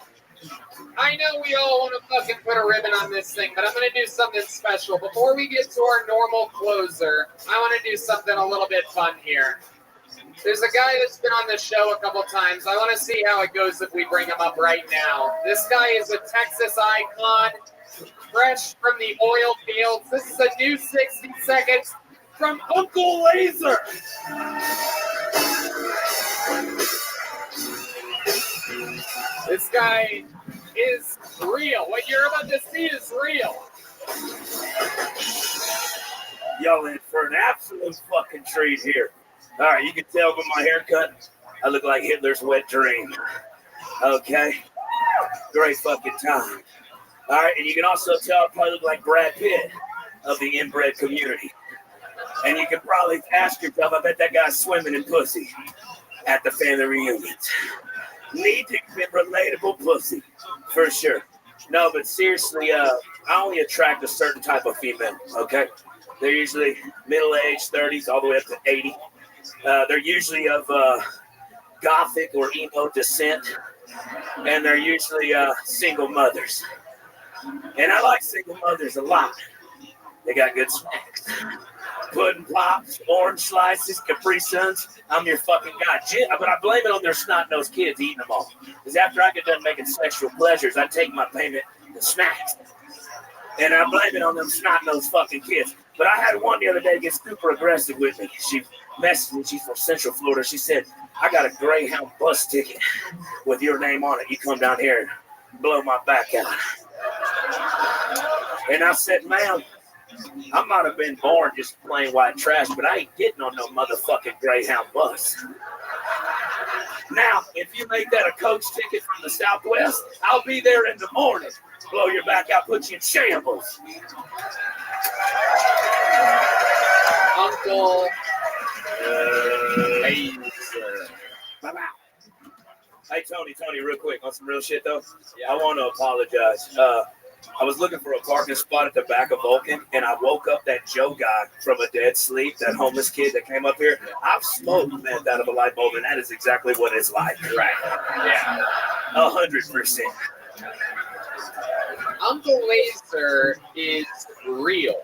I know we all want to fucking put a ribbon on this thing, but I'm going to do something special. Before we get to our normal closer, I want to do something a little bit fun here. There's a guy that's been on the show a couple times. I want to see how it goes if we bring him up right now. This guy is a Texas icon, fresh from the oil fields. This is a new 60 seconds from Uncle Laser. This guy is real. What you're about to see is real. Y'all in for an absolute fucking treat here. All right, you can tell by my haircut, I look like Hitler's wet dream. Okay? Great fucking time. All right, and you can also tell I probably look like Brad Pitt of the inbred community. And you can probably ask yourself, I bet that guy's swimming in pussy at the family reunions. Need to get relatable pussy, for sure. No, but seriously, I only attract a certain type of female, okay? They're usually middle-aged, 30s, all the way up to 80. They're usually of gothic or emo descent, and they're usually single mothers. And I like single mothers a lot. They got good snacks. Pudding pops, orange slices, Capri Suns. I'm your fucking guy. But I blame it on their snot-nosed kids eating them all. Because after I get done making sexual pleasures, I take my payment in snacks. And I blame it on them snot-nosed fucking kids. But I had one the other day get super aggressive with me. She messaged me. She's from Central Florida. She said, I got a Greyhound bus ticket with your name on it. You come down here and blow my back out. And I said, ma'am, I might have been born just plain white trash, but I ain't getting on no motherfucking Greyhound bus. Now, if you make that a coach ticket from the Southwest, I'll be there in the morning. Blow your back out, put you in shambles. Uncle Hey, Tony, real quick, on some real shit, though. Yeah. I want to apologize. I was looking for a parking spot at the back of Vulcan, and I woke up that Joe guy from a dead sleep, that homeless kid that came up here. I've smoked meth out of a light bulb, and that is exactly what it's like. Right. Yeah. 100%. Uncle Laser is real.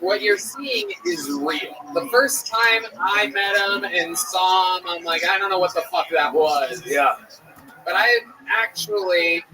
What you're seeing is real. The first time I met him and saw him, I'm like, I don't know what the fuck that was. Yeah. But I actually,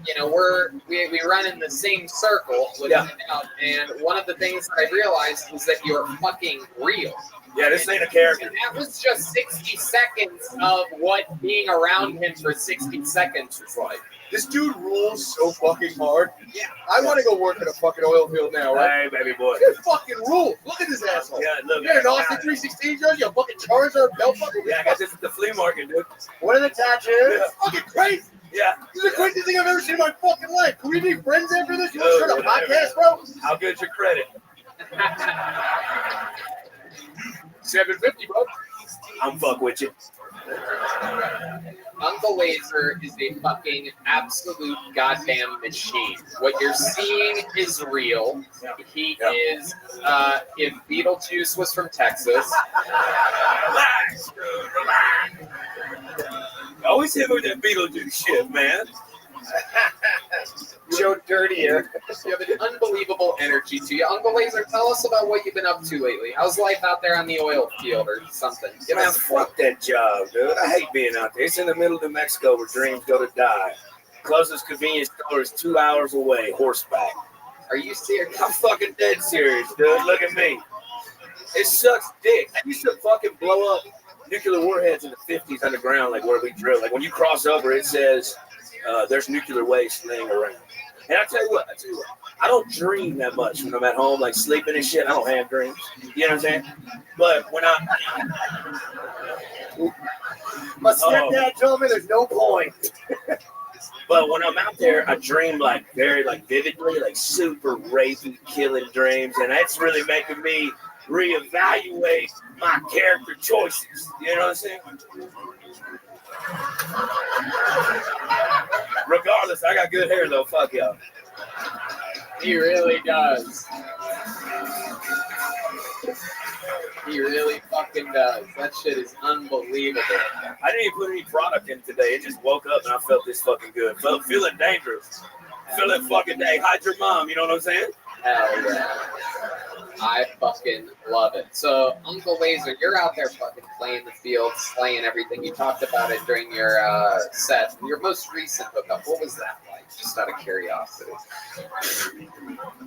we run in the same circle without a doubt, and one of the things that I realized was that you're fucking real. Yeah, this ain't a character. And that was just 60 seconds of what being around him for 60 seconds was like. This dude rules so fucking hard. Yeah. I want to go work in a fucking oil field now, right? Hey, baby boy. This fucking rule. Look at this asshole. Yeah, look. You're an Austin 316 jersey, a fucking Charizard belt buckle. Yeah, I got this at the flea market, dude. What are the tattoos? It's fucking crazy. Yeah. This is the craziest thing I've ever seen in my fucking life. Can we be friends after this? You want to start a podcast, bro? How good's your credit? 750, bro. I'm fuck with you. Uncle Laser is a fucking absolute goddamn machine. What you're seeing is real. He is, if Beetlejuice was from Texas. Relax, dude, relax. Always hit with that Beetlejuice shit, man. Joe Dirtier. You have an unbelievable energy to you. Uncle Laser, tell us about what you've been up to lately. How's life out there on the oil field or something? Give Man, us fuck that job, dude. I hate being out there. It's in the middle of New Mexico where dreams go to die. Closest convenience store is 2 hours away, horseback. Are you serious? I'm fucking dead serious, dude. Look at me. It sucks dick. I used to fucking blow up nuclear warheads in the 50s underground, like where we drill. Like when you cross over, it says there's nuclear waste laying around. And I tell you what, I don't dream that much when I'm at home, like sleeping and shit. I don't have dreams. You know what I'm saying? But when my stepdad told me there's no point. But when I'm out there, I dream like very like vividly, like super rapey, killing dreams, and that's really making me reevaluate my character choices. You know what I'm saying? Regardless, I got good hair though. Fuck y'all. He really does. He really fucking does. That shit is unbelievable. I didn't even put any product in today. It just woke up and I felt this fucking good. Felt feeling dangerous. Feeling fucking day. Hide your mom. You know what I'm saying? Hell yeah. I fucking love it. So, Uncle Laser, you're out there fucking playing the field, slaying everything. You talked about it during your set. Your most recent hookup, what was that like? Just out of curiosity.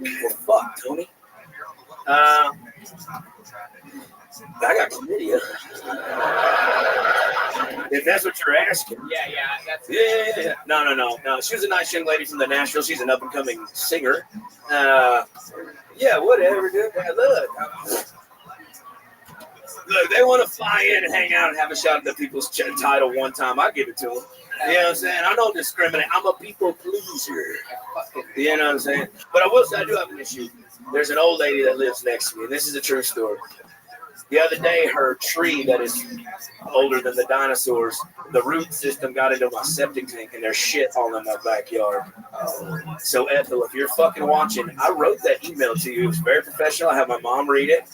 Well, fuck, Tony. I got chlamydia. If that's what you're asking. Yeah, that's Yeah. No. She was a nice young lady from the Nashville. She's an up-and-coming singer. Yeah, whatever, dude. Look, they want to fly in and hang out and have a shot at the people's title one time. I give it to them. You know what I'm saying? I don't discriminate. I'm a people pleaser. You know what I'm saying? But I will say I do have an issue. There's an old lady that lives next to me, and this is a true story. The other day, her tree that is older than the dinosaurs, the root system got into my septic tank, and there's shit all in my backyard. So, Ethel, if you're fucking watching, I wrote that email to you. It was very professional. I had my mom read it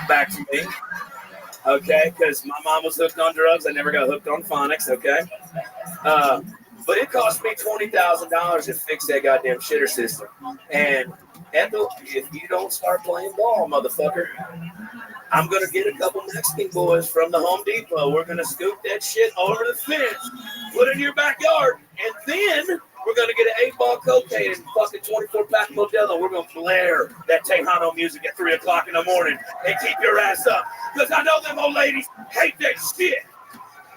back to me. Okay, because my mom was hooked on drugs. I never got hooked on phonics, okay? But it cost me $20,000 to fix that goddamn shitter system. And Ethel, if you don't start playing ball, motherfucker, I'm going to get a couple Mexican boys from the Home Depot. We're going to scoop that shit over the fence, put it in your backyard, and then we're going to get an 8-ball cocaine and fucking 24-pack Modelo. We're going to blare that Tejano music at 3 o'clock in the morning and keep your ass up. Because I know them old ladies hate that shit.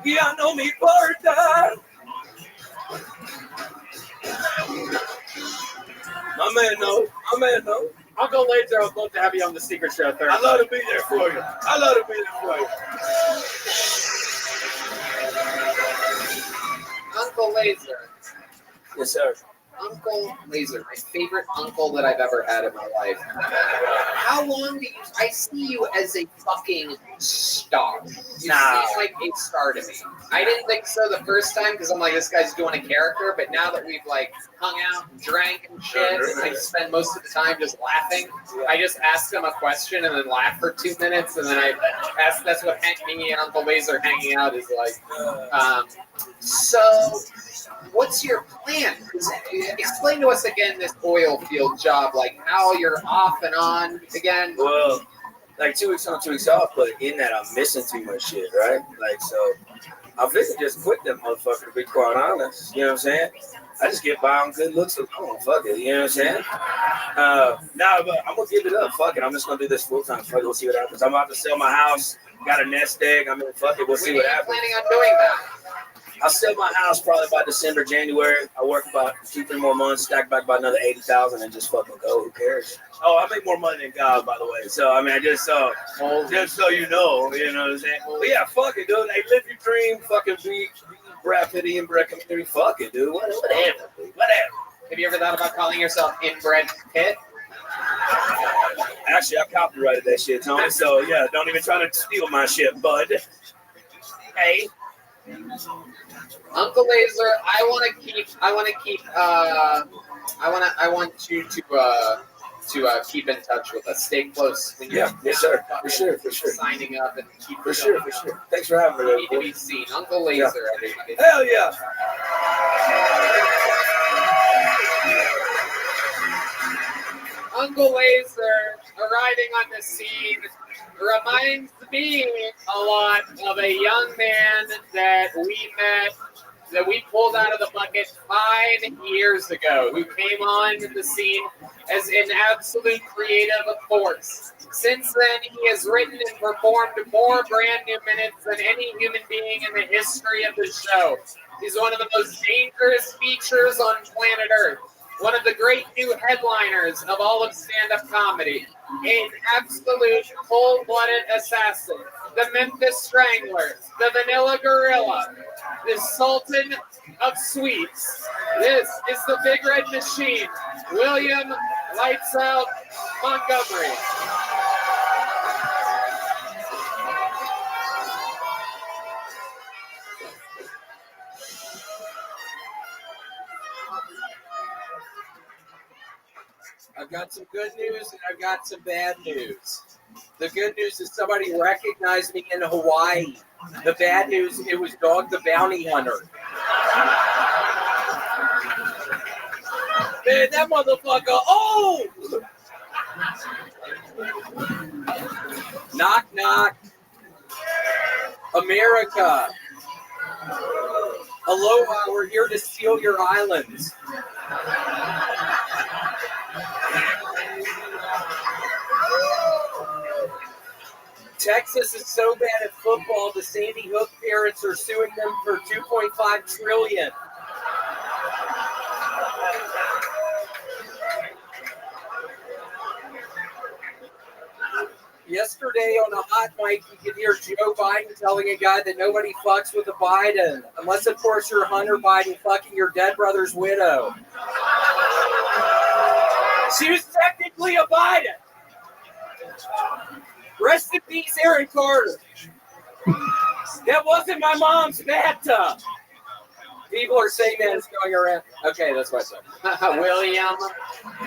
Yeah, I know me birthday. My man knows. Uncle Laser, I would love to have you on the Secret Show Thursday. I love to be there for you. Uncle Laser. Yes, sir. Uncle Laser, my favorite uncle that I've ever had in my life. How long I see you as a fucking star. You seem like a star to me. I didn't think so the first time because I'm like, this guy's doing a character, but now that we've like hung out and drank and shit, and I spend most of the time just laughing, I just ask him a question and then laugh for 2 minutes, and then that's what me and Uncle Laser hanging out is like. So, what's your plan? Explain to us again this oil field job, like how you're off and on again. Well, like 2 weeks on, 2 weeks off, but in that I'm missing too much shit, right? Like, so I'm fixing to just quit that motherfucker, to be quite honest. You know what I'm saying? I just get by on good looks alone. Fuck it. You know what I'm saying? But I'm going to give it up. Fuck it. I'm just going to do this full time. Fuck it. We'll see what happens. I'm about to sell my house. Got a nest egg. I mean, fuck it. We'll see what happens. Planning on doing that? I'll sell my house probably by December, January. I work about 2-3 more months, stack back by another 80,000, and just fucking go. Who cares? Oh, I make more money than God, by the way. So I mean, just so you know what I'm saying. But yeah, fuck it, dude. Hey, live your dream. Fucking be Brad Pitt, inbred community. Fuck it, dude. Whatever. Have you ever thought about calling yourself Inbred Pitt? Actually, I copyrighted that shit, Tony. So yeah, don't even try to steal my shit, bud. Hey. Uncle Laser, I want you to keep in touch with us. Stay close. Yes, sir. For sure. Signing up and keep for sure. Thanks for having me. You need to be seen. Uncle Laser, everybody. Hell yeah. Uncle Laser arriving on the scene reminds me a lot of a young man that we met, that we pulled out of the bucket 5 years ago, who came on the scene as an absolute creative force. Since then, he has written and performed more brand new minutes than any human being in the history of the show. He's one of the most dangerous features on planet Earth. One of the great new headliners of all of stand-up comedy. An absolute cold-blooded assassin. The Memphis Stranglers. The Vanilla Gorilla. The Sultan of Sweets. This is the Big Red Machine. William Lights Out Montgomery. I've got some good news and I've got some bad news. The good news is somebody recognized me in Hawaii. The bad news, it was Dog the Bounty Hunter. Man, that motherfucker, oh! Knock, knock. America. Aloha, we're here to steal your islands. Texas is so bad at football, the Sandy Hook parents are suing them for $2.5 trillion. Yesterday on a hot mic, you could hear Joe Biden telling a guy that nobody fucks with a Biden, unless, of course, you're Hunter Biden fucking your dead brother's widow. She was technically a Biden. Rest in peace, Aaron Carter. That wasn't my mom's bathtub. People are saying that it's going around. Okay, that's my son. William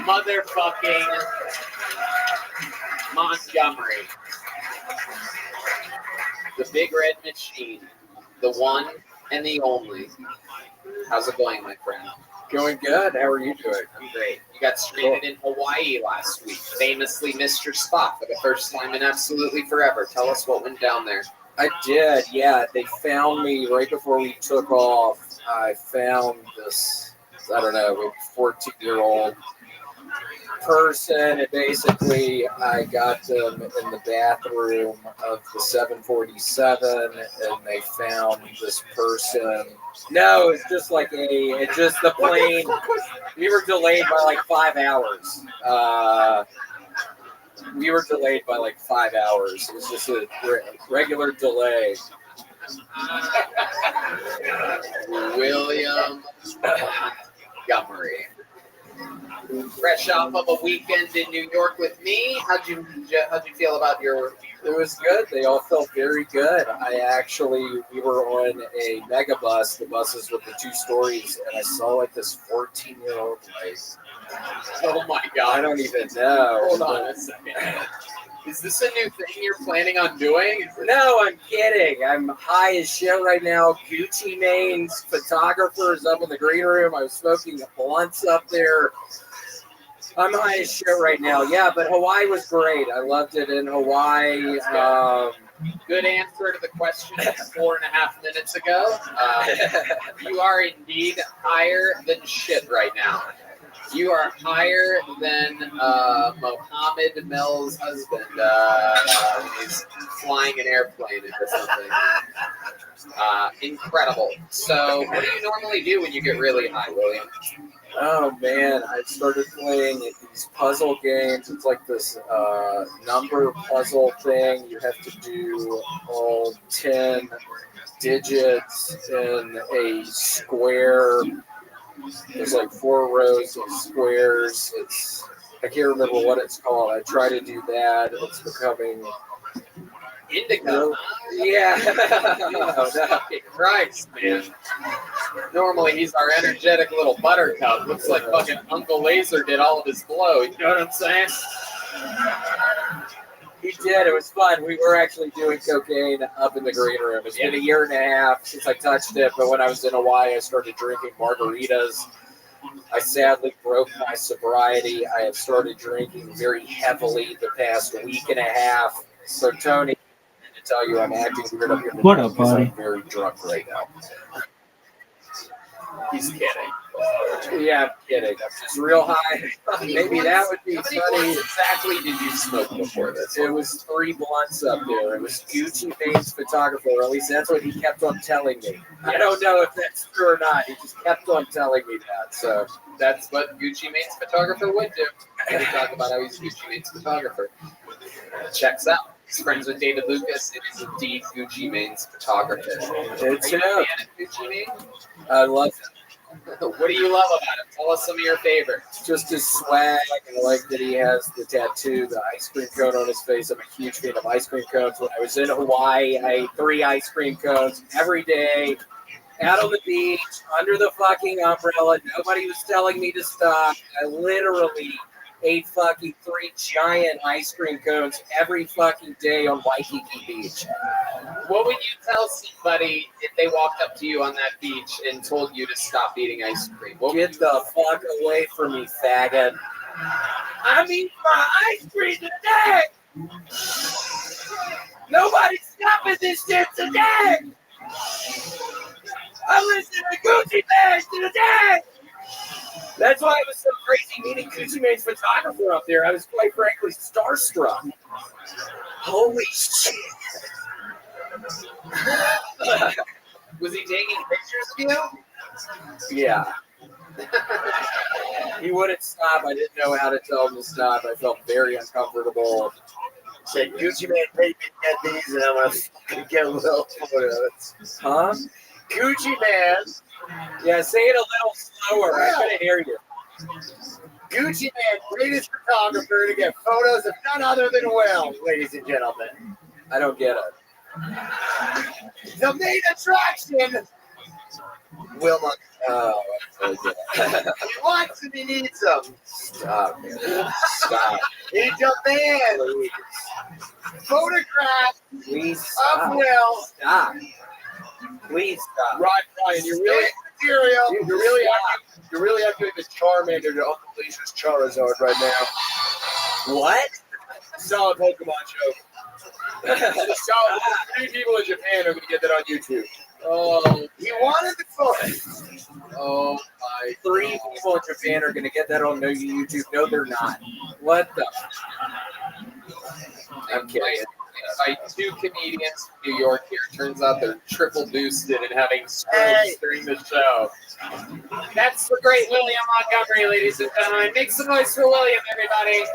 motherfucking Montgomery. The Big Red Machine. The one and the only. How's it going, my friend? Going good. How are you doing? I'm great. You got stranded in Hawaii last week. Famously missed your spot for the first time in absolutely forever. Tell us what went down there. I did, yeah. They found me right before we took off. I found this, I don't know, 14-year-old person, and basically I got them in the bathroom of the 747, and they found this person. No, it's just like it's just the plane. We were delayed by like 5 hours. We were delayed by like 5 hours. It was just a regular delay. William Montgomery. Fresh off of a weekend in New York with me. How'd you feel about your? It was good. They all felt very good. We were on a mega bus, the buses with the 2 stories, and I saw like this 14-year-old like. Oh my God! I don't even know. Hold on a second. Is this a new thing you're planning on doing? No, I'm kidding. I'm high as shit right now. Gucci Mane's photographers up in the green room. I was smoking blunts up there. I'm high as shit right now. Yeah, but Hawaii was great. I loved it in Hawaii. Good answer to the question 4.5 minutes ago. You are indeed higher than shit right now. You are higher than Mohammed Mel's husband. He's flying an airplane or something. Incredible. So, what do you normally do when you get really high, William? Oh man, I started playing these puzzle games. It's like this number puzzle thing. You have to do all 10 digits in a square. There's like 4 rows of squares. I can't remember what it's called. I try to do that. It's becoming Indigo. Yeah. Fucking Christ, man. Normally he's our energetic little buttercup. Looks like fucking Uncle Laser did all of his blow. You know what I'm saying? He did. It was fun. We were actually doing cocaine up in the green room. It's been 1.5 years since I touched it, but when I was in Hawaii, I started drinking margaritas. I sadly broke my sobriety. I have started drinking very heavily the past week and a half. So, Tony, to tell you I'm acting weird up here. What up, buddy? I'm very drunk right now. He's kidding. Yeah, I'm kidding. I'm just real high. Maybe that would be How many funny. blunts exactly did you smoke before this? It was 3 blunts up there. It was Gucci Mane's photographer, or at least that's what he kept on telling me. I don't know if that's true or not. He just kept on telling me that. So That's what Gucci Mane's photographer would do. We talk about how he's Gucci Mane's photographer. Checks out. He's friends with David Lucas. It is indeed Gucci Mane's photographer. It's Are you a him. fan of Gucci Mane? I love him. What do you love about him? Tell us some of your favorites. Just his swag. I like that he has the tattoo, the ice cream cone on his face. I'm a huge fan of ice cream cones. When I was in Hawaii, I ate 3 ice cream cones every day. Out on the beach, under the fucking umbrella. Nobody was telling me to stop. I literally ate fucking 3 giant ice cream cones every fucking day on Waikiki Beach. What would you tell somebody if they walked up to you on that beach and told you to stop eating ice cream? Get the fuck away from me, faggot. I'm eating my ice cream today! Nobody's stopping this shit today! I'm listening to Gucci Mane today! That's why it was so crazy meeting Gucci Mane's photographer up there. I was quite frankly starstruck. Holy shit. Was he taking pictures of you? Yeah. He wouldn't stop. I didn't know how to tell him to stop. I felt very uncomfortable. Said Gucci Man paid me to get these, and I'm gonna fucking get a little photos. Huh? Gucci Man. Yeah, say it a little slower. I couldn't hear you. Gucci Man, greatest photographer to get photos of none other than Will, ladies and gentlemen. I don't get it. The main attraction. Will not. Oh, okay. He wants and he needs them. Stop, man. Stop. He demands photographs Please of stop. Will. Stop. Please stop. Ryan, you're really, material. you're really acting the Charmander to Uncle Lisa's Charizard right now. What? Solid Pokemon joke. Solid. 3 people in Japan are going to get that on YouTube. Oh, he wanted the photos. Oh my! 3 people in Japan are going to get that on YouTube. No, they're not. What the? I'm kidding. By 2 comedians from New York here. Turns out they're triple boosted and having strokes during the show. That's the great William Montgomery, ladies and gentlemen. Make some noise for William, everybody.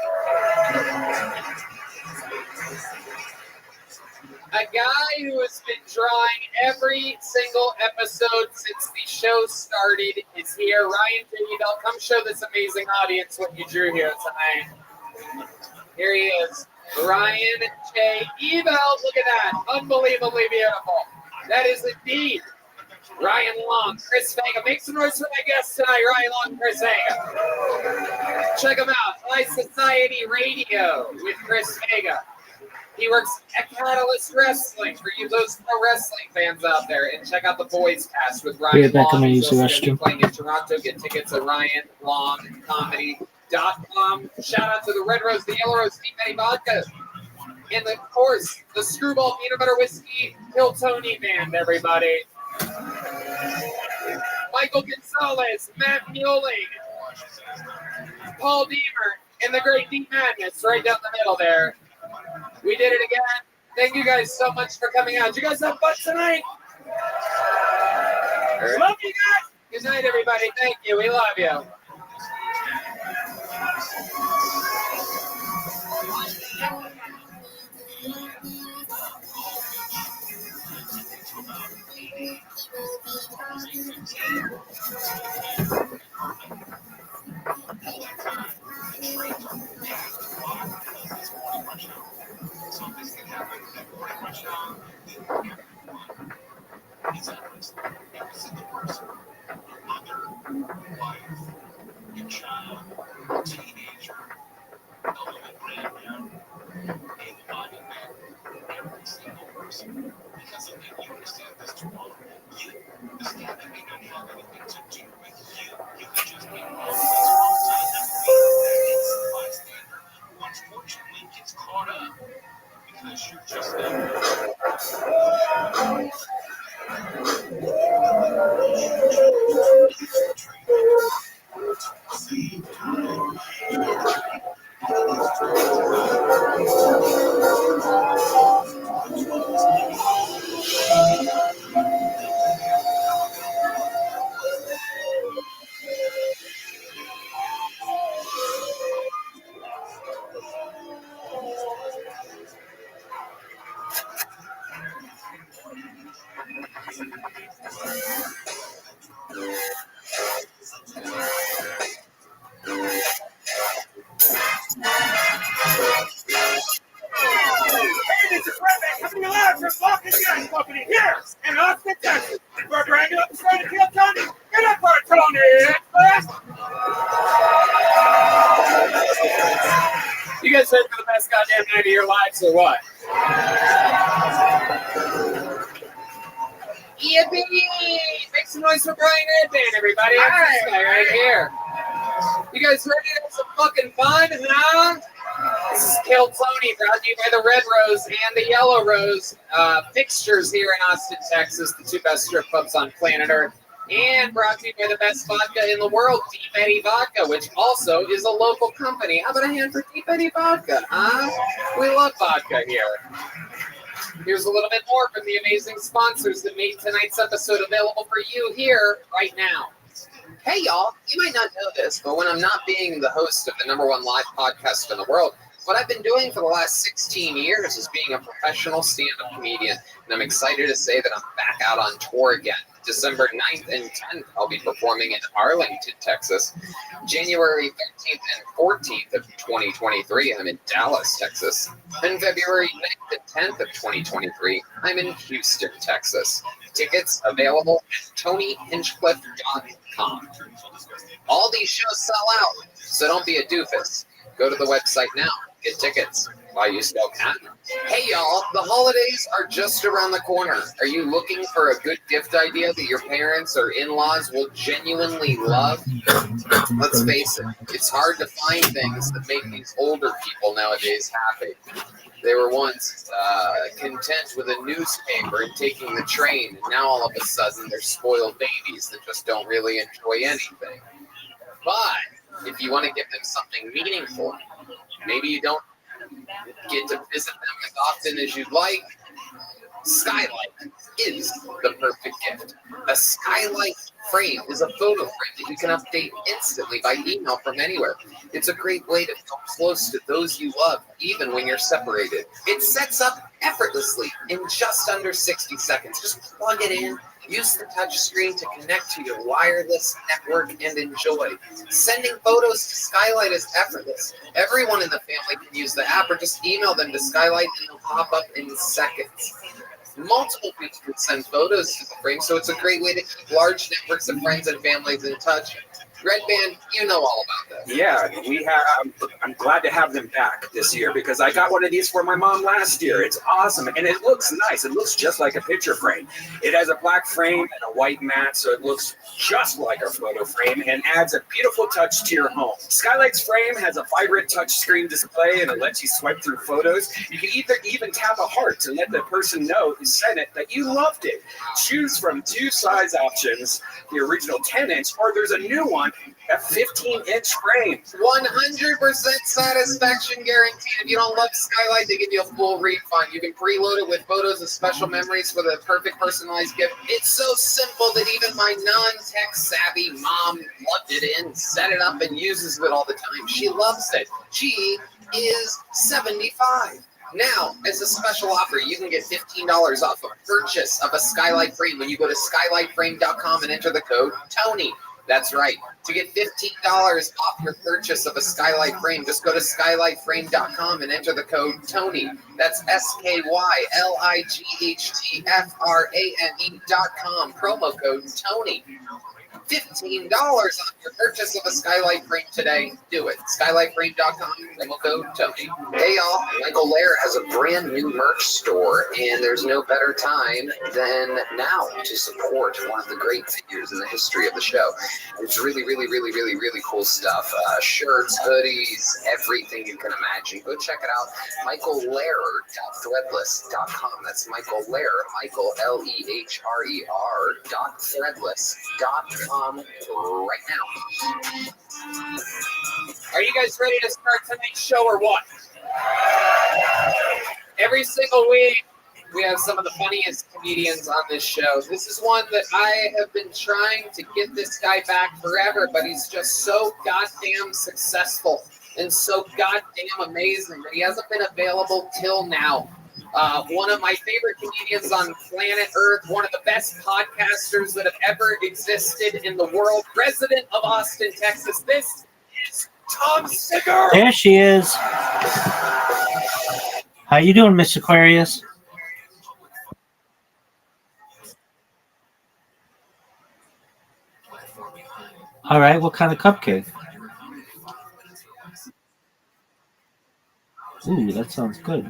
A guy who has been drawing every single episode since the show started is here. Ryan J. Ebel, come show this amazing audience what you drew here tonight. Here he is. Ryan J. Ebel, look at that. Unbelievably beautiful. That is indeed Ryan Long, Chris Vega. Make some noise for my guests tonight, Ryan Long and Chris Vega. Check him out. High Society Radio with Chris Vega. He works at Catalyst Wrestling for you, those pro wrestling fans out there. And check out the Boys Cast with Ryan Yeah, back Long. on my He's user also going to be restroom. playing in Toronto. Get tickets at RyanLongComedy.com. Shout out to the Red Rose, the Yellow Rose, Steve Benny Vodka. And of course, the Screwball Peanut Butter Whiskey Hill Tony Band, everybody. Michael Gonzalez, Matt Mueling, Paul Deemer, and the Great Deep Madness right down the middle there. We did it again. Thank you guys so much for coming out. Did you guys have fun tonight? Love you guys. Good night, everybody. Thank you. We love you. Every single person Hey, this is Rabbi coming live from Falcon Gas Company here in Austin, Texas. We're brand new episode of Kill Tony. Get up for it, Tony. Fast. You guys ready for the best goddamn night of your lives or what? Yippee! Make some noise for Brian Redband, everybody. That's this guy right here. You guys ready to have some fucking fun, huh? This is Kill Tony, brought to you by the Red Rose and the Yellow Rose fixtures here in Austin, Texas, the two best strip clubs on planet Earth. And brought to you by the best vodka in the world, Deep Eddy Vodka, which also is a local company. How about a hand for Deep Eddy Vodka, huh? We love vodka here. Here's a little bit more from the amazing sponsors that made tonight's episode available for you here right now. Hey, y'all, you might not know this, but when I'm not being the host of the #1 live podcast in the world, what I've been doing for the last 16 years is being a professional stand-up comedian, and I'm excited to say that I'm back out on tour again. December 9th and 10th, I'll be performing in Arlington, Texas. January 13th and 14th of 2023, I'm in Dallas, Texas. And February 9th and 10th of 2023, I'm in Houston, Texas. Tickets available at TonyHinchcliffe.com. All these shows sell out, so don't be a doofus. Go to the website now. Get tickets while you still can. Hey, y'all, the holidays are just around the corner. Are you looking for a good gift idea that your parents or in-laws will genuinely love? Let's face it, it's hard to find things that make these older people nowadays happy. They were once content with a newspaper and taking the train, and now all of a sudden they're spoiled babies that just don't really enjoy anything. But if you want to give them something meaningful, maybe you don't get to visit them as often as you'd like, Skylight is the perfect gift. A Skylight frame is a photo frame that you can update instantly by email from anywhere. It's a great way to feel close to those you love, even when you're separated. It sets up effortlessly in just under 60 seconds. Just plug it in, use the touch screen to connect to your wireless network, and enjoy. Sending photos to Skylight is effortless. Everyone in the family can use the app, or just email them to Skylight and they'll pop up in seconds. Multiple people can send photos to the frame, so it's a great way to keep large networks of friends and families in touch. Red Band, you know all about this. Yeah, I'm glad to have them back this year because I got one of these for my mom last year. It's awesome, and it looks nice. It looks just like a picture frame. It has a black frame and a white mat, so it looks just like a photo frame and adds a beautiful touch to your home. Skylight's frame has a vibrant touch screen display, and it lets you swipe through photos. You can even tap a heart to let the person know who sent it that you loved it. Choose from 2 size options, the original 10-inch, or there's a new one, a 15-inch frame. 100% satisfaction guaranteed. If you don't love Skylight, they give you a full refund. You can preload it with photos of special memories for the perfect personalized gift. It's so simple that even my non-tech savvy mom plugged it in, set it up, and uses it all the time. She loves it. She is 75. Now, as a special offer, you can get $15 off a purchase of a Skylight frame when you go to skylightframe.com and enter the code TONY. That's right. To get $15 off your purchase of a Skylight frame, just go to skylightframe.com and enter the code TONY. That's SKYLIGHTFRAME.com. Promo code TONY. $15 on your purchase of a skylight frame today. Do it. Skylightframe.com. Promo code Tony. Hey y'all, Michael Lair has a brand new merch store, and there's no better time than now to support one of the great figures in the history of the show. It's really, really, really, really, really cool stuff. Shirts, hoodies, everything you can imagine. Go check it out. MichaelLair.threadless.com. That's Michael Lair, Michael LEHRER.threadless.com right now. Are you guys ready to start tonight's show or what? Every single week, we have some of the funniest comedians on this show. This is one that I have been trying to get this guy back forever, but he's just so goddamn successful and so goddamn amazing that he hasn't been available till now. One of my favorite comedians on planet Earth, one of the best podcasters that have ever existed in the world, resident of Austin, Texas. This is Tom Segura. There she is. How you doing, Miss Aquarius? All right, what kind of cupcake? Ooh, that sounds good.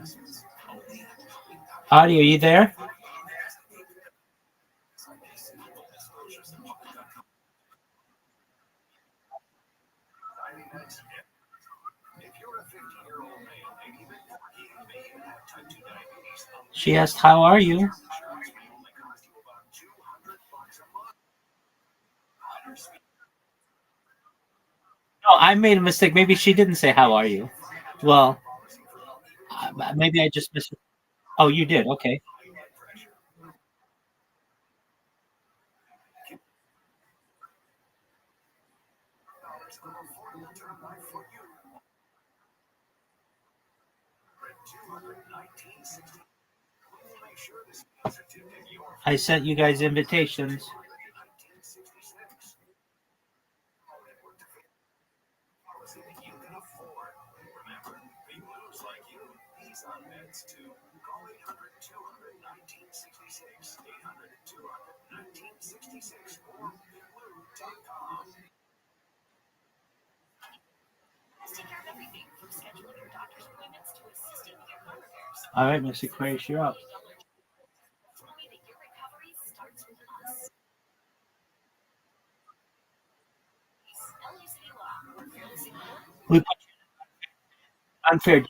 Audie, are you there? She asked, how are you? No, I made a mistake. Maybe she didn't say, how are you? Well, maybe I just missed it. Oh, you did? Okay. I sent you guys invitations. All right, Miss Aquarius, you're up. We put unfair.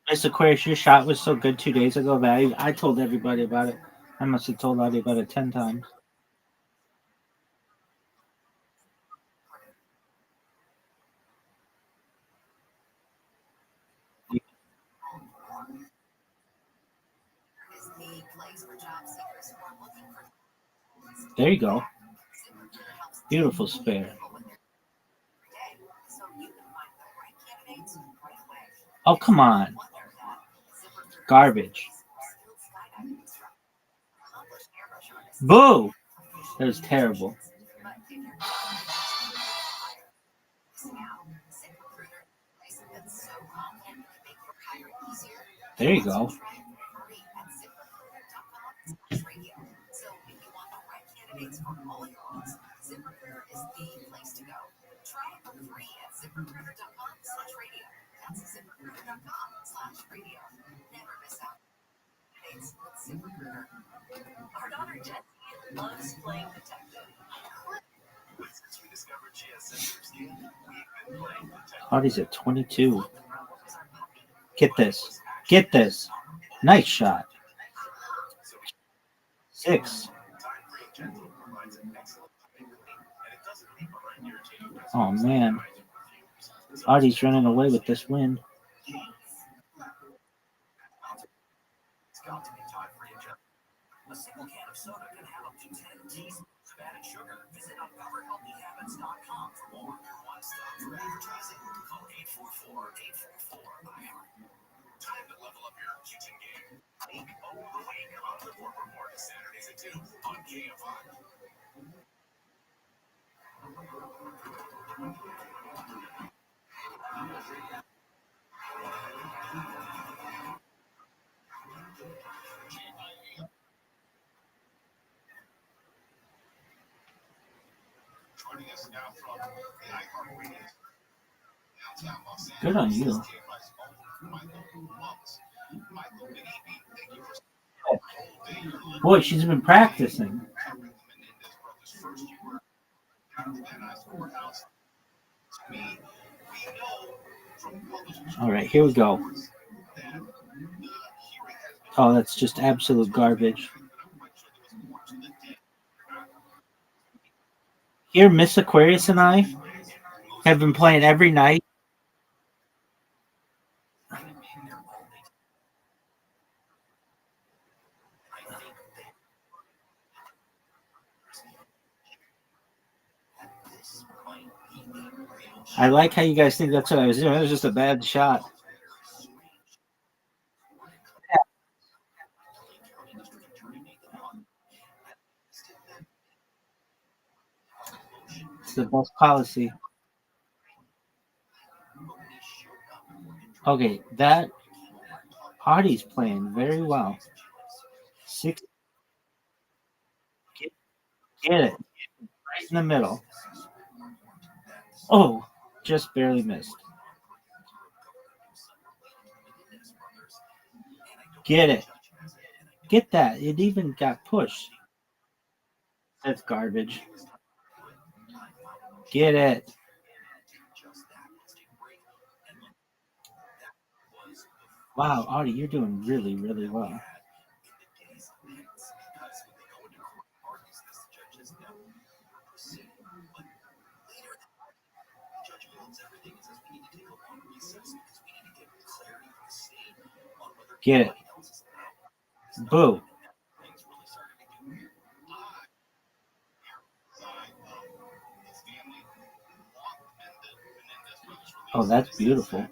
Miss Aquarius, your shot was so good 2 days ago that I told everybody about it. I must have told Audie about it 10 times. There you go. Beautiful spare. Oh, come on. Garbage. Boo! That was terrible. There you go. Audie's at 22. Get this. Get this. Nice shot. 6. Oh, man. Audie's running away with this win. A single can of soda can have up to 10 teaspoons of added sugar. Visit uncoverhealthyhabits.com for more. One stop for advertising. Call 844-844-IHEART. Time to level up your kitchen game. Week of the Week on the Report Report, Saturdays at 2 on KFI. Good on you. Boy, she's been practicing. All right, here we go. Oh, that's just absolute garbage. Here, Miss Aquarius and I have been playing every night. I like how you guys think that's what I was doing. It was just a bad shot. It's the best policy. Okay, that Audie's playing very well. Six. Get it. Right in the middle. Oh, just barely missed. Get it. Get that. It even got pushed. That's garbage. Get it. Wow, Audie, you're doing really, really well. Get it. Boo. Oh, that's beautiful.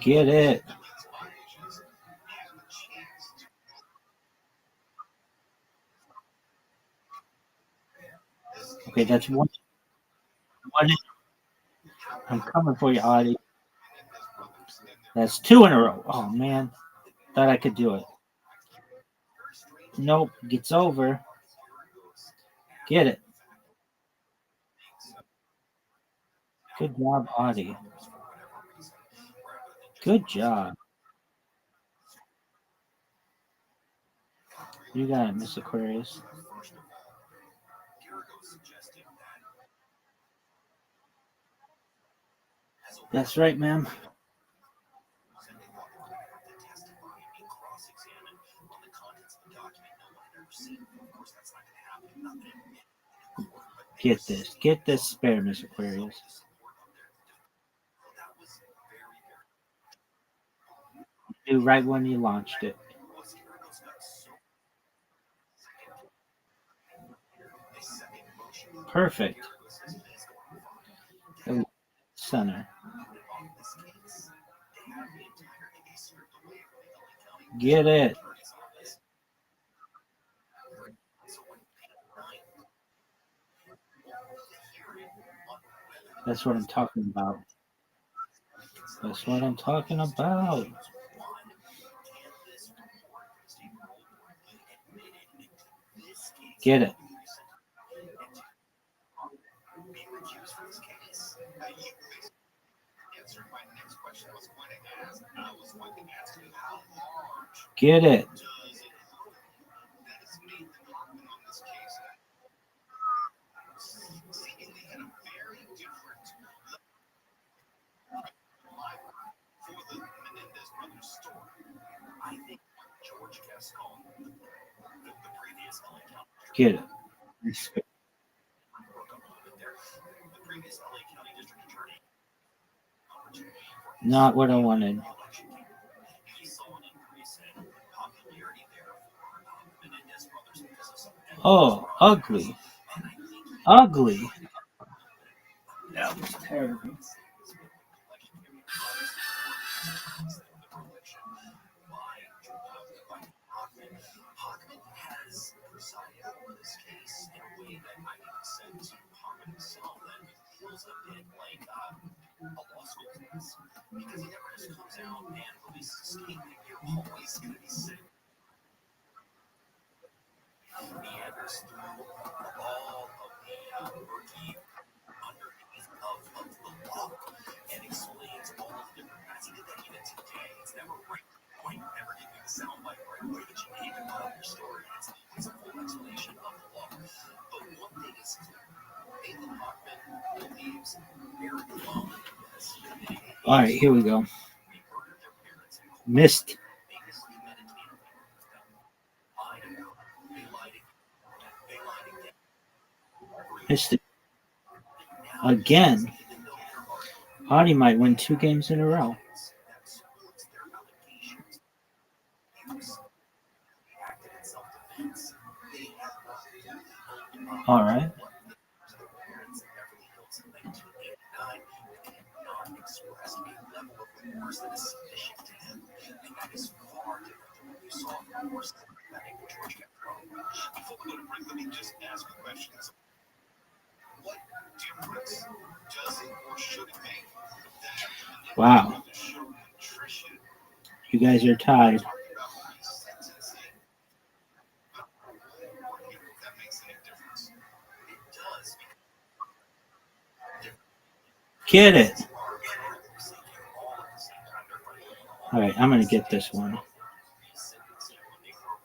Get it. Okay, that's one. I'm coming for you, Audie. That's two in a row. Oh, man. Thought I could do it. Nope. Gets over. Get it. Good job, Audie. Good job. You got it, Miss Aquarius. That's right, ma'am. Get this. Get this spare, Miss Aquarius. Do right when you launched it. Perfect. Center. Get it. That's what I'm talking about. That's what I'm talking about. Get it. Get it. Get it. Not what I wanted. Oh, ugly. Ugly. That was terrible. All right, here we go. Missed. Missed it. Again. Audie might win 2 games in a row. All right. Wow. You guys are tied. Get it. All right, I'm going to get this one.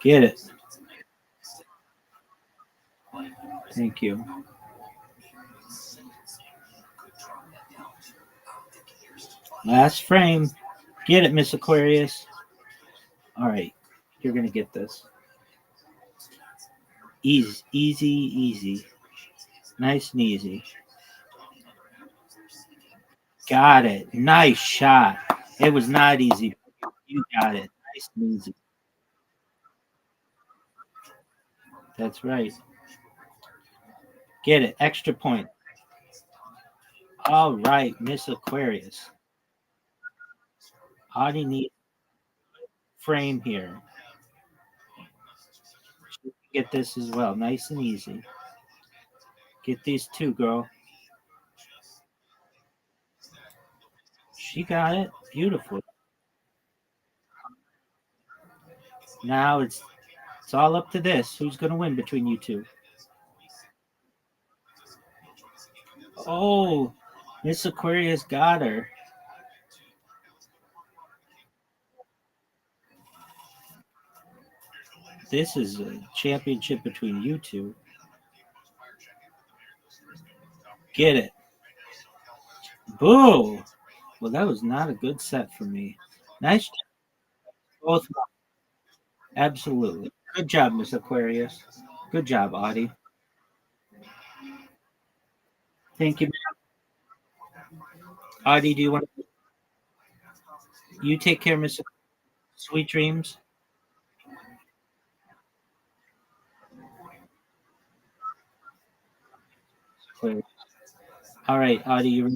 Get it. Thank you. Last frame. Get it, Miss Aquarius. All right, you're going to get this. Easy, easy, easy. Nice and easy. Got it. Nice shot. It was not easy. You got it. Nice and easy. That's right. Get it. Extra point. All right, Miss Aquarius. Audie needs frame here. Get this as well. Nice and easy. Get these 2, girl. She got it. Beautiful. Now it's all up to this. Who's going to win between you 2? Oh, Miss Aquarius got her. This is a championship between you 2. Get it. Boo. Well, that was not a good set for me. Nice job. Both. Absolutely. Good job, Miss Aquarius. Good job, Audie. Thank you, ma'am. Audie, do you want to? You take care, Miss. Sweet dreams. Clear. All right, Audie, you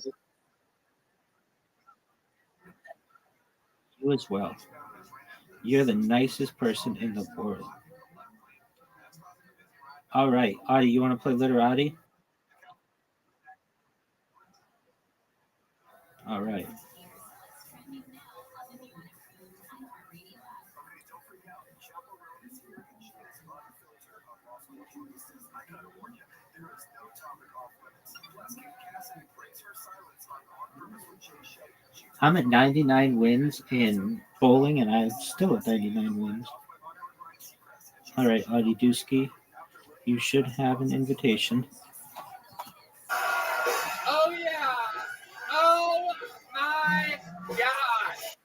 as well. You're the nicest person in the world. All right, Audie, you want to play Literati? All right. I'm at 99 wins in bowling, and I'm still at 99 wins. All right, Audie Dusky, you should have an invitation. Oh, yeah. Oh, my gosh.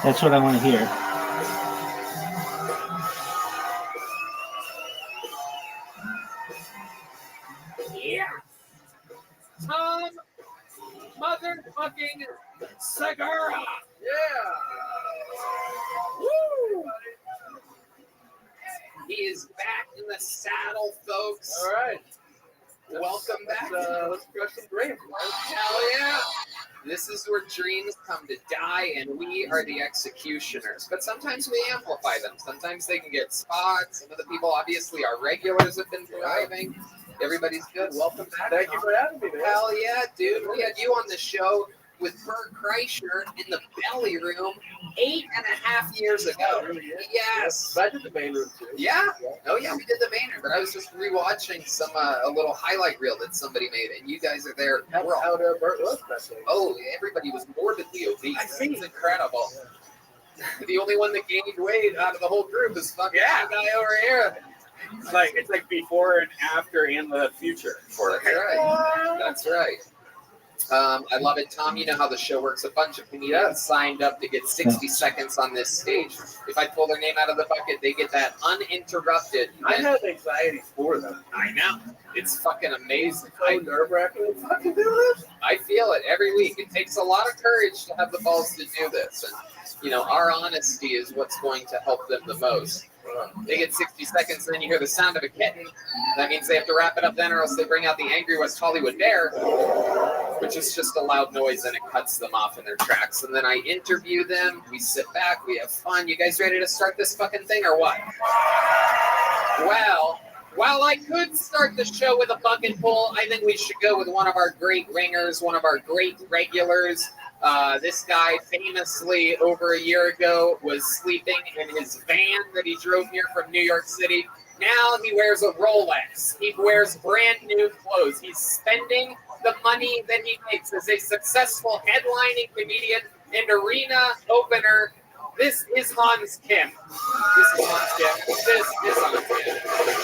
That's what I want to hear. Yeah. Tom motherfucking Segura. Yeah. Woo. He is back in the saddle, folks. All right. Welcome back. Let's crush some dreams. Hell yeah. This is where dreams come to die, and we are the executioners. But sometimes we amplify them. Sometimes they can get spots. Some of the people, obviously, our regulars have been thriving. Everybody's good. Welcome back. Thank you for having me, man. Hell yeah, dude. We had you on the show with Bert Kreischer in the belly room 8.5 years ago. Oh, really? Yes. But I did the main room too. Yeah. Oh yeah, we did the main room. But I was just rewatching some a little highlight reel that somebody made, and you guys are there. How Bert was that day? Oh, everybody was morbidly obese. I see. It's incredible. The only one that gained weight out of the whole group is fucking that guy over here. It's like before and after and the future. That's right. That's right. I love it, Tom. You know how the show works. A bunch of comedians signed up to get 60 seconds on this stage. If I pull their name out of the bucket, they get that uninterrupted. I have anxiety for them. I know. It's fucking amazing. So nerve-wracking to fucking do this. I feel it every week. It takes a lot of courage to have the balls to do this. And, our honesty is what's going to help them the most. They get 60 seconds, and then you hear the sound of a kitten. That means they have to wrap it up then, or else they bring out the angry West Hollywood bear, which is just a loud noise, and it cuts them off in their tracks. And then I interview them. We sit back. We have fun. You guys ready to start this fucking thing, or what? Well, while I could start the show with a bucket pull, I think we should go with one of our great ringers, one of our great regulars. This guy famously over a year ago was sleeping in his van that he drove here from New York City. Now he wears a Rolex. He wears brand new clothes. He's spending the money that he makes as a successful headlining comedian and arena opener. This is Hans Kim. This is Hans Kim. This is Hans Kim.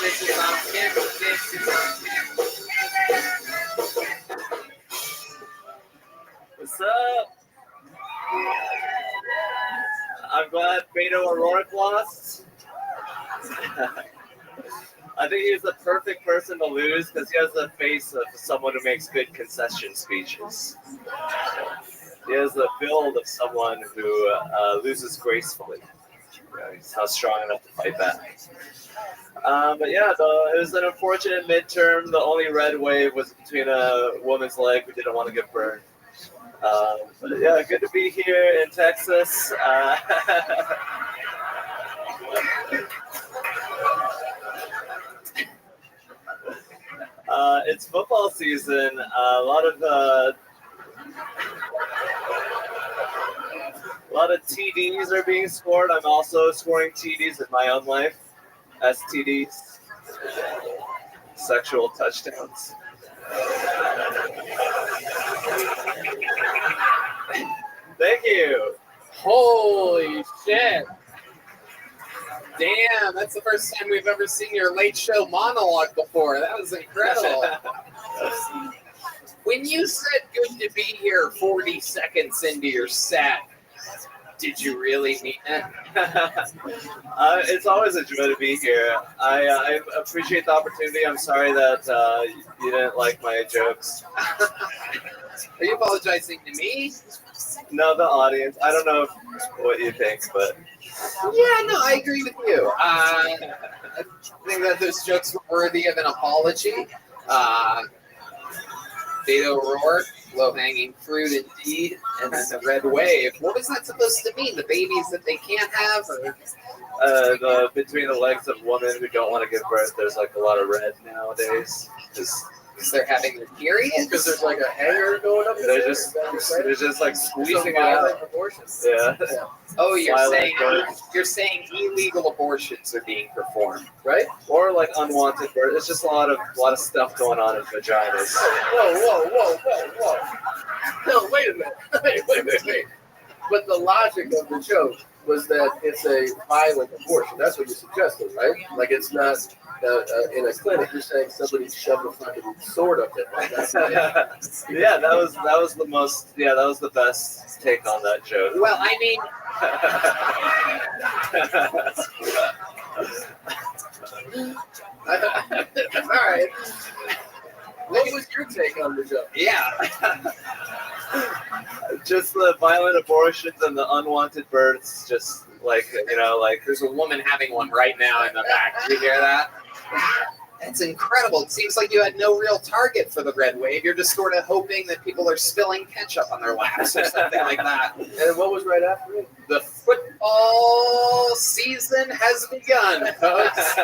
This is Hans Kim. This is Hans Kim. What's up? I'm glad Beto O'Rourke lost. I think he's the perfect person to lose because he has the face of someone who makes good concession speeches. He has the build of someone who loses gracefully. He's not strong enough to fight back. But yeah, it was an unfortunate midterm. The only red wave was between a woman's leg who didn't want to get burned. But yeah, good to be here in Texas. It's football season. A lot of TDs are being scored. I'm also scoring TDs in my own life. STDs. Sexual touchdowns. Thank you. Holy shit. Damn, that's the first time we've ever seen your late show monologue before. That was incredible. When you said good to be here 40 seconds into your set, did you really mean it? It's always a joy to be here. I appreciate the opportunity. I'm sorry that you didn't like my jokes. Are you apologizing to me? No, the audience. I don't know what you think, but... Yeah, no, I agree with you. I think that those jokes were worthy of an apology. Beto O'Rourke, low-hanging fruit indeed, and then the red wave. What was that supposed to mean? The babies that they can't have? Or? Between the legs of women who don't want to give birth, there's like a lot of red nowadays. Because they're having their period? Because there's like a hanger going up. They're just like squeezing it out. Abortions. Yeah. Oh, you're saying illegal abortions are being performed, right? Or like unwanted birth. It's just a lot of stuff going on in vaginas. Whoa. No, wait a minute. Wait. But the logic of the joke was that it's a violent abortion. That's what you suggested, right? Like it's not in a clinic. You're saying somebody shoved a fucking sword up there. Yeah, that was the most. Yeah, that was the best take on that joke. Well, I mean. All right. What was your take on the joke? Yeah. Just the violent abortions and the unwanted births. Just like there's a woman having one right now in the back. Did you hear that? That's incredible. It seems like you had no real target for the red wave. You're just sort of hoping that people are spilling ketchup on their laps or something like that. And what was right after it? The football season has begun, folks.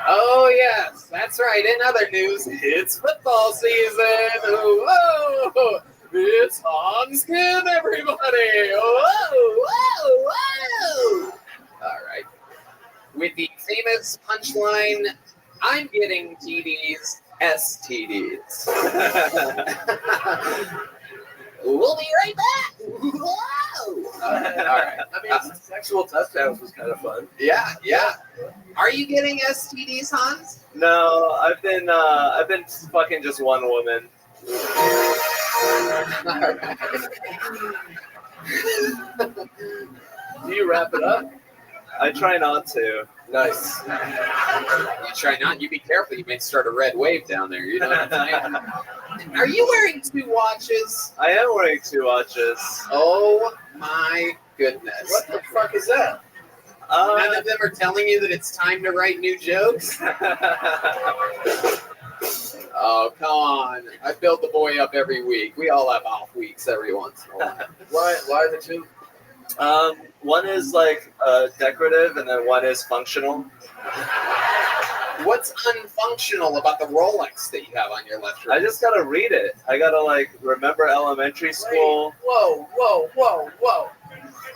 Oh, yes. That's right. In other news, it's football season. Whoa. It's Hans Kim, everybody. Whoa. All right. With the famous punchline, I'm getting TDs, STDs. We'll be right back. Whoa. All right. I mean, sexual touchdowns was kind of fun. Yeah. Are you getting STDs, Hans? No, I've been fucking just one woman. Do you wrap it up? I try not to. Nice. You try not. You be careful. You may start a red wave down there. You know what I'm saying? Are you wearing 2 watches? I am wearing 2 watches. Oh my goodness. What the fuck is that? None of them are telling you that it's time to write new jokes? Oh, come on. I build the boy up every week. We all have off weeks every once in a while. Why the 2? One is like decorative, and then one is functional. What's unfunctional about the Rolex that you have on your left I wrist? just gotta read it. I gotta like remember elementary school. Whoa.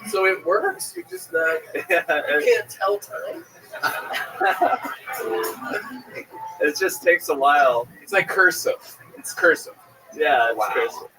So it works? You just you can't tell time? It just takes a while. It's like cursive. It's cursive. Yeah, it's Wow. cursive.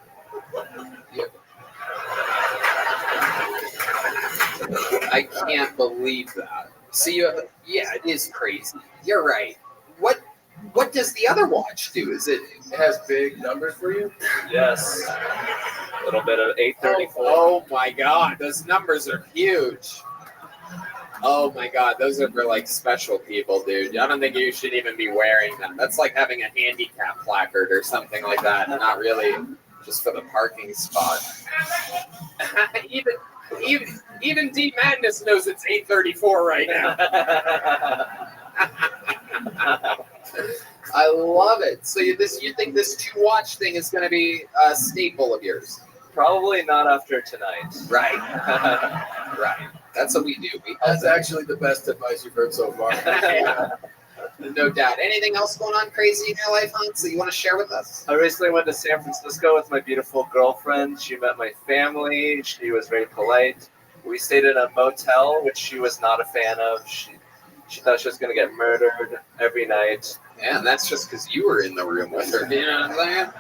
I can't believe that. See, you have, yeah, it is crazy. You're right. What does the other watch do? Is it has big numbers for you? Yes. A little bit of 834. Oh my God, those numbers are huge. Oh my God, those are for like special people, dude. I don't think you should even be wearing them. That's like having a handicap placard or something like that. Not really just for the parking spot. even D Madness knows it's 8:34 right now. I love it. So you think this 2-watch thing is going to be a staple of yours? Probably not after tonight. Right. Right. That's what we do. That's actually the best advice you've heard so far. No doubt. Anything else going on crazy in your life, Hans, that you want to share with us? I recently went to San Francisco with my beautiful girlfriend. She met my family. She was very polite. We stayed in a motel, which she was not a fan of. She thought she was going to get murdered every night. Yeah, and that's just because you were in the room with her. You know what I'm saying?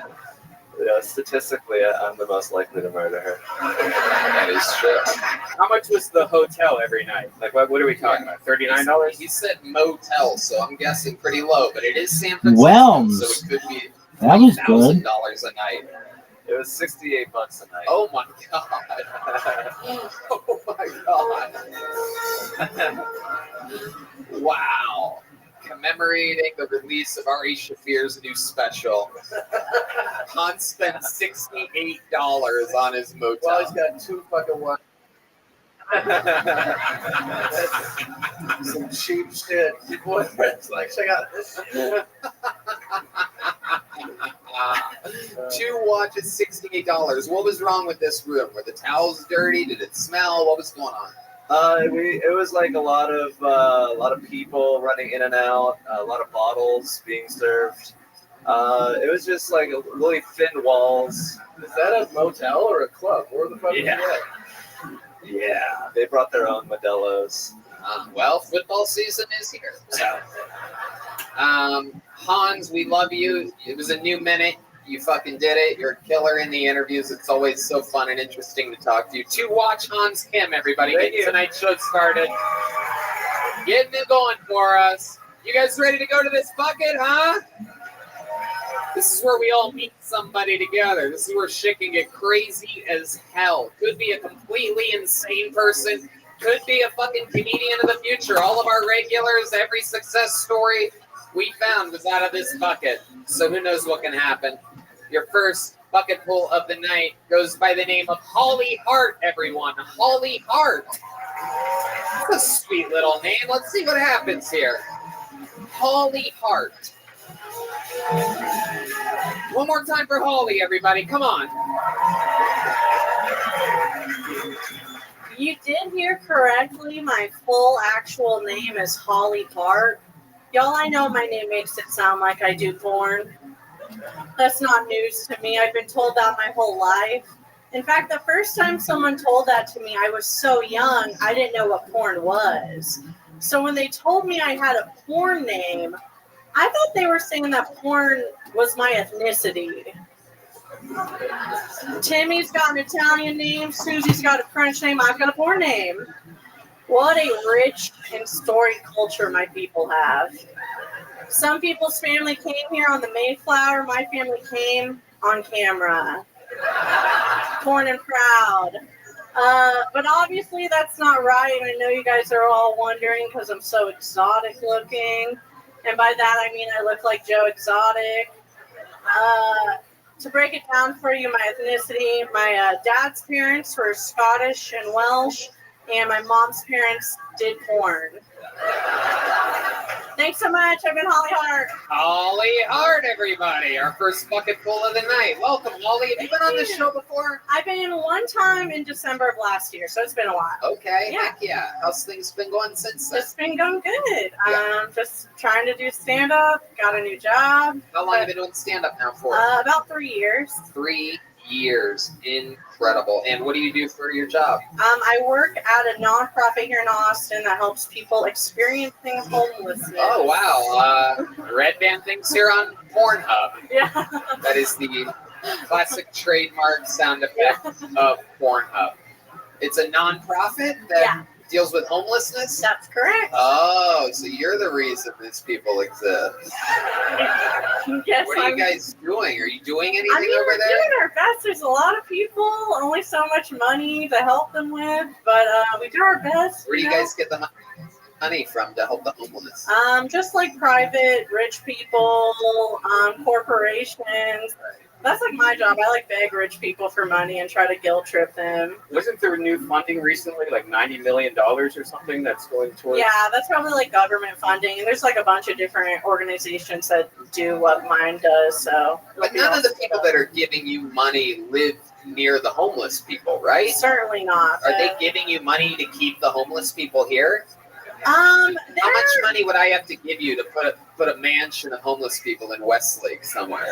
Yeah, statistically, I'm the most likely to murder her. That is true. How much was the hotel every night? Like, what are we talking about? $39? He said motel, so I'm guessing pretty low, but it is San Francisco, Whelms. so it could be That was good. $1,000 a night. It was $68 a night. Oh my God. Oh my God. Wow. Commemorating the release of Ari Shafir's new special. Hans spent $68 on his motel. Well, he's got 2 fucking watches. Some cheap shit. Boyfriend's like, check out this. 2 watches, $68. What was wrong with this room? Were the towels dirty? Did it smell? What was going on? It was like a lot of people running in and out, a lot of bottles being served. It was just like really thin walls. Is that a motel or a club? Where the fuck is that? Yeah, they brought their own Modelos. Well, football season is here. So, Hans, we love you. It was a new minute. You fucking did it. You're a killer in the interviews. It's always so fun and interesting to talk to you. 2-watch Hans Kim, everybody. Getting tonight's show started. Getting it going for us. You guys ready to go to this bucket, huh? This is where we all meet somebody together. This is where shit can get crazy as hell. Could be a completely insane person. Could be a fucking comedian of the future. All of our regulars, every success story we found was out of this bucket. So who knows what can happen. Your first bucket pull of the night goes by the name of Holly Hart, everyone. Holly Hart. That's a sweet little name. Let's see what happens here. Holly Hart. One more time for Holly, everybody. Come on. You did hear correctly. My full actual name is Holly Hart. Y'all, I know my name makes it sound like I do porn. That's not news to me. I've been told that my whole life. In fact, the first time someone told that to me, I was so young, I didn't know what porn was. So when they told me I had a porn name, I thought they were saying that porn was my ethnicity. Timmy's got an Italian name, Susie's got a French name, I've got a porn name. What a rich and storied culture my people have. Some people's family came here on the Mayflower. My family came on camera. Born and proud. But obviously that's not right. I know you guys are all wondering because I'm so exotic looking. And by that I mean I look like Joe Exotic. To break it down for you, my ethnicity, my dad's parents were Scottish and Welsh, and my mom's parents did porn. Thanks so much. I've been Holly Hart. Holly Hart, everybody. Our first bucket full of the night. Welcome, Holly. Have you been on this show before? I've been one time in December of last year, so it's been a while. Okay, Yeah. heck yeah. How's things been going since then? It's been going good. Just trying to do stand-up. Got a new job. How long have you been doing stand-up now for? About 3 years. 3 years. Incredible. And what do you do for your job? I work at a nonprofit here in Austin that helps people experiencing homelessness. Oh, wow. Red Band thinks you're on Pornhub. Yeah. That is the classic trademark sound effect of Pornhub. It's a nonprofit that deals with homelessness? That's correct. Oh, so you're the reason these people exist. Yes, What are you guys doing? Are you doing anything I mean, over we're there? doing our best. There's a lot of people, only so much money to help them with, but we do our best. Where do you guys get the money from to help the homeless? Just like private, rich people, corporations. That's like my job. I like beg rich people for money and try to guilt trip them. Wasn't there new funding recently, like $90 million or something that's going towards? Yeah, that's probably like government funding. And there's like a bunch of different organizations that do what mine does. So, But none of the people that are giving you money live near the homeless people, right? Certainly not. Are they giving you money to keep the homeless people here? How much money would I have to give you to put a mansion of homeless people in Westlake somewhere?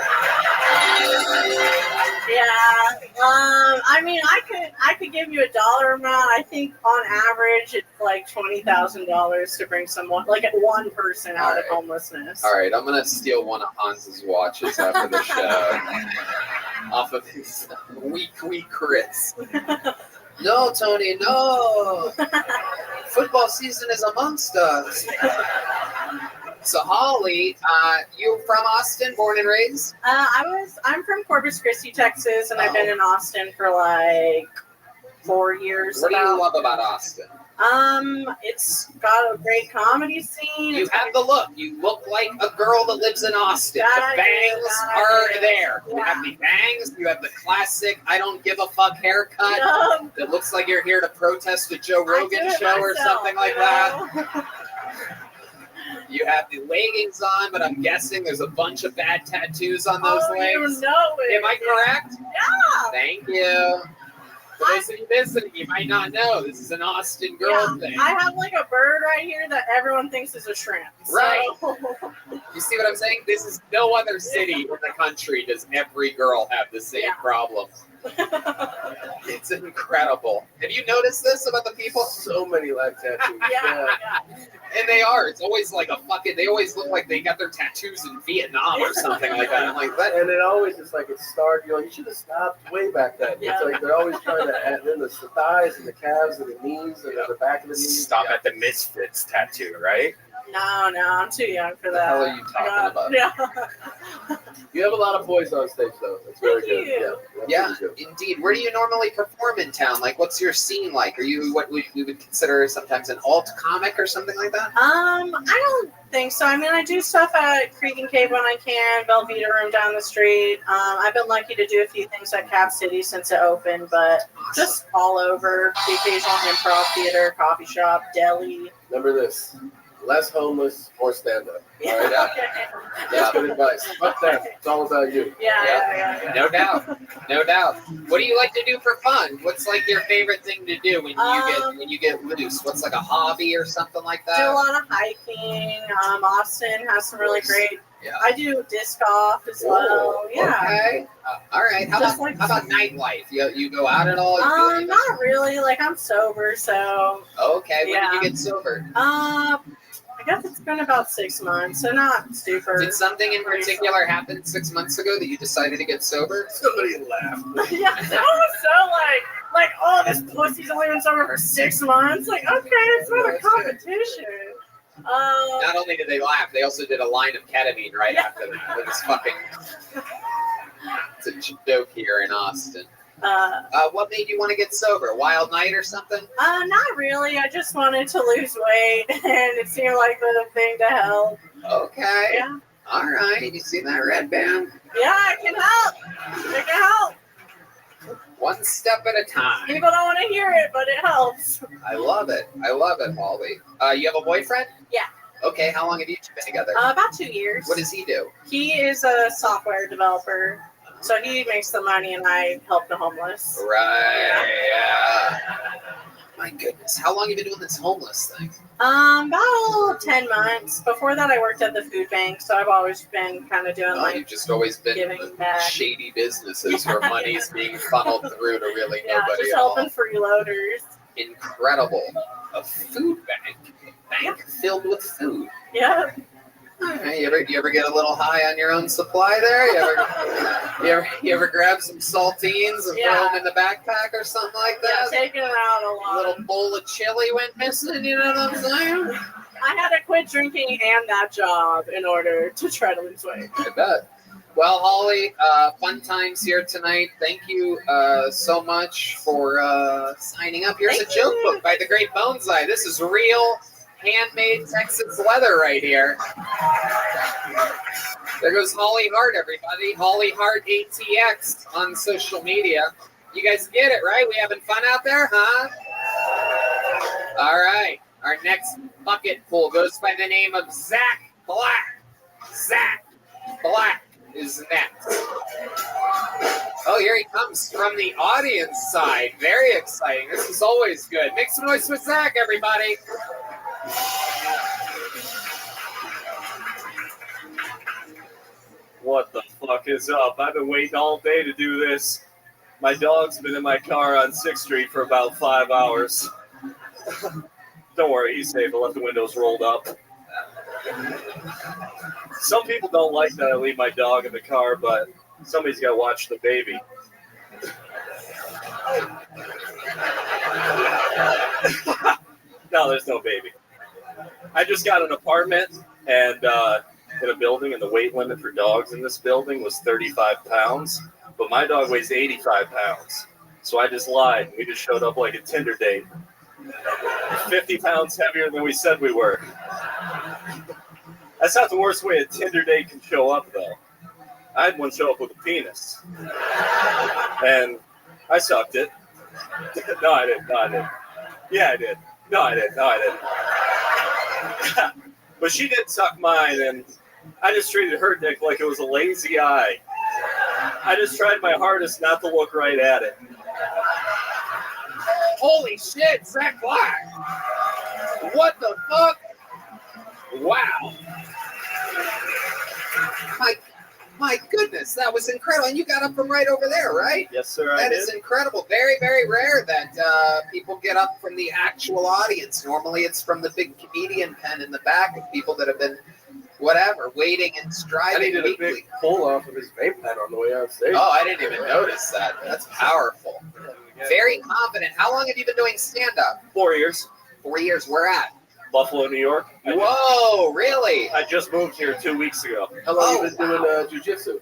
Yeah. I mean, I could give you a dollar amount. I think on average it's like $20,000 to bring someone, like one person out of homelessness. All right, I'm gonna steal one of Hans's watches after the show off of his weak crits. No, Tony, no. Football season is amongst us. So, Holly, you from Austin, born and raised? I'm from Corpus Christi, Texas, and I've been in Austin for like 4 years. What do you love about Austin? It's got a great comedy scene. You have the look. You look like a girl that lives in Austin. The bangs are there. You have the bangs. You have the classic I don't give a fuck haircut. That looks like you're here to protest a Joe Rogan show or something like that. You have the leggings on, but I'm guessing there's a bunch of bad tattoos on those legs. You know it. Am I correct? Yeah. Thank you. For those of you listening, you might not know this is an Austin girl thing. I have like a bird right here that everyone thinks is a shrimp. Right. So. You see what I'm saying? This is no other city in the country does every girl have the same problem. It's incredible. Have you noticed this about the people? So many leg tattoos. Yeah. And they are. It's always like a fucking. They always look like they got their tattoos in Vietnam or something like that. I'm like that. And it always is like it started. You should have stopped way back then. It's like they're always trying to add in the thighs and the calves and the knees and the back of the knees. Stop at the Misfits tattoo, right? No, I'm too young for that. What the hell are you talking about? Yeah. You have a lot of boys on stage, though. It's very good. Yeah, indeed. Where do you normally perform in town? Like, what's your scene like? Are you what we would consider sometimes an alt comic or something like that? I don't think so. I mean, I do stuff at Creek and Cave when I can, Velveeta Room down the street. I've been lucky to do a few things at Cap City since it opened, but just all over. The occasional improv theater, coffee shop, deli. Remember this. Less homeless, more stand-up. Yeah. All right? That's good advice. Fuck that. It's all about you. Yeah. No doubt. No doubt. What do you like to do for fun? What's like your favorite thing to do when you get loose? What's like a hobby or something like that? Do a lot of hiking. Austin has some really great. Yeah. I do disc golf as well. Yeah. Okay. All right. How about nightlife? You go out at all? You do anything? Not really. Like I'm sober, so. Okay. When did you get sober? I guess it's been about 6 months, so not super. Did something in particular happen 6 months ago that you decided to get sober? Somebody laughed. Yeah, that was so like Like, oh, this pussy's only been sober for 6 months. Like, okay, it's not a competition. Not only did they laugh, they also did a line of ketamine right after that. It was fucking. It's a joke here in Austin. What made you want to get sober? Wild night or something? Not really. I just wanted to lose weight, and it seemed like the thing to help. Okay. Yeah. All right. You see that red band? Yeah, it can help. It can help. One step at a time. People don't want to hear it, but it helps. I love it. I love it, Holly. You have a boyfriend? Yeah. Okay. How long have you two been together? About 2 years. What does he do? He is a software developer, so he makes the money, and I help the homeless. Right. Yeah. My goodness. How long have you been doing this homeless thing? About 10 months. Before that, I worked at the food bank, so I've always been kind of doing You've just always been giving back. shady businesses where money's being funneled through to really nobody just at all. helping freeloaders. Incredible. A food bank filled with food. Yeah. You ever get a little high on your own supply there? You ever grab some saltines and throw them in the backpack or something like that? Yeah, taking around a lot. A little bowl of chili went missing, you know what I'm saying? I had to quit drinking and that job in order to try to lose weight. I bet. Well, Holly, fun times here tonight. Thank you so much for signing up. Here's a joke book by the great Bonsai. This is real handmade Texas leather right here. There goes Holly Hart, everybody. Holly Hart ATX on social media. You guys get it, right? We having fun out there, huh? All right. Our next bucket pool goes by the name of Zach Black. Zach Black is next. Oh, here he comes from the audience side. Very exciting. This is always good. Make some noise with Zach, everybody. What the fuck is up? I've been waiting all day to do this. My dog's been in my car on 6th Street for about 5 hours. Don't worry, he's safe. I left the windows rolled up. Some people don't like that I leave my dog in the car, but somebody's got to watch the baby. No, there's no baby. I just got an apartment and in a building, and the weight limit for dogs in this building was 35 pounds, but my dog weighs 85 pounds. So I just lied. We just showed up like a Tinder date. 50 pounds heavier than we said we were. That's not the worst way a Tinder date can show up, though. I had one show up with a penis. And I sucked it. No, I didn't. Yeah, I did. No, I didn't. But she did suck mine, and I just treated her dick like it was a lazy eye. I just tried my hardest not to look right at it. Holy shit, Zach Black! What the fuck? Wow. My goodness, that was incredible. And you got up from right over there, right? Yes, sir, That is incredible. Very, very rare that people get up from the actual audience. Normally it's from the big comedian pen in the back of people that have been, whatever, waiting and striving. I needed a big pull off of his vape pen on the way on stage. Oh, I didn't even notice that. That's powerful. Very confident. How long have you been doing stand-up? 4 years. 4 years. Where at? Buffalo, New York. Whoa, really? I just moved here 2 weeks ago. How long have you been doing jiu-jitsu?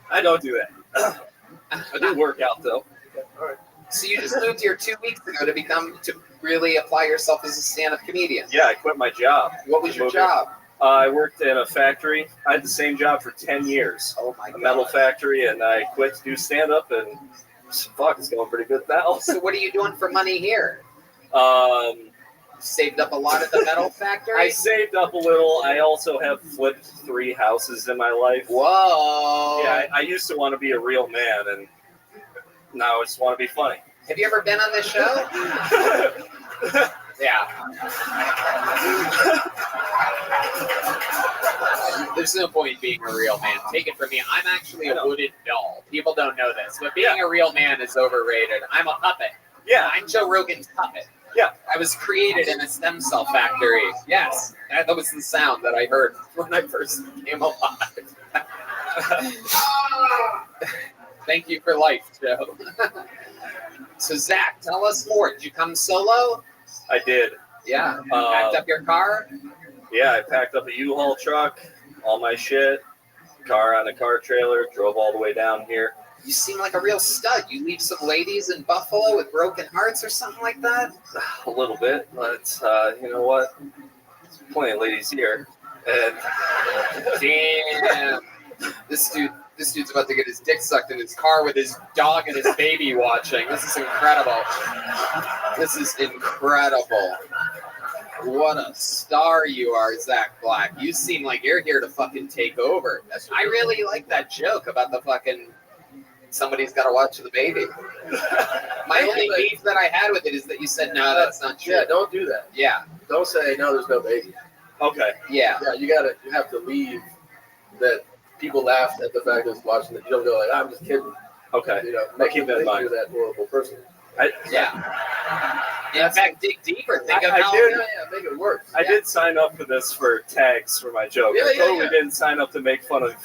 I don't do that. I do work out, though. All right. So you just moved here 2 weeks ago to really apply yourself as a stand-up comedian? Yeah, I quit my job. What was your job? I worked in a factory. I had the same job for 10 years. Oh my God. A metal factory, and I quit to do stand-up, and fuck, it's going pretty good now. So what are you doing for money here? Saved up a lot at the metal factory? I saved up a little. I also have flipped 3 houses in my life. Whoa. Yeah, I used to want to be a real man, and now I just want to be funny. Have you ever been on this show? Yeah. There's no point being a real man. Take it from me. I'm actually a wooden doll. People don't know this, but being a real man is overrated. I'm a puppet. Yeah. I'm Joe Rogan's puppet. Yeah. I was created in a stem cell factory. Yes. That was the sound that I heard when I first came alive. Thank you for life, Joe. So, Zach, tell us more. Did you come solo? I did. Yeah. Packed up your car? Yeah, I packed up a U-Haul truck, all my shit, car on a car trailer, drove all the way down here. You seem like a real stud. You leave some ladies in Buffalo with broken hearts or something like that? A little bit, but you know what? There's plenty of ladies here. And damn. This dude's about to get his dick sucked in his car with his dog and his baby watching. This is incredible. This is incredible. What a star you are, Zach Black. You seem like you're here to fucking take over. I really like that joke about the fucking somebody's got to watch the baby. My only beef that I had with it is that you said, no, that's not true. Yeah, don't do that. Yeah. Don't say, no, there's no baby. Okay. Yeah. Yeah, you have to leave that people laughed at the fact that it's watching it. You don't go like, I'm just kidding. Okay. You know, I'll make keep you that in think mind. you're that horrible person. Yeah. In fact, dig deeper. Think of how. did. Make it work. I did sign up for this for tags for my joke. I totally didn't sign up to make fun of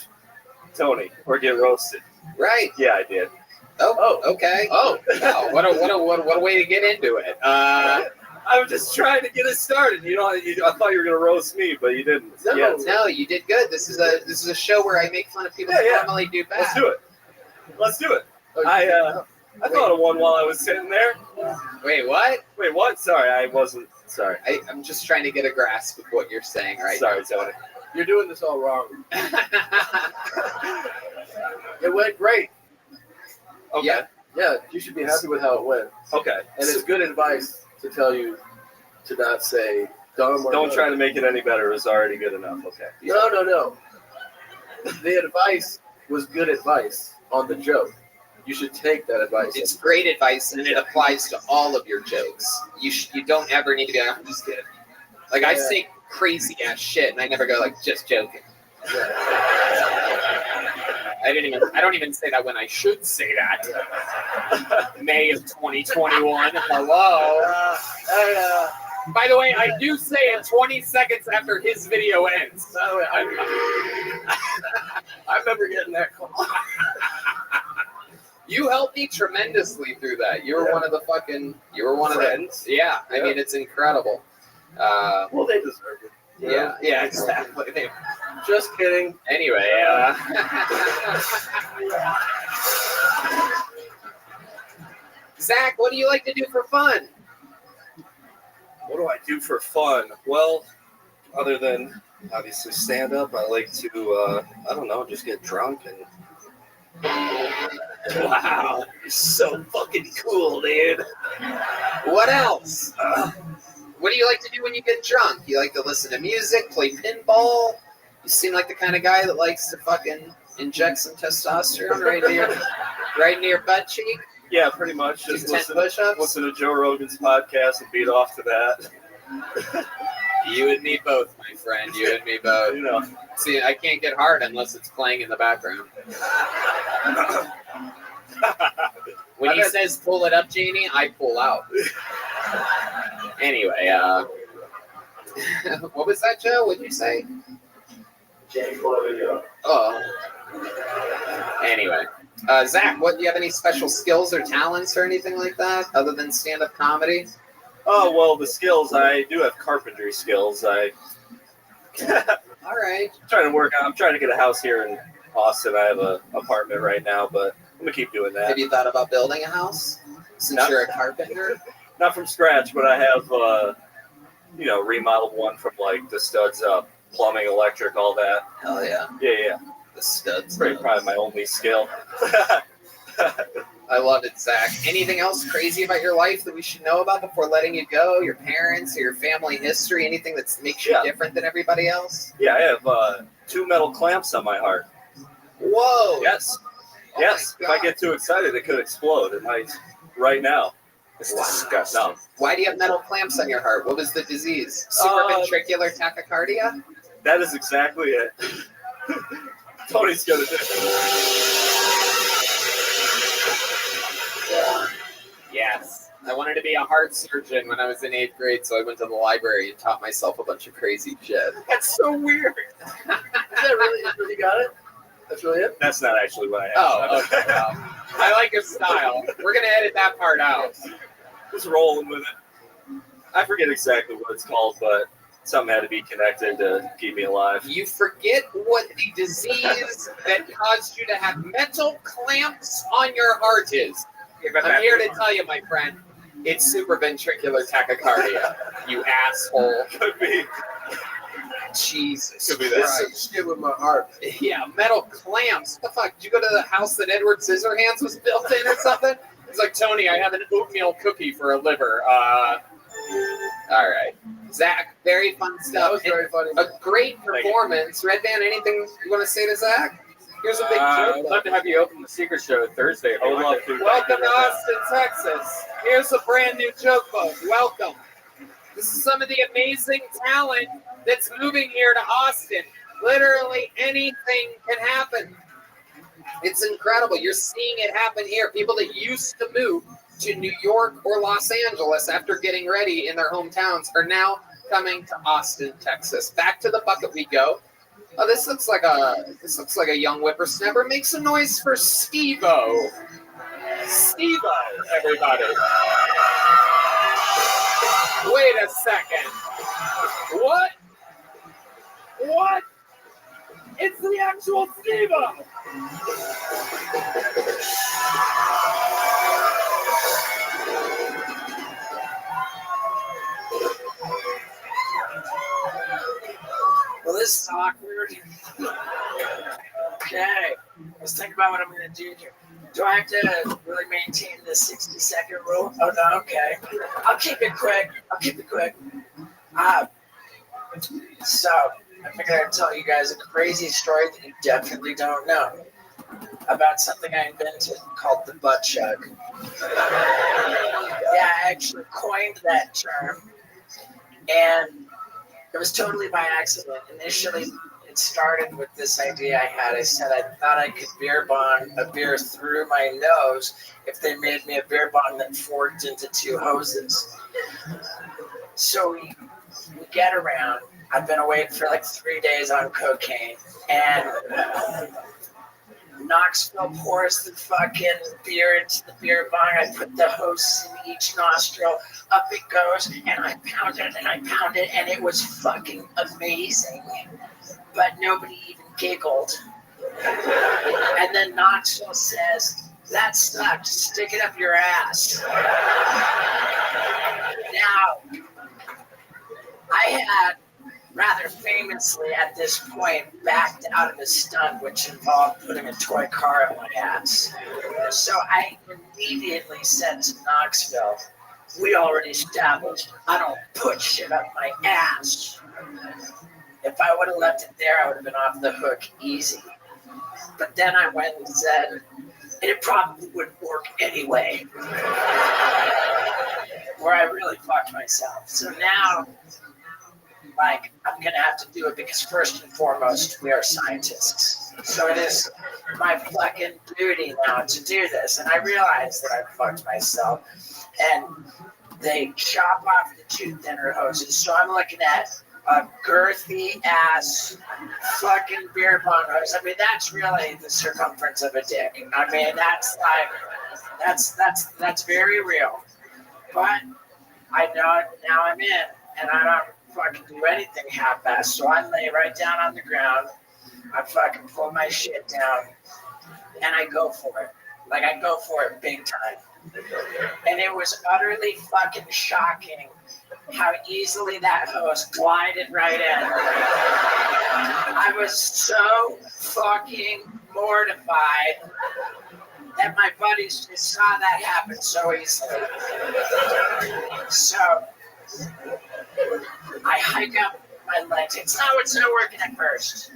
Tony or get roasted. Right. Yeah, I did. Oh, okay. Oh, wow. What a way to get into it. I was just trying to get it started. You know, I thought you were gonna roast me, but you didn't. No, you did good. This is a show where I make fun of people who normally do bad. Let's do it. I thought of one while I was sitting there. Wait, what? Wait, what? Sorry, I wasn't. Sorry. I'm just trying to get a grasp of what you're saying right Sorry, now. Tony. You're doing this all wrong. It went great. Okay. Yeah, you should be happy with how it went. Okay. And it's good advice to tell you to not say dumb or Don't no. try to make it any better. It's already good enough. Okay. No. The advice was good advice on the joke. You should take that advice. It's great advice, and it applies to all of your jokes. You don't ever need to be like, I'm just kidding. Like, I say crazy ass shit, and I never go like, just joking. I don't even say that when I should say that. May of 2021. Hello. By the way, I do say it 20 seconds after his video ends. By the way, I remember getting that call. You helped me tremendously through that. You were one of the fucking. You were one Friends. of the. Yeah, I mean, it's incredible. Well, they deserve it. Yeah, exactly. Just kidding. Anyway, Zach, what do you like to do for fun? What do I do for fun? Well, other than obviously stand up, I like to, I don't know, just get drunk and. Wow, you're so fucking cool, dude. What else? What do you like to do when you get drunk? You like to listen to music, play pinball? You seem like the kind of guy that likes to fucking inject some testosterone right near your butt cheek. Yeah, pretty much. Just 10 push-ups? listen to Joe Rogan's podcast and beat off to that. You and me both, my friend. You and me both. You know. See, I can't get hard unless it's playing in the background. When he says pull it up, Janie, I pull out. Anyway, what was that, Joe? What did you say? Oh. Anyway. Zach, do you have any special skills or talents or anything like that other than stand-up comedy? Oh, well, the skills, I do have carpentry skills. All right. I'm trying to get a house here in Austin. I have an apartment right now, but I'm going to keep doing that. Have you thought about building a house since you're a carpenter? Not from scratch, but I have, remodeled one from, like, the studs up, plumbing, electric, all that. Hell yeah. Yeah. The studs. Probably my only skill. I love it, Zach. Anything else crazy about your life that we should know about before letting you go? Your parents or your family history? Anything that makes you different than everybody else? Yeah, I have 2 metal clamps on my heart. Whoa. Yes. Oh yes. If I get too excited, it could explode. It might right now. It's disgusting. No. Why do you have metal clamps on your heart? What was the disease? Supraventricular tachycardia? That is exactly it. Tony's gonna do Yes. I wanted to be a heart surgeon when I was in 8th grade, so I went to the library and taught myself a bunch of crazy shit. That's so weird. Is that really you got it? That's really it? That's not actually what I have. Oh, okay. Well, I like his style. We're gonna edit that part out. Just rolling with it. I forget exactly what it's called, but something had to be connected to keep me alive. You forget what the disease that caused you to have mental clamps on your heart is. I'm here to tell you, my friend, it's supraventricular tachycardia. You asshole. Could be. Jesus. Could be There's that. some shit with my heart. Yeah, metal clamps. What the fuck? Did you go to the house that Edward Scissorhands was built in or something? He's like, Tony, I have an oatmeal cookie for a liver. All right. Zach, very fun stuff. That was very funny. A great performance. Red Band, anything you want to say to Zach? Here's a big joke. I'd love to have you open the secret show Thursday. I would love to. Welcome to Austin, Texas. Here's a brand new joke book. Welcome. This is some of the amazing talent that's moving here to Austin. Literally anything can happen. It's incredible. You're seeing it happen here. People that used to move to New York or Los Angeles after getting ready in their hometowns are now coming to Austin, Texas. Back to the bucket we go. Oh, this looks like a young whippersnapper. Make some noise for Steve-O. Steve-O, everybody. Wait a second. What? What? It's the actual Steve-O. Well, this is awkward. Okay. I was thinking about what I'm going to do here. Do I have to really maintain the 60-second rule? Oh, no, okay. I'll keep it quick. So, I figured I'd tell you guys a crazy story that you definitely don't know about something I invented called the butt chug. Yeah, I actually coined that term, and it was totally by accident. Initially, it started with this idea I had. I said I thought I could beer bong a beer through my nose if they made me a beer bong that forked into two hoses. So we get around. I've been awake for like 3 days on cocaine, and Knoxville pours the fucking beer into the beer bong. I put the hose in each nostril. Up it goes, and I pound it, and it was fucking amazing. But nobody even giggled. And then Knoxville says, "That sucked. Stick it up your ass." Now, I had rather famously at this point backed out of a stunt which involved putting a toy car up my ass. So I immediately said to Knoxville, "We already established I don't put shit up my ass." If I would have left it there, I would have been off the hook easy. But then I went and said, it probably wouldn't work anyway. Where I really fucked myself. So now, like, I'm going to have to do it because first and foremost, we are scientists. So it is my fucking duty now to do this. And I realize that I fucked myself. And they chop off the two thinner hoses. So I'm looking at a girthy ass fucking beer bong hose. I mean, that's really the circumference of a dick. I mean, that's like, that's very real. But I know now I'm in, and I don't fucking do anything half-assed. So I lay right down on the ground. I fucking pull my shit down, and I go for it. Like, I go for it big time. And it was utterly fucking shocking how easily that hose glided right in. I was so fucking mortified that my buddies just saw that happen so easily. So I hike up my legs. It's not working at first.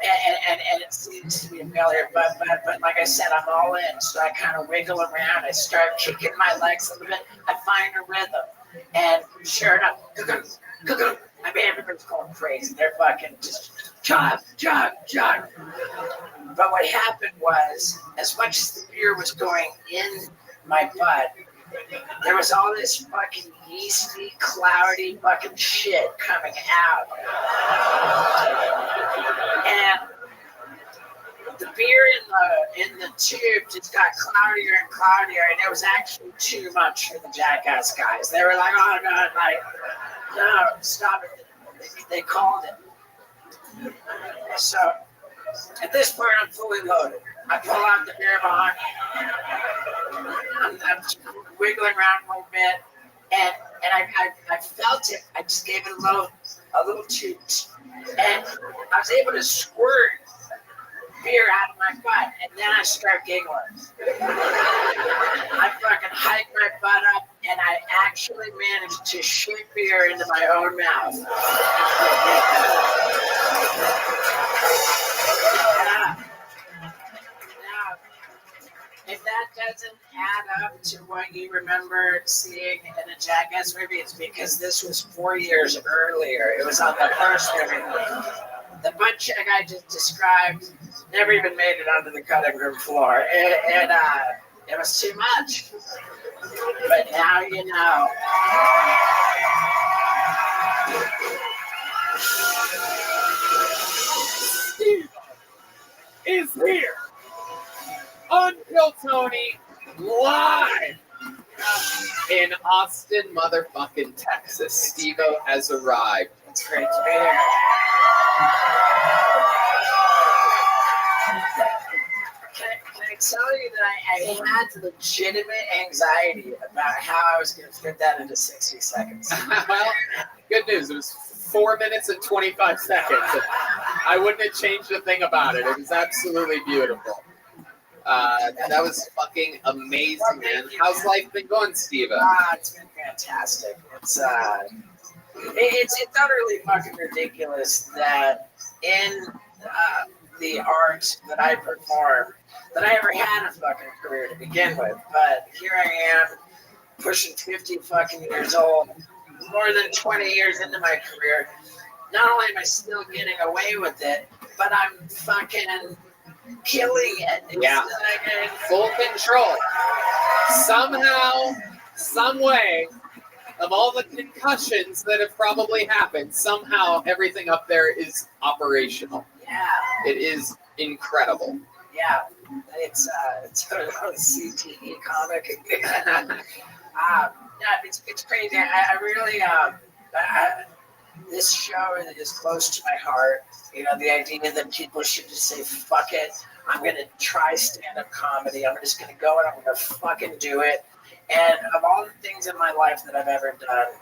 And it seems to be a failure, but like I said, I'm all in. So I kind of wiggle around. I start kicking my legs a little bit. I find a rhythm, and sure enough, I mean, everybody's going crazy. They're fucking just jog. But what happened was, as much as the beer was going in my butt, there was all this fucking yeasty, cloudy fucking shit coming out. And tube just got cloudier and cloudier, and it was actually too much for the Jackass guys. They were like, "Oh God, like, no, stop it." They called it. So at this point, I'm fully loaded. I pull out the beer bong. I'm wiggling around a little bit, and I felt it. I just gave it a little toot, and I was able to squirt beer out of my butt, and then I start giggling. I fucking hiked my butt up, and I actually managed to shit beer into my own mouth. Now, if that doesn't add up to what you remember seeing in a Jackass movie, it's because this was 4 years earlier. It was on the first movie. The butt check I just described never even made it onto the cutting room floor. It was too much. But now you know. Steve is here. Unkill Tony live in Austin, motherfucking Texas. Steve-O has arrived. It's great to be here. Can I tell you that I had legitimate anxiety about how I was going to fit that into 60 seconds? Well, good news. It was 4 minutes and 25 seconds. I wouldn't have changed a thing about it. It was absolutely beautiful. That was fucking amazing, man. How's life been going, Steve-O? It's been fantastic. It's utterly fucking ridiculous that in the art that I perform, that I ever had a fucking career to begin with. But here I am, pushing 50 fucking years old, more than 20 years into my career. Not only am I still getting away with it, but I'm fucking killing it. It's full control. Somehow, some way, of all the concussions that have probably happened, somehow everything up there is operational. Yeah. It is incredible. Yeah. It's a CTE comic. It's crazy. I really, this show is close to my heart. You know, the idea that people should just say, fuck it. I'm going to try stand-up comedy. I'm just going to go and I'm going to fucking do it. And of all the things in my life that I've ever done,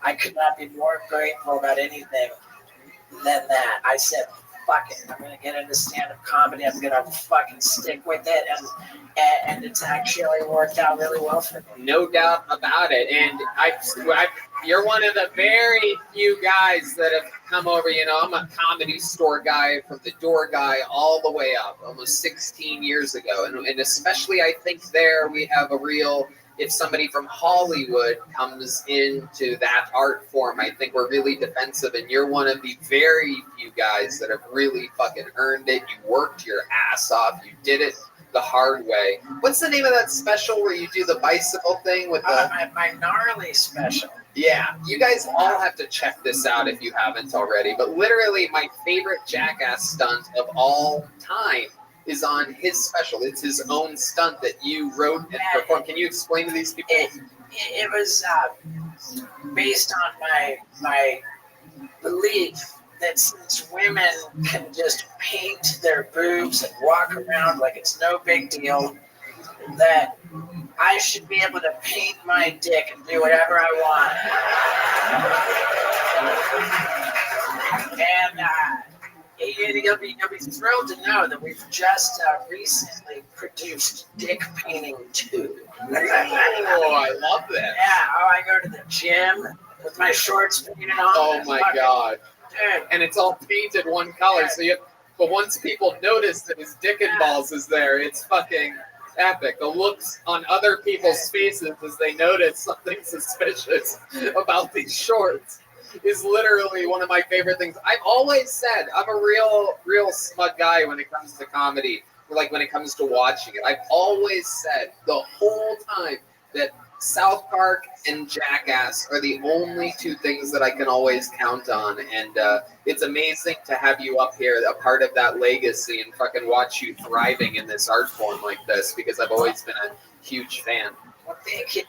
I could not be more grateful about anything than that. I said, fuck it. I'm going to get into stand-up comedy. I'm going to fucking stick with it. And it's actually worked out really well for me. No doubt about it. And you're one of the very few guys that have come over. You know, I'm a Comedy Store guy from the door guy all the way up, almost 16 years ago. And especially, I think there we have a real... If somebody from Hollywood comes into that art form, I think we're really defensive, and you're one of the very few guys that have really fucking earned it. You worked your ass off. You did it the hard way. What's the name of that special where you do the bicycle thing with the... my gnarly special. Yeah, you guys all have to check this out if you haven't already, but literally my favorite Jackass stunt of all time is on his special. It's his own stunt that you wrote and performed. Can you explain to these people? It was based on my belief that since women can just paint their boobs and walk around like it's no big deal, that I should be able to paint my dick and do whatever I want. And you'll be thrilled to know that we've just recently produced Dick Painting 2. Oh, I love that. Yeah, I go to the gym with my shorts painted on. Oh my God. Dude. And it's all painted one color, so but once people notice that his dick and balls is there, it's fucking epic. The looks on other people's faces as they notice something suspicious about these shorts is literally one of my favorite things. I've always said I'm a real smug guy when it comes to comedy, like when it comes to watching it. I've always said the whole time that South Park and Jackass are the only two things that I can always count on, and it's amazing to have you up here, a part of that legacy, and fucking watch you thriving in this art form like this, because I've always been a huge fan. Well, thank you.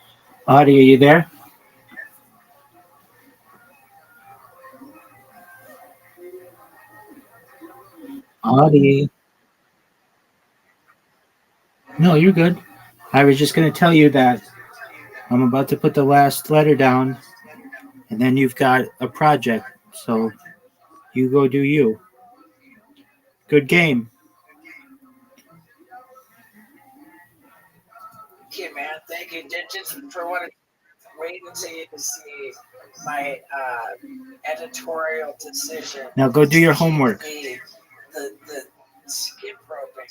Audie, are you there? Audie. No, you're good. I was just going to tell you that I'm about to put the last letter down, and then you've got a project. So you go do you. Good game. Thank you, man. Thank you. Just for what wait until you can see my editorial decision. Now go do your homework. The skip roping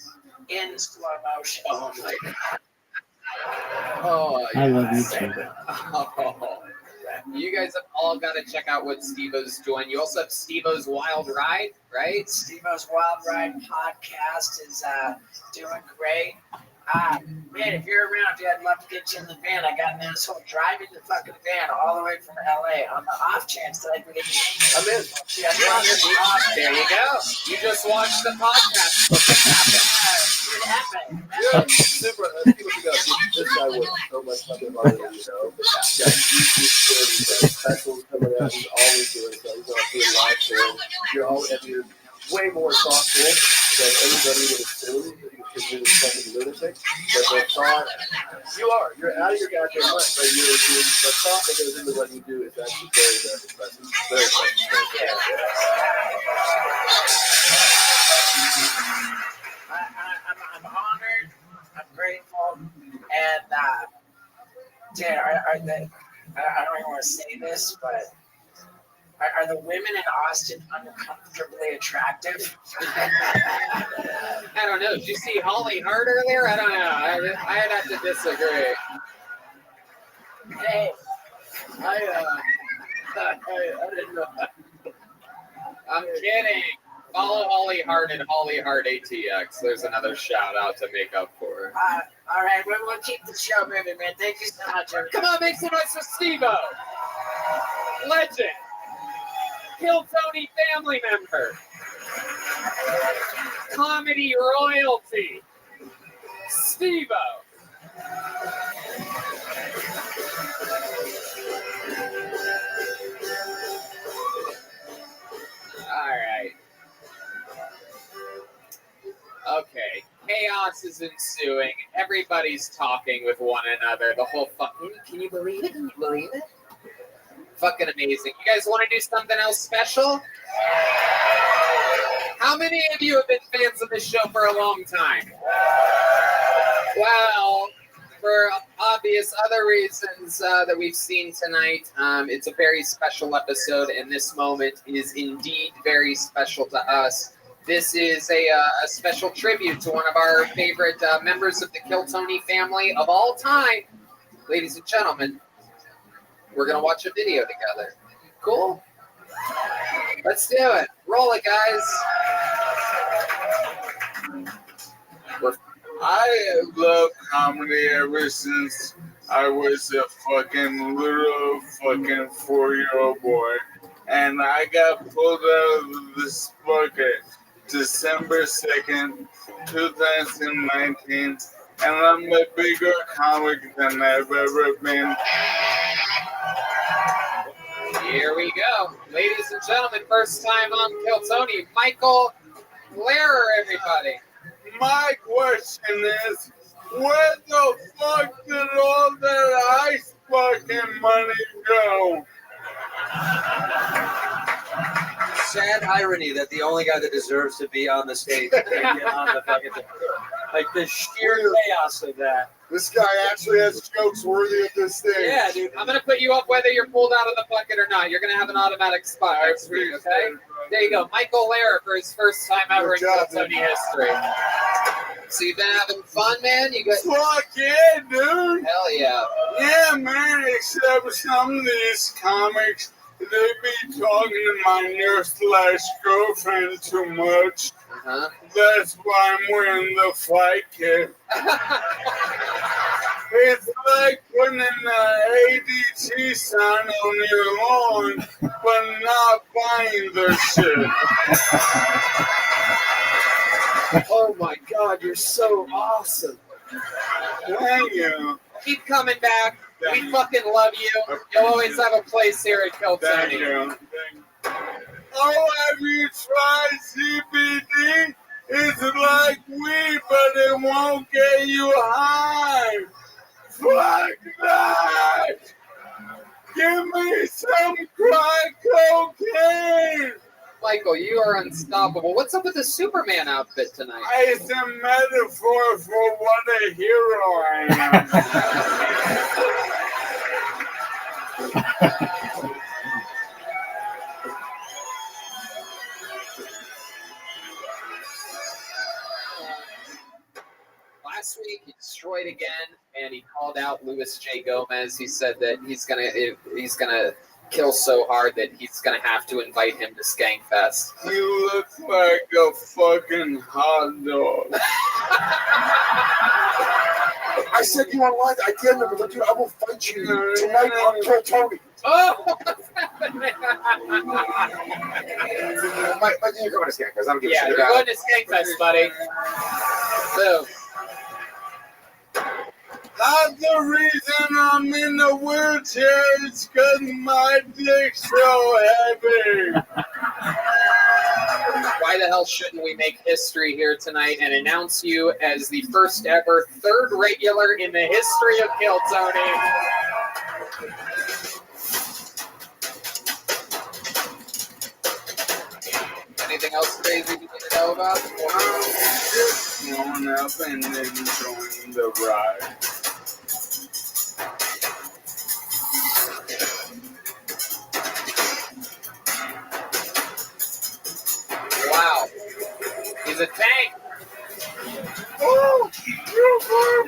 in slow motion. Oh my god. Oh, I love you yes. too. Oh. You guys have all got to check out what Steve-O's doing. You also have Steve-O's Wild Ride, right? Steve-O's Wild Ride podcast is doing great. Man, if you're around, dude, I'd love to get you in the van. I got an asshole driving the fucking van all the way from LA on the off chance that I can get you in. I'm in. There you go. You just watched the podcast happen. Yeah, super. People think this guy was so much fucking money, Yeah, he's specials coming out. He's always doing stuff. He's on doing live shows. You're way more thoughtful than anybody would assume because you're this fucking lunatic. But the thought, you're out of your goddamn mind, but the thought that goes into what you do is actually very, very impressive. Very impressive. I'm honored. I'm grateful. And, dude, I don't even want to say this, but are the women in Austin uncomfortably attractive? I don't know. Did you see Holly Hart earlier? I don't know. I'd have to disagree. Hey, I didn't know. I'm kidding. Follow Holly Hart and Holly Hart ATX. There's another shout out to make up for her. All right, we'll keep the show moving, man. Thank you so much, everybody. Come on, make some noise for Steve-O. Legend. Kill Tony family member. Comedy royalty. Steve-O. All right. Okay. Chaos is ensuing. Everybody's talking with one another. The whole fucking. Can you believe it? Can you believe it? Fucking amazing. You guys want to do something else special? How many of you have been fans of this show for a long time? Well, for obvious other reasons that we've seen tonight, it's a very special episode, and this moment is indeed very special to us. This is a special tribute to one of our favorite members of the Kill Tony family of all time. Ladies and gentlemen, we're going to watch a video together. Cool? Let's do it. Roll it, guys. I love comedy ever since I was a fucking little fucking 4-year-old boy. And I got pulled out of this bucket December 2nd, 2019. And I'm a bigger comic than I've ever been. Here we go. Ladies and gentlemen, first time on Kill Tony, Michael Lehrer, everybody. My question is, where the fuck did all that ice fucking money go? Sad irony that the only guy that deserves to be on the stage is on the fucking like the sheer chaos of that. This guy actually has jokes worthy of this stage. Yeah, dude. I'm going to put you up whether you're pulled out of the bucket or not. You're going to have an automatic spot next week, okay? There you go. Michael Lehrer for his first time ever in Kill Tony history. So you've been having fun, man? You got Fuck yeah, dude. Hell yeah. Yeah, man, except some of these comics, they be talking to my nurse/girlfriend too much. That's why I'm wearing the fight kit. Hey, It's like putting an ADT sign on your lawn, but not buying the shit. Oh my God, you're so awesome. Thank you. Keep coming back. We fucking love you. You'll always have a place here at Kill Thank Tony. you. Oh, have you tried CBD? It's like weed, but it won't get you high. Fuck that! Give me some crack cocaine! Michael, you are unstoppable. What's up with the Superman outfit tonight? It's a metaphor for what a hero I am. Last week he destroyed again, and he called out Luis J. Gomez. He said that he's gonna kill so hard that he's gonna have to invite him to Skankfest. You look like a fucking hot dog. I said you online. I did never, but dude, I will fight you tonight on Kill Tony. Oh, what's happening? Mike, you're going to Skankfest. I don't give a Yeah, shit you're about going it. to Skankfest, buddy. So. Not the reason I'm in the wheelchair is because my dick's so heavy. Why the hell shouldn't we make history here tonight and announce you as the first ever third regular in the history of Kill Tony? Anything else crazy you need to know about? Just going up and enjoying the ride. Wow. He's a tank. Oh, you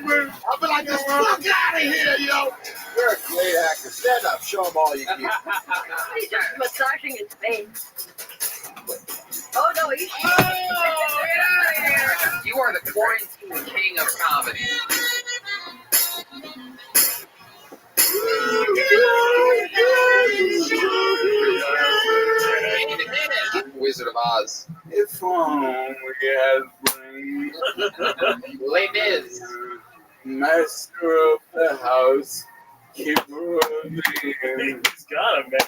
moving. I'll be like, the fuck out of here, yo. You're a great actor. Stand up. Show them all you can. He's just massaging his face. Oh no, he's Get out of here. You are the quarantine king of comedy. Wizard of Oz. If only we had brains. Les Mis. Master of the house. Keep moving. He's got him, man.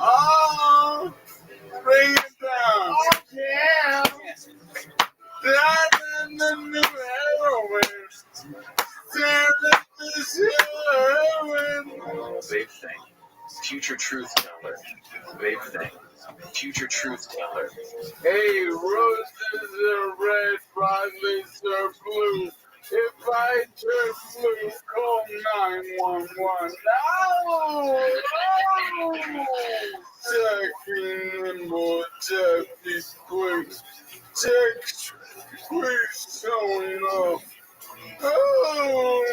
Oh, bring it down. Oh, yeah. That and the new heroine. Sarah is heroine. Vape thing. Future truth teller. Vape thing. Future truth teller. Hey, roses are red, violets are blue. If I turn blue, call 911. No! Check be nimble, check be quick. Check quick showing off. Oh!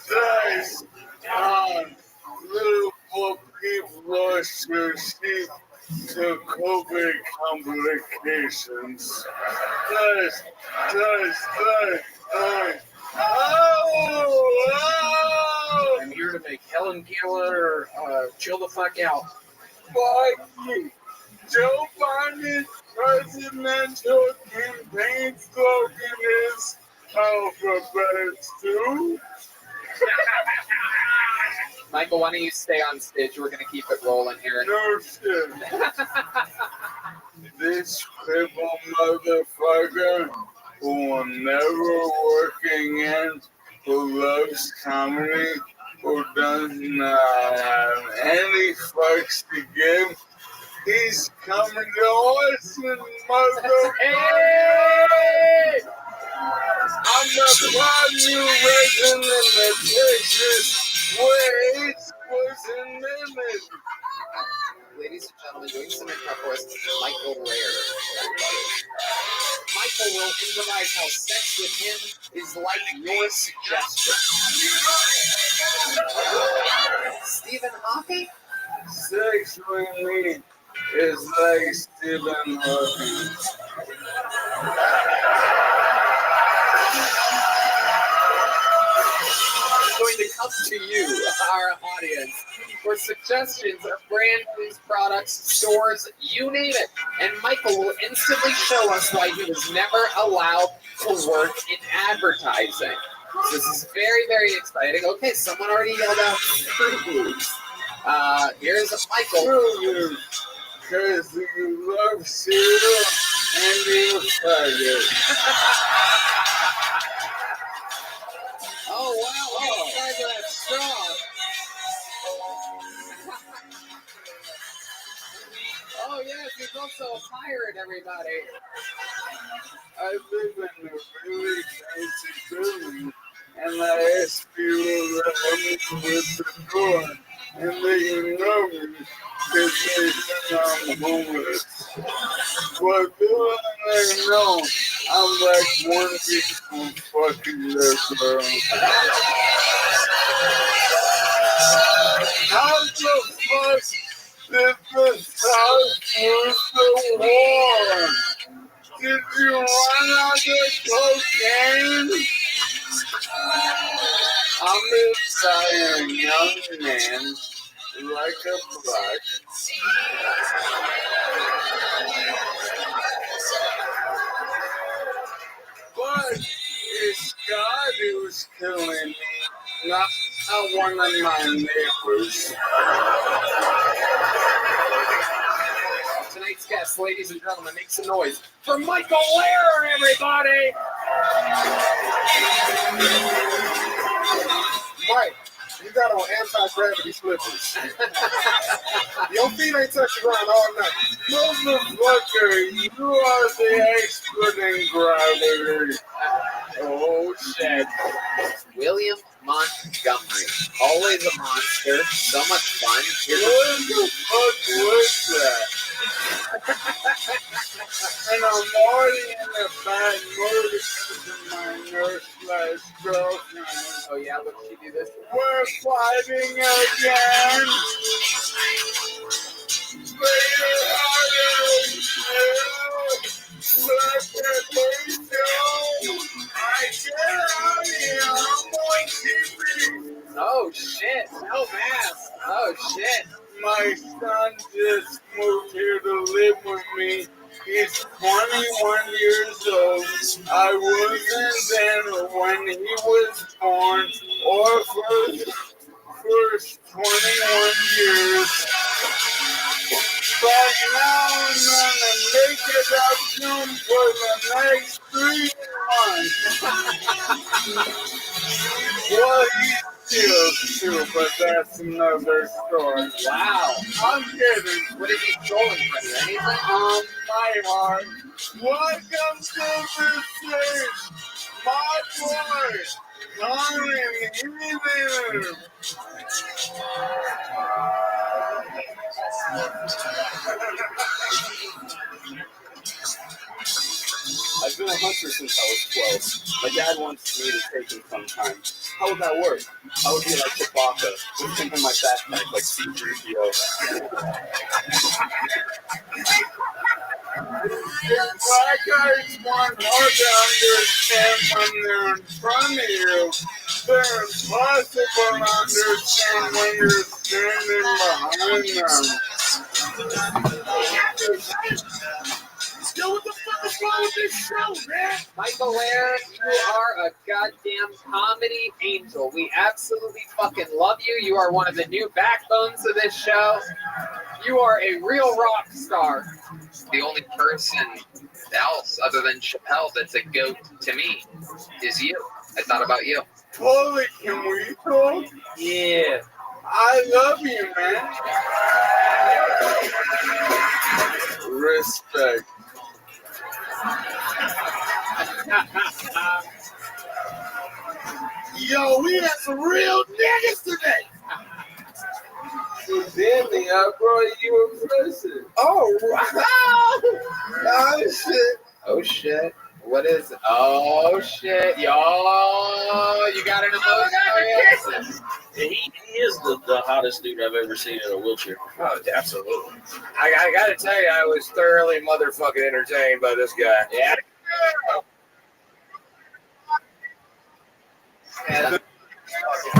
Dice, on. Little puppy flush your sheep to COVID complications. Dice. Oh! I'm here to make Helen Keller chill the fuck out. Fuck you. Joe Biden's presidential campaign slogan is alphabet soup. Michael, why don't you stay on stage? We're going to keep it rolling here. No shit. This crippled motherfucker who will never work again, who loves comedy, who does not have any fucks to give. He's coming to Austin, motherfucker! Hey! I'm the brand new resident of Texas, where it's was in minute. Ladies and gentlemen, doing some improv for us, Michael Rare. Michael will improvise how sex with him is like your suggestion. Stephen Hawking? Sex with me is like Stephen Hawking. to you, our audience, for suggestions of brand news, products, stores, you name it. And Michael will instantly show us why he was never allowed to work in advertising. So this is very, very exciting. Okay, someone already yelled out Fruit Loops. Here's Michael. Because you love cereal and you faggot. Oh, wow. Oh, guys are that strong. Oh, yes, he's also a pirate, everybody. I live in a really fancy building, and I ask people to help me with the door, and they know me because they think I'm homeless. But do I know I'm like one big fucking girl. How the fuck did this house lose the war? Did you run out of cocaine? I'm inside a young man like a black. But it's God who's killing me, not one of my neighbors. Tonight's guest, ladies and gentlemen, make some noise for Michael Lair, everybody! Mike, you got on anti-gravity slippers. Your feet ain't touching ground all night. Motherfucker, you are the expert in gravity. Oh, shit. William Montgomery. Always a monster. So much fun. What the fuck was that? And I'm already in a bad mood because of my nurse/girlfriend. Oh, yeah, what did she do this? We're fighting again. Oh, shit. No mask. Oh, shit. My son just moved here to live with me. He's 21 years old. I wasn't there when he was born or for the first 21 years. But now I'm gonna make it up to him for the next 3 months. Well, he's still too, but that's another story. Wow. I'm kidding. What is he stolen from you? Anything? My heart. Welcome to the stage, my boy, Darren Heathen. I've been a hunter since I was 12. My dad wants me to take him sometime. How would that work? I would be like Chewbacca, with him in my backpack like C-3PO. Black guys want hard to understand when they're in front of you. They're impossible to understand when you're standing behind them. Yo, what the fuck is wrong with this show, man? Michael Lair, you are a goddamn comedy angel. We absolutely fucking love you. You are one of the new backbones of this show. You are a real rock star. The only person else other than Chappelle that's a goat to me is you. I thought about you. Holy, can we talk? Yeah. I love you, man. Respect. Yo, we had some real niggas today. You did me, I brought you a present. Oh, wow. Oh, shit. Oh, shit. What is it? Oh, shit. Yo, you got an emotional He is the hottest dude I've ever seen in a wheelchair. Oh, absolutely. I got to tell you, I was thoroughly motherfucking entertained by this guy. Yeah.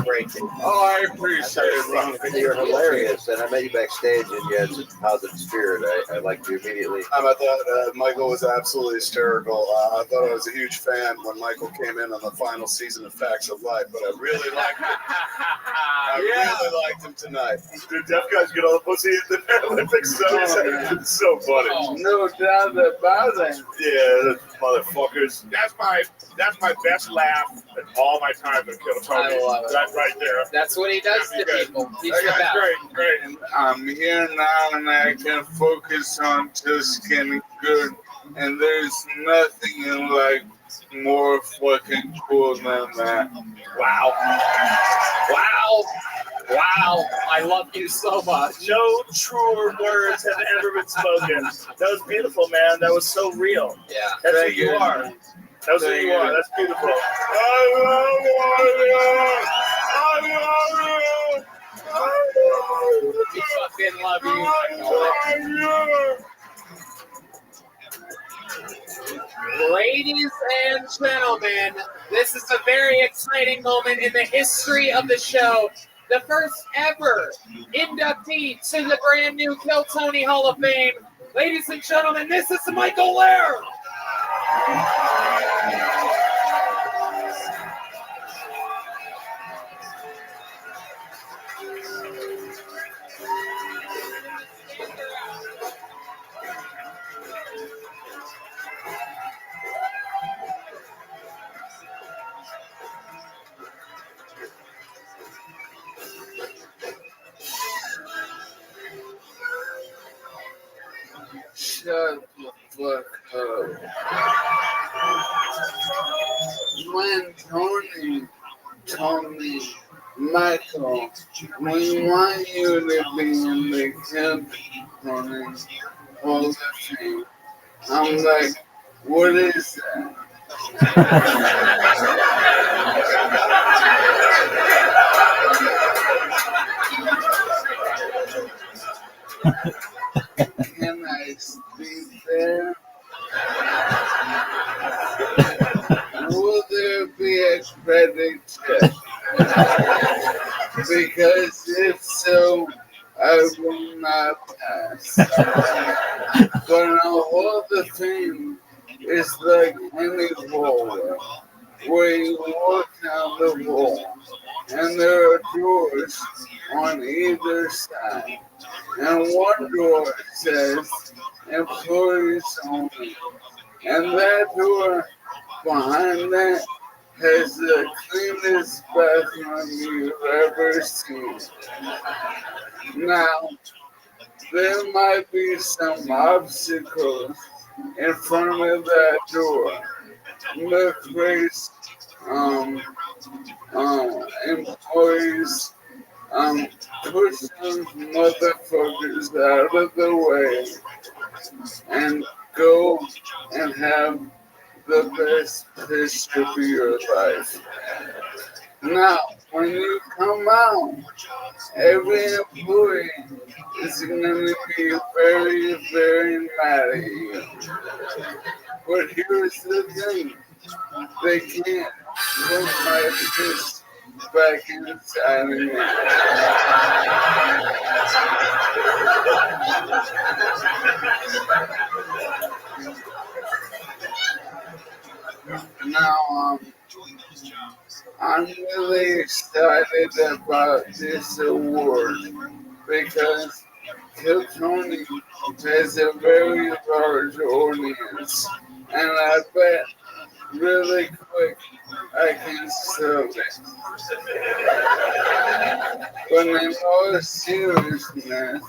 great. Dude. Oh, I appreciate it, Ron. You're hilarious, and I met you backstage, and you had such a positive spirit. I liked you immediately. I thought Michael was absolutely hysterical. I thought I was a huge fan when Michael came in on the final season of Facts of Life, but I really liked him. I really liked him tonight. The deaf guys get all the pussy in the Olympics. It's so funny. No doubt about it. Yeah, motherfuckers. That's my best laugh in all my time at Kill Tony. I love it. That right there. That's what he does to people. He's the That best. guy's great. And I'm here now, and I can focus on just getting good. And there's nothing in life more fucking cool than that. Wow. Wow. Wow. I love you so much. No truer words have ever been spoken. That was beautiful, man. That was so real. Yeah. That's Thank who you you. are. That's who Thank you you. are. That's beautiful. I love you. I love you. We fucking love you. Ladies and gentlemen, this is a very exciting moment in the history of the show. The first ever inductee to the brand new Kill Tony Hall of Fame. Ladies and gentlemen, this is Michael Lair. Shut the fuck up. When Tony told me, Michael, we want you to be in the Kill Tony Hall of Fame, I'm like, what is that? Can I speak there? Will there be a credit check? Because if so, I will not pass. But a Hall of Fame is like any wall, where you walk down the wall, and there are doors on either side. And one door says employees only. And that door behind that has the cleanest bathroom you've ever seen. Now, there might be some obstacles in front of that door. Misplaced employees push those motherfuckers out of the way and go and have the best piss of your life. Now, when you come out, every employee is going to be very, very mad at you. But here's the thing, they can't put my piss back inside of me. Now, I'm really excited about this award because Kill Tony has a very large audience, and I bet really quick I can sell it. But in all seriousness,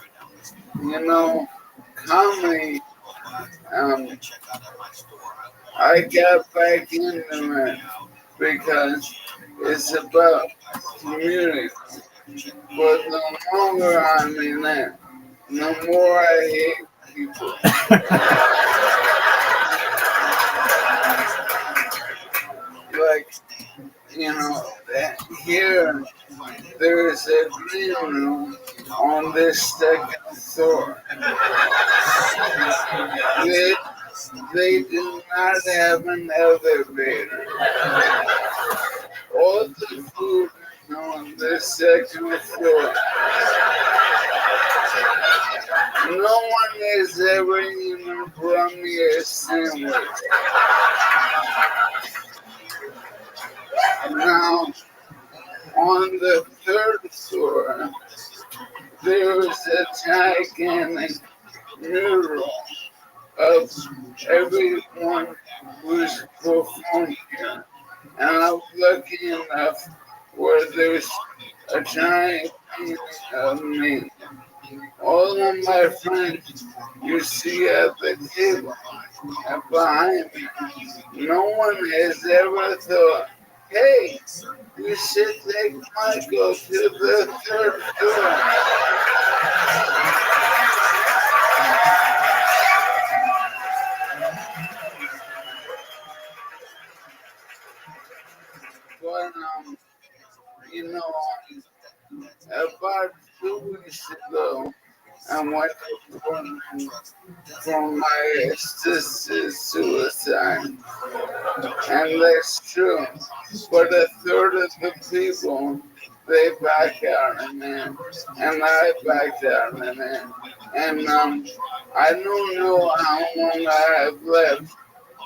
you know, comedy, I got back into it because it's about community. But the longer I'm in it, the more I hate people. Like, you know, here there's a green room on this second floor. They do not have an elevator. All the food is on the second floor. No one has ever even brought me a sandwich. Now, on the third floor, there was a gigantic mural of everyone who's performed here. And I'm lucky enough where there's a giant painting of me. All of my friends you see at the table and behind me, no one has ever thought, hey, we should take Michael to the third floor. But, you know, about 2 weeks ago, I went to Portland for my sister's suicide. And that's true. But a third of the people, they back out of me. And I backed out of me. And I don't know how long I have left,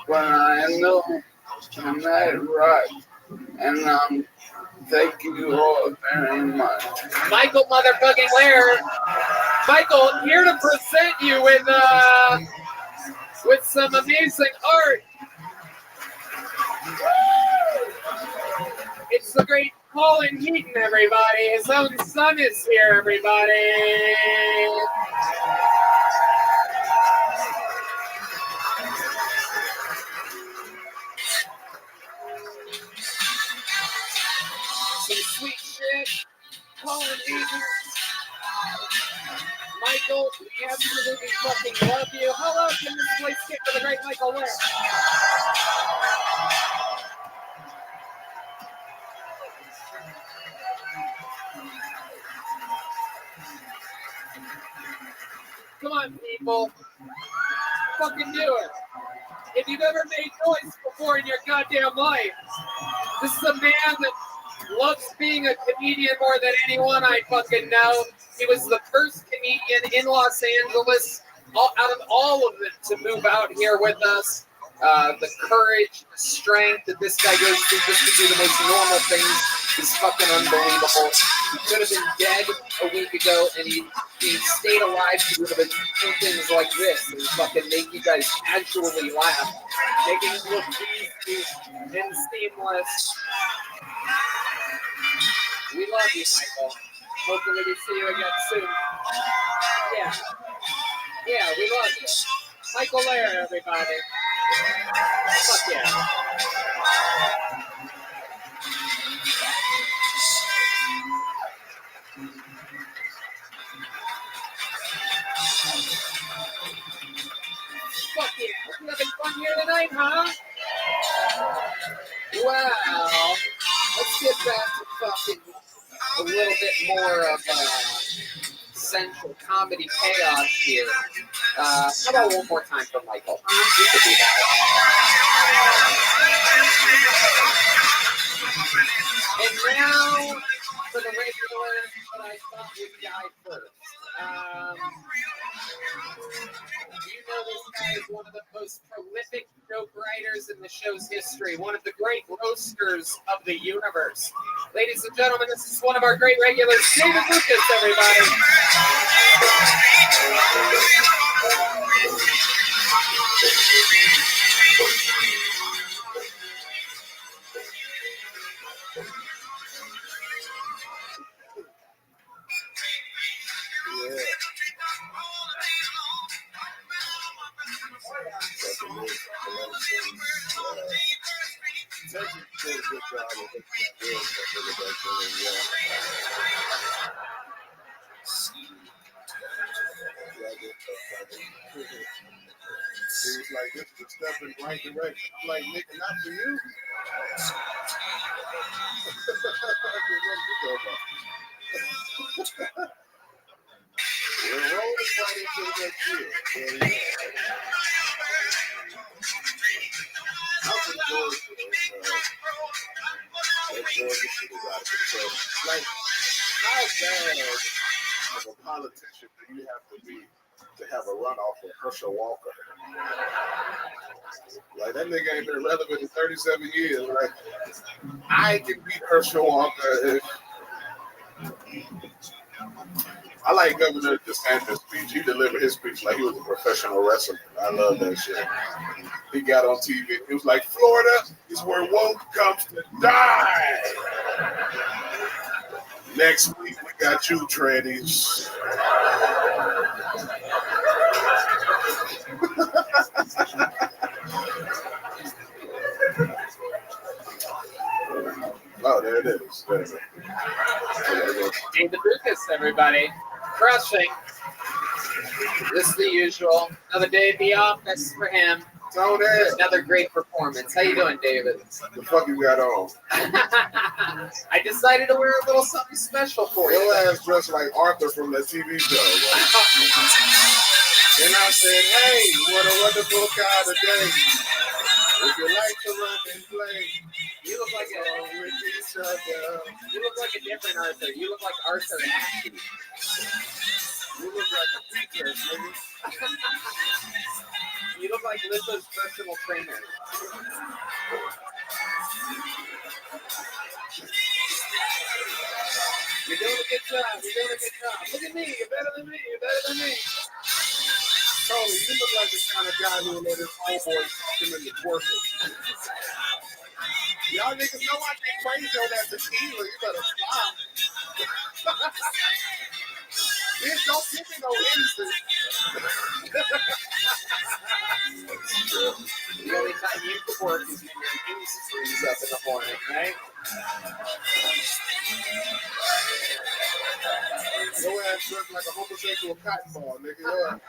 but I know tonight rocked. And thank you all very much. Michael motherfucking Laird. Michael, here to present you with some amazing art. It's the great Colin Heaton, everybody. His own son is here, everybody. Some sweet shit. Colin Heaton. Michael, we absolutely fucking love you. How loud can this place get for the great Michael Laird? Come on, people. Fucking do it. If you've ever made noise before in your goddamn life, this is a man that loves being a comedian more than anyone I fucking know. He was the first comedian in Los Angeles, out of all of them, to move out here with us. The courage, the strength that this guy goes through just to do the most normal things is fucking unbelievable. He could have been dead a week ago, and he stayed alive to be able to do things like this and fucking make you guys actually laugh, making it look easy and seamless. We love you, Michael. Hopefully we see you again soon. Yeah, we love you. Michael Laird, everybody. Fuck yeah. Fuck yeah. We're having fun here tonight, huh? Well, let's get back to fucking a little bit more of central comedy chaos here. How about one more time for Michael? We could do that. And now for the regular that I thought would die first. You know this guy is one of the most prolific joke writers in the show's history, one of the great roasters of the universe. Ladies and gentlemen, this is one of our great regulars, David Lucas, everybody. It was like, this is a step in the right direction. I'm like, nigga, not for you. We're rolling right into the next year. I'm from Georgia. Like, how bad of a politician do you have to be to have a runoff with Herschel Walker? Like, that nigga ain't been relevant in 37 years. Like, I can beat Herschel Walker if I like Governor DeSantis' speech. He delivered his speech like he was a professional wrestler. I love that shit. He got on TV. He was like, Florida is where woke comes to die. Next week, we got you, trannies. Oh, there it is. There it is. David Lucas, everybody. Crushing. This is the usual. Another day at the office for him. Tony. Another great performance. How you doing, David? The fuck you got on? I decided to wear a little something special for you. Your ass dressed like Arthur from that TV show. And I said, hey, what a wonderful kind of day. If you like to rock and play, you look like a different Arthur. You look like Arthur Ashe. You look like a teacher, nigga. You look like Lizzo's personal trainer. You're doing a good job. You're doing a good job. Look at me. You're better than me. You're better than me. Tony, you look like the kind of guy who will let his homeboy talk him into twerking. Y'all niggas know I get crazy on that tequila. You better stop. Bitch, don't give me no innocence. The only time you can work is when your news frees up in the morning, right? Your ass looks like a homosexual cotton ball, nigga.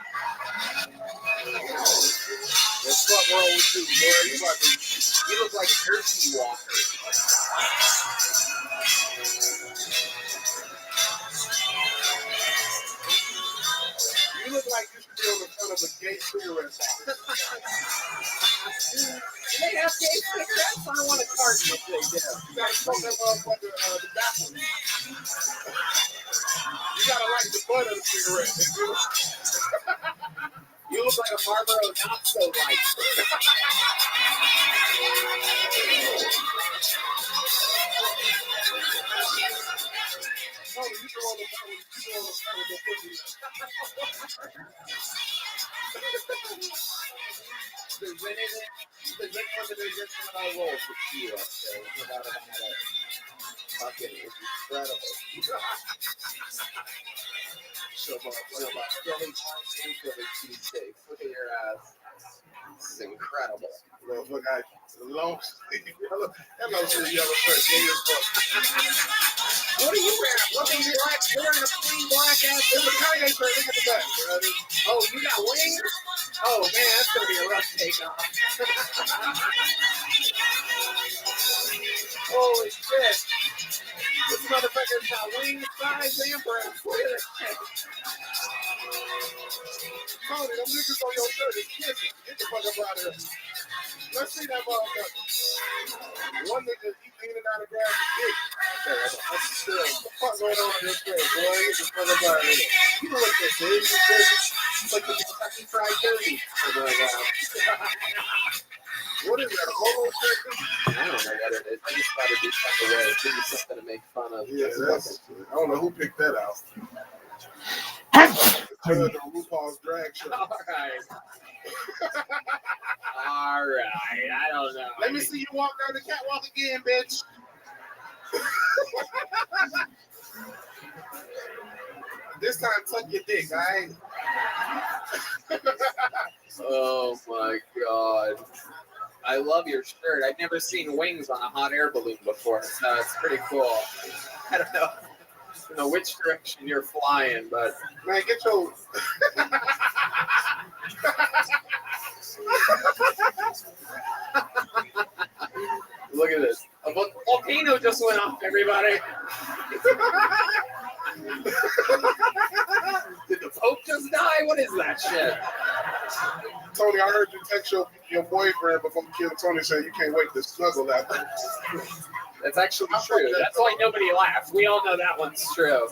What's up wrong with you, boy? You look like Hershey Walker. You look like you should be on the front of a gay cigarette box. Do they have gay cigarettes? I want a carton if they do. You gotta smoke that motherfucker, the backwards. You gotta like the butt of the cigarette, nigga. You look like a Marlboro not so light. No, you go on the phone with the pussy. There's anything that they get some of our rolls with you up there. Without a fucking incredible. So much. Philly cheesesteaks. Look at your ass. This is incredible. Well, look, long sleeve yellow. That long sleeve yellow shirt. What are you wearing? What are you black? You're wearing a clean black ass. It's a Kanye shirt. Look at the back. Oh, you got wings? Oh man, that's gonna be a rough takeoff. Holy shit! This motherfucker's got wings, thighs, and breasts. Look at this shit. Tony, them niggas on your shirt is kissing. Get the fuck up out of here. Let's see that motherfucker. One nigga, he leaning out of grass his dick. Okay, that's still. What the fuck going on in this place, boy? Get the fuck up out of here. You know what this is? It's like the Kentucky Fried Turkey. What is that, a homo chicken? I don't know what it is. I just thought it'd be tucked away. Give me something to make fun of. Yeah, that's. I don't know who picked that out. The RuPaul's drag show. All right. All right. I don't know. Let me see you walk down the catwalk again, bitch. This time, tuck your dick, all right? Oh my god. I love your shirt. I've never seen wings on a hot air balloon before, so it's pretty cool. I don't know which direction you're flying, but man, get your look at this. A volcano just went off, everybody. Did the Pope just die? What is that shit? Tony, I heard you text your boyfriend before you killed Tony saying you can't wait to snuggle after. That's actually true. That's why nobody laughed. We all know that one's true.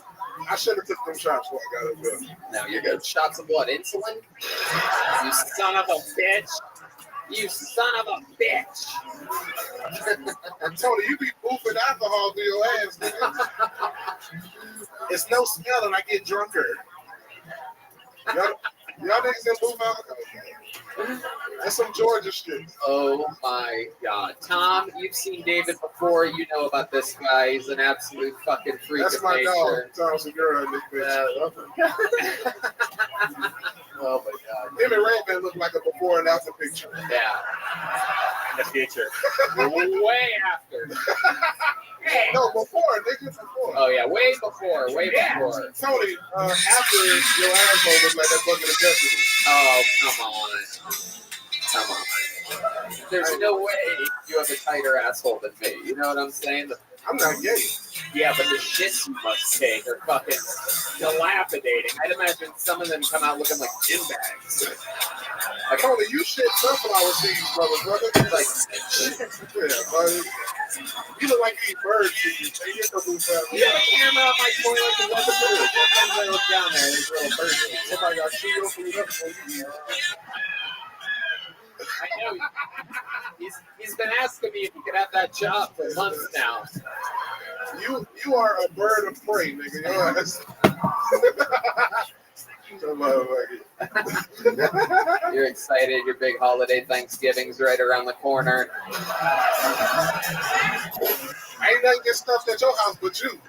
I should have took them shots before I got up there. No, you're good. Shots of what? Insulin? You son of a bitch. You son of a bitch. Tony, you be boofing alcohol through your ass, nigga. It's no smell and I get drunker. Y'all niggas didn't boof alcohol? That's some Georgia shit. Oh my God. Tom, you've seen David before. You know about this guy. He's an absolute fucking freak That's of my nature. dog, Tom Segura, this bitch. Oh my God. Him and Redman look like a before and after picture. Yeah. In the future. Way after. No, before, nigga, before. Oh yeah, way before. Tony, after your asshole was like that bucket of destiny. Oh, come on. Come on. There's no way you have a tighter asshole than me. You know what I'm saying? I'm not gay. Yeah, but the shits you must take are fucking dilapidating. I'd imagine some of them come out looking like gym bags. Like, Tony, you shit sunflower seeds, brother. Like, yeah, buddy. You look like you eat bird seeds. You have a camera on my toilet and let the bird. Sometimes I look down there and there's little bird seeds. Oh my God, she opened it up for you. I know. He's been asking me if he could have that job for months now. You are a bird of prey, nigga. Your ass. You're excited. Your big holiday Thanksgiving's right around the corner. I ain't nothing get stuffed at your house but you.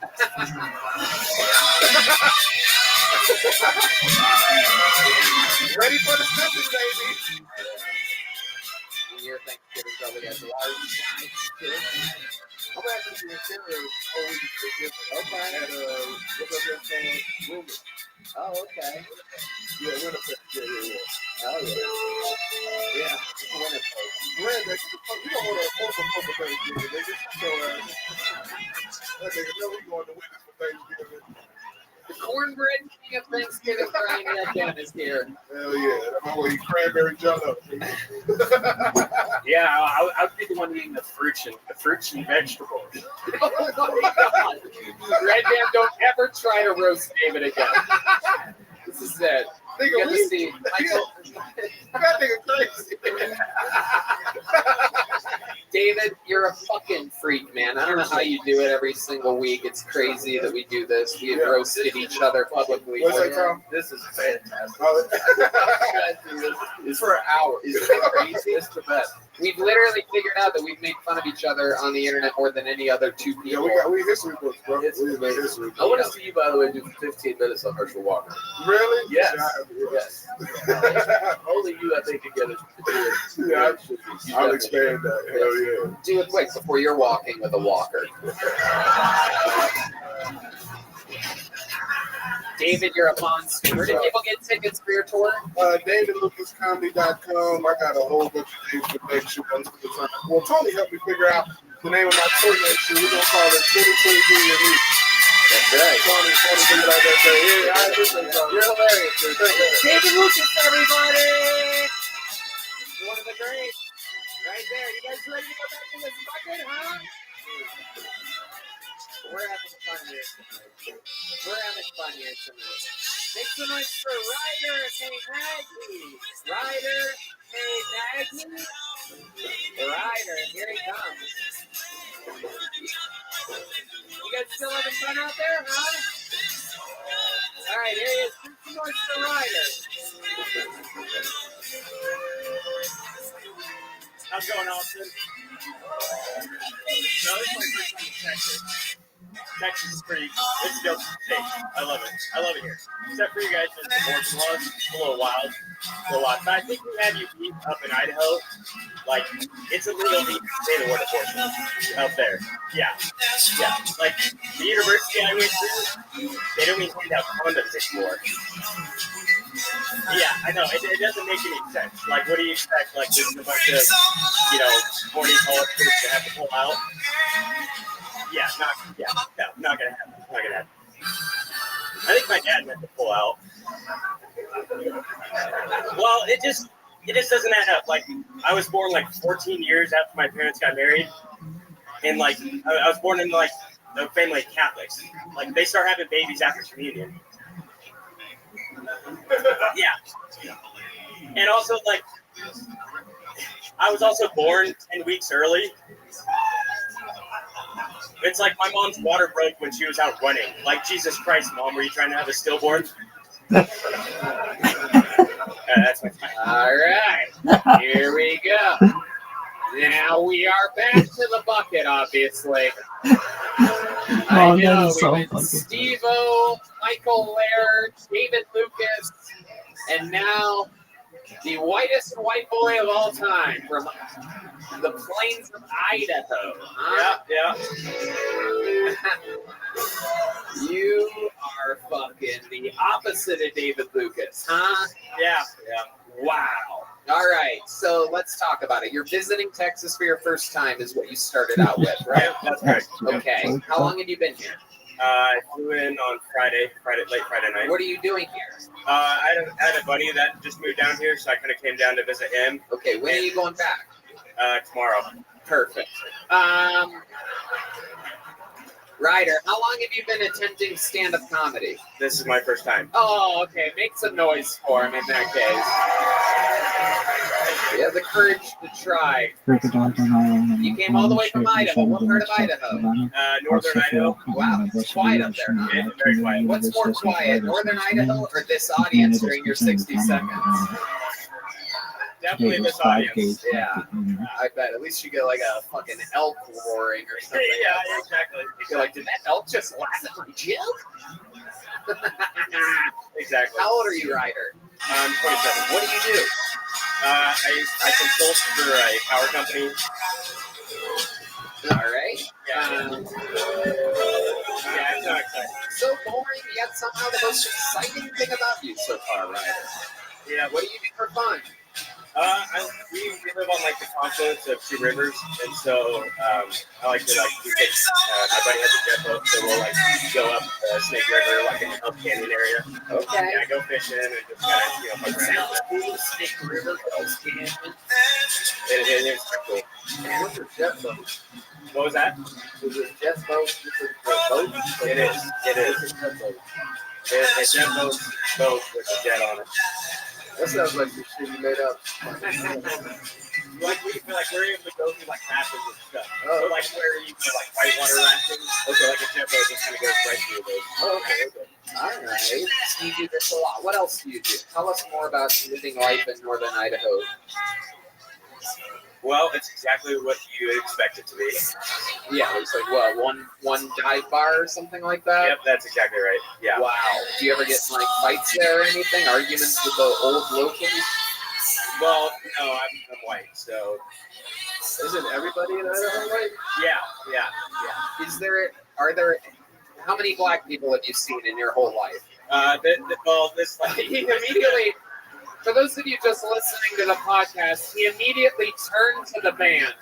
Ready for the stuffing, baby. Your Thanksgiving probably has large size too. I'm actually in Canada always different. Okay. At what's up there called Rumor. Oh, okay. Yeah, Winnipeg. Yeah. Oh yeah. Yeah, Winnipeg. Winnipeg, you don't want to afford some for Thanksgiving, nigga. So, that nigga know we going to Winnipeg for Thanksgiving. The cornbread king of Thanksgiving, Brian Again, is here. Hell yeah. I'm going to eat cranberry jello. Yeah, I'll be the one eating the fruits and vegetables. Oh my God. Red Man, don't ever try to roast David again. This is it. Nigga, Get to see Michael. That nigga crazy. David, you're a fucking freak, man. I don't know how you do it every single week. It's crazy that we do this. We have roasted each other publicly. What's that, Tom? This is fantastic. It's for hours. It's crazy. It's the best. We've literally figured out that we've made fun of each other on the internet more than any other two people. Yeah, we history books, bro. We made history books. I want to see you, by the way, do 15 minutes on Herschel Walker. Really? Yes. Yes. Only you, I think, can get it. Yeah, I'll expand that. Hell yeah. Do it quick before you're walking with a walker. David, you're a monster. Where do people get tickets for your tour? DavidLucasComedy.com. I got a whole bunch of things for next year. Well, Tony helped me figure out the name of my tour next year. We're going to call it 2023 and Me. That's right. Tony figured out that day. Yeah, I appreciate it. You're hilarious. David Lucas, everybody! One of the great. Right there. You guys ready to go back in this bucket, huh? We're having fun here tonight. Make some noise for Ryder. Hey, Maggie. Ryder. Hey, Maggie. Ryder. Here he comes. You guys still having fun out there, huh? All right, here he is. Make some noise for Ryder. How's it going, Austin? No, this is my first time in Texas. Texas is pretty, it's still safe. I love it. I love it here. Except for you guys in the abortion laws, it's a little wild. But I think we have you beat up in Idaho. Like, it's illegal to say the word abortion out there. Yeah. Yeah. Like, the university I went to, they don't even hand out condoms anymore. Yeah, I know. It doesn't make any sense. Like, what do you expect? Like, just a bunch of, horny college kids to have to pull out? Not gonna happen. Not gonna happen. I think my dad meant to pull out. Well, it just doesn't add up. Like, I was born like 14 years after my parents got married, And like, I was born in like a family of Catholics. Like, they start having babies after communion. Yeah. And also, like, I was also born 10 weeks early. It's like my mom's water broke when she was out running. Like, Jesus Christ, Mom, were you trying to have a stillborn? That's my time. All right, here we go. Now we are back to the bucket, obviously. I that know, is so we went fucking Steve-O, Michael Laird, David Lucas, and now the whitest white boy of all time from the plains of Idaho. Huh? Yeah. You are fucking the opposite of David Lucas, huh? Yeah. Wow. All right, so let's talk about it. You're visiting Texas for your first time is what you started out with, right? Yeah, that's right. Okay. How long have you been here? I flew in on late Friday night. What are you doing here? I had a buddy that just moved down here, so I kind of came down to visit him. Okay, when are you going back? Tomorrow. Perfect. Ryder, how long have you been attempting stand-up comedy? This is my first time. Oh, okay. Make some noise for him in that case. You have the courage to try. You came all the way from Idaho. What part of Idaho? Northern Idaho. Wow, it's quiet up there. Yeah, it's very quiet. What's more quiet, Northern Idaho or this audience during your 60 seconds? Definitely this audience. Yeah, I bet. At least you get like a fucking elk roaring or something. Yeah, exactly. You're like, did that elk just laugh at my joke? Exactly. How old are you, Ryder? I'm 27. What do you do? I consult for a power company. All right. Yeah, it's not exciting. So boring, yet somehow the most exciting thing about you so far, Ryder. Yeah. What do you do for fun? We live on like the confluence of two rivers, and so I like to we take. My buddy has a jet boat, so we'll like go up the Snake River, like in the Elk Canyon area. Okay. Yeah, go fishing and just kind of fuck around. Sounds cool. Snake River, Elk Canyon. It is pretty cool. What's a jet boat? What was that? Is it a jet boat? Is it a boat? It is. It is. It's a jet boat. It's a jet boat with a jet on it. That sounds like the shit you made up. We're able to go through like passes and stuff. Oh. So like where you can like whitewater rafting, okay, like a jet boat just kind of goes right through those. Oh, okay. All right. So you do this a lot. What else do you do? Tell us more about living life in northern Idaho. Well, it's exactly what you would expect it to be. Yeah, it's like what, one dive bar or something like that? Yep, that's exactly right. Yeah. Wow. Do you ever get in like fights there or anything? Arguments with the old locals? Well, no, I'm white, so. Isn't everybody in Idaho white? Yeah. Are there, how many black people have you seen in your whole life? He immediately, for those of you just listening to the podcast, he immediately turned to the band.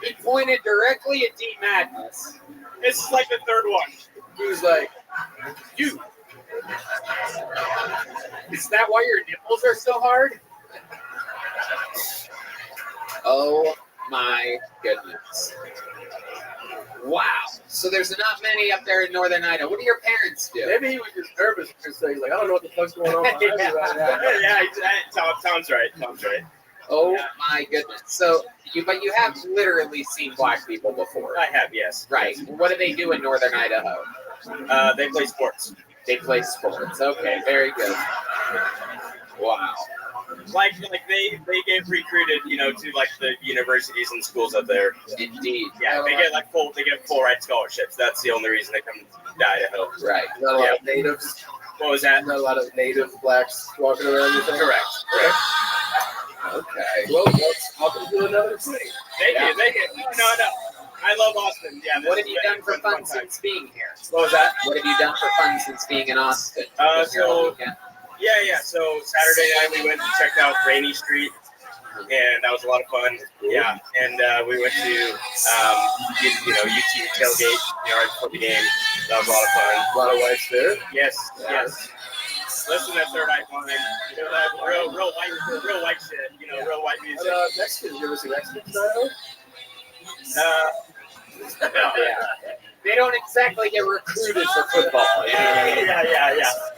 He pointed directly at D Madness. This is like the third one. He was like, you. Is that why your nipples are so hard? Oh my goodness. Wow. So there's not many up there in northern Idaho. What do your parents do? maybe he was just nervous because he's like, I don't know what the fuck's going on behind me right now. Tom's right. Oh my goodness. So you have literally seen black people before. I have, yes. Right. What do they do in northern Idaho? They play sports. They play sports. Okay, very good. Wow. Like they get recruited, to like the universities and schools up there. Indeed. Yeah, they get full ride scholarships. That's the only reason they come to Idaho. Right. Not a lot of natives. What was that? Not a lot of native blacks walking around. You think? Correct. Okay. Well, let's hop into another thing. They do. No. I love Austin. Yeah. What have you done for fun since being here? What was that? What have you done for fun since being in Austin? So Saturday night we went and checked out Rainy Street, and that was a lot of fun. Yeah, and we went to UT tailgate, right before the game. That was a lot of fun. A lot of whites there. Yes. Listen to that Third Eye Blind. Real white shit. Real white music. Mexicans, you ever see Mexicans in Idaho? They don't exactly get recruited for football. Yeah.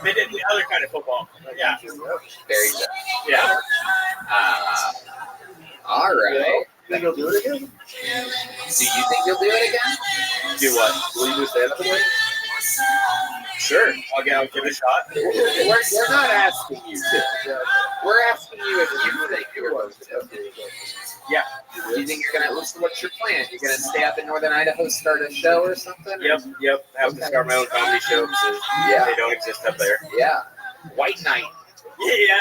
They did the other kind of football. Yeah. Very good. Yeah. All right. Think he'll do it again? Do you think you'll do it again? Do what? Will you do stand up again? Sure. I'll give it a shot. We're not asking you to. We're asking you if you think you're going to. Yeah. Do you think you're gonna? What's your plan? You're gonna stay up in Northern Idaho, start a show or something? Yep. I have to start my own comedy show because they don't exist up there. Yeah. White Knight. Yeah.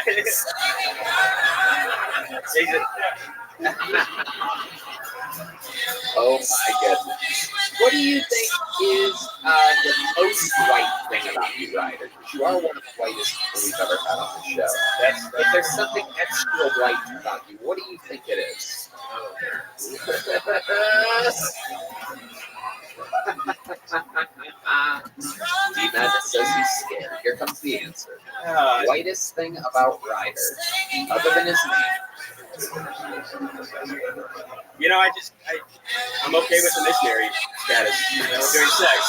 Oh my goodness. What do you think is the most white thing about you, Ryder? Because you are one of the whitest people we've ever had on the show. If there's something extra white about you, what do you think it is? D-Madness says he's scared. Here comes the answer. Whitest thing about Ryder, other than his name. You know, I'm okay with the missionary status, during sex.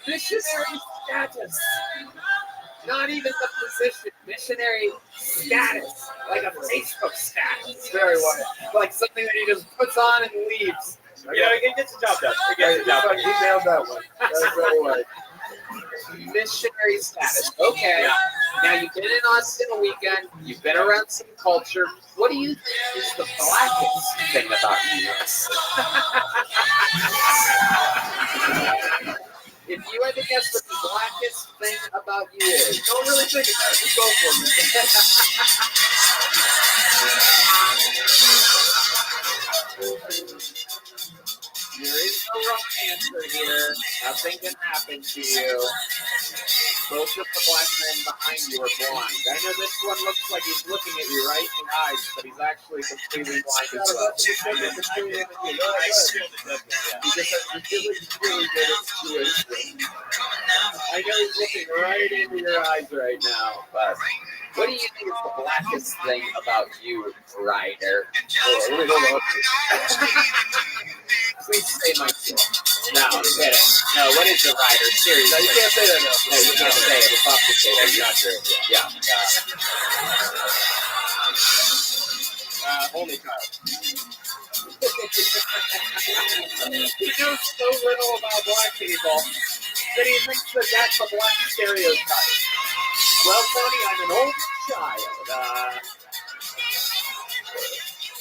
Missionary status. Not even the position. Missionary status. Like a Facebook status. Very white. Like something that he just puts on and leaves. It gets the job done. He nailed that one. That's very white. Missionary status. Okay. Now you've been in Austin a weekend. You've been around some culture. What do you think is the blackest thing about you? If you had to guess what the blackest thing about you is, don't really think about it. Just go for it. There is no wrong answer here. Nothing can happen to you. Both of the black men behind you are blind. I know this one looks like he's looking at you right in the eyes, but he's actually completely blind as well. He just has really good intuition. I know he's looking right into your eyes right now, but what do you think is the blackest thing about you, Ryder? Please say my name. No, I'm kidding. No, what is the Ryder? Seriously. No, you can't say that. No, you can't say it. It's off the table. That's not true. Yeah. Only child. He knows so little about black people that he thinks that that's a black stereotype. Well, Tony, I'm an old child.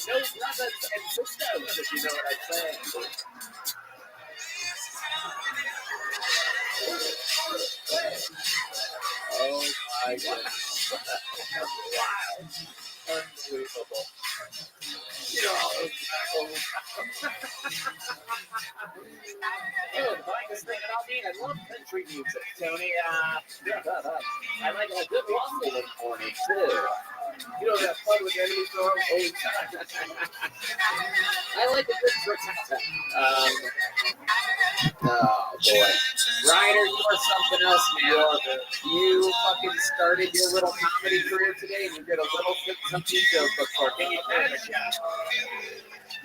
No brothers and sisters, if you know what I'm saying. Oh my God. Wow. Unbelievable. The blackest thing about me, I love country music, Tony. I like a good waffle in the morning, too. You know that fun with enemies song? I like a good frittata. Oh, boy. Ryder, you are something else, man. You fucking started your little comedy career today, and you did a little something joke before. Can you finish?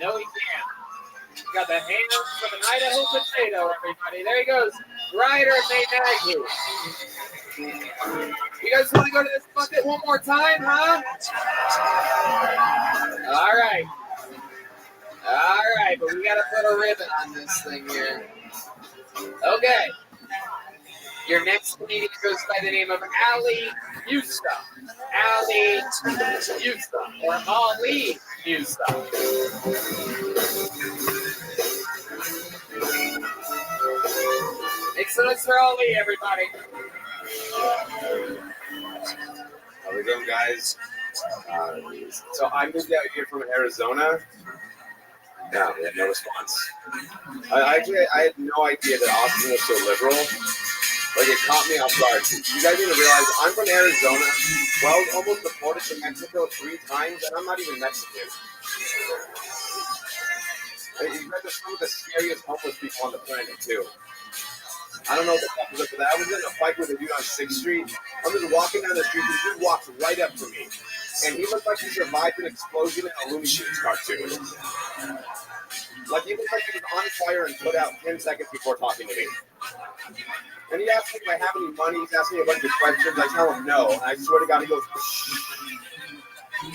No, he can't. Got the hands from an Idaho potato, everybody. There he goes. Ryder May Maggie. You guys want to go to this bucket one more time, huh? All right, but we got to put a ribbon on this thing here. Okay. Your next comedian goes by the name of Ali Musa. Ali Musa, or Ali Musa. Make some noise for Ali, everybody. How we doing, guys? So I moved out here from Arizona. No, we had no response. I had no idea that Austin was so liberal. Like, it caught me off guard. You guys need to realize I'm from Arizona. Well, almost deported to Mexico 3 times, and I'm not even Mexican. You guys are some of the scariest homeless people on the planet, too. I don't know what the fuck was up with that. I was in a fight with a dude on 6th Street. I'm just walking down the street. This dude walks right up to me. and he looked like he survived an explosion in a Looney Tunes cartoon. Like he looked like he was on fire and put out 10 seconds before talking to me. And he asked me if I have any money. He's asking me a bunch of questions. I tell him no. And I swear to God, he goes,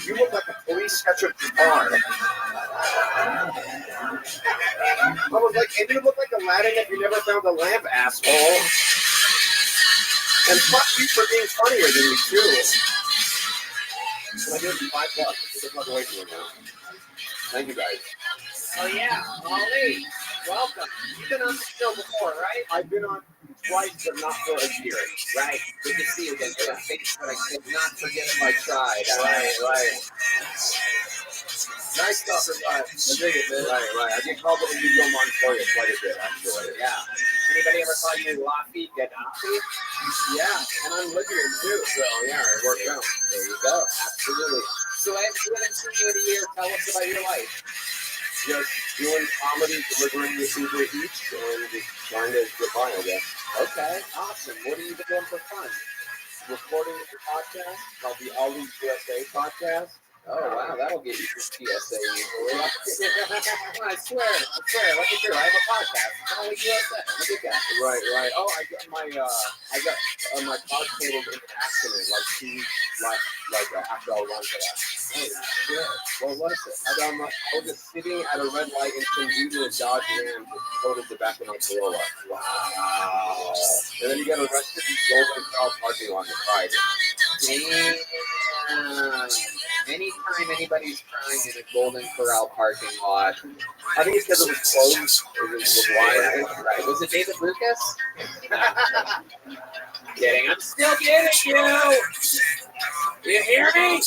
"You look like a police sketch of your car." I was like, "And you look like Aladdin if you never found a lamp, asshole." And fuck you for being funnier than me, too. And I give him $5. Get the fuck away from him now. Thank you, guys. Oh yeah, Ollie, welcome. You've been on the show before, right? I've been on twice, but not for a year. Right. Good to see you again. Got a face that I could not forget if I tried. Right. Nice stuff, I dig it, man. Right. I get called the Indigo Montoya quite a bit, actually. Yeah. Anybody ever call you Laffy Gaddafi? Yeah, and I'm Libyan too, so yeah, it worked out. There you go. Absolutely. So I haven't seen you in a year. Tell us about your life. Just doing comedy, delivering the Uber Eats, and just trying to get by, I guess. Okay, awesome. What are you doing for fun? Recording a podcast called the Ollie's USA podcast. Oh, wow, that'll get you through TSA usually. I swear. Let me through. I have a podcast. Ollie's USA. Look at that. Right. Oh, I got my pod cabled in an accident like 2 weeks after I was on for that. Oh, shit. What was it? I was just sitting at a red light and some dude in a Dodge Ram just totaled the back of my Corolla. Wow. And then you get arrested in Golden Corral parking lot on Friday. Damn. Anytime anybody's crying in a Golden Corral parking lot, I think it's because it was closed. It was wide. Right. Was it David Lucas? Kidding. I'm still getting you. You hear me?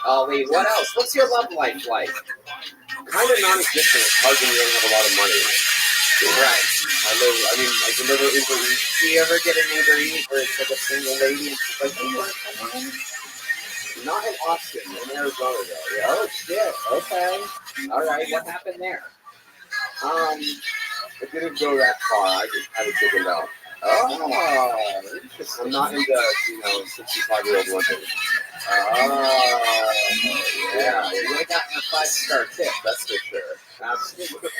Ollie, what else? What's your love life like? Kind of non-existent. It's hard when you don't have a lot of money. Right. I deliver Uber Eats. Do you ever get an Uber Eats where it's like a single lady and she's like, "Oh, you want to come home?" Not in Austin, in Arizona, though. Yeah. Oh, shit. Okay. All right. What happened there? It didn't go that far. I just had it figured out. Oh, interesting. I'm not into, 65-year-old women. Oh, yeah. You would have gotten a 5-star tip, that's for sure. Absolutely.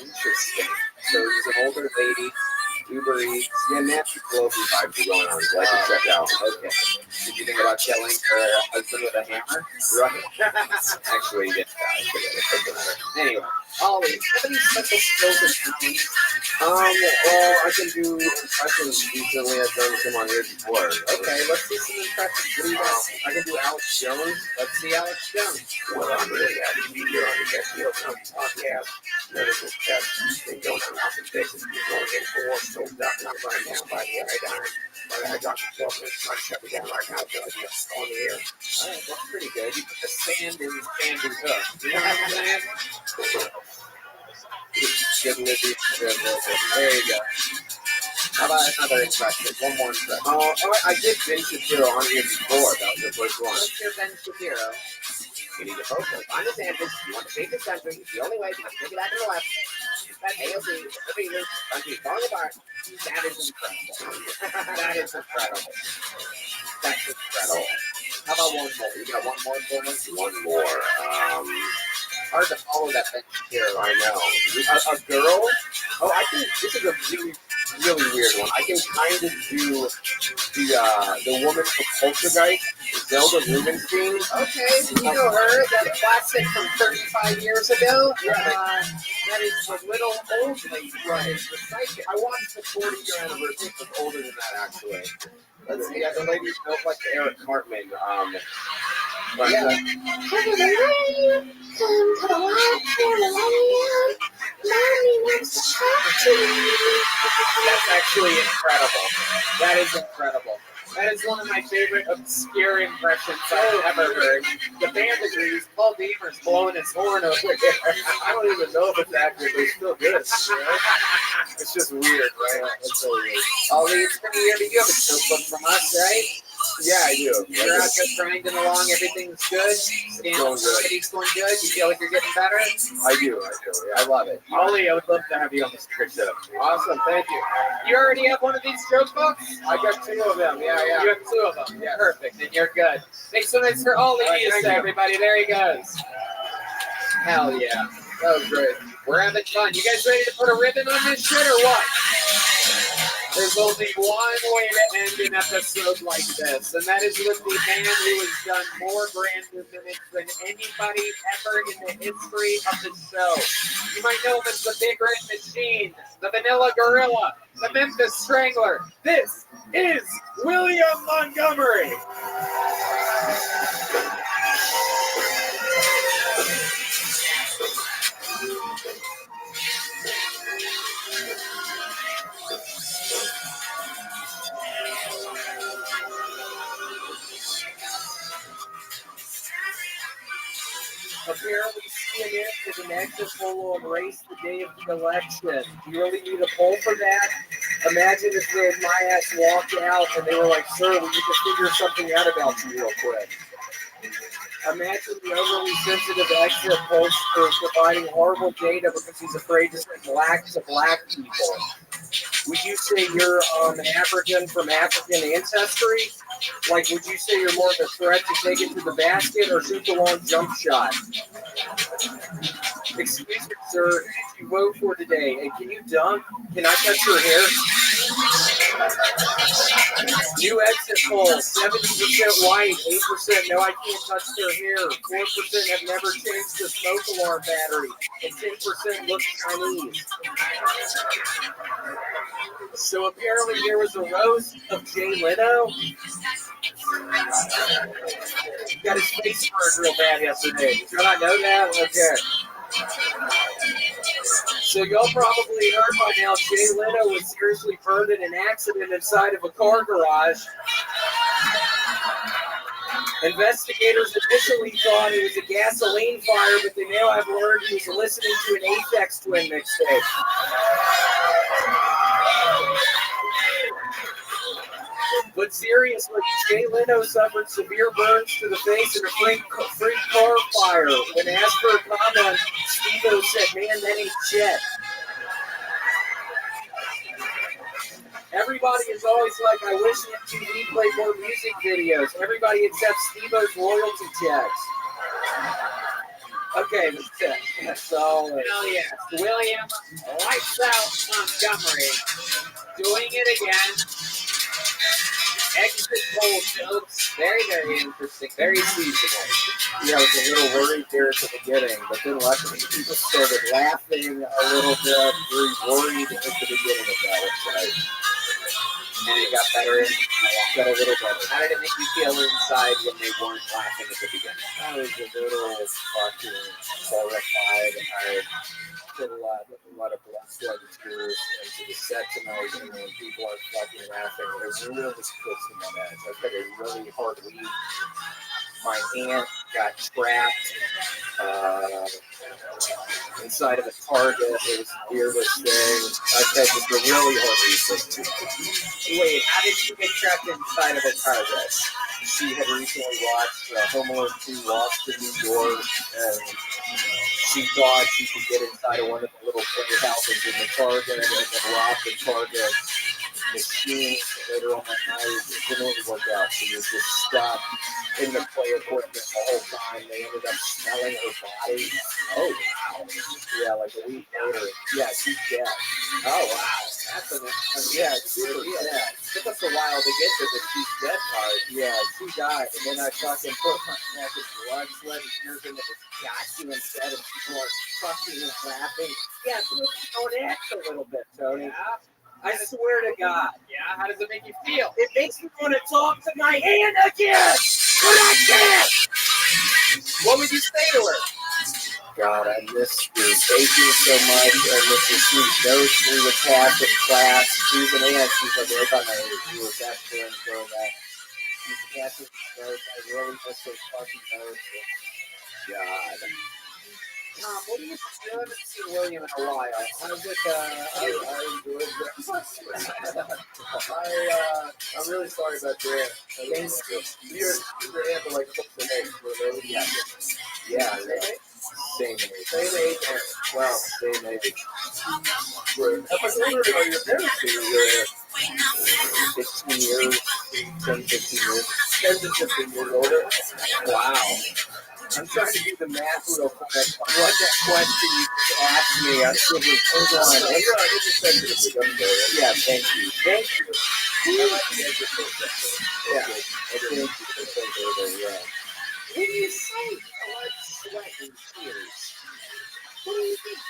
Interesting. So there's an older lady, Uber Eats. Yeah, Nancy Pelosi vibes are going on, so I can check out. Okay. Did you think about killing her husband with a hammer? Right. Actually, he didn't die. Anyway, Ollie, do you have any special skills or talents? Well, I can do impressions decently. I've done some on here before. Okay, let's see some impressions. What do you got? I can do Alex Jones. Let's see Alex Jones. Well, I'm really happy to be here on the Get Deal podcast. Medical tests. They don't have lots of faces. You're going in for so that's not right now by the iodine. But I got yourself in trying to shut me down right now. So I just on the air. All right, that's pretty good. You put the sand in Sandy's hook. You know what I'm saying? There you go. How about another impression? One more impression. Oh, I did Ben Shapiro on here before. That was the first one. What's your Ben Shapiro? You need to focus. On the sandwich. You want to save this country. It's the only way. You must take it out to the left. That AOC, the leaders, country falling apart. That is incredible. That is incredible. That's incredible. How about one more? You got one more for me? One more. Hard to follow that Ben Shapiro. I know. A girl? Oh, I think this is a really weird one. I can kind of do the woman from Poltergeist, Zelda Rubinstein. Okay, you know her, that classic from 35 years ago? That is the little old lady. Right. I watched the 40-year anniversary. It was older than that, actually. Let's see. Yeah, the lady built like Eric Cartman. Yeah. That's actually incredible. That is incredible. That is one of my favorite obscure impressions I've ever heard. The band agrees. Paul Deemer's blowing his horn over there. I don't even know if it's accurate, but it's still good. Right? It's just weird, right? It's so weird. Ollie, it's been a year. You have a notebook from us, right? Yeah, I do. You're out just grinding along, everything's good. Everything's going good. You feel like you're getting better? I do. Yeah, I love it. Ollie, I would love to have you on the Secret Show. Awesome, thank you. You already have one of these joke books? I got 2 of them. Yeah. You have 2 of them. Yeah. Perfect. Then you're good. Thanks so much for Ollie. Thank you. Everybody. There he goes. Hell yeah. That was great. We're having fun. You guys ready to put a ribbon on this shit or what? There's only one way to end an episode like this, and that is with the man who has done more brand movements than anybody ever in the history of the show. You might know him as the Big Red Machine, the Vanilla Gorilla, the Memphis Strangler. This is William Montgomery. Apparently, CNN is an exit poll will erase the day of the election. You really need a poll for that? Imagine if my ass walked out and they were like, "Sir, we need to figure something out about you real quick." Imagine the overly sensitive exit pollster providing horrible data because he's afraid to say black to black people. Would you say you're African from African ancestry? Like, would you say you're more of a threat to take it to the basket or shoot the long jump shot? Excuse me, sir, who did you vote for today? And can you dunk? Can I touch your hair? New exit poll, 70% white, 8% no, I can't touch their hair, 4% have never changed the smoke alarm battery, and 10% look Chinese. So apparently there was a roast of Jay Leno. He got his face burned real bad yesterday. Did you not know that? Okay. So y'all probably heard by now Jay Leno was seriously burned in an accident inside of a car garage. Investigators initially thought it was a gasoline fire, but they now have learned he was listening to an Aphex Twin mixtape. But seriously, Jay Leno suffered severe burns to the face in a freak car fire. When asked for a comment, Steve-O said, "Man, that ain't shit." Everybody is always like, "I wish MTV played more music videos." Everybody except Steve-O's royalty checks. Okay, that's it. So, hell yes. William Lights Out Montgomery doing it again. Exit poll jokes. Very, very interesting. Very seasonal. Yeah, I was a little worried there at the beginning, but then luckily people started laughing a little bit. Very worried at the beginning of that website. And it got better and got a little better. How did it make you feel inside when they weren't laughing at the beginning? I was a little fucking horrified. I put a lot of blood, sweat, and tears into the set tonight, and when people are fucking laughing, it really puts me on edge. I've had a really hard week. My aunt got trapped inside of a Target. It was the weirdest thing. I've had just a really hard week. Wait, how did she get trapped inside of a Target? She had recently watched Home Alone 2 Lost in New York, and she thought she could get inside of one of the little playhouses in the Target and then rob the Target machine later on that night. It didn't really work out. She was just stuck in the play equipment the whole time. They ended up smelling her body. Oh, wow. Yeah, like a week later. Yeah, she's dead. Oh, wow. That's yeah, super dead. It took us a while to get to the she's dead part. Yeah, she died. And then I fucking put my fucking blood, sweat, and tears into this goddamn set, and people are fucking laughing. Yeah, it's going act a little bit, Tony. Yeah. I swear to God. Yeah, how does it make you feel? It makes me want to talk to my aunt again! But I can't! What would you say to her? God, I miss you. Thank you so much. I miss your sweet notes we would pass in class. She's an aunt. She's like right by my age. We were best friends growing up. She's passing notes. I really miss those fucking notes. God. what do you do? I haven't seen William in a while. How's it? I enjoyed it. I'm really sorry about that. You're able to like cook the eggs for those. Yeah. Same age. Same age. Wow, same age. Right. How much older are your parents? 15 years, 10, 15 years. 10 to 15 years older. Wow. I'm trying to do the math real quick. What that question you just asked me, I'm thinking, hold on. Yeah, thank you. Thank you. Yeah. What do you say? Sweat in tears. What do you think?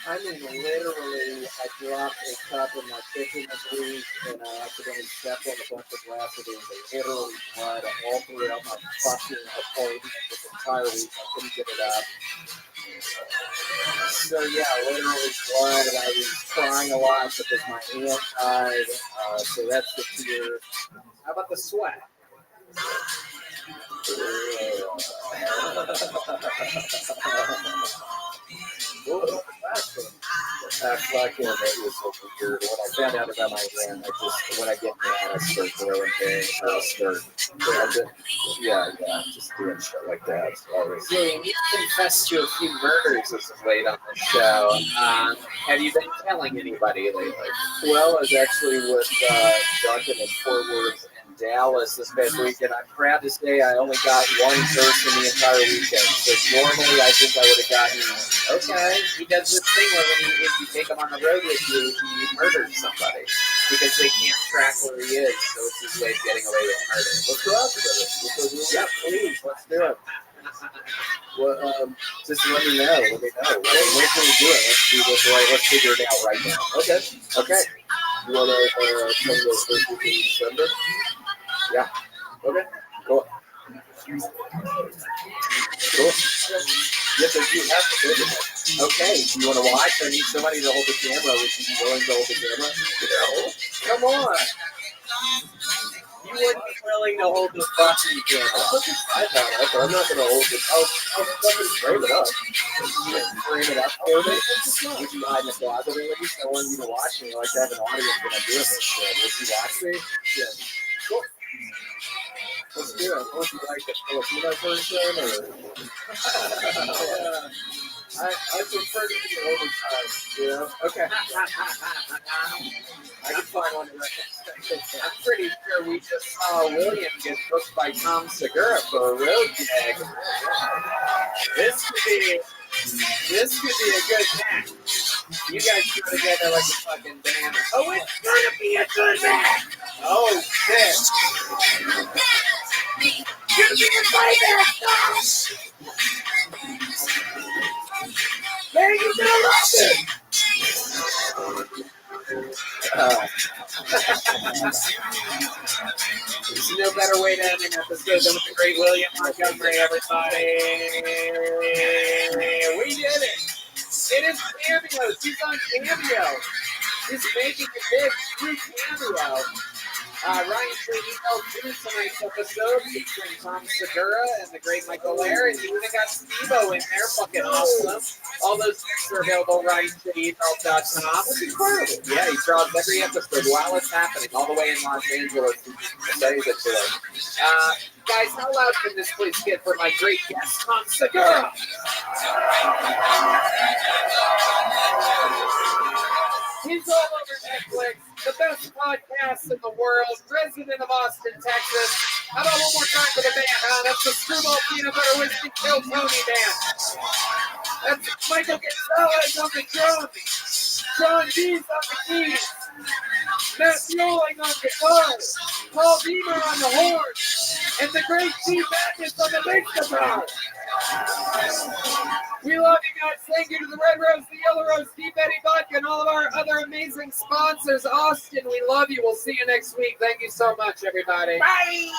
I mean, literally, I dropped a cup in my kitchen this week, and I accidentally stepped on a bunch of glass, and there was literally blood all throughout my fucking apartment this entire week. I couldn't get it up. So, yeah, literally blood, and I was crying a lot because my aunt died, so that's the tears. How about the sweat? Fucking, it was so weird. When I found out about my aunt, when I get mad, I start throwing things. I'll start, just doing shit like that. Yeah, you confessed to a few murders as of late on the show. Have you been telling anybody lately? Well, I was actually with Duncan in Fort Worth and Dallas this past weekend. I'm proud to say I only got one person the entire weekend. So normally I think I would have gotten, okay, he does this thing where if you take him on the road with you, he murders somebody because they can't track where he is. So it's his way of getting away with murder. Let's go out together. Yeah, please, let's do it. Well, just let me know. When can we do it? Let's do this right. Let's figure it out right now. Okay. You want to come to the first week in December? Yeah. Okay. Cool. Yes, I do have to do it. Okay. Do you want to watch? I need somebody to hold the camera. Would you be willing to hold the camera? No. Come on. You wouldn't be willing to hold the fucking camera. I'm not going to hold it. I'll fucking frame it up. You wouldn't frame it up for me? Would you hide in the closet or at least I want you to watch me? I like to have an audience when I'm doing this shit. Would you watch me? Yeah. Cool. Let's do it. Would you like a Filipino person or? I prefer to be overtime, you know? Okay. I can find one. I'm pretty sure we just saw William get booked by Tom Segura for a road gag. This could be a good match. You guys go together like a fucking banana. Oh, it's gonna be a good match. Oh shit. Give me a fight back, man, you're gonna love it. There's no better way to end an episode than with the great William Montgomery, everybody. We did it. It is cameos. He's on Cameo. He's making a big true cameo. Ryan Trujillo finished tonight's episode featuring Tom Segura and the great Michael Lair, and you even got Steve-O in there, fucking awesome. All those things are available at RyanTrujillo.com. It's incredible. Yeah, he draws every episode while it's happening, all the way in Los Angeles. Guys, how loud can this please get for my great guest, Tom Segura? He's all over Netflix, the best podcast in the world, resident of Austin, Texas. How about one more time for the band, huh? That's the Screwball Peanut Butter Whiskey Kill Tony band. That's Michael Gonzalez on the drums, John Dees on the keys, Matt Fioling on guitar, Paul Beamer on the horns, and the great Steve Magnus on the bass guitar. We love you guys. Thank you to the Red Rose, the Yellow Rose, Deep Eddy Vodka, and all of our other amazing sponsors. Austin, we love you. We'll see you next week. Thank you so much, everybody. Bye.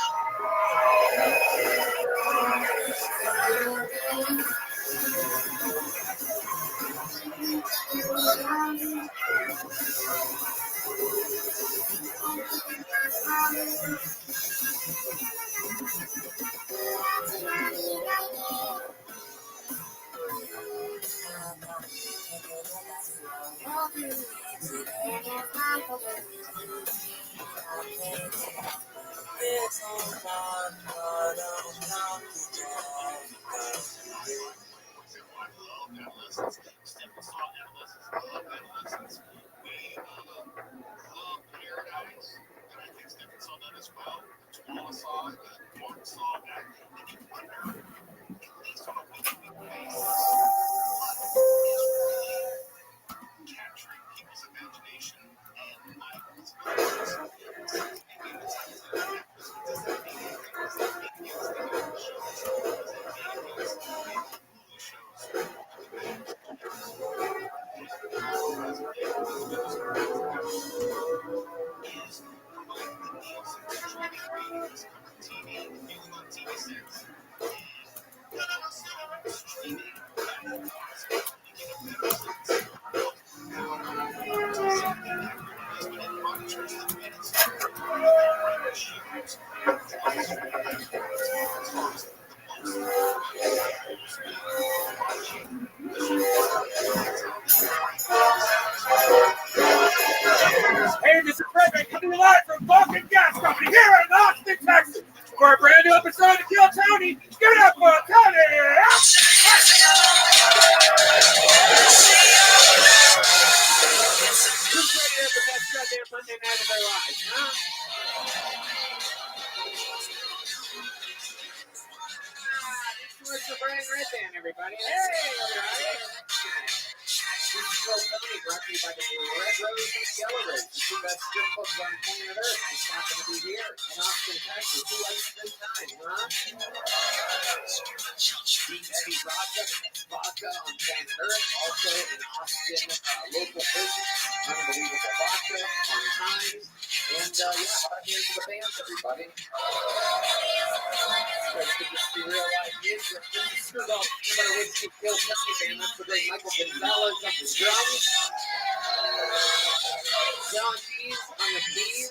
Hey, this is Rabbi coming live from Vulcan Gas Company here in Austin, Texas, for a brand new episode of Kill Tony. Give it up for Tony! Who's ready to have the best goddamn Monday night of their lives, huh? This was the brand red band, everybody. Hey, everybody! This is Kill Tony, brought to you by the Red Rose and Yellow Rose, the two best strip clubs on planet Earth. It's not going to be here in Austin, Texas. Who likes a good time, huh? Deep Eddie vodka on planet Earth, also in Austin, local business, unbelievable vodka, on time, and hot hands to the bands, everybody. Let's get this to real life music. This is Rudolph, better whiskey, Kill Tony band. That's the great Michael Gonzalez on the drums. John Dees on the keys,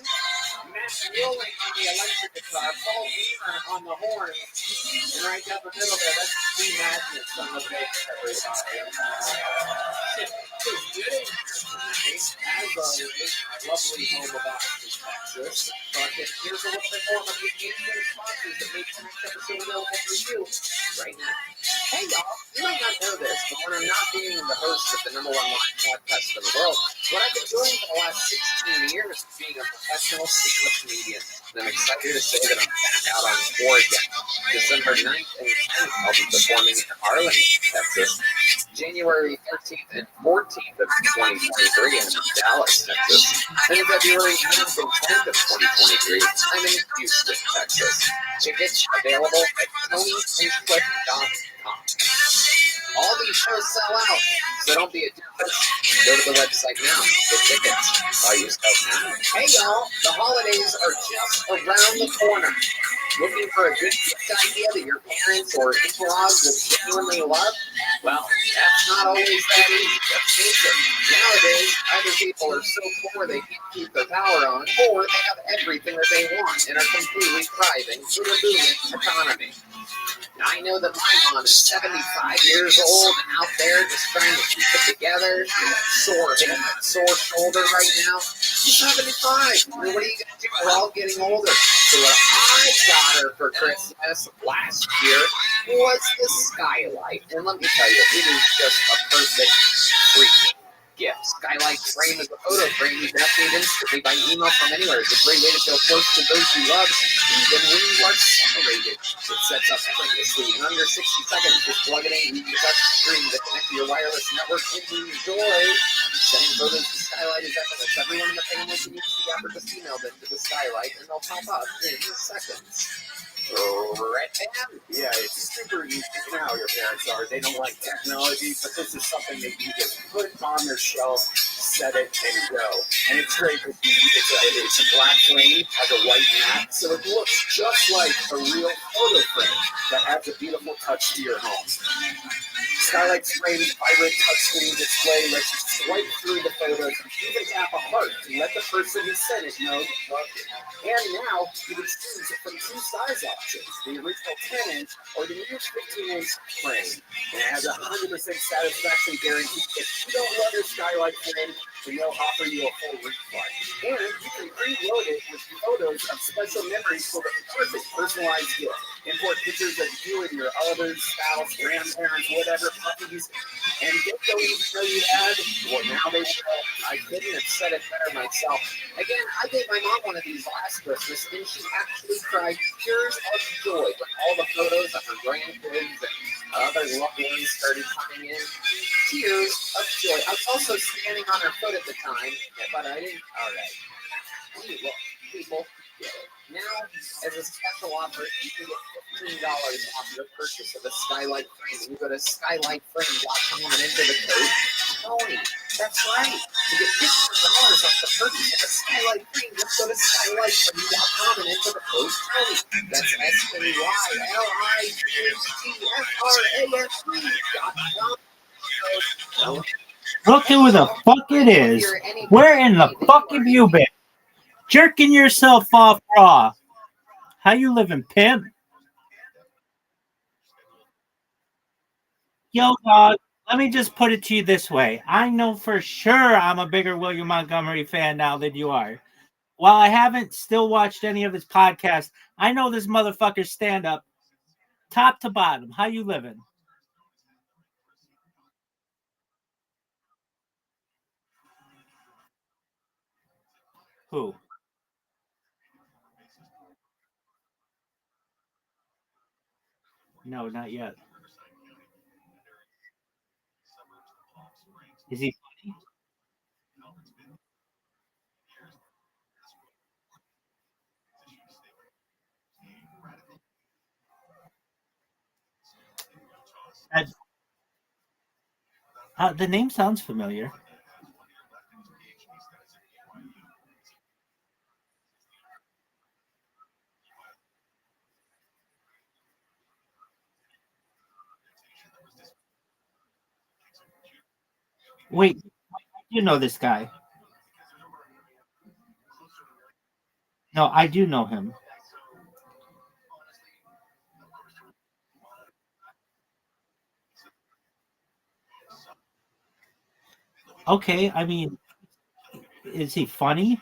Matt Wheeling on the electric guitar, Paul Beamer on the horn, and right down the middle there, that's Steve Madness on the bass, everybody. It's good in here tonight, as always, my lovely home of Austin, Texas. But here's a little bit more of the Indian sponsors that make tonight's episode available for you right now. Hey y'all, you might not know this, but when I'm not being the host of the #1 live podcast in the world, what I've been doing for the last 16 years is being a professional stand-up comedian. And I'm excited to say that I'm back out on tour again. December 9th and 10th, I'll be performing in Arlington, Texas. January 13th and 14th of 2023 in Dallas, Texas. And February 9th and 10th of 2023, I'm in Houston, Texas. Tickets available at TonyFinchcliff.com. All these shows sell out, so don't be a doofus. Go to the website now. Get tickets. Buy yourself now. Hey y'all, the holidays are just around the corner. Looking for a good gift idea that your parents or in-laws will genuinely love? Well, that's not always that easy. Let's face it. Nowadays, either people are so poor they can't keep their power on, or they have everything that they want and are completely thriving through a booming economy. Now, I know that my mom is 75 years old and out there just trying to keep it together. She's got sore hip and sore shoulder right now. She's 75. I mean, what are you going to do? We're all getting older. So what I got her for Christmas last year was the skylight. And let me tell you, it is just a perfect freaking gift. Skylight frame is a photo frame you can update instantly by email from anywhere. It's a great way to feel close to those you love, even when you are separated. It sets up effortlessly in under 60 seconds. Just plug it in, use your touch screen to connect to your wireless network, and enjoy. Sending photos to Skylight is effortless. Everyone in the family can use the app or just email them to the Skylight, and they'll pop up in seconds. Right, man? Yeah, it's super easy. You know how your parents are. They don't like technology, but this is something that you just put on their shelf, set it, and go. And it's great because it's a black frame, has a white mat, so it looks just like a real photo frame that adds a beautiful touch to your home. Skylight's framed vibrant touchscreen display lets you swipe through the photos, and even tap a heart to let the person who sent it know you loved it. And now you can choose from 2 size options, the original 10-inch or the new 15-inch frame. And it has a 100% satisfaction guarantee. If you don't love your skylight frame, then they'll offer you a full refund. And you can preload it with photos of special memories for the perfect personalized gift. Import pictures of you and your other spouse, grandparents, whatever, puppies, and get those so you add. Well, now they will. I couldn't have said it better myself. Again, I gave my mom one of these last Christmas, and she actually cried tears of joy when all the photos of her grandkids and other loved ones started coming in. Tears of joy. I was also standing on her foot at the time, but I didn't. All right. Hey, look, people. Now, as a special offer, you can get $15 off your purchase of a skylight frame. You go to skylightframe.com and enter the code Tony. That's right. To get $15 off the purchase of a skylight frame, just go to skylightframe.com and enter the code Tony. That's SKYLIGHTFRANC.com. Look who the fuck it is. Where in the fuck have you been? Jerking yourself off raw. How you living, pimp? Yo, dog, let me just put it to you this way. I know for sure I'm a bigger William Montgomery fan now than you are. While I haven't still watched any of his podcasts, I know this motherfucker's stand-up top to bottom. How you living? Who? No, not yet. Is he funny? The name sounds familiar. Wait, you know this guy? No, I do know him. Okay, I mean, is he funny?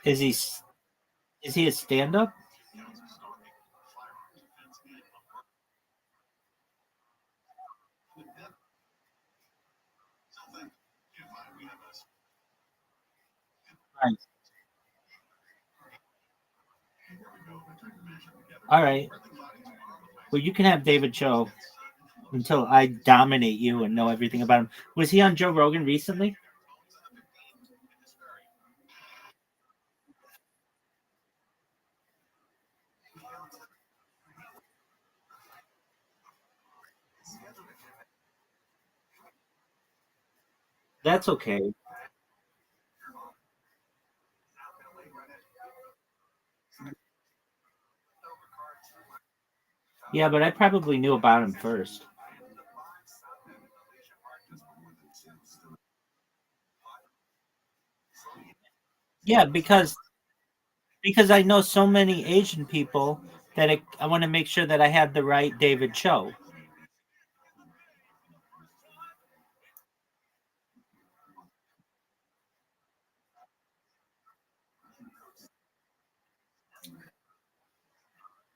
Is he a stand-up? Right. All right. Well, you can have David Cho until I dominate you and know everything about him. Was he on Joe Rogan recently? That's okay. Yeah, but I probably knew about him first. Yeah, because I know so many Asian people that I want to make sure that I have the right David Cho.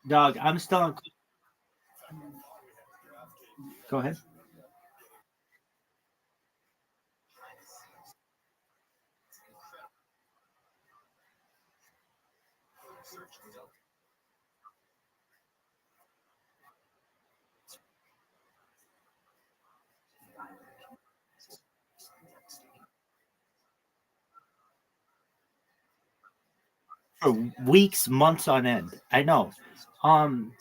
Dog, I'm still on. Go ahead. For weeks, months on end. I know. Um,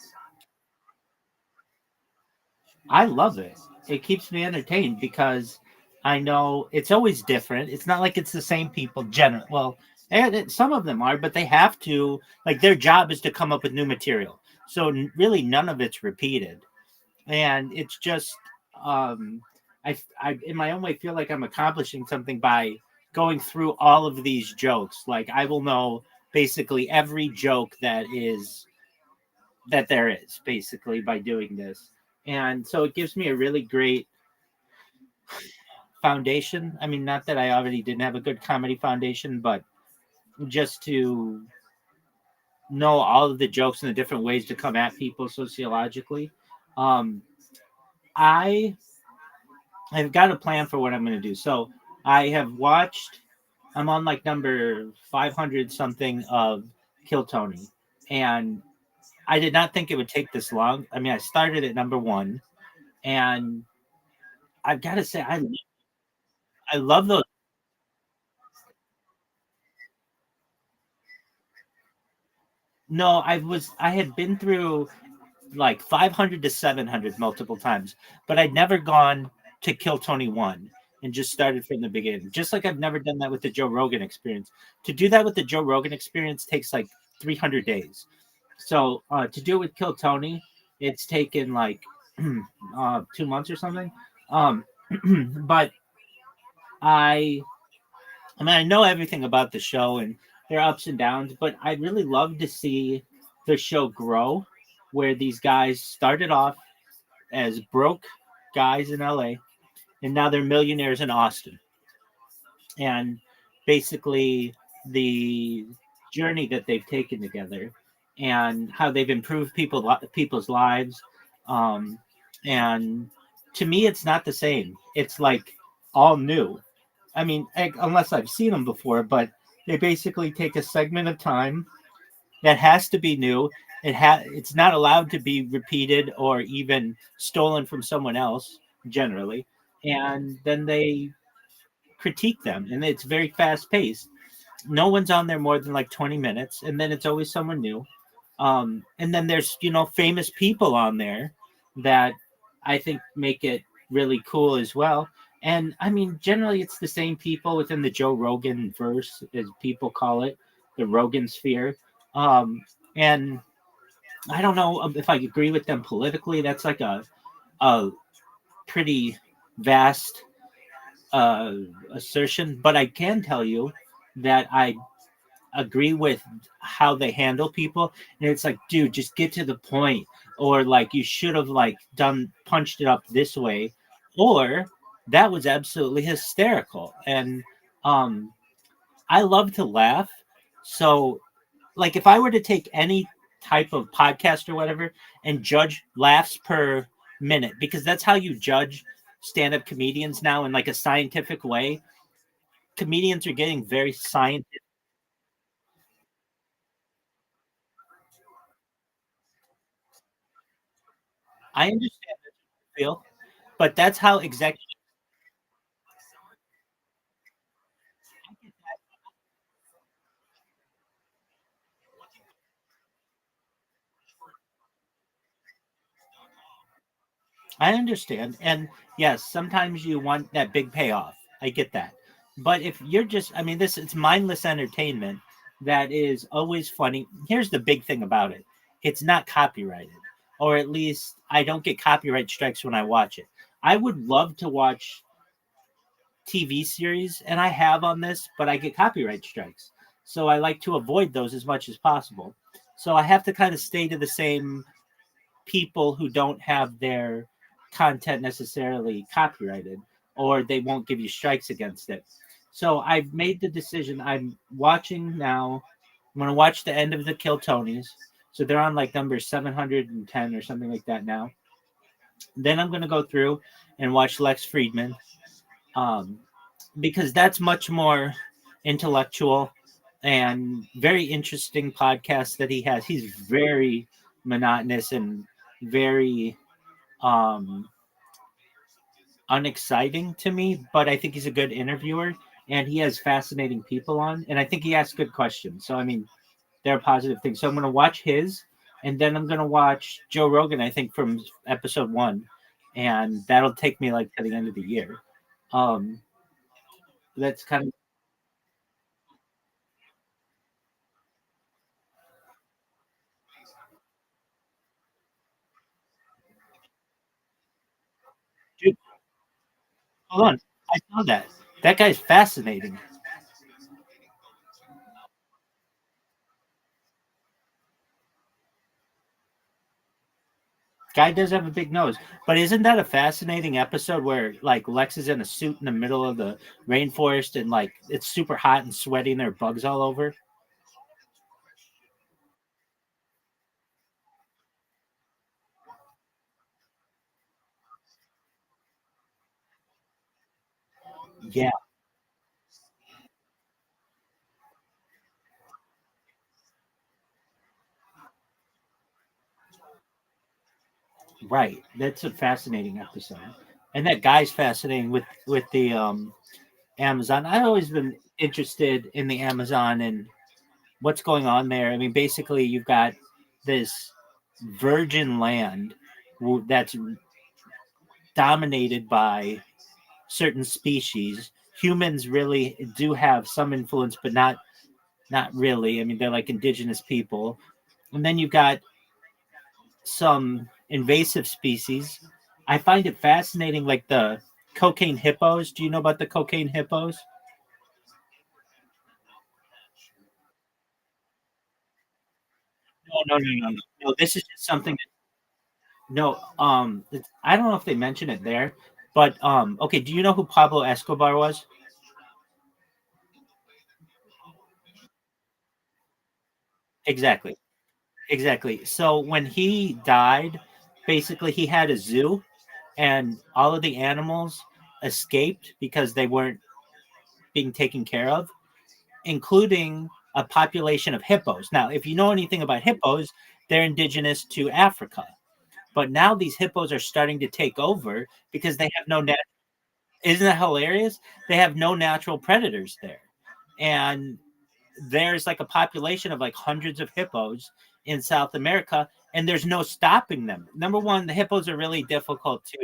I love it. It keeps me entertained because I know it's always different. It's not like it's the same people. Well, and some of them are, but they have to. Like their job is to come up with new material. So really none of it's repeated, and it's just I in my own way feel like I'm accomplishing something by going through all of these jokes. Like I will know basically every joke that there is basically by doing this, and so it gives me a really great foundation. I mean, not that I already didn't have a good comedy foundation, but just to know all of the jokes and the different ways to come at people sociologically. Um, I I've got a plan for what I'm going to do. So I have watched. I'm on like number 500 something of Kill Tony, and I did not think it would take this long. I mean, I started at number one, and I've got to say, I love those. No, I had been through like 500 to 700 multiple times, but I'd never gone to Kill Tony 1 and just started from the beginning. Just like I've never done that with the Joe Rogan experience. To do that with the Joe Rogan experience takes like 300 days. So to do it with Kill Tony, it's taken like 2 months or something. Um, but I I mean, I know everything about the show and their ups and downs, but I really love to see the show grow, where these guys started off as broke guys in LA, and now they're millionaires in Austin. And basically, the journey that they've taken together and how they've improved people's lives. Um, and to me, it's not the same. It's like all new. I mean, unless I've seen them before, but they basically take a segment of time that has to be new. It's not allowed to be repeated or even stolen from someone else generally, and then they critique them, and it's very fast paced. No one's on there more than like 20 minutes, and then it's always someone new. And then there's famous people on there that I think make it really cool as well. And I mean, generally, it's the same people within the Joe Rogan verse, as people call it, the Rogan sphere. And I don't know if I agree with them politically. That's like a pretty vast assertion, but I can tell you that I agree with how they handle people. And it's like, dude, just get to the point, or like you should have like done punched it up this way, or that was absolutely hysterical. And um I love to laugh. So like if I were to take any type of podcast or whatever and judge laughs per minute, because that's how you judge stand-up comedians now in like a scientific way. Comedians are getting very scientific. I understand that you feel, but that's how executives. I understand, and yes, sometimes you want that big payoff. I get that, but if you're just, I mean, this it's mindless entertainment that is always funny. Here's the big thing about it: it's not copyrighted, or at least I don't get copyright strikes when I watch it. I would love to watch TV series, and I have on this, but I get copyright strikes. So I like to avoid those as much as possible. So I have to kind of stay to the same people who don't have their content necessarily copyrighted, or they won't give you strikes against it. So I've made the decision. I'm watching now. I'm going to watch the end of the Kill Tonys. So they're on like number 710 or something like that now. Then I'm going to go through and watch Lex Friedman, um, because that's much more intellectual and very interesting podcast that he has. He's very monotonous and very um, unexciting to me, but I think he's a good interviewer and he has fascinating people on, and I think he asks good questions. So I mean, they're positive things. So I'm going to watch his, and then I'm going to watch Joe Rogan. I think from episode one, and that'll take me like to the end of the year. Um, that's kind of. Hold on. I saw that. That guy's fascinating. Guy does have a big nose, but isn't that a fascinating episode where like Lex is in a suit in the middle of the rainforest and like it's super hot and sweaty and there are bugs all over? Yeah, right. That's a fascinating episode, and that guy's fascinating with the Amazon. I've always been interested in the Amazon and what's going on there. I mean, basically, you've got this virgin land that's dominated by certain species. Humans really do have some influence, but not really. I mean, they're like indigenous people. And then you've got some invasive species. I find it fascinating, like the cocaine hippos. Do you know about the cocaine hippos? No. No, this is just something. No, I don't know if they mention it there, but okay. Do you know who Pablo Escobar was? Exactly, exactly. So when he died, basically he had a zoo, and all of the animals escaped because they weren't being taken care of, including a population of hippos. Now, if you know anything about hippos, they're indigenous to Africa, but now these hippos are starting to take over because they have no net. Isn't that hilarious? They have no natural predators there, and there's like a population of like hundreds of hippos in South America, and there's no stopping them. Number one, the hippos are really difficult to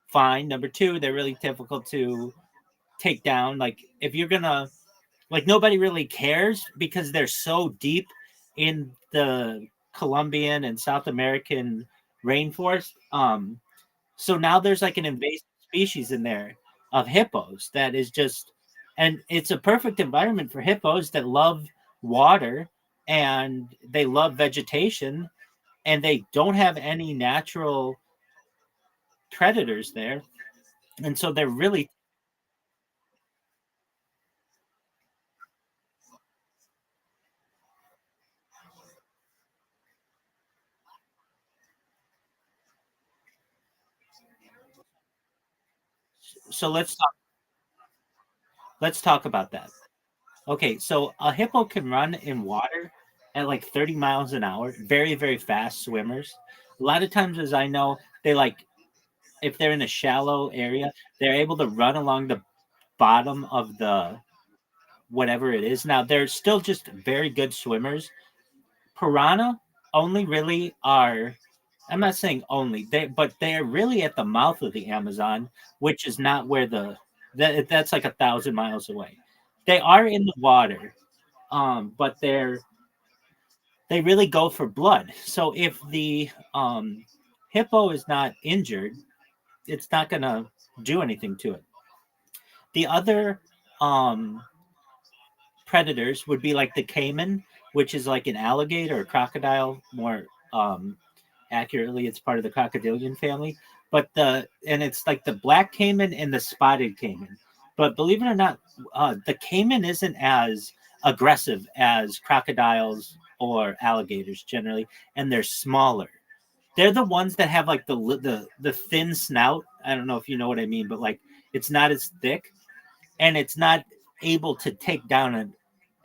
find. Number two, they're really difficult to take down. Like if you're gonna like nobody really cares because they're so deep in the Colombian and South American rainforest. So now there's like an invasive species in there of hippos that is just, and it's a perfect environment for hippos that love water and they love vegetation and they don't have any natural predators there. And so they're really, so let's talk about that. Okay, so a hippo can run in water at like 30 miles an hour, very, very fast swimmers. A lot of times, as I know, they like, if they're in a shallow area, they're able to run along the bottom of the whatever it is. Now, they're still just very good swimmers. Piranha only really are, I'm not saying only, but they're really at the mouth of the Amazon, which is not where that's like 1,000 miles away. They are in the water, but they really go for blood. So if the hippo is not injured, it's not going to do anything to it. The other um, predators would be like the caiman, which is like an alligator or crocodile. More accurately, it's part of the crocodilian family. But it's like the black caiman and the spotted caiman. But believe it or not, the caiman isn't as aggressive as crocodiles or alligators generally, and they're smaller. They're the ones that have like the thin snout. I don't know if you know what I mean, but like it's not as thick and it's not able to take down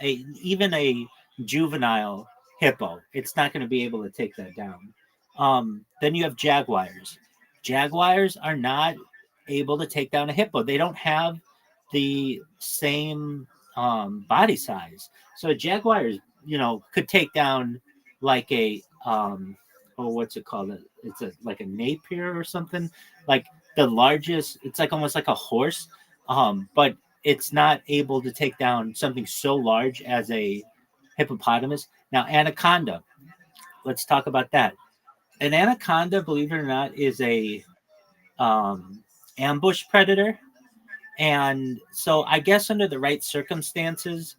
even a juvenile hippo. It's not going to be able to take that down. Then you have jaguars. Jaguars are not able to take down a hippo. They don't have the same body size. So a jaguar is, could take down like a what's it called? It's like a napier or something. Like the largest. It's like almost like a horse, but it's not able to take down something so large as a hippopotamus. Now, anaconda. Let's talk about that. An anaconda, believe it or not, is a ambush predator. And so I guess under the right circumstances,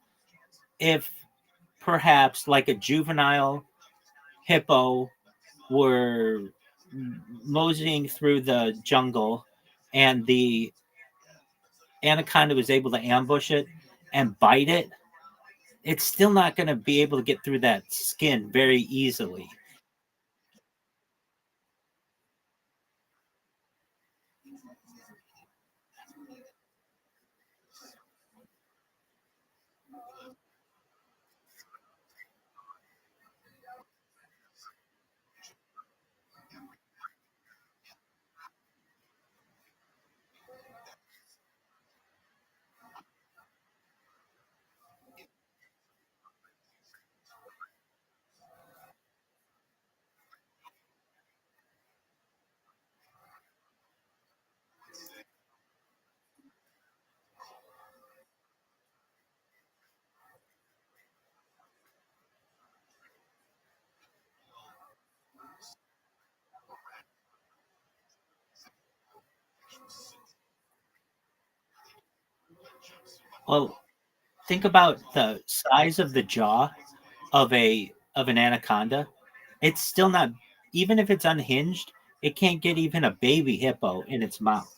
if perhaps like a juvenile hippo were moseying through the jungle and the anaconda was able to ambush it and bite it, it's still not going to be able to get through that skin very easily. Well, think about the size of the jaw of an anaconda. It's still not, even if it's unhinged, it can't get even a baby hippo in its mouth.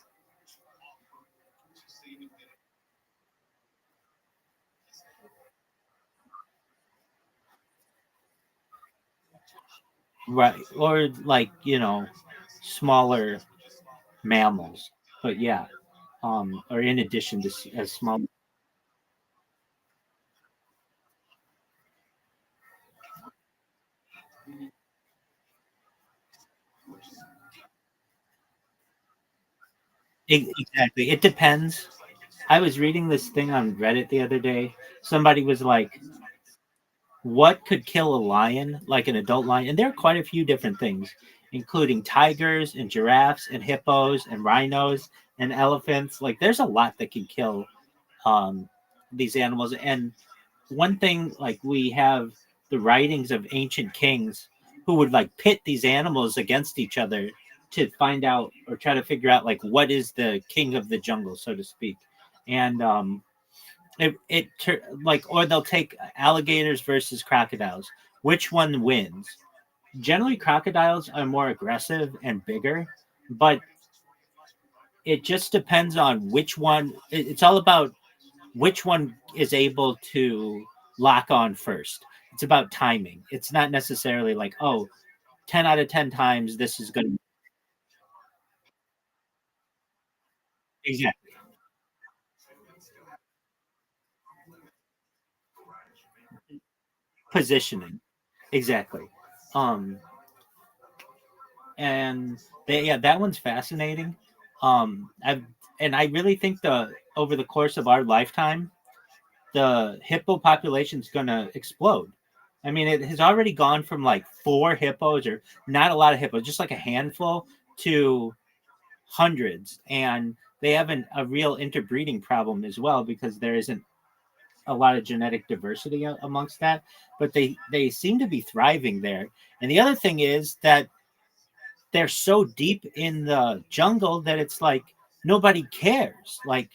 Right. Or like, smaller mammals. But yeah, or in addition to as small. Exactly. It depends. I was reading this thing on Reddit the other day. Somebody was like, what could kill a lion, like an adult lion? And there are quite a few different things, including tigers and giraffes and hippos and rhinos and elephants. Like, there's a lot that can kill um, these animals. And one thing, like, we have the writings of ancient kings who would like pit these animals against each other to find out or try to figure out like what is the king of the jungle, so to speak. And like, or they'll take alligators versus crocodiles. Which one wins? Generally, crocodiles are more aggressive and bigger, but it just depends on which one. It's all about which one is able to lock on first. It's about timing. It's not necessarily like, oh, 10 out of 10 times this is going to. Exactly. Positioning. Exactly. Um, and yeah, that one's fascinating. I've and I really think the over the course of our lifetime, the hippo population is going to explode. I mean, it has already gone from like four hippos, or not a lot of hippos, just like a handful, to hundreds, and they have a real interbreeding problem as well because there isn't a lot of genetic diversity amongst that. But they seem to be thriving there. And the other thing is that they're so deep in the jungle that it's like nobody cares. Like,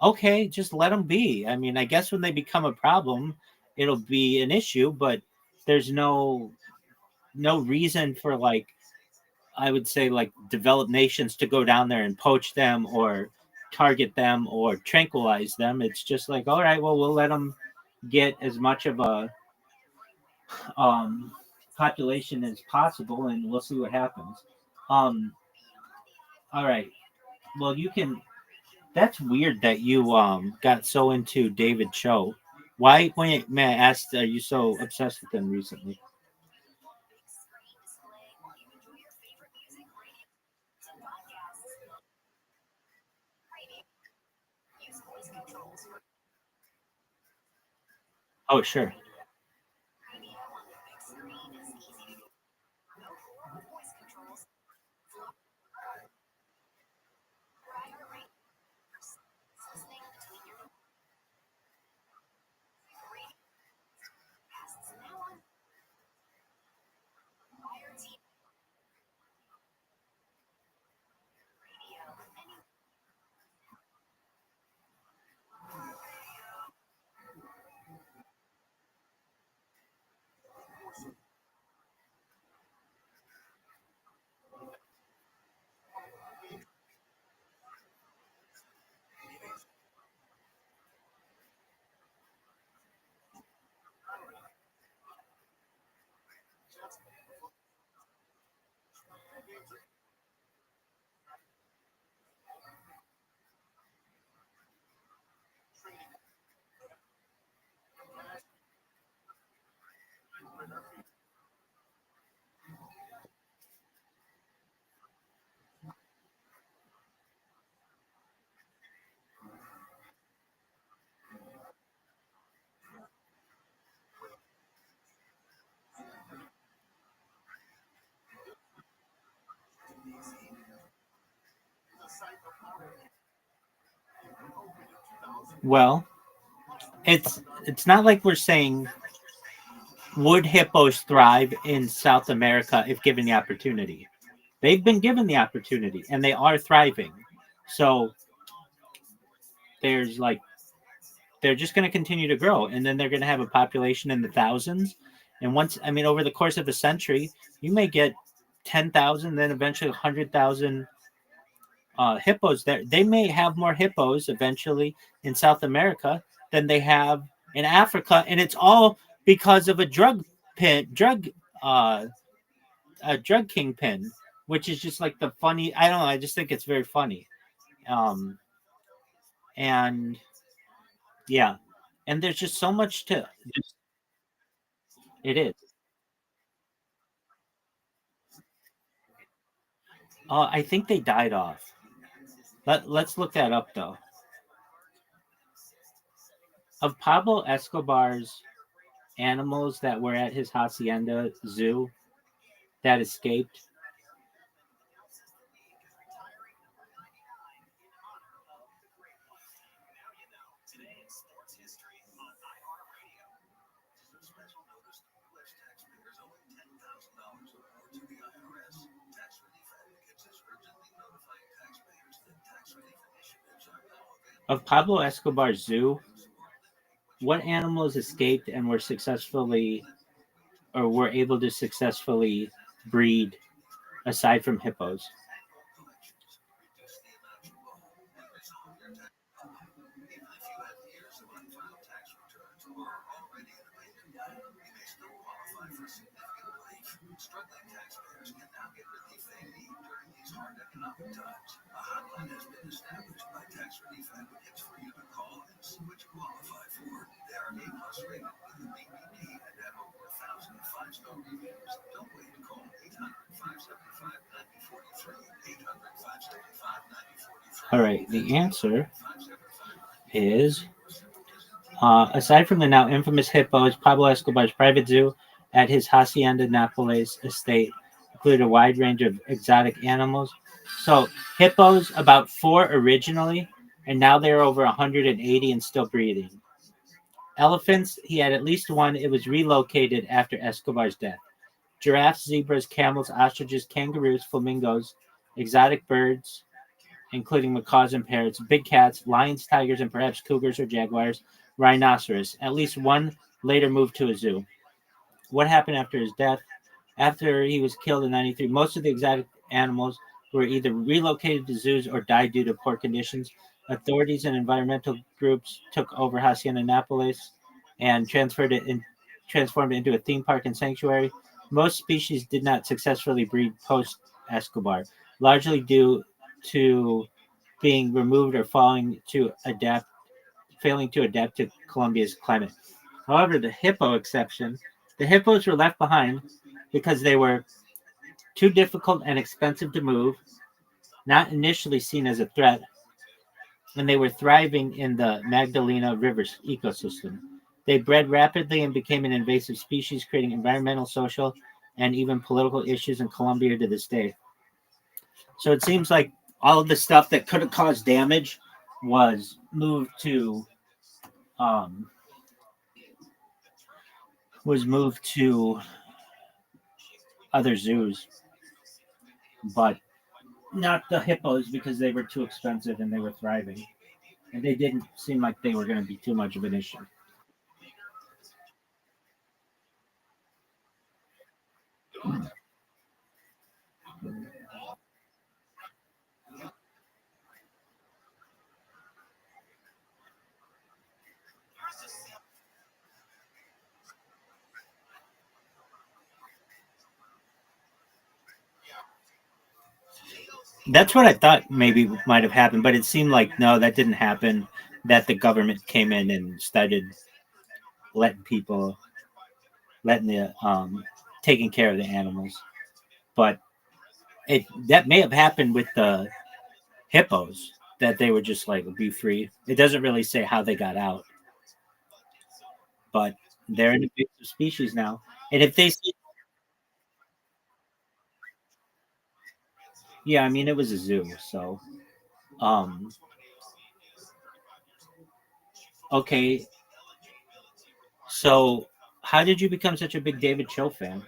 okay, just let them be. I mean, I guess when they become a problem, it'll be an issue, but there's no reason for, like, I would say, like, developed nations to go down there and poach them or target them or tranquilize them. It's just like, all right, well, we'll let them get as much of a um, population as possible, and we'll see what happens. Um, all right. Well, you can. That's weird that you got so into David Cho. Why, may I ask, are you so obsessed with him recently? Oh, sure. Well, it's not like we're saying would hippos thrive in South America if given the opportunity. They've been given the opportunity and they are thriving. So there's like they're just going to continue to grow, and then they're going to have a population in the thousands. And once, I mean, over the course of a century, you may get 10,000, then eventually 100,000 hippos. There, they may have more hippos eventually in South America than they have in Africa, and it's all because of uh, a drug kingpin, which is just like the funny. I don't know. I just think it's very funny. Um, and yeah, and there's just so much to. It is. I think they died off. Let's look that up though. Of Pablo Escobar's animals that were at his hacienda zoo that escaped, of Pablo Escobar's zoo, what animals escaped and were successfully or were able to successfully breed aside from hippos? All right, the answer is aside from the now infamous hippos, Pablo Escobar's private zoo at his Hacienda Nápoles estate included a wide range of exotic animals. So, hippos, about four originally, and now there are over 180 and still breeding. Elephants, he had at least one. It was relocated after Escobar's death. Giraffes, zebras, camels, ostriches, kangaroos, flamingos, exotic birds, including macaws and parrots, big cats, lions, tigers, and perhaps cougars or jaguars, rhinoceros. At least one later moved to a zoo. What happened after his death? After he was killed in 93, most of the exotic animals were either relocated to zoos or died due to poor conditions. Authorities and environmental groups took over Hacienda Nápoles and transformed it into a theme park and sanctuary. Most species did not successfully breed post Escobar, largely due to being removed or failing to adapt to Colombia's climate. However, the hippos were left behind because they were too difficult and expensive to move, not initially seen as a threat, and they were thriving in the Magdalena River ecosystem. They bred rapidly and became an invasive species, creating environmental, social, and even political issues in Colombia to this day. So it seems like all of the stuff that could have caused damage was um, moved to other zoos, but not the hippos because they were too expensive and they were thriving, and they didn't seem like they were going to be too much of an issue. That's what I thought maybe might have happened, but it seemed like no, that didn't happen. That the government came in and started letting people, letting the taking care of the animals. But it that may have happened with the hippos that they were just like be free. It doesn't really say how they got out, but they're an invasive species now. And if they see, yeah, I mean it was a zoo, so um Okay, so how did you become such a big David Cho fan?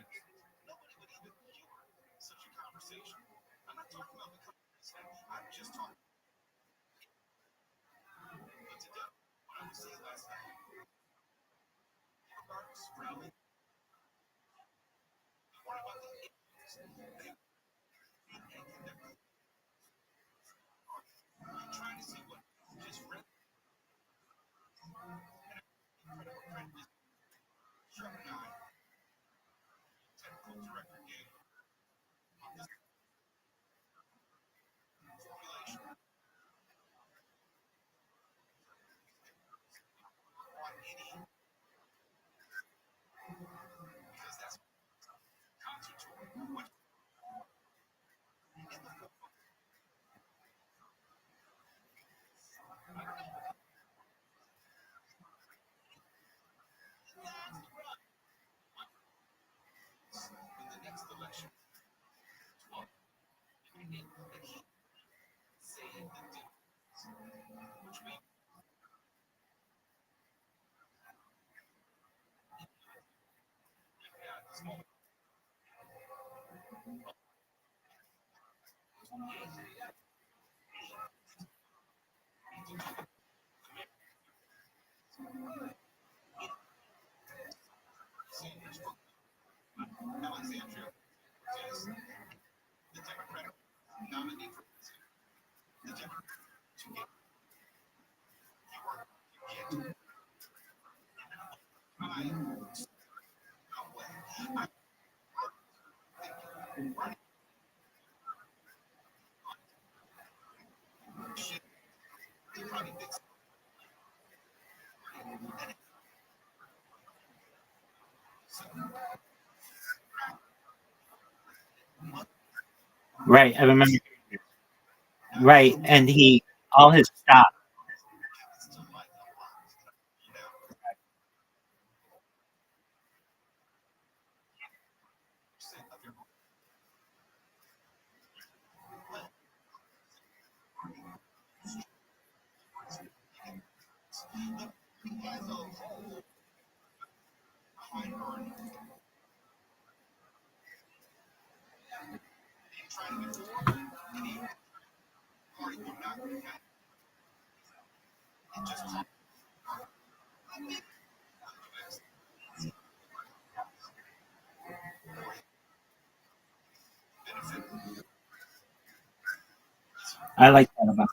Right, I remember. Right, and he all his stock. I like that about.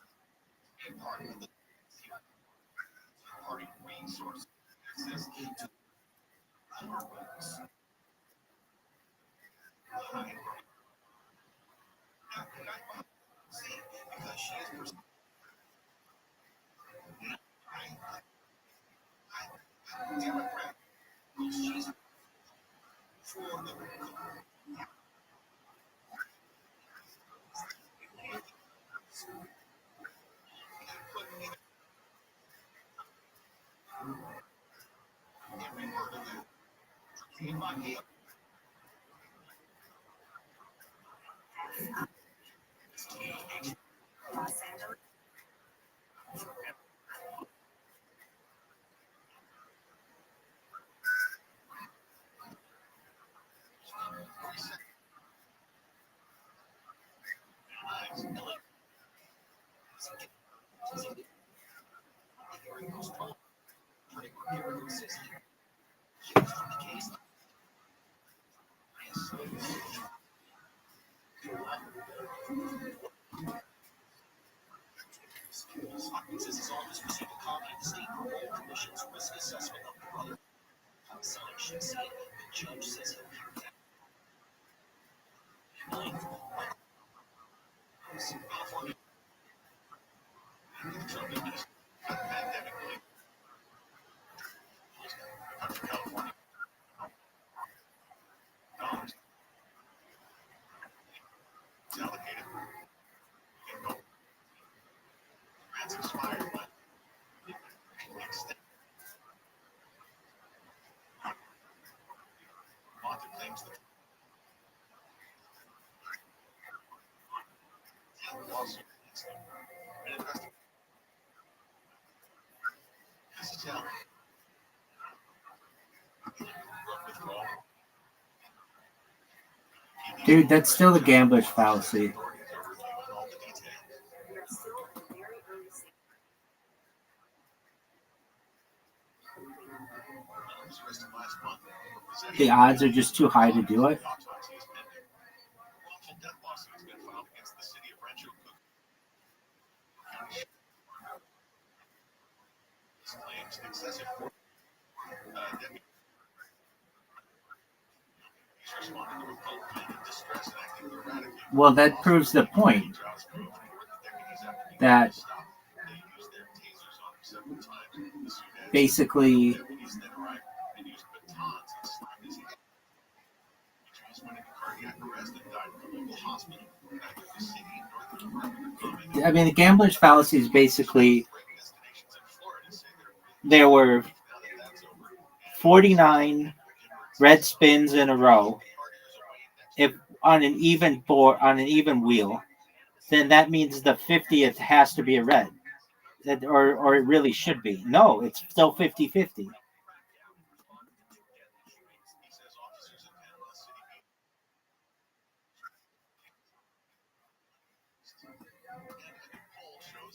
Dude, that's still a gambler's fallacy. The odds are just too high to do it. Well, that proves the point that basically I mean, the gambler's fallacy is basically there were 49 red spins in a row. If on an even board, on an even wheel, then that means the 50th has to be a red. Or it really should be. No, it's still 50-50.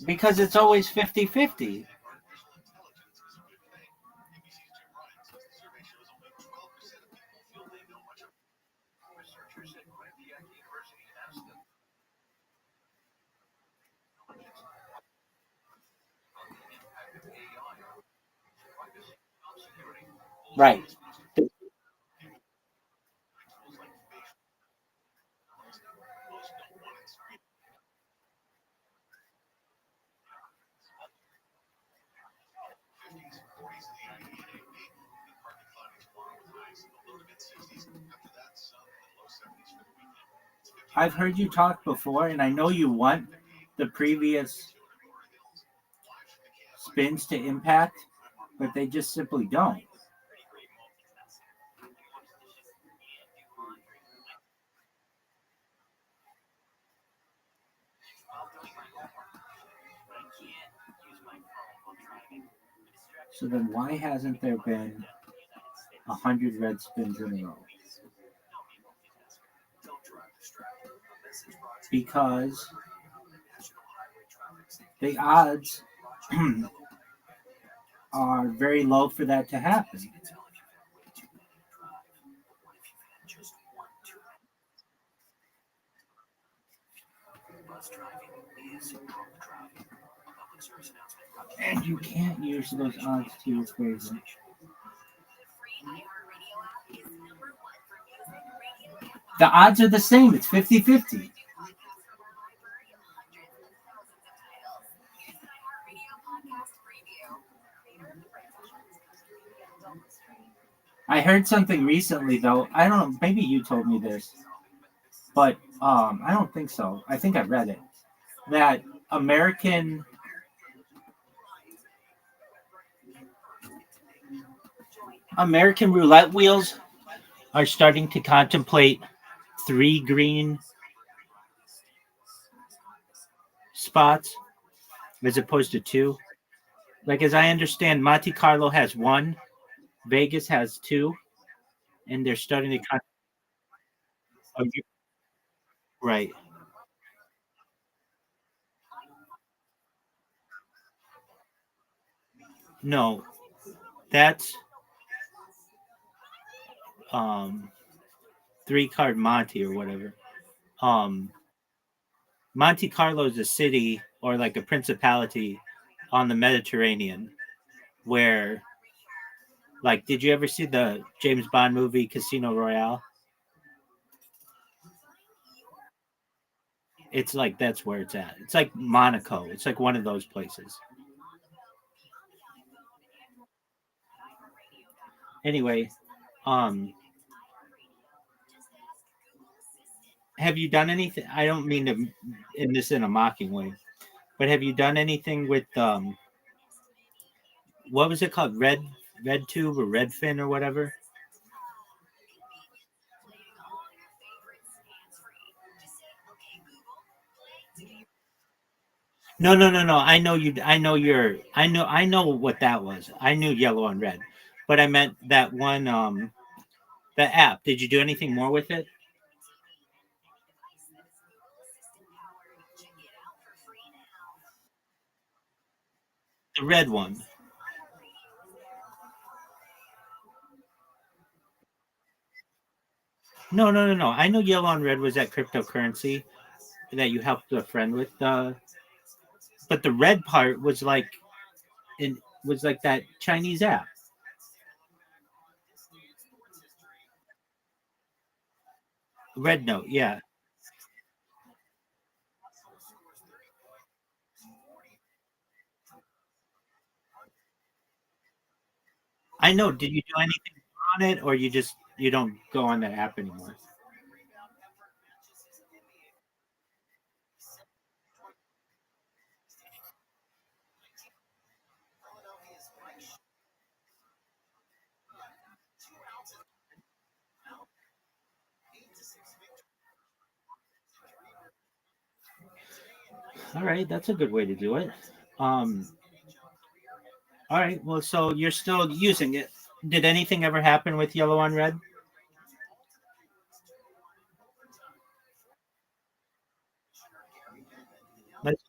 Because it's always 50-50. Right. I've heard you talk before, and I know you want the previous spins to impact, but they just simply don't. So then why hasn't there been 100 red spins in a row? Because the odds are very low for that to happen. And you can't use those odds to your favor. The odds are the same. It's 50-50. I heard something recently, though. I don't know. Maybe you told me this, but I don't think so. I think I read it that American roulette wheels are starting to contemplate 3 green spots as opposed to 2. Like, as I understand, Monte Carlo has 1, Vegas has 2, and they're starting to right. No, that's 3-card Monte or whatever. Monte Carlo is a city or like a principality on the Mediterranean where, like, did you ever see the James Bond movie Casino Royale? It's like that's where it's at. It's like Monaco. It's like one of those places. Anyway, have you done anything? I don't mean to in this in a mocking way, but have you done anything with what was it called? Red tube or red fin or whatever? No, no, no, no. I know you. I know you're. I know. I know what that was. I knew yellow and red, but I meant that one. The app. Did you do anything more with it? The red one. No, no, no, no. I know yellow and red was that cryptocurrency that you helped a friend with. But the red part was like was like that Chinese app. Red Note. Yeah, I know. Did you do anything on it, or you don't go on that app anymore? All right, that's a good way to do it. Um, all right, well, so you're still using it. Did anything ever happen with yellow on red? Let's,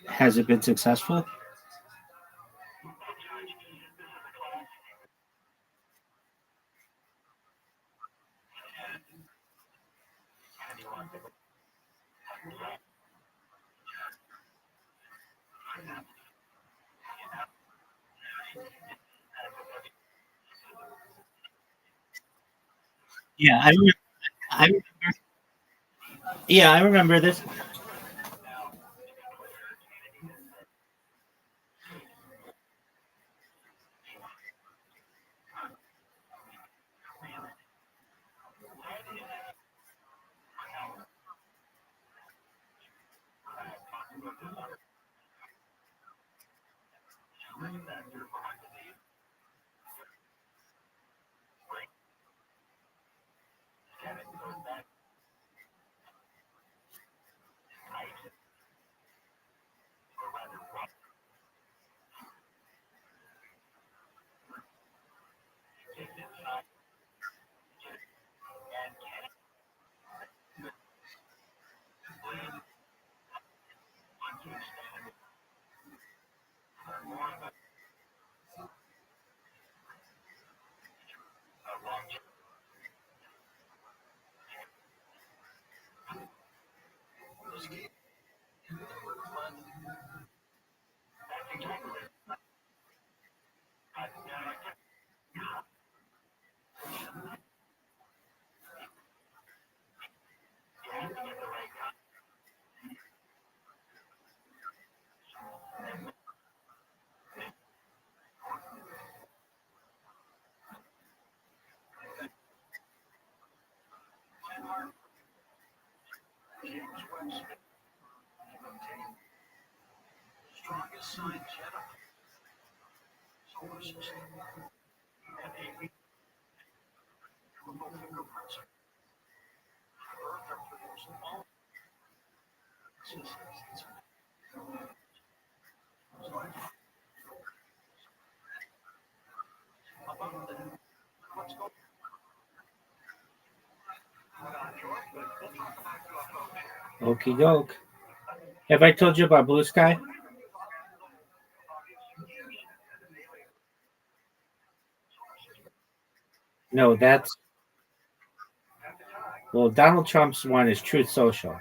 has it been successful? Yeah, I yeah, I remember this. Okie doke. Have I told you about Blue Sky? No, that's well, Donald Trump's one is Truth Social.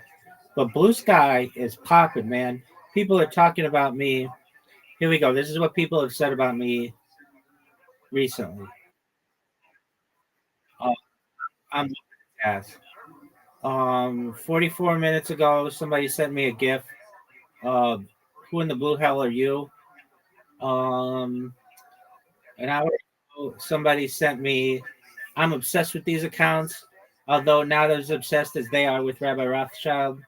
But Blue Sky is popping, man. People are talking about me. Here we go. This is what people have said about me recently. Uh, I'm ass. 44 minutes ago, somebody sent me a GIF. Who in the blue hell are you? Um, an hour ago, somebody sent me. I'm obsessed with these accounts, although not as obsessed as they are with Rabbi Rothschild.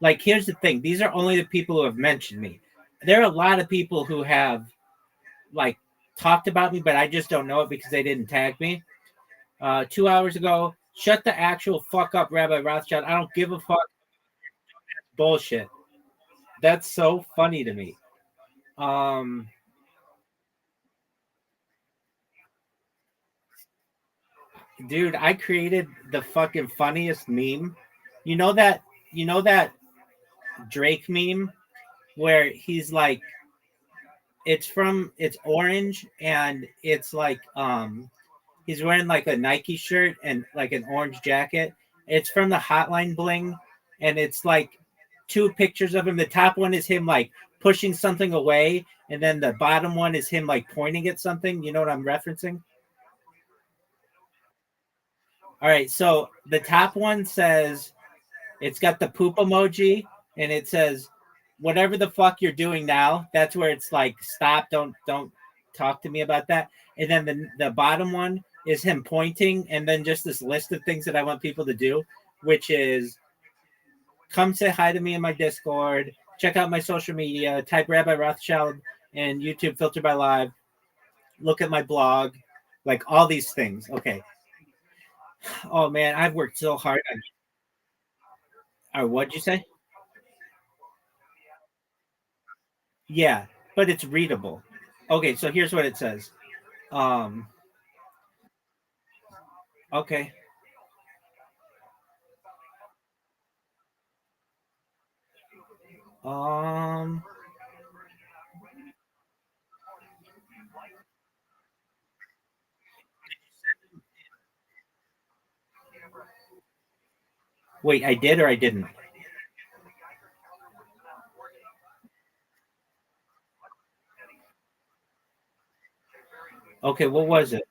Like, here's the thing: these are only the people who have mentioned me. There are a lot of people who have like talked about me, but I just don't know it because they didn't tag me. 2 hours ago, shut the actual fuck up, Rabbi Rothschild. I don't give a fuck. Bullshit. That's so funny to me. Um, dude, I created the fucking funniest meme. You know that you know that Drake meme where he's like it's orange and it's like he's wearing like a Nike shirt and like an orange jacket. It's from the Hotline Bling and it's like two pictures of him. The top one is him like pushing something away and then the bottom one is him like pointing at something. You know what I'm referencing? All right, so the top one says it's got the poop emoji and it says whatever the fuck you're doing now. That's where it's like stop, don't talk to me about that. And then the bottom one is him pointing and then just this list of things that I want people to do, which is come say hi to me in my Discord, check out my social media, type Rabbi Rothschild and YouTube filter by live, look at my blog, like all these things. Okay. Oh man, I've worked so hard on what'd you say? Yeah, but it's readable. Okay, so here's what it says. Um, okay. Um, wait, I did or I didn't? Okay, what was it?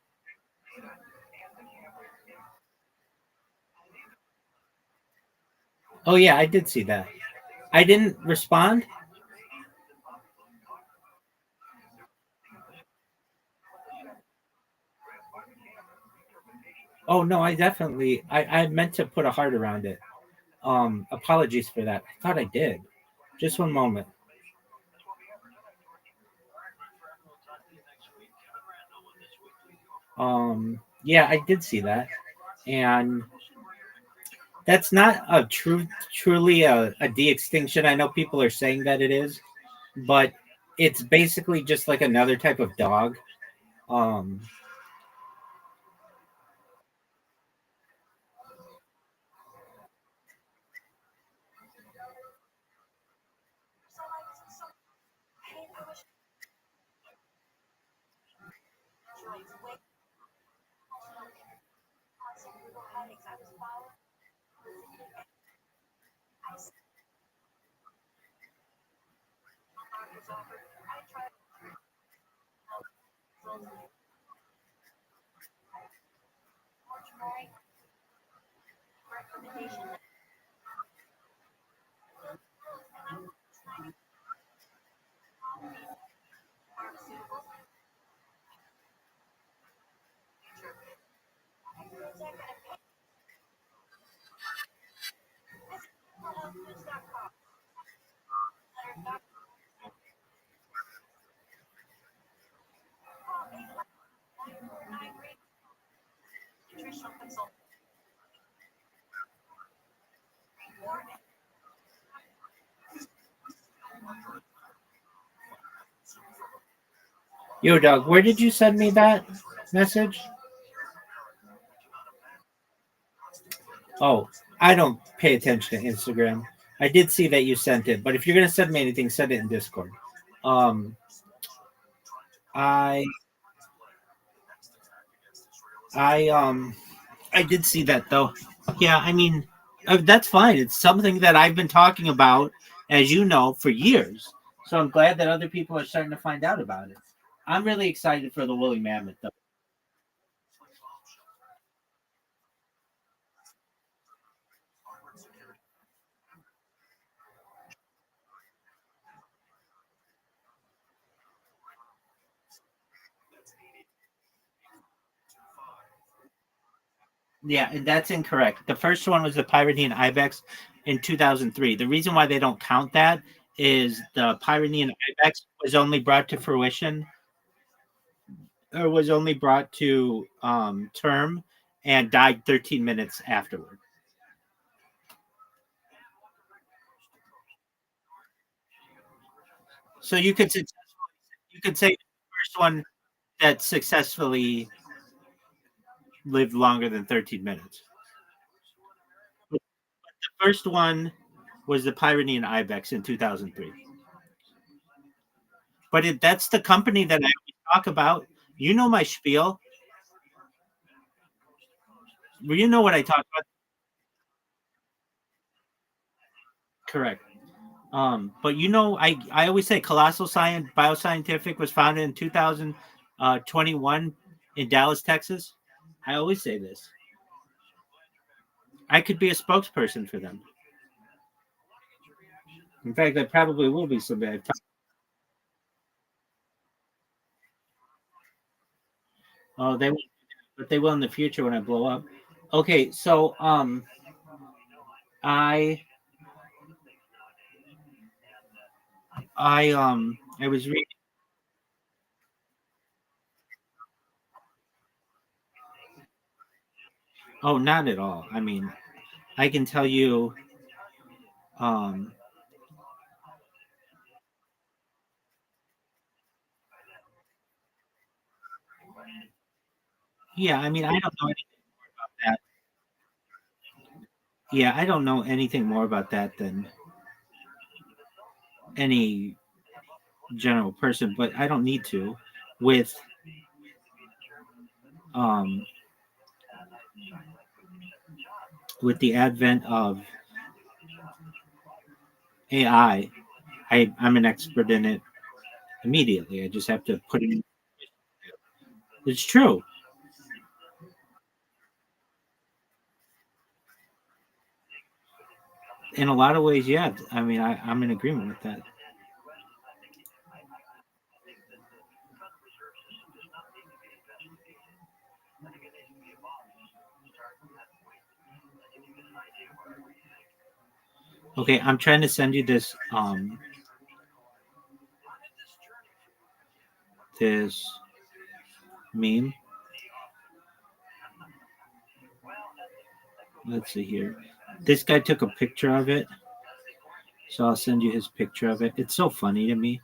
Oh yeah, I did see that. I didn't respond. Oh no, I meant to put a heart around it. Apologies for that. I thought I did. Just one moment. Yeah, I did see that. And that's not a truly a de-extinction. I know people are saying that it is, but it's basically just like another type of dog. Um, Yo, dog, where did you send me that message? Oh, I don't pay attention to Instagram. I did see that you sent it, but if you're gonna send me anything, send it in Discord. Um, I, I I did see that though. Yeah, I mean, that's fine. It's something that I've been talking about, as you know, for years. So I'm glad that other people are starting to find out about it. I'm really excited for the woolly mammoth, though. Yeah, and that's incorrect. The first one was the Pyrenean ibex in 2003. The reason why they don't count that is the Pyrenean ibex was only brought to fruition, or was only brought to term, and died 13 minutes afterward. So you could say the first one that successfully lived longer than 13 minutes. The first one was the Pyrenean ibex in 2003. But that's the company that I always talk about. You know my spiel. Well, you know what I talk about. Correct. But I always say Colossal Science Bioscientific was founded in 2021 in Dallas, Texas. I always say this. I could be a spokesperson for them. In fact, I probably will be someday. Oh, they will, but they will in the future when I blow up. Okay, so I I was reading. Oh, not at all. I mean, I can tell you. Um, yeah, I mean, I don't know anything about that. Yeah, I don't know anything more about that than any general person, but I don't need to. With um, with the advent of AI, I'm an expert in it immediately. I just have to put it in. It's true. In a lot of ways, yeah. I mean, I'm in agreement with that. Okay, I'm trying to send you this this meme. Let's see here. This guy took a picture of it. So I'll send you his picture of it. It's so funny to me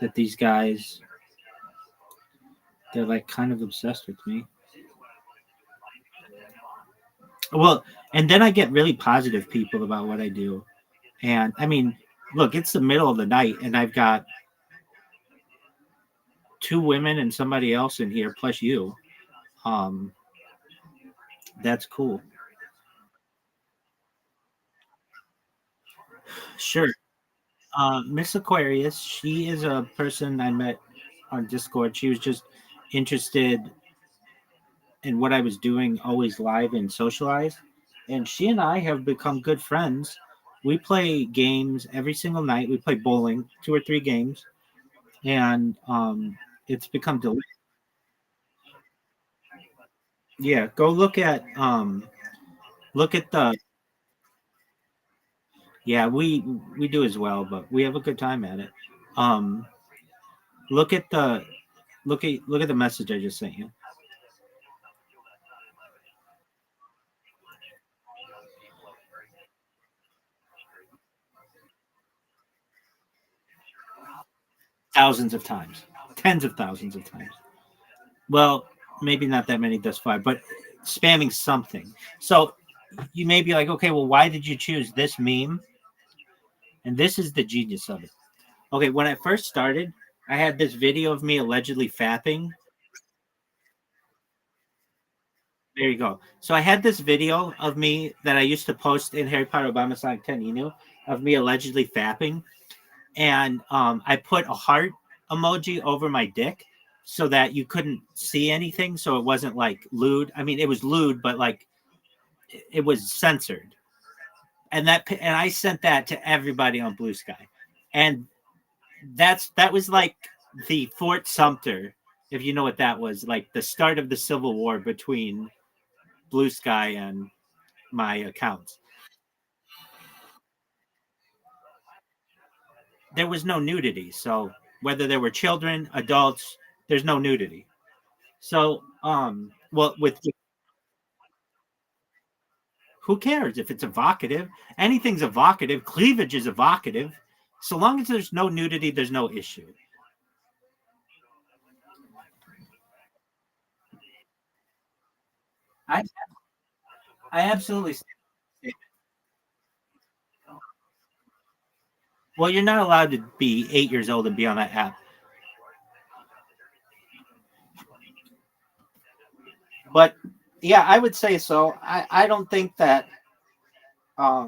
that these guys, they're like kind of obsessed with me. Well, and then I get really positive people about what I do. And I mean, look, it's the middle of the night and I've got 2 women and somebody else in here plus you. That's cool. Sure. Miss Aquarius, she is a person I met on Discord. She was just interested in what I was doing, always live and socialize. And she and I have become good friends. We play games every single night. We play bowling, 2 or 3 games, and it's become delicious. Yeah, go look at the. Yeah, we do as well, but we have a good time at it. Um, look at the look at the message I just sent you. Thousands of times, tens of thousands of times. Well, maybe not that many thus far, but spamming something. So you may be like, okay, well, why did you choose this meme? And this is the genius of it. Okay, when I first started, I had this video of me allegedly fapping. There you go. So I had this video of me that I used to post in Harry Potter Obama Sonic 10 Inu of me allegedly fapping. And I put a heart emoji over my dick so that you couldn't see anything. So it wasn't like lewd. I mean, it was lewd, but like it was censored. And I sent that to everybody on Blue Sky. And that was like the Fort Sumter, if you know what that was, like the start of the Civil War between Blue Sky and my accounts. There was no nudity. So whether there were children, adults, there's no nudity. So well, with who cares if it's evocative? Anything's evocative. Cleavage is evocative. So long as there's no nudity, there's no issue. I absolutely. Well, you're not allowed to be 8 years old and be on that app. But yeah, I would say so. I don't think that. I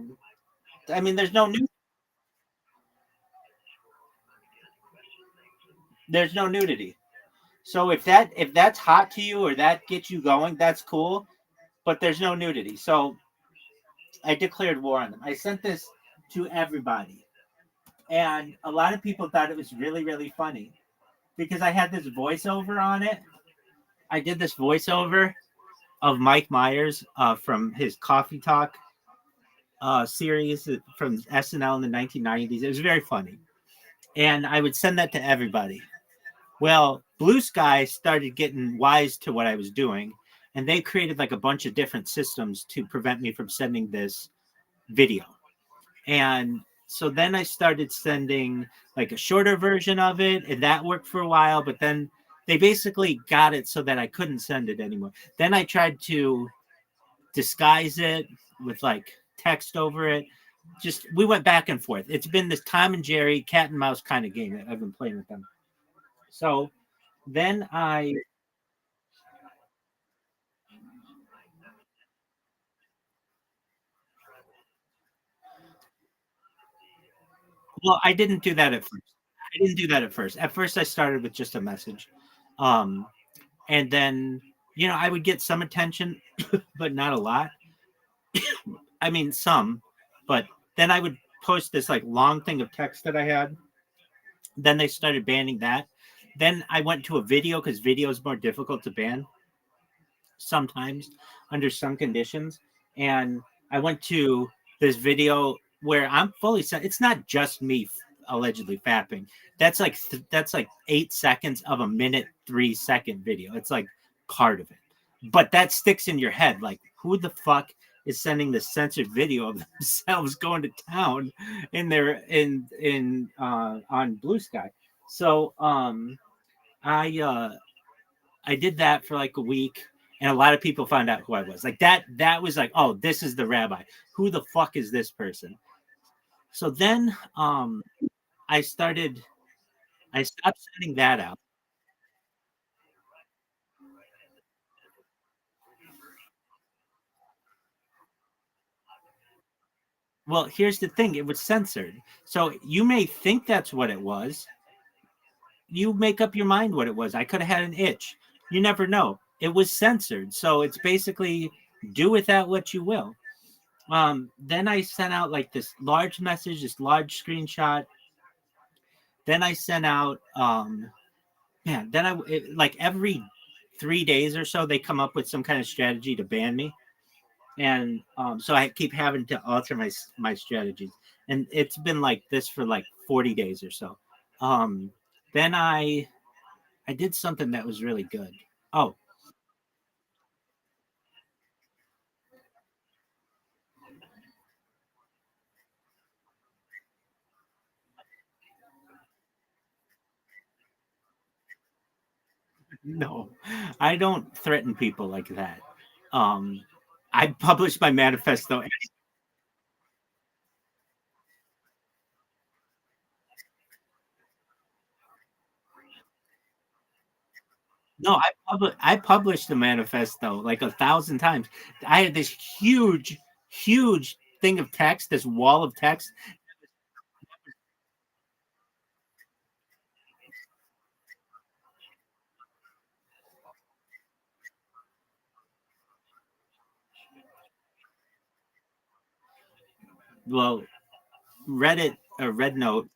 mean, there's no nudity. So if that's hot to you or that gets you going, that's cool. But there's no nudity. So I declared war on them. I sent this to everybody. And a lot of people thought it was really, really funny because I had this voiceover on it. I did this voiceover of Mike Myers from his Coffee Talk series from SNL in the 1990s. It was very funny. And I would send that to everybody. Well, Blue Sky started getting wise to what I was doing, and they created like a bunch of different systems to prevent me from sending this video. And so then I started sending like a shorter version of it, and that worked for a while, but then they basically got it so that I couldn't send it anymore. Then I tried to disguise it with like text over it. Just we went back and forth. It's been this Tom and Jerry cat and mouse kind of game that I've been playing with them. So then well, I didn't do that at first. I didn't do that at first. At first I started with just a message. And then I would get some attention, but not a lot. I mean some, but then I would post this like long thing of text that I had. Then they started banning that. Then I went to a video because video is more difficult to ban sometimes under some conditions. And I went to this video where I'm fully it's not just me allegedly fapping. That's like 8 seconds of a minute 3-second video. It's like part of it. But that sticks in your head. Like, who the fuck is sending the censored video of themselves going to town in their on Blue Sky? So I did that for like a week, and a lot of people found out who I was. Like that was like, oh, this is the rabbi. Who the fuck is this person? So then I stopped sending that out. Well, here's the thing, it was censored. So you may think that's what it was. You make up your mind what it was. I could have had an itch. You never know. It was censored. So it's basically do with that what you will. Then I sent out like this large message, this large screenshot. Then I sent out like every 3 days or so they come up with some kind of strategy to ban me. And so I keep having to alter my strategies. And it's been like this for like 40 days or so. Then I did something that was really good. Oh, no, I don't threaten people like that. I published my manifesto. No, I published the manifesto like 1,000 times. I had this huge thing of text, this wall of text. Well, Reddit or Red Note.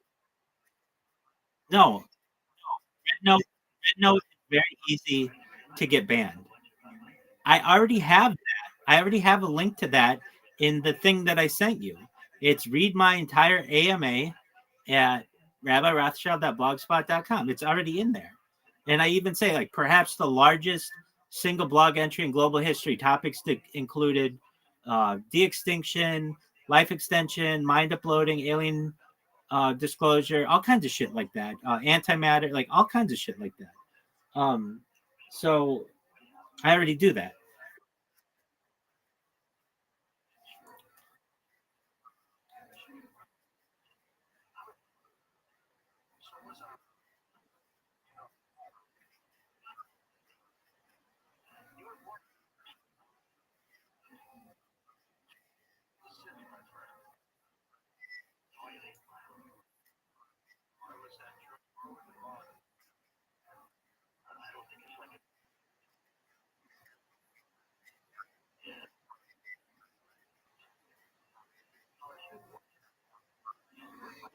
No, Red Note is very easy to get banned. I already have that. I already have a link to that in the thing that I sent you. It's read my entire AMA at rabbirothschild.blogspot.com. It's already in there. And I even say, like, perhaps the largest single blog entry in global history. Topics that included de-extinction, life extension, mind uploading, alien disclosure, all kinds of shit like that. Antimatter, like all kinds of shit like that. So I already do that.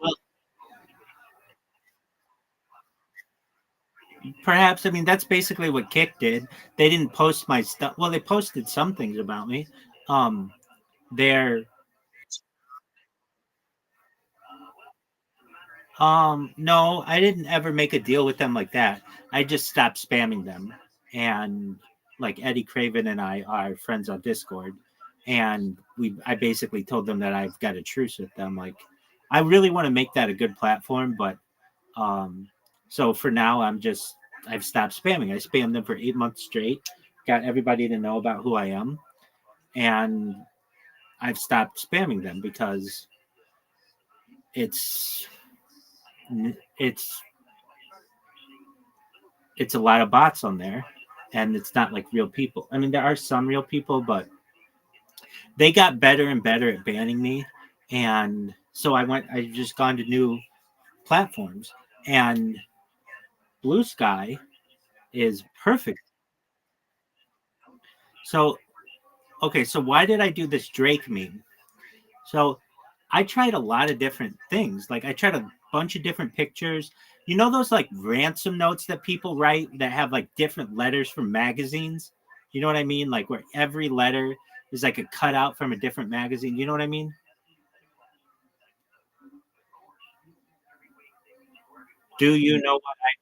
Well, perhaps, I mean, that's basically what Kick did. They didn't post my stuff. Well, they posted some things about me. They're no, I didn't ever make a deal with them like that. I just stopped spamming them. And like Eddie Craven and I are friends on Discord. And I basically told them that I've got a truce with them. Like, I really want to make that a good platform, but so for now I've stopped spamming. I spammed them for 8 months straight, got everybody to know about who I am, and I've stopped spamming them because it's it's a lot of bots on there, and it's not like real people. I mean, there are some real people, but they got better and better at banning me, and so I just gone to new platforms, and Blue Sky is perfect. So okay, so why did I do this Drake meme? So I tried a lot of different things. Like I tried a bunch of different pictures. You know those like ransom notes that people write that have like different letters from magazines? You know what I mean? Like where every letter is like a cutout from a different magazine. You know what I mean? Do you know what I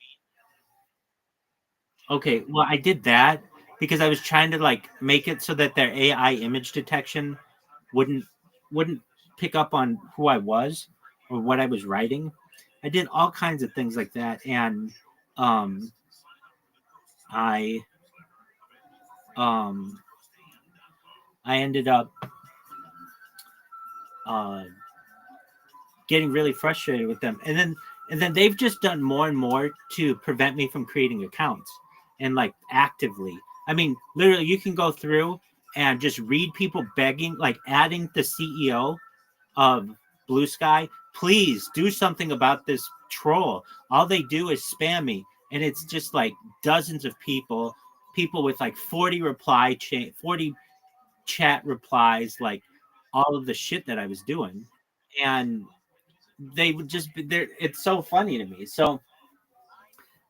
mean? Okay, well I did that because I was trying to like make it so that their AI image detection wouldn't wouldn't pick up on who I was or what I was writing. I did all kinds of things like that, and um, I um, I ended up uh, getting really frustrated with them, and then they've just done more and more to prevent me from creating accounts and like actively. I mean, literally, you can go through and just read people begging, like adding the CEO of Blue Sky, please do something about this troll. All they do is spam me, and it's just like dozens of people with like 40 chat replies, like all of the shit that I was doing, and they would just be there. It's so funny to me. So,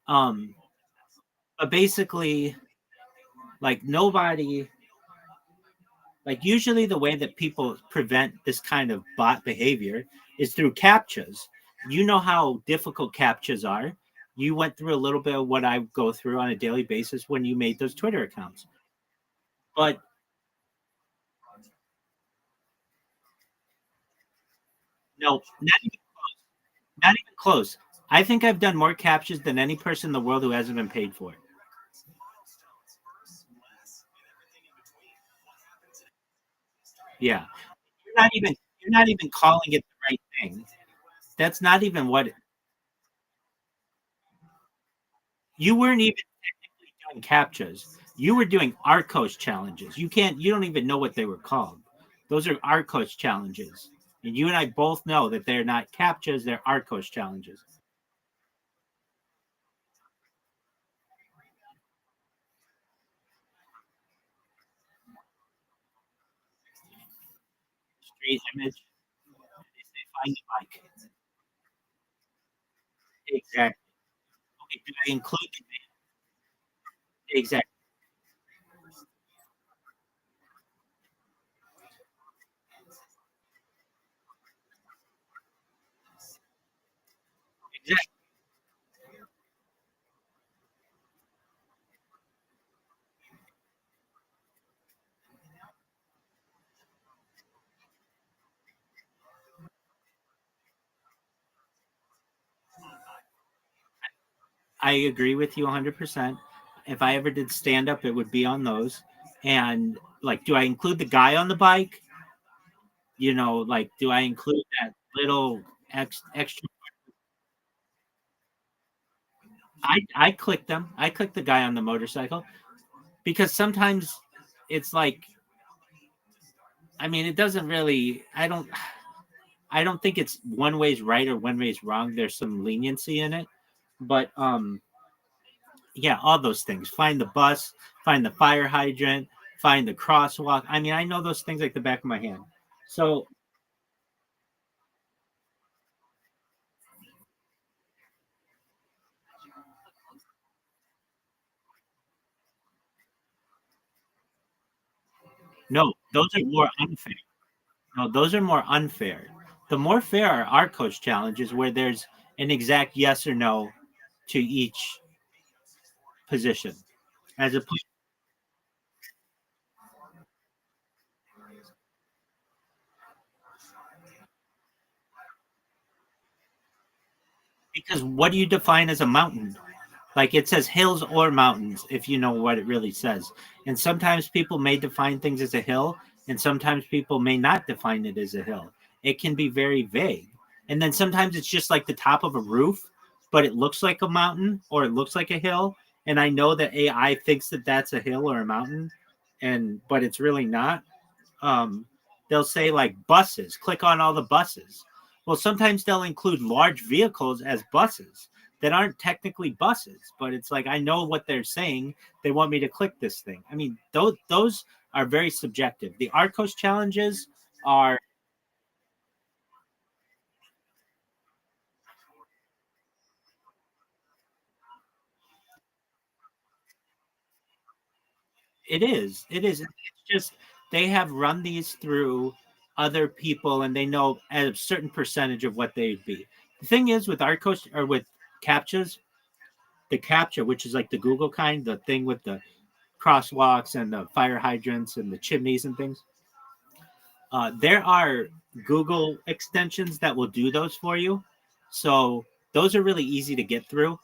um, but basically, like nobody. Like usually the way that people prevent this kind of bot behavior is through captchas. You know how difficult captchas are. You went through a little bit of what I go through on a daily basis when you made those Twitter accounts. But no, not even close. I think I've done more captchas than any person in the world who hasn't been paid for it. Yeah. You're not even calling it the right thing. That's not even what you weren't even doing captchas. You were doing Arcos challenges. You don't even know what they were called. Those are Arcos challenges. And you and I both know that they're not captchas, they're Arcos challenges. Street image. They find the mic. Exactly. Okay, did I include exactly? Exactly. I agree with you 100%. If I ever did stand up, it would be on those. And like, do I include the guy on the bike? Like, do I include that little extra? I clicked them. I clicked the guy on the motorcycle because sometimes it's like, I mean, it doesn't really. I don't think it's one way's right or one way's wrong. There's some leniency in it, but yeah, all those things. Find the bus, find the fire hydrant, find the crosswalk. I mean, I know those things like the back of my hand. So no, those are more unfair. No, those are more unfair. The more fair are our coach challenges where there's an exact yes or no to each position, as opposed because what do you define as a mountain? Like it says hills or mountains, if you know what it really says. And sometimes people may define things as a hill, and sometimes people may not define it as a hill. It can be very vague. And then sometimes it's just like the top of a roof, but it looks like a mountain or it looks like a hill. And I know that AI thinks that that's a hill or a mountain, and but it's really not. um, they'll say like buses, click on all the buses. Well, sometimes they'll include large vehicles as buses that aren't technically buses, but it's like I know what they're saying. They want me to click this thing. I mean, those are very subjective. The Arcos challenges are It is. It is. It's just they have run these through other people, and they know a certain percentage of what they'd be. The thing is with Arcos or with captchas, the captcha, which is like the Google kind, the thing with the crosswalks and the fire hydrants and the chimneys and things. There are Google extensions that will do those for you. So those are really easy to get through.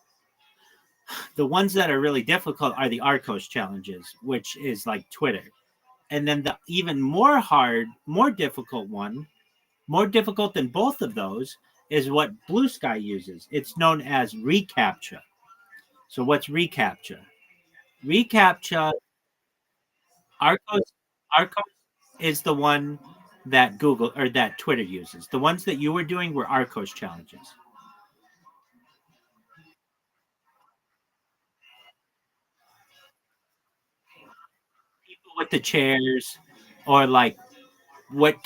The ones that are really difficult are the Arcos challenges, which is like Twitter. And then the even more difficult one, more difficult than both of those, is what Blue Sky uses. It's known as reCAPTCHA. So what's reCAPTCHA? reCAPTCHA, Arcos, Arcos is the one that Google or that Twitter uses. The ones that you were doing were Arcos challenges. People with the chairs, or like what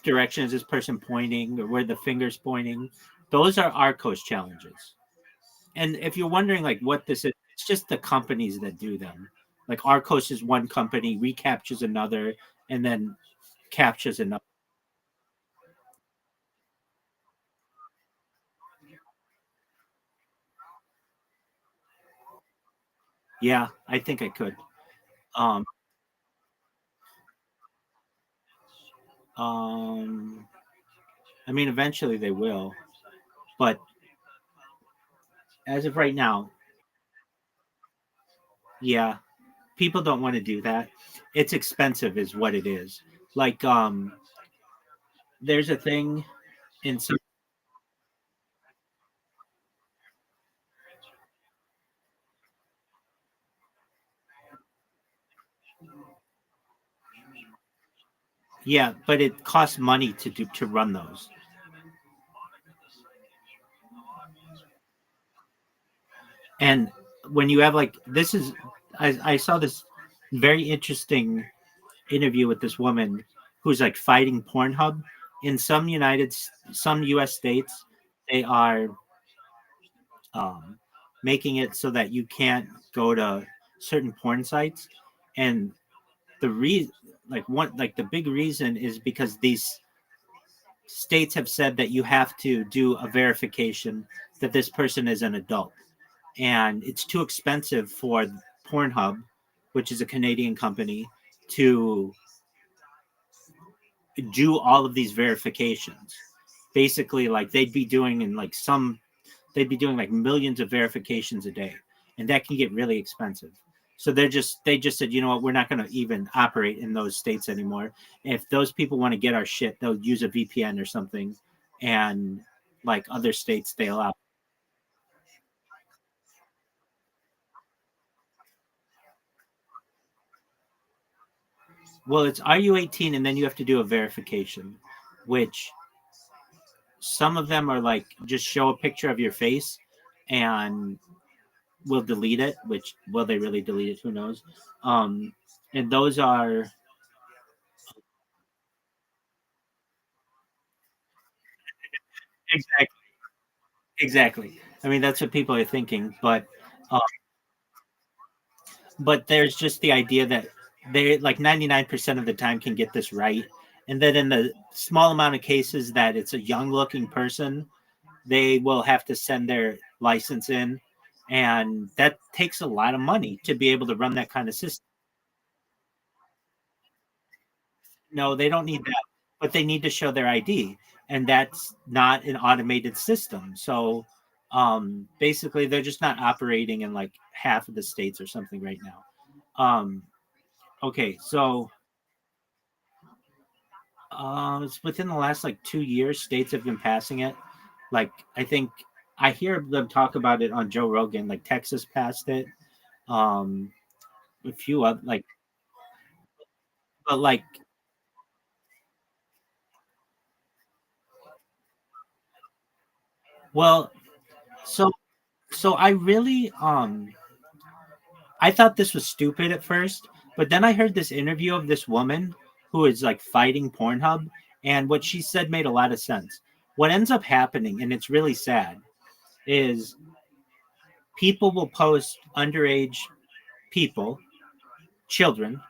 direction is this person pointing, or where the finger's pointing. Those are Arcos challenges. And if you're wondering like what this is, it's just the companies that do them. Like Arcos is one company, reCAPTCHA's another, and then CAPTCHA's another. Yeah, I think I could. Um, um, I mean, eventually they will, but as of right now, yeah, people don't want to do that. It's expensive, is what it is. Like, there's a thing in some. Yeah, but it costs money to run those. And when you have like this is, I saw this very interesting interview with this woman who's like fighting Pornhub in some U.S. states. They are making it so that you can't go to certain porn sites, and the reason, like the big reason is because these states have said that you have to do a verification that this person is an adult, and it's too expensive for Pornhub, which is a Canadian company, to do all of these verifications. Basically, like they'd be doing like millions of verifications a day, and that can get really expensive. So they just said, you know what, we're not going to even operate in those states anymore. If those people want to get our shit, they'll use a VPN or something, and like other states, they allow. Well, it's are you 18, and then you have to do a verification, which some of them are like just show a picture of your face, and will delete it. Which will they really delete it? Who knows? Um, and those are exactly. Exactly. I mean, that's what people are thinking, but there's just the idea that they like 99% of the time can get this right, and then in the small amount of cases that it's a young looking person, they will have to send their license in, and that takes a lot of money to be able to run that kind of system. No, they don't need that, but they need to show their ID, and that's not an automated system. So basically, they're just not operating in like half of the states or something right now. Um, okay, so it's within the last like 2 years, states have been passing it. Like I think I hear them talk about it on Joe Rogan. Like Texas passed it. Um, a few other like, but like, well, so I really I thought this was stupid at first, but then I heard this interview of this woman who is like fighting Pornhub, and what she said made a lot of sense. What ends up happening, and it's really sad, is people will post underage people children.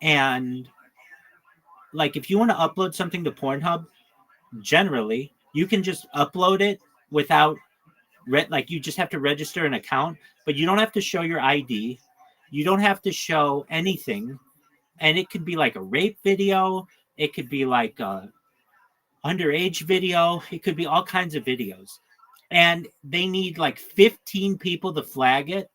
And like if you want to upload something to Pornhub, generally you can just upload it without like you just have to register an account, but you don't have to show your ID. You don't have to show anything. And it could be like a rape video, it could be like a underage video, it could be all kinds of videos. And they need like 15 people to flag it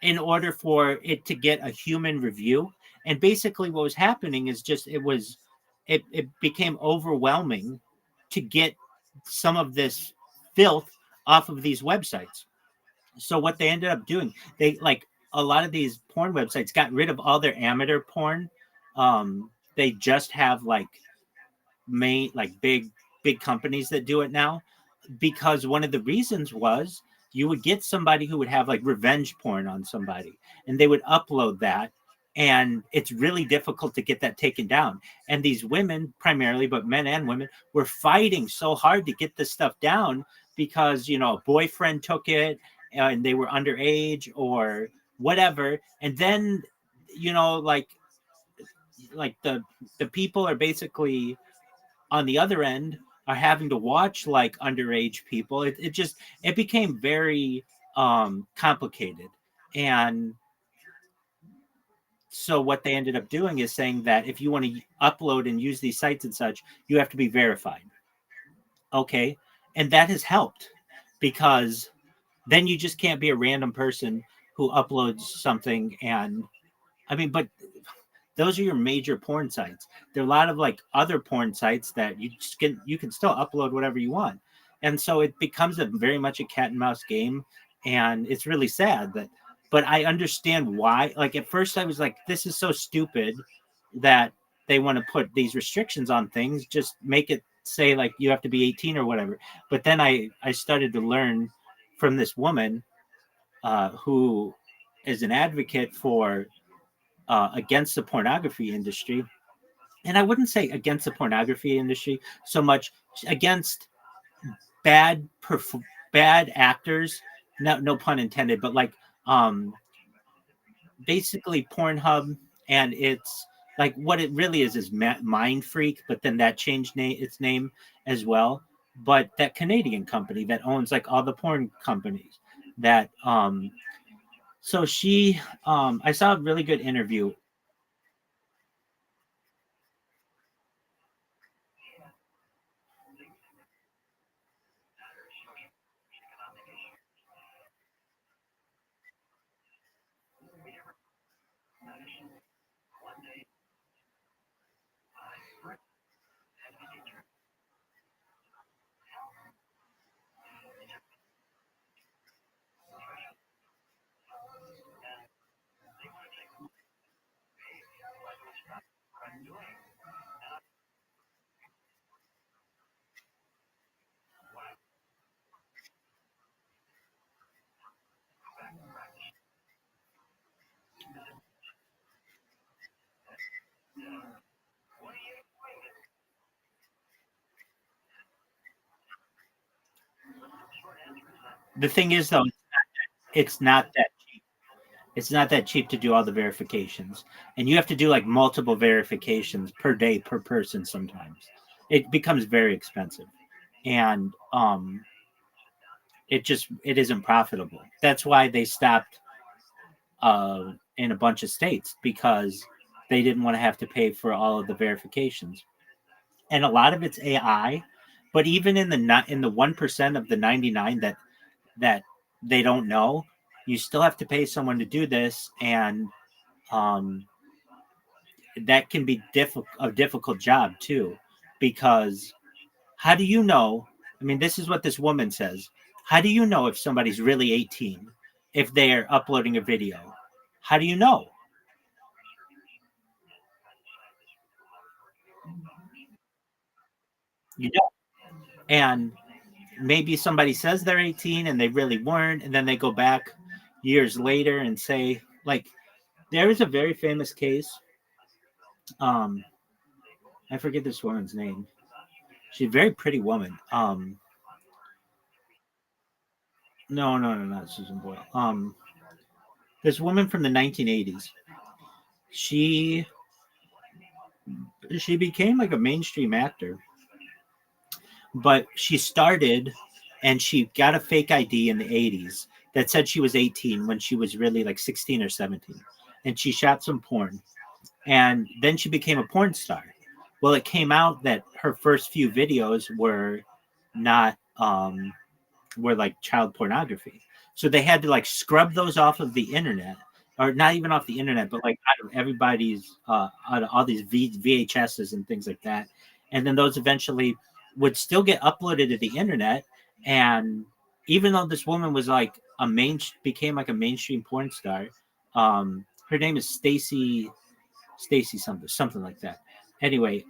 in order for it to get a human review. And basically what was happening is just it became overwhelming to get some of this filth off of these websites. So what they ended up doing, they like a lot of these porn websites got rid of all their amateur porn. They just have like big companies that do it now, because one of the reasons was you would get somebody who would have like revenge porn on somebody and they would upload that, and it's really difficult to get that taken down. And these women primarily, but men and women, were fighting so hard to get this stuff down because, you know, a boyfriend took it and they were underage or whatever. And then, you know, like the people are basically on the other end are having to watch like underage people. It became very complicated. And so what they ended up doing is saying that if you want to upload and use these sites and such, you have to be verified. Okay. And that has helped, because then you just can't be a random person who uploads something. And I mean, but those are your major porn sites. There are a lot of like other porn sites that you can still upload whatever you want. And so it becomes very much a cat and mouse game. And it's really sad that, but I understand why. Like at first I was like, this is so stupid that they want to put these restrictions on things. Just make it say like you have to be 18 or whatever. But then I started to learn from this woman who is an advocate for against the pornography industry. And I wouldn't say against the pornography industry so much, against bad actors, no pun intended, but like basically Pornhub, and it's like what it really is Mind Freak, but then that changed its name as well. But that Canadian company that owns like all the porn companies, that so she I saw a really good interview. The thing is, though, it's not that cheap. It's not that cheap to do all the verifications, and you have to do like multiple verifications per day per person. Sometimes it becomes very expensive, and it isn't profitable. That's why they stopped in a bunch of states, because they didn't want to have to pay for all of the verifications. And a lot of it's AI, but even in the 1% of the 99 that they don't know, you still have to pay someone to do this. And that can be a difficult job too, because how do you know? I mean, this is what this woman says. How do you know if somebody's really 18 if they're uploading a video? How do you know? You don't. And maybe somebody says they're 18 and they really weren't, and then they go back years later and say, like, there is a very famous case. I forget this woman's name. She's a very pretty woman. No, not Susan Boyle. This woman from the 1980s. she became like a mainstream actor, but she started and she got a fake ID in the 80s that said she was 18 when she was really like 16 or 17. And she shot some porn. And then she became a porn star. Well, it came out that her first few videos were not were like child pornography. So they had to like scrub those off of the internet, or not even off the internet, but like out of everybody's out of all these VHSs and things like that. And then those eventually would still get uploaded to the internet. And even though this woman was like became like a mainstream porn star, her name is Stacy something like that. Anyway,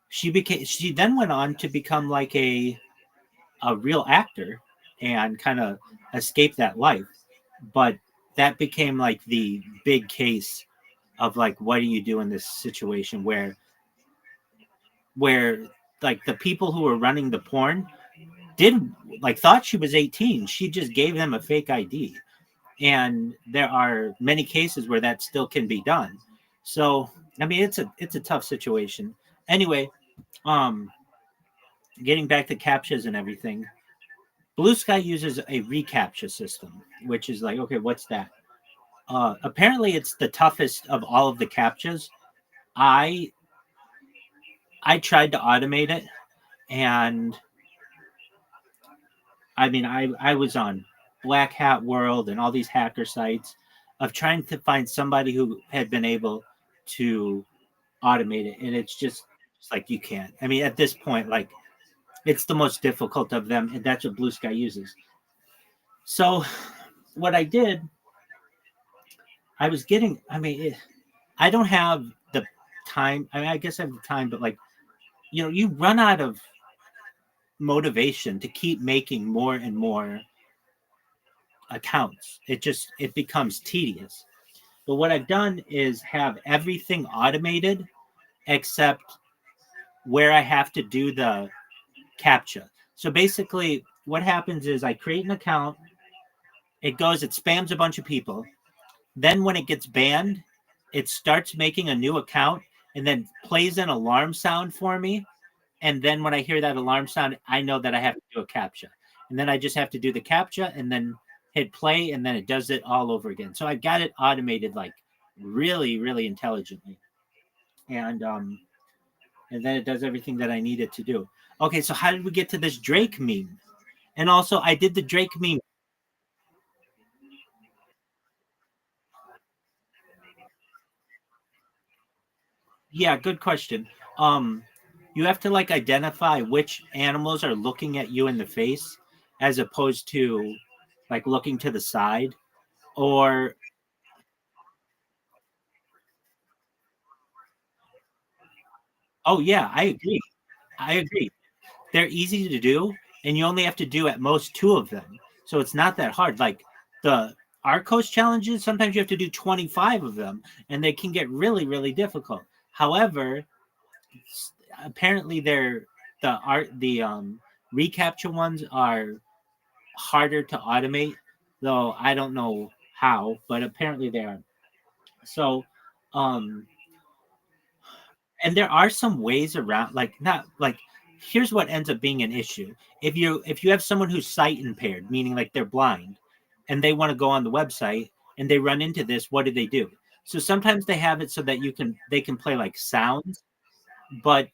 she then went on to become like a real actor and kind of escape that life. But that became like the big case of like, what do you do in this situation where like the people who were running the porn thought she was 18. She just gave them a fake ID. And there are many cases where that still can be done. So, I mean, it's a tough situation. Anyway, getting back to CAPTCHAs and everything, Blue Sky uses a reCAPTCHA system, which is like, okay, what's that? Apparently, it's the toughest of all of the CAPTCHAs. I tried to automate it, and I mean, I was on Black Hat World and all these hacker sites of trying to find somebody who had been able to automate it, and it's like you can't. I mean, at this point, like it's the most difficult of them, and that's what Blue Sky uses. So, what I did, I was getting. I mean, I don't have the time. I mean, I guess I have the time, but like, you run out of motivation to keep making more and more accounts. It becomes tedious. But what I've done is have everything automated except where I have to do the CAPTCHA. So basically what happens is I create an account, it spams a bunch of people. Then when it gets banned, it starts making a new account and then plays an alarm sound for me. And then when I hear that alarm sound, I know that I have to do a CAPTCHA. And then I just have to do the CAPTCHA and then hit play, and then it does it all over again. So I got it automated like really, really intelligently. And then it does everything that I need it to do. Okay, so how did we get to this Drake meme? And also, I did the Drake meme. Yeah, good question. You have to like identify which animals are looking at you in the face as opposed to like looking to the side. Or oh yeah, I agree. They're easy to do, and you only have to do at most 2 of them. So it's not that hard. Like the Arcos challenges, sometimes you have to do 25 of them, and they can get really, really difficult. However, apparently the reCAPTCHA ones are harder to automate, though I don't know how, but apparently they are. So and there are some ways around, like not like here's what ends up being an issue. If you have someone who's sight impaired, meaning like they're blind, and they want to go on the website and they run into this, what do? So sometimes they have it so that they can play like sounds, but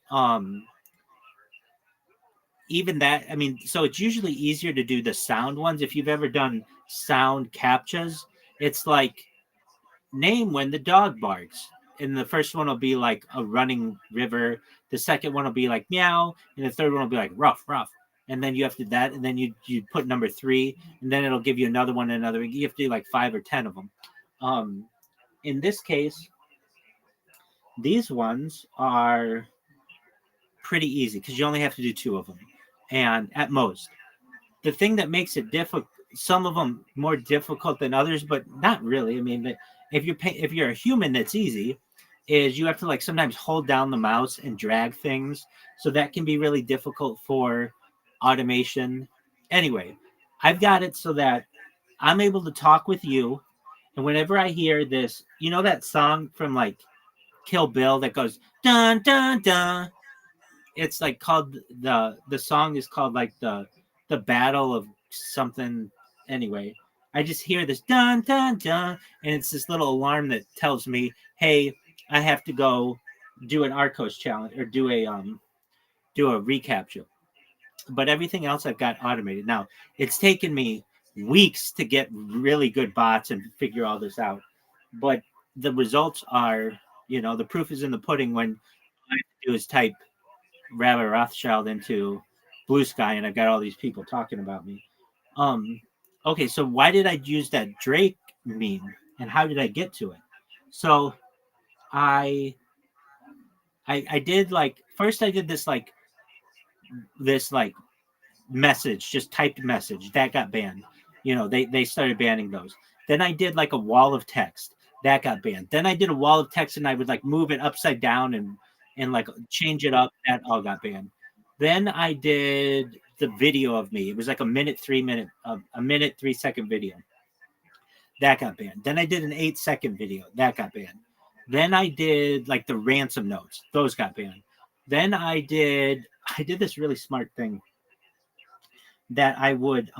even that, I mean, so it's usually easier to do the sound ones. If you've ever done sound CAPTCHAs, it's like name when the dog barks. And the first one will be like a running river. The second one will be like meow. And the third one will be like rough, rough. And then you have to that. And then you put number 3. And then it'll give you another one, another. You have to do like 5 or 10 of them. In this case, these ones are pretty easy because you only have to do 2 of them. And at most, the thing that makes it difficult, some of them more difficult than others, but not really. I mean, if you're a human, that's easy. Is you have to like sometimes hold down the mouse and drag things, so that can be really difficult for automation. Anyway, I've got it so that I'm able to talk with you, And whenever I hear this, you know that song from like Kill Bill that goes dun dun dun. It's like called the song is called like the Battle of something. Anyway, I just hear this dun dun dun, and it's this little alarm that tells me, "Hey, I have to go do an Arcos challenge or do a recapture." But everything else I've got automated. Now, it's taken me weeks to get really good bots and figure all this out. But the results are, the proof is in the pudding when all I have to do is type Rabbi Rothschild into Blue Sky and I've got all these people talking about me. Okay, so why did I use that Drake meme and how did I get to it? So I did like first I did this message, just typed message that got banned. They started banning those. Then I did like a wall of text that got banned. Then I did a wall of text and I would like move it upside down and like change it up. That all got banned. Then I did the video of me. It was like a minute 3-second video. That got banned. Then I did an 8-second video. That got banned. Then I did like the ransom notes. Those got banned. Then I did this really smart thing that I would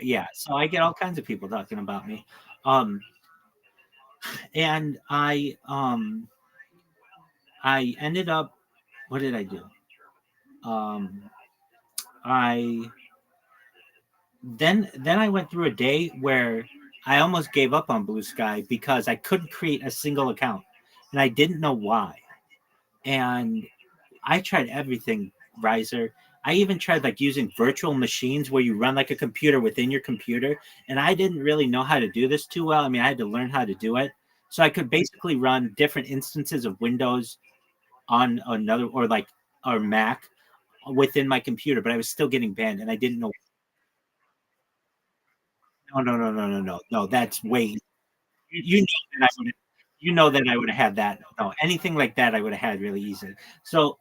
yeah, so I get all kinds of people talking about me. And I ended up, what did I do? I then I went through a day where I almost gave up on Blue Sky because I couldn't create a single account and I didn't know why. And I tried everything, Riser. I even tried like using virtual machines where you run like a computer within your computer. And I didn't really know how to do this too well. I mean, I had to learn how to do it. So I could basically run different instances of Windows on another or Mac within my computer, but I was still getting banned and I didn't know. No. That's way you know that I would I would have had that. No, anything like that I would have had really easy. So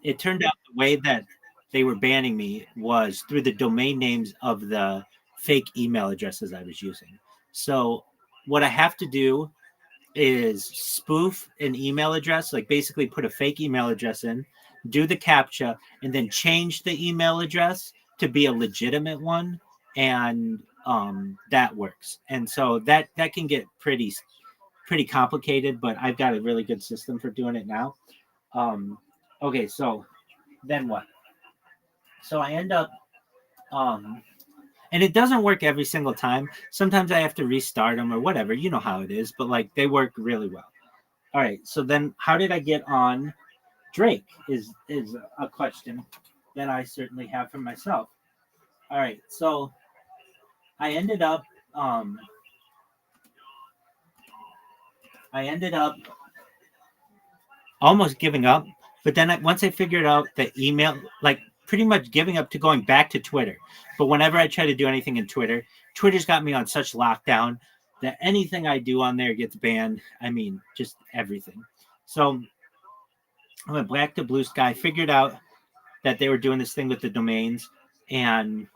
it turned out the way that they were banning me was through the domain names of the fake email addresses I was using. So what I have to do is spoof an email address, like basically put a fake email address in, do the CAPTCHA, and then change the email address to be a legitimate one, and that works. And so that can get pretty complicated, but I've got a really good system for doing it now. Okay, so then what? So I end up and it doesn't work every single time. Sometimes I have to restart them or whatever. You know how it is, but like they work really well. All right. So then how did I get on Drake is a question that I certainly have for myself. All right. So I ended up almost giving up, but then once I figured out the email, like pretty much giving up to going back to Twitter. But whenever I try to do anything in Twitter's got me on such lockdown that anything I do on there gets banned. I mean, just everything. So I went back to Blue Sky, figured out that they were doing this thing with the domains. And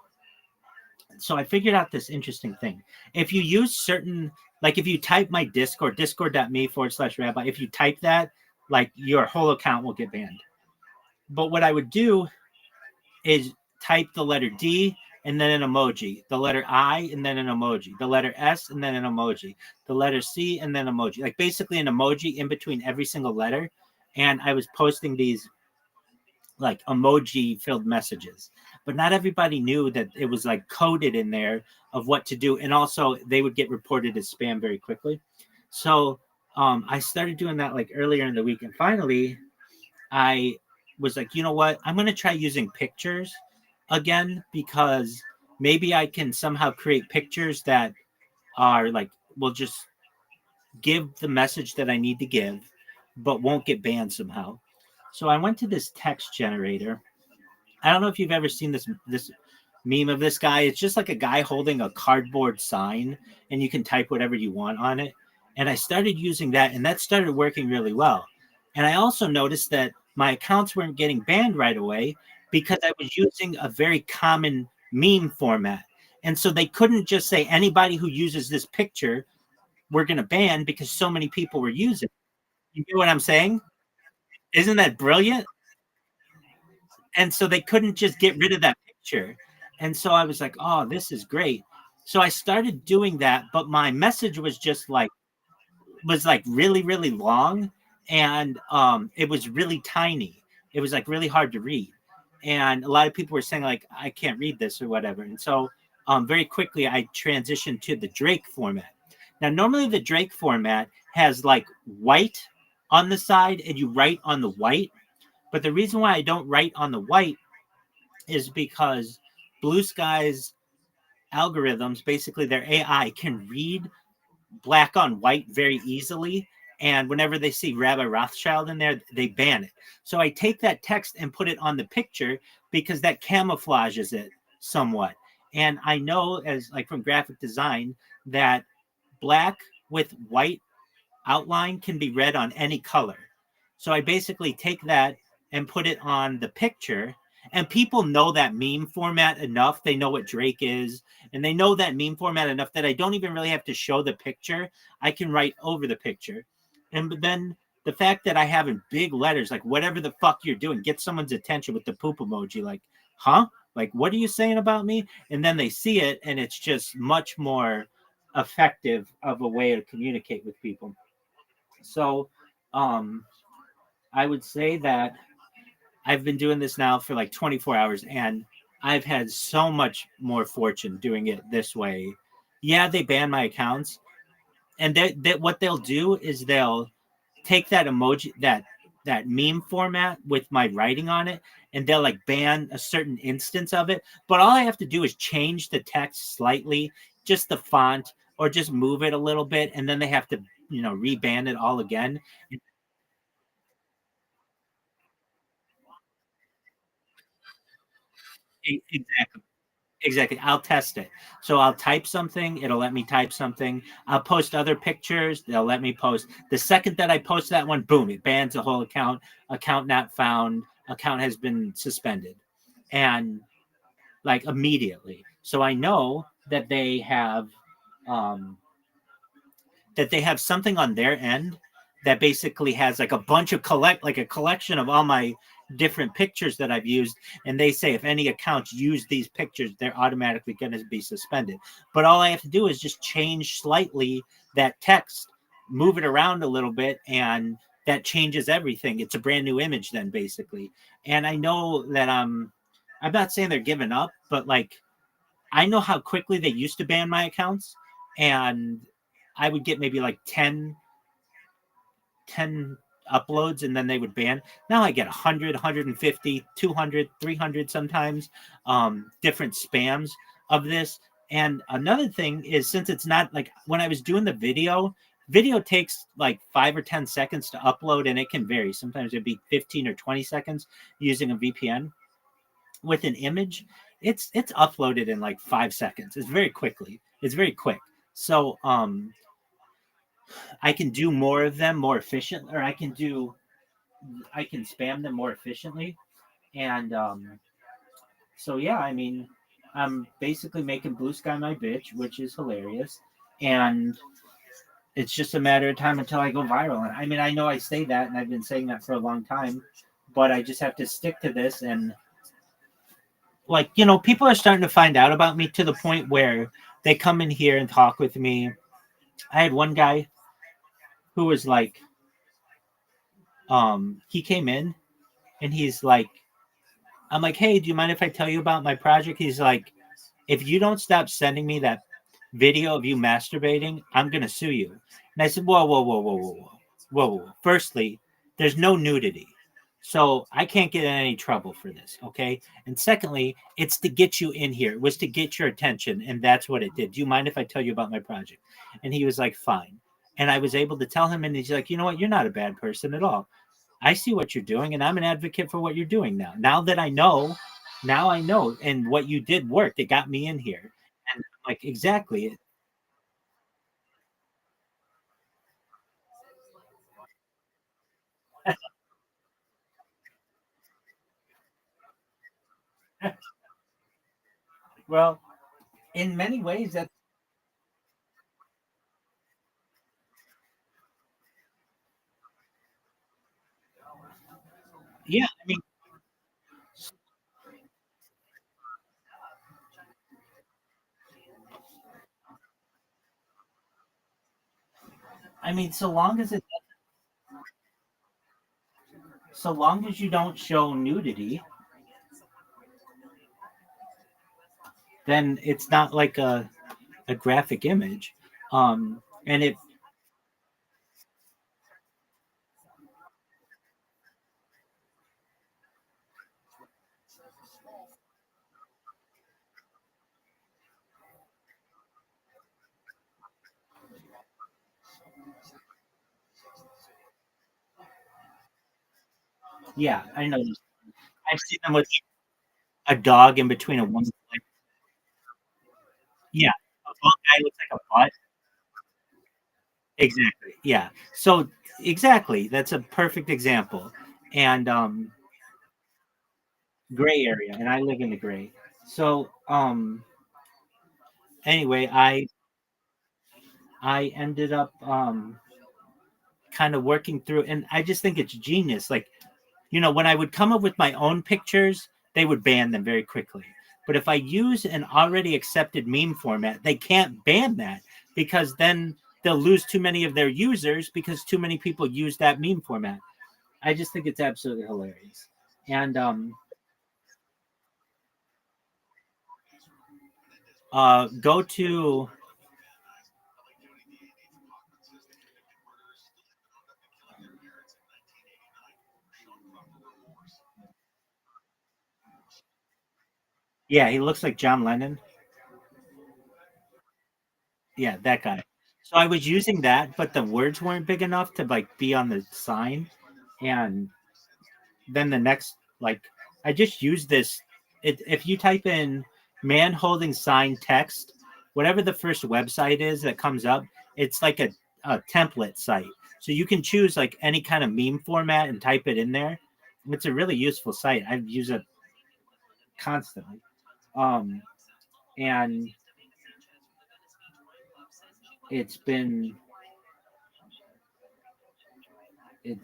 so I figured out this interesting thing. If you use certain, like if you type my Discord, discord.me/rabbi, if you type that, like your whole account will get banned. But what I would do is type the letter D and then an emoji, the letter I and then an emoji, the letter S and then an emoji, the letter C and then emoji, like basically an emoji in between every single letter. And I was posting these like emoji filled messages, but not everybody knew that it was like coded in there of what to do. And also they would get reported as spam very quickly. So I started doing that like earlier in the week. And finally I was like, you know what? I'm going to try using pictures again, because maybe I can somehow create pictures that are like, will just give the message that I need to give, but won't get banned somehow. So I went to this text generator. I don't know if you've ever seen this meme of this guy. It's just like a guy holding a cardboard sign, and you can type whatever you want on it. And I started using that, and that started working really well. And I also noticed that my accounts weren't getting banned right away because I was using a very common meme format. And so they couldn't just say anybody who uses this picture, we're going to ban, because so many people were using it. You get what I'm saying? Isn't that brilliant? And so they couldn't just get rid of that picture. And so I was like, oh, this is great. So I started doing that, but my message was just like, really, really long. And it was really tiny. It was like really hard to read. And a lot of people were saying like, I can't read this or whatever. And so very quickly I transitioned to the Drake format. Now, normally the Drake format has like white on the side and you write on the white. But the reason why I don't write on the white is because Blue Sky's algorithms, basically their AI, can read black on white very easily. And whenever they see Rabbi Rothschild in there, they ban it. So I take that text and put it on the picture because that camouflages it somewhat. And I know, as like from graphic design, that black with white outline can be read on any color. So I basically take that and put it on the picture, and people know that meme format enough. They know what Drake is, and they know that meme format enough that I don't even really have to show the picture. I can write over the picture. And then the fact that I have in big letters, like whatever the fuck you're doing, get someone's attention with the poop emoji, like, huh? Like, what are you saying about me? And then they see it, and it's just much more effective of a way to communicate with people. So I would say that I've been doing this now for like 24 hours, and I've had so much more fortune doing it this way. Yeah, they ban my accounts, and that what they'll do is they'll take that emoji, that meme format with my writing on it, and they'll like ban a certain instance of it. But all I have to do is change the text slightly, just the font, or just move it a little bit, and then they have to, reban it all again. Exactly. I'll test it. So I'll type something, it'll let me type something. I'll post other pictures, they'll let me post. The second that I post that one, boom, it bans the whole account. Account not found, account has been suspended. And like immediately. So I know that they have something on their end that basically has like a bunch of a collection of all my different pictures that I've used. And they say if any accounts use these pictures, they're automatically going to be suspended. But all I have to do is just change slightly that text, move it around a little bit, and that changes everything. It's a brand new image then, basically. And I know that I'm not saying they're giving up, but like I know how quickly they used to ban my accounts, and I would get maybe like 10 uploads, and then they would ban. Now I get 100, 150, 200, 300 sometimes, different spams of this. And another thing is, since it's not like when I was doing the video takes like 5 or 10 seconds to upload, and it can vary. Sometimes it'd be 15 or 20 seconds using a VPN. With an image, it's uploaded in like 5 seconds. It's very quick. So I can do more of them more efficient, or I can spam them more efficiently. And so yeah, I mean, I'm basically making Blue Sky my bitch, which is hilarious. And it's just a matter of time until I go viral. And I mean, I know I say that, and I've been saying that for a long time, but I just have to stick to this. And like, people are starting to find out about me to the point where they come in here and talk with me. I had one guy who was like, he came in and he's like, I'm like, hey, do you mind if I tell you about my project? He's like, if you don't stop sending me that video of you masturbating, I'm going to sue you. And I said, whoa. Firstly, there's no nudity. So I can't get in any trouble for this, okay? And secondly, it's to get you in here. It was to get your attention, and that's what it did. Do you mind if I tell you about my project? And he was like, fine. And I was able to tell him, and he's like, you know what? You're not a bad person at all. I see what you're doing, and I'm an advocate for what you're doing now. Now that I know Now I know, and what you did worked. It got me in here, and like exactly. Well, in many ways, that yeah. I mean, so long as you don't show nudity, then it's not like a graphic image. And it yeah, I know. I've seen them with a dog in between a woman's like yeah, a bald guy looks like a butt. Exactly. Yeah. So exactly, that's a perfect example. And gray area, and I live in the gray. So anyway, I ended up kind of working through, and I just think it's genius. Like, when I would come up with my own pictures, they would ban them very quickly. But if I use an already accepted meme format, they can't ban that because then they'll lose too many of their users because too many people use that meme format. I just think it's absolutely hilarious. And go to yeah, he looks like John Lennon. Yeah, that guy. So I was using that, but the words weren't big enough to like be on the sign. And then the next, like, I just used this. If you type in man holding sign text, whatever the first website is that comes up, it's like a template site. So you can choose like any kind of meme format and type it in there. It's a really useful site. I use it constantly. Um, and it's been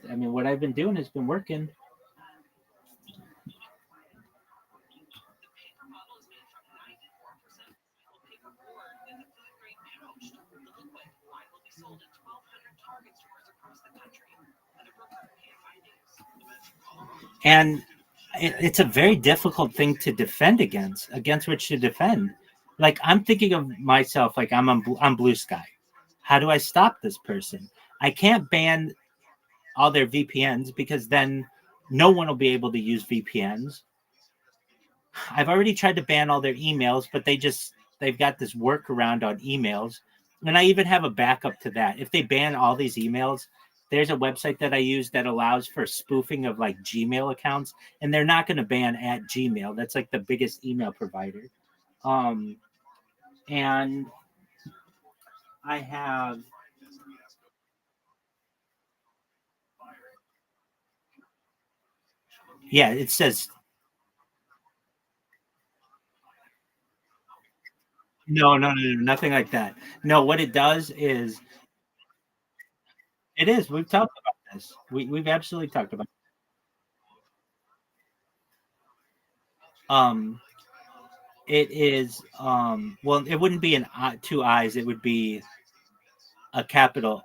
I mean, what I've been doing has been working. And it's a very difficult thing to defend against which to defend. Like, I'm thinking of myself like I'm Blue Sky. How do I stop this person? I can't ban all their VPNs because then no one will be able to use VPNs. I've already tried to ban all their emails, but they've got this workaround on emails. And I even have a backup to that. If they ban all these emails, there's a website that I use that allows for spoofing of like Gmail accounts, and they're not going to ban at Gmail. That's like the biggest email provider. Um, and I have yeah, it says no, no, no, no, nothing like that. No, what it does is it is. We've talked about this. We've absolutely talked about. Um, it is well, it wouldn't be an two eyes. It would be a capital,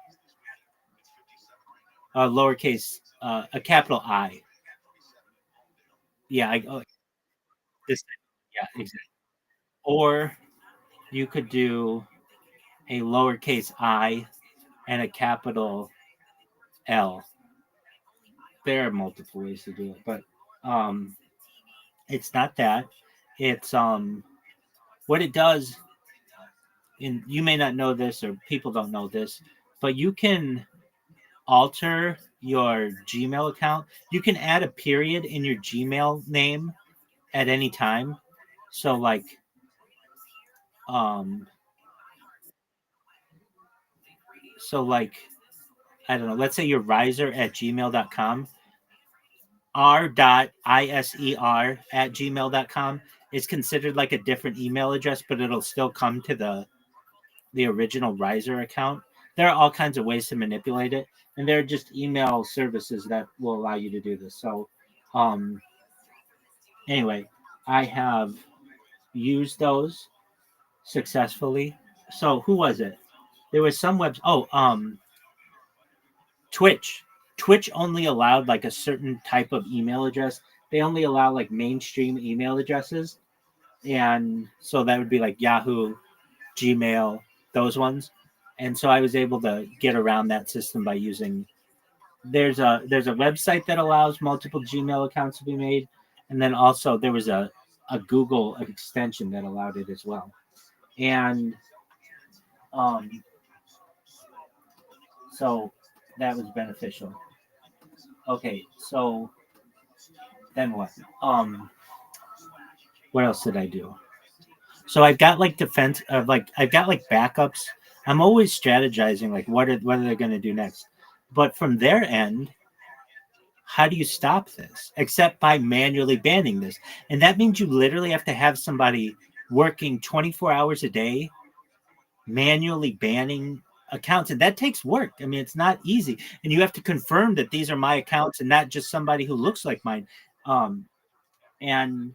a lowercase, a capital I. Yeah, this. Yeah, exactly. Or you could do a lowercase I and a capital L. There are multiple ways to do it, but um, it's not that. It's what it does. And you may not know this, or people don't know this, but you can alter your Gmail account. You can add a period in your Gmail name at any time. So like um I don't know, let's say you're riser@gmail.com. r.iser@gmail.com is considered like a different email address, but it'll still come to the original Riser account. There are all kinds of ways to manipulate it, and there are just email services that will allow you to do this. So, anyway, I have used those successfully. So, who was it? There was some webs. Oh, Twitch. Twitch only allowed like a certain type of email address. They only allow like mainstream email addresses, and so that would be like Yahoo, Gmail, those ones. And so I was able to get around that system by using there's a website that allows multiple Gmail accounts to be made, and then also there was a Google extension that allowed it as well. And so that was beneficial. Okay, so then what? What else did I do? So I've got like defense of I've got like backups. I'm always strategizing like what are they going to do next. But from their end, how do you stop this except by manually banning this? And that means you literally have to have somebody working 24 hours a day manually banning accounts, and that takes work. I mean, it's not easy, and you have to confirm that these are my accounts and not just somebody who looks like mine. And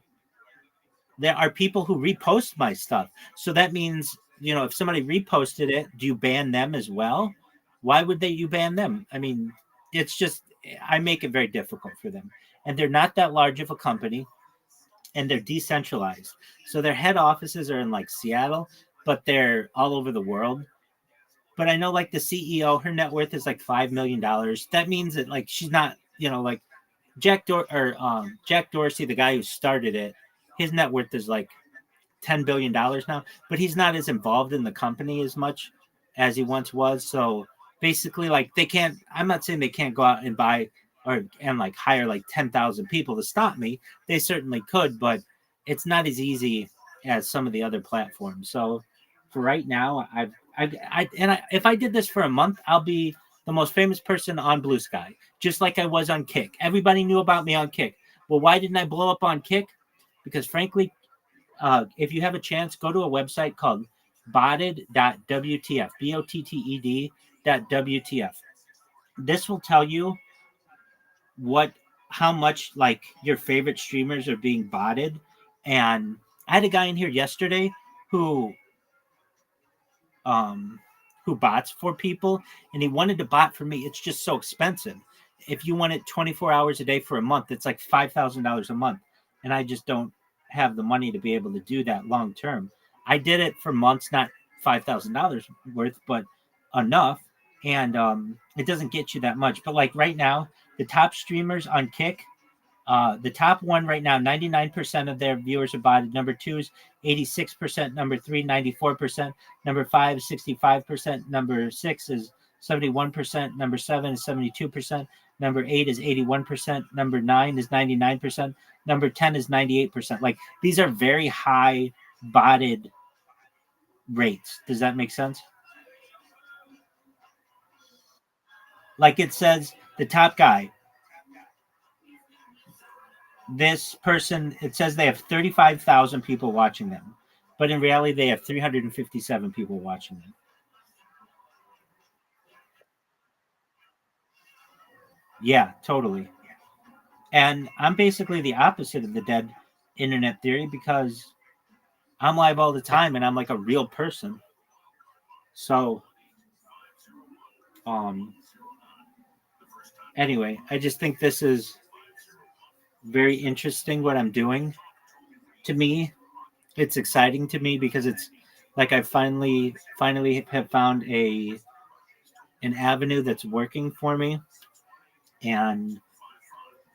there are people who repost my stuff, so that means, you know, if somebody reposted it, do you ban them as well? Why would you ban them? I mean, it's just, I make it very difficult for them, and they're not that large of a company, and they're decentralized, so their head offices are in like Seattle, but they're all over the world. But I know like the CEO, her net worth is like $5 million. That means that like she's not, you know, like Jack Dorsey, the guy who started it, his net worth is like $10 billion now, but he's not as involved in the company as much as he once was. So basically, like they can't, I'm not saying they can't go out and buy and like hire like 10,000 people to stop me. They certainly could, but it's not as easy as some of the other platforms. So for right now, if I did this for a month, I'll be the most famous person on Blue Sky, just like I was on Kick. Everybody knew about me on Kick. Well, why didn't I blow up on Kick? Because frankly, if you have a chance, go to a website called botted.wtf, BOTTED.WTF. This will tell you how much like your favorite streamers are being botted. And I had a guy in here yesterday who bots for people, and he wanted to bot for me. It's just so expensive. If you want it 24 hours a day for a month, it's like $5,000 a month, and I just don't have the money to be able to do that long term. I did it for months, not $5,000 worth, but enough, and it doesn't get you that much. But like right now, the top streamers on Kick, the top one right now, 99% of their viewers are botted. Number 2 is 86%. Number 3, 94%. Number 5, 65%. Number 6 is 71%. Number 7 is 72%. Number 8 is 81%. Number 9 is 99%. Number 10 is 98%. Like these are very high botted rates. Does that make sense? Like it says the top guy, this person, it says they have 35,000 people watching them, but in reality they have 357 people watching them. Yeah, totally. And I'm basically the opposite of the dead internet theory because I'm live all the time and I'm like a real person. So anyway, I just think this is very interesting what I'm doing. To me, it's exciting to me because it's like I finally have found an avenue that's working for me. And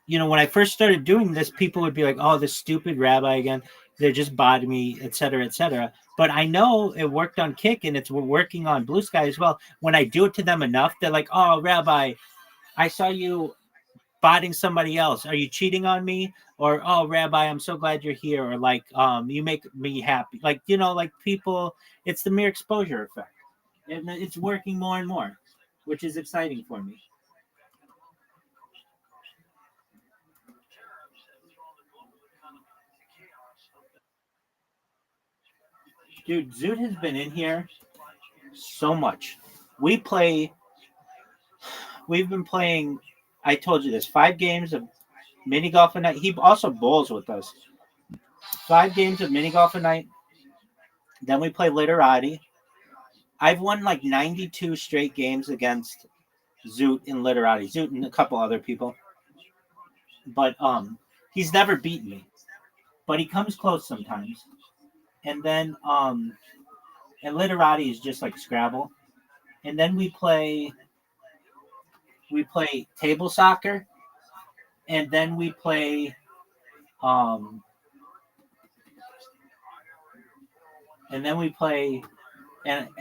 you know, when I first started doing this, people would be like, "Oh, this stupid rabbi again. They're just botting me, etc., etc." But I know it worked on Kick, and it's working on Blue Sky as well. When I do it to them enough, they're like, "Oh, Rabbi, I saw you botting somebody else. Are you cheating on me? Or, oh, Rabbi, I'm so glad you're here. Or like, you make me happy. Like, like people, it's the mere exposure effect. And it's working more and more, which is exciting for me. Dude, Zoot has been in here so much. We've been playing, I told you this, 5 games of mini golf a night. He also bowls with us. 5 games of mini golf a night. Then we play literati. I've won like 92 straight games against Zoot in literati. Zoot and a couple other people. But he's never beaten me. But he comes close sometimes. And then and literati is just like Scrabble. And then we play table soccer. And then we play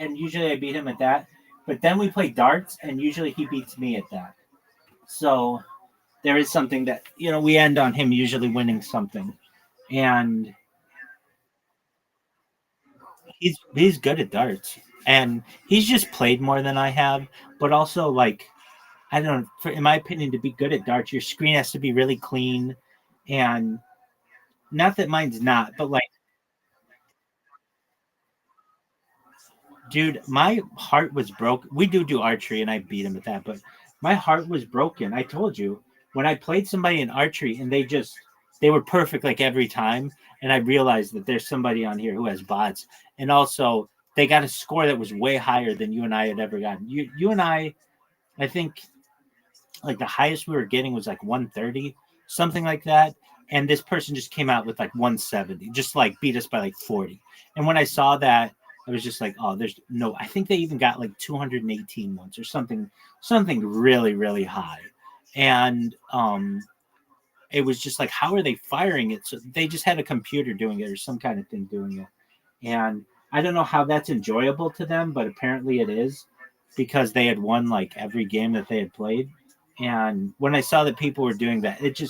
and usually I beat him at that. But then we play darts, and usually he beats me at that. So there is something that, we end on him usually winning something. And he's good at darts. And he's just played more than I have. But also, like, I don't know, in my opinion, to be good at darts, your screen has to be really clean. And not that mine's not, but like, dude, my heart was broke. We do archery, and I beat him at that, but my heart was broken. I told you, when I played somebody in archery and they were perfect like every time, and I realized that there's somebody on here who has bots, and also they got a score that was way higher than you and I had ever gotten. You and I think like the highest we were getting was like 130, something like that, and this person just came out with like 170, just like beat us by like 40. And when I saw that, I was just like, oh, there's no, I think they even got like 218 once or something really, really high. And it was just like, how are they firing it? So they just had a computer doing it or some kind of thing doing it. And I don't know how that's enjoyable to them, but apparently it is, because they had won like every game that they had played. And when I saw that people were doing that, it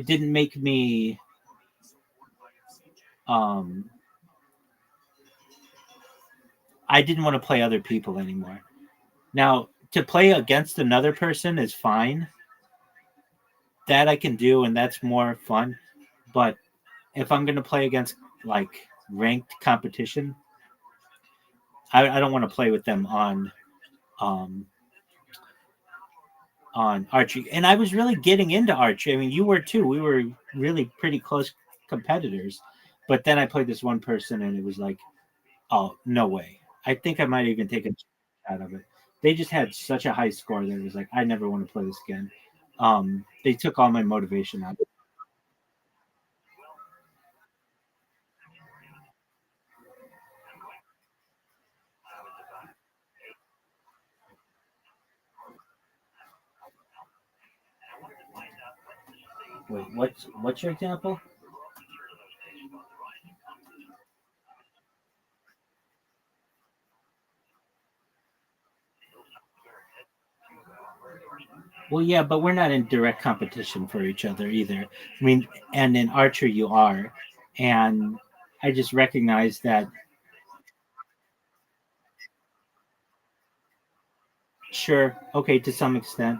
didn't make me I didn't want to play other people anymore. Now, to play against another person is fine. That I can do, and that's more fun. But if I'm going to play against like ranked competition, I don't want to play with them on archery. And I was really getting into archery. I mean, you were too. We were really pretty close competitors. But then I played this one person, and it was like, oh, no way. I think I might even take a shot of it. They just had such a high score that it was like, I never want to play this again. They took all my motivation out. Wait, what's your example? Well, yeah, but we're not in direct competition for each other either. I mean, and in archery you are, and I just recognize that. Sure, okay, to some extent,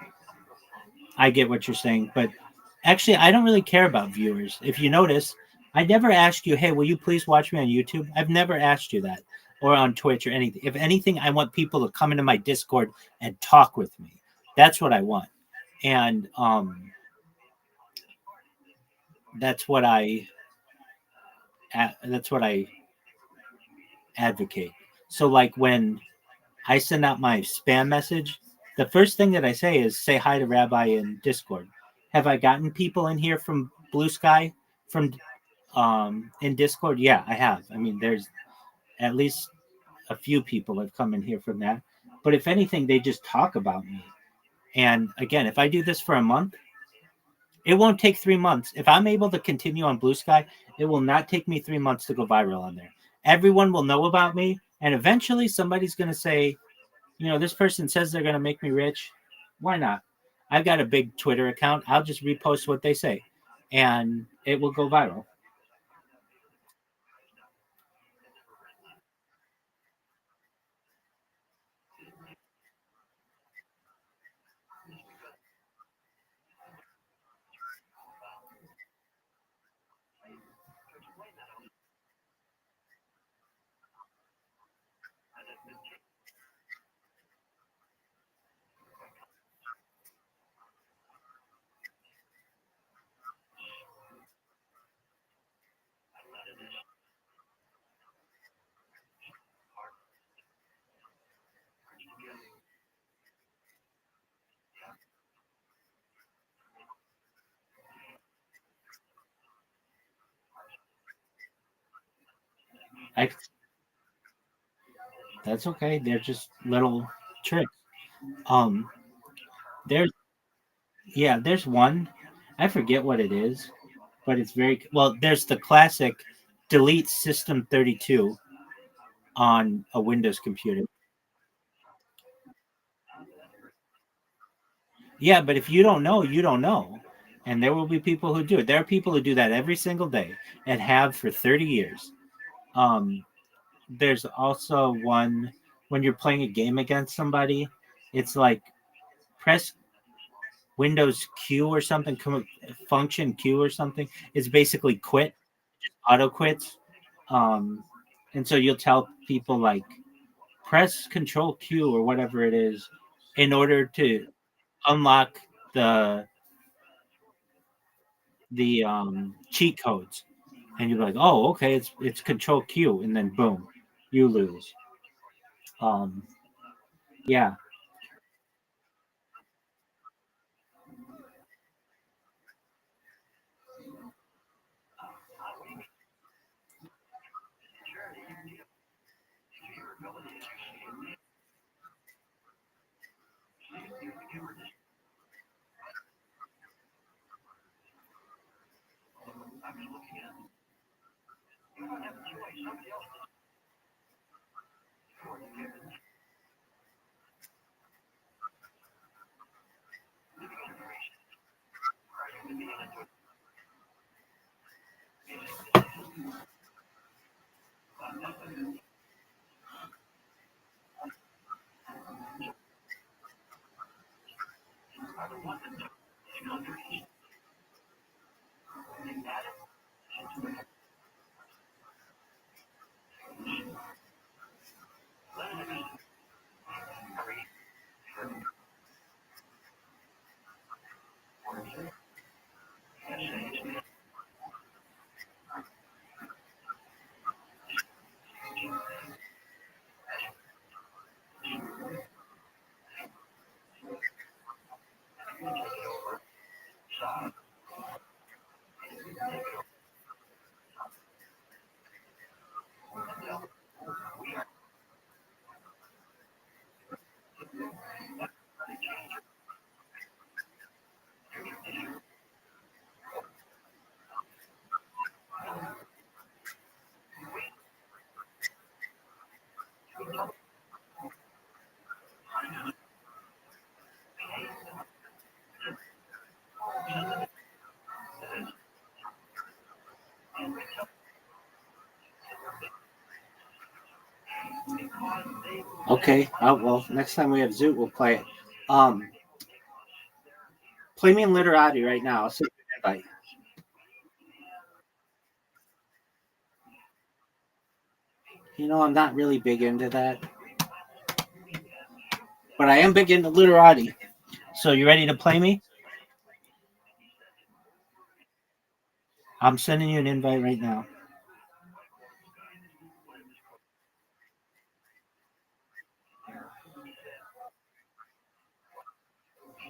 I get what you're saying, but actually, I don't really care about viewers. If you notice, I never asked you, hey, will you please watch me on YouTube? I've never asked you that, or on Twitch or anything. If anything, I want people to come into my Discord and talk with me. That's what I want. And that's what I advocate. So like when I send out my spam message, the first thing that I say hi to Rabbi in Discord. Have I gotten people in here from Blue Sky from in Discord? Yeah, I have. I mean, there's at least a few people have come in here from that. But if anything, they just talk about me. And again, if I do this for a month, it won't take 3 months. If I'm able to continue on Blue Sky, it will not take me 3 months to go viral on there. Everyone will know about me, and eventually somebody's going to say, this person says they're going to make me rich. Why not? I've got a big Twitter account. I'll just repost what they say, and it will go viral. I, that's okay. They're just little tricks. Um, there's there's one. I forget what it is, but it's very well. There's the classic delete System 32 on a Windows computer. Yeah, but if you don't know, you don't know. And there will be people who do it. There are people who do that every single day and have for 30 years. There's also one when you're playing a game against somebody, it's like press Windows Q or something, function Q or something. It's basically quit, auto quits. Um, and so you'll tell people like press Control Q or whatever it is in order to unlock the cheat codes, and you're like, oh, okay, it's Control Q, and then boom, you lose. Um, yeah, okay. Well, next time we have Zoot, we'll play it. Um, Play me in Literati right now. I'll send you an invite. You know, I'm not really big into that, but I am big into Literati. So you ready to play me? I'm sending you an invite right now.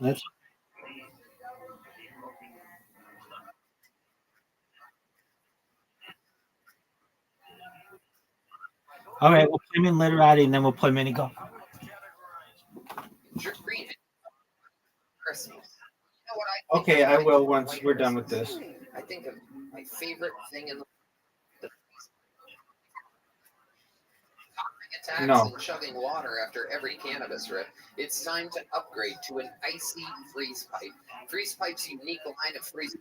That's all right. We'll play me in Literati, and then we'll play mini golf. Christmas. You know what I think Okay, of I when will I once like we're done with Christmas? this. I think of my favorite thing in the attacks No. and chugging water after every cannabis rip, it's time to upgrade to an icy freeze pipe. Freeze Pipe's unique line of freeze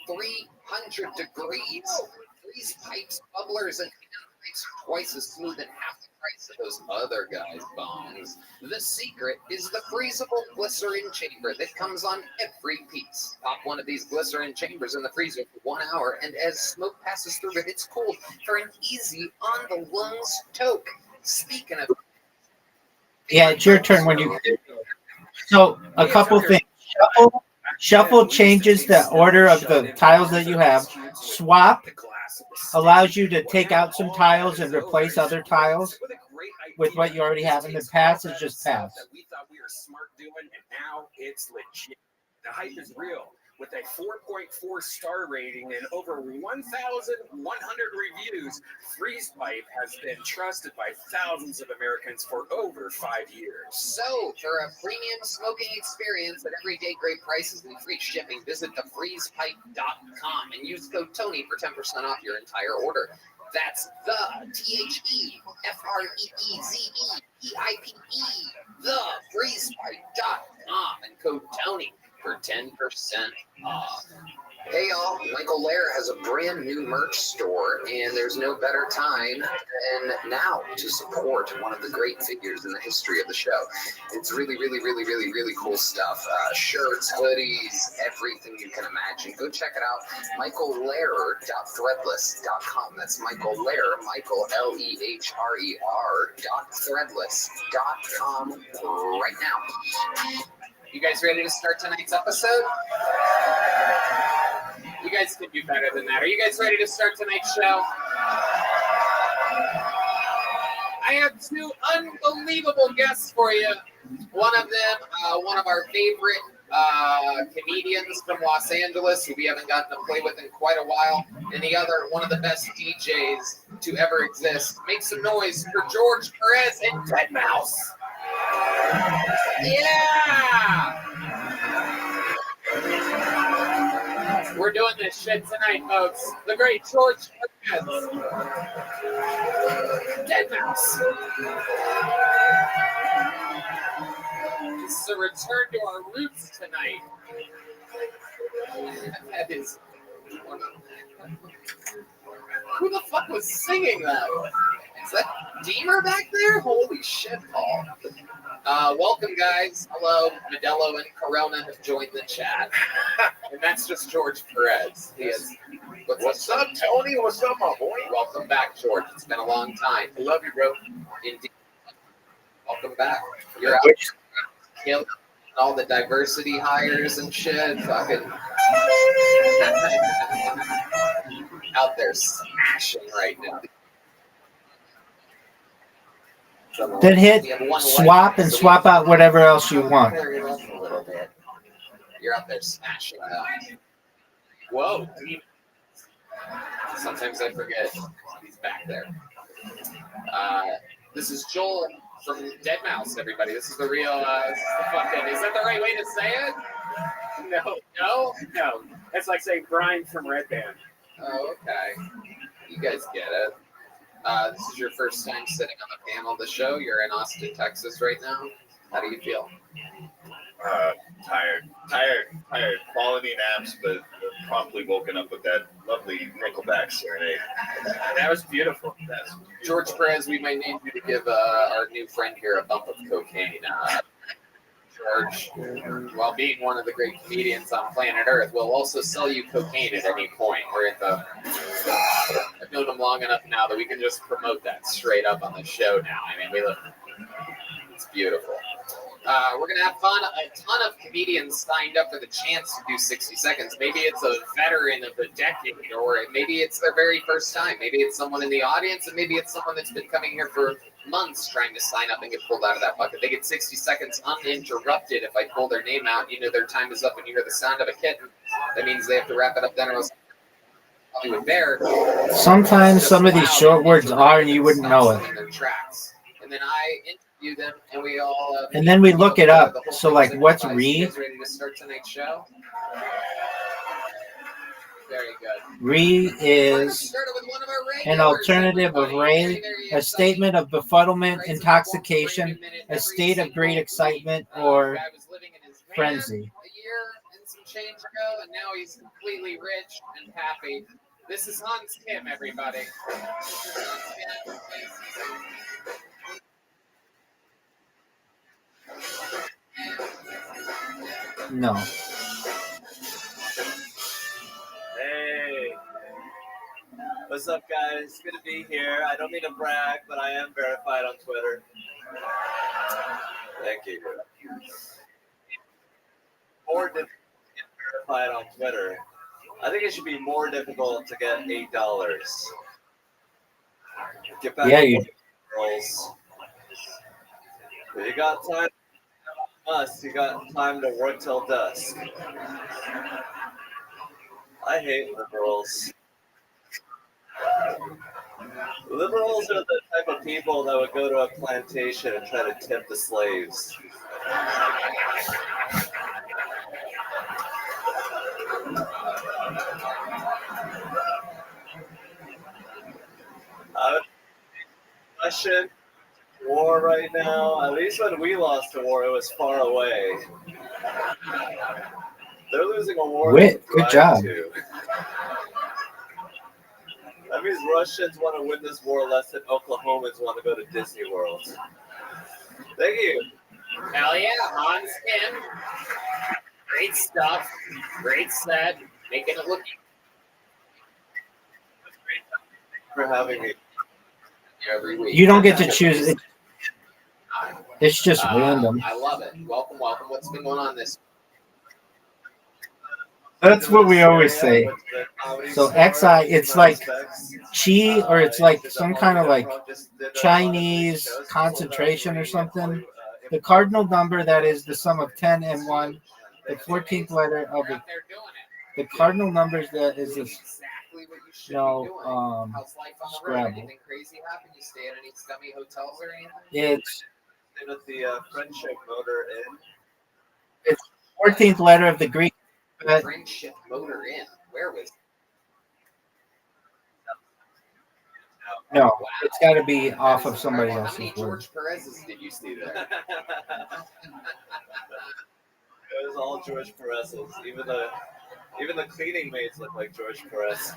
300 degrees. Freeze Pipes, bubblers, and pipes are twice as smooth and half the price of those other guys' bongs. The secret is the freezable glycerin chamber that comes on every piece. Pop one of these glycerin chambers in the freezer for 1 hour, and as smoke passes through it, it's cool for an easy on-the-lungs toke. Speaking of... Yeah, it's your turn when you. So a couple things. Shuffle changes the order of the tiles that you have. Swap allows you to take out some tiles and replace other tiles with what you already have. And the pass is just pass. We thought we were smart doing, and now it's legit. The hype is real. With a 4.4 star rating and over 1,100 reviews, Freeze Pipe has been trusted by thousands of Americans for over 5 years. So, for a premium smoking experience at everyday great prices and free shipping, visit thefreezepipe.com and use code TONY for 10% off your entire order. That's the THEFREEZEPIPE, thefreezepipe.com, and code TONY for 10% off. Hey y'all, Michael Lair has a brand new merch store, and there's no better time than now to support one of the great figures in the history of the show. It's really cool stuff. Shirts, hoodies, everything you can imagine. Go check it out. michaellair.threadless.com. That's Michael Lair, Michael LEHRER.threadless.com right now. You guys ready to start tonight's episode? You guys can do better than that. Are you guys ready to start tonight's show? I have two unbelievable guests for you. One of them, one of our favorite comedians from Los Angeles who we haven't gotten to play with in quite a while. And the other, one of the best DJs to ever exist. Make some noise for George Perez and Dead Mouse. Yeah! We're doing this shit tonight, folks. The great George Perez. Dead Mouse. It's a return to our roots tonight. That is... Who the fuck was singing that? Is that Deemer back there? Holy shit, Paul. Welcome, guys. Hello. Modelo and Corona have joined the chat. And that's just George Perez. He is. What's up, Tony? What's up, my boy? Welcome back, George. It's been a long time. I love you, bro. Indeed. Welcome back. You're out killing all the diversity hires and shit. Fucking out there smashing right now. Then hit swap and swap out whatever else you want. A little bit. You're out there smashing out. Whoa. Sometimes I forget he's back there. This is Joel from Dead Mouse, everybody. This is the real fucking, is that the right way to say it? No. It's like saying Brian from Red Band. Oh, okay. You guys get it. This is your first time sitting on the panel of the show. You're in Austin, Texas right now. How do you feel? Tired. Quality naps, but promptly woken up with that lovely Nickelback serenade. That was beautiful. George Perez, we might need you to give our new friend here a bump of cocaine. George, while being one of the great comedians on planet Earth, will also sell you cocaine at any point. We're at the... I've known him long enough now that we can just promote that straight up on the show now. I mean, it's beautiful. We're going to have fun. A ton of comedians signed up for the chance to do 60 seconds. Maybe it's a veteran of the decade, or maybe it's their very first time. Maybe it's someone in the audience, and maybe it's someone that's been coming here for months trying to sign up and get pulled out of that bucket. They get 60 seconds uninterrupted. If I pull their name out, you know their time is up and you hear the sound of a kitten. That means they have to wrap it up then, or else there. Sometimes some of these short words are, and you wouldn't know it. And then I interview them, and we all. And then we look it up. So, like, what's read? Ready to start tonight's show? Very good. Re is an alternative of ray, a statement of befuddlement, intoxication, a state of great excitement, or frenzy. A year and some change ago, and now he's completely rich and happy. This is Hans Kim, everybody. No. Hey. What's up, guys? Good to be here. I don't mean to brag, but I am verified on Twitter. Thank you. More difficult to get verified on Twitter. I think it should be more difficult to get $8. Get back Yeah, to you. work, girls. If you got time to us, you got time to work till dusk. I hate liberals. Liberals are the type of people that would go to a plantation and try to tip the slaves. Russian war right now. At least when we lost the war, it was far away. They're losing a war. Wit, good job. To. That means Russians want to win this war less than Oklahomans want to go to Disney World. Thank you. Hell yeah, Hans Kim. Great stuff. Great set. Making it look for having me every week. You don't get to choose it. It's just random. I love it. Welcome. What's been going on this? That's what we always say. So XI, it's like chi, or it's like some kind of like Chinese concentration or something. The cardinal number that is the sum of 10 and 1, the 14th letter of it. The cardinal numbers that is this, Scrabble. Anything crazy happen? You stay at any scummy hotels or anything? It's at the Friendship Motor Inn. It's 14th letter of the Greek. Friendship Motor Inn. Where was? No, wow. It's got to be off of somebody else's word. How many George Perez's did you see there? It was all George Perez's. Even the cleaning maids look like George Perez.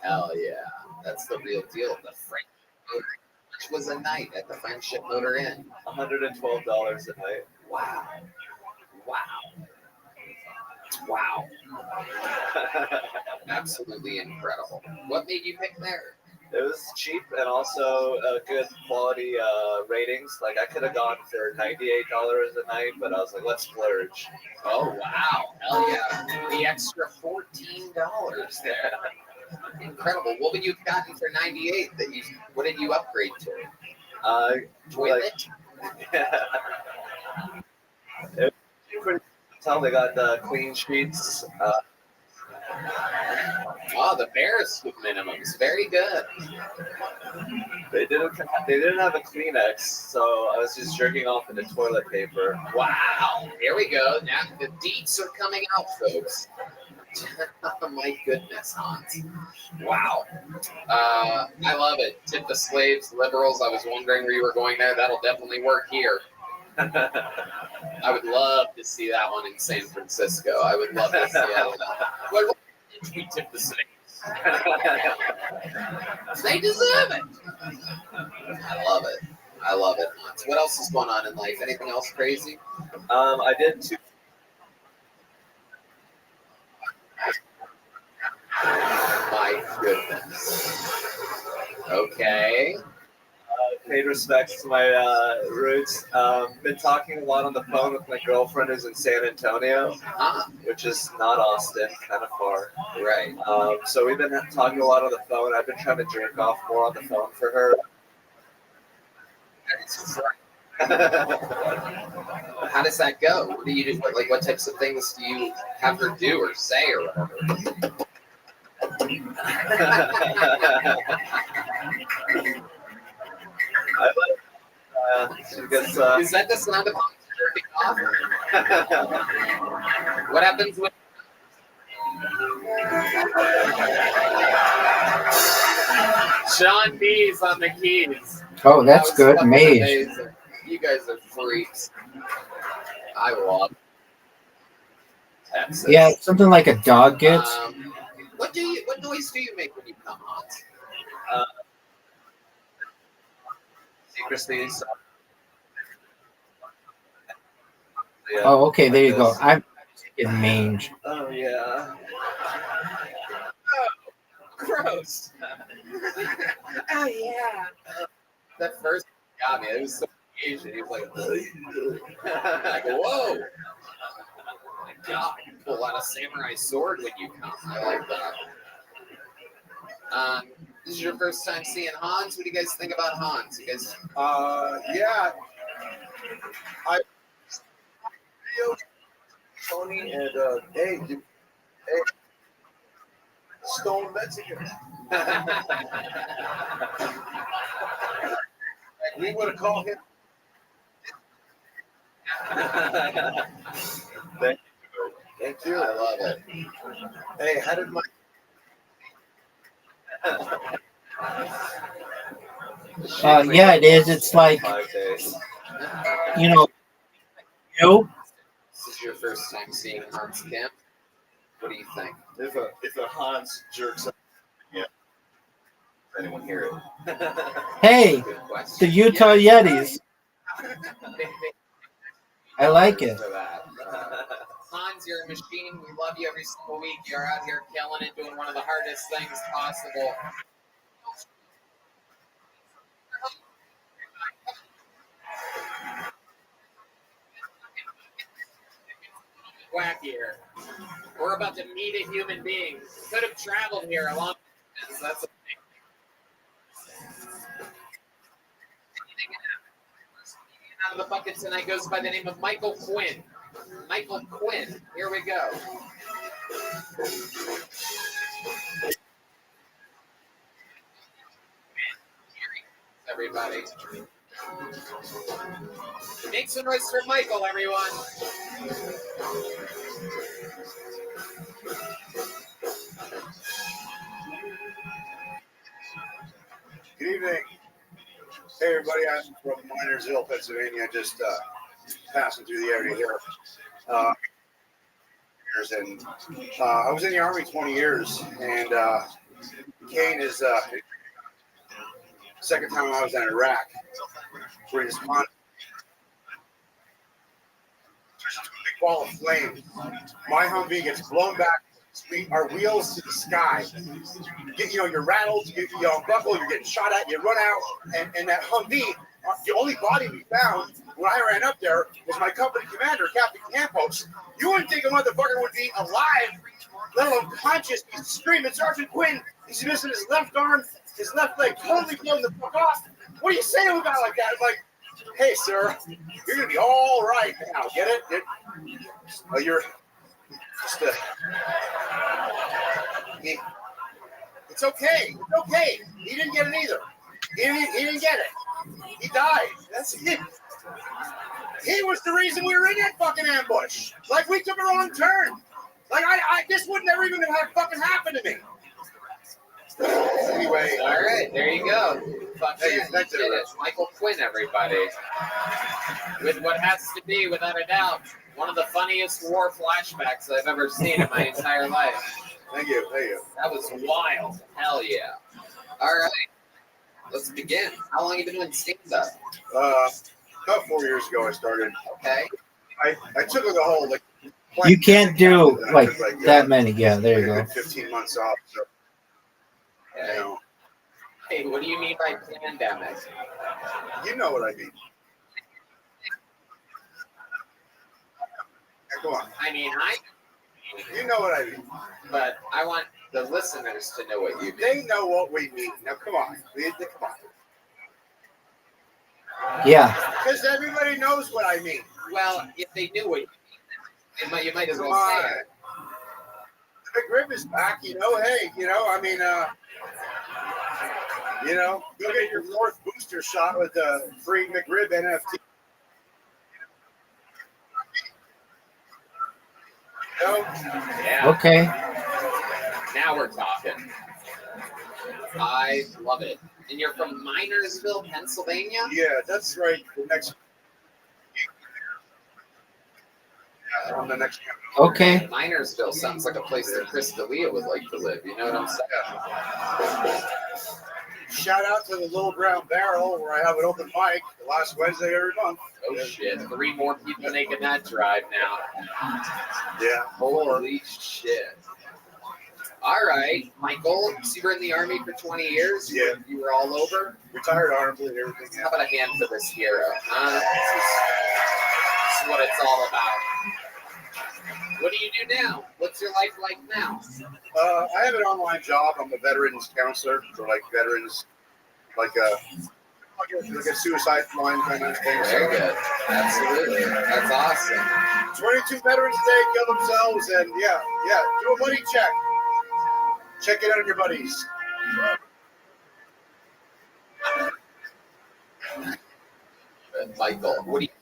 Hell yeah, that's the real deal. The Friendship Motor Inn. Which was a night at the Friendship Motor Inn. $112 a night. Wow. Absolutely incredible. What made you pick there? It was cheap and also good quality ratings. Like I could have gone for $98 a night, but I was like, let's splurge. Oh wow! Hell yeah! The extra $14 there. Incredible. What would you have gotten for $98? What did you upgrade to? Toilet. It was tell they got clean sheets. The Bears minimums, very good. They didn't have a Kleenex, so I was just jerking off into toilet paper. Wow, here we go. Now the deets are coming out, folks. Oh my goodness, Hans. Wow. I love it. Tip the slaves, liberals. I was wondering where you were going there. That'll definitely work here. I would love to see that one in San Francisco. I would love to see it. What did we tip the slaves? They deserve it. I love it. Hans. What else is going on in life? Anything else crazy? I did two. My goodness. Okay. Paid respects to my roots. Been talking a lot on the phone with my girlfriend who's in San Antonio, which is not Austin, kind of far. Right. So we've been talking a lot on the phone. I've been trying to jerk off more on the phone for her. How does that go? What do you do? Like, what types of things do you have her do or say or whatever? Is that the sound of jerking off? What happens when Sean B's on the keys. Oh, that's That was good. fucking Mage. amazing. You guys are freaks. I love Texas. Yeah, something like a dog gets. What noise do you make when you come on? Secrecy. Oh, okay. There you go. I'm thinking mange. Oh yeah. Gross. Oh yeah. That first got me. It was so Asian. He was like, I go, whoa. Oh my God, you pull out a samurai sword when you come. I like that. This is your first time seeing Hans. What do you guys think about Hans? You guys? Yeah. Tony and hey, Stone Mexican. We would have called him. Thank you. I love it. Hey, how did my Yeah, it is. It's like, 5 days. you know, This is your first time seeing Hans Camp. What do you think? If a Hans jerks up, yeah. Does anyone hear it? hey, the Utah Yetis. I like it. Hans, you're a machine. We love you every single week. You're out here killing it, doing one of the hardest things possible. Wackier. We're about to meet a human being. Could have traveled here a long distance. That's a thing. Out of the bucket tonight goes by the name of Michael Quinn. Michael Quinn. Here we go. Everybody. Make some noise for Michael, everyone. Good evening. Hey, everybody. I'm from Minersville, Pennsylvania. Just passing through the area here. And I was in the Army 20 years, and Kane is second time I was in Iraq. Where he's on there's a big ball of flame. My Humvee gets blown back. Our wheels to the sky. You're rattled, you unbuckle, you're getting shot at, you run out, and that Humvee, the only body we found when I ran up there was my company commander, Captain Campos. You wouldn't think a motherfucker would be alive, let alone conscious. He's screaming, Sergeant Quinn, he's missing his left arm, his left leg, totally blown the fuck off. What do you say to him about like that? I'm like, hey, sir, you're going to be all right now. Get it? You're just it's okay. It's okay. He didn't get it either. He didn't get it. He died. That's it. He was the reason we were in that fucking ambush. Like, we took a wrong turn. Like, this would never even have fucking happened to me. Anyway. All right, there you go. Michael Quinn, everybody. With what has to be, without a doubt, one of the funniest war flashbacks I've ever seen in my entire life. Thank you. That was wild. Hell yeah. All right. Let's begin. How long have you been doing stand-up? About 4 years ago I started. Okay. I took the whole You can't do like that many. Yeah, there you go. 15 months off. So, Hey, what do you mean by pandemic? You know what I mean. Come on. I mean, you know what I mean. But I want the listeners to know what you mean. They know what we mean. Now, come on. Come on. Yeah. Because everybody knows what I mean. Well, if they knew what you might as well say it. The McRib is back, hey, go get your 4th booster shot with the free McRib NFT. Yeah. Okay. Now we're talking. I love it. And you're from Minersville, Pennsylvania? Yeah, that's right. The next. Yeah, on the next. Okay. Minersville sounds like a place that Chris D'Elia would like to live. You know what I'm saying? Shout out to the Little Brown Barrel where I have an open mic the last Wednesday every month. Oh shit! 3 more people making that drive now. Yeah. Holy shit! All right, Michael. So you were in the Army for 20 years. Yeah. You were all over. Retired Army and everything. How about a hand for this hero? This is what it's all about. What do you do now? What's your life like now? I have an online job. I'm a veterans counselor for like veterans, like a suicide line kind of thing. Very good. Absolutely. That's awesome. 22 veterans a day kill themselves, and yeah, do a buddy check. Check it out on your buddies. Michael, what do you?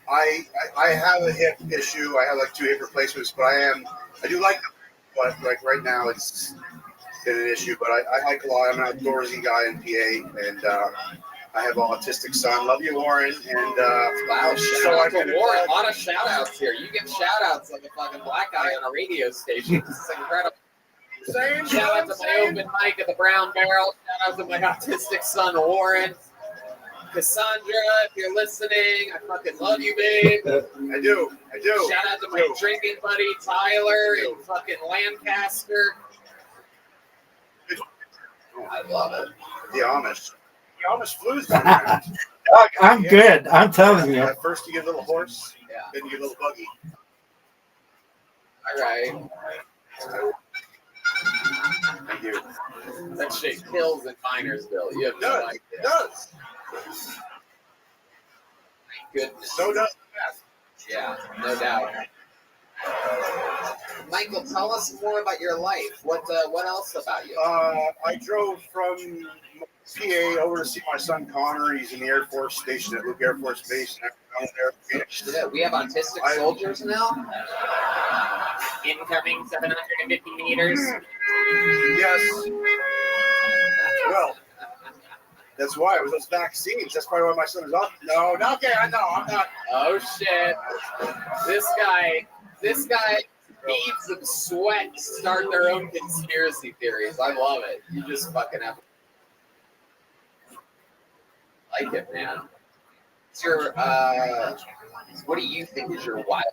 I have a hip issue. I have like 2 hip replacements, but I do like them. But like right now, it's been an issue. But I hike a lot. I'm an outdoorsy guy in PA, and I have an autistic son. Love you, Warren. And wow, shout out to Warren. A lot of shout outs here. You get shout outs like a fucking black guy on a radio station. This is incredible. Shout out to my open mic at the Brown Barrel. Shout out to my autistic son, Warren. Cassandra, if you're listening, I fucking love you, babe. I do. Shout out to my drinking buddy, Tyler, in fucking Lancaster. I love it. The Amish flu's going around. I'm good. I'm telling you. First you get a little horse, then you get a little buggy. All right. Thank you. That shit kills in Minersville. You have no idea. It does. Goodness. So does the Yeah, no doubt. Michael, tell us more about your life. What else about you? I drove from PA over to see my son Connor. He's in the Air Force station at Luke Air Force Base. Yeah, we have autistic soldiers now. Incoming 750 meters. Yes. Well, that's why it was those vaccines. That's probably why my son is off. No, not okay. I know. I'm not. Oh shit! This guy needs some sweat to start their own conspiracy theories. I love it. You just fucking have. Like it, man. It's your. What do you think is your wild?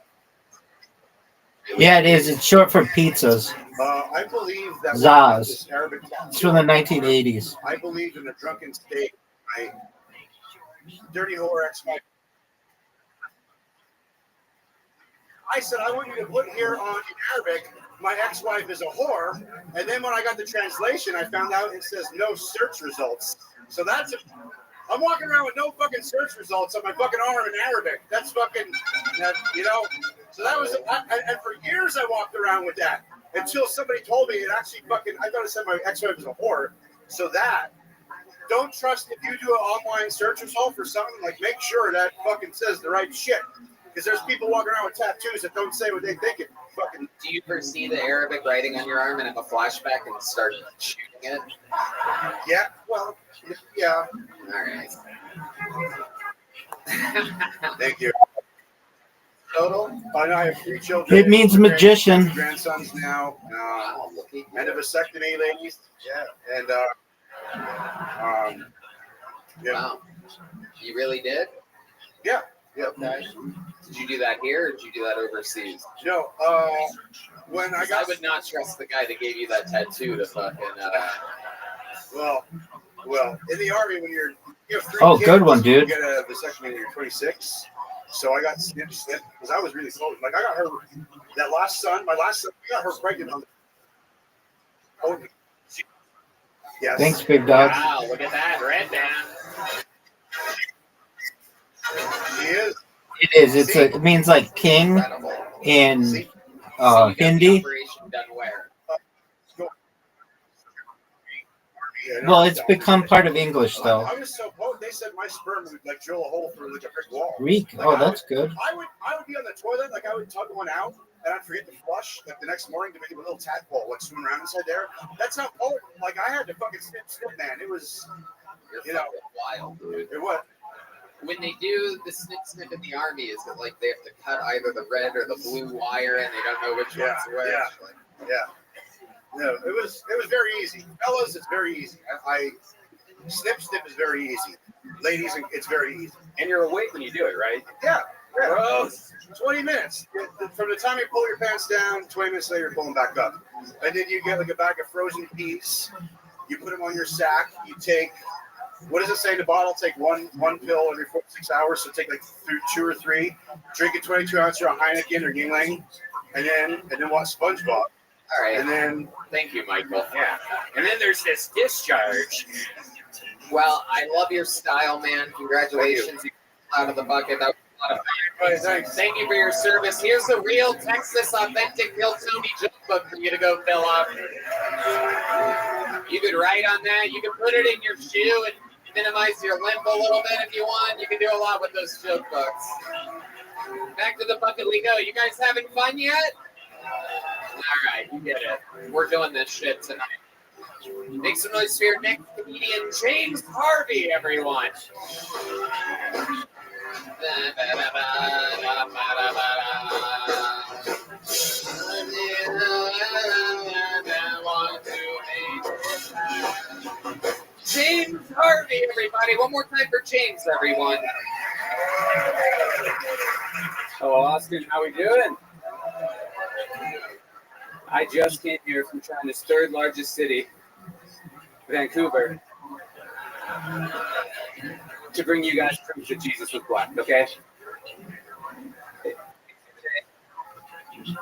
Yeah, it is. It's short for pizzas. I believe that Zaz. Arabic. It's from the 1980s. I believe in a drunken state. My dirty whore ex-wife. I said, I want you to put here on in Arabic, my ex-wife is a whore. And then when I got the translation, I found out it says no search results. So that's I'm walking around with no fucking search results on my fucking arm in Arabic. That's fucking, you know. So that was, and for years I walked around with that until somebody told me it actually fucking, I thought it said my ex-wife was a whore. So don't trust if you do an online search result for something, like make sure that fucking says the right shit. Because there's people walking around with tattoos that don't say what they think it fucking. Do you ever see the Arabic writing on your arm and have a flashback and start shooting it? Yeah, well, yeah. All right. Thank you. Total? I have 3 children. It means magician. Grandsons now. And a vasectomy, ladies. Yeah. And yeah. Wow. You really did? Yeah. Okay. Did you do that here or did you do that overseas? No. When I would not trust the guy that gave you that tattoo to fucking. Well, in the Army, when you have 3 Oh, kids, good one, dude. You get a vasectomy when you're 26. So I got snip because I was really close. Like I got her, my last son, I got her pregnant on the. Oh, yes. Thanks, big dog. Wow, look at that, red man. She is. It is. It means like king in Hindi. Done where? Well, it's become part of English, though. I was so potent. They said my sperm would drill a hole through a brick wall. Greek. Oh, that's good. I would be on the toilet, I would tug one out, and I'd forget to flush. Like the next morning, to make a little tadpole like swimming around inside there. That's how cold. Like I had to fucking snip, man. It was, You're fucking wild, dude. It what? When they do the snip in the army, is it like they have to cut either the red or the blue wire, and they don't know which one's which? Yeah, it was very easy, fellas. It's very easy. I snip is very easy. Ladies, it's very easy. And you're awake when you do it, right? Yeah. Gross. 20 minutes. From the time you pull your pants down, 20 minutes later, you're pulling back up. And then you get like a bag of frozen peas. You put them on your sack. You take, what does it say in the bottle? Take one pill every 4 to 6 hours. So take like 2 or 3. Drink a 22 ounce of Heineken or Yingling. And then what? SpongeBob. All right. And then. Thank you, Michael. Yeah. And then there's this discharge. Well, I love your style, man. Congratulations. You got out of the bucket. That was a lot of fun. Thanks. Thank you for your service. Here's the real Texas authentic Bill Tony joke book for you to go fill out. You could write on that. You can put it in your shoe and minimize your limp a little bit if you want. You can do a lot with those joke books. Back to the bucket we go. You guys having fun yet? All right, you get it. We're doing this shit tonight. Make some noise for your next comedian, James Harvey, everyone. James Harvey, everybody. One more time for James, everyone. Hello, Austin. How we doing? I just came here from China's third largest city, Vancouver, to bring you guys proof that Jesus was black, okay?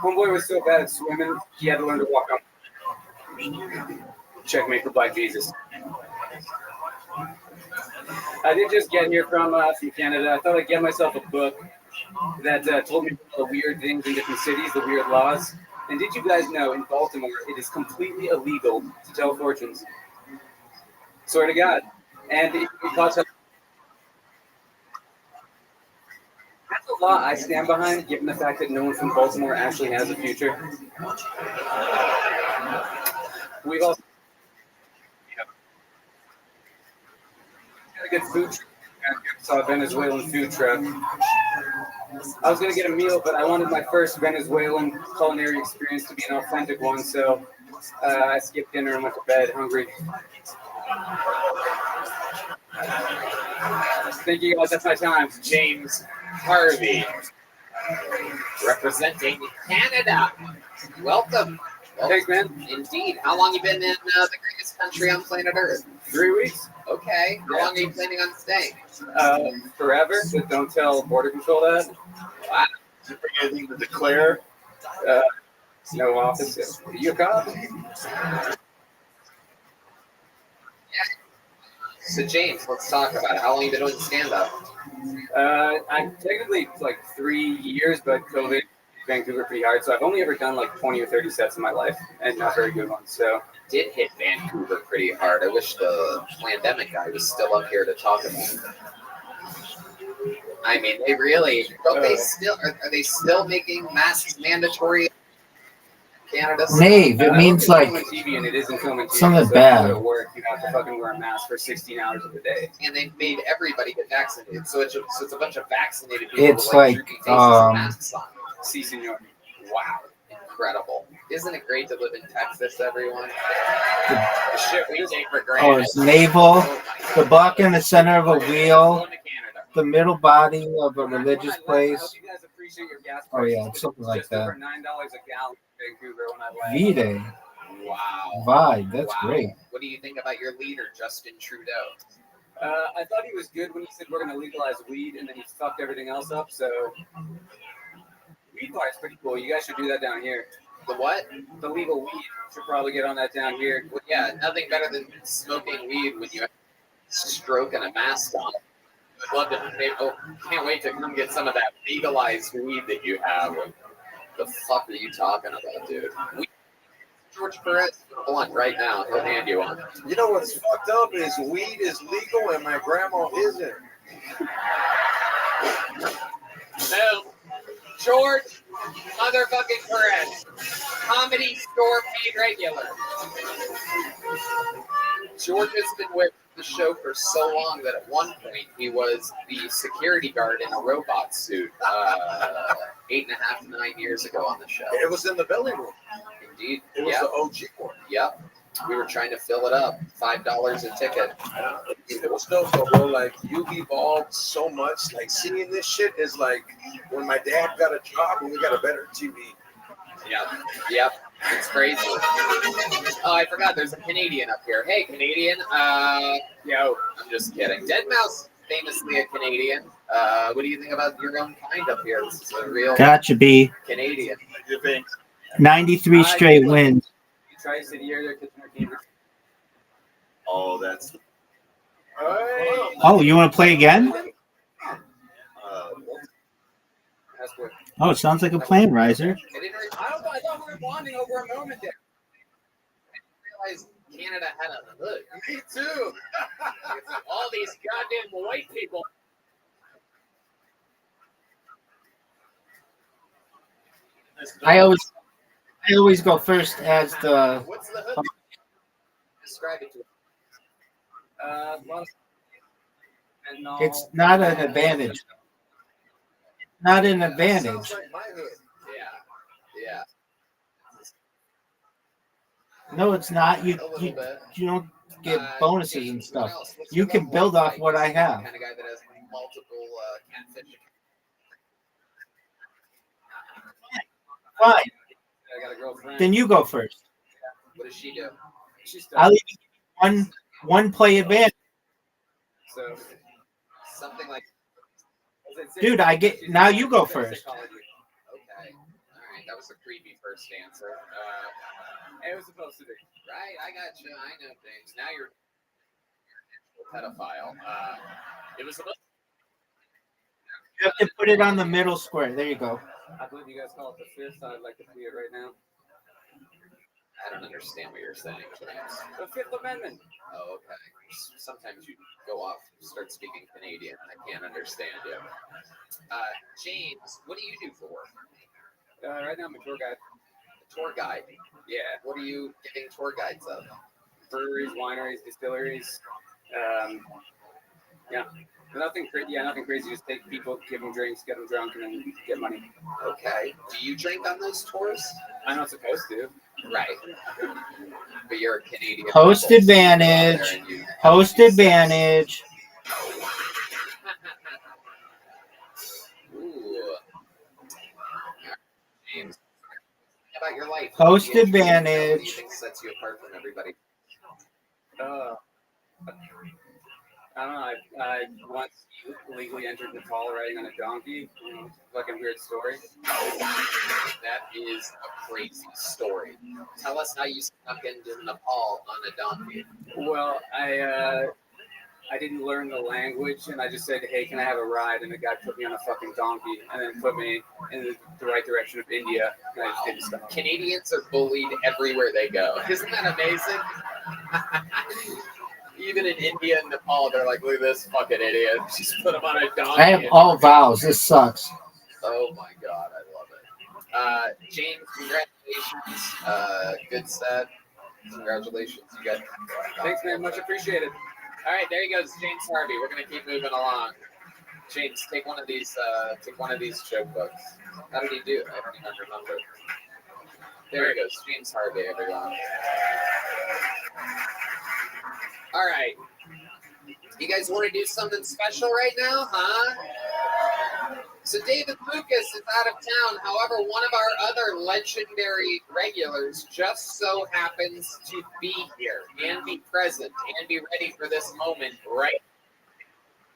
Homeboy was so bad at swimming, he had to learn to walk on. Checkmate for Black Jesus. I did just get here from Canada. I thought I'd get myself a book that told me all the weird things in different cities, the weird laws. And did you guys know in Baltimore it is completely illegal to tell fortunes? Swear to God. And it costs that's a law I stand behind, given the fact that no one from Baltimore actually has a future. We've also got a good food truck. I saw a Venezuelan food truck. I was going to get a meal, but I wanted my first Venezuelan culinary experience to be an authentic one, so I skipped dinner and went to bed hungry. Thank you guys, that's my time. James Harvey, representing Canada. Welcome. Thanks, man. Indeed. How long you been in the greatest country on planet Earth? 3 weeks. Okay. How long are you planning on staying? Forever, but don't tell Border Control that. Wow. Does it bring anything to declare? No office. You a cop? So James, let's talk about it. How long have you been doing stand-up? I'm technically like 3 years, but COVID made Vancouver pretty hard, so I've only ever done like 20 or 30 sets in my life, and not very good ones. So did hit Vancouver pretty hard. I wish the pandemic guy was still up here to talk about it. I mean, they really don't. They still are they still making masks mandatory in Canada? Nave, it means like TV, and it isn't film and TV, something so bad. At work, you have to fucking wear a mask for 16 hours of the day. And they've made everybody get vaccinated, so it's a bunch of vaccinated people It's with like droopy faces and masks on. Si, senor. Wow, incredible! Isn't it great to live in Texas, everyone? The shit we take for granted. Oh, it's navel, the buck in the center of a wheel, the middle body of a religious place. Oh yeah, it's something like that. $9 a gallon in Vancouver when I V-Day. Wow. Vibe, that's Wow. great. What do you think about your leader, Justin Trudeau? I thought he was good when he said we're going to legalize weed, and then he fucked everything else up. So weed bar is pretty cool. You guys should do that down here. The what? The legal weed. Should probably get on that down here. Well, yeah, nothing better than smoking weed when you have a stroke and a mask on. I'd love to. Can't wait to come get some of that legalized weed that you have. What the fuck are you talking about, dude? George Perez, blunt right now. He'll hand you one. You know what's fucked up is weed is legal and my grandma isn't. No, George, motherfucking correct. Comedy Store paid regular. George has been with the show for so long that at one point he was the security guard in a robot suit 8.5 to 9 years ago on the show. It was in the belly room. Indeed. It was the OG one. Yep. We were trying to fill it up. $5 a ticket. It was dope though, bro. Like, you've evolved so much. Like, seeing this shit is like when my dad got a job and we got a better TV. Yep. It's crazy. Oh, I forgot. There's a Canadian up here. Hey, Canadian. Yo, I'm just kidding. Deadmau5, famously a Canadian. What do you think about your own kind up here? This is a real Gotcha, B. Canadian. What do you think? 93 straight wins. Tri-City area, Kitchener-Cambridge. Oh, that's. Oh, you want to play again? That's what. Oh, it sounds like a plan, Riser. I thought we were bonding over a moment there. I didn't realize Canada had a hood. Me too. All these goddamn white people. I always go first as the. What's the hood? Describe it to us. It's not an advantage. Not an advantage. Yeah. No, it's not. You don't get bonuses and stuff. You can build off what I have. Kind of guy that has multiple catfish. Fine. I got a girlfriend. Then you go first. What does she do? I'll give you one play advantage. So something like. Dude, now you go first. Okay. All right. That was a creepy first answer. It was supposed to be. Right. I got you. I know things. Now you're a pedophile. It was supposed. You have to put it on the middle square. There you go. I believe you guys call it the fifth. I'd like to see it right now. I don't understand what you're saying, James. The Fifth Amendment. Oh, okay. Sometimes you go off and start speaking Canadian. I can't understand you. James, what do you do for work? Right now I'm a tour guide. A tour guide? Yeah. What are you giving tour guides of? Breweries, wineries, distilleries. Yeah. Nothing crazy. Yeah, nothing crazy. Just take people, give them drinks, get them drunk, and then get money. Okay. Do you drink on those tours? I'm not supposed to. Right. But you're a Canadian. Host advantage. Host advantage. Ooh. James, about your life. Host What do you advantage. think sets you apart from everybody? I don't know. I once illegally entered Nepal riding on a donkey. Fucking weird story. That is a crazy story. Tell us how you snuck into Nepal on a donkey. Well, I didn't learn the language, and I just said, "Hey, can I have a ride?" And the guy put me on a fucking donkey, and then put me in the right direction of India, and I just didn't stop. Canadians are bullied everywhere they go. Isn't that amazing? Even in India and Nepal, they're like, "Look at this fucking idiot. Just put him on a donkey." I have all vowels. This sucks. Oh my god, I love it. James, congratulations. Good set. Congratulations, you guys. Thanks, man. Much appreciated. All right, there he goes, James Harvey. We're gonna keep moving along. James, take one of these. Take one of these joke books. How did he do? I don't even remember. There he goes, James Harvey, everyone. All right. You guys want to do something special right now, huh? So David Lucas is out of town. However, one of our other legendary regulars just so happens to be here and be present and be ready for this moment, right?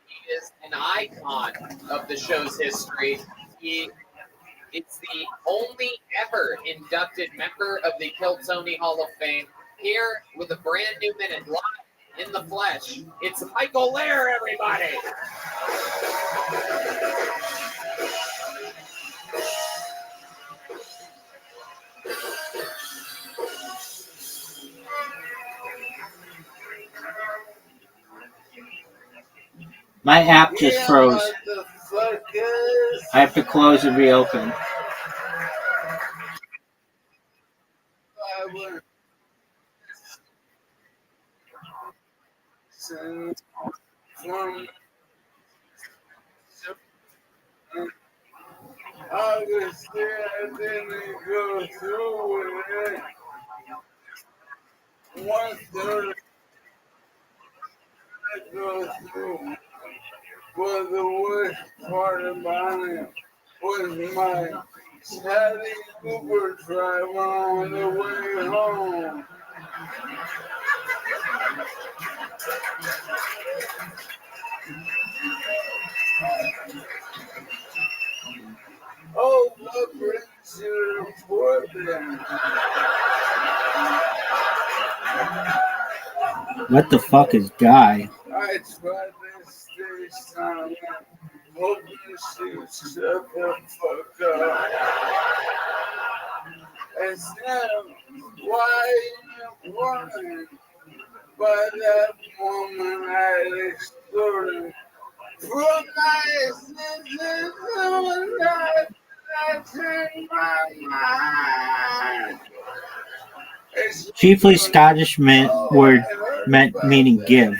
He is an icon of the show's history. It's the only ever inducted member of the Kill Tony Hall of Fame. Here with a brand new minute live in the flesh. It's Michael Lair, everybody. My app just froze. I have to close and reopen. listen from obviously I didn't go through with it. 1/3 I go through. But the worst part about it was my chatty Uber driver on the way home. Oh, what brings you to Portland? What the fuck is Guy? I tried to stay silent, hoping she would shut the fuck up. Instead of why you running? By that moment I exploded. From my senses of life, I changed my mind. Chiefly Scottish word meant meaning give.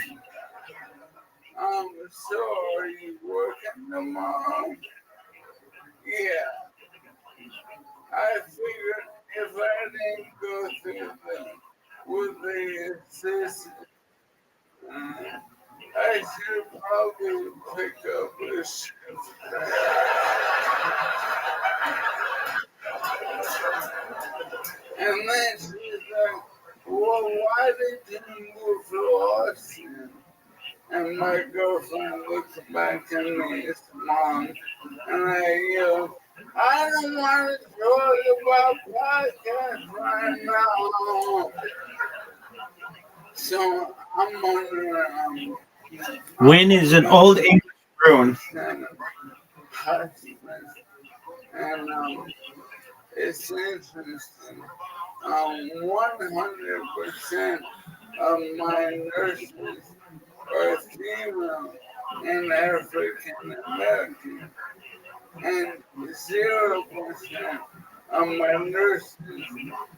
I'm sorry you working tomorrow. Yeah. I figured if I didn't go through them with the assistant, I should probably pick up a shift. And then she's like, well, why did you move to Austin? And my girlfriend looks back at me, it's Mom, and I yell, I don't want to talk about podcasts right now. So I'm wondering, Win is an old English rune. And it's interesting. 100% of my nurses are female and African American, and 0% of my nurses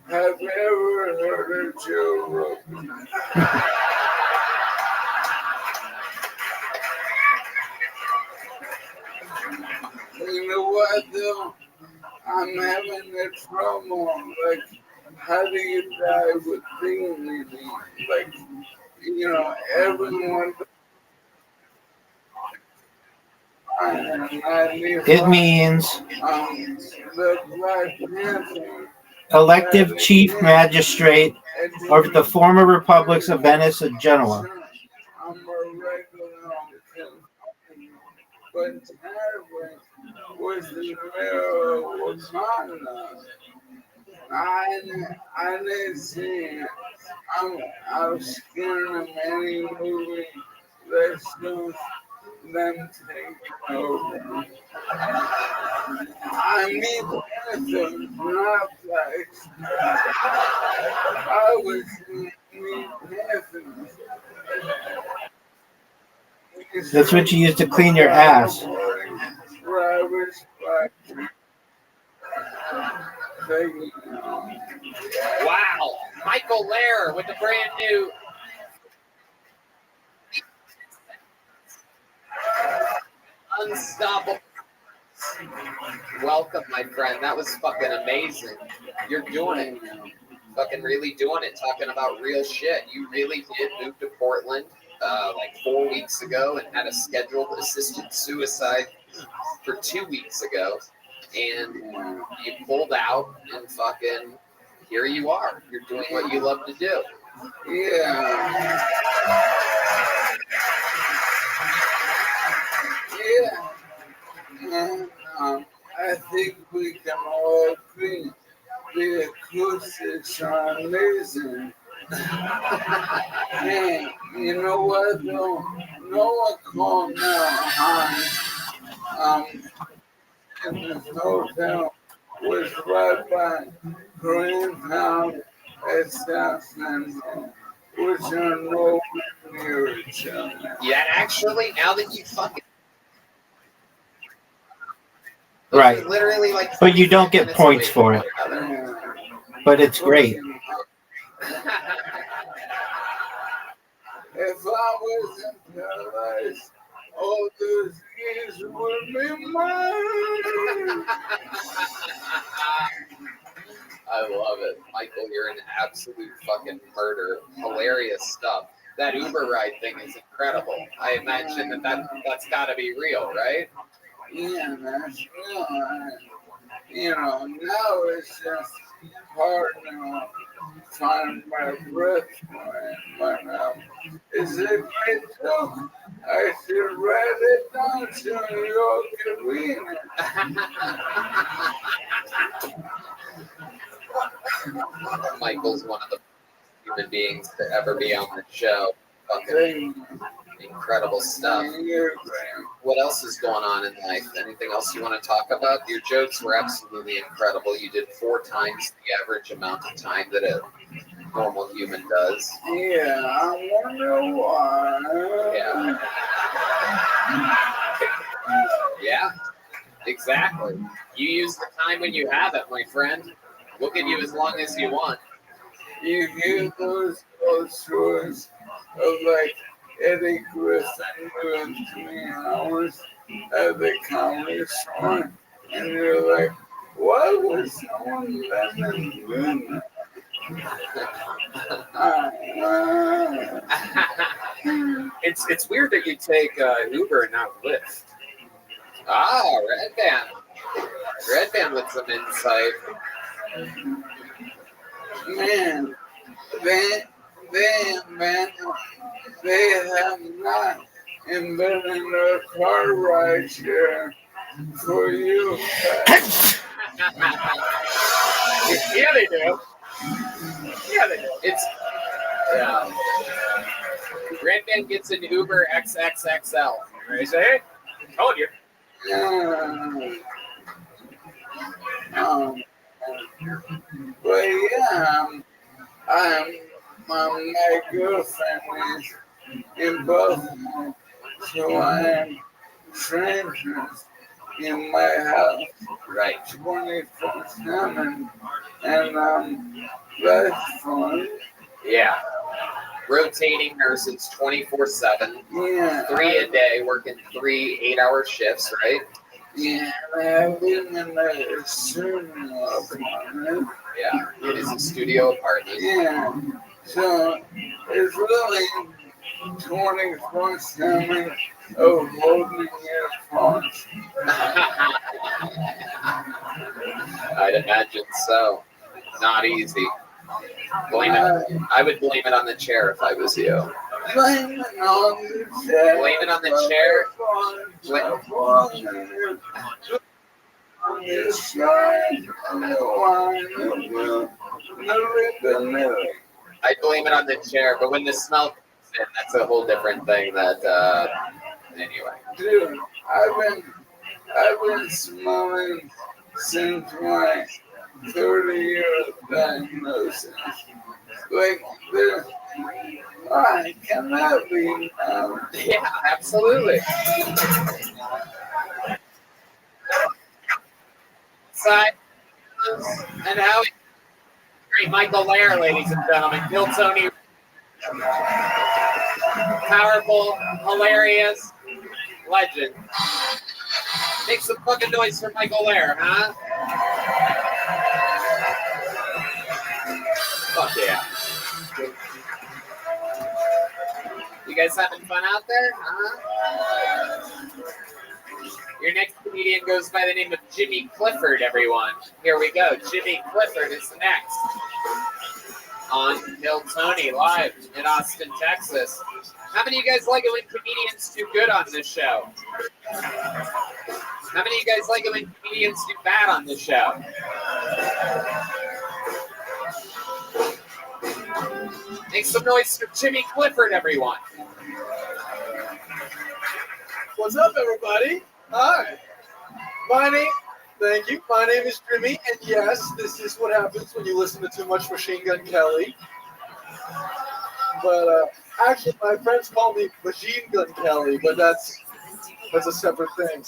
have ever heard of Joe Rogan. You know what, though? I'm having a trouble. Like, how do you die with dignity? Like, you know, everyone. It means The Black Panther. elective chief magistrate of the former republics of Venice and Genoa. I'm a regular, but Harvard was the mayor of Wakanda. I didn't see it. I've seen many movies that shows them taking over. I mean, Panthers, not blacks. I was in Panthers. That's what you use to clean your ass. Wow. Michael Lair with the brand new Unstoppable. Welcome, my friend. That was fucking amazing. You're doing it. Fucking really doing it. Talking about real shit. You really did move to Portland like 4 weeks ago and had a scheduled assisted suicide for 2 weeks ago. And you pulled out and fucking here you are. You're doing what you love to do. Yeah. And I think we can all agree the acoustics are amazing. And you know what though? No one called now high. And this hotel was right by Greentown and South Central, which are nowhere near each other. Yeah, actually, now that you fucking Right. literally like, But you don't get points for it. But it's great. If I was eyes. All those years will be mine. I love it. Michael, you're an absolute fucking murder. Hilarious stuff. That Uber ride thing is incredible. I imagine that's got to be real, right? Yeah, that's real. You know, now it's just hard to find my breath. But it's a great joke. I should write it down so you can read it. Michael's one of the human beings to ever be on the show. Fucking incredible stuff. What else is going on in life? Anything else you want to talk about? Your jokes were absolutely incredible. You did 4 times the average amount of time that a normal human does. Yeah, I wonder why. Yeah. Yeah, exactly. You use the time when you have it, my friend. We'll give you as long as you want. You hear those stories of like Eddie Griffin doing 3 hours at the comedy store, and you're like, why would someone let them do It's weird that you take Uber and not Lyft. Ah, Red Band. Red Band with some insight. Man, they have not invented a car ride share for you. Yeah, they do. Yeah, they do. Yeah. Red Band gets an Uber XXXL. Right? Say, hey, told you. But yeah, my girlfriend is in Baltimore, so I am strangers in my house, right? 24/7, and that's fun. Yeah. Rotating nurses 24/7. Yeah. 3 a day, working 3 8-hour shifts, right? Yeah, I live in a studio apartment. Yeah, it is a studio apartment. Yeah, so it's really 24/7 of holding your thoughts. I'd imagine so. Not easy. Blame it. I would blame it on the chair if I was you. Blame it on the chair. Blame it on the chair. I blame it on the chair, but when the smell comes in, that's a whole different thing. Anyway. Dude, I've been smelling since my 30-year diagnosis. Like this, I cannot be now. Yeah, absolutely. Side and how great Michael Lair, ladies and gentlemen. Bill Tony, powerful, hilarious, legend. Make some fucking noise for Michael Lair, huh? Fuck yeah. You guys having fun out there, huh? Your next comedian goes by the name of Jimmy Clifford, everyone. Here we go. Jimmy Clifford is next on Bill Tony live in Austin, Texas. How many of you guys like it when comedians do good on this show? How many of you guys like it when comedians do bad on this show? Make some noise for Jimmy Clifford, everyone. What's up, everybody? Hi. Thank you. My name is Jimmy, and yes, this is what happens when you listen to too much Machine Gun Kelly. But actually, my friends call me Machine Gun Kelly, but that's a separate thing.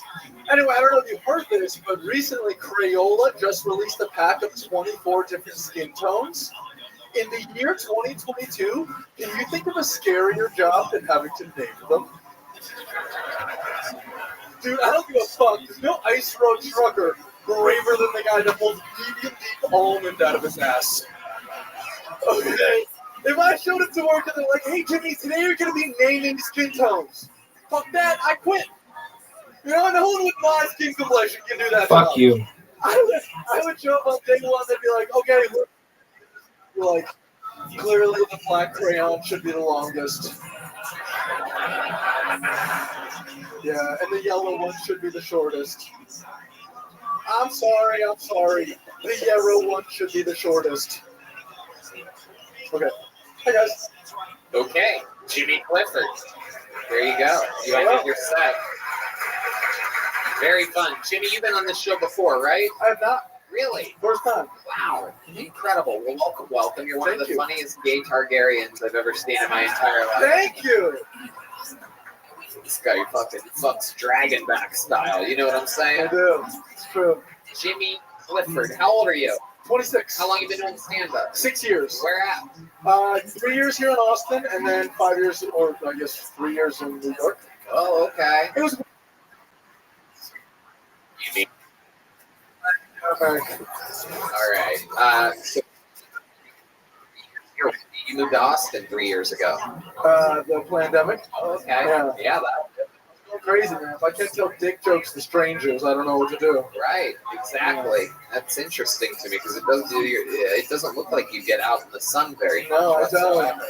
Anyway, I don't know if you heard this, but recently Crayola just released a pack of 24 different skin tones. In the year 2022, can you think of a scarier job than having to name them? Dude, I don't give a fuck. There's no ice road trucker braver than the guy that pulls medium deep almond out of his ass. Okay? If I showed up to work and they're like, hey Jimmy, today you're gonna be naming skin tones. Fuck that, I quit. You know, no one with my skin complexion can do that. Fuck job. you. I would show up on day one and be like, okay, like, clearly the black crayon should be the longest. Yeah, and the yellow one should be the shortest. I'm sorry. The yellow one should be the shortest. Okay. Hey, guys. Okay, Jimmy Clifford. There you go. You ended your set. Very fun. Jimmy, you've been on this show before, right? I have not. Really? First time. Wow. Incredible. Well, welcome. You're one of the funniest gay Targaryens I've ever seen in my entire life. Thank you. This guy fucking fucks Dragonback style. You know what I'm saying? I do. It's true. Jimmy Clifford. How old are you? 26. How long have you been doing stand-up? 6 years. Where at? 3 years here in Austin, and then 5 years, or I guess 3 years in New York. Oh, okay. It was. You mean? Okay. All right. So you moved to Austin 3 years ago. The pandemic. Oh, okay. Yeah. That's crazy, man. If I can't tell dick jokes to strangers, I don't know what to do. Right. Exactly. Yeah. That's interesting to me because it doesn't look like you get out in the sun very much. No, I don't.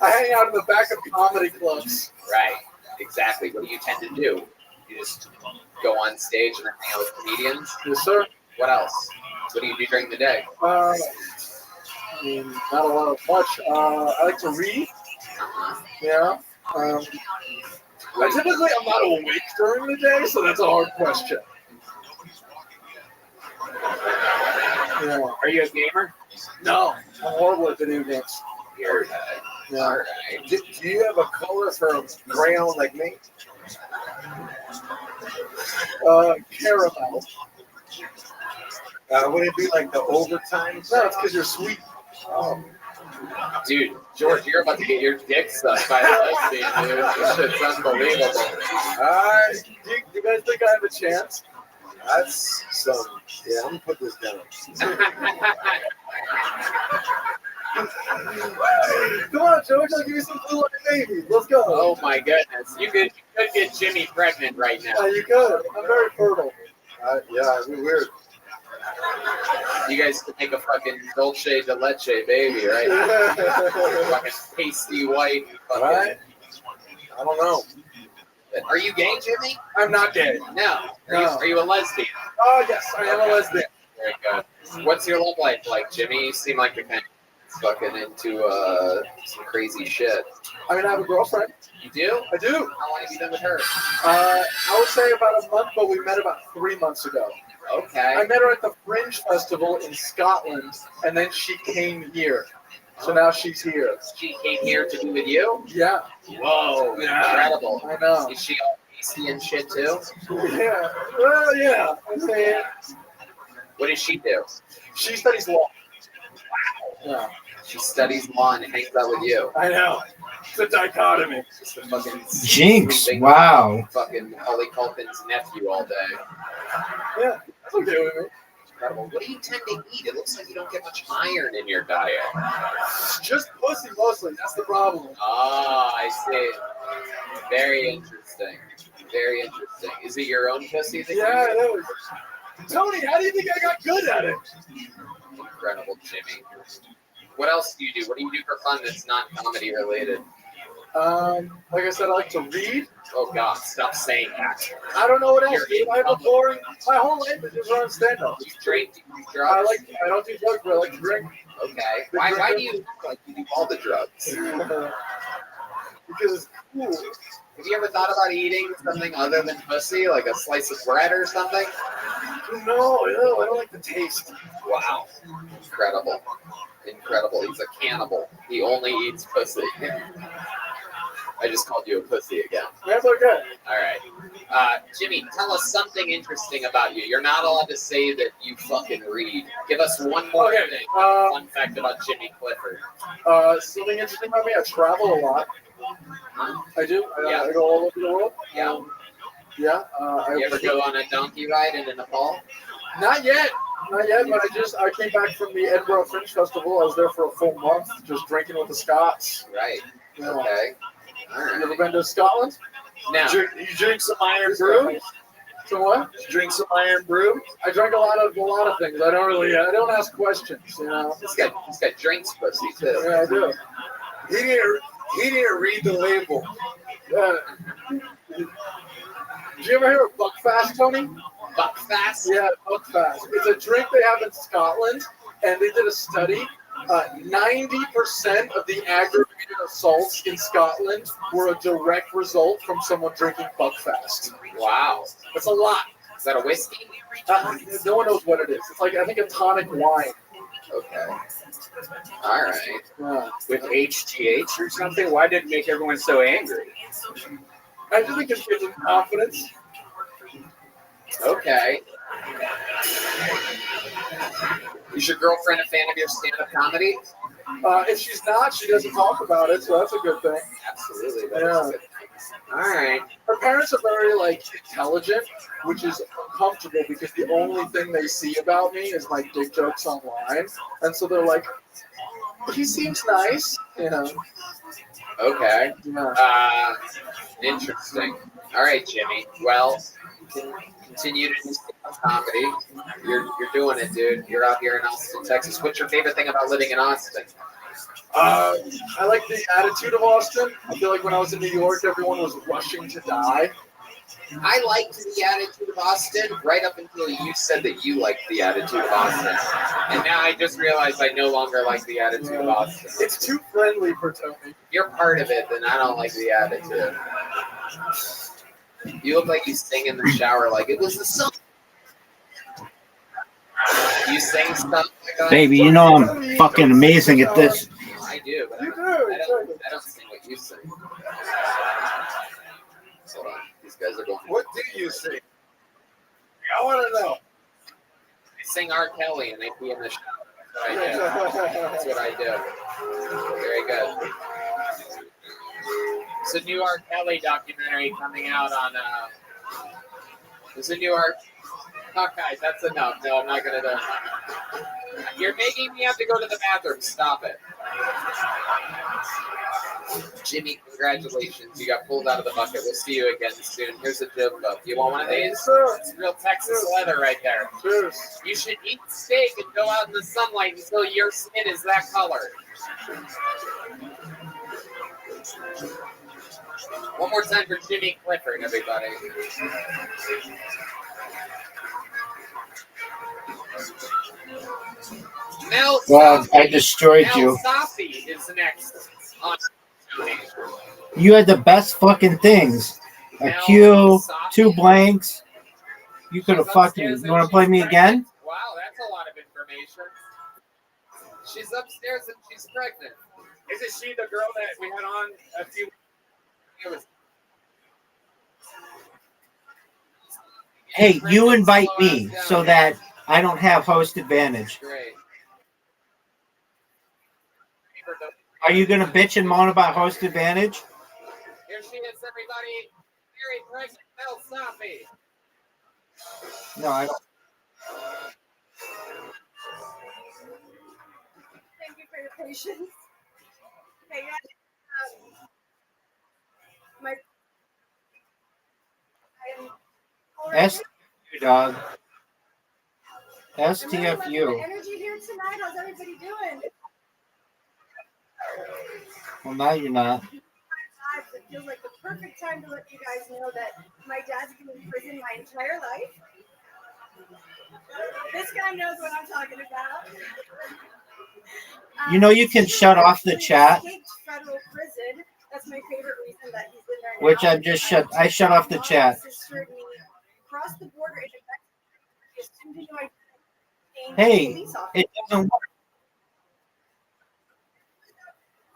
I hang out in the back of comedy clubs. Right. Exactly. What do you tend to do? You just go on stage and hang out with comedians? Yes, sir. What else? What do you do during the day? I mean, not a lot of much. I like to read. Yeah. I'm not awake during the day, so that's a hard question. Yeah. Are you a gamer? No, I'm horrible at video games. Weird. Yeah. All right. Do you have a color for a crayon like me? Caramel. Would it be like the overtime? No, it's because you're sweet. Oh. Dude, George, you're about to get your dick sucked by the lesbian, dude. This shit's unbelievable. Do you guys think I have a chance? That's some. Yeah, I'm gonna put this down. Come on, George, I'll give you some blue eye baby. Let's go. Oh my goodness. You could get Jimmy pregnant right now. Yeah, you could. I'm very fertile. Yeah, it'd be weird. You guys could make a fucking dulce de leche baby, right? Fucking pasty white. Fucking. Right? I don't know. Are you gay, Jimmy? I'm not gay. No. Are you a lesbian? Oh, yes, I am a lesbian. Very good. What's your love life like, Jimmy? You seem like you're kind of fucking into some crazy shit. I mean, I have a girlfriend. You do? I do. How long have you been with her? I would say about a month, but we met about 3 months ago. Okay. I met her at the Fringe Festival in Scotland, and then she came here. So now she's here. She came here to be with you? Yeah. Whoa, incredible. I know. Is she all pasty and shit too? Yeah. Well, yeah. What does she do? She studies law. Yeah. She studies law and hangs out with you. I know. It's a dichotomy. Just a fucking Jinx, wow. Fucking Holly Culkin's nephew all day. Yeah, that's okay with me. Incredible. What do you tend to eat? It looks like you don't get much iron in your diet. Just pussy mostly. That's the problem. Ah, I see. Very interesting. Very interesting. Is it your own pussy that Yeah, you it is. Tony, how do you think I got good at it? Incredible, Jimmy. What else do you do? What do you do for fun that's not comedy related? Like I said, I like to read. Oh God, stop saying that. I don't know what else. You're Dude. I have a boring. My whole life is just run stand-up. You drink, you do drugs. I don't do drugs, but I like to drink. Okay. Why do you like you do all the drugs? Because it's cool. Have you ever thought about eating something other than pussy, like a slice of bread or something? No, I don't like the taste. Wow. Incredible. Incredible. He's a cannibal. He only eats pussy. I just called you a pussy again. That's okay. All right. Jimmy, tell us something interesting about you. You're not allowed to say that you fucking read. Give us one more thing. Fun fact about Jimmy Clifford. Something interesting about me, I travel a lot. I do. Yeah. I go all over the world. Yeah. Yeah. You ever go on a donkey ride in Nepal? Not yet. Not yet, but I came back from the Edinburgh Fringe Festival. I was there for a full month, just drinking with the Scots. Right. Yeah. Okay. All right. You ever been to Scotland? No. You drink some Iron Brew? So what? You drink some Iron Brew? I drank a lot of things. I don't ask questions. You know. He's got drinks pussy too. Yeah, I do. He didn't read the label. Did you ever hear of Buckfast, Tony? Buckfast? Yeah, Buckfast. It's a drink they have in Scotland, and they did a study. 90% of the aggravated assaults in Scotland were a direct result from someone drinking Buckfast. Wow. That's a lot. Is that a whiskey? No one knows what it is. It's like, I think, a tonic wine. Okay. All right. Yeah. With HGH or something? Why did it make everyone so angry? I just think it gives them confidence. Okay. Is your girlfriend a fan of your stand-up comedy? If she's not, she doesn't talk about it, so that's a good thing. Absolutely. Yeah. All right. Her parents are very intelligent, which is uncomfortable because the only thing they see about me is my dick jokes online, and so they're like, "He seems nice," you know. Okay. Yeah. Interesting. All right, Jimmy. Well, continue to do comedy. You're doing it, dude. You're out here in Austin, Texas. What's your favorite thing about living in Austin? I like the attitude of Austin. I feel like when I was in New York, everyone was rushing to die. I liked the attitude of Austin right up until you said that you liked the attitude of Austin. And now I just realized I no longer like the attitude of Austin. It's too friendly for Tony. You're part of it, then I don't like the attitude. You look like you sing in the shower like it was the song. You sing stuff like that? Baby, you know I'm fucking amazing at this. I do, but I don't sing what you sing. Hold on. These guys are going. What do you sing? I want to know. I sing R. Kelly and I pee in the shower. That's what I do. Very good. It's a new R. Kelly documentary coming out on. There's a new R. Oh, guys, that's enough. No, I'm not gonna do it. You're making me have to go to the bathroom. Stop it. Jimmy, congratulations. You got pulled out of the bucket. We'll see you again soon. Here's a joke book. You want one of these? It's real Texas leather right there. You should eat steak and go out in the sunlight until your skin is that color. One more time for Jimmy Clifford, everybody. Mel Well, Safi. I destroyed Mel you. Safi is next on Tony. You had the best fucking things. A Q, 2 blanks. You could have fucking. You want to play me again? Wow, that's a lot of information. She's upstairs and she's pregnant. Isn't she the girl that we had on a few? Hey, you invite me so that I don't have host advantage. Great. Are you gonna bitch and moan about host advantage? Here she is, everybody. Very pregnant Mel Safi. No, I don't. Thank you for your patience. Hey guys, my STFU, dog. The STFU. energy here tonight. How's everybody doing? Well, now you're not. It feels like the perfect time to let you guys know that my dad's been in prison my entire life. This guy knows what I'm talking about. You know you can shut off the chat, Escaped federal prison. That's my favorite reason that he's in there now. which I've just shut. I shut off the chat. Sister and me crossed the border into Mexico. As soon as you know I became a Hey, police officer. it doesn't work.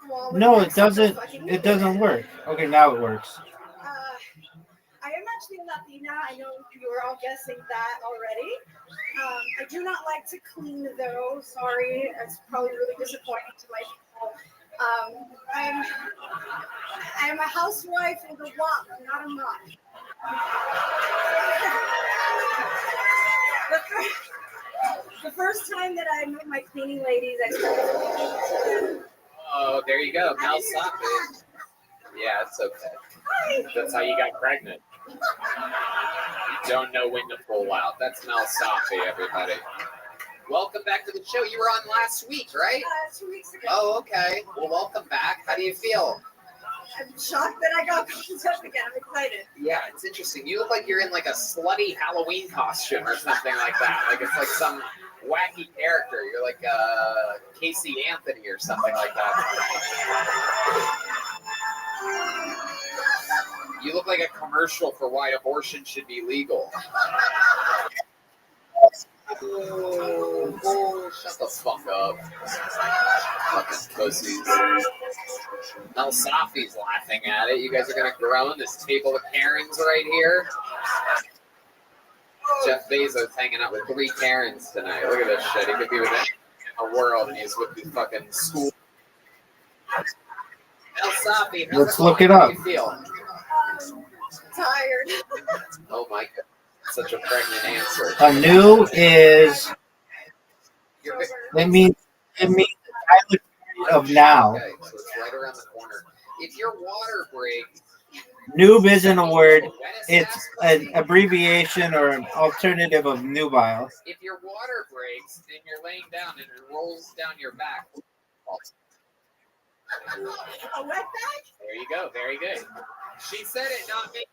Well, with No, it Mexico doesn't. fucking It doesn't work. Okay, now it works. I am actually a Latina. I know you were all guessing that already. I do not like to clean, though. Sorry, it's probably really disappointing to my people. I'm a housewife with a wop, not a mop. The first time that I met my cleaning ladies, I started. Oh, there you go. Mel Sophie. Yeah, it's okay. That's how you got pregnant. You don't know when to pull out. That's Mel Sophie, everybody. Welcome back to the show. You were on last week, right? 2 weeks ago. Oh, okay. Well, welcome back. How do you feel? I'm shocked that I got picked up again. I'm excited. Yeah, it's interesting. You look like you're in like a slutty Halloween costume or something like that. Like it's like some wacky character. You're like Casey Anthony or something like that. You look like a commercial for why abortion should be legal. Oh, shut the fuck up. Fucking pussies. Mel Sophie's laughing at it. You guys are going to groan this table of Karens right here. Jeff Bezos hanging out with 3 Karens tonight. Look at this shit. He could be with anyone in the world, and he's with the fucking school. Mel Sophie, Let's look it up. How do you feel? Tired. Oh my god. Such a pregnant answer. A new is. It means of now. Okay, so it's right around the corner. If your water breaks. Noob isn't a word. It's an abbreviation or an alternative of nubile. If your water breaks and you're laying down and it rolls down your back. A wet bag? There you go. Very good. She said it, not me.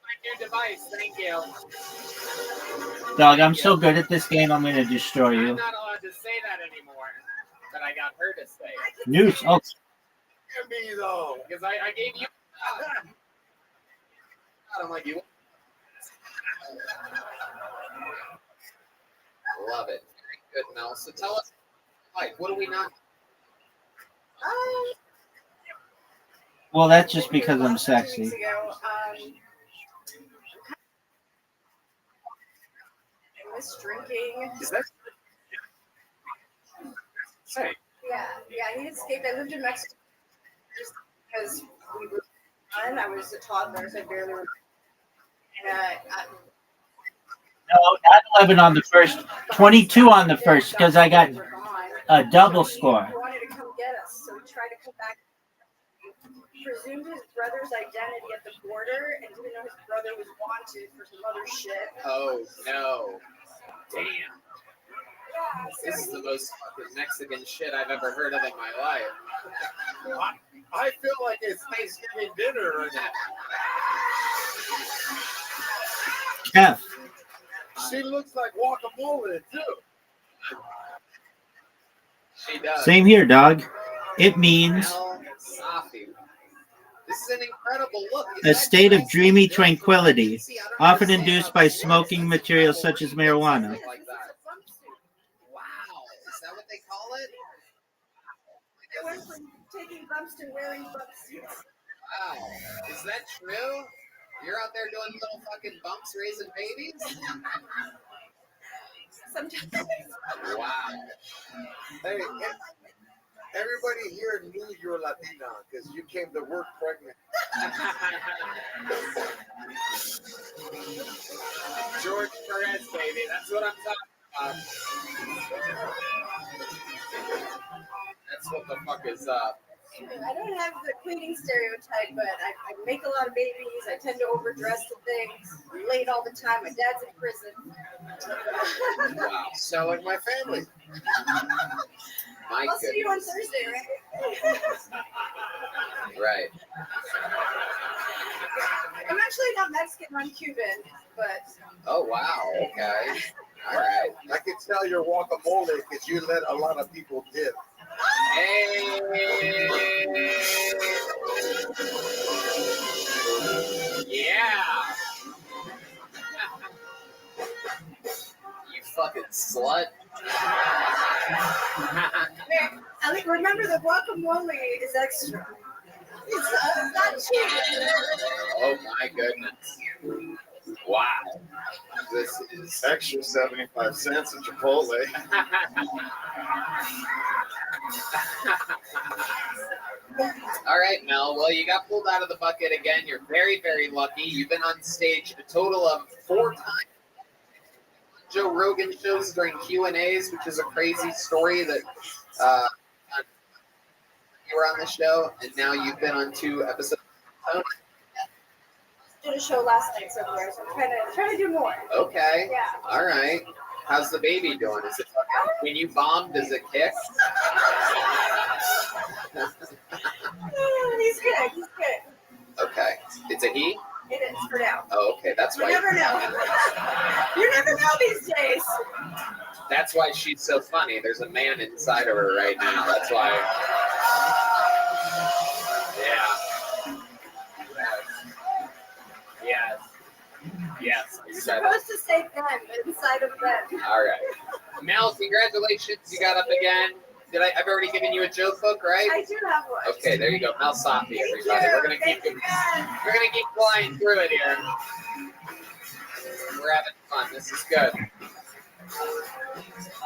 My new device. Thank you. Dog, I'm so good at this game, I'm going to destroy I'm you. not allowed to say that anymore, but I got her to say it. News. Oh, Me though, because I gave you. I'm like you. Love it. Very good, Mel. So tell us, like, what do we not? well, that's just because I'm sexy. I miss drinking. Is that? Say. Yeah, he escaped. I lived in Mexico just because we were fun. I was a toddler, so I barely remember. And No, not 11 on the first, 22 on the first, because I got a double score. he wanted to come get us, so he tried to come back. He presumed his brother's identity at the border and didn't know his brother was wanted for some other shit. Oh no! Damn. This is the most fucking Mexican shit I've ever heard of in my life. I feel like it's Thanksgiving dinner right now. Kev. She looks like guacamole too. She does. Same here, dog. It means Sophie. This is an incredible look. a state of dreamy tranquility, often induced by smoking materials such as marijuana. Like that. Wow. Is that what they call it? I went from taking bumps to wearing bumpsuits. Wow. Is that true? You're out there doing little fucking bumps raising babies? Sometimes. Wow. Hey, everybody here knew you were Latina because you came to work pregnant. George Perez, baby. That's what I'm talking about. That's what the fuck is up. I don't have the cleaning stereotype, but I make a lot of babies. I tend to overdress the things. I'm late all the time. My dad's in prison. Wow. Sound like my family. My I'll see you on Thursday, right? Right. I'm actually not Mexican. I'm Cuban, but. Oh wow. Okay. All right. I can tell you're guacamole because you let a lot of people dip. Hey. Yeah. You fucking slut. Remember the guacamole is extra. It's not cheap. Oh my goodness. Wow. This is extra 75 cents at Chipotle. All right, Mel. Well, you got pulled out of the bucket again. You're very, very lucky. You've been on stage a total of 4 times. Joe Rogan shows during Q&As, which is a crazy story that you were on the show, and now you've been on 2 episodes. Did a show last night somewhere, so I'm trying to do more. Okay. Yeah. All right. How's the baby doing? Is it when you bomb? Does it kick? He's good. He's good. Okay. It's a he? It is for now. Oh, okay. That's You why. never know. You never know these days. That's why she's so funny. There's a man inside of her right now. That's why. Yeah. Yes. Yes. You're supposed to say them inside of them. All right. Mel, congratulations. You got up again. I've already given you a joke book, right? I do have one. Okay, there you go. Mel Sophie, everybody. We're gonna keep flying through it here. We're having fun. This is good.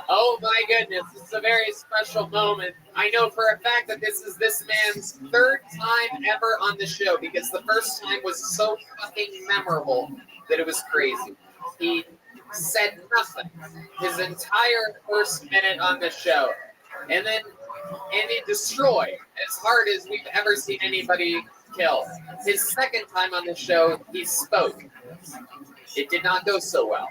Oh my goodness, this is a very special moment. I know for a fact that this is this man's 3rd time ever on the show because the first time was so fucking memorable that it was crazy. He said nothing his entire first minute on the show. And he destroyed as hard as we've ever seen anybody kill. His 2nd time on the show, he spoke. It did not go so well.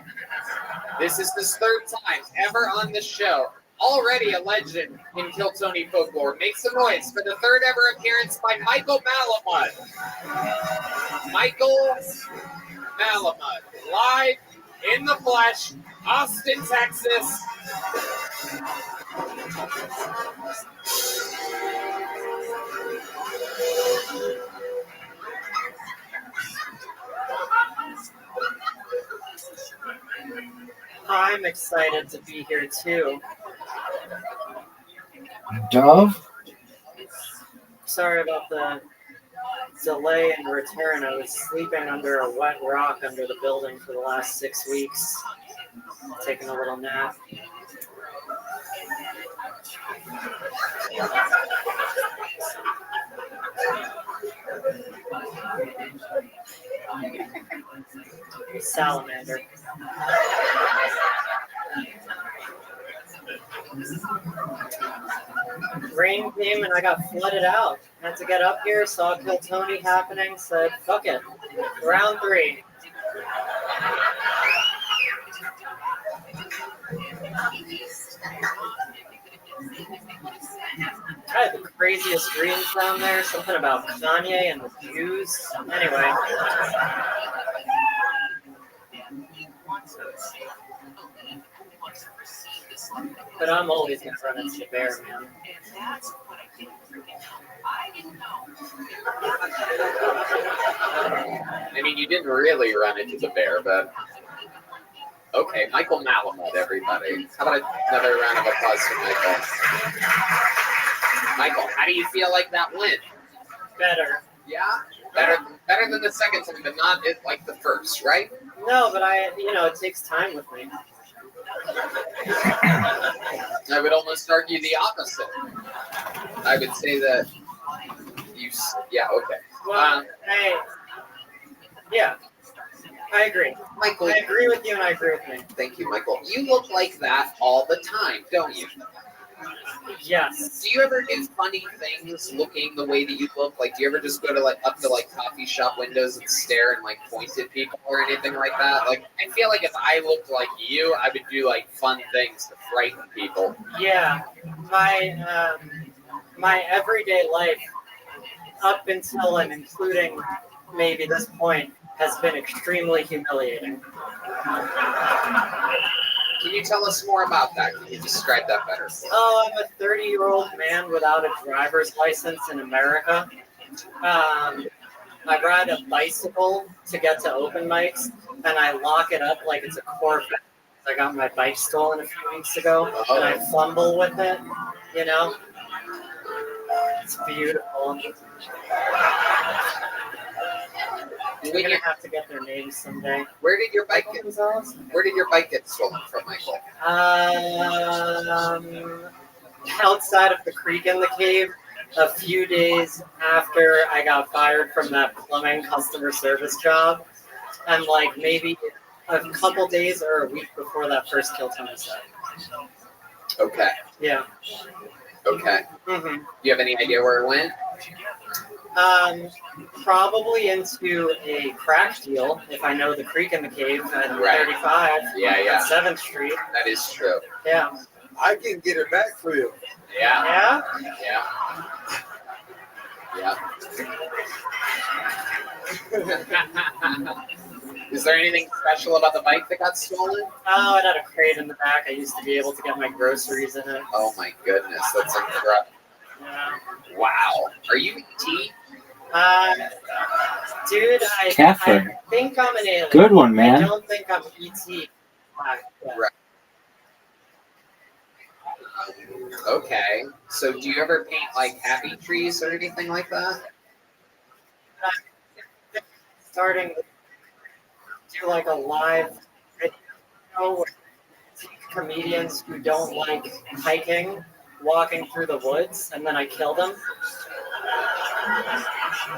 This is his 3rd time ever on the show. Already a legend in Kill Tony folklore. Make some noise for the 3rd ever appearance by Michael Malamud. Michael Malamud, live in the flesh, Austin, Texas. I'm excited to be here too. Dove? Sorry about the delay in return. I was sleeping under a wet rock under the building for the last 6 weeks, taking a little nap. Salamander. Rain came and I got flooded out. Had to get up here, saw Kill Tony happening, said, fuck it. Round 3. I had the craziest dreams down there, something about Kanye and the Jews. Anyway. But I'm always going to run into the bear, man. I mean, you didn't really run into the bear, but okay, Michael Malamud, everybody. How about another round of applause for Michael? Michael, how do you feel like that went? Better. Yeah? Better than the 2nd time, but not like the first, right? No, but it takes time with me. I would almost argue the opposite. I would say that yeah, okay. Well, I agree. Michael, I agree with you and I agree with me. Thank you, Michael. You look like that all the time, don't you? Yes. Do you ever do funny things looking the way that you look? Like, do you ever just go to up to coffee shop windows and stare and point at people or anything like that? Like, I feel like if I looked like you, I would do fun things to frighten people. Yeah, my everyday life, up until and including maybe this point, has been extremely humiliating. Can you tell us more about that? Can you describe that better? Oh, I'm a 30-year-old man without a driver's license in America. I ride a bicycle to get to open mics, and I lock it up like it's a Corvette. I got my bike stolen a few weeks ago, and I fumble with it, It's beautiful. I'm gonna have to get their names someday. Where did your bike get? Where did your bike get stolen from, Michael? Outside of the creek in the cave, a few days after I got fired from that plumbing customer service job, and like maybe a couple days or a week before that first kill Tony set. Okay. Yeah. Okay. Mm-hmm. Do you have any idea where it went? Probably into a crack deal, if I know the creek in the cave at Right. 35 Yeah. at 7th Street. That is true. Yeah. I can get it back for you. Yeah. Yeah? Yeah. Is there anything special about the bike that got stolen? Oh, it had a crate in the back. I used to be able to get my groceries in it. Oh my goodness, that's incredible. Yeah. Wow. Are you ET? Dude, I Catherine. think I'm an alien. Good one, man. I don't think I'm ET. Right. Okay. So do you ever paint like happy trees or anything like that? Starting to do like a live video with comedians who don't like hiking, walking through the woods, and then I kill them.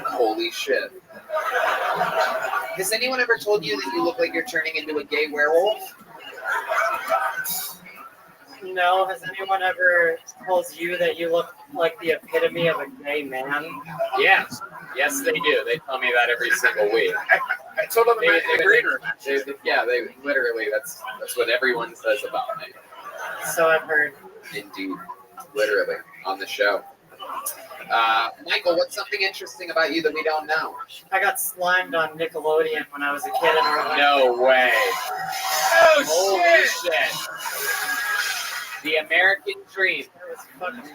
Holy shit. Has anyone ever told you that you look like you're turning into a gay werewolf? No, has anyone ever told you that you look like the epitome of a gay man? Yeah. Yes, they do. They tell me that every single week. I told them about the green room. They literally, that's what everyone says about me. So I've heard. Indeed. Literally, on the show. Michael, what's something interesting about you that we don't know? I got slimed on Nickelodeon when I was a kid in Orlando. No way. Oh, Holy shit. The American Dream. It was fucking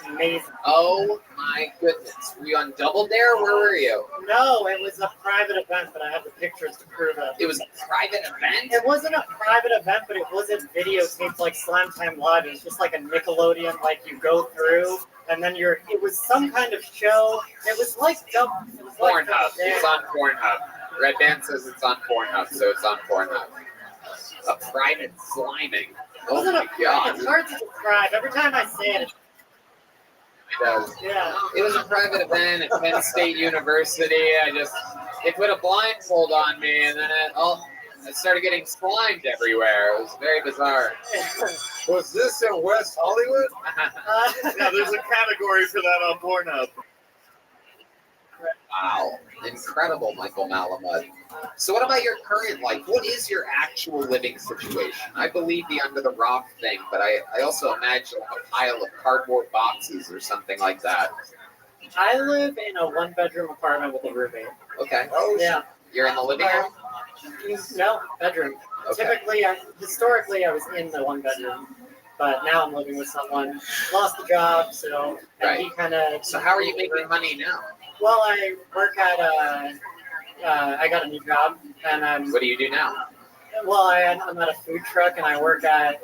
amazing. Oh my goodness. Were you on Double Dare? Where were you? No, it was a private event, but I have the pictures to prove it. It was a private event? It wasn't a private event, but it wasn't videotaped like Slime Time Live. It was just like a Nickelodeon, like you go through, and then it was some kind of show. It was like Pornhub. It's on Pornhub. Red Band says it's on Pornhub, so it's on Pornhub. A private sliming. It wasn't my God. It's hard to describe. Every time I say it, It does. Yeah. It was a private event at Penn State University. They put a blindfold on me, and then I started getting slimed everywhere. It was very bizarre. Was this in West Hollywood? Yeah, there's a category for that on Pornhub. Wow. Incredible, Michael Malamud. So what about your current life? What is your actual living situation? I believe the under the rock thing, but I also imagine like a pile of cardboard boxes or something like that. I live in a one-bedroom apartment with a roommate. Okay. Yeah. You're in the living room? No, bedroom. Okay. Historically, I was in the one bedroom, but now I'm living with someone. Lost the job, so Right. he kind of. So how are you making money now? Well, I work at I got a new job, and I'm. What do you do now? Well, I'm at a food truck, and I work at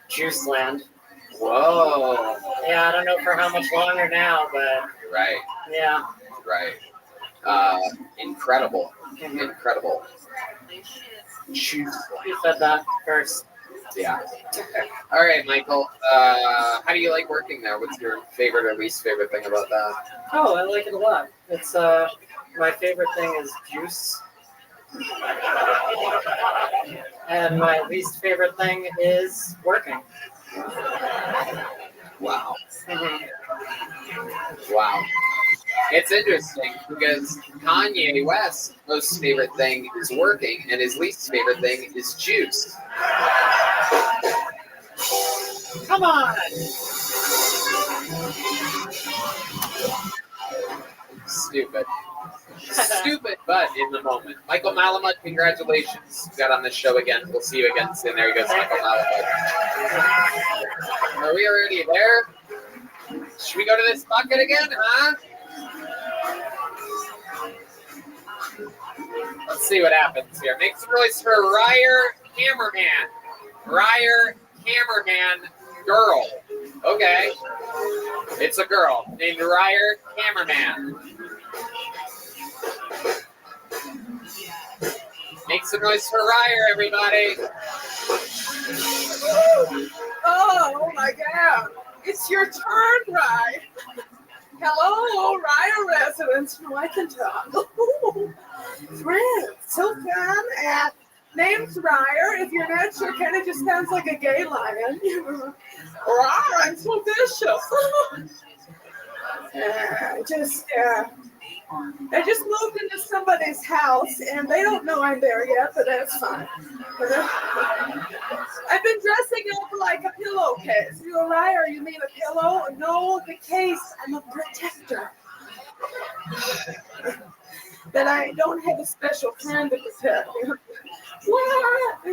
Juice Land. Whoa. Yeah, I don't know for how much longer now, but Right. yeah. Right. Incredible. Incredible. You said that first. Yeah. All right, Michael. How do you like working there? What's your favorite or least favorite thing about that? Oh, I like it a lot. It's my favorite thing is juice. And my least favorite thing is working. Wow. Wow. It's interesting because Kanye West's most favorite thing is working, and his least favorite thing is juice. Come on! Stupid. Stupid, but in the moment. Michael Malamud, congratulations. You got on this show again. We'll see you again soon. There he goes, Michael Malamud. Are we already there? Should we go to this bucket again, huh? Let's see what happens here. Make some noise for Ryer Hammerman. Ryer Hammerman girl. Okay. It's a girl named Ryer Hammerman. Make some noise for Ryer, everybody. Oh my God. It's your turn, Rye. Hello, Rye residents from Wichita. Friends, so fun. And name's Ryer. If you're not sure, kind of just sounds like a gay lion. Rawr, I'm so vicious. I just moved into somebody's house, and they don't know I'm there yet, but that's fine. I've been dressing up like a pillowcase. You know, Ryer, you mean a pillow? No, the case. I'm a protector. That I don't have a special friend to protect. What?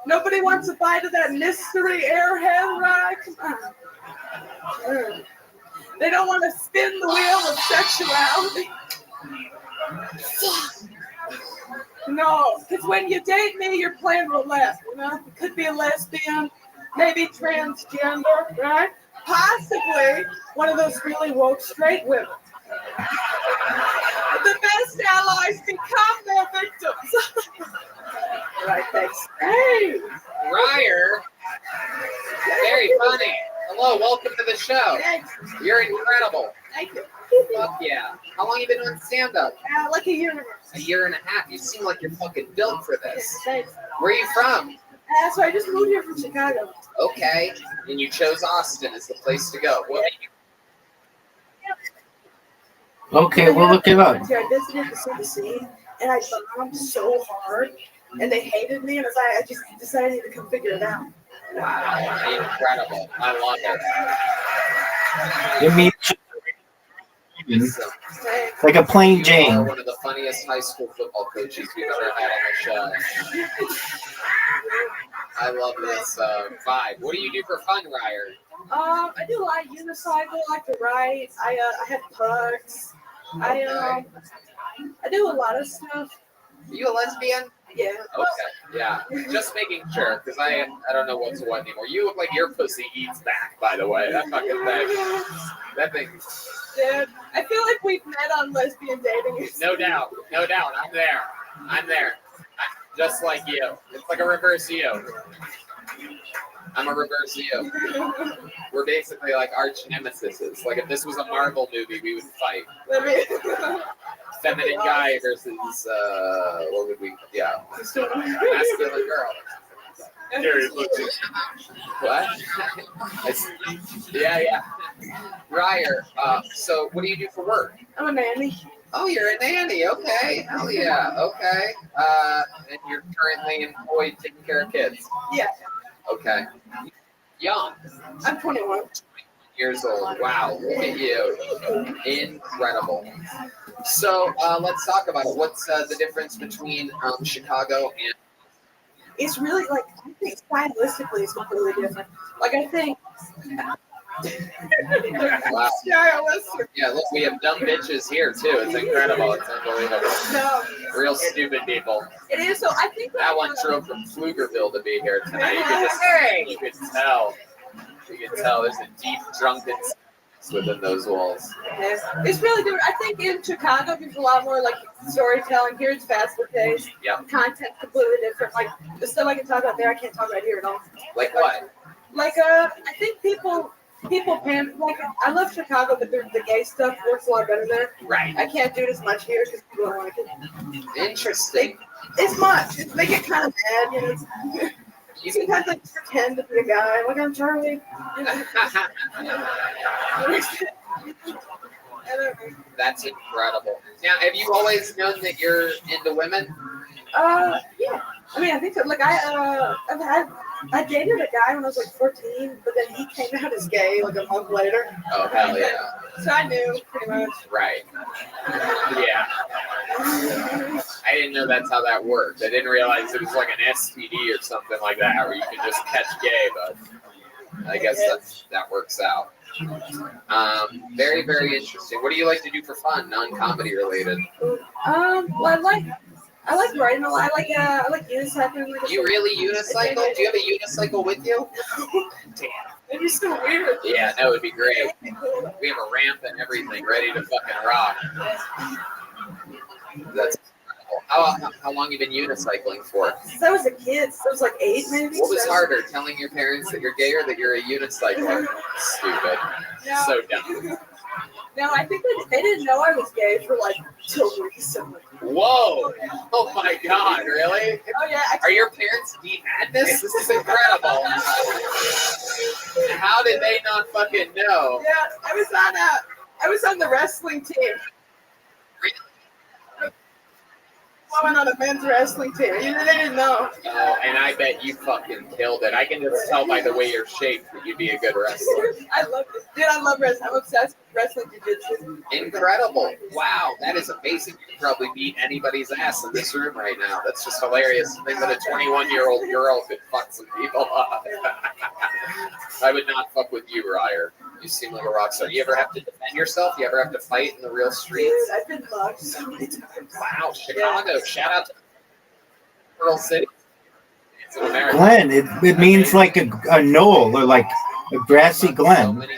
Nobody wants a bite of that mystery airhead, right? Come on. They don't want to spin the wheel of sexuality. No, because when you date me, you're playing roulette. You know, it could be a lesbian, maybe transgender, right? Possibly one of those really woke straight women. The best allies become their victims. Right, thanks. Hey, Ryer. Very funny. Hello, welcome to the show. Thanks. You're incredible. Thank you. Fuck yeah. How long you been doing stand-up? Like a year. A year and a half. You seem like you're fucking built for this. Thanks. Where are you from? So I just moved here from Chicago. Okay. And you chose Austin as the place to go. What Okay, we'll look it up. I visited the CDC, and I bombed so hard, and they hated me, and I just decided to come figure it out. Wow, incredible. I love it. It means like a plain You Jane. are one of the funniest high school football coaches we've ever had on the show. I love this vibe. What do you do for fun, Ryer? I do a lot of unicycle, I like to write. I have pucks. I do a lot of stuff. Are you a lesbian? Yeah. Okay, yeah. Just making sure, because I don't know what's what anymore. You look like your pussy eats back, by the way. That fucking thing. That thing. Dude, I feel like we've met on lesbian dating. No doubt. No doubt. I'm there. I'm there. Just like you. It's like a reverse you. I'm a reverse you. We're basically like arch nemesises. Like if this was a Marvel movie, we would fight. Feminine guy versus what would we? Yeah, masculine girl. What? Yeah. Ryer, so what do you do for work? I'm a nanny. Oh, you're a nanny. Okay. Hell yeah. Okay. And you're currently employed taking care of kids. Yeah. Okay. Young. I'm 21. Years old. Wow. Look at you. Incredible. So let's talk about it. What's the difference between Chicago and? It's really like, I think stylistically it's completely different. Like I think. Wow. Yeah, look, we have dumb bitches here too. It's incredible. It's unbelievable. No. Real stupid people. It is. So I think that one drove from Pflugerville to be here tonight. You could tell. You can tell there's a deep drunken within those walls. Yes. It's really different. I think in Chicago there's a lot more like storytelling. Here it's faster paced. Yeah. Content completely different. Like the stuff I can talk about there, I can't talk about here at all. Like what? Like I think people pan like I love Chicago, but the gay stuff works a lot better there. Right. I can't do it as much here because people don't like it. Interesting. It's much. They get kind of mad, you know. You sometimes like pretend to be a guy. Like I'm Charlie. You know. That's incredible. Now, have you always known that you're into women? Yeah. I mean, I think so. Like I dated a guy when I was like 14, but then he came out as gay like a month later. Oh hell yeah! So I knew pretty much. Right. Yeah. I didn't know that's how that worked. I didn't realize it was like an STD or something like that, where you could just catch gay. But I guess that works out. Very, very interesting. What do you like to do for fun, non-comedy related? Well, I like writing a lot. I like unicycling. You really unicycle? Do you have a unicycle with you? Damn. It'd be so weird. Yeah, that would be great. We have a ramp and everything ready to fucking rock. That's incredible. How long you been unicycling for? Since I was a kid, so I was like 8 maybe. What was so- harder, telling your parents that you're gay or that you're a unicycler? Stupid. No. So dumb. No, I think they didn't know I was gay for like till recently. Whoa! Oh my God! Really? Oh yeah. Are your parents deep madness? This is incredible. How did they not fucking know? Yeah, I was on the wrestling team. I went on a men's wrestling team. They didn't know. Oh, and I bet you fucking killed it. I can just tell by the way you're shaped that you'd be a good wrestler. I love it. Dude, I love wrestling. I'm obsessed with wrestling jiu-jitsu. Incredible. Wow, that is amazing. You could probably beat anybody's ass in this room right now. That's just hilarious. Think that a 21-year-old girl could fuck some people up. I would not fuck with you, Ryer. You seem like a rock star. You ever have to defend yourself? You ever have to fight in the real streets? Dude, I've been mugged so many times. Wow, Chicago. Shout out to Pearl City. It's an America. Glen. It means like a knoll or like a grassy glen. Like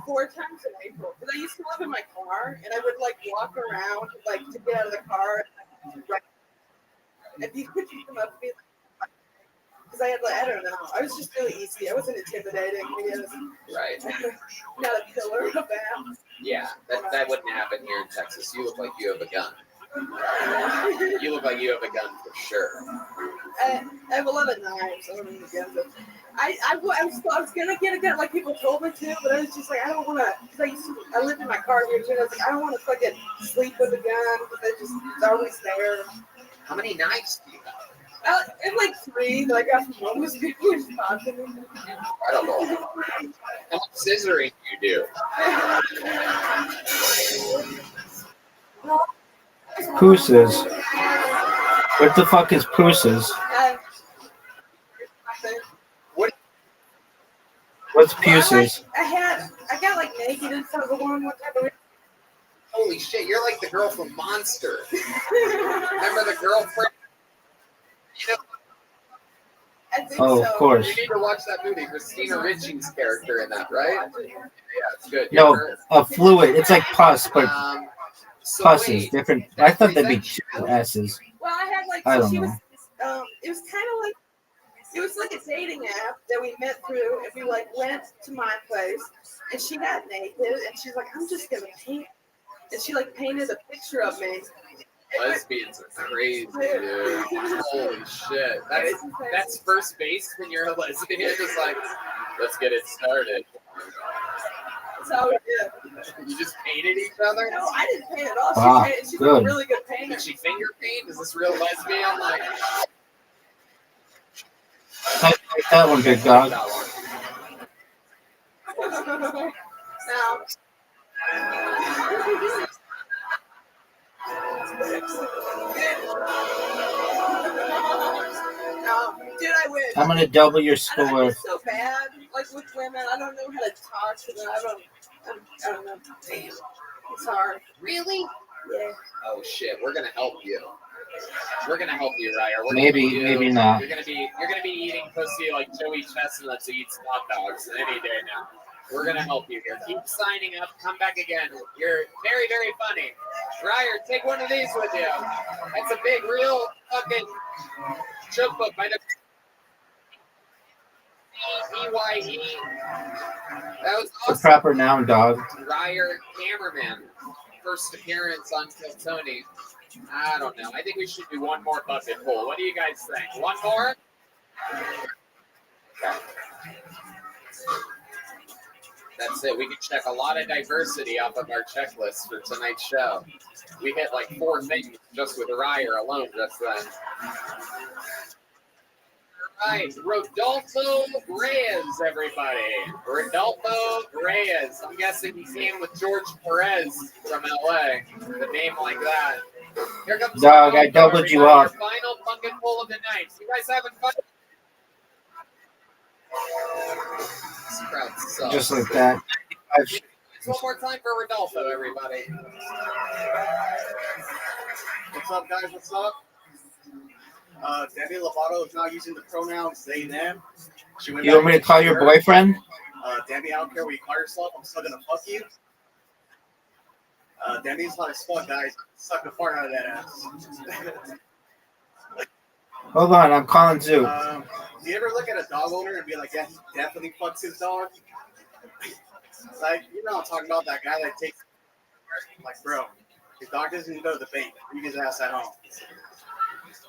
4 times in April. Because I used to live in my car and I would like walk around like to get out of the car and people would come up to me because I had like, I don't know. I was just really easy. I wasn't intimidating. Right. Not a killer of that. Yeah, that wouldn't happen here in Texas. You look like you have a gun. You look like you have a gun for sure. I have a lot of knives. I don't need a gun, but I was gonna get a gun like people told me to, but I was just like I don't want to because I lived in my car here too. And I was like I don't want to fucking sleep with a gun because it's always there. How many knives do you have? I have like 3 that I got from homeless people who just popped in. Incredible. How much scissoring do you do? Pooses. What the fuck is pooses? What's puces? I got like naked in front of the one time. Holy shit, you're like the girl from Monster. Remember the girlfriend? You know, I think Oh, of course. You need to watch that movie. Christina Ricci's character in that, right? Yeah, it's good. You No, ever- a fluid. It's like pus, but so pus wait, is different. I thought that'd be 2 S's. Well, I had like I so don't she know. was. It was kind of like it was like a dating app that we met through, and we like went to my place, and she got naked, and she's like, "I'm just gonna paint," and she like painted a picture of me. lesbians are crazy, dude. Holy shit. That's first base when you're a lesbian. It's like, let's get it started. That's how we did. You just painted each other? No, I didn't paint at all. Ah, She painted. She's good. a really good painter. Did she finger paint? Is this real lesbian? Like, Like that one, big dog. Now, dude, I wish. I'm gonna double your I score. feel so bad, like with women. I don't know how to talk to them. I don't know. Damn, it's hard. really? Yeah. Oh shit, we're gonna help you. We're gonna help you, Ryer. We're Maybe, gonna do- maybe not. You're gonna be eating pussy like Joey Chestnuts who eats hot dogs any day now. We're gonna help you here. Keep signing up. Come back again. You're very, very funny. Ryer, take one of these with you. That's a big, real fucking joke book by the EYE. That was It's a awesome. proper noun, dog. Ryer cameraman. First appearance on Kill Tony. I don't know. I think we should do one more bucket full. What do you guys think? One more? Okay. That's it. We can check a lot of diversity off of our checklist for tonight's show. We hit like 4 things just with Ryer alone just then. All right, Rodolfo Reyes, everybody. Rodolfo Reyes. I'm guessing he came with George Perez from LA. The name like that. Here comes Dog, I Rodolfo, doubled you everybody. up. Your final bucket full of the night. You guys having fun? This crowd sucks. Just like that. One more time for Rodolfo, everybody. What's up, guys? What's up? Debbie Lovato is now using the pronouns they, them. She went You want me to call your boyfriend? Debbie, I don't care what you call yourself. I'm still gonna fuck you. Demi's hot as fuck, guys. Suck the fart out of that ass. Hold on, I'm calling Zoo. Do you ever look at a dog owner and be like, yeah, he definitely fucks his dog? Like, you know, I'm talking about that guy that takes, like, bro, his dog doesn't even go to the bank. Leave his ass at home.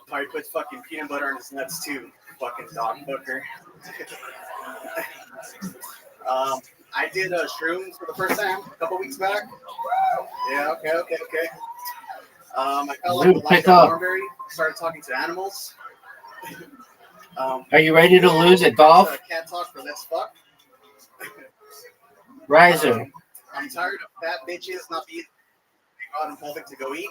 Probably puts fucking peanut butter on his nuts too. Fucking dog fucker. I did shrooms for the first time a couple weeks back. Yeah, okay. I felt like Dude, pick up. Started talking to animals. Are you ready to lose at golf? Cat talk for let's fuck. Riser. I'm tired of fat bitches not being out in public to go eat.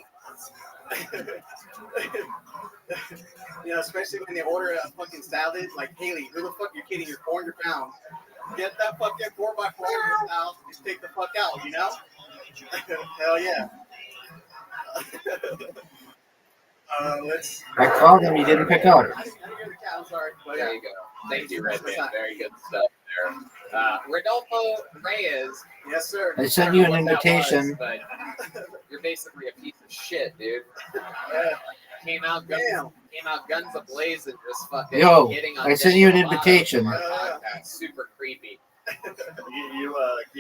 You know, especially when they order a fucking salad. Like, Haley, who the fuck you kidding? You're 400 pounds. Get that fucking 4x4 in your mouth and take the fuck out, you know? Hell yeah. I called him, he didn't pick up. I'm sorry. But There you go. Thank you, Redman. Very good stuff there. Rodolfo Reyes. Yes, sir. I sent you an I don't know what that invitation. was, but you're basically a piece of shit, dude. Came out guns ablazing, just fucking Yo, hitting on I sent you an Demi Lovato invitation. from our podcast. Super creepy. You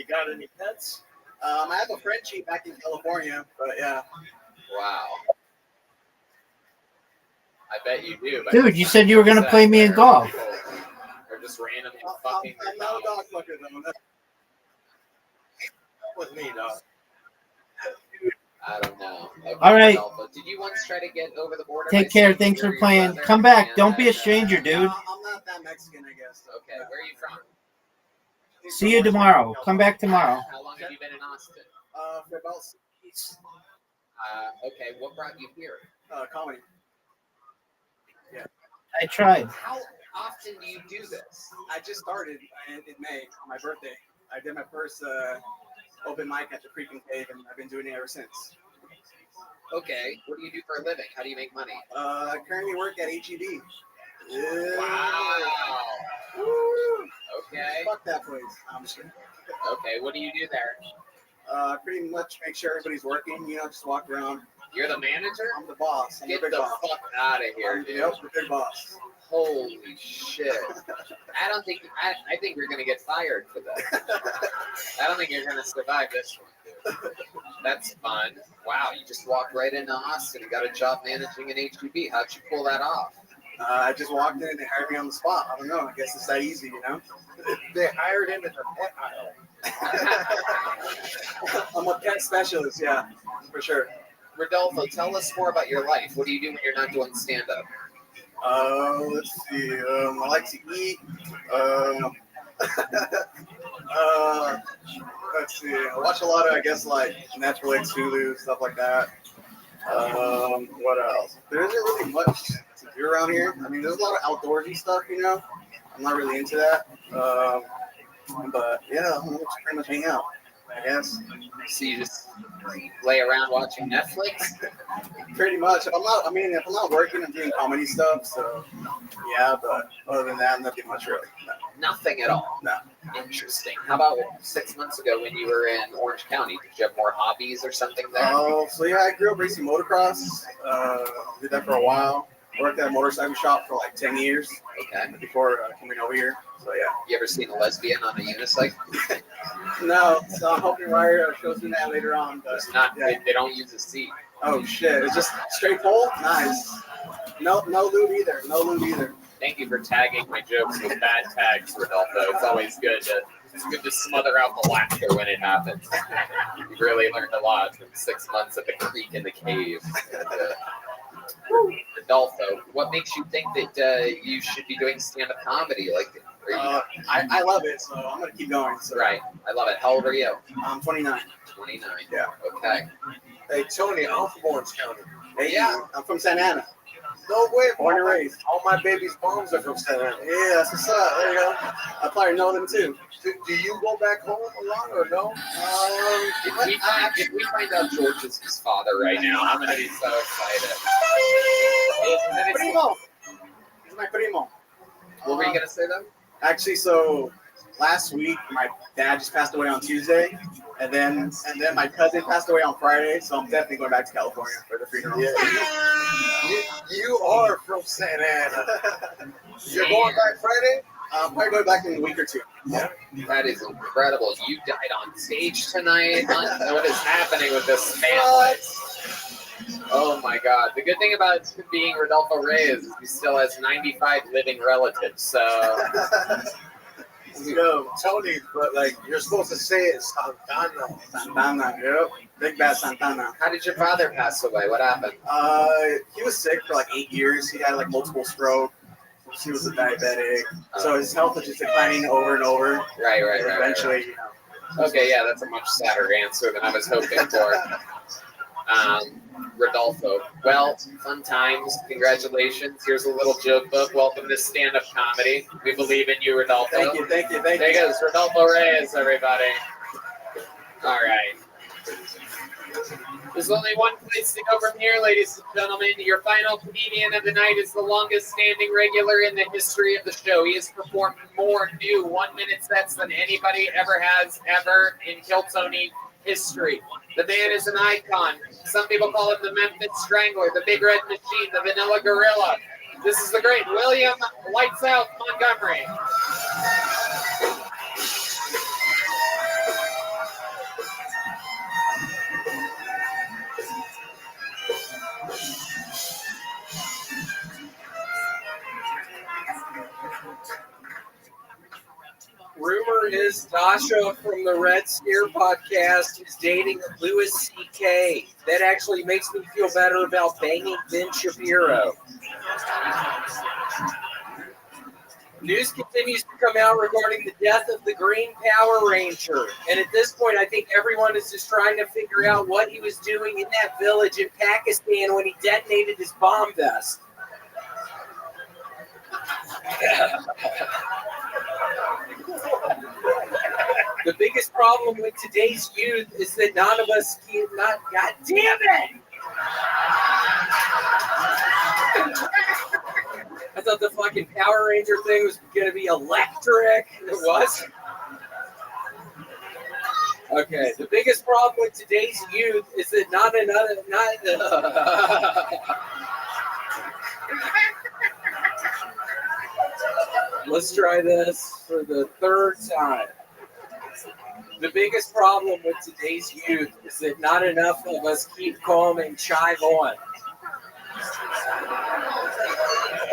got any pets? I have a Frenchie back in California, but yeah. Wow. I bet you do. But Dude, you said you were going to play me in golf. Or just randomly fucking. I'm not a dog fucker though. That was me, dog. I don't know. Okay, All right. Rodolfo, did you once try to get over the border? Take care. Thanks for playing. Come back. Don't be a stranger, dude. I'm not that Mexican, I guess. Okay, where are you from? See you tomorrow. Come back tomorrow. How long have you been in Austin? For about 6 weeks. Okay, what brought you here? Comedy. Yeah. I tried. How often do you do this? I just started in May on my birthday. I did my first open mic at the Creek and Cave, and I've been doing it ever since. Okay, what do you do for a living? How do you make money? I currently work at HEB. Yeah. Wow. Woo. Okay. Fuck that place. I'm just kidding. Okay, what do you do there? Pretty much make sure everybody's working. You know, just walk around. You're the manager? I'm the boss. I'm Get the the big boss. fuck out of here, dude. Yep, the big boss. Holy shit. I think you're gonna get fired for that. I don't think you're gonna survive this one, dude. That's fun. Wow, you just walked right into Austin and got a job managing an HEB. How'd you pull that off? I just walked in and they hired me on the spot. I don't know. I guess it's that easy, you know? They hired him in the pet aisle. I'm a pet specialist, yeah, for sure. Rodolfo, tell us more about your life. What do you do when you're not doing stand-up? Let's see. I like to eat. Let's see. I watch a lot of, I guess, like Netflix, Hulu, stuff like that. What else? There isn't really much to do around here. I mean, there's a lot of outdoorsy stuff, you know. I'm not really into that. But yeah, I'm just pretty much hang out, I guess. So you just lay around watching Netflix? Pretty much. If I'm not working, I'm doing comedy stuff. So yeah, but other than that, nothing much really. No. Nothing at all. No. Interesting. How about 6 months ago when you were in Orange County? Did you have more hobbies or something there? Oh, so yeah, I grew up racing motocross. Did that for a while. Worked at a motorcycle shop for like 10 years. Okay. Before coming over here. So yeah. You ever seen a lesbian on a unicycle? No. So I'm hoping Ryder shows me that later on. But it's not. Yeah. They don't use a seat. Oh shit! It's just straight pole. Nice. No lube either. No lube either. Thank you for tagging my jokes with bad tags, Rodolfo. It's always good to smother out the laughter when it happens. You've really learned a lot from 6 months at the creek in the cave. Rodolfo, what makes you think that you should be doing stand-up comedy? Like, I love it, so I'm gonna keep going. So. Right, I love it. How old are you? I'm 29. 29. Yeah. Okay. Hey, Tony, I'm from Orange County. Hey, yeah, I'm from Santa Ana. No way, Born and raised. All my baby's moms are from Santa Ana. Yeah, that's what's up. There you go. I probably know them too. Do you go back home a lot or no? If we find out George is his father right now, I'm gonna be so excited. Primo. He's my primo. What were you gonna say though? Actually, so last week my dad just passed away on Tuesday, and then my cousin passed away on Friday. So I'm definitely going back to California for the funeral. Yeah, you are from Santa Ana. You're going back Friday? Probably going back in a week or two. Yeah. That is incredible. You died on stage tonight. What is happening with this family? Oh my God. The good thing about being Rodolfo Reyes is he still has 95 living relatives. So. No, Tony, but like you're supposed to say it Santana. Santana, yep. Big bad Santana. How did your father pass away? What happened? He was sick for like 8 years. He had like multiple stroke. He was a diabetic. So his health was just declining over and over. Right. Eventually, you know. Okay, yeah, that's a much sadder answer than I was hoping for. Rodolfo. Well, fun times. Congratulations. Here's a little joke book. Welcome to stand-up comedy. We believe in you, Rodolfo. Thank you. There he goes, Rodolfo Reyes, everybody. All right. There's only one place to go from here, ladies and gentlemen. Your final comedian of the night is the longest-standing regular in the history of the show. He has performed more new one-minute sets than anybody ever has in Kiltony history. The man is an icon. Some people call him the Memphis Strangler, the Big Red Machine, the Vanilla Gorilla. This is the great William Lights Out Montgomery. Rumor is Dasha from the Red Scare podcast is dating Louis C.K. That actually makes me feel better about banging Ben Shapiro. News continues to come out regarding the death of the Green Power Ranger. And at this point, I think everyone is just trying to figure out what he was doing in that village in Pakistan when he detonated his bomb vest. The biggest problem with today's youth is that none of us God damn it! I thought the fucking Power Ranger thing was going to be electric. It was. Okay, the biggest problem with today's youth is that Let's try this for the third time. The biggest problem with today's youth is that not enough of us keep calm and chive on.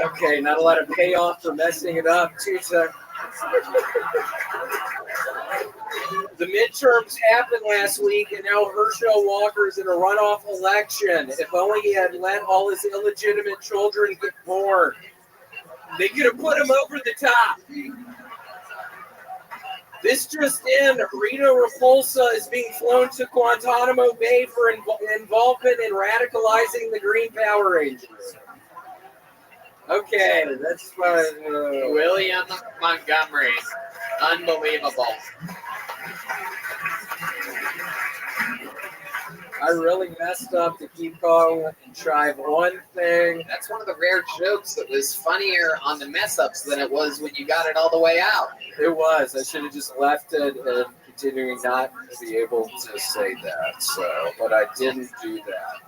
Okay, not a lot of payoff for messing it up. 2 seconds. The midterms happened last week, and now Herschel Walker's in a runoff election. If only he had let all his illegitimate children get born. They could have put him over the top. This just in, Rita Repulsa is being flown to Guantanamo Bay for involvement in radicalizing the Green Power Rangers. Okay, that's fine. William Montgomery. Unbelievable. I really messed up to keep calling and try one thing. That's one of the rare jokes that was funnier on the mess-ups than it was when you got it all the way out. It was. I should have just left it and continuing not to be able to say that. So, but I didn't do that.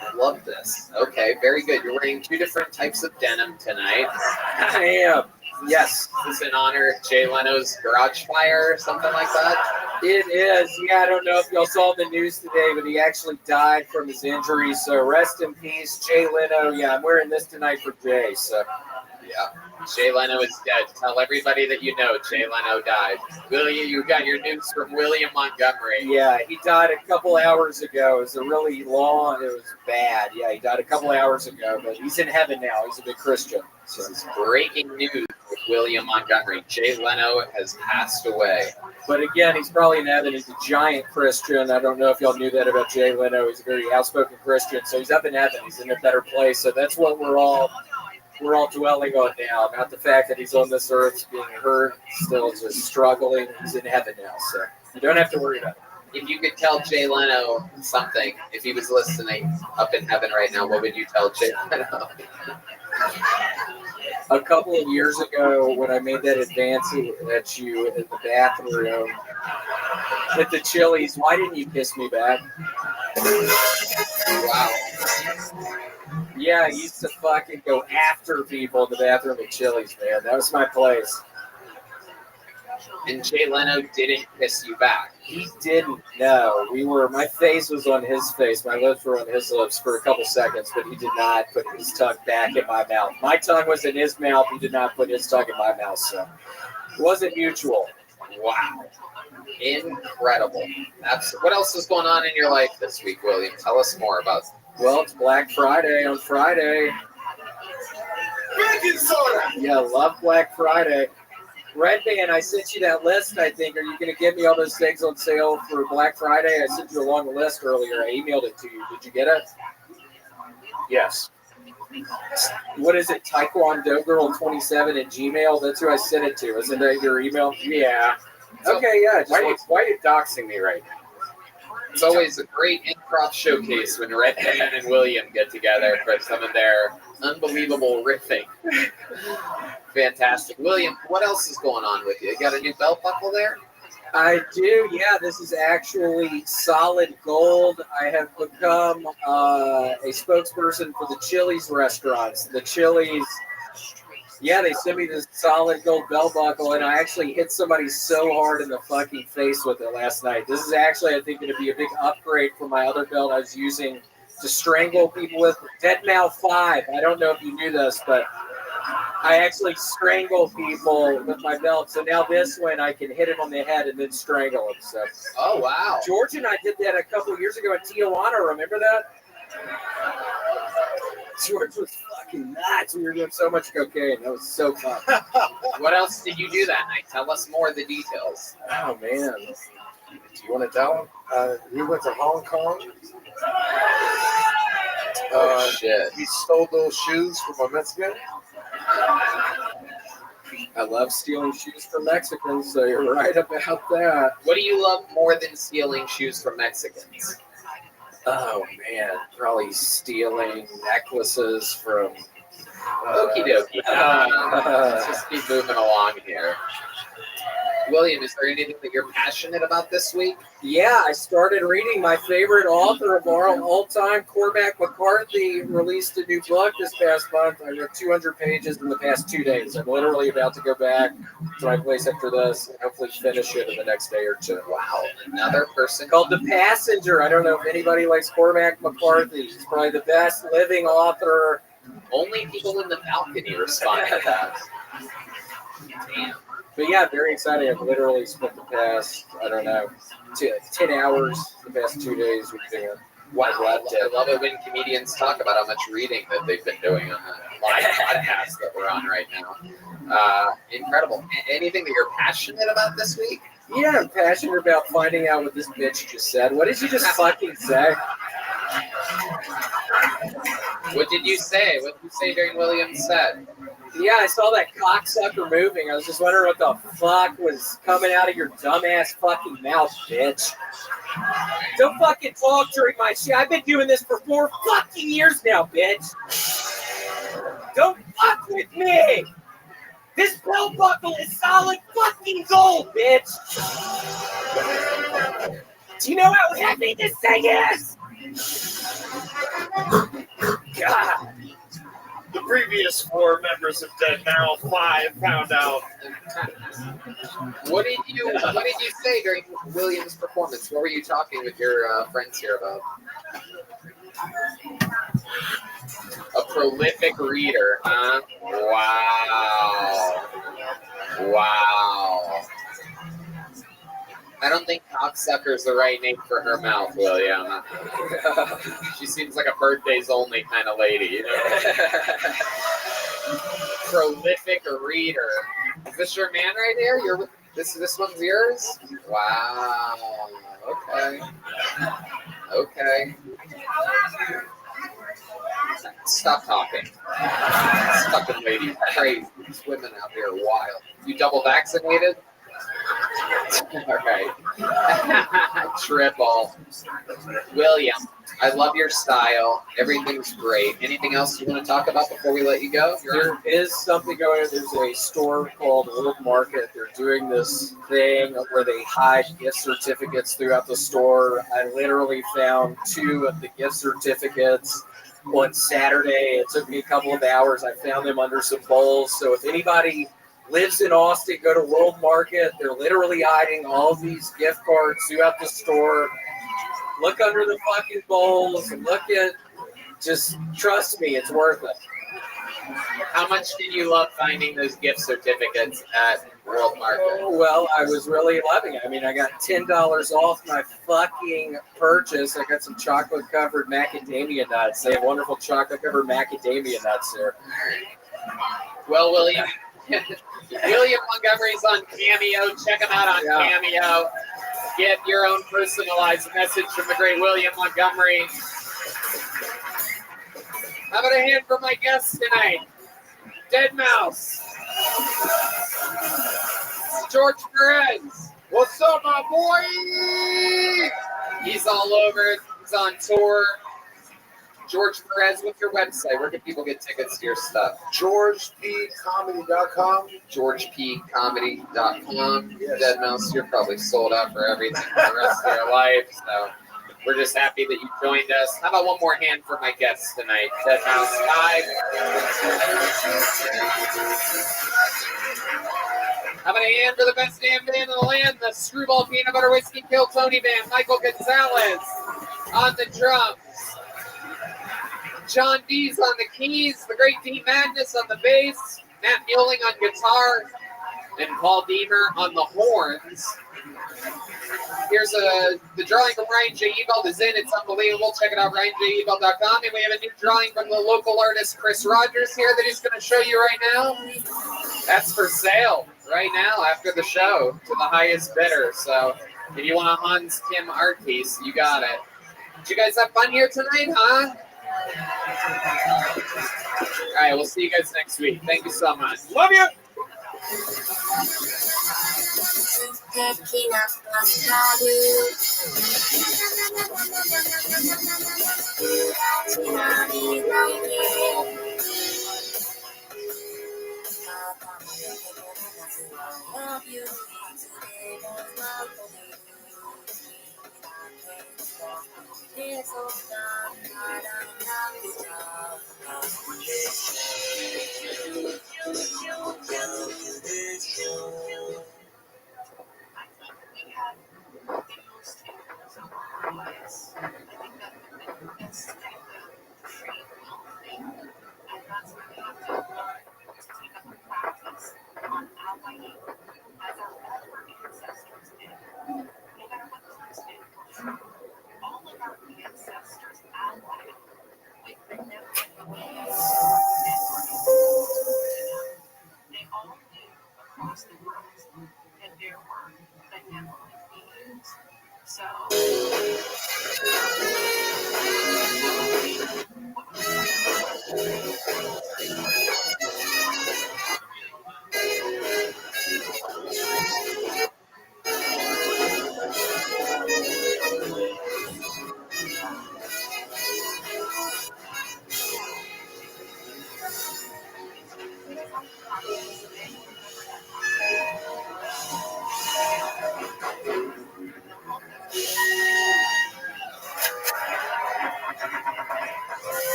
I love this. Okay, very good. You're wearing 2 different types of denim tonight. I am. Yes. Is this in honor of Jay Leno's garage fire or something like that? It is. Yeah, I don't know if y'all saw the news today, but he actually died from his injuries. So rest in peace, Jay Leno. Yeah, I'm wearing this tonight for Jay. So, yeah. Jay Leno is dead. Tell everybody that you know Jay Leno died. William, you got your news from William Montgomery. Yeah, he died a couple hours ago. It was a really long, it was bad. Yeah, he died a couple hours ago, but he's in heaven now. He's a big Christian. So this is breaking news with William Montgomery. Jay Leno has passed away. But again, he's probably in heaven. He's a giant Christian. I don't know if y'all knew that about Jay Leno. He's a very outspoken Christian. So he's up in heaven. He's in a better place. So that's what we're all dwelling on now. Not the fact that he's on this earth being hurt, still just struggling. He's in heaven now. So you don't have to worry about it. If you could tell Jay Leno something, if he was listening up in heaven right now, what would you tell Jay Leno? A couple of years ago, when I made that advance at you in the bathroom at the Chili's, why didn't you kiss me back? Wow. Yeah, I used to fucking go after people in the bathroom at Chili's, man. That was my place. And Jay Leno didn't kiss you back. He didn't. No, my face was on his face. My lips were on his lips for a couple seconds, but he did not put his tongue back in my mouth. My tongue was in his mouth. He did not put his tongue in my mouth, so it wasn't mutual. Wow. Incredible. What else is going on in your life this week, William? Tell us more about it. Well, it's Black Friday on Friday. Baking soda! Yeah, love Black Friday. Red Band, I sent you that list, I think. Are you going to give me all those things on sale for Black Friday? I sent you a long list earlier. I emailed it to you. Did you get it? Yes. What is it? Taekwondo Girl 27 at Gmail? That's who I sent it to. Isn't that your email? Yeah. Okay, yeah. Why are you doxing me right now? It's always a great improv showcase when Red Band and William get together for some of their unbelievable riffing. Fantastic. William, what else is going on with you? You got a new belt buckle there? I do, yeah. This is actually solid gold. I have become a spokesperson for the Chili's restaurants. The Chili's, yeah, they sent me this solid gold belt buckle, and I actually hit somebody so hard in the fucking face with it last night. This is actually, I think, going to be a big upgrade from my other belt I was using to strangle people with. Dead Mouth 5. I don't know if you knew this, but I actually strangle people with my belt. So now this one, I can hit him on the head and then strangle him. So. Oh, wow. George and I did that a couple of years ago in Tijuana. Remember that? George was fucking nuts. We were doing so much cocaine. That was so fun. What else did you do that night? Tell us more of the details. Oh, man. Do you want to tell him? We went to Hong Kong. Shit. He stole those shoes from a Mexican. I love stealing shoes from Mexicans, so you're right about that. What do you love more than stealing shoes from Mexicans? Oh, man. Probably stealing necklaces from... Okie dokie. Let's just keep moving along here. William, is there anything that you're passionate about this week? Yeah, I started reading my favorite author of all time, Cormac McCarthy, released a new book this past month. I read 200 pages in the past 2 days. I'm literally about to go back to my place after this and hopefully finish it in the next day or two. Wow, another person called The Passenger. I don't know if anybody likes Cormac McCarthy. He's probably the best living author. Only people in the balcony respond to that. Damn. But yeah, very exciting. I've literally spent the past, 10 hours the past 2 days reading it. Wow, I love it when comedians talk about how much reading that they've been doing on the live podcast that we're on right now. Incredible. Anything that you're passionate about this week? Yeah, I'm passionate about finding out what this bitch just said. What did you just fucking say? What did you say? What did you say during William's set? Yeah, I saw that cocksucker moving. I was just wondering what the fuck was coming out of your dumbass fucking mouth, bitch. Don't fucking talk during my shit. I've been doing this for 4 fucking years now, bitch. Don't fuck with me. This belt buckle is solid fucking gold, bitch. Do you know how heavy this thing is? God. The previous 4 members of Dead Now 5 found out. What did you say during William's performance? What were you talking with your friends here about? A prolific reader, huh? Wow. I don't think cocksucker is the right name for her mouth, William. She seems like a birthdays only kind of lady, you know? Prolific reader. Is this your man right here? This one's yours? Wow. Okay. Stop talking. This fucking lady is crazy. These women out here are wild. You double vaccinated? All right. Triple. William, I love your style. Everything's great. Anything else you want to talk about before we let you go? There is something going on. There's a store called World Market. They're doing this thing where they hide gift certificates throughout the store. I literally found 2 of the gift certificates on Saturday. It took me a couple of hours. I found them under some bowls. So if anybody lives in Austin, go to World Market. They're literally hiding all of these gift cards throughout the store. Look under the fucking bowls and look at, just trust me, it's worth it. How much did you love finding those gift certificates at World Market? Oh, well, I was really loving it. I mean, I got $10 off my fucking purchase. I got some chocolate-covered macadamia nuts. They have wonderful chocolate-covered macadamia nuts there. Well, William Montgomery's on Cameo. Check him out on Cameo. Get your own personalized message from the great William Montgomery. How about a hand for my guest tonight? Dead Mouse. George Perez. What's up, my boy? He's all over. He's on tour. George Perez, what's your website? Where can people get tickets to your stuff? GeorgePComedy.com. GeorgePComedy.com. Yes. Dead Mouse, you're probably sold out for everything for the rest of your life. So we're just happy that you joined us. How about one more hand for my guests tonight? Dead Mouse 5. How about a hand for the best damn band in the land, the Screwball Peanut Butter Whiskey Kill Tony Band, Michael Gonzalez on the drums. John D's on the keys, the great D Madness on the bass, Matt Mueling on guitar, and Paul Deemer on the horns. Here's the drawing from Ryan J. Ebald is in. It's unbelievable. Check it out, RyanJEbald.com. And we have a new drawing from the local artist Chris Rogers here that he's going to show you right now. That's for sale right now after the show to the highest bidder. So if you want a Hans Kim art piece, you got it. Did you guys have fun here tonight, huh? All right, we'll see you guys next week. Thank you so much. Love you.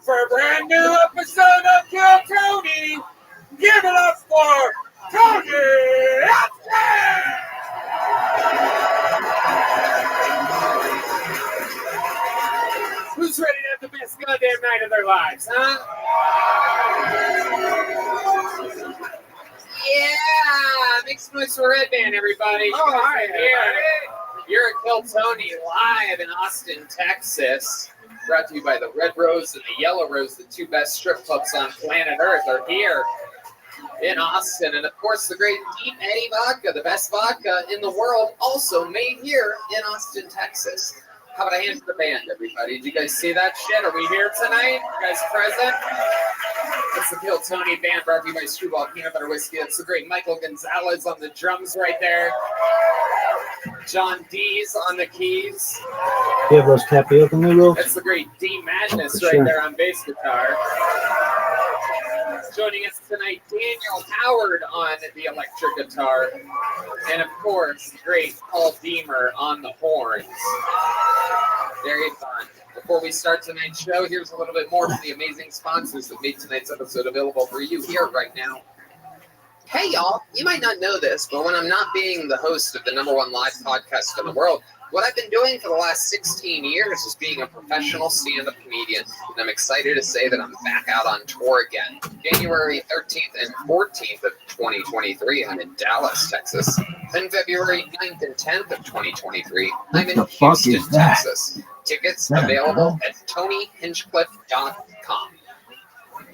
For a brand new episode of Kill Tony, give it up for Tony Upton! Who's ready to have the best goddamn night of their lives, huh? Yeah, make some noise for Red Band, everybody. Oh, hi, You're at Kill Tony live in Austin, Texas. Brought to you by the Red Rose and the Yellow Rose, the 2 best strip clubs on planet Earth, are here in Austin. And of course, the great Deep Eddy Vodka, the best vodka in the world, also made here in Austin, Texas. How about a hand to the band, everybody? Did you guys see that shit? Are we here tonight? You guys present? It's the Kill Tony Band brought to you by Screwball Peanut Butter Whiskey. It's the great Michael Gonzalez on the drums right there. John D's on the keys. You have those tapioca noodles? That's the great D Madness For right sure. there on bass guitar. Joining us tonight, Daniel Howard on the electric guitar. And of course, the great Paul Deemer on the horns. Very fun. Before we start tonight's show, here's a little bit more from the amazing sponsors that made tonight's episode available for you here right now. Hey, y'all. You might not know this, but when I'm not being the host of the #1 live podcast in the world, what I've been doing for the last 16 years is being a professional stand-up comedian, and I'm excited to say that I'm back out on tour again. January 13th and 14th of 2023, I'm in Dallas, Texas. Then February 9th and 10th of 2023, I'm in Houston, Texas. Tickets available at TonyHinchcliffe.com.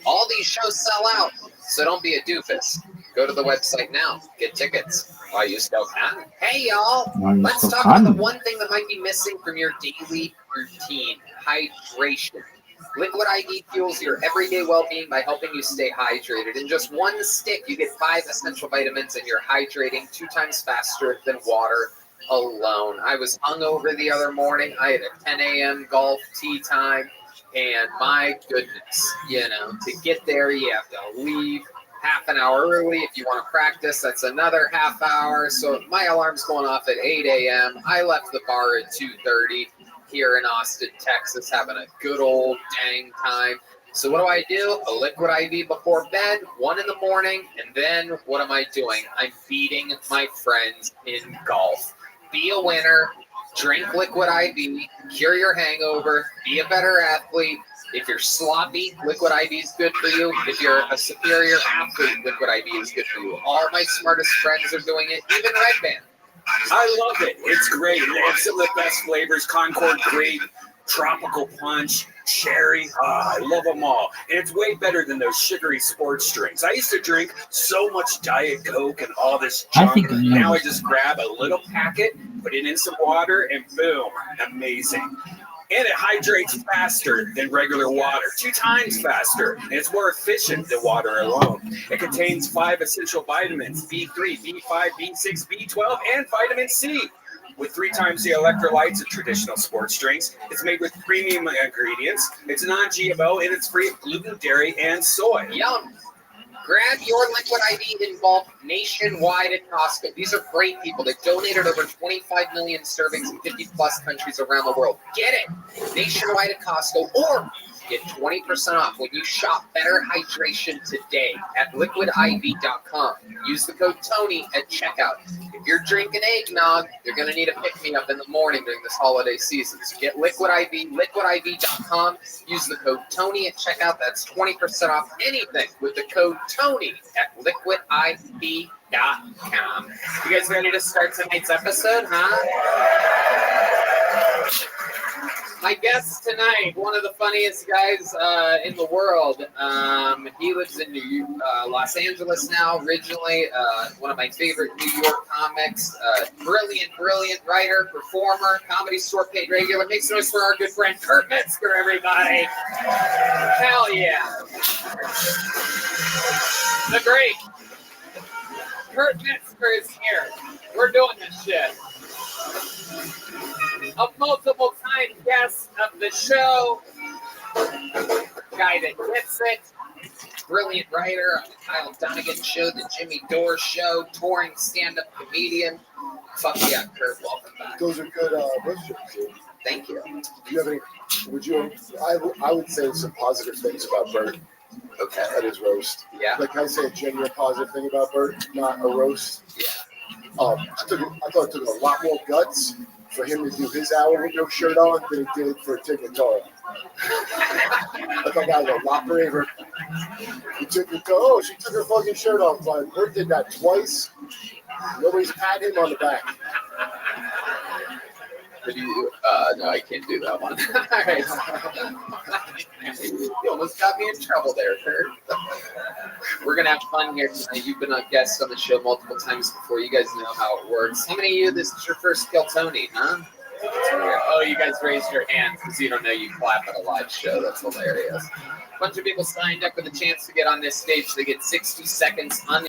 All these shows sell out, so don't be a doofus. Go to the website now. Get tickets while you still can. Hey, y'all. Let's talk about the one thing that might be missing from your daily routine, hydration. Liquid IV fuels your everyday well-being by helping you stay hydrated. In just one stick, you get 5 essential vitamins, and you're hydrating 2 times faster than water alone. I was hungover the other morning. I had a 10 a.m. golf tee time, and my goodness, to get there, you have to leave half an hour early. If you want to practice, that's another half hour. So my alarm's going off at 8 a.m. I left the bar at 2:30 here in Austin, Texas, having a good old dang time. So what do? A liquid IV before bed, 1 in the morning, and then what am I doing? I'm beating my friends in golf. Be a winner, drink liquid IV, cure your hangover, be a better athlete. If you're sloppy, liquid IV is good for you. If you're a superior athlete, liquid IV is good for you. All my smartest friends are doing it, even Red Band. I love it. It's great. It's the best flavors. Concord Grape, Tropical Punch, Cherry. I love them all. And it's way better than those sugary sports drinks. I used to drink so much Diet Coke and all this junk. Now I just grab a little packet, put it in some water, and boom, amazing. And it hydrates faster than regular water, 2 times faster, and it's more efficient than water alone. It contains 5 essential vitamins, B3, B5, B6, B12, and vitamin C. With 3 times the electrolytes of traditional sports drinks, it's made with premium ingredients, it's non-GMO, and it's free of gluten, dairy, and soy. Yum. Grab your liquid IV in bulk nationwide at Costco. These are great people. They've donated over 25 million servings in 50-plus countries around the world. Get it nationwide at Costco, or get 20% off when you shop Better Hydration today at liquidiv.com. Use the code TONY at checkout. If you're drinking eggnog, you're going to need a pick-me-up in the morning during this holiday season. So get Liquid IV, liquidiv.com. Use the code TONY at checkout. That's 20% off anything with the code TONY at liquidiv.com. You guys ready to start tonight's episode, huh? My guest tonight, one of the funniest guys in the world. He lives in Los Angeles now, originally. One of my favorite New York comics. Brilliant writer, performer, Comedy Store paid regular. Make some noise for our good friend Kurt Metzger, everybody. Hell yeah. The great Kurt Metzger is here. We're doing this shit. A multiple-time guest of the show, guy that gets it, brilliant writer on the Kyle Donegan Show, the Jimmy Dore Show, touring stand-up comedian. Fuck yeah, Kurt, welcome back. Those are good roast jokes. Thank you. Do you have any? I would say some positive things about Bert. Okay. At his roast. Yeah. Like, can I say a genuine positive thing about Bert, not a roast? Yeah. I thought it took a lot more guts for him to do his hour with no shirt on than it did for Tig Notaro. I thought that was a lot braver. She took her fucking shirt off. But Bert did that twice. Nobody's patting him on the back. No, I can't do that one. All right. You almost got me in trouble there, Kurt. We're going to have fun here tonight. You've been a guest on the show multiple times before. You guys know how it works. How many of you, this is your first Kill Tony, huh? Oh, you guys raised your hands because you don't know you clap at a live show. That's hilarious. A bunch of people signed up with a chance to get on this stage. They get 60 seconds